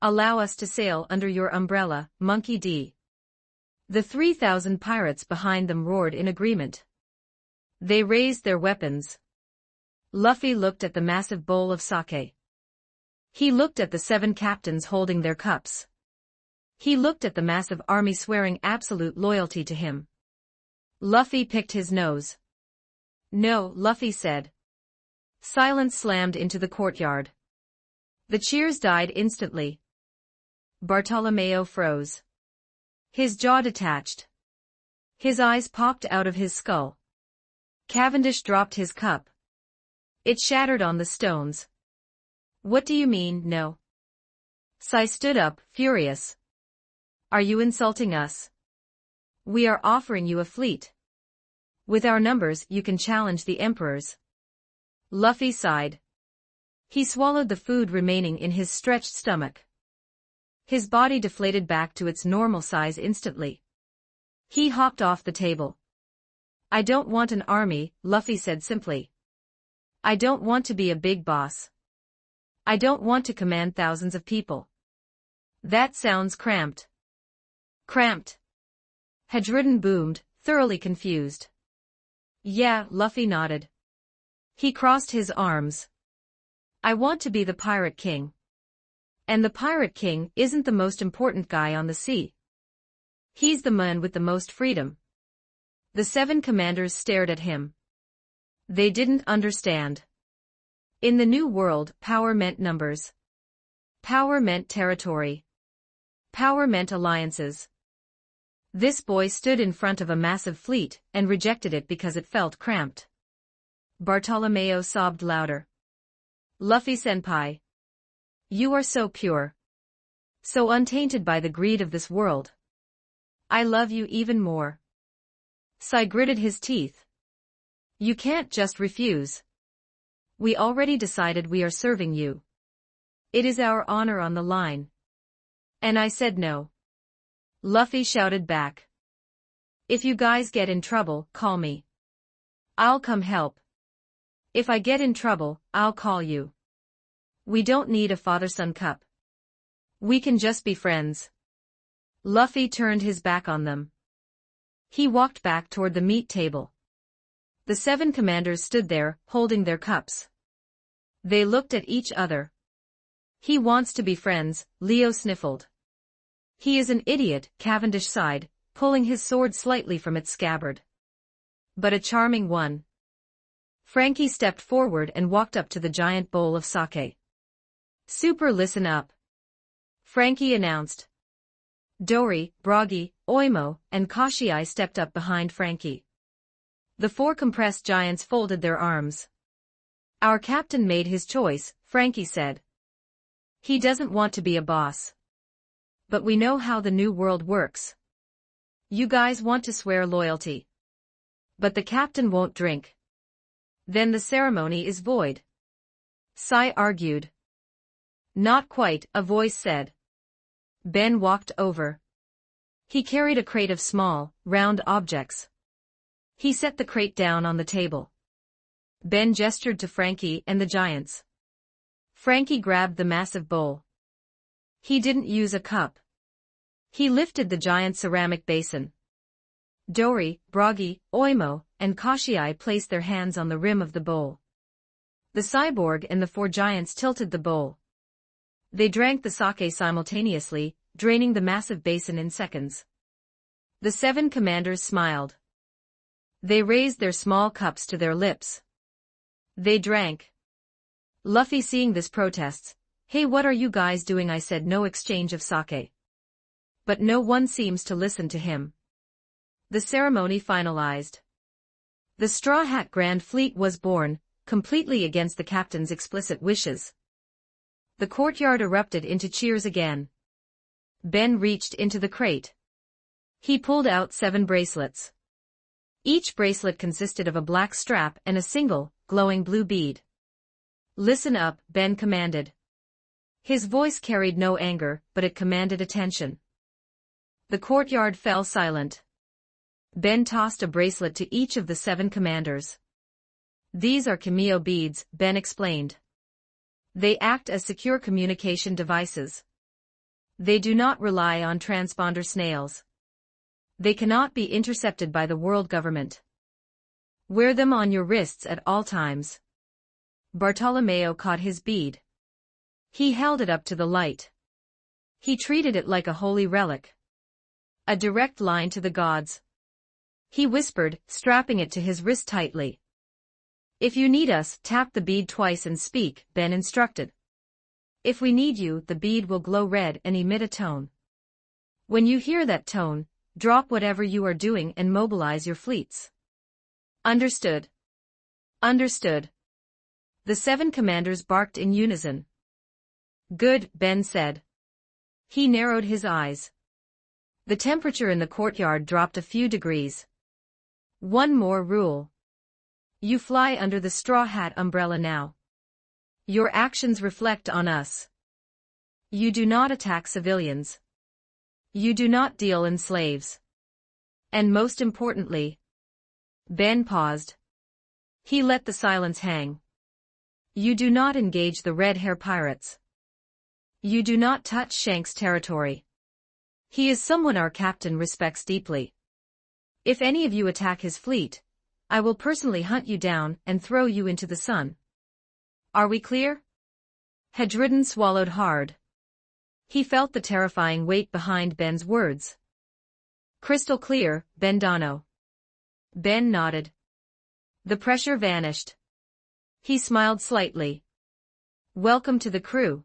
Allow us to sail under your umbrella, Monkey D. The 3,000 pirates behind them roared in agreement. They raised their weapons. Luffy looked at the massive bowl of sake. He looked at the 7 captains holding their cups. He looked at the massive army swearing absolute loyalty to him. Luffy picked his nose. No, Luffy said. Silence slammed into the courtyard. The cheers died instantly. Bartolomeo froze. His jaw detached. His eyes popped out of his skull. Cavendish dropped his cup. It shattered on the stones. What do you mean, no? Sai stood up, furious. Are you insulting us? We are offering you a fleet. With our numbers you can challenge the emperors. Luffy sighed. He swallowed the food remaining in his stretched stomach. His body deflated back to its normal size instantly. He hopped off the table. I don't want an army, Luffy said simply. I don't want to be a big boss. I don't want to command thousands of people. That sounds cramped. Cramped. Hadrudin boomed, thoroughly confused. Yeah, Luffy nodded. He crossed his arms. I want to be the Pirate King. And the Pirate King isn't the most important guy on the sea. He's the man with the most freedom. The 7 commanders stared at him. They didn't understand. In the New World, power meant numbers. Power meant territory. Power meant alliances. This boy stood in front of a massive fleet and rejected it because it felt cramped. Bartolomeo sobbed louder. Luffy-senpai. You are so pure. So untainted by the greed of this world. I love you even more. Sai gritted his teeth. You can't just refuse. We already decided we are serving you. It is our honor on the line. And I said no. Luffy shouted back. If you guys get in trouble, call me. I'll come help. If I get in trouble, I'll call you. We don't need a father-son cup. We can just be friends. Luffy turned his back on them. He walked back toward the meat table. The 7 commanders stood there, holding their cups. They looked at each other. He wants to be friends, Leo sniffled. He is an idiot, Cavendish sighed, pulling his sword slightly from its scabbard. But a charming one. Frankie stepped forward and walked up to the giant bowl of sake. Super, listen up. Frankie announced. Dory, Bragi, Oimo, and Kashiai stepped up behind Frankie. The 4 compressed giants folded their arms. Our captain made his choice, Frankie said. He doesn't want to be a boss. But we know how the new world works. You guys want to swear loyalty. But the captain won't drink. Then the ceremony is void. Sai argued. Not quite, a voice said. Ben walked over. He carried a crate of small, round objects. He set the crate down on the table. Ben gestured to Frankie and the giants. Frankie grabbed the massive bowl. He didn't use a cup. He lifted the giant ceramic basin. Dory, Bragi, Oimo, and Kashiai placed their hands on the rim of the bowl. The cyborg and the 4 giants tilted the bowl. They drank the sake simultaneously, draining the massive basin in seconds. The 7 commanders smiled. They raised their small cups to their lips. They drank. Luffy, seeing this, protests. Hey, what are you guys doing? I said no exchange of sake. But no one seems to listen to him. The ceremony finalized. The Straw Hat Grand Fleet was born, completely against the captain's explicit wishes. The courtyard erupted into cheers again. Ben reached into the crate. He pulled out 7 bracelets. Each bracelet consisted of a black strap and a single, glowing blue bead. Listen up, Ben commanded. His voice carried no anger, but it commanded attention. The courtyard fell silent. Ben tossed a bracelet to each of the 7 commanders. These are Kameo beads, Ben explained. They act as secure communication devices. They do not rely on transponder snails. They cannot be intercepted by the world government. Wear them on your wrists at all times. Bartolomeo caught his bead. He held it up to the light. He treated it like a holy relic. A direct line to the gods. He whispered, strapping it to his wrist tightly. If you need us, tap the bead twice and speak, Ben instructed. If we need you, the bead will glow red and emit a tone. When you hear that tone, drop whatever you are doing and mobilize your fleets. Understood. Understood. The 7 commanders barked in unison. Good, Ben said. He narrowed his eyes. The temperature in the courtyard dropped a few degrees. One more rule. You fly under the Straw Hat umbrella now. Your actions reflect on us. You do not attack civilians. You do not deal in slaves. And most importantly, Ben paused. He let the silence hang. You do not engage the Red Hair Pirates. You do not touch Shank's territory. He is someone our captain respects deeply. If any of you attack his fleet, I will personally hunt you down and throw you into the sun. Are we clear? Hedridden swallowed hard. He felt the terrifying weight behind Ben's words. Crystal clear, Bendano. Ben nodded. The pressure vanished. He smiled slightly. Welcome to the crew.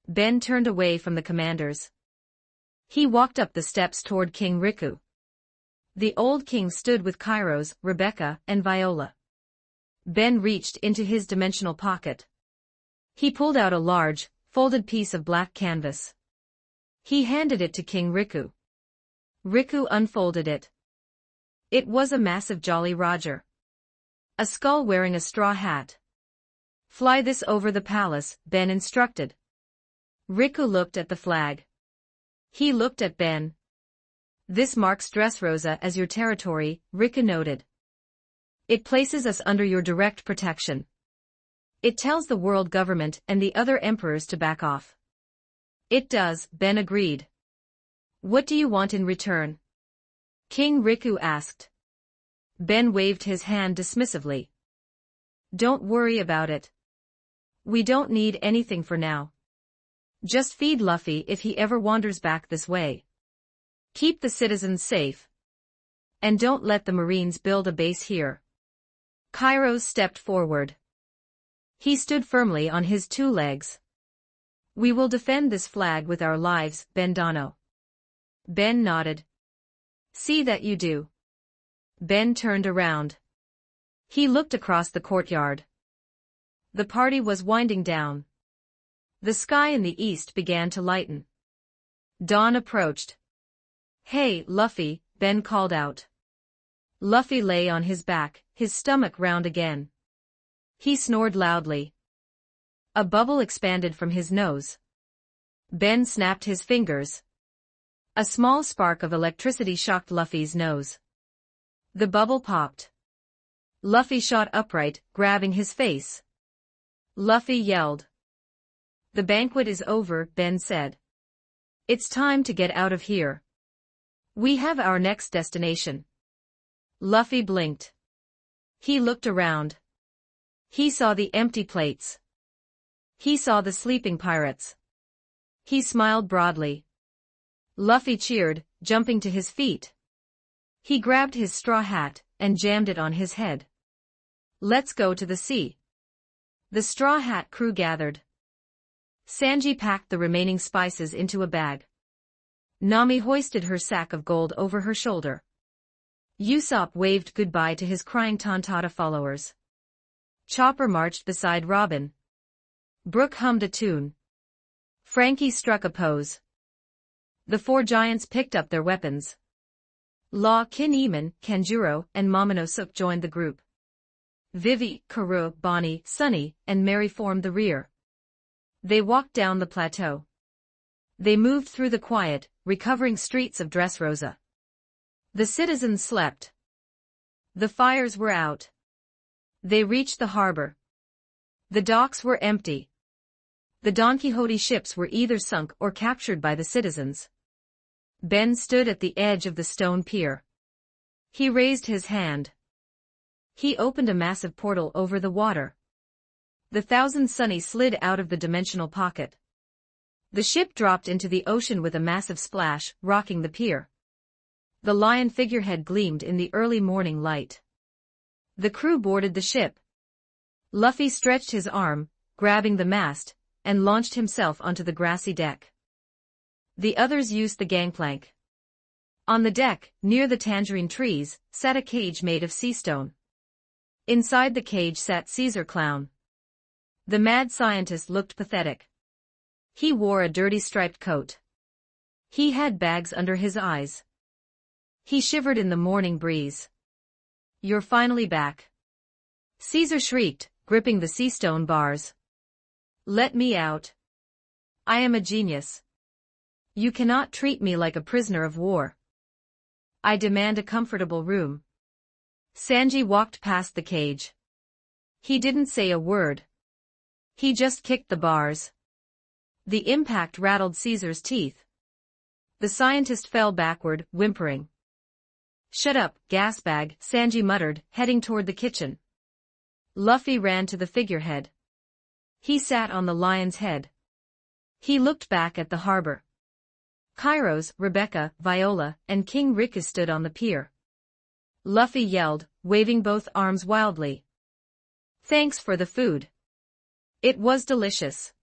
Ben turned away from the commanders. He walked up the steps toward King Riku. The old king stood with Kairos, Rebecca, and Viola. Ben reached into his dimensional pocket. He pulled out a large, folded piece of black canvas. He handed it to King Riku. Riku unfolded it. It was a massive Jolly Roger. A skull wearing a straw hat. Fly this over the palace, Ben instructed. Riku looked at the flag. He looked at Ben. This marks Dressrosa as your territory, Riku noted. It places us under your direct protection. It tells the world government and the other emperors to back off. It does, Ben agreed. What do you want in return? King Riku asked. Ben waved his hand dismissively. Don't worry about it. We don't need anything for now. Just feed Luffy if he ever wanders back this way. Keep the citizens safe. And don't let the Marines build a base here. Kairos stepped forward. He stood firmly on his two legs. We will defend this flag with our lives, Bendano. Ben nodded. See that you do. Ben turned around. He looked across the courtyard. The party was winding down. The sky in the east began to lighten. Dawn approached. Hey, Luffy, Ben called out. Luffy lay on his back, his stomach round again. He snored loudly. A bubble expanded from his nose. Ben snapped his fingers. A small spark of electricity shocked Luffy's nose. The bubble popped. Luffy shot upright, grabbing his face. Luffy yelled. The banquet is over, Ben said. It's time to get out of here. We have our next destination. Luffy blinked. He looked around. He saw the empty plates. He saw the sleeping pirates. He smiled broadly. Luffy cheered, jumping to his feet. He grabbed his straw hat and jammed it on his head. Let's go to the sea. The Straw Hat crew gathered. Sanji packed the remaining spices into a bag. Nami hoisted her sack of gold over her shoulder. Usopp waved goodbye to his crying Tontatta followers. Chopper marched beside Robin. Brook hummed a tune. Frankie struck a pose. The four giants picked up their weapons. Law, Kinemon, Kanjuro, and Momonosuke joined the group. Vivi, Karoo, Bonnie, Sunny, and Mary formed the rear. They walked down the plateau. They moved through the quiet, recovering streets of Dressrosa. The citizens slept. The fires were out. They reached the harbor. The docks were empty. The Don Quixote ships were either sunk or captured by the citizens. Ben stood at the edge of the stone pier. He raised his hand. He opened a massive portal over the water. The Thousand Sunny slid out of the dimensional pocket. The ship dropped into the ocean with a massive splash, rocking the pier. The lion figurehead gleamed in the early morning light. The crew boarded the ship. Luffy stretched his arm, grabbing the mast, and launched himself onto the grassy deck. The others used the gangplank. On the deck, near the tangerine trees, sat a cage made of sea stone. Inside the cage sat Caesar Clown. The mad scientist looked pathetic. He wore a dirty striped coat. He had bags under his eyes. He shivered in the morning breeze. You're finally back. Caesar shrieked, gripping the sea stone bars. Let me out. I am a genius. You cannot treat me like a prisoner of war. I demand a comfortable room. Sanji walked past the cage. He didn't say a word. He just kicked the bars. The impact rattled Caesar's teeth. The scientist fell backward, whimpering. Shut up, gasbag, Sanji muttered, heading toward the kitchen. Luffy ran to the figurehead. He sat on the lion's head. He looked back at the harbor. Kairos, Rebecca, Viola, and King Riku stood on the pier. Luffy yelled, waving both arms wildly. Thanks for the food. It was delicious.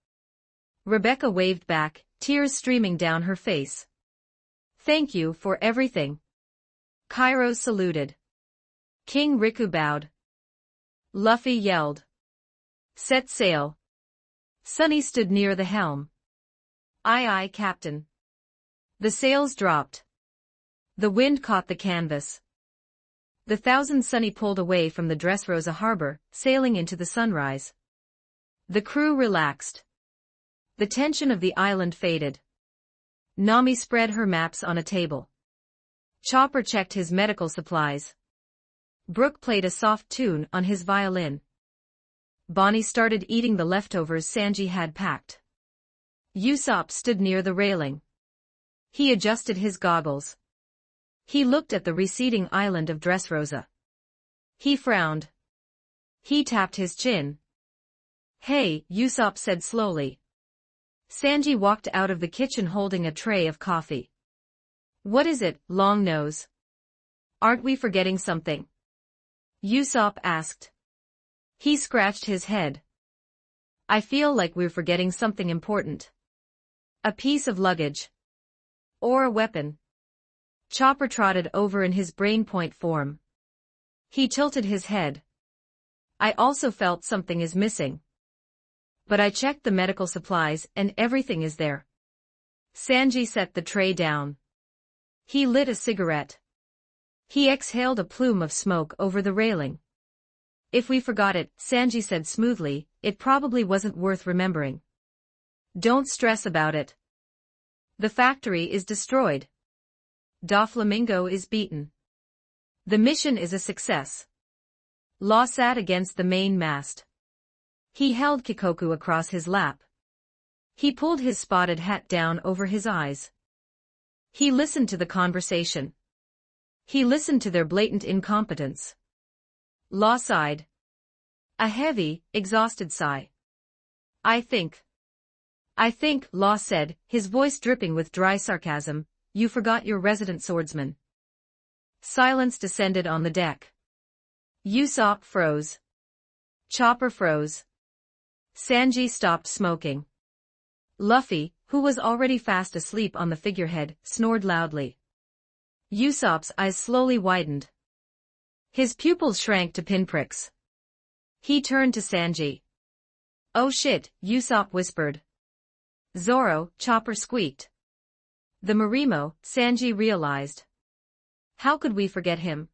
Rebecca waved back, tears streaming down her face. Thank you for everything. Kairos saluted. King Riku bowed. Luffy yelled. Set sail. Sunny stood near the helm. Aye aye, Captain. The sails dropped. The wind caught the canvas. The Thousand Sunny pulled away from the Dressrosa harbor, sailing into the sunrise. The crew relaxed. The tension of the island faded. Nami spread her maps on a table. Chopper checked his medical supplies. Brook played a soft tune on his violin. Bonnie started eating the leftovers Sanji had packed. Usopp stood near the railing. He adjusted his goggles. He looked at the receding island of Dressrosa. He frowned. He tapped his chin. Hey, Usopp said slowly. Sanji walked out of the kitchen holding a tray of coffee. What is it, Long Nose? Aren't we forgetting something? Usopp asked. He scratched his head. I feel like we're forgetting something important. A piece of luggage. Or a weapon. Chopper trotted over in his brainpoint form. He tilted his head. I also felt something is missing. But I checked the medical supplies and everything is there. Sanji set the tray down. He lit a cigarette. He exhaled a plume of smoke over the railing. If we forgot it, Sanji said smoothly, it probably wasn't worth remembering. Don't stress about it. The factory is destroyed. Doflamingo is beaten. The mission is a success. Law sat against the main mast. He held Kikoku across his lap. He pulled his spotted hat down over his eyes. He listened to the conversation. He listened to their blatant incompetence. Law sighed. A heavy, exhausted sigh. I think, Law said, his voice dripping with dry sarcasm, you forgot your resident swordsman. Silence descended on the deck. Usopp froze. Chopper froze. Sanji stopped smoking. Luffy, who was already fast asleep on the figurehead, snored loudly. Usopp's eyes slowly widened. His pupils shrank to pinpricks. He turned to Sanji. Oh shit, Usopp whispered. Zoro, Chopper squeaked. The Marimo, Sanji realized. How could we forget him?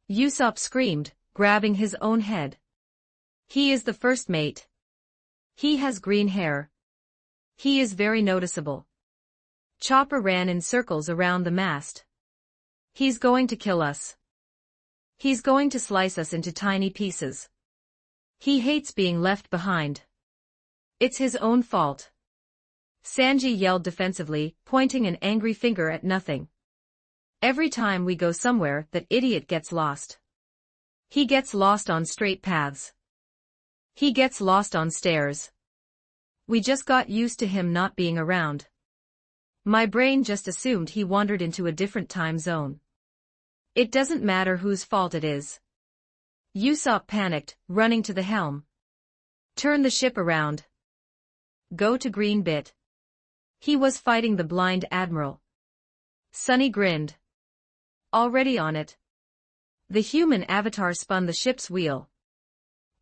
Usopp screamed, grabbing his own head. He is the first mate. He has green hair. He is very noticeable. Chopper ran in circles around the mast. He's going to kill us. He's going to slice us into tiny pieces. He hates being left behind. It's his own fault. Sanji yelled defensively, pointing an angry finger at nothing. Every time we go somewhere, that idiot gets lost. He gets lost on straight paths. He gets lost on stairs. We just got used to him not being around. My brain just assumed he wandered into a different time zone. It doesn't matter whose fault it is. Usopp panicked, running to the helm. Turn the ship around. Go to Green Bit. He was fighting the blind admiral. Sunny grinned. Already on it. The human avatar spun the ship's wheel.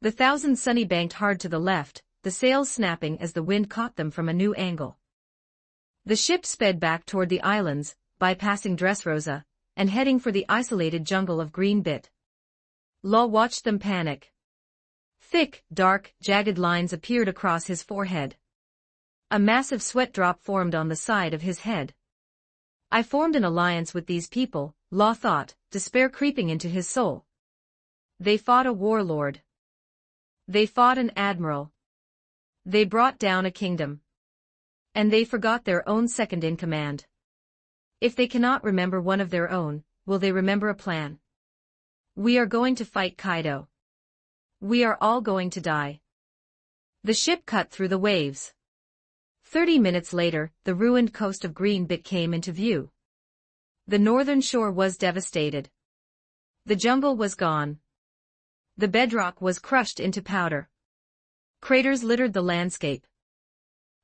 The Thousand Sunny banked hard to the left, the sails snapping as the wind caught them from a new angle. The ship sped back toward the islands, bypassing Dressrosa, and heading for the isolated jungle of Green Bit. Law watched them panic. Thick, dark, jagged lines appeared across his forehead. A massive sweat drop formed on the side of his head. I formed an alliance with these people, Law thought, despair creeping into his soul. They fought a warlord. They fought an admiral. They brought down a kingdom. And they forgot their own second in command. If they cannot remember one of their own, will they remember a plan? We are going to fight Kaido. We are all going to die. The ship cut through the waves. 30 minutes later, the ruined coast of Greenbit came into view. The northern shore was devastated. The jungle was gone. The bedrock was crushed into powder. Craters littered the landscape.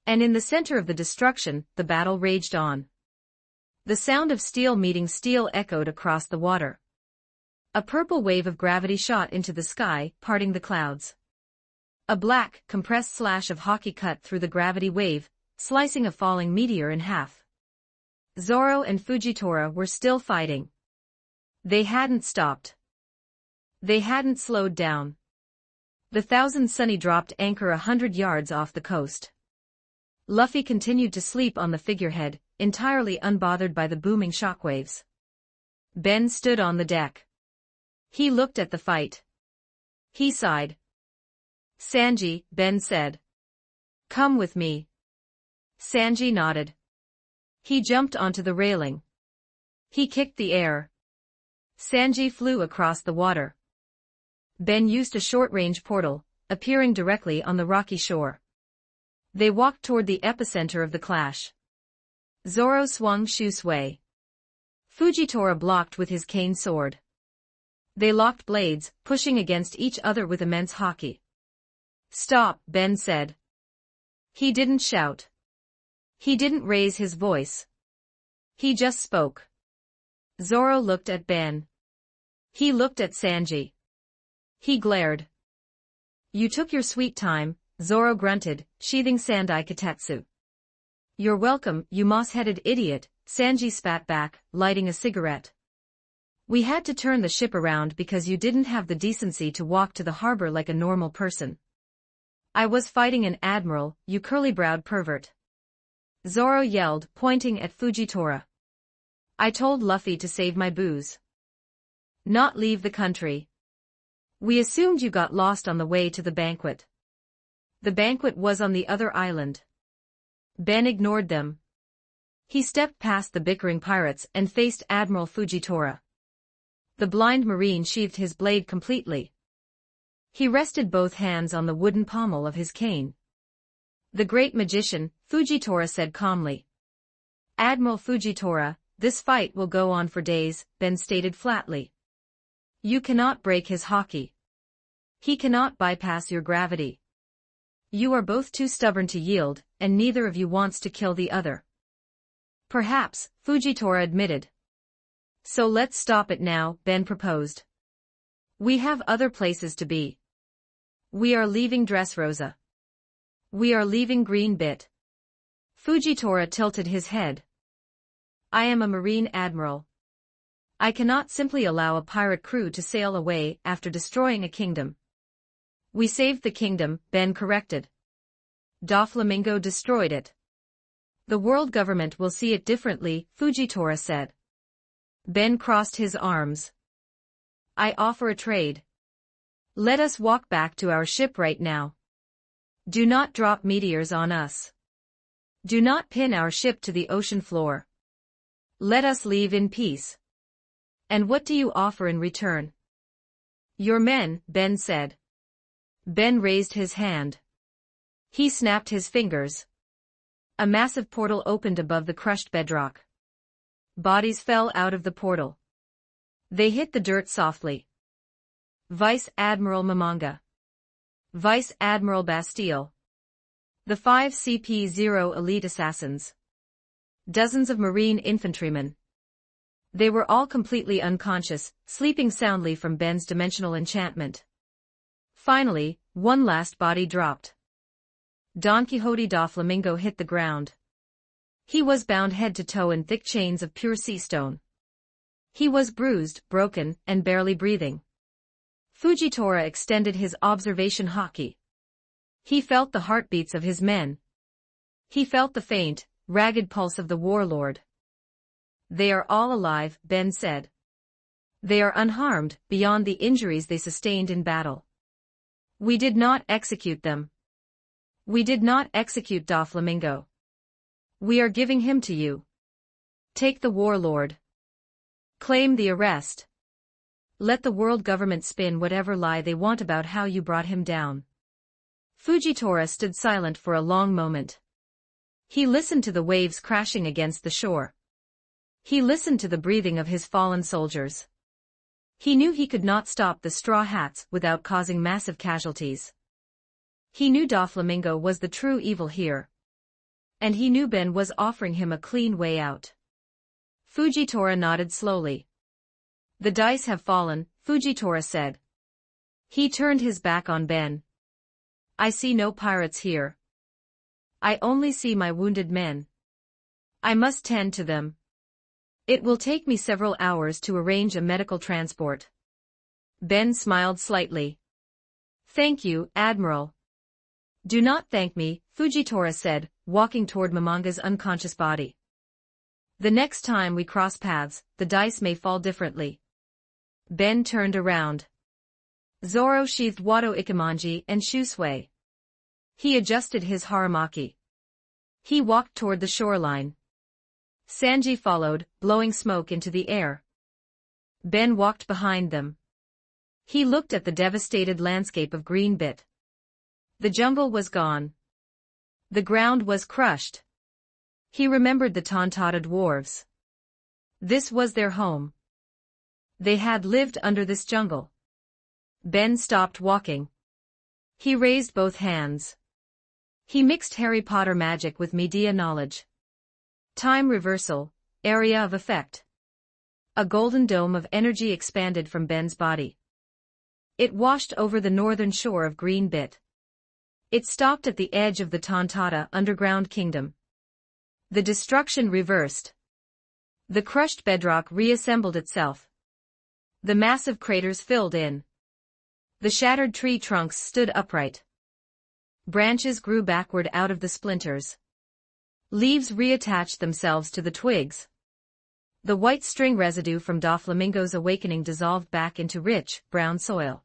And in the center of the destruction, the battle raged on. The sound of steel meeting steel echoed across the water. A purple wave of gravity shot into the sky, parting the clouds. A black, compressed slash of hockey cut through the gravity wave, slicing a falling meteor in half. Zoro and Fujitora were still fighting. They hadn't stopped. They hadn't slowed down. The Thousand Sunny dropped anchor 100 yards off the coast. Luffy continued to sleep on the figurehead, entirely unbothered by the booming shockwaves. Ben stood on the deck. He looked at the fight. He sighed. Sanji, Ben said. Come with me. Sanji nodded. He jumped onto the railing. He kicked the air. Sanji flew across the water. Ben used a short-range portal, appearing directly on the rocky shore. They walked toward the epicenter of the clash. Zoro swung Shusui. Fujitora blocked with his cane sword. They locked blades, pushing against each other with immense haki. Stop, Ben said. He didn't shout. He didn't raise his voice. He just spoke. Zoro looked at Ben. He looked at Sanji. He glared. You took your sweet time, Zoro grunted, sheathing Sandai Katetsu. You're welcome, you moss-headed idiot, Sanji spat back, lighting a cigarette. We had to turn the ship around because you didn't have the decency to walk to the harbor like a normal person. I was fighting an admiral, you curly-browed pervert. Zoro yelled, pointing at Fujitora. I told Luffy to save my booze. Not leave the country. We assumed you got lost on the way to the banquet. The banquet was on the other island. Ben ignored them. He stepped past the bickering pirates and faced Admiral Fujitora. The blind marine sheathed his blade completely. He rested both hands on the wooden pommel of his cane. The great magician, Fujitora said calmly. Admiral Fujitora, this fight will go on for days, Ben stated flatly. You cannot break his haki. He cannot bypass your gravity. You are both too stubborn to yield, and neither of you wants to kill the other. Perhaps, Fujitora admitted. So let's stop it now, Ben proposed. We have other places to be. We are leaving Dressrosa. We are leaving Greenbit. Fujitora tilted his head. I am a marine admiral. I cannot simply allow a pirate crew to sail away after destroying a kingdom. We saved the kingdom, Ben corrected. Doflamingo destroyed it. The world government will see it differently, Fujitora said. Ben crossed his arms. I offer a trade. Let us walk back to our ship right now. Do not drop meteors on us. Do not pin our ship to the ocean floor. Let us leave in peace. And what do you offer in return? Your men, Ben said. Ben raised his hand. He snapped his fingers. A massive portal opened above the crushed bedrock. Bodies fell out of the portal. They hit the dirt softly. Vice Admiral Mamanga. Vice Admiral Bastille. The 5 CP-0 elite assassins. Dozens of Marine infantrymen. They were all completely unconscious, sleeping soundly from Ben's dimensional enchantment. Finally, one last body dropped. Don Quixote Doflamingo hit the ground. He was bound head to toe in thick chains of pure sea stone. He was bruised, broken, and barely breathing. Fujitora extended his observation haki. He felt the heartbeats of his men. He felt the faint, ragged pulse of the warlord. They are all alive, Ben said. They are unharmed, beyond the injuries they sustained in battle. We did not execute them. We did not execute Doflamingo. We are giving him to you. Take the warlord. Claim the arrest. Let the world government spin whatever lie they want about how you brought him down. Fujitora stood silent for a long moment. He listened to the waves crashing against the shore. He listened to the breathing of his fallen soldiers. He knew he could not stop the Straw Hats without causing massive casualties. He knew Doflamingo was the true evil here. And he knew Ben was offering him a clean way out. Fujitora nodded slowly. The dice have fallen, Fujitora said. He turned his back on Ben. I see no pirates here. I only see my wounded men. I must tend to them. It will take me several hours to arrange a medical transport. Ben smiled slightly. Thank you, Admiral. Do not thank me, Fujitora said, walking toward Momonga's unconscious body. The next time we cross paths, the dice may fall differently. Ben turned around. Zoro sheathed Wado Ikemanji and Shusui. He adjusted his haramaki. He walked toward the shoreline. Sanji followed, blowing smoke into the air. Ben walked behind them. He looked at the devastated landscape of Greenbit. The jungle was gone. The ground was crushed. He remembered the Tontada dwarves. This was their home. They had lived under this jungle. Ben stopped walking. He raised both hands. He mixed Harry Potter magic with media knowledge. Time reversal, area of effect. A golden dome of energy expanded from Ben's body. It washed over the northern shore of Greenbit. It stopped at the edge of the Tontada underground kingdom. The destruction reversed. The crushed bedrock reassembled itself. The massive craters filled in. The shattered tree trunks stood upright. Branches grew backward out of the splinters. Leaves reattached themselves to the twigs. The white string residue from Doflamingo's awakening dissolved back into rich, brown soil.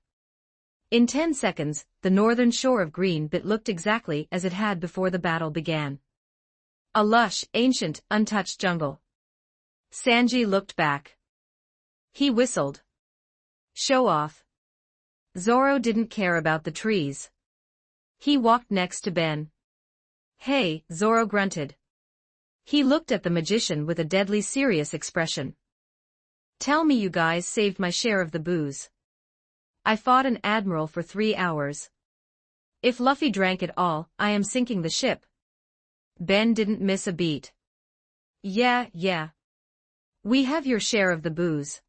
In 10 seconds, the northern shore of Greenbit looked exactly as it had before the battle began. A lush, ancient, untouched jungle. Sanji looked back. He whistled. Show off. Zoro didn't care about the trees. He walked next to Ben. Hey, Zoro grunted. He looked at the magician with a deadly serious expression. Tell me you guys saved my share of the booze. I fought an admiral for 3 hours. If Luffy drank it all, I am sinking the ship. Ben didn't miss a beat. Yeah. We have your share of the booze.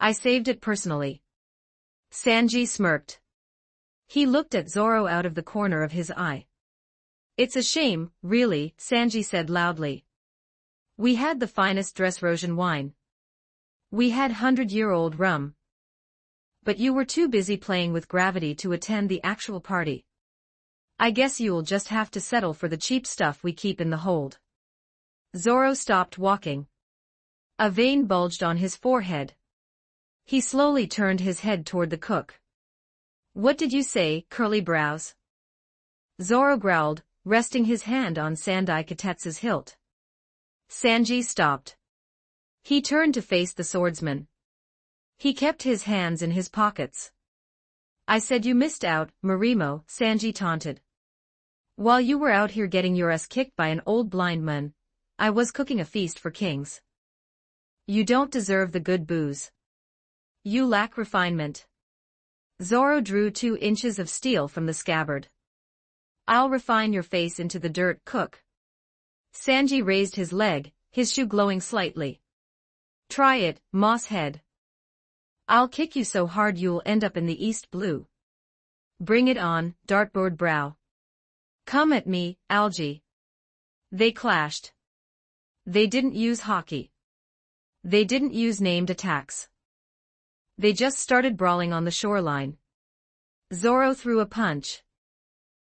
I saved it personally. Sanji smirked. He looked at Zoro out of the corner of his eye. It's a shame, really, Sanji said loudly. We had the finest Dressrosion wine. We had 100-year-old rum. But you were too busy playing with gravity to attend the actual party. I guess you'll just have to settle for the cheap stuff we keep in the hold. Zoro stopped walking. A vein bulged on his forehead. He slowly turned his head toward the cook. What did you say, curly brows? Zoro growled, resting his hand on Sandai Katetsu's hilt. Sanji stopped. He turned to face the swordsman. He kept his hands in his pockets. I said you missed out, Marimo, Sanji taunted. While you were out here getting your ass kicked by an old blind man, I was cooking a feast for kings. You don't deserve the good booze. You lack refinement. Zoro drew 2 inches of steel from the scabbard. I'll refine your face into the dirt, cook. Sanji raised his leg, his shoe glowing slightly. Try it, moss head. I'll kick you so hard you'll end up in the East Blue. Bring it on, dartboard brow. Come at me, algae. They clashed. They didn't use hockey. They didn't use named attacks. They just started brawling on the shoreline. Zoro threw a punch.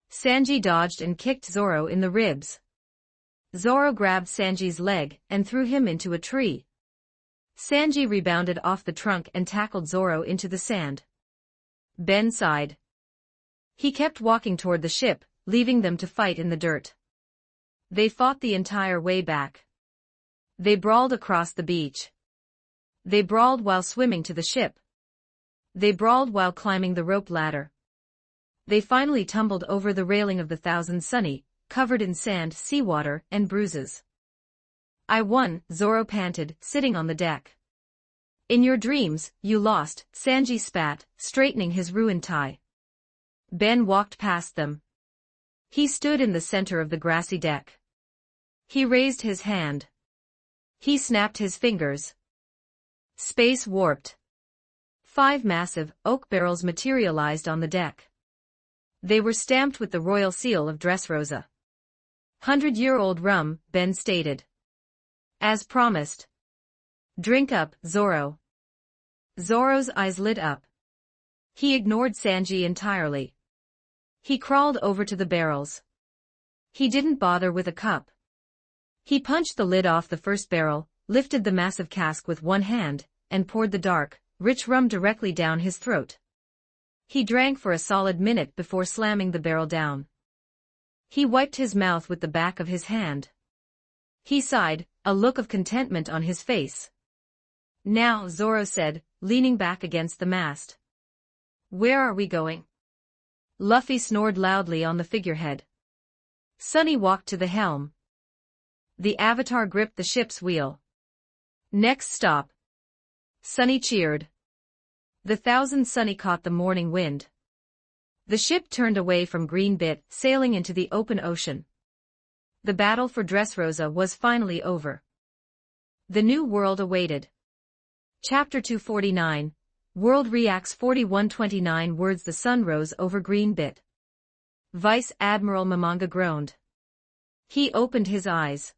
Sanji dodged and kicked Zoro in the ribs. Zoro grabbed Sanji's leg and threw him into a tree. Sanji rebounded off the trunk and tackled Zoro into the sand. Ben sighed. He kept walking toward the ship, leaving them to fight in the dirt. They fought the entire way back. They brawled across the beach. They brawled while swimming to the ship. They brawled while climbing the rope ladder. They finally tumbled over the railing of the Thousand Sunny, covered in sand, seawater, and bruises. I won, Zoro panted, sitting on the deck. In your dreams, you lost, Sanji spat, straightening his ruined tie. Ben walked past them. He stood in the center of the grassy deck. He raised his hand. He snapped his fingers. Space warped. 5 massive, oak barrels materialized on the deck. They were stamped with the royal seal of Dressrosa. 100-year-old rum, Ben stated. As promised. Drink up, Zoro. Zoro's eyes lit up. He ignored Sanji entirely. He crawled over to the barrels. He didn't bother with a cup. He punched the lid off the first barrel, lifted the massive cask with one hand, and poured the dark, rich rum directly down his throat. He drank for a solid minute before slamming the barrel down. He wiped his mouth with the back of his hand. He sighed, a look of contentment on his face. Now, Zoro said, leaning back against the mast. Where are we going? Luffy snored loudly on the figurehead. Sunny walked to the helm. The Avatar gripped the ship's wheel. Next stop. Sunny cheered. The Thousand Sunny caught the morning wind. The ship turned away from Green Bit, sailing into the open ocean. The battle for Dressrosa was finally over. The new world awaited. Chapter 249, World Reacts 4129 words. The sun rose over Green Bit. Vice Admiral Mamanga groaned. He opened his eyes.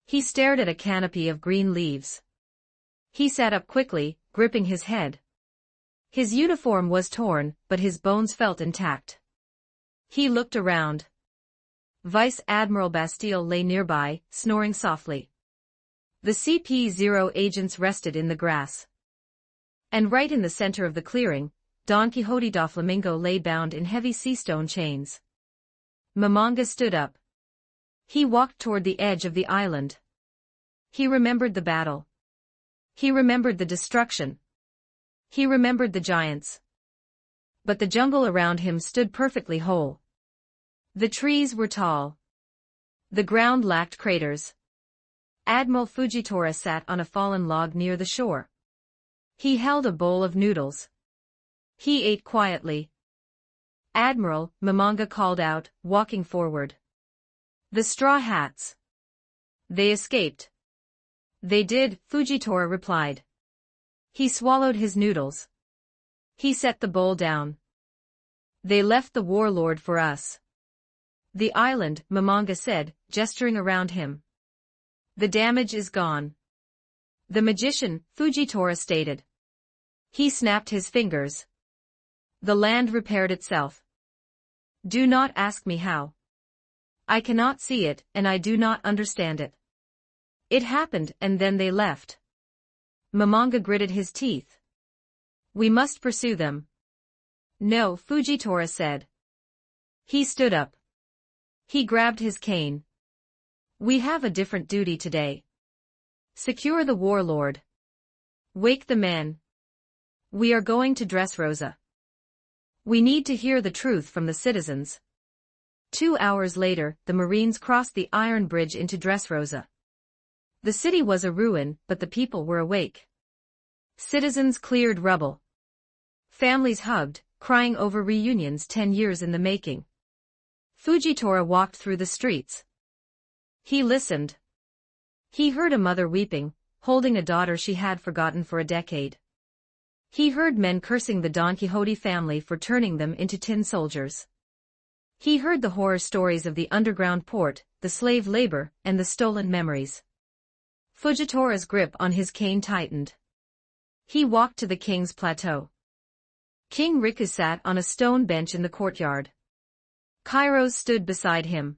He stared at a canopy of green leaves. He sat up quickly, gripping his head. His uniform was torn, but his bones felt intact. He looked around. Vice Admiral Bastille lay nearby, snoring softly. The CP-0 agents rested in the grass. And right in the center of the clearing, Don Quixote Doflamingo lay bound in heavy seastone chains. Mamanga stood up. He walked toward the edge of the island. He remembered the battle. He remembered the destruction. He remembered the giants. But the jungle around him stood perfectly whole. The trees were tall. The ground lacked craters. Admiral Fujitora sat on a fallen log near the shore. He held a bowl of noodles. He ate quietly. Admiral, Mamanga called out, walking forward. The Straw Hats. They escaped. They did, Fujitora replied. He swallowed his noodles. He set the bowl down. They left the warlord for us. The island, Mamanga said, gesturing around him. The damage is gone. The magician, Fujitora stated. He snapped his fingers. The land repaired itself. Do not ask me how. I cannot see it, and I do not understand it. It happened, and then they left. Mamanga gritted his teeth. We must pursue them. No, Fujitora said. He stood up. He grabbed his cane. We have a different duty today. Secure the warlord. Wake the men. We are going to Dressrosa. We need to hear the truth from the citizens. 2 hours later, the Marines crossed the iron bridge into Dressrosa. The city was a ruin, but the people were awake. Citizens cleared rubble. Families hugged, crying over reunions 10 years in the making. Fujitora walked through the streets. He listened. He heard a mother weeping, holding a daughter she had forgotten for a decade. He heard men cursing the Don Quixote family for turning them into tin soldiers. He heard the horror stories of the underground port, the slave labor, and the stolen memories. Fujitora's grip on his cane tightened. He walked to the king's plateau. King Riku sat on a stone bench in the courtyard. Kairos stood beside him.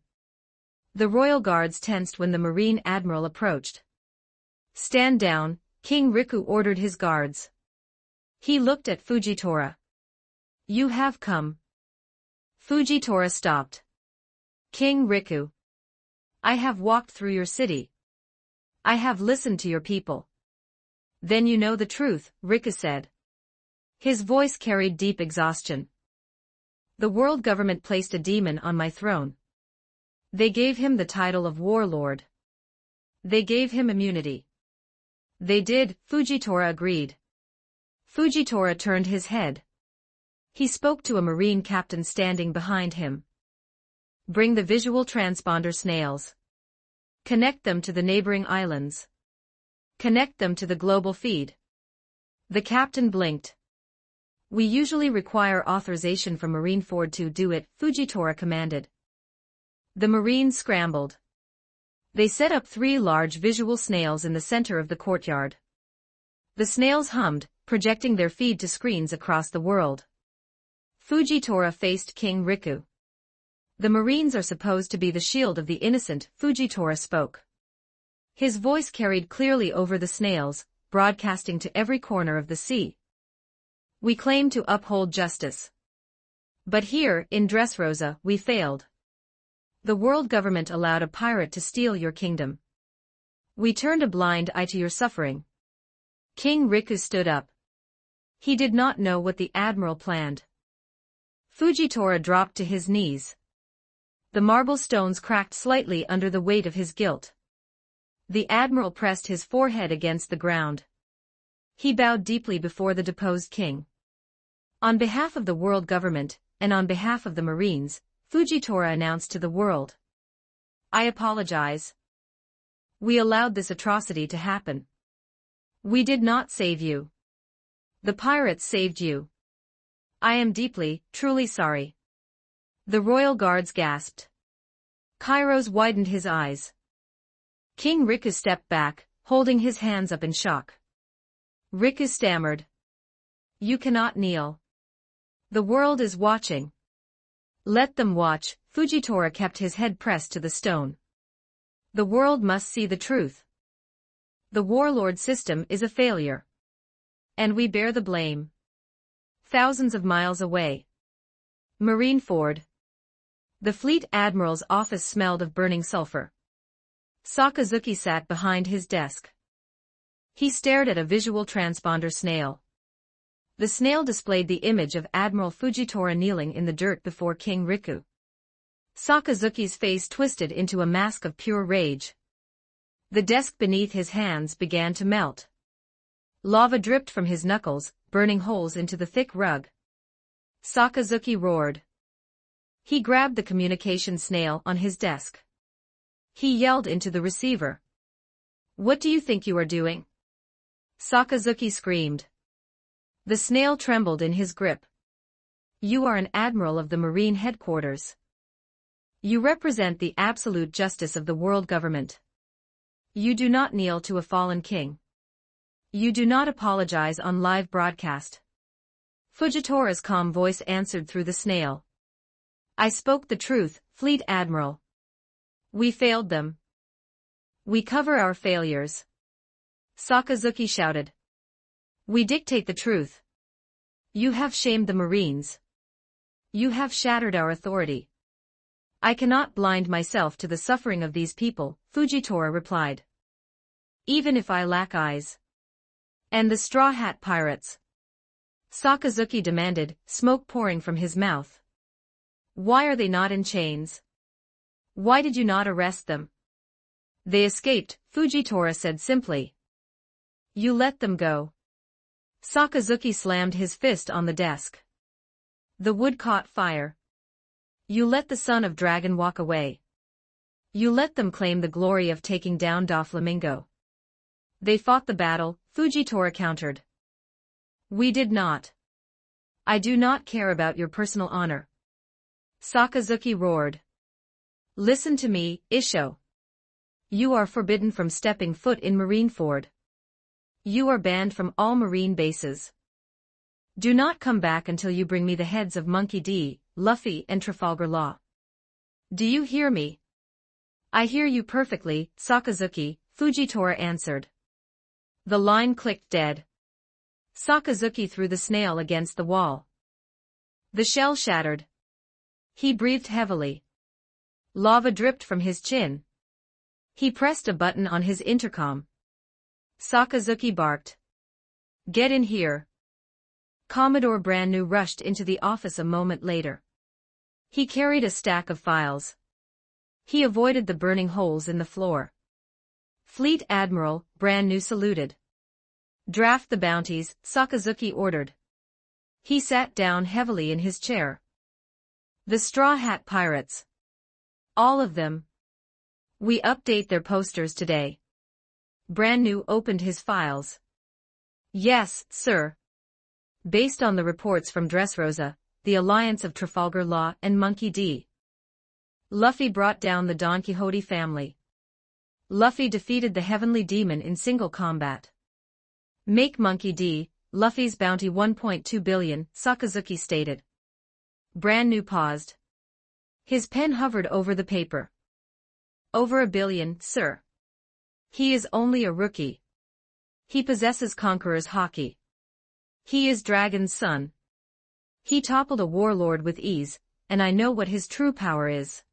The royal guards tensed when the Marine admiral approached. Stand down, King Riku ordered his guards. He looked at Fujitora. You have come. Fujitora stopped. King Riku. I have walked through your city. I have listened to your people. Then you know the truth, Riku said. His voice carried deep exhaustion. The world government placed a demon on my throne. They gave him the title of warlord. They gave him immunity. They did, Fujitora agreed. Fujitora turned his head. He spoke to a marine captain standing behind him. Bring the visual transponder snails. Connect them to the neighboring islands. Connect them to the global feed. The captain blinked. We usually require authorization from Marineford to do it, Fujitora commanded. The Marines scrambled. They set up 3 large visual snails in the center of the courtyard. The snails hummed, projecting their feed to screens across the world. Fujitora faced King Riku. The Marines are supposed to be the shield of the innocent, Fujitora spoke. His voice carried clearly over the snails, broadcasting to every corner of the sea. We claim to uphold justice. But here, in Dressrosa, we failed. The world government allowed a pirate to steal your kingdom. We turned a blind eye to your suffering. King Riku stood up. He did not know what the admiral planned. Fujitora dropped to his knees. The marble stones cracked slightly under the weight of his guilt. The admiral pressed his forehead against the ground. He bowed deeply before the deposed king. On behalf of the world government, and on behalf of the Marines, Fujitora announced to the world. I apologize. We allowed this atrocity to happen. We did not save you. The pirates saved you. I am deeply, truly sorry. The royal guards gasped. Kairos widened his eyes. King Riku stepped back, holding his hands up in shock. Riku stammered. You cannot kneel. The world is watching. Let them watch, Fujitora kept his head pressed to the stone. The world must see the truth. The warlord system is a failure. And we bear the blame. Thousands of miles away. Marineford. The fleet admiral's office smelled of burning sulfur. Sakazuki sat behind his desk. He stared at a visual transponder snail. The snail displayed the image of Admiral Fujitora kneeling in the dirt before King Riku. Sakazuki's face twisted into a mask of pure rage. The desk beneath his hands began to melt. Lava dripped from his knuckles, burning holes into the thick rug. Sakazuki roared. He grabbed the communication snail on his desk. He yelled into the receiver. What do you think you are doing? Sakazuki screamed. The snail trembled in his grip. You are an admiral of the Marine headquarters. You represent the absolute justice of the world government. You do not kneel to a fallen king. You do not apologize on live broadcast. Fujitora's calm voice answered through the snail. I spoke the truth, Fleet Admiral. We failed them. We cover our failures. Sakazuki shouted. We dictate the truth. You have shamed the Marines. You have shattered our authority. I cannot blind myself to the suffering of these people, Fujitora replied. Even if I lack eyes. And the Straw Hat Pirates? Sakazuki demanded, smoke pouring from his mouth. Why are they not in chains? Why did you not arrest them? They escaped, Fujitora said simply. You let them go. Sakazuki slammed his fist on the desk. The wood caught fire. You let the son of Dragon walk away. You let them claim the glory of taking down Doflamingo. They fought the battle, Fujitora countered. We did not. I do not care about your personal honor. Sakazuki roared. Listen to me, Isho. You are forbidden from stepping foot in Marineford. You are banned from all marine bases. Do not come back until you bring me the heads of Monkey D, Luffy and Trafalgar Law. Do you hear me? I hear you perfectly, Sakazuki, Fujitora answered. The line clicked dead. Sakazuki threw the snail against the wall. The shell shattered. He breathed heavily. Lava dripped from his chin. He pressed a button on his intercom. Sakazuki barked. Get in here. Commodore Brand-New rushed into the office a moment later. He carried a stack of files. He avoided the burning holes in the floor. Fleet Admiral, Brand-New saluted. Draft the bounties, Sakazuki ordered. He sat down heavily in his chair. The Straw Hat Pirates. All of them. We update their posters today. Brand-New opened his files. Yes, sir. Based on the reports from Dressrosa, the Alliance of Trafalgar Law and Monkey D. Luffy brought down the Don Quixote family. Luffy defeated the Heavenly Demon in single combat. Make Monkey D. Luffy's bounty 1.2 billion, Sakazuki stated. Brand-New paused. His pen hovered over the paper. Over 1 billion, sir. He is only a rookie. He possesses Conqueror's Haki. He is Dragon's son. He toppled a warlord with ease, and I know what his true power is.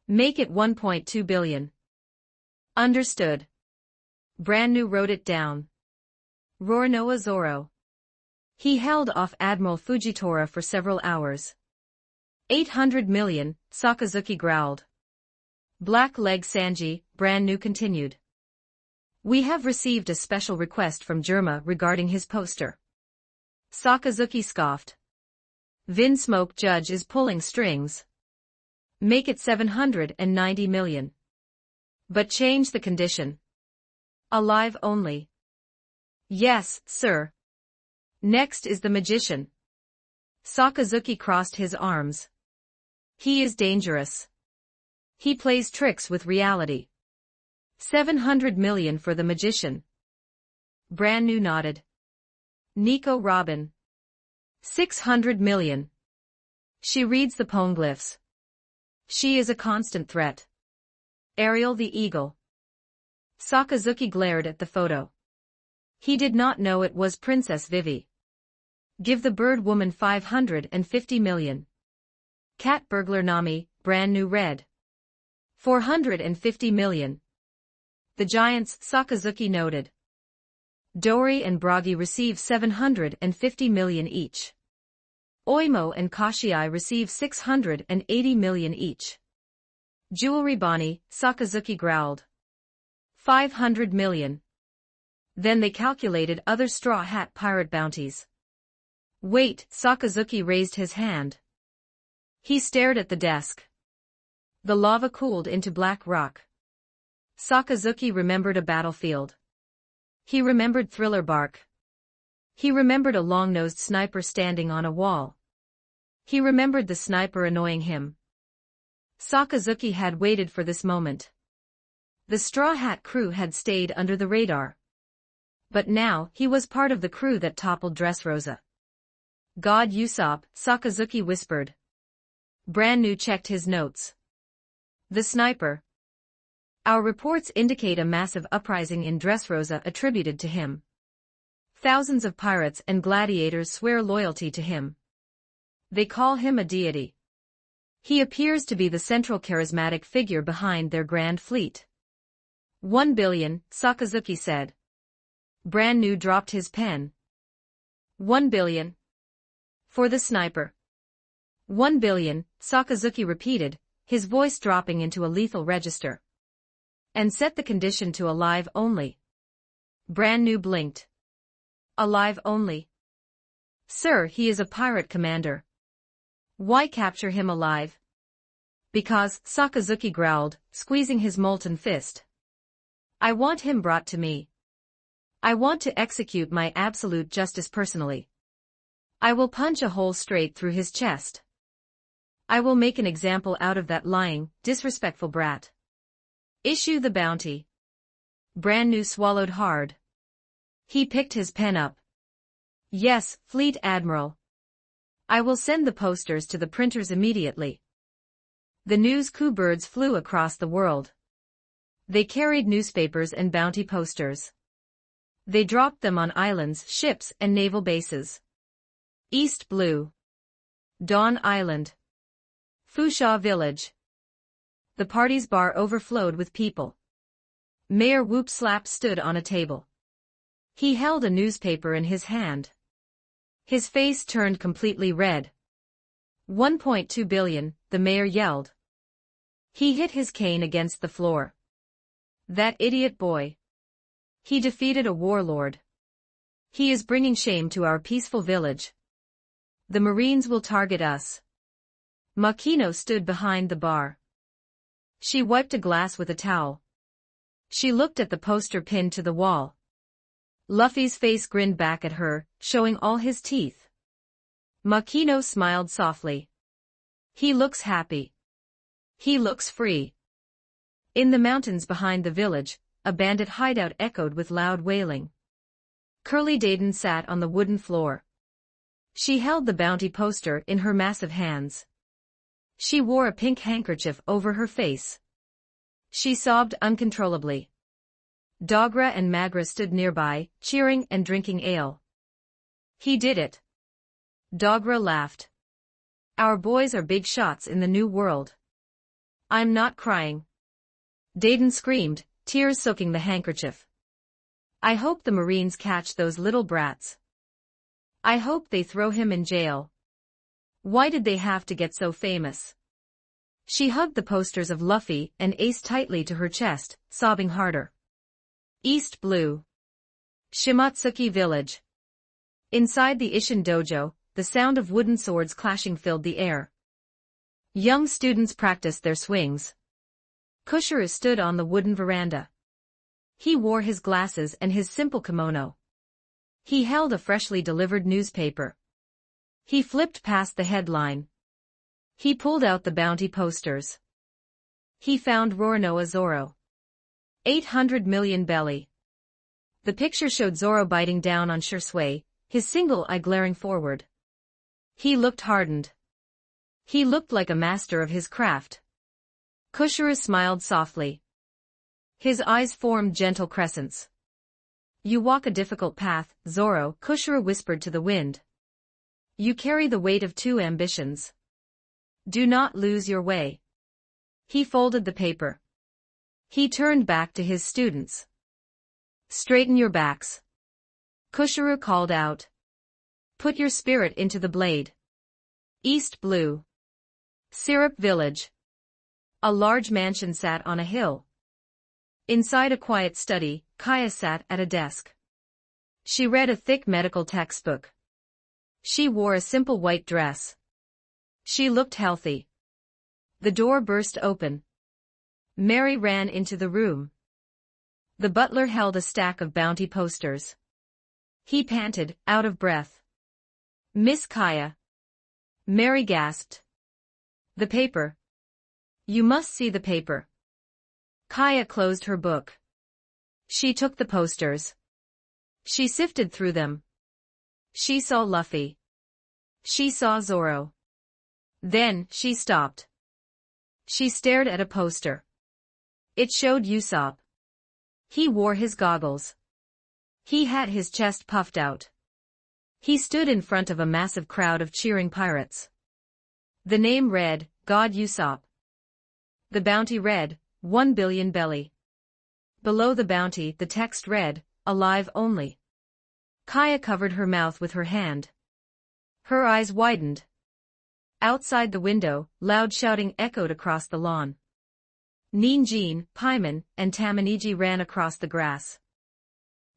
Make it 1.2 billion. Understood. Brand-New wrote it down. Roronoa Zoro. He held off Admiral Fujitora for several hours. 800 million, Sakazuki growled. Black Leg Sanji, Brand-New continued. We have received a special request from Germa regarding his poster. Sakazuki scoffed. Vin Smoke Judge is pulling strings. Make it 790 million. But change the condition. Alive only. Yes, sir. Next is the magician. Sakazuki crossed his arms. He is dangerous. He plays tricks with reality. 700 million for the magician. Brand-New nodded. Nico Robin. 600 million. She reads the poneglyphs. She is a constant threat. Ariel the Eagle. Sakazuki glared at the photo. He did not know it was Princess Vivi. Give the bird woman 550 million. Cat burglar Nami, Brand-New read. 450 million. The giants, Sakazuki noted. Dori and Bragi receive 750 million each. Oimo and Kashiai receive 680 million each. Jewelry Bonnie, Sakazuki growled. 500 million. Then they calculated other Straw Hat Pirate bounties. Wait, Sakazuki raised his hand. He stared at the desk. The lava cooled into black rock. Sakazuki remembered a battlefield. He remembered Thriller Bark. He remembered a long-nosed sniper standing on a wall. He remembered the sniper annoying him. Sakazuki had waited for this moment. The Straw Hat crew had stayed under the radar. But now, he was part of the crew that toppled Dressrosa. God Usopp, Sakazuki whispered. Brand-New checked his notes. The sniper. Our reports indicate a massive uprising in Dressrosa attributed to him. Thousands of pirates and gladiators swear loyalty to him. They call him a deity. He appears to be the central charismatic figure behind their grand fleet. 1 billion, Sakazuki said. Brand-New dropped his pen. 1 billion. For the sniper. 1 billion, Sakazuki repeated, his voice dropping into a lethal register. And set the condition to alive only. Brand-New blinked. Alive only. Sir, he is a pirate commander. Why capture him alive? Because, Sakazuki growled, squeezing his molten fist. I want him brought to me. I want to execute my absolute justice personally. I will punch a hole straight through his chest. I will make an example out of that lying, disrespectful brat. Issue the bounty. Brand-New swallowed hard. He picked his pen up. Yes, Fleet Admiral. I will send the posters to the printers immediately. The news coup birds flew across the world. They carried newspapers and bounty posters. They dropped them on islands, ships, and naval bases. East Blue. Dawn Island. Fusha Village. The party's bar overflowed with people. Mayor Whoop Slap stood on a table. He held a newspaper in his hand. His face turned completely red. 1.2 billion, the mayor yelled. He hit his cane against the floor. That idiot boy. He defeated a warlord. He is bringing shame to our peaceful village. The Marines will target us. Makino stood behind the bar. She wiped a glass with a towel. She looked at the poster pinned to the wall. Luffy's face grinned back at her, showing all his teeth. Makino smiled softly. He looks happy. He looks free. In the mountains behind the village, a bandit hideout echoed with loud wailing. Curly Dayton sat on the wooden floor. She held the bounty poster in her massive hands. She wore a pink handkerchief over her face. She sobbed uncontrollably. Dogra and Magra stood nearby, cheering and drinking ale. He did it. Dogra laughed. Our boys are big shots in the new world. I'm not crying. Dayton screamed, tears soaking the handkerchief. I hope the Marines catch those little brats. I hope they throw him in jail. Why did they have to get so famous? She hugged the posters of Luffy and Ace tightly to her chest, sobbing harder. East Blue. Shimatsuki Village. Inside the Ishin dojo, the sound of wooden swords clashing filled the air. Young students practiced their swings. Kushiro stood on the wooden veranda. He wore his glasses and his simple kimono. He held a freshly delivered newspaper. He flipped past the headline. He pulled out the bounty posters. He found Roronoa Zoro. 800 million belly. The picture showed Zoro biting down on Shursui, his single eye glaring forward. He looked hardened. He looked like a master of his craft. Kushiro smiled softly. His eyes formed gentle crescents. You walk a difficult path, Zoro, Kushiro whispered to the wind. You carry the weight of two ambitions. Do not lose your way. He folded the paper. He turned back to his students. Straighten your backs. Kushiro called out. Put your spirit into the blade. East Blue. Syrup Village. A large mansion sat on a hill. Inside a quiet study, Kaya sat at a desk. She read a thick medical textbook. She wore a simple white dress. She looked healthy. The door burst open. Mary ran into the room. The butler held a stack of bounty posters. He panted, out of breath. Miss Kaya. Mary gasped. The paper. You must see the paper. Kaya closed her book. She took the posters. She sifted through them. She saw Luffy. She saw Zoro. Then, she stopped. She stared at a poster. It showed Usopp. He wore his goggles. He had his chest puffed out. He stood in front of a massive crowd of cheering pirates. The name read, God Usopp. The bounty read, 1 billion belly. Below the bounty, the text read, alive only. Kaya covered her mouth with her hand. Her eyes widened. Outside the window, loud shouting echoed across the lawn. Ninjin, Paimon, and Tamaniji ran across the grass.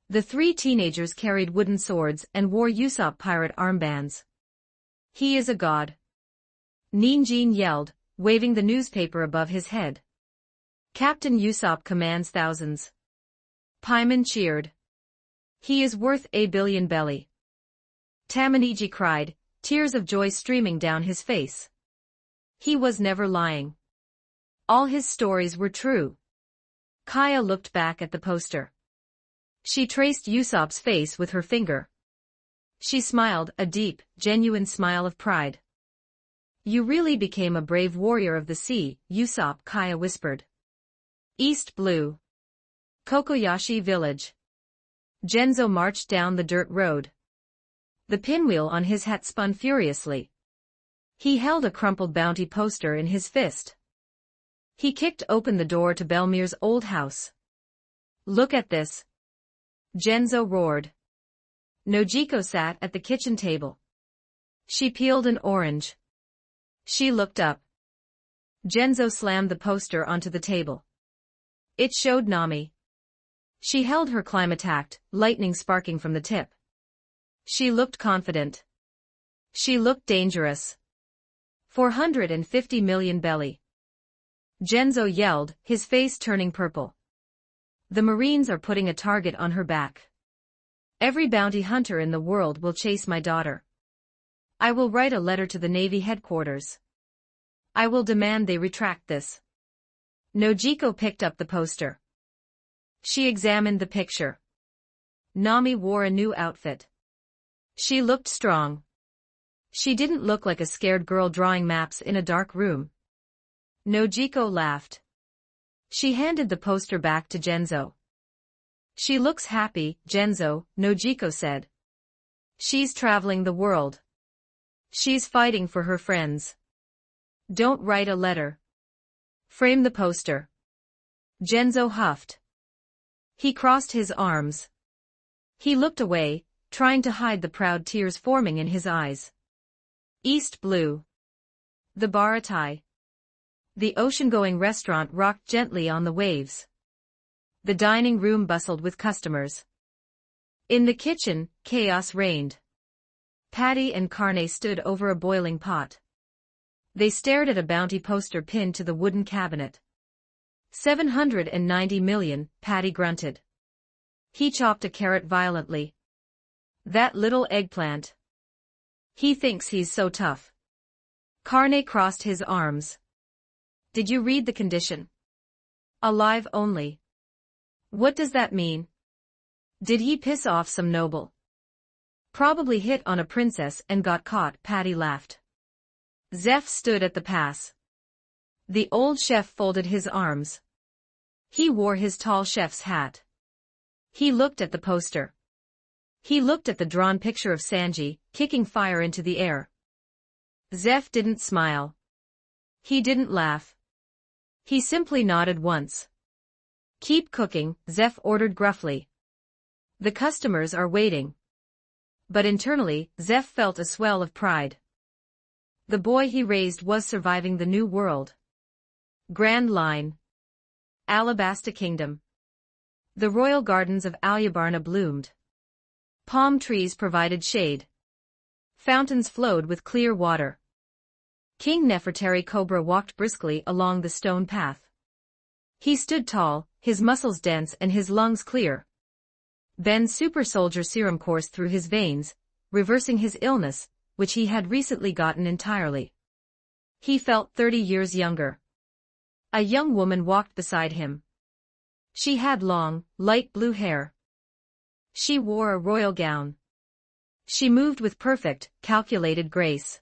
The three teenagers carried wooden swords and wore Usopp pirate armbands. He is a god. Ninjin yelled, waving the newspaper above his head. Captain Usopp commands thousands. Paimon cheered. He is worth 1 billion belly. Tamaniji cried, tears of joy streaming down his face. He was never lying. All his stories were true. Kaya looked back at the poster. She traced Usopp's face with her finger. She smiled, a deep, genuine smile of pride. You really became a brave warrior of the sea, Usopp, Kaya whispered. East Blue. Kokoyashi Village. Genzo marched down the dirt road. The pinwheel on his hat spun furiously. He held a crumpled bounty poster in his fist. He kicked open the door to Belmir's old house. Look at this. Genzo roared. Nojiko sat at the kitchen table. She peeled an orange. She looked up. Genzo slammed the poster onto the table. It showed Nami. She held her climatact, lightning sparking from the tip. She looked confident. She looked dangerous. 450 million belly. Genzo yelled, his face turning purple. The Marines are putting a target on her back. Every bounty hunter in the world will chase my daughter. I will write a letter to the Navy headquarters. I will demand they retract this. Nojiko picked up the poster. She examined the picture. Nami wore a new outfit. She looked strong. She didn't look like a scared girl drawing maps in a dark room. Nojiko laughed. She handed the poster back to Genzo. She looks happy, Genzo, Nojiko said. She's traveling the world. She's fighting for her friends. Don't write a letter. Frame the poster. Genzo huffed. He crossed his arms. He looked away, trying to hide the proud tears forming in his eyes. East blue. The Baratai. The ocean-going restaurant rocked gently on the waves. The dining room bustled with customers. In the kitchen, chaos reigned. Patty and Carne stood over a boiling pot. They stared at a bounty poster pinned to the wooden cabinet. 790 million, Patty grunted. He chopped a carrot violently. That little eggplant. He thinks he's so tough. Carne crossed his arms. Did you read the condition? Alive only. What does that mean? Did he piss off some noble? Probably hit on a princess and got caught, Patty laughed. Zeph stood at the pass. The old chef folded his arms. He wore his tall chef's hat. He looked at the poster. He looked at the drawn picture of Sanji, kicking fire into the air. Zeph didn't smile. He didn't laugh. He simply nodded once. Keep cooking, Zeph ordered gruffly. The customers are waiting. But internally, Zeph felt a swell of pride. The boy he raised was surviving the new world. Grand Line. Alabasta Kingdom. The royal gardens of Alyabarna bloomed. Palm trees provided shade. Fountains flowed with clear water. King Nefertari Cobra walked briskly along the stone path. He stood tall, his muscles dense and his lungs clear. Ben's super soldier serum coursed through his veins, reversing his illness, which he had recently gotten entirely. He felt 30 years younger. A young woman walked beside him. She had long, light blue hair. She wore a royal gown. She moved with perfect, calculated grace.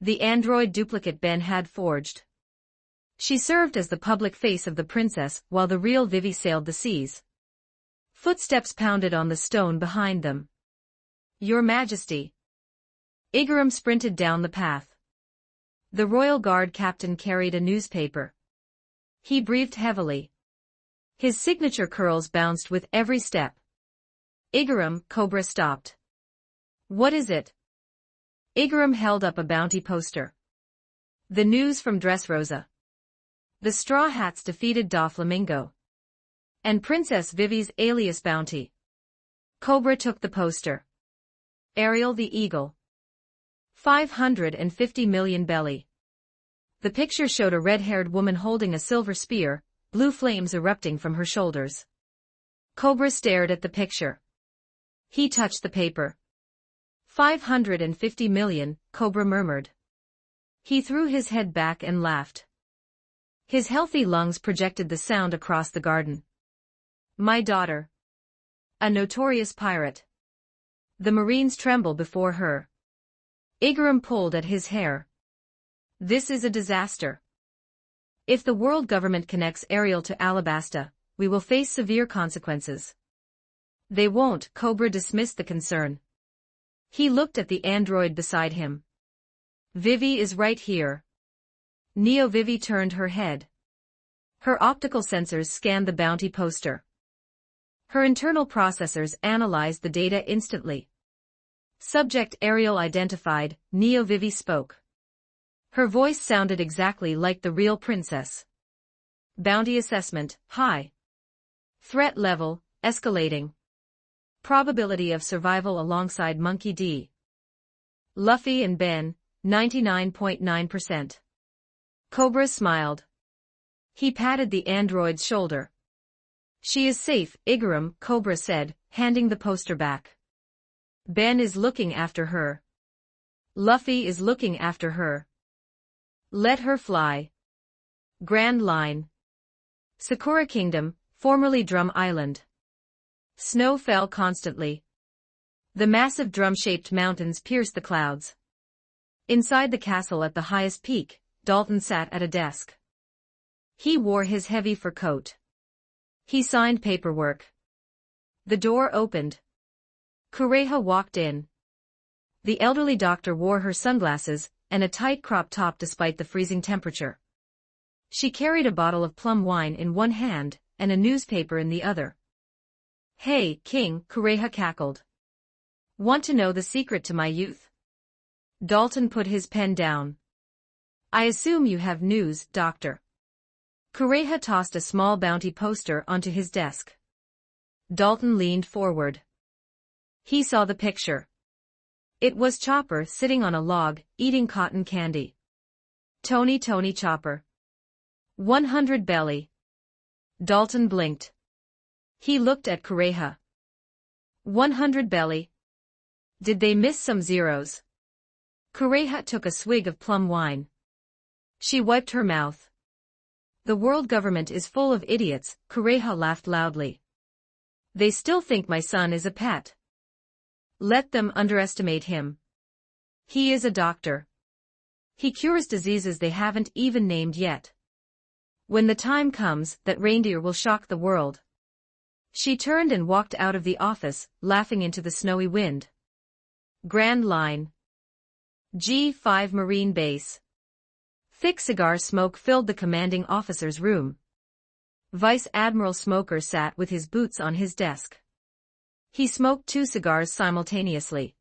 The android duplicate Ben had forged. She served as the public face of the princess while the real Vivi sailed the seas. Footsteps pounded on the stone behind them. Your Majesty. Igaram sprinted down the path. The royal guard captain carried a newspaper. He breathed heavily. His signature curls bounced with every step. Igaram, Cobra stopped. What is it? Igaram held up a bounty poster. The news from Dressrosa. The Straw Hats defeated Doflamingo. And Princess Vivi's alias bounty. Cobra took the poster. Ariel the Eagle. 550 million belly. The picture showed a red-haired woman holding a silver spear, blue flames erupting from her shoulders. Cobra stared at the picture. He touched the paper. 550 million, Cobra murmured. He threw his head back and laughed. His healthy lungs projected the sound across the garden. My daughter. A notorious pirate. The Marines tremble before her. Igaram pulled at his hair. This is a disaster. If the world government connects Ariel to Alabasta, we will face severe consequences. They won't, Cobra dismissed the concern. He looked at the android beside him. Vivi is right here. Neo Vivi turned her head. Her optical sensors scanned the bounty poster. Her internal processors analyzed the data instantly. Subject Ariel identified, Neo Vivi spoke. Her voice sounded exactly like the real princess. Bounty assessment, high. Threat level, escalating. Probability of survival alongside Monkey D. Luffy and Ben, 99.9%. Cobra smiled. He patted the android's shoulder. She is safe, Igaram, Cobra said, handing the poster back. Ben is looking after her. Luffy is looking after her. Let her fly. Grand Line. Sakura Kingdom, formerly Drum Island. Snow fell constantly. The massive drum-shaped mountains pierced the clouds. Inside the castle at the highest peak, Dalton sat at a desk. He wore his heavy fur coat. He signed paperwork. The door opened. Kureha walked in. The elderly doctor wore her sunglasses and a tight crop top despite the freezing temperature. She carried a bottle of plum wine in one hand and a newspaper in the other. Hey, King, Kureha cackled. Want to know the secret to my youth? Dalton put his pen down. I assume you have news, Doctor. Kureha tossed a small bounty poster onto his desk. Dalton leaned forward. He saw the picture. It was Chopper sitting on a log, eating cotton candy. Tony Chopper. 100 belly. Dalton blinked. He looked at Kureha. 100 belly. Did they miss some zeros? Kureha took a swig of plum wine. She wiped her mouth. The world government is full of idiots, Kureha laughed loudly. They still think my son is a pet. Let them underestimate him. He is a doctor. He cures diseases they haven't even named yet. When the time comes, that reindeer will shock the world. She turned and walked out of the office, laughing into the snowy wind. Grand Line. G5 Marine Base. Thick cigar smoke filled the commanding officer's room. Vice Admiral Smoker sat with his boots on his desk. He smoked 2 cigars simultaneously.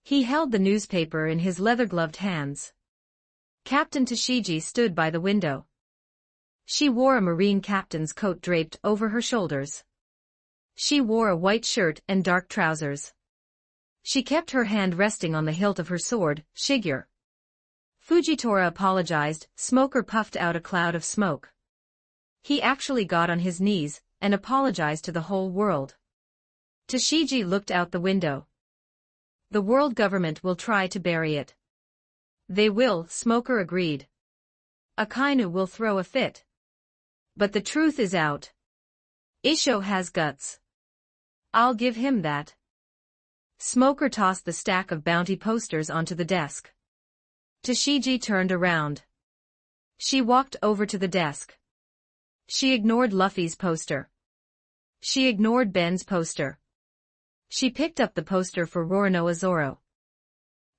He held the newspaper in his leather-gloved hands. Captain Tashigi stood by the window. She wore a marine captain's coat draped over her shoulders. She wore a white shirt and dark trousers. She kept her hand resting on the hilt of her sword, Shigure. Fujitora apologized. Smoker puffed out a cloud of smoke. He actually got on his knees and apologized to the whole world. Tashigi looked out the window. The world government will try to bury it. They will, Smoker agreed. Akainu will throw a fit. But the truth is out. Isho has guts. I'll give him that. Smoker tossed the stack of bounty posters onto the desk. Tashigi turned around. She walked over to the desk. She ignored Luffy's poster. She ignored Ben's poster. She picked up the poster for Roronoa Zoro.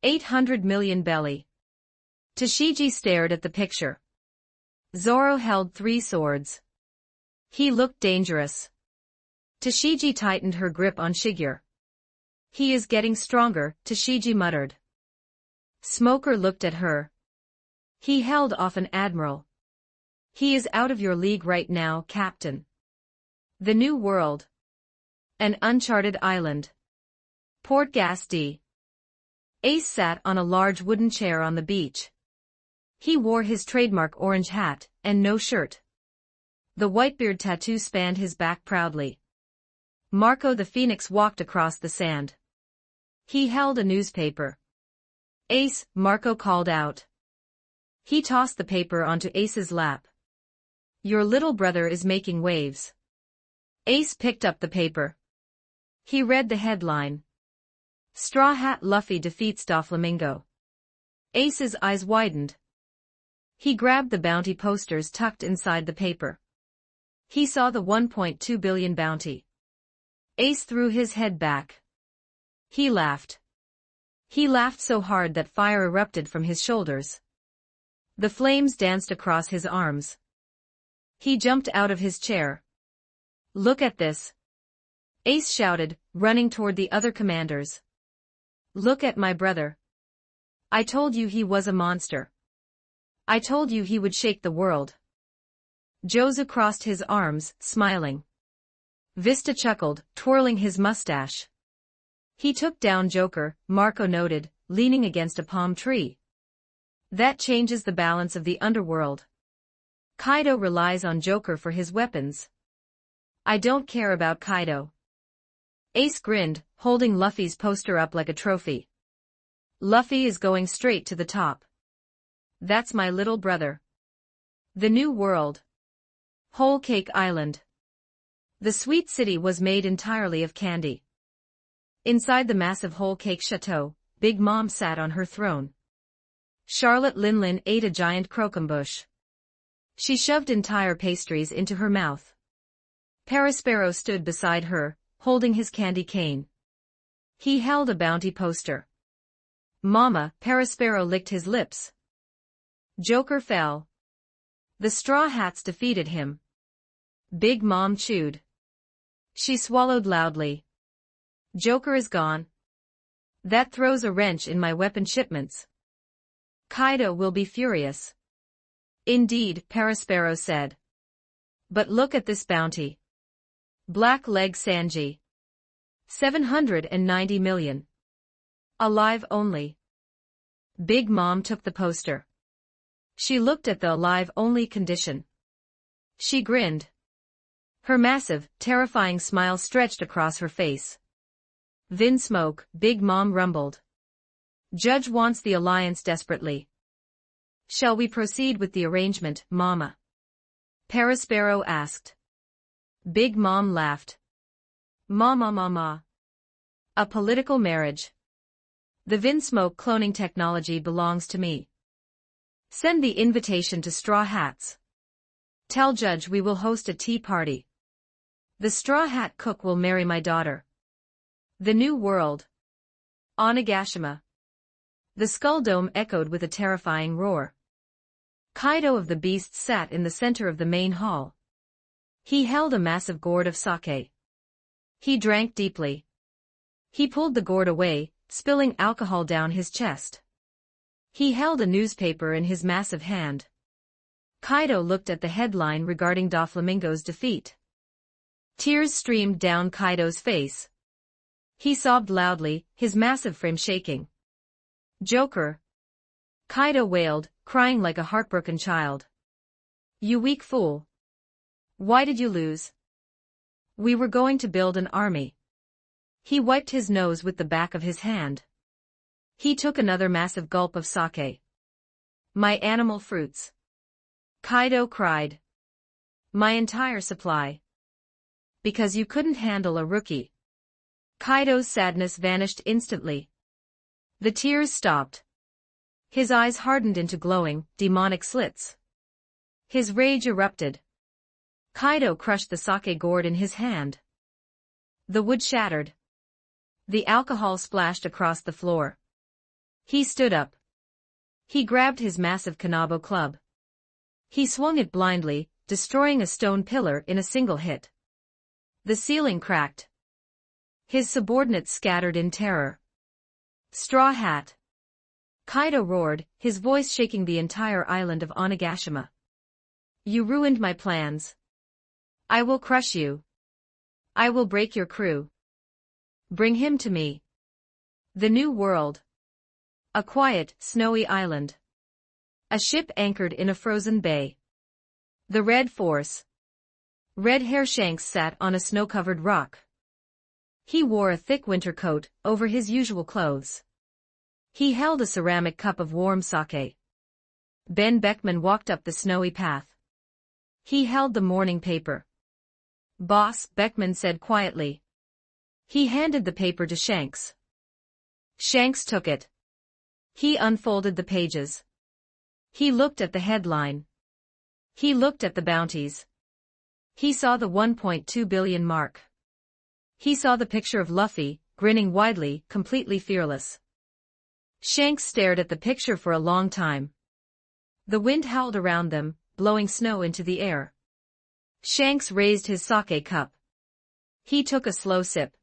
800 million belly. Tashigi stared at the picture. Zoro held 3 swords. He looked dangerous. Tashigi tightened her grip on Shigure. He is getting stronger, Tashigi muttered. Smoker looked at her. He held off an admiral. He is out of your league right now, Captain. The New World. An uncharted island. Port Gas D. Ace sat on a large wooden chair on the beach. He wore his trademark orange hat and no shirt. The Whitebeard tattoo spanned his back proudly. Marco the Phoenix walked across the sand. He held a newspaper. Ace, Marco called out. He tossed the paper onto Ace's lap. Your little brother is making waves. Ace picked up the paper. He read the headline. Straw Hat Luffy defeats Doflamingo. Ace's eyes widened. He grabbed the bounty posters tucked inside the paper. He saw the 1.2 billion bounty. Ace threw his head back. He laughed. He laughed so hard that fire erupted from his shoulders. The flames danced across his arms. He jumped out of his chair. Look at this. Ace shouted, running toward the other commanders. Look at my brother. I told you he was a monster. I told you he would shake the world. Jozu crossed his arms, smiling. Vista chuckled, twirling his mustache. He took down Joker, Marco noted, leaning against a palm tree. That changes the balance of the underworld. Kaido relies on Joker for his weapons. I don't care about Kaido. Ace grinned, holding Luffy's poster up like a trophy. Luffy is going straight to the top. That's my little brother. The New World. Whole Cake Island. The sweet city was made entirely of candy. Inside the massive Whole Cake Chateau, Big Mom sat on her throne. Charlotte Linlin ate a giant croquembouche. She shoved entire pastries into her mouth. Parasparrow stood beside her, holding his candy cane. He held a bounty poster. Mama, Parasparrow licked his lips. Joker fell. The Straw Hats defeated him. Big Mom chewed. She swallowed loudly. Joker is gone. That throws a wrench in my weapon shipments. Kaido will be furious. Indeed, Parasparrow said. But look at this bounty. Black Leg Sanji. 790 million. Alive only. Big Mom took the poster. She looked at the alive-only condition. She grinned. Her massive, terrifying smile stretched across her face. Vin Smoke, Big Mom rumbled. Judge wants the alliance desperately. Shall we proceed with the arrangement, Mama? Parasparrow asked. Big Mom laughed. Mama. A political marriage. The Vin Smoke cloning technology belongs to me. Send the invitation to Straw Hats. Tell Judge we will host a tea party. The Straw Hat cook will marry my daughter. The New World. Onigashima. The Skull Dome echoed with a terrifying roar. Kaido of the Beasts sat in the center of the main hall. He held a massive gourd of sake. He drank deeply. He pulled the gourd away, spilling alcohol down his chest. He held a newspaper in his massive hand. Kaido looked at the headline regarding Doflamingo's defeat. Tears streamed down Kaido's face. He sobbed loudly, his massive frame shaking. Joker! Kaido wailed, crying like a heartbroken child. You weak fool! Why did you lose? We were going to build an army. He wiped his nose with the back of his hand. He took another massive gulp of sake. My animal fruits. Kaido cried. My entire supply. Because you couldn't handle a rookie. Kaido's sadness vanished instantly. The tears stopped. His eyes hardened into glowing, demonic slits. His rage erupted. Kaido crushed the sake gourd in his hand. The wood shattered. The alcohol splashed across the floor. He stood up. He grabbed his massive Kanabo club. He swung it blindly, destroying a stone pillar in a single hit. The ceiling cracked. His subordinates scattered in terror. Straw Hat! Kaido roared, his voice shaking the entire island of Onigashima. You ruined my plans. I will crush you. I will break your crew. Bring him to me. The New World. A quiet, snowy island. A ship anchored in a frozen bay. The Red Force. Red Hair Shanks sat on a snow-covered rock. He wore a thick winter coat over his usual clothes. He held a ceramic cup of warm sake. Ben Beckman walked up the snowy path. He held the morning paper. Boss, Beckman said quietly. He handed the paper to Shanks. Shanks took it. He unfolded the pages. He looked at the headline. He looked at the bounties. He saw the 1.2 billion mark. He saw the picture of Luffy, grinning widely, completely fearless. Shanks stared at the picture for a long time. The wind howled around them, blowing snow into the air. Shanks raised his sake cup. He took a slow sip.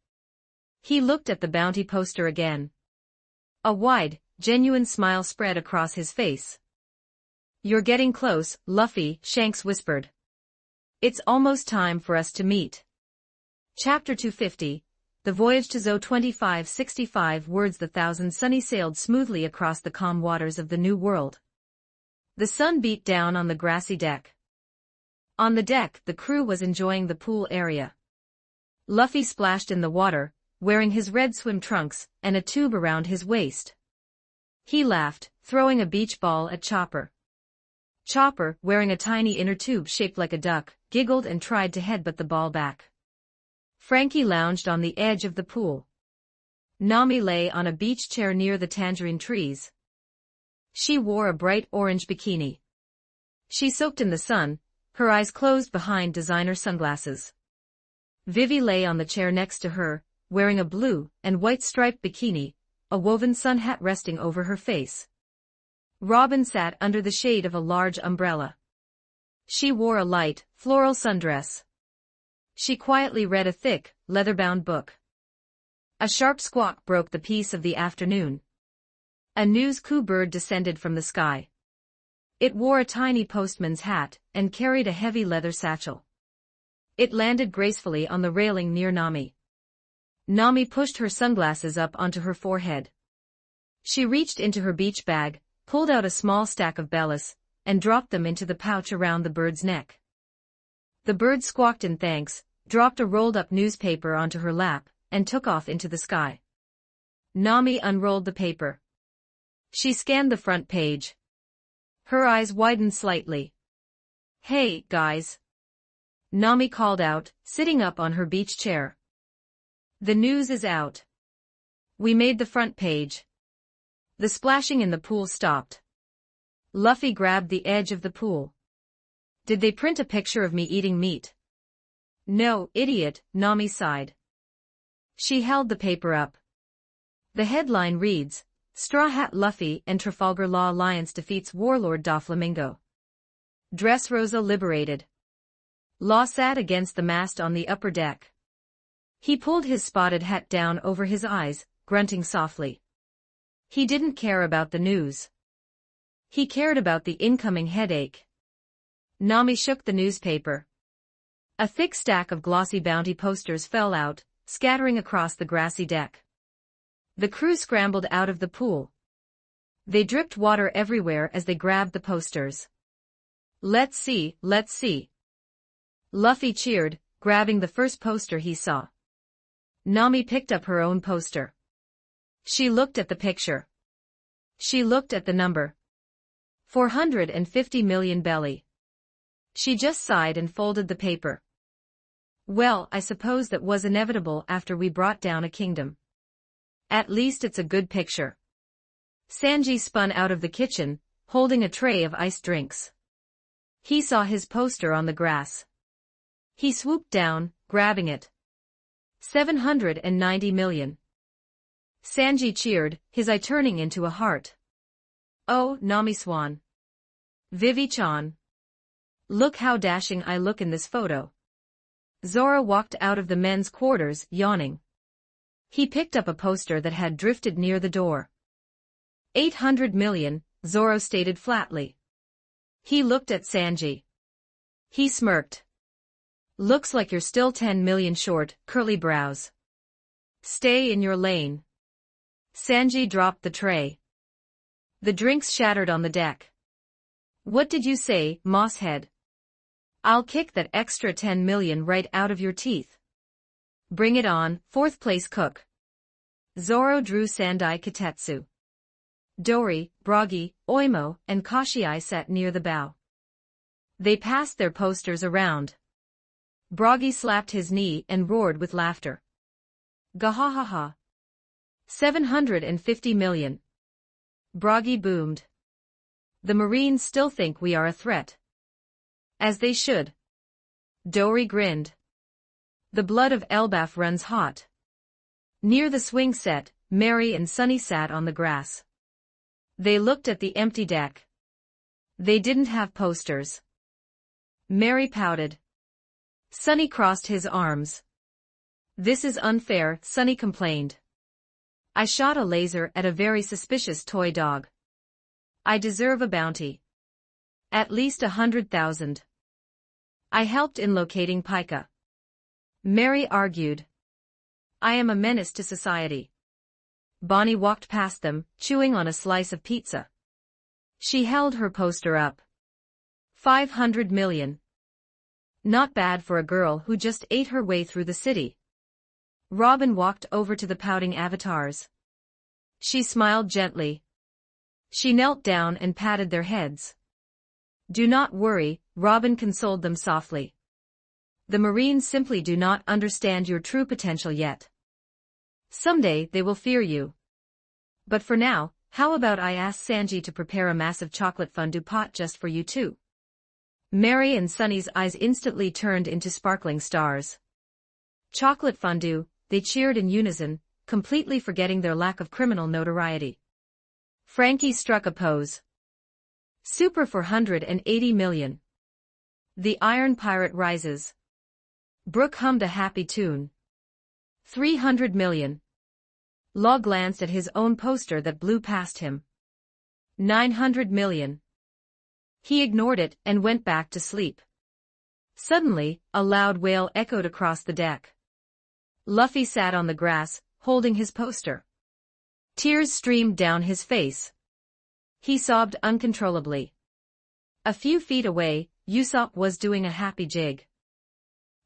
He looked at the bounty poster again. A wide, genuine smile spread across his face. "You're getting close, Luffy," Shanks whispered. "It's almost time for us to meet." Chapter 250, The Voyage to Zo. 2565 words. The Thousand Sunny sailed smoothly across the calm waters of the New World. The sun beat down on the grassy deck. On the deck, the crew was enjoying the pool area. Luffy splashed in the water, wearing his red swim trunks and a tube around his waist. He laughed, throwing a beach ball at Chopper. Chopper, wearing a tiny inner tube shaped like a duck, giggled and tried to headbutt the ball back. Frankie lounged on the edge of the pool. Nami lay on a beach chair near the tangerine trees. She wore a bright orange bikini. She soaked in the sun, her eyes closed behind designer sunglasses. Vivi lay on the chair next to her, wearing a blue and white striped bikini, a woven sun hat resting over her face. Robin sat under the shade of a large umbrella. She wore a light, floral sundress. She quietly read a thick, leather-bound book. A sharp squawk broke the peace of the afternoon. A news-coo bird descended from the sky. It wore a tiny postman's hat and carried a heavy leather satchel. It landed gracefully on the railing near Nami. Nami pushed her sunglasses up onto her forehead. She reached into her beach bag, pulled out a small stack of bellis, and dropped them into the pouch around the bird's neck. The bird squawked in thanks, dropped a rolled-up newspaper onto her lap, and took off into the sky. Nami unrolled the paper. She scanned the front page. Her eyes widened slightly. "Hey, guys," Nami called out, sitting up on her beach chair. "The news is out. We made the front page." The splashing in the pool stopped. Luffy grabbed the edge of the pool. "Did they print a picture of me eating meat?" "No, idiot," Nami sighed. She held the paper up. The headline reads, "Straw Hat Luffy and Trafalgar Law Alliance defeats Warlord Doflamingo. Dressrosa liberated." Law sat against the mast on the upper deck. He pulled his spotted hat down over his eyes, grunting softly. He didn't care about the news. He cared about the incoming headache. Nami shook the newspaper. A thick stack of glossy bounty posters fell out, scattering across the grassy deck. The crew scrambled out of the pool. They dripped water everywhere as they grabbed the posters. "Let's see, let's see." Luffy cheered, grabbing the first poster he saw. Nami picked up her own poster. She looked at the picture. She looked at the number. 450 million belly. She just sighed and folded the paper. "Well, I suppose that was inevitable after we brought down a kingdom. At least it's a good picture." Sanji spun out of the kitchen, holding a tray of iced drinks. He saw his poster on the grass. He swooped down, grabbing it. 790 million. Sanji cheered, his eye turning into a heart. "Oh, Nami-swan. Vivi-chan. Look how dashing I look in this photo." Zoro walked out of the men's quarters, yawning. He picked up a poster that had drifted near the door. 800 million, Zoro stated flatly. He looked at Sanji. He smirked. "Looks like you're still 10 million short, curly brows. Stay in your lane." Sanji dropped the tray. The drinks shattered on the deck. "What did you say, Mosshead? I'll kick that extra 10 million right out of your teeth." "Bring it on, fourth place cook." Zoro drew Sandai Kitetsu. Dori, Bragi, Oimo, and Kashii sat near the bow. They passed their posters around. Bragi slapped his knee and roared with laughter. "Gahahaha. 750 million. Bragi boomed. "The Marines still think we are a threat." "As they should." Dori grinned. "The blood of Elbaf runs hot." Near the swing set, Mary and Sunny sat on the grass. They looked at the empty deck. They didn't have posters. Mary pouted. Sunny crossed his arms. This is unfair, Sunny complained. I shot a laser at a very suspicious toy dog. I deserve a bounty. At least 100,000. I helped in locating Pika. Mary argued. I am a menace to society. Bonnie walked past them, chewing on a slice of pizza. She held her poster up. 500 million. Not bad for a girl who just ate her way through the city. Robin walked over to the pouting avatars. She smiled gently. She knelt down and patted their heads. Do not worry, Robin consoled them softly. The Marines simply do not understand your true potential yet. Someday they will fear you. But for now, how about I ask Sanji to prepare a massive chocolate fondue pot just for you two? Mary and Sunny's eyes instantly turned into sparkling stars. Chocolate fondue, they cheered in unison, completely forgetting their lack of criminal notoriety. Frankie struck a pose. Super 480 million. The Iron Pirate rises. Brooke hummed a happy tune. 300 million. Law glanced at his own poster that blew past him. 900 million. He ignored it and went back to sleep. Suddenly, a loud wail echoed across the deck. Luffy sat on the grass, holding his poster. Tears streamed down his face. He sobbed uncontrollably. A few feet away, Usopp was doing a happy jig.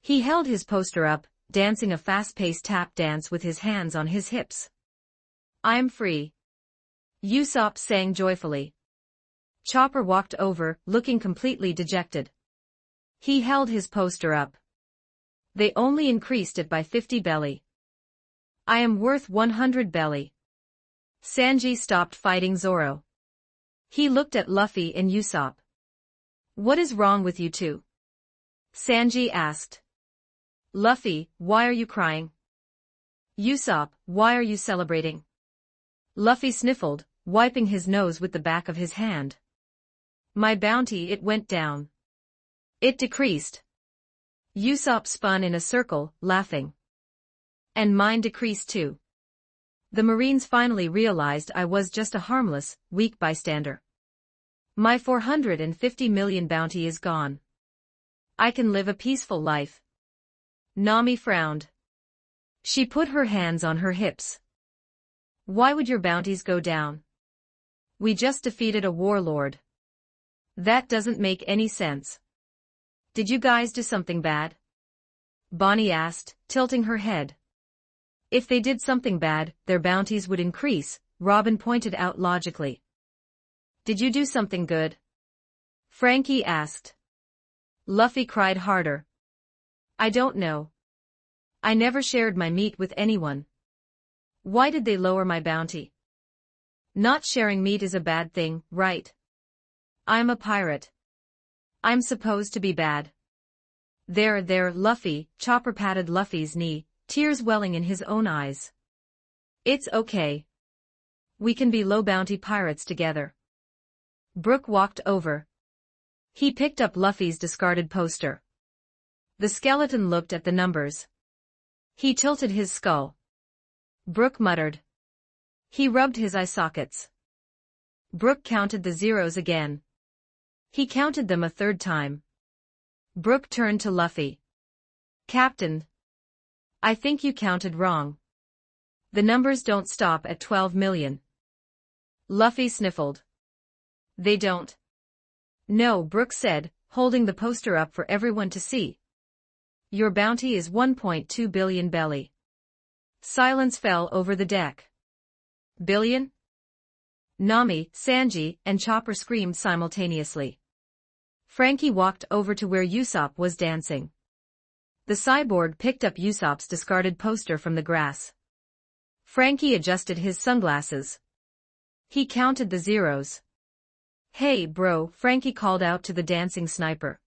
He held his poster up, dancing a fast-paced tap dance with his hands on his hips. I'm free. Usopp sang joyfully. Chopper walked over, looking completely dejected. He held his poster up. They only increased it by 50 belly. I am worth 100 belly. Sanji stopped fighting Zoro. He looked at Luffy and Usopp. What is wrong with you two? Sanji asked. Luffy, why are you crying? Usopp, why are you celebrating? Luffy sniffled, wiping his nose with the back of his hand. My bounty, it went down. It decreased. Usopp spun in a circle, laughing. And mine decreased too. The Marines finally realized I was just a harmless, weak bystander. My 450 million bounty is gone. I can live a peaceful life. Nami frowned. She put her hands on her hips. Why would your bounties go down? We just defeated a warlord. That doesn't make any sense. Did you guys do something bad? Bonnie asked, tilting her head. If they did something bad, their bounties would increase, Robin pointed out logically. Did you do something good? Frankie asked. Luffy cried harder. I don't know. I never shared my meat with anyone. Why did they lower my bounty? Not sharing meat is a bad thing, right? I'm a pirate. I'm supposed to be bad. There, Luffy, Chopper patted Luffy's knee, tears welling in his own eyes. It's okay. We can be low-bounty pirates together. Brook walked over. He picked up Luffy's discarded poster. The skeleton looked at the numbers. He tilted his skull. Brook muttered. He rubbed his eye sockets. Brook counted the zeros again. He counted them a third time. Brook turned to Luffy. Captain. I think you counted wrong. The numbers don't stop at 12 million. Luffy sniffled. They don't. No, Brook said, holding the poster up for everyone to see. Your bounty is 1.2 billion belly. Silence fell over the deck. Billion? Nami, Sanji, and Chopper screamed simultaneously. Frankie walked over to where Usopp was dancing. The cyborg picked up Usopp's discarded poster from the grass. Frankie adjusted his sunglasses. He counted the zeros. Hey bro, Frankie called out to the dancing sniper.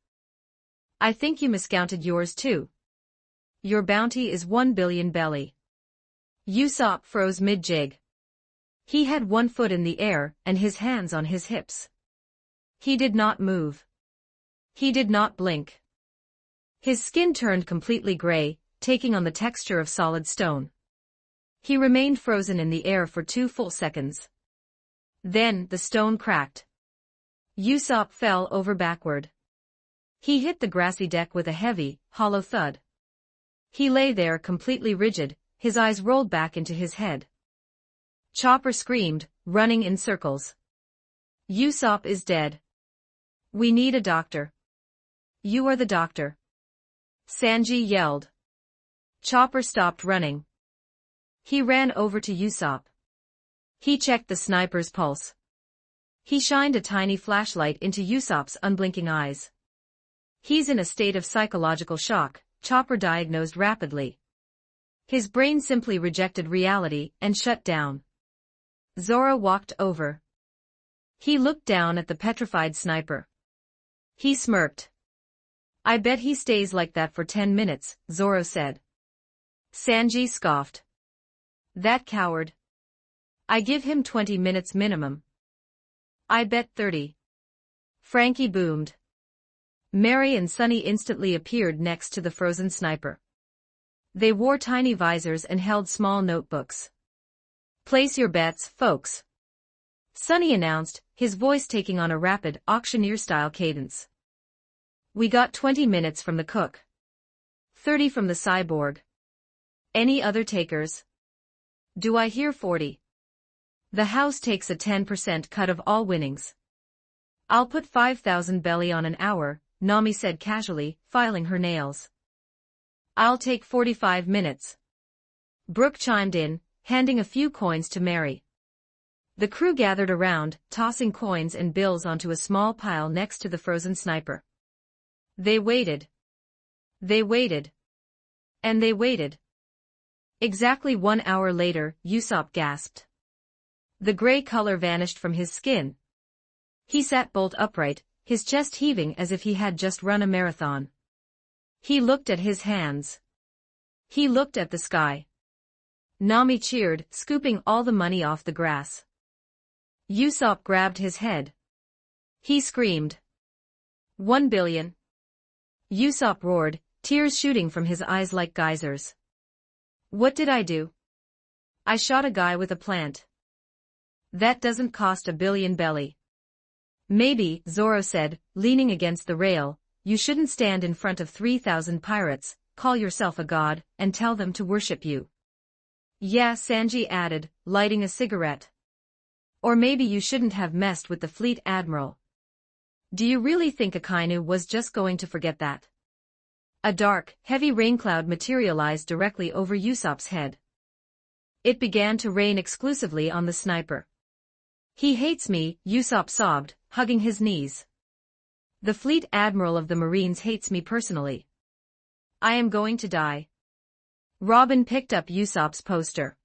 I think you miscounted yours too. Your bounty is 1 billion belly. Usopp froze mid-jig. He had one foot in the air and his hands on his hips. He did not move. He did not blink. His skin turned completely gray, taking on the texture of solid stone. He remained frozen in the air for 2 full seconds. Then, the stone cracked. Usopp fell over backward. He hit the grassy deck with a heavy, hollow thud. He lay there completely rigid, his eyes rolled back into his head. Chopper screamed, running in circles. Usopp is dead. We need a doctor. You are the doctor. Sanji yelled. Chopper stopped running. He ran over to Usopp. He checked the sniper's pulse. He shined a tiny flashlight into Usopp's unblinking eyes. He's in a state of psychological shock, Chopper diagnosed rapidly. His brain simply rejected reality and shut down. Zoro walked over. He looked down at the petrified sniper. He smirked. I bet he stays like that for 10 minutes, Zoro said. Sanji scoffed. That coward. I give him 20 minutes minimum. I bet 30. Frankie boomed. Mary and Sunny instantly appeared next to the frozen sniper. They wore tiny visors and held small notebooks. Place your bets, folks. Sunny announced, his voice taking on a rapid, auctioneer-style cadence. We got 20 minutes from the cook. 30 from the cyborg. Any other takers? Do I hear 40? The house takes a 10% cut of all winnings. I'll put 5,000 belly on an hour, Nami said casually, filing her nails. I'll take 45 minutes. Brooke chimed in, handing a few coins to Mary. The crew gathered around, tossing coins and bills onto a small pile next to the frozen sniper. They waited. They waited. And they waited. Exactly 1 hour later, Usopp gasped. The gray color vanished from his skin. He sat bolt upright, his chest heaving as if he had just run a marathon. He looked at his hands. He looked at the sky. Nami cheered, scooping all the money off the grass. Usopp grabbed his head. He screamed. 1 billion. Usopp roared, tears shooting from his eyes like geysers. What did I do? I shot a guy with a plant. That doesn't cost 1 billion belly. Maybe, Zoro said, leaning against the rail, you shouldn't stand in front of 3,000 pirates, call yourself a god, and tell them to worship you. Yeah, Sanji added, lighting a cigarette. Or maybe you shouldn't have messed with the fleet admiral. Do you really think Akainu was just going to forget that? A dark, heavy raincloud materialized directly over Usopp's head. It began to rain exclusively on the sniper. He hates me, Usopp sobbed, hugging his knees. The fleet admiral of the Marines hates me personally. I am going to die. Robin picked up Usopp's poster.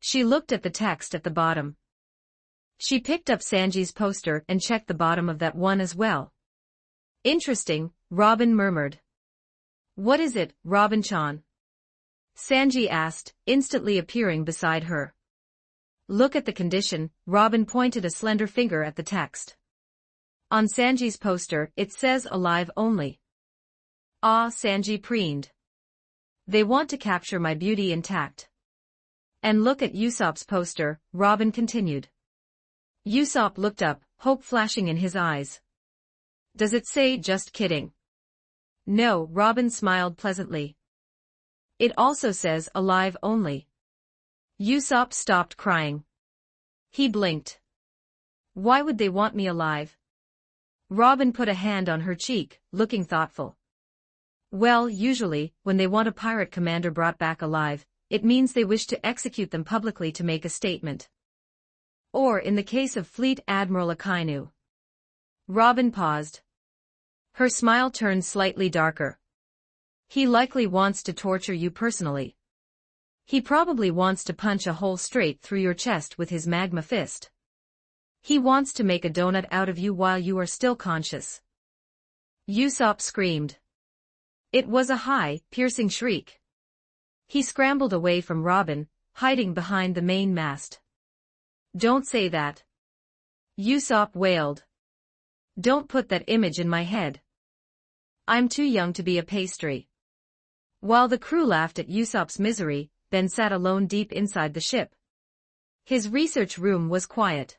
She looked at the text at the bottom. She picked up Sanji's poster and checked the bottom of that one as well. Interesting, Robin murmured. What is it, Robin-chan? Sanji asked, instantly appearing beside her. Look at the condition, Robin pointed a slender finger at the text. On Sanji's poster, it says alive only. Ah, Sanji preened. They want to capture my beauty intact. And look at Usopp's poster, Robin continued. Usopp looked up, hope flashing in his eyes. Does it say just kidding? No, Robin smiled pleasantly. It also says alive only. Usopp stopped crying. He blinked. Why would they want me alive? Robin put a hand on her cheek, looking thoughtful. Well, usually, when they want a pirate commander brought back alive, it means they wish to execute them publicly to make a statement. Or in the case of Fleet Admiral Akainu. Robin paused. Her smile turned slightly darker. He likely wants to torture you personally. He probably wants to punch a hole straight through your chest with his magma fist. He wants to make a donut out of you while you are still conscious. Usopp screamed. It was a high, piercing shriek. He scrambled away from Robin, hiding behind the main mast. Don't say that. Usopp wailed. Don't put that image in my head. I'm too young to be a pastry. While the crew laughed at Usopp's misery, Ben sat alone deep inside the ship. His research room was quiet.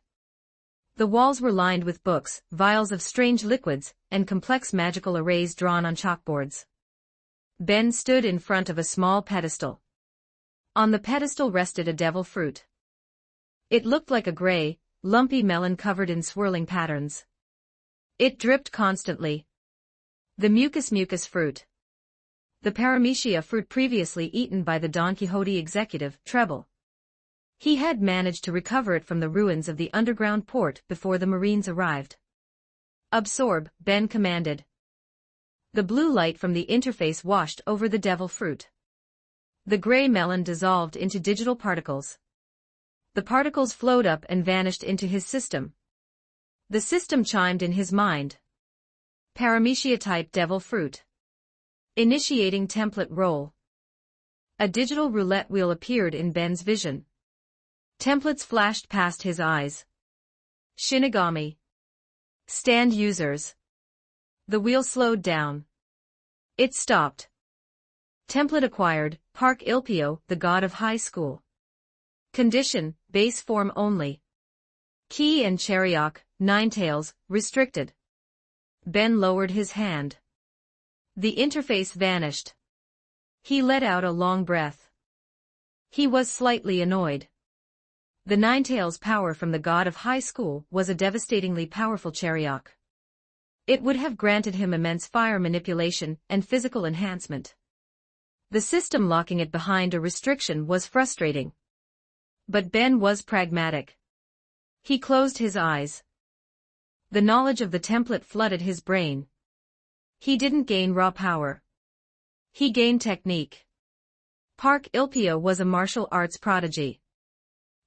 The walls were lined with books, vials of strange liquids, and complex magical arrays drawn on chalkboards. Ben stood in front of a small pedestal. On the pedestal rested a devil fruit. It looked like a gray, lumpy melon covered in swirling patterns. It dripped constantly. The mucus fruit. The paramecia fruit previously eaten by the Don Quixote executive, Treble. He had managed to recover it from the ruins of the underground port before the Marines arrived. Absorb, Ben commanded. The blue light from the interface washed over the devil fruit. The gray melon dissolved into digital particles. The particles flowed up and vanished into his system. The system chimed in his mind. Paramecia-type devil fruit. Initiating template roll. A digital roulette wheel appeared in Ben's vision. Templates flashed past his eyes. Shinigami. Stand users. The wheel slowed down. It stopped. Template acquired, Park Ilpio, the god of high school. Condition, base form only. Key and Chariok, Ninetails, restricted. Ben lowered his hand. The interface vanished. He let out a long breath. He was slightly annoyed. The Ninetails' power from the god of high school was a devastatingly powerful Chariok. It would have granted him immense fire manipulation and physical enhancement. The system locking it behind a restriction was frustrating. But Ben was pragmatic. He closed his eyes. The knowledge of the template flooded his brain. He didn't gain raw power. He gained technique. Park Ilpio was a martial arts prodigy.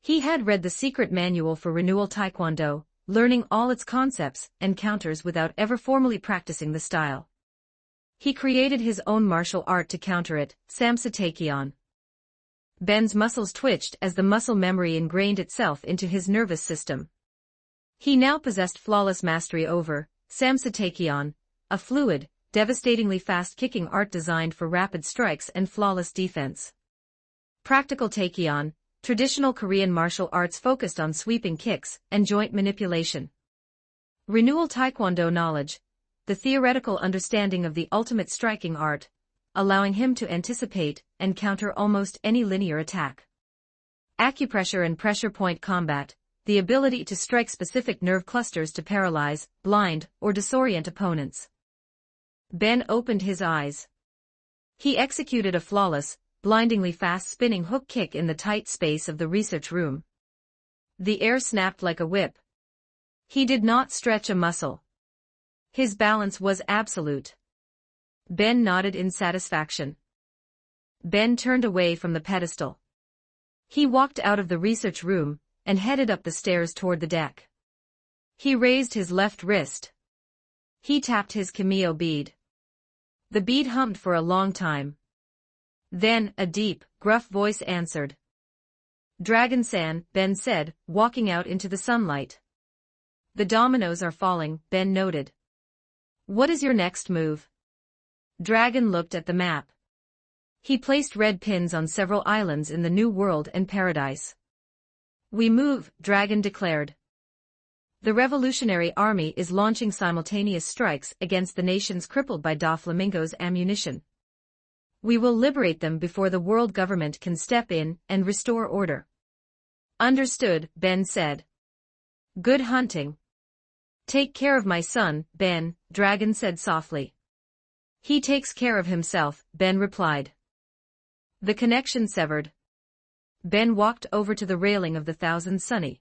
He had read the secret manual for renewal taekwondo, learning all its concepts and counters without ever formally practicing the style. He created his own martial art to counter it, Samsatakeon. Ben's muscles twitched as the muscle memory ingrained itself into his nervous system. He now possessed flawless mastery over Samsatakeon, a fluid, devastatingly fast-kicking art designed for rapid strikes and flawless defense. Practical Takeon, traditional Korean martial arts focused on sweeping kicks and joint manipulation. Renewal Taekwondo knowledge, the theoretical understanding of the ultimate striking art, allowing him to anticipate and counter almost any linear attack. Acupressure and pressure point combat, the ability to strike specific nerve clusters to paralyze, blind, or disorient opponents. Ben opened his eyes. He executed a flawless, blindingly fast spinning hook kick in the tight space of the research room. The air snapped like a whip. He did not stretch a muscle. His balance was absolute. Ben nodded in satisfaction. Ben turned away from the pedestal. He walked out of the research room and headed up the stairs toward the deck. He raised his left wrist. He tapped his cameo bead. The bead hummed for a long time. Then, a deep, gruff voice answered. Dragon-san, Ben said, walking out into the sunlight. The dominoes are falling, Ben noted. What is your next move? Dragon looked at the map. He placed red pins on several islands in the New World and Paradise. We move, Dragon declared. The Revolutionary Army is launching simultaneous strikes against the nations crippled by Doflamingo's ammunition. We will liberate them before the world government can step in and restore order. Understood, Ben said. Good hunting. Take care of my son, Ben, Dragon said softly. He takes care of himself, Ben replied. The connection severed. Ben walked over to the railing of the Thousand Sunny.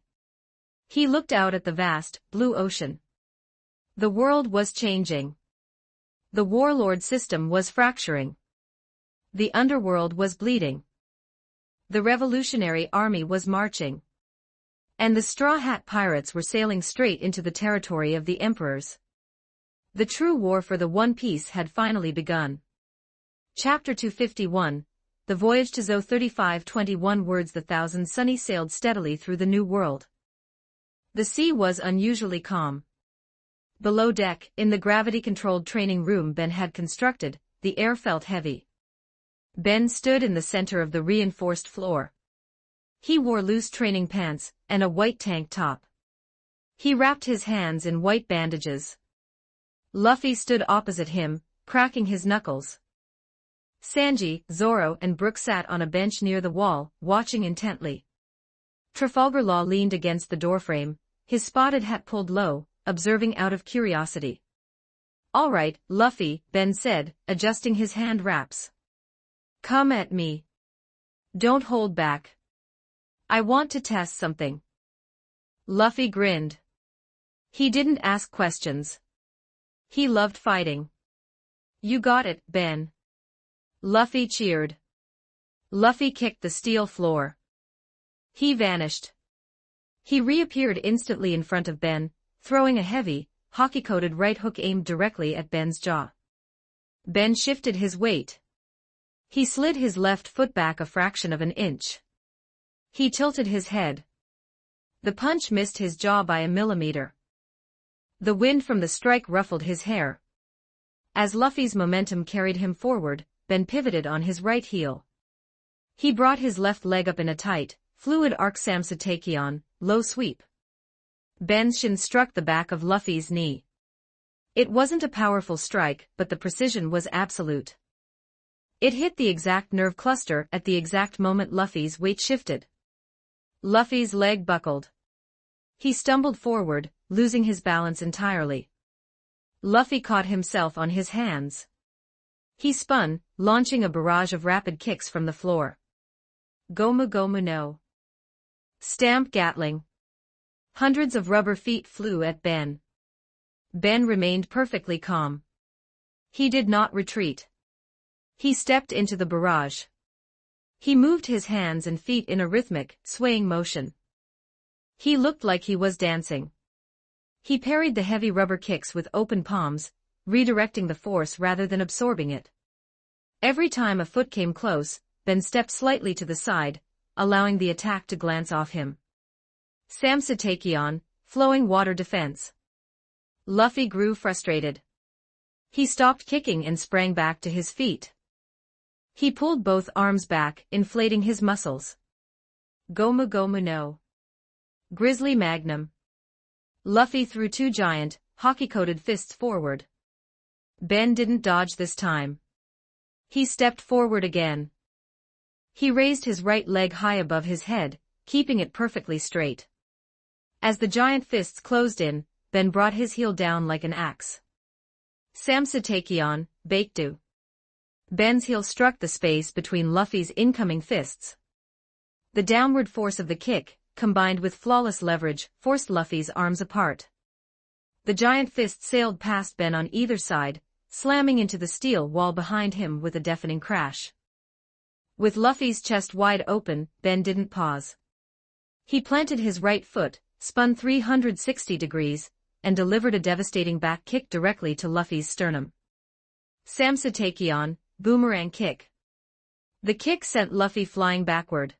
He looked out at the vast, blue ocean. The world was changing. The warlord system was fracturing. The underworld was bleeding. The Revolutionary Army was marching. And the Straw Hat Pirates were sailing straight into the territory of the emperors. The true war for the One Piece had finally begun. Chapter 251, The Voyage to Zo 3521 words. The Thousand Sunny sailed steadily through the New World. The sea was unusually calm. Below deck, in the gravity-controlled training room Ben had constructed, the air felt heavy. Ben stood in the center of the reinforced floor. He wore loose training pants and a white tank top. He wrapped his hands in white bandages. Luffy stood opposite him, cracking his knuckles. Sanji, Zoro and Brook sat on a bench near the wall, watching intently. Trafalgar Law leaned against the doorframe, his spotted hat pulled low, observing out of curiosity. "All right, Luffy," Ben said, adjusting his hand wraps. "Come at me. Don't hold back. I want to test something." Luffy grinned. He didn't ask questions. He loved fighting. "You got it, Ben." Luffy cheered. Luffy kicked the steel floor. He vanished. He reappeared instantly in front of Ben, throwing a heavy, hockey-coated right hook aimed directly at Ben's jaw. Ben shifted his weight. He slid his left foot back a fraction of an inch. He tilted his head. The punch missed his jaw by a millimeter. The wind from the strike ruffled his hair. As Luffy's momentum carried him forward, Ben pivoted on his right heel. He brought his left leg up in a tight, fluid arc Samsatakeon, low sweep. Ben's shin struck the back of Luffy's knee. It wasn't a powerful strike, but the precision was absolute. It hit the exact nerve cluster at the exact moment Luffy's weight shifted. Luffy's leg buckled. He stumbled forward, losing his balance entirely. Luffy caught himself on his hands. He spun, launching a barrage of rapid kicks from the floor. Gomu Gomu no. Stamp Gatling. Hundreds of rubber feet flew at Ben. Ben remained perfectly calm. He did not retreat. He stepped into the barrage. He moved his hands and feet in a rhythmic, swaying motion. He looked like he was dancing. He parried the heavy rubber kicks with open palms, redirecting the force rather than absorbing it. Every time a foot came close, Ben stepped slightly to the side, allowing the attack to glance off him. Samsatakeon, flowing water defense. Luffy grew frustrated. He stopped kicking and sprang back to his feet. He pulled both arms back, inflating his muscles. Gomu Gomu no. Grizzly Magnum. Luffy threw two giant, hockey-coated fists forward. Ben didn't dodge this time. He stepped forward again. He raised his right leg high above his head, keeping it perfectly straight. As the giant fists closed in, Ben brought his heel down like an axe. Samsatakeon, Baekdu. Ben's heel struck the space between Luffy's incoming fists. The downward force of the kick, combined with flawless leverage, forced Luffy's arms apart. The giant fist sailed past Ben on either side, slamming into the steel wall behind him with a deafening crash. With Luffy's chest wide open, Ben didn't pause. He planted his right foot, spun 360 degrees, and delivered a devastating back kick directly to Luffy's sternum. Samsatakeon, boomerang kick. The kick sent Luffy flying backward.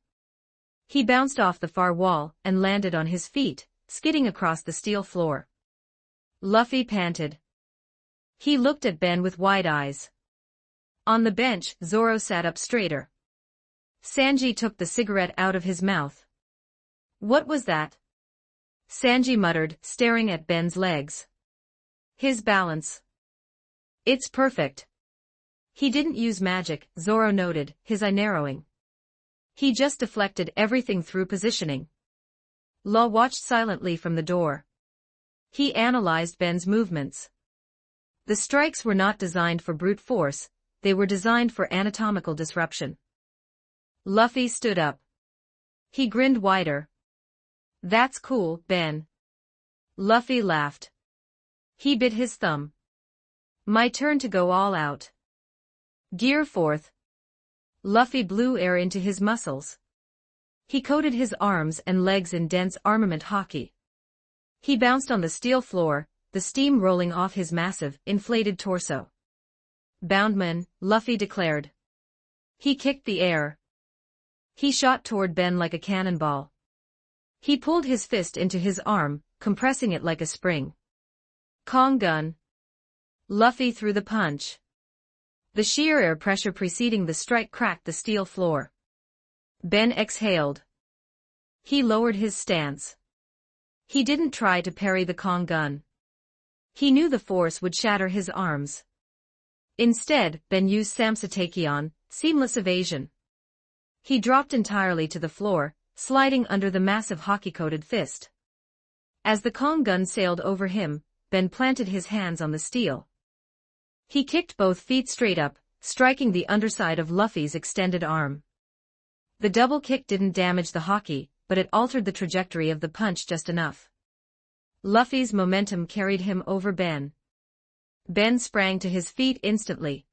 He bounced off the far wall and landed on his feet, skidding across the steel floor. Luffy panted. He looked at Ben with wide eyes. On the bench, Zoro sat up straighter. Sanji took the cigarette out of his mouth. "What was that?" Sanji muttered, staring at Ben's legs. "His balance. It's perfect." "He didn't use magic," Zoro noted, his eye narrowing. "He just deflected everything through positioning." Law watched silently from the door. He analyzed Ben's movements. The strikes were not designed for brute force, they were designed for anatomical disruption. Luffy stood up. He grinned wider. "That's cool, Ben." Luffy laughed. He bit his thumb. "My turn to go all out. Gear forth." Luffy blew air into his muscles. He coated his arms and legs in dense armament hockey. He bounced on the steel floor, the steam rolling off his massive, inflated torso. "Boundman," Luffy declared. He kicked the air. He shot toward Ben like a cannonball. He pulled his fist into his arm, compressing it like a spring. Kong gun. Luffy threw the punch. The sheer air pressure preceding the strike cracked the steel floor. Ben exhaled. He lowered his stance. He didn't try to parry the Kong gun. He knew the force would shatter his arms. Instead, Ben used Samsatakion, seamless evasion. He dropped entirely to the floor, sliding under the massive hockey-coated fist. As the Kong gun sailed over him, Ben planted his hands on the steel. He kicked both feet straight up, striking the underside of Luffy's extended arm. The double kick didn't damage the hockey, but it altered the trajectory of the punch just enough. Luffy's momentum carried him over Ben. Ben sprang to his feet instantly.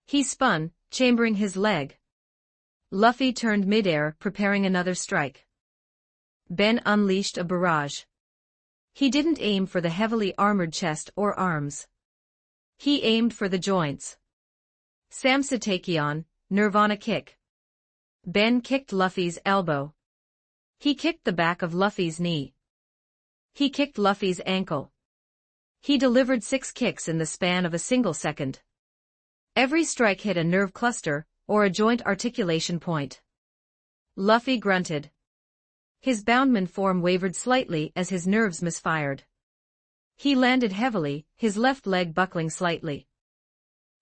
He spun, chambering his leg. Luffy turned midair, preparing another strike. Ben unleashed a barrage. He didn't aim for the heavily armored chest or arms. He aimed for the joints. Samsatakion, Nirvana kick. Ben kicked Luffy's elbow. He kicked the back of Luffy's knee. He kicked Luffy's ankle. He delivered 6 kicks in the span of a single second. Every strike hit a nerve cluster, or a joint articulation point. Luffy grunted. His boundman form wavered slightly as his nerves misfired. He landed heavily, his left leg buckling slightly.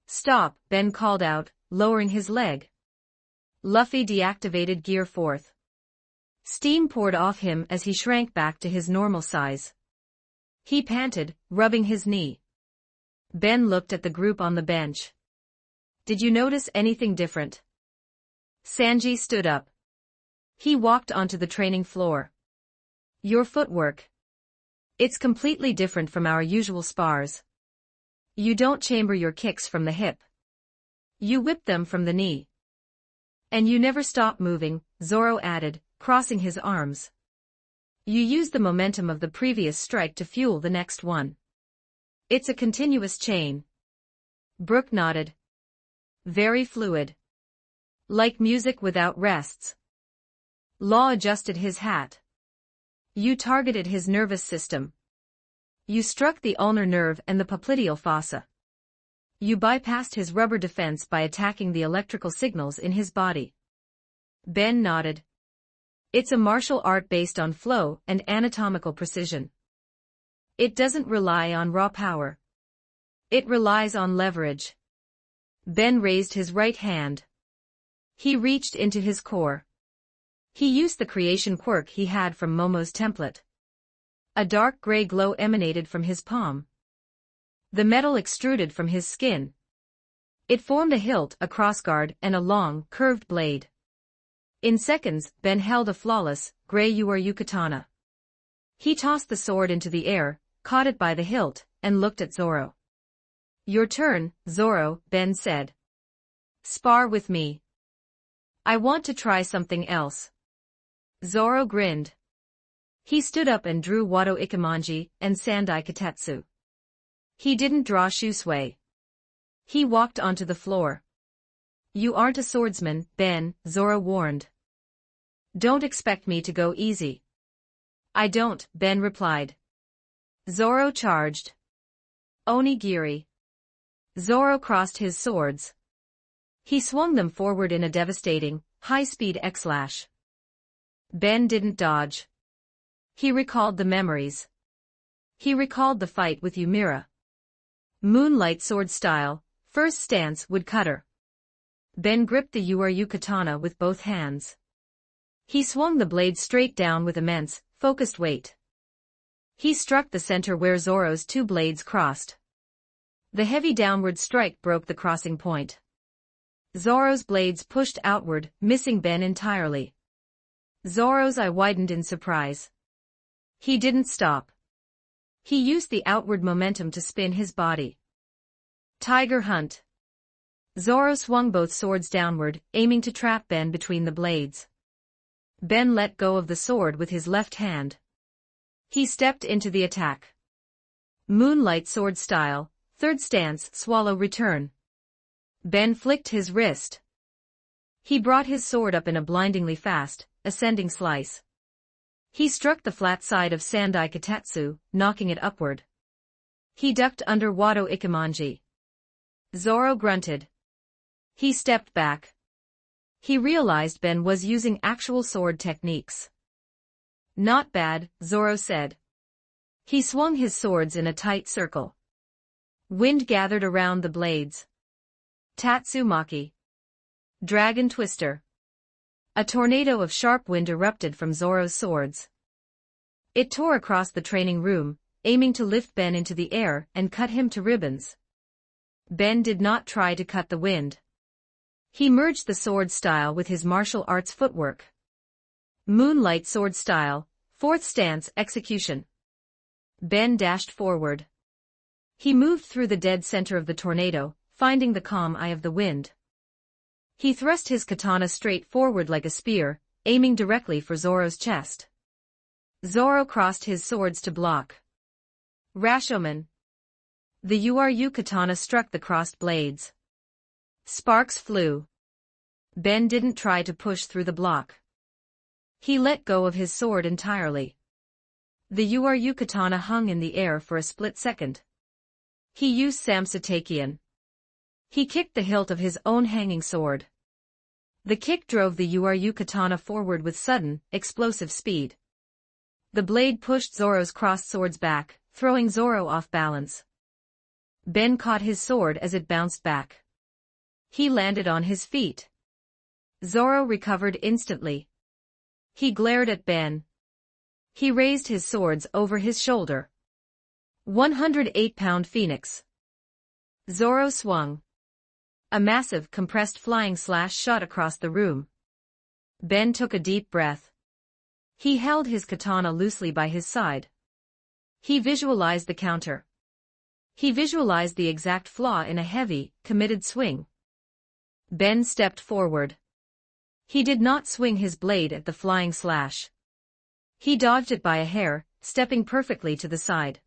"Stop," Ben called out, lowering his leg. Luffy deactivated Gear 4th. Steam poured off him as he shrank back to his normal size. He panted, rubbing his knee. Ben looked at the group on the bench. "Did you notice anything different?" Sanji stood up. He walked onto the training floor. "Your footwork. It's completely different from our usual spars. You don't chamber your kicks from the hip. You whip them from the knee. And you never stop moving," Zoro added, crossing his arms. "You use the momentum of the previous strike to fuel the next one. It's a continuous chain." Brook nodded. "Very fluid. Like music without rests." Law adjusted his hat. "You targeted his nervous system. You struck the ulnar nerve and the popliteal fossa. You bypassed his rubber defense by attacking the electrical signals in his body." Ben nodded. "It's a martial art based on flow and anatomical precision. It doesn't rely on raw power. It relies on leverage." Ben raised his right hand. He reached into his core. He used the creation quirk he had from Momo's template. A dark gray glow emanated from his palm. The metal extruded from his skin. It formed a hilt, a crossguard, and a long, curved blade. In seconds, Ben held a flawless, gray Uaryu katana. He tossed the sword into the air, caught it by the hilt, and looked at Zoro. "Your turn, Zoro," Ben said. "Spar with me. I want to try something else." Zoro grinned. He stood up and drew Wado Ikemanji and Sandai Katetsu. He didn't draw Shusui. He walked onto the floor. "You aren't a swordsman, Ben," Zoro warned. "Don't expect me to go easy." "I don't," Ben replied. Zoro charged. Onigiri. Zoro crossed his swords. He swung them forward in a devastating, high-speed X-slash. Ben didn't dodge. He recalled the memories. He recalled the fight with Ymira. Moonlight sword style, first stance woodcutter. Ben gripped the Uaryu katana with both hands. He swung the blade straight down with immense, focused weight. He struck the center where Zoro's 2 blades crossed. The heavy downward strike broke the crossing point. Zoro's blades pushed outward, missing Ben entirely. Zoro's eye widened in surprise. He didn't stop. He used the outward momentum to spin his body. Tiger Hunt. Zoro swung both swords downward, aiming to trap Ben between the blades. Ben let go of the sword with his left hand. He stepped into the attack. Moonlight sword style, third stance, swallow return. Ben flicked his wrist. He brought his sword up in a blindingly fast, ascending slice. He struck the flat side of Sandai Katetsu, knocking it upward. He ducked under Wado Ikemanji. Zoro grunted. He stepped back. He realized Ben was using actual sword techniques. Not bad, Zoro said. He swung his swords in a tight circle. Wind gathered around the blades. Tatsumaki. Dragon Twister. A tornado of sharp wind erupted from Zoro's swords. It tore across the training room, aiming to lift Ben into the air and cut him to ribbons. Ben did not try to cut the wind. He merged the sword style with his martial arts footwork. Moonlight sword style, fourth stance execution. Ben dashed forward. He moved through the dead center of the tornado, finding the calm eye of the wind. He thrust his katana straight forward like a spear, aiming directly for Zoro's chest. Zoro crossed his swords to block. Rashomon. The Uryu katana struck the crossed blades. Sparks flew. Ben didn't try to push through the block. He let go of his sword entirely. The Uryu katana hung in the air for a split second. He used Samsatakian. He kicked the hilt of his own hanging sword. The kick drove the Uryu katana forward with sudden, explosive speed. The blade pushed Zoro's crossed swords back, throwing Zoro off balance. Ben caught his sword as it bounced back. He landed on his feet. Zoro recovered instantly. He glared at Ben. He raised his swords over his shoulder. 108-pound Phoenix. Zoro swung. A massive, compressed flying slash shot across the room. Ben took a deep breath. He held his katana loosely by his side. He visualized the counter. He visualized the exact flaw in a heavy, committed swing. Ben stepped forward. He did not swing his blade at the flying slash. He dodged it by a hair, stepping perfectly to the side.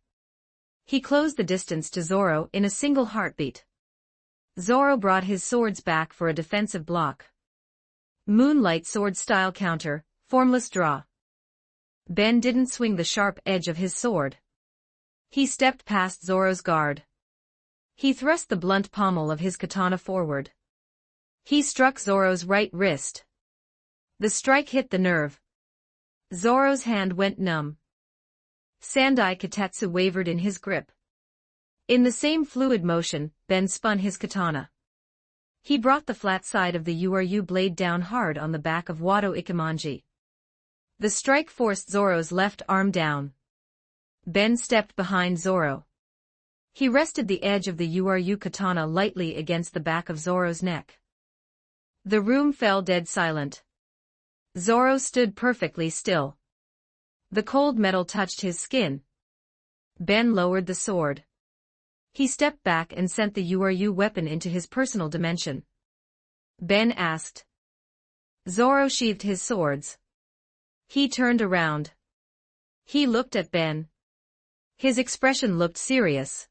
He closed the distance to Zoro in a single heartbeat. Zoro brought his swords back for a defensive block. Moonlight sword style counter, formless draw. Ben didn't swing the sharp edge of his sword. He stepped past Zoro's guard. He thrust the blunt pommel of his katana forward. He struck Zoro's right wrist. The strike hit the nerve. Zoro's hand went numb. Sandai Katetsu wavered in his grip. In the same fluid motion, Ben spun his katana. He brought the flat side of the Uryu blade down hard on the back of Wado Ikemanji. The strike forced Zoro's left arm down. Ben stepped behind Zoro. He rested the edge of the Uryu katana lightly against the back of Zoro's neck. The room fell dead silent. Zoro stood perfectly still. The cold metal touched his skin. Ben lowered the sword. He stepped back and sent the Uryu weapon into his personal dimension. Ben asked. Zoro sheathed his swords. He turned around. He looked at Ben. His expression looked serious.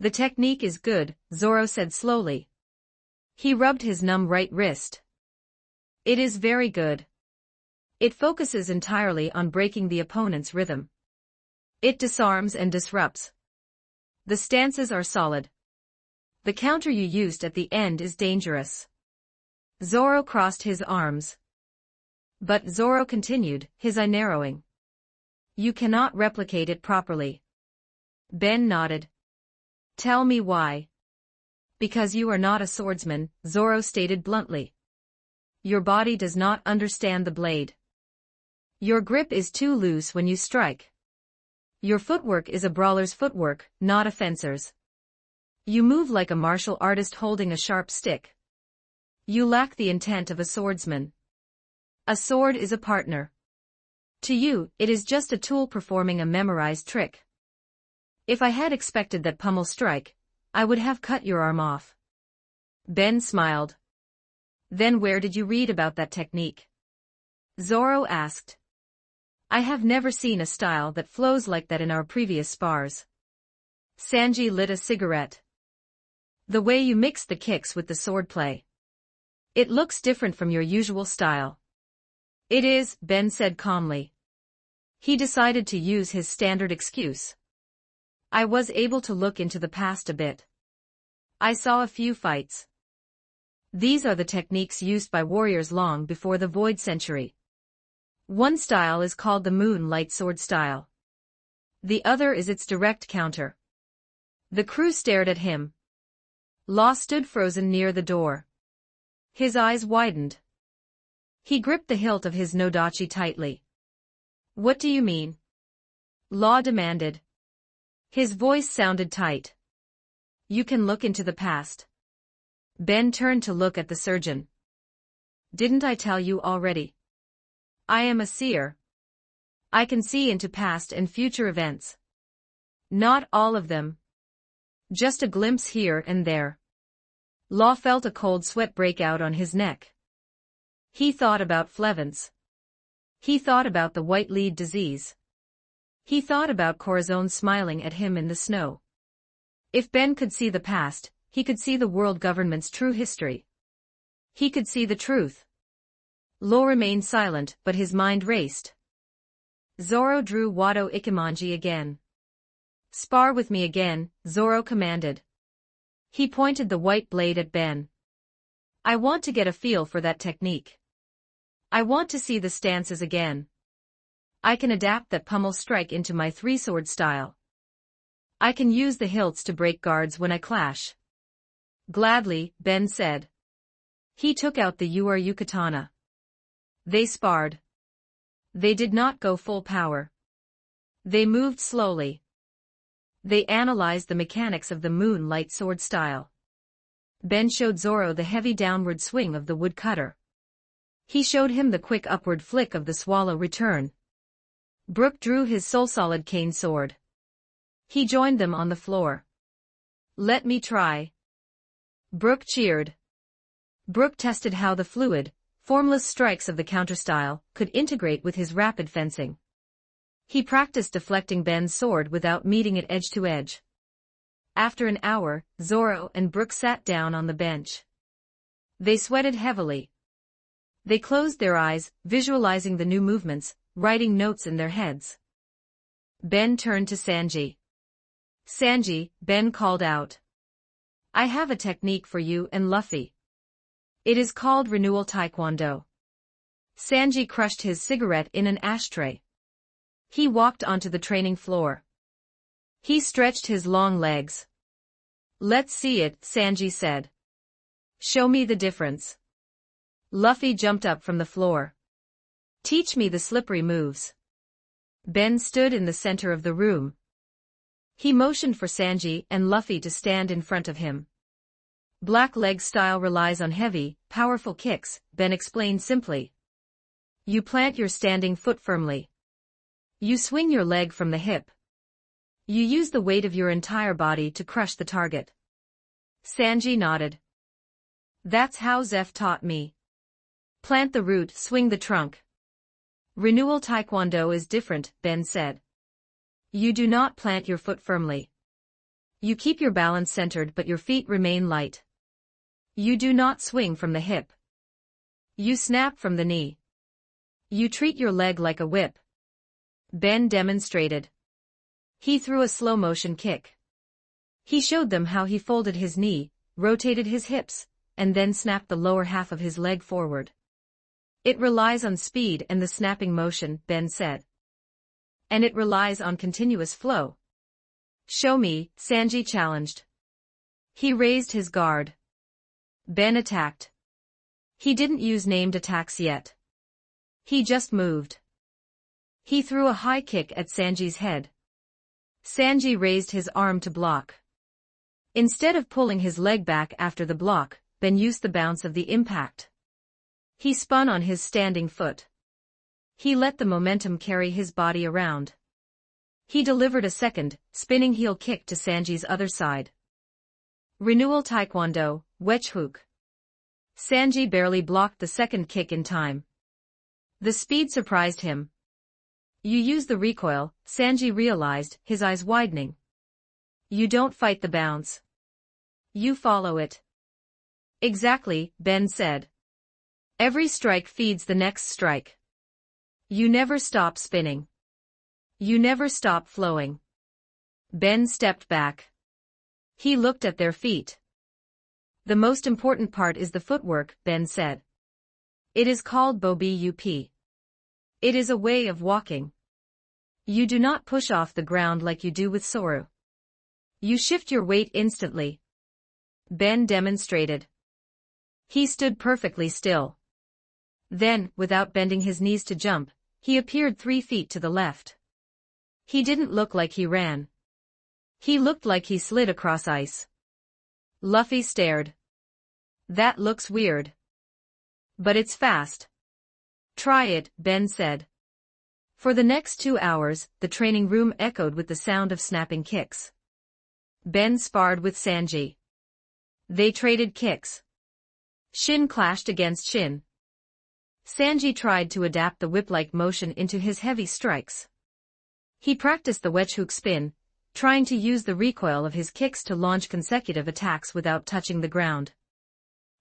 The technique is good, Zoro said slowly. He rubbed his numb right wrist. It is very good. It focuses entirely on breaking the opponent's rhythm. It disarms and disrupts. The stances are solid. The counter you used at the end is dangerous. Zoro crossed his arms. But Zoro continued, his eye narrowing. You cannot replicate it properly. Ben nodded. Tell me why. Because you are not a swordsman, Zoro stated bluntly. Your body does not understand the blade. Your grip is too loose when you strike. Your footwork is a brawler's footwork, not a fencer's. You move like a martial artist holding a sharp stick. You lack the intent of a swordsman. A sword is a partner. To you, it is just a tool performing a memorized trick. If I had expected that pummel strike, I would have cut your arm off. Ben smiled. Then where did you read about that technique? Zoro asked. I have never seen a style that flows like that in our previous spars. Sanji lit a cigarette. The way you mix the kicks with the swordplay. It looks different from your usual style. It is, Ben said calmly. He decided to use his standard excuse. I was able to look into the past a bit. I saw a few fights. These are the techniques used by warriors long before the Void Century. One style is called the Moon Light Sword style. The other is its direct counter. The crew stared at him. Law stood frozen near the door. His eyes widened. He gripped the hilt of his nodachi tightly. "What do you mean?" Law demanded. His voice sounded tight. "You can look into the past." Ben turned to look at the surgeon. "Didn't I tell you already? I am a seer. I can see into past and future events. Not all of them. Just a glimpse here and there." Law felt a cold sweat break out on his neck. He thought about Flevance. He thought about the white lead disease. He thought about Corazon smiling at him in the snow. If Ben could see the past, he could see the world government's true history. He could see the truth. Law remained silent, but his mind raced. Zoro drew Wado Ikimonji again. "Spar with me again," Zoro commanded. He pointed the white blade at Ben. "I want to get a feel for that technique. I want to see the stances again. I can adapt that pummel strike into my three-sword style. I can use the hilts to break guards when I clash." "Gladly," Ben said. He took out the Yu katana. They sparred. They did not go full power. They moved slowly. They analyzed the mechanics of the Moon Light Sword style. Ben showed Zoro the heavy downward swing of the woodcutter. He showed him the quick upward flick of the swallow return. Brook drew his soul-solid cane sword. He joined them on the floor. "Let me try." Brook cheered. Brook tested how the fluid, formless strikes of the counterstyle could integrate with his rapid fencing. He practiced deflecting Ben's sword without meeting it edge to edge. After an hour, Zoro and Brook sat down on the bench. They sweated heavily. They closed their eyes, visualizing the new movements, writing notes in their heads. Ben turned to Sanji. "Sanji," Ben called out. "I have a technique for you and Luffy. It is called Renewal Taekwondo." Sanji crushed his cigarette in an ashtray. He walked onto the training floor. He stretched his long legs. "Let's see it," Sanji said. "Show me the difference." Luffy jumped up from the floor. "Teach me the slippery moves." Ben stood in the center of the room. He motioned for Sanji and Luffy to stand in front of him. "Black leg style relies on heavy, powerful kicks," Ben explained simply. "You plant your standing foot firmly. You swing your leg from the hip. You use the weight of your entire body to crush the target." Sanji nodded. "That's how Zeph taught me. Plant the root, swing the trunk." "Renewal Taekwondo is different," Ben said. "You do not plant your foot firmly. You keep your balance centered but your feet remain light. You do not swing from the hip. You snap from the knee. You treat your leg like a whip." Ben demonstrated. He threw a slow-motion kick. He showed them how he folded his knee, rotated his hips, and then snapped the lower half of his leg forward. "It relies on speed and the snapping motion," Ben said. "And it relies on continuous flow." "Show me," Sanji challenged. He raised his guard. Ben attacked. He didn't use named attacks yet. He just moved. He threw a high kick at Sanji's head. Sanji raised his arm to block. Instead of pulling his leg back after the block, Ben used the bounce of the impact. He spun on his standing foot. He let the momentum carry his body around. He delivered a second, spinning heel kick to Sanji's other side. Renewal Taekwondo, wedge hook. Sanji barely blocked the second kick in time. The speed surprised him. "You use the recoil," Sanji realized, his eyes widening. "You don't fight the bounce. You follow it." "Exactly," Ben said. "Every strike feeds the next strike. You never stop spinning. You never stop flowing." Ben stepped back. He looked at their feet. The most important part is the footwork, Ben said. It is called bobup. It is a way of walking. You do not push off the ground like you do with soru. You shift your weight instantly. Ben demonstrated. He stood perfectly still. Then, without bending his knees to jump, he appeared 3 feet to the left. He didn't look like he ran. He looked like he slid across ice. Luffy stared. That looks weird. But it's fast. Try it, Ben said. For the next 2 hours, the training room echoed with the sound of snapping kicks. Ben sparred with Sanji. They traded kicks. Shin clashed against shin. Sanji tried to adapt the whip-like motion into his heavy strikes. He practiced the wedge hook spin, trying to use the recoil of his kicks to launch consecutive attacks without touching the ground.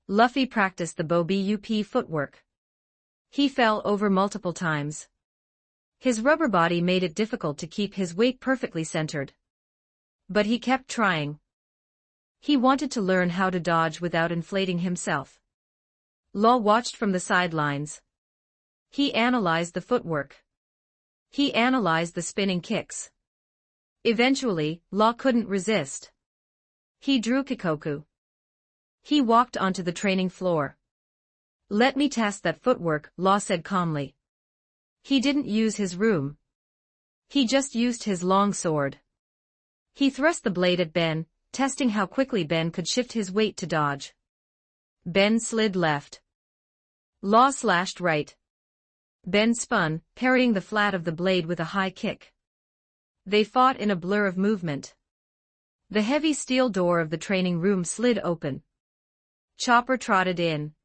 Luffy practiced the bobup footwork. He fell over multiple times. His rubber body made it difficult to keep his weight perfectly centered. But he kept trying. He wanted to learn how to dodge without inflating himself. Law watched from the sidelines. He analyzed the footwork. He analyzed the spinning kicks. Eventually, Law couldn't resist. He drew Kikoku. He walked onto the training floor. Let me test that footwork, Law said calmly. He didn't use his room. He just used his long sword. He thrust the blade at Ben, testing how quickly Ben could shift his weight to dodge. Ben slid left. Law slashed right. Ben spun, parrying the flat of the blade with a high kick. They fought in a blur of movement. The heavy steel door of the training room slid open. Chopper trotted in.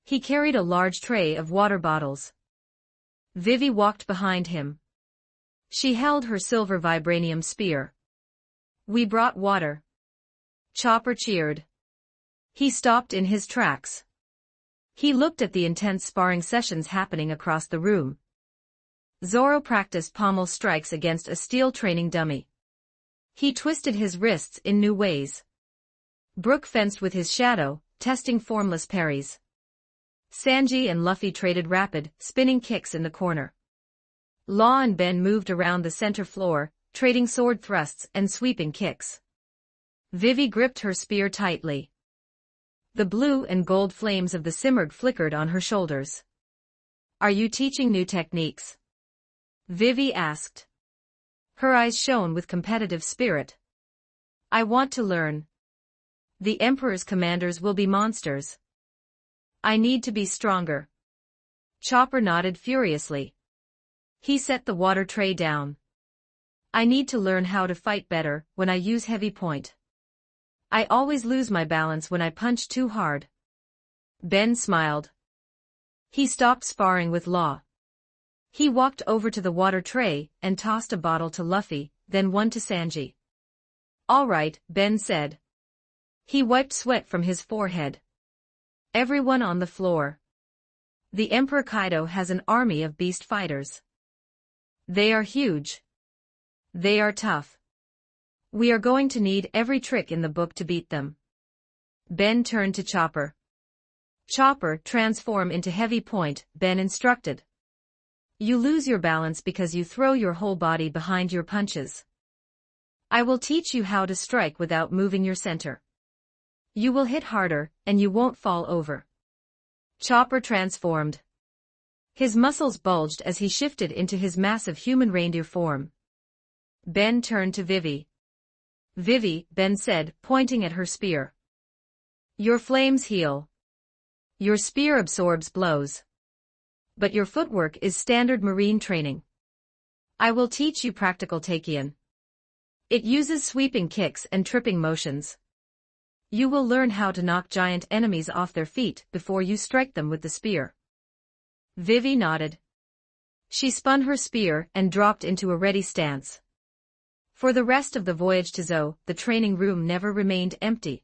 He carried a large tray of water bottles. Vivi walked behind him. She held her silver vibranium spear. We brought water. Chopper cheered. He stopped in his tracks. He looked at the intense sparring sessions happening across the room. Zoro practiced pommel strikes against a steel training dummy. He twisted his wrists in new ways. Brook fenced with his shadow, testing formless parries. Sanji and Luffy traded rapid, spinning kicks in the corner. Law and Ben moved around the center floor, trading sword thrusts and sweeping kicks. Vivi gripped her spear tightly. The blue and gold flames of the simurgh flickered on her shoulders. Are you teaching new techniques? Vivi asked. Her eyes shone with competitive spirit. I want to learn. The Emperor's commanders will be monsters. I need to be stronger. Chopper nodded furiously. He set the water tray down. I need to learn how to fight better when I use heavy point. I always lose my balance when I punch too hard. Ben smiled. He stopped sparring with Law. He walked over to the water tray and tossed a bottle to Luffy, then one to Sanji. All right, Ben said. He wiped sweat from his forehead. Everyone on the floor. The Emperor Kaido has an army of beast fighters. They are huge. They are tough. We are going to need every trick in the book to beat them. Ben turned to Chopper. Chopper, transform into heavy point, Ben instructed. You lose your balance because you throw your whole body behind your punches. I will teach you how to strike without moving your center. You will hit harder, and you won't fall over. Chopper transformed. His muscles bulged as he shifted into his massive human reindeer form. Ben turned to Vivi. Vivi, Ben said, pointing at her spear. Your flames heal. Your spear absorbs blows. But your footwork is standard marine training. I will teach you practical Takion. It uses sweeping kicks and tripping motions. You will learn how to knock giant enemies off their feet before you strike them with the spear. Vivi nodded. She spun her spear and dropped into a ready stance. For the rest of the voyage to Zou, the training room never remained empty.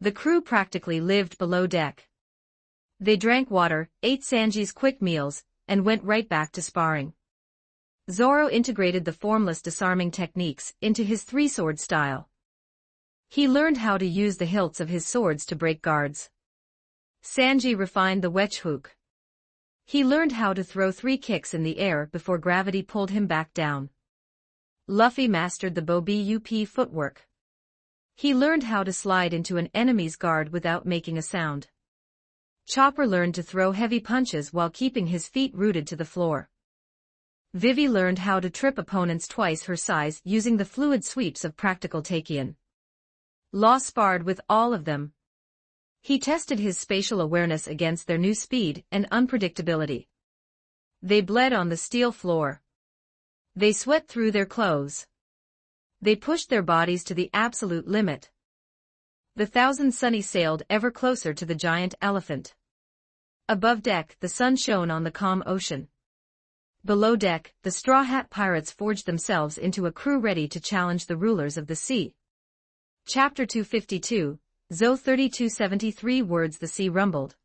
The crew practically lived below deck. They drank water, ate Sanji's quick meals, and went right back to sparring. Zoro integrated the formless disarming techniques into his three-sword style. He learned how to use the hilts of his swords to break guards. Sanji refined the wedge hook. He learned how to throw 3 kicks in the air before gravity pulled him back down. Luffy mastered the bob footwork. He learned how to slide into an enemy's guard without making a sound. Chopper learned to throw heavy punches while keeping his feet rooted to the floor. Vivi learned how to trip opponents twice her size using the fluid sweeps of practical Takion. Law sparred with all of them. He tested his spatial awareness against their new speed and unpredictability. They bled on the steel floor. They sweat through their clothes. They pushed their bodies to the absolute limit. The Thousand Sunny sailed ever closer to the giant elephant. Above deck, the sun shone on the calm ocean. Below deck, the Straw Hat Pirates forged themselves into a crew ready to challenge the rulers of the sea. Chapter 252, Zo 3273 words. The sea rumbled.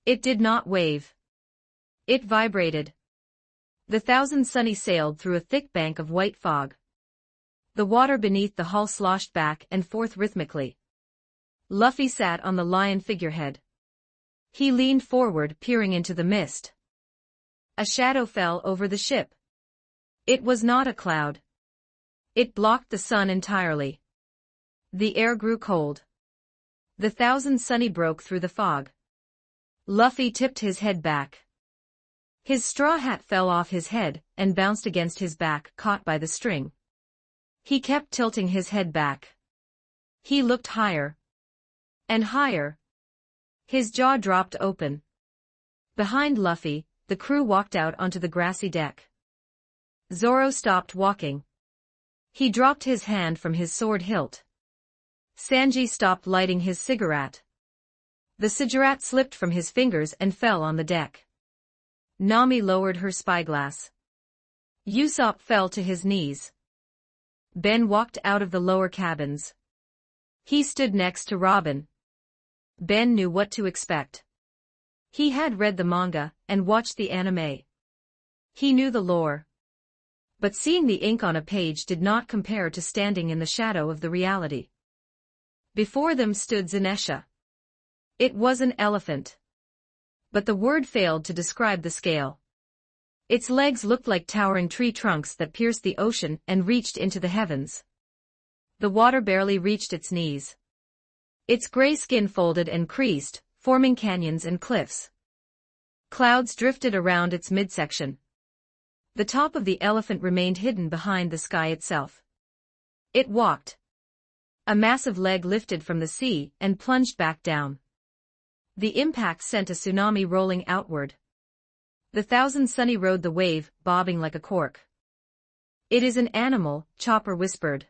It did not wave. It vibrated. The Thousand Sunny sailed through a thick bank of white fog. The water beneath the hull sloshed back and forth rhythmically. Luffy sat on the lion figurehead. He leaned forward, peering into the mist. A shadow fell over the ship. It was not a cloud. It blocked the sun entirely. The air grew cold. The Thousand Sunny broke through the fog. Luffy tipped his head back. His straw hat fell off his head and bounced against his back, caught by the string. He kept tilting his head back. He looked higher. And higher. His jaw dropped open. Behind Luffy, the crew walked out onto the grassy deck. Zoro stopped walking. He dropped his hand from his sword hilt. Sanji stopped lighting his cigarette. The cigarette slipped from his fingers and fell on the deck. Nami lowered her spyglass. Usopp fell to his knees. Ben walked out of the lower cabins. He stood next to Robin. Ben knew what to expect. He had read the manga and watched the anime. He knew the lore. But seeing the ink on a page did not compare to standing in the shadow of the reality. Before them stood Zanesha. It was an elephant. But the word failed to describe the scale. Its legs looked like towering tree trunks that pierced the ocean and reached into the heavens. The water barely reached its knees. Its gray skin folded and creased, forming canyons and cliffs. Clouds drifted around its midsection. The top of the elephant remained hidden behind the sky itself. It walked. A massive leg lifted from the sea and plunged back down. The impact sent a tsunami rolling outward. The Thousand Sunny rode the wave, bobbing like a cork. It is an animal, Chopper whispered.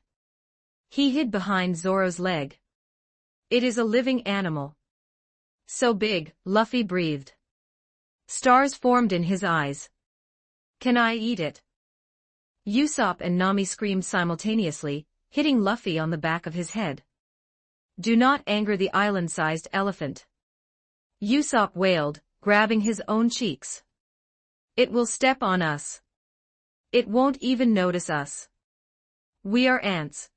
He hid behind Zoro's leg. It is a living animal. So big, Luffy breathed. Stars formed in his eyes. Can I eat it? Usopp and Nami screamed simultaneously, hitting Luffy on the back of his head. Do not anger the island-sized elephant. Usopp wailed, grabbing his own cheeks. It will step on us. It won't even notice us. We are ants.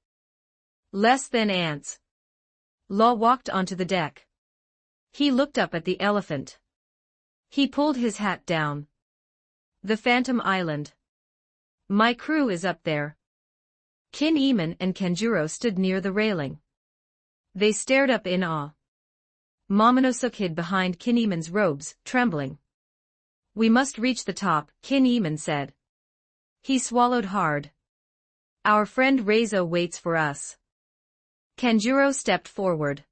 Less than ants. Law walked onto the deck. He looked up at the elephant. He pulled his hat down. The Phantom Island. My crew is up there. Kinemon and Kanjuro stood near the railing. They stared up in awe. Momonosuke hid behind Kinemon's robes, trembling. We must reach the top, Kinemon said. He swallowed hard. Our friend Reizo waits for us. Kanjuro stepped forward.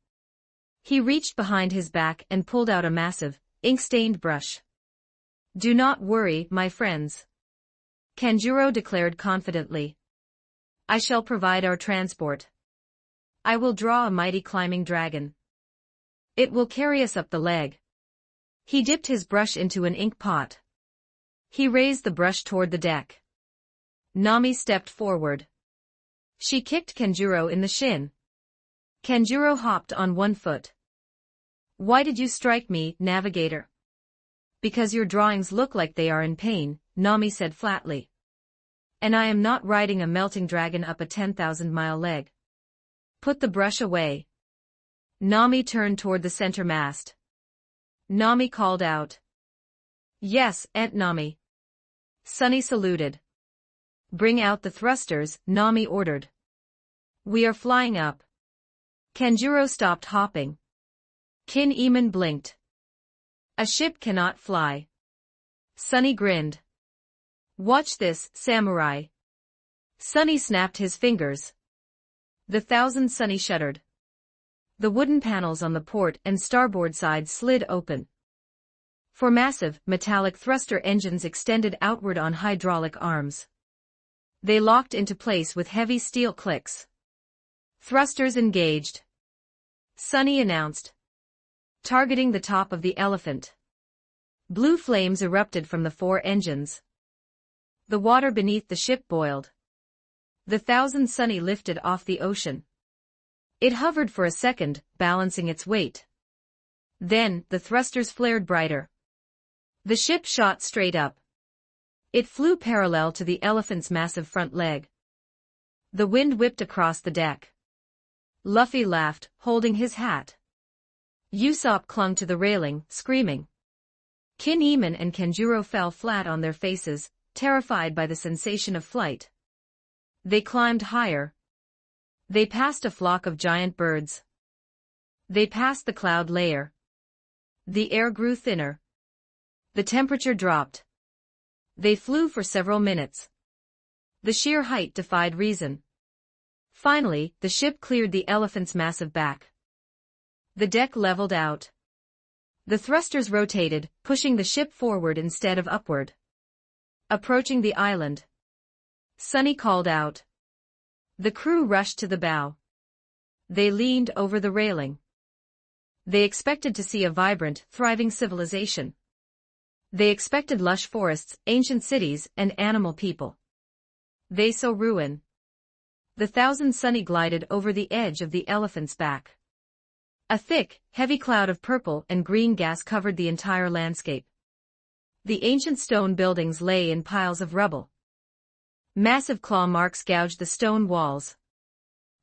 He reached behind his back and pulled out a massive, ink-stained brush. Do not worry, my friends. Kanjuro declared confidently. I shall provide our transport. I will draw a mighty climbing dragon. It will carry us up the leg. He dipped his brush into an ink pot. He raised the brush toward the deck. Nami stepped forward. She kicked Kanjuro in the shin. Kanjuro hopped on one foot. Why did you strike me, navigator? Because your drawings look like they are in pain, Nami said flatly. And I am not riding a melting dragon up a 10,000-mile leg. Put the brush away. Nami turned toward the center mast. Nami called out. Yes, Aunt Nami. Sunny saluted. Bring out the thrusters, Nami ordered. We are flying up. Kanjuro stopped hopping. Kin-Eman blinked. A ship cannot fly. Sunny grinned. Watch this, samurai. Sunny snapped his fingers. The thousand Sunny shuddered. The wooden panels on the port and starboard side slid open. Four massive, metallic thruster engines extended outward on hydraulic arms. They locked into place with heavy steel clicks. Thrusters engaged. Sunny announced. Targeting the top of the Elephant. Blue flames erupted from the four engines. The water beneath the ship boiled. The thousand Sunny lifted off the ocean. It hovered for a second, balancing its weight. Then, the thrusters flared brighter. The ship shot straight up. It flew parallel to the Elephant's massive front leg. The wind whipped across the deck. Luffy laughed, holding his hat. Usopp clung to the railing, screaming. Kin-Eman and Kanjuro fell flat on their faces, terrified by the sensation of flight. They climbed higher. They passed a flock of giant birds. They passed the cloud layer. The air grew thinner. The temperature dropped. They flew for several minutes. The sheer height defied reason. Finally, the ship cleared the Elephant's massive back. The deck leveled out. The thrusters rotated, pushing the ship forward instead of upward. Approaching the island. Sunny called out. The crew rushed to the bow. They leaned over the railing. They expected to see a vibrant, thriving civilization. They expected lush forests, ancient cities, and animal people. They saw ruin. The thousand Sunny glided over the edge of the Elephant's back. A thick, heavy cloud of purple and green gas covered the entire landscape. The ancient stone buildings lay in piles of rubble. Massive claw marks gouged the stone walls.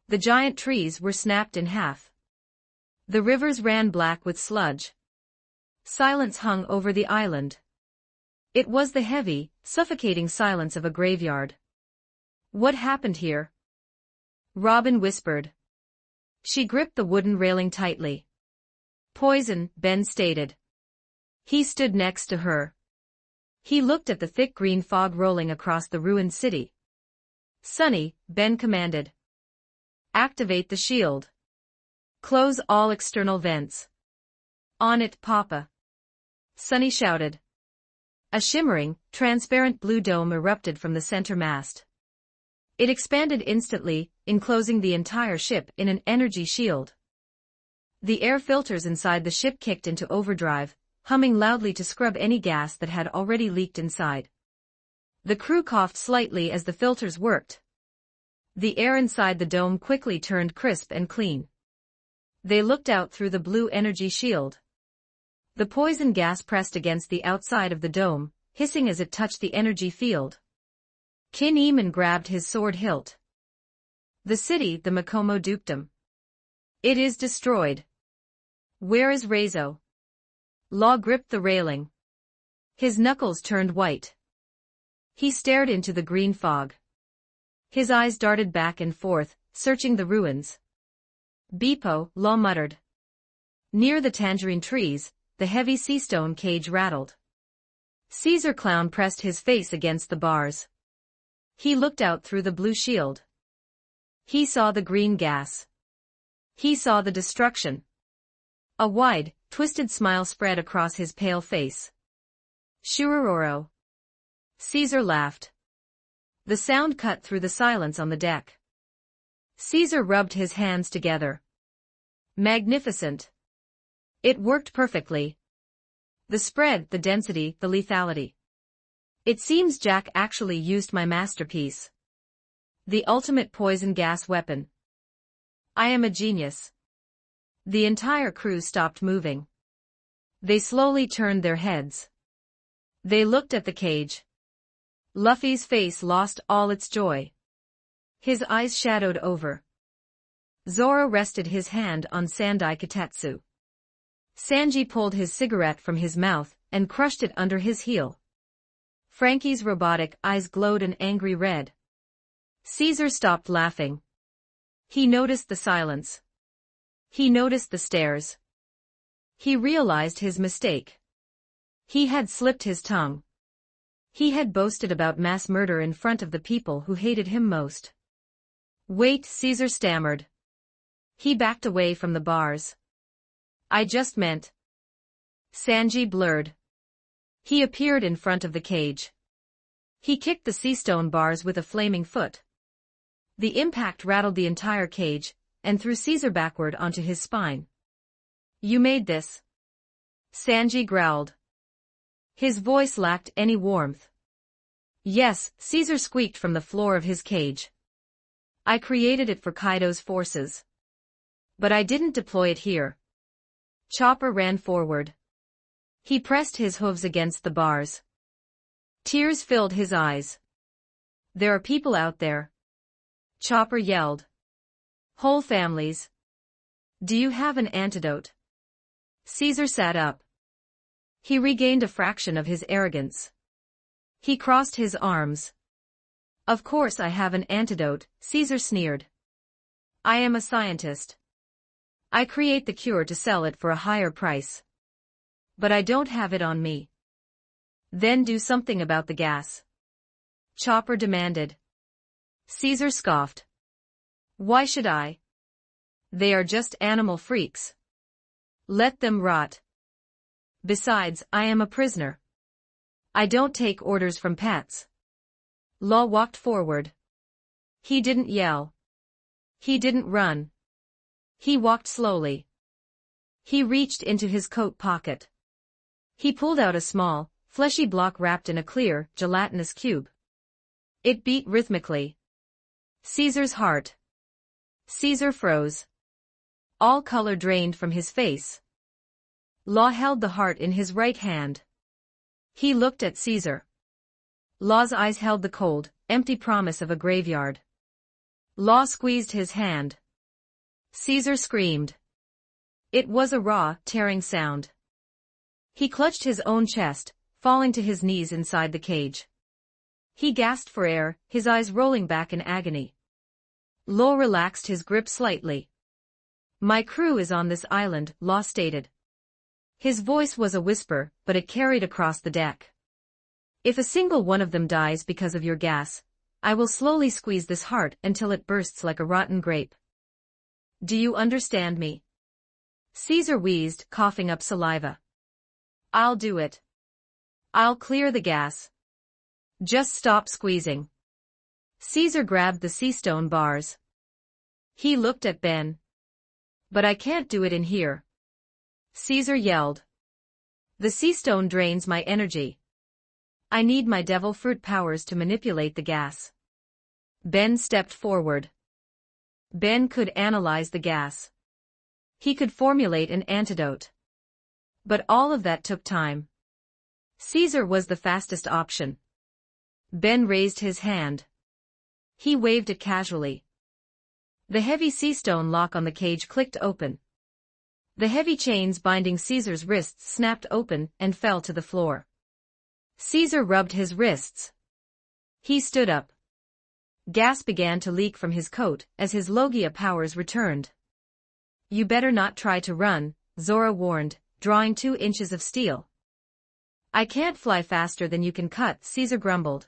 The giant trees were snapped in half. The rivers ran black with sludge. Silence hung over the island. It was the heavy, suffocating silence of a graveyard. What happened here? Robin whispered. She gripped the wooden railing tightly. Poison, Ben stated. He stood next to her. He looked at the thick green fog rolling across the ruined city. Sunny, Ben commanded. Activate the shield. Close all external vents. On it, Papa. Sunny shouted. A shimmering, transparent blue dome erupted from the center mast. It expanded instantly, enclosing the entire ship in an energy shield. The air filters inside the ship kicked into overdrive, humming loudly to scrub any gas that had already leaked inside. The crew coughed slightly as the filters worked. The air inside the dome quickly turned crisp and clean. They looked out through the blue energy shield. The poison gas pressed against the outside of the dome, hissing as it touched the energy field. Kin-Eman grabbed his sword hilt. The city, the Makomo dukedom. It is destroyed. Where is Reizo? Law gripped the railing. His knuckles turned white. He stared into the green fog. His eyes darted back and forth, searching the ruins. Bepo, Law muttered. Near the tangerine trees, the heavy sea stone cage rattled. Caesar Clown pressed his face against the bars. He looked out through the blue shield. He saw the green gas. He saw the destruction. A wide, twisted smile spread across his pale face. Shurororo. Caesar laughed. The sound cut through the silence on the deck. Caesar rubbed his hands together. Magnificent. It worked perfectly. The spread, the density, the lethality. It seems Jack actually used my masterpiece. The ultimate poison gas weapon. I am a genius. The entire crew stopped moving. They slowly turned their heads. They looked at the cage. Luffy's face lost all its joy. His eyes shadowed over. Zoro rested his hand on Sandai Katetsu. Sanji pulled his cigarette from his mouth and crushed it under his heel. Frankie's robotic eyes glowed an angry red. Caesar stopped laughing. He noticed the silence. He noticed the stares. He realized his mistake. He had slipped his tongue. He had boasted about mass murder in front of the people who hated him most. Wait, Caesar stammered. He backed away from the bars. I just meant. Sanji blurred. He appeared in front of the cage. He kicked the sea stone bars with a flaming foot. The impact rattled the entire cage, and threw Caesar backward onto his spine. You made this. Sanji growled. His voice lacked any warmth. Yes, Caesar squeaked from the floor of his cage. I created it for Kaido's forces. But I didn't deploy it here. Chopper ran forward. He pressed his hooves against the bars. Tears filled his eyes. There are people out there. Chopper yelled. Whole families. Do you have an antidote? Caesar sat up. He regained a fraction of his arrogance. He crossed his arms. Of course I have an antidote, Caesar sneered. I am a scientist. I create the cure to sell it for a higher price. But I don't have it on me. Then do something about the gas. Chopper demanded. Caesar scoffed. Why should I? They are just animal freaks. Let them rot. Besides, I am a prisoner. I don't take orders from pets. Law walked forward. He didn't yell. He didn't run. He walked slowly. He reached into his coat pocket. He pulled out a small, fleshy block wrapped in a clear, gelatinous cube. It beat rhythmically. Caesar's heart. Caesar froze. All color drained from his face. Law held the heart in his right hand. He looked at Caesar. Law's eyes held the cold, empty promise of a graveyard. Law squeezed his hand. Caesar screamed. It was a raw, tearing sound. He clutched his own chest, falling to his knees inside the cage. He gasped for air, his eyes rolling back in agony. Law relaxed his grip slightly. My crew is on this island, Law stated. His voice was a whisper, but it carried across the deck. If a single one of them dies because of your gas, I will slowly squeeze this heart until it bursts like a rotten grape. Do you understand me? Caesar wheezed, coughing up saliva. I'll do it. I'll clear the gas. Just stop squeezing. Caesar grabbed the sea stone bars. He looked at Ben. But I can't do it in here. Caesar yelled. The sea stone drains my energy. I need my devil fruit powers to manipulate the gas. Ben stepped forward. Ben could analyze the gas. He could formulate an antidote. But all of that took time. Caesar was the fastest option. Ben raised his hand. He waved it casually. The heavy sea stone lock on the cage clicked open. The heavy chains binding Caesar's wrists snapped open and fell to the floor. Caesar rubbed his wrists. He stood up. Gas began to leak from his coat as his Logia powers returned. You better not try to run, Zoro warned, drawing 2 inches of steel. I can't fly faster than you can cut, Caesar grumbled.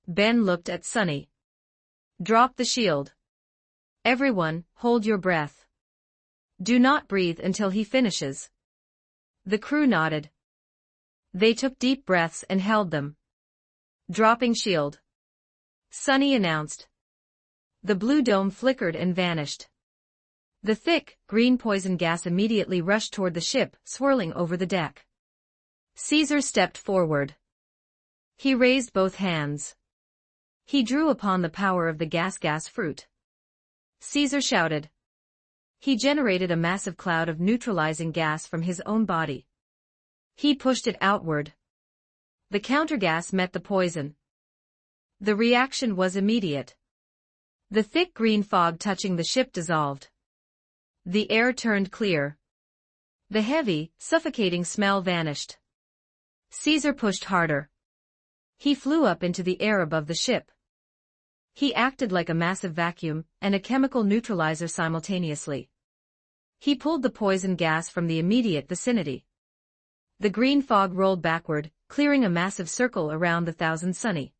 Ben looked at Sunny. Drop the shield. Everyone, hold your breath. Do not breathe until he finishes. The crew nodded. They took deep breaths and held them. Dropping shield. Sunny announced. The blue dome flickered and vanished. The thick, green poison gas immediately rushed toward the ship, swirling over the deck. Caesar stepped forward. He raised both hands. He drew upon the power of the gas fruit. Caesar shouted. He generated a massive cloud of neutralizing gas from his own body. He pushed it outward. The countergas met the poison. The reaction was immediate. The thick green fog touching the ship dissolved. The air turned clear. The heavy, suffocating smell vanished. Caesar pushed harder. He flew up into the air above the ship. He acted like a massive vacuum and a chemical neutralizer simultaneously. He pulled the poison gas from the immediate vicinity. The green fog rolled backward, clearing a massive circle around the Thousand Sunny.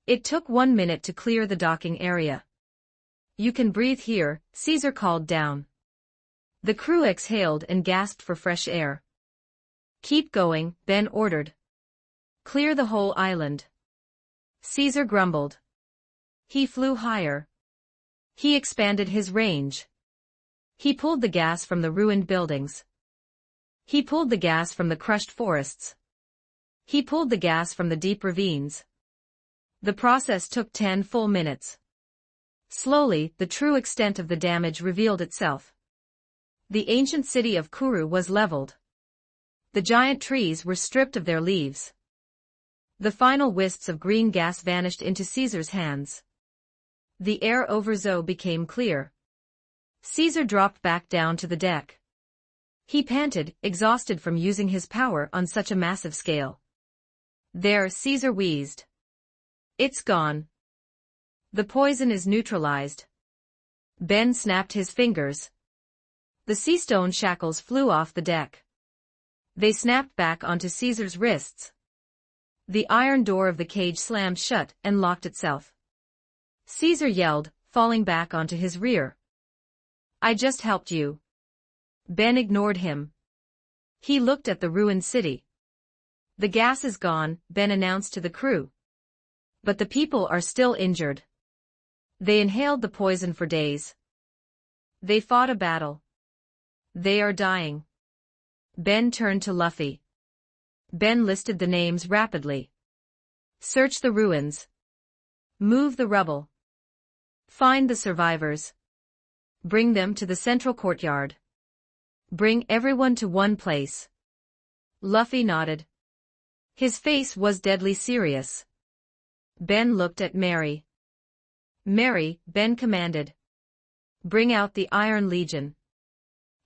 It took 1 minute to clear the docking area. "You can breathe here," Caesar called down. The crew exhaled and gasped for fresh air. "Keep going," Ben ordered. "Clear the whole island." Caesar grumbled. He flew higher. He expanded his range. He pulled the gas from the ruined buildings. He pulled the gas from the crushed forests. He pulled the gas from the deep ravines. The process took 10 full minutes. Slowly, the true extent of the damage revealed itself. The ancient city of Kuru was leveled. The giant trees were stripped of their leaves. The final wisps of green gas vanished into Caesar's hands. The air over Zo became clear. Caesar dropped back down to the deck. He panted, exhausted from using his power on such a massive scale. "There," Caesar wheezed. "It's gone. The poison is neutralized." Ben snapped his fingers. The sea stone shackles flew off the deck. They snapped back onto Caesar's wrists. The iron door of the cage slammed shut and locked itself. Caesar yelled, falling back onto his rear. "I just helped you." Ben ignored him. He looked at the ruined city. "The gas is gone," Ben announced to the crew. "But the people are still injured. They inhaled the poison for days. They fought a battle. They are dying." Ben turned to Luffy. Ben listed the names rapidly. "Search the ruins. Move the rubble. Find the survivors. Bring them to the central courtyard. Bring everyone to one place." Luffy nodded. His face was deadly serious. Ben looked at Mary. "Mary," Ben commanded. "Bring out the Iron Legion.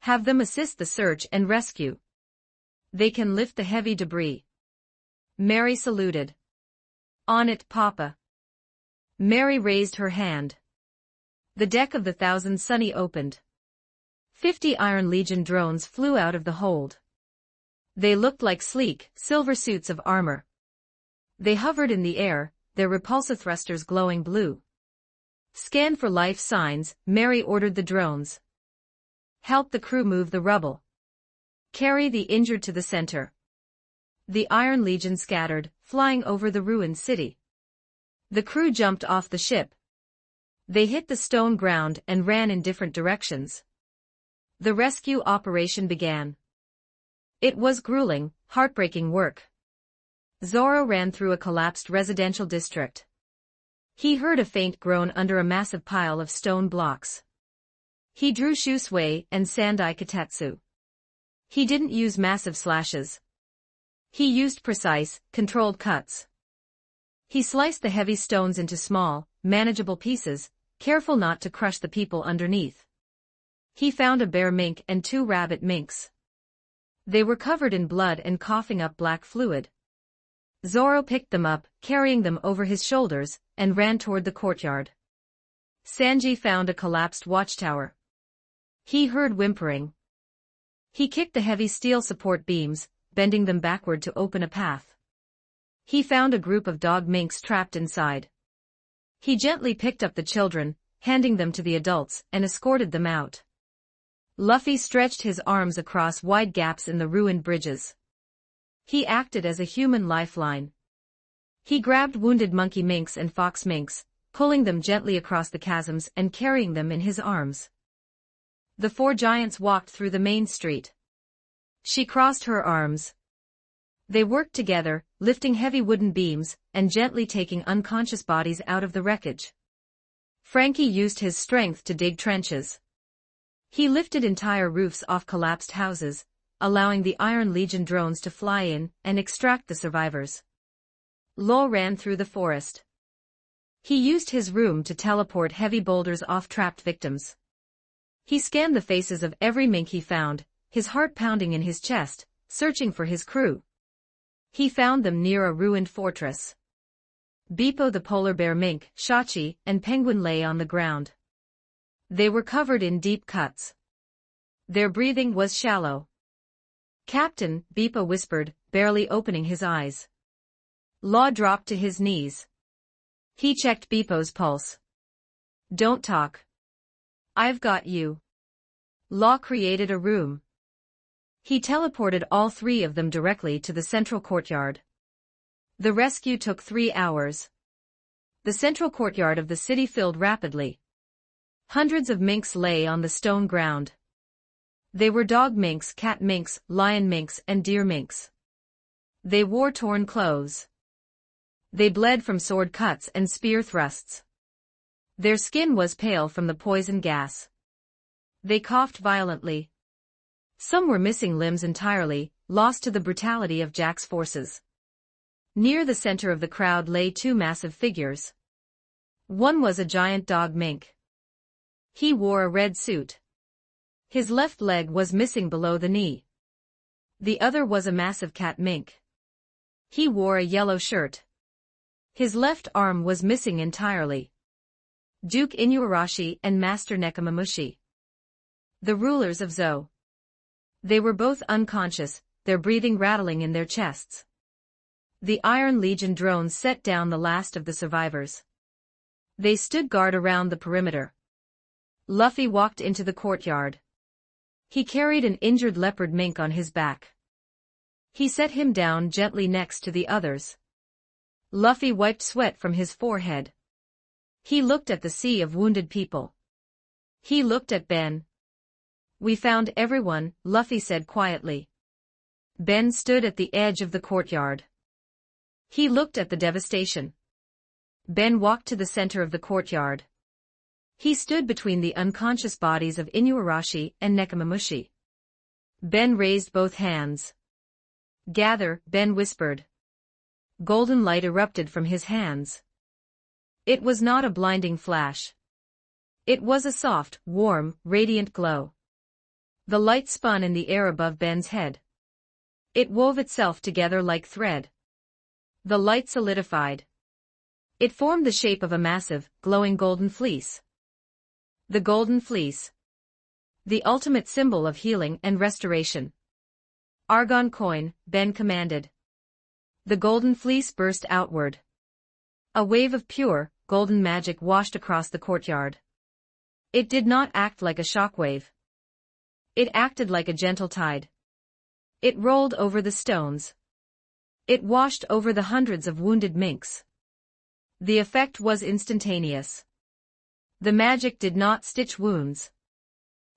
Have them assist the search and rescue. They can lift the heavy debris." Mary saluted. "On it, Papa." Mary raised her hand. The deck of the Thousand Sunny opened. 50 Iron Legion drones flew out of the hold. They looked like sleek, silver suits of armor. They hovered in the air, their repulsor thrusters glowing blue. "Scan for life signs," Mary ordered the drones. "Help the crew move the rubble. Carry the injured to the center." The Iron Legion scattered, flying over the ruined city. The crew jumped off the ship. They hit the stone ground and ran in different directions. The rescue operation began. It was grueling, heartbreaking work. Zoro ran through a collapsed residential district. He heard a faint groan under a massive pile of stone blocks. He drew Shusui and Sandai Katetsu. He didn't use massive slashes. He used precise, controlled cuts. He sliced the heavy stones into small, manageable pieces, careful not to crush the people underneath. He found a bear mink and 2 rabbit minks. They were covered in blood and coughing up black fluid. Zoro picked them up, carrying them over his shoulders, and ran toward the courtyard. Sanji found a collapsed watchtower. He heard whimpering. He kicked the heavy steel support beams, bending them backward to open a path. He found a group of dog minks trapped inside. He gently picked up the children, handing them to the adults, and escorted them out. Luffy stretched his arms across wide gaps in the ruined bridges. He acted as a human lifeline. He grabbed wounded monkey minks and fox minks, pulling them gently across the chasms and carrying them in his arms. The 4 giants walked through the main street. She crossed her arms. They worked together, lifting heavy wooden beams, and gently taking unconscious bodies out of the wreckage. Frankie used his strength to dig trenches. He lifted entire roofs off collapsed houses, allowing the Iron Legion drones to fly in and extract the survivors. Lo ran through the forest. He used his room to teleport heavy boulders off trapped victims. He scanned the faces of every mink he found, his heart pounding in his chest, searching for his crew. He found them near a ruined fortress. Beepo the polar bear mink, Shachi, and Penguin lay on the ground. They were covered in deep cuts. Their breathing was shallow. "Captain," Beepo whispered, barely opening his eyes. Law dropped to his knees. He checked Beepo's pulse. "Don't talk. I've got you." Law created a room. He teleported all three of them directly to the central courtyard. The rescue took 3 hours. The central courtyard of the city filled rapidly. Hundreds of minks lay on the stone ground. They were dog minks, cat minks, lion minks, and deer minks. They wore torn clothes. They bled from sword cuts and spear thrusts. Their skin was pale from the poison gas. They coughed violently. Some were missing limbs entirely, lost to the brutality of Jack's forces. Near the center of the crowd lay 2 massive figures. One was a giant dog mink. He wore a red suit. His left leg was missing below the knee. The other was a massive cat mink. He wore a yellow shirt. His left arm was missing entirely. Duke Inuarashi and Master Nekomamushi. The rulers of Zou. They were both unconscious, their breathing rattling in their chests. The Iron Legion drones set down the last of the survivors. They stood guard around the perimeter. Luffy walked into the courtyard. He carried an injured leopard mink on his back. He set him down gently next to the others. Luffy wiped sweat from his forehead. He looked at the sea of wounded people. He looked at Ben. "We found everyone," Luffy said quietly. Ben stood at the edge of the courtyard. He looked at the devastation. Ben walked to the center of the courtyard. He stood between the unconscious bodies of Inuarashi and Nekomamushi. Ben raised both hands. "Gather," Ben whispered. Golden light erupted from his hands. It was not a blinding flash. It was a soft, warm, radiant glow. The light spun in the air above Ben's head. It wove itself together like thread. The light solidified. It formed the shape of a massive, glowing golden fleece. The golden fleece. The ultimate symbol of healing and restoration. "Argon coin," Ben commanded. The golden fleece burst outward. A wave of pure, golden magic washed across the courtyard. It did not act like a shockwave. It acted like a gentle tide. It rolled over the stones. It washed over the hundreds of wounded minks. The effect was instantaneous. The magic did not stitch wounds.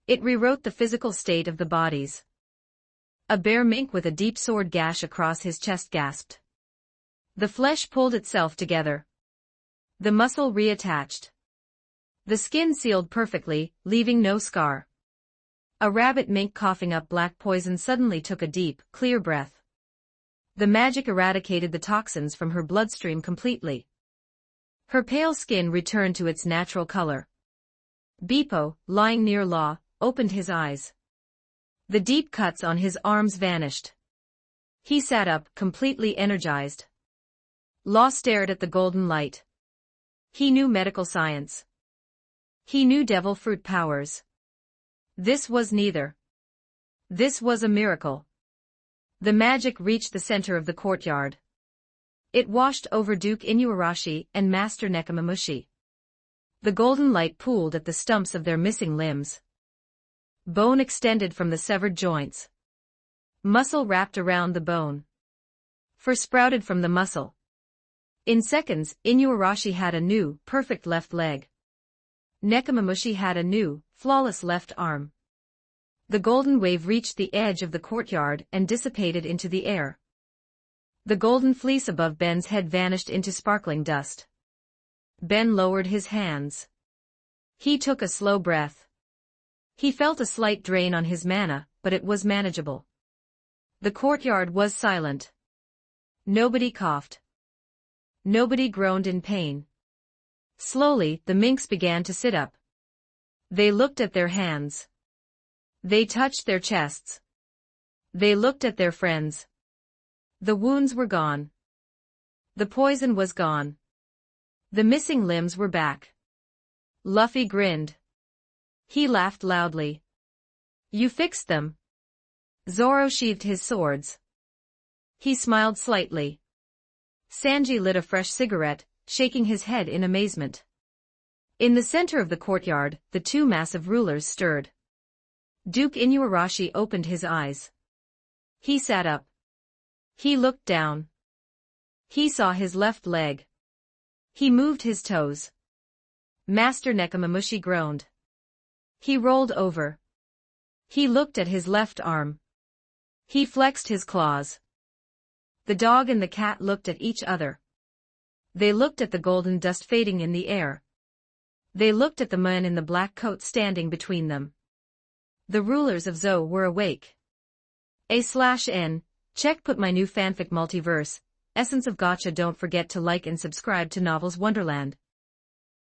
It rewrote the physical state of the bodies. A bear mink with a deep sword gash across his chest gasped. The flesh pulled itself together. The muscle reattached. The skin sealed perfectly, leaving no scar. A rabbit mink coughing up black poison suddenly took a deep, clear breath. The magic eradicated the toxins from her bloodstream completely. Her pale skin returned to its natural color. Beepo, lying near Law, opened his eyes. The deep cuts on his arms vanished. He sat up, completely energized. Law stared at the golden light. He knew medical science. He knew devil fruit powers. This was neither. This was a miracle. The magic reached the center of the courtyard. It washed over Duke Inuarashi and Master Nekomamushi. The golden light pooled at the stumps of their missing limbs. Bone extended from the severed joints. Muscle wrapped around the bone. Fur sprouted from the muscle. In seconds, Inuarashi had a new, perfect left leg. Nekomamushi had a new, flawless left arm. The golden wave reached the edge of the courtyard and dissipated into the air. The golden fleece above Ben's head vanished into sparkling dust. Ben lowered his hands. He took a slow breath. He felt a slight drain on his mana, but it was manageable. The courtyard was silent. Nobody coughed. Nobody groaned in pain. Slowly, the minks began to sit up. They looked at their hands. They touched their chests. They looked at their friends. The wounds were gone. The poison was gone. The missing limbs were back. Luffy grinned. He laughed loudly. You fixed them. Zoro sheathed his swords. He smiled slightly. Sanji lit a fresh cigarette, shaking his head in amazement. In the center of the courtyard, the two massive rulers stirred. Duke Inuarashi opened his eyes. He sat up. He looked down. He saw his left leg. He moved his toes. Master Nekomamushi groaned. He rolled over. He looked at his left arm. He flexed his claws. The dog and the cat looked at each other. They looked at the golden dust fading in the air. They looked at the man in the black coat standing between them. The rulers of Zou were awake. A/N, check put my new fanfic multiverse, Essence of Gotcha. Don't forget to like and subscribe to Novels Wonderland.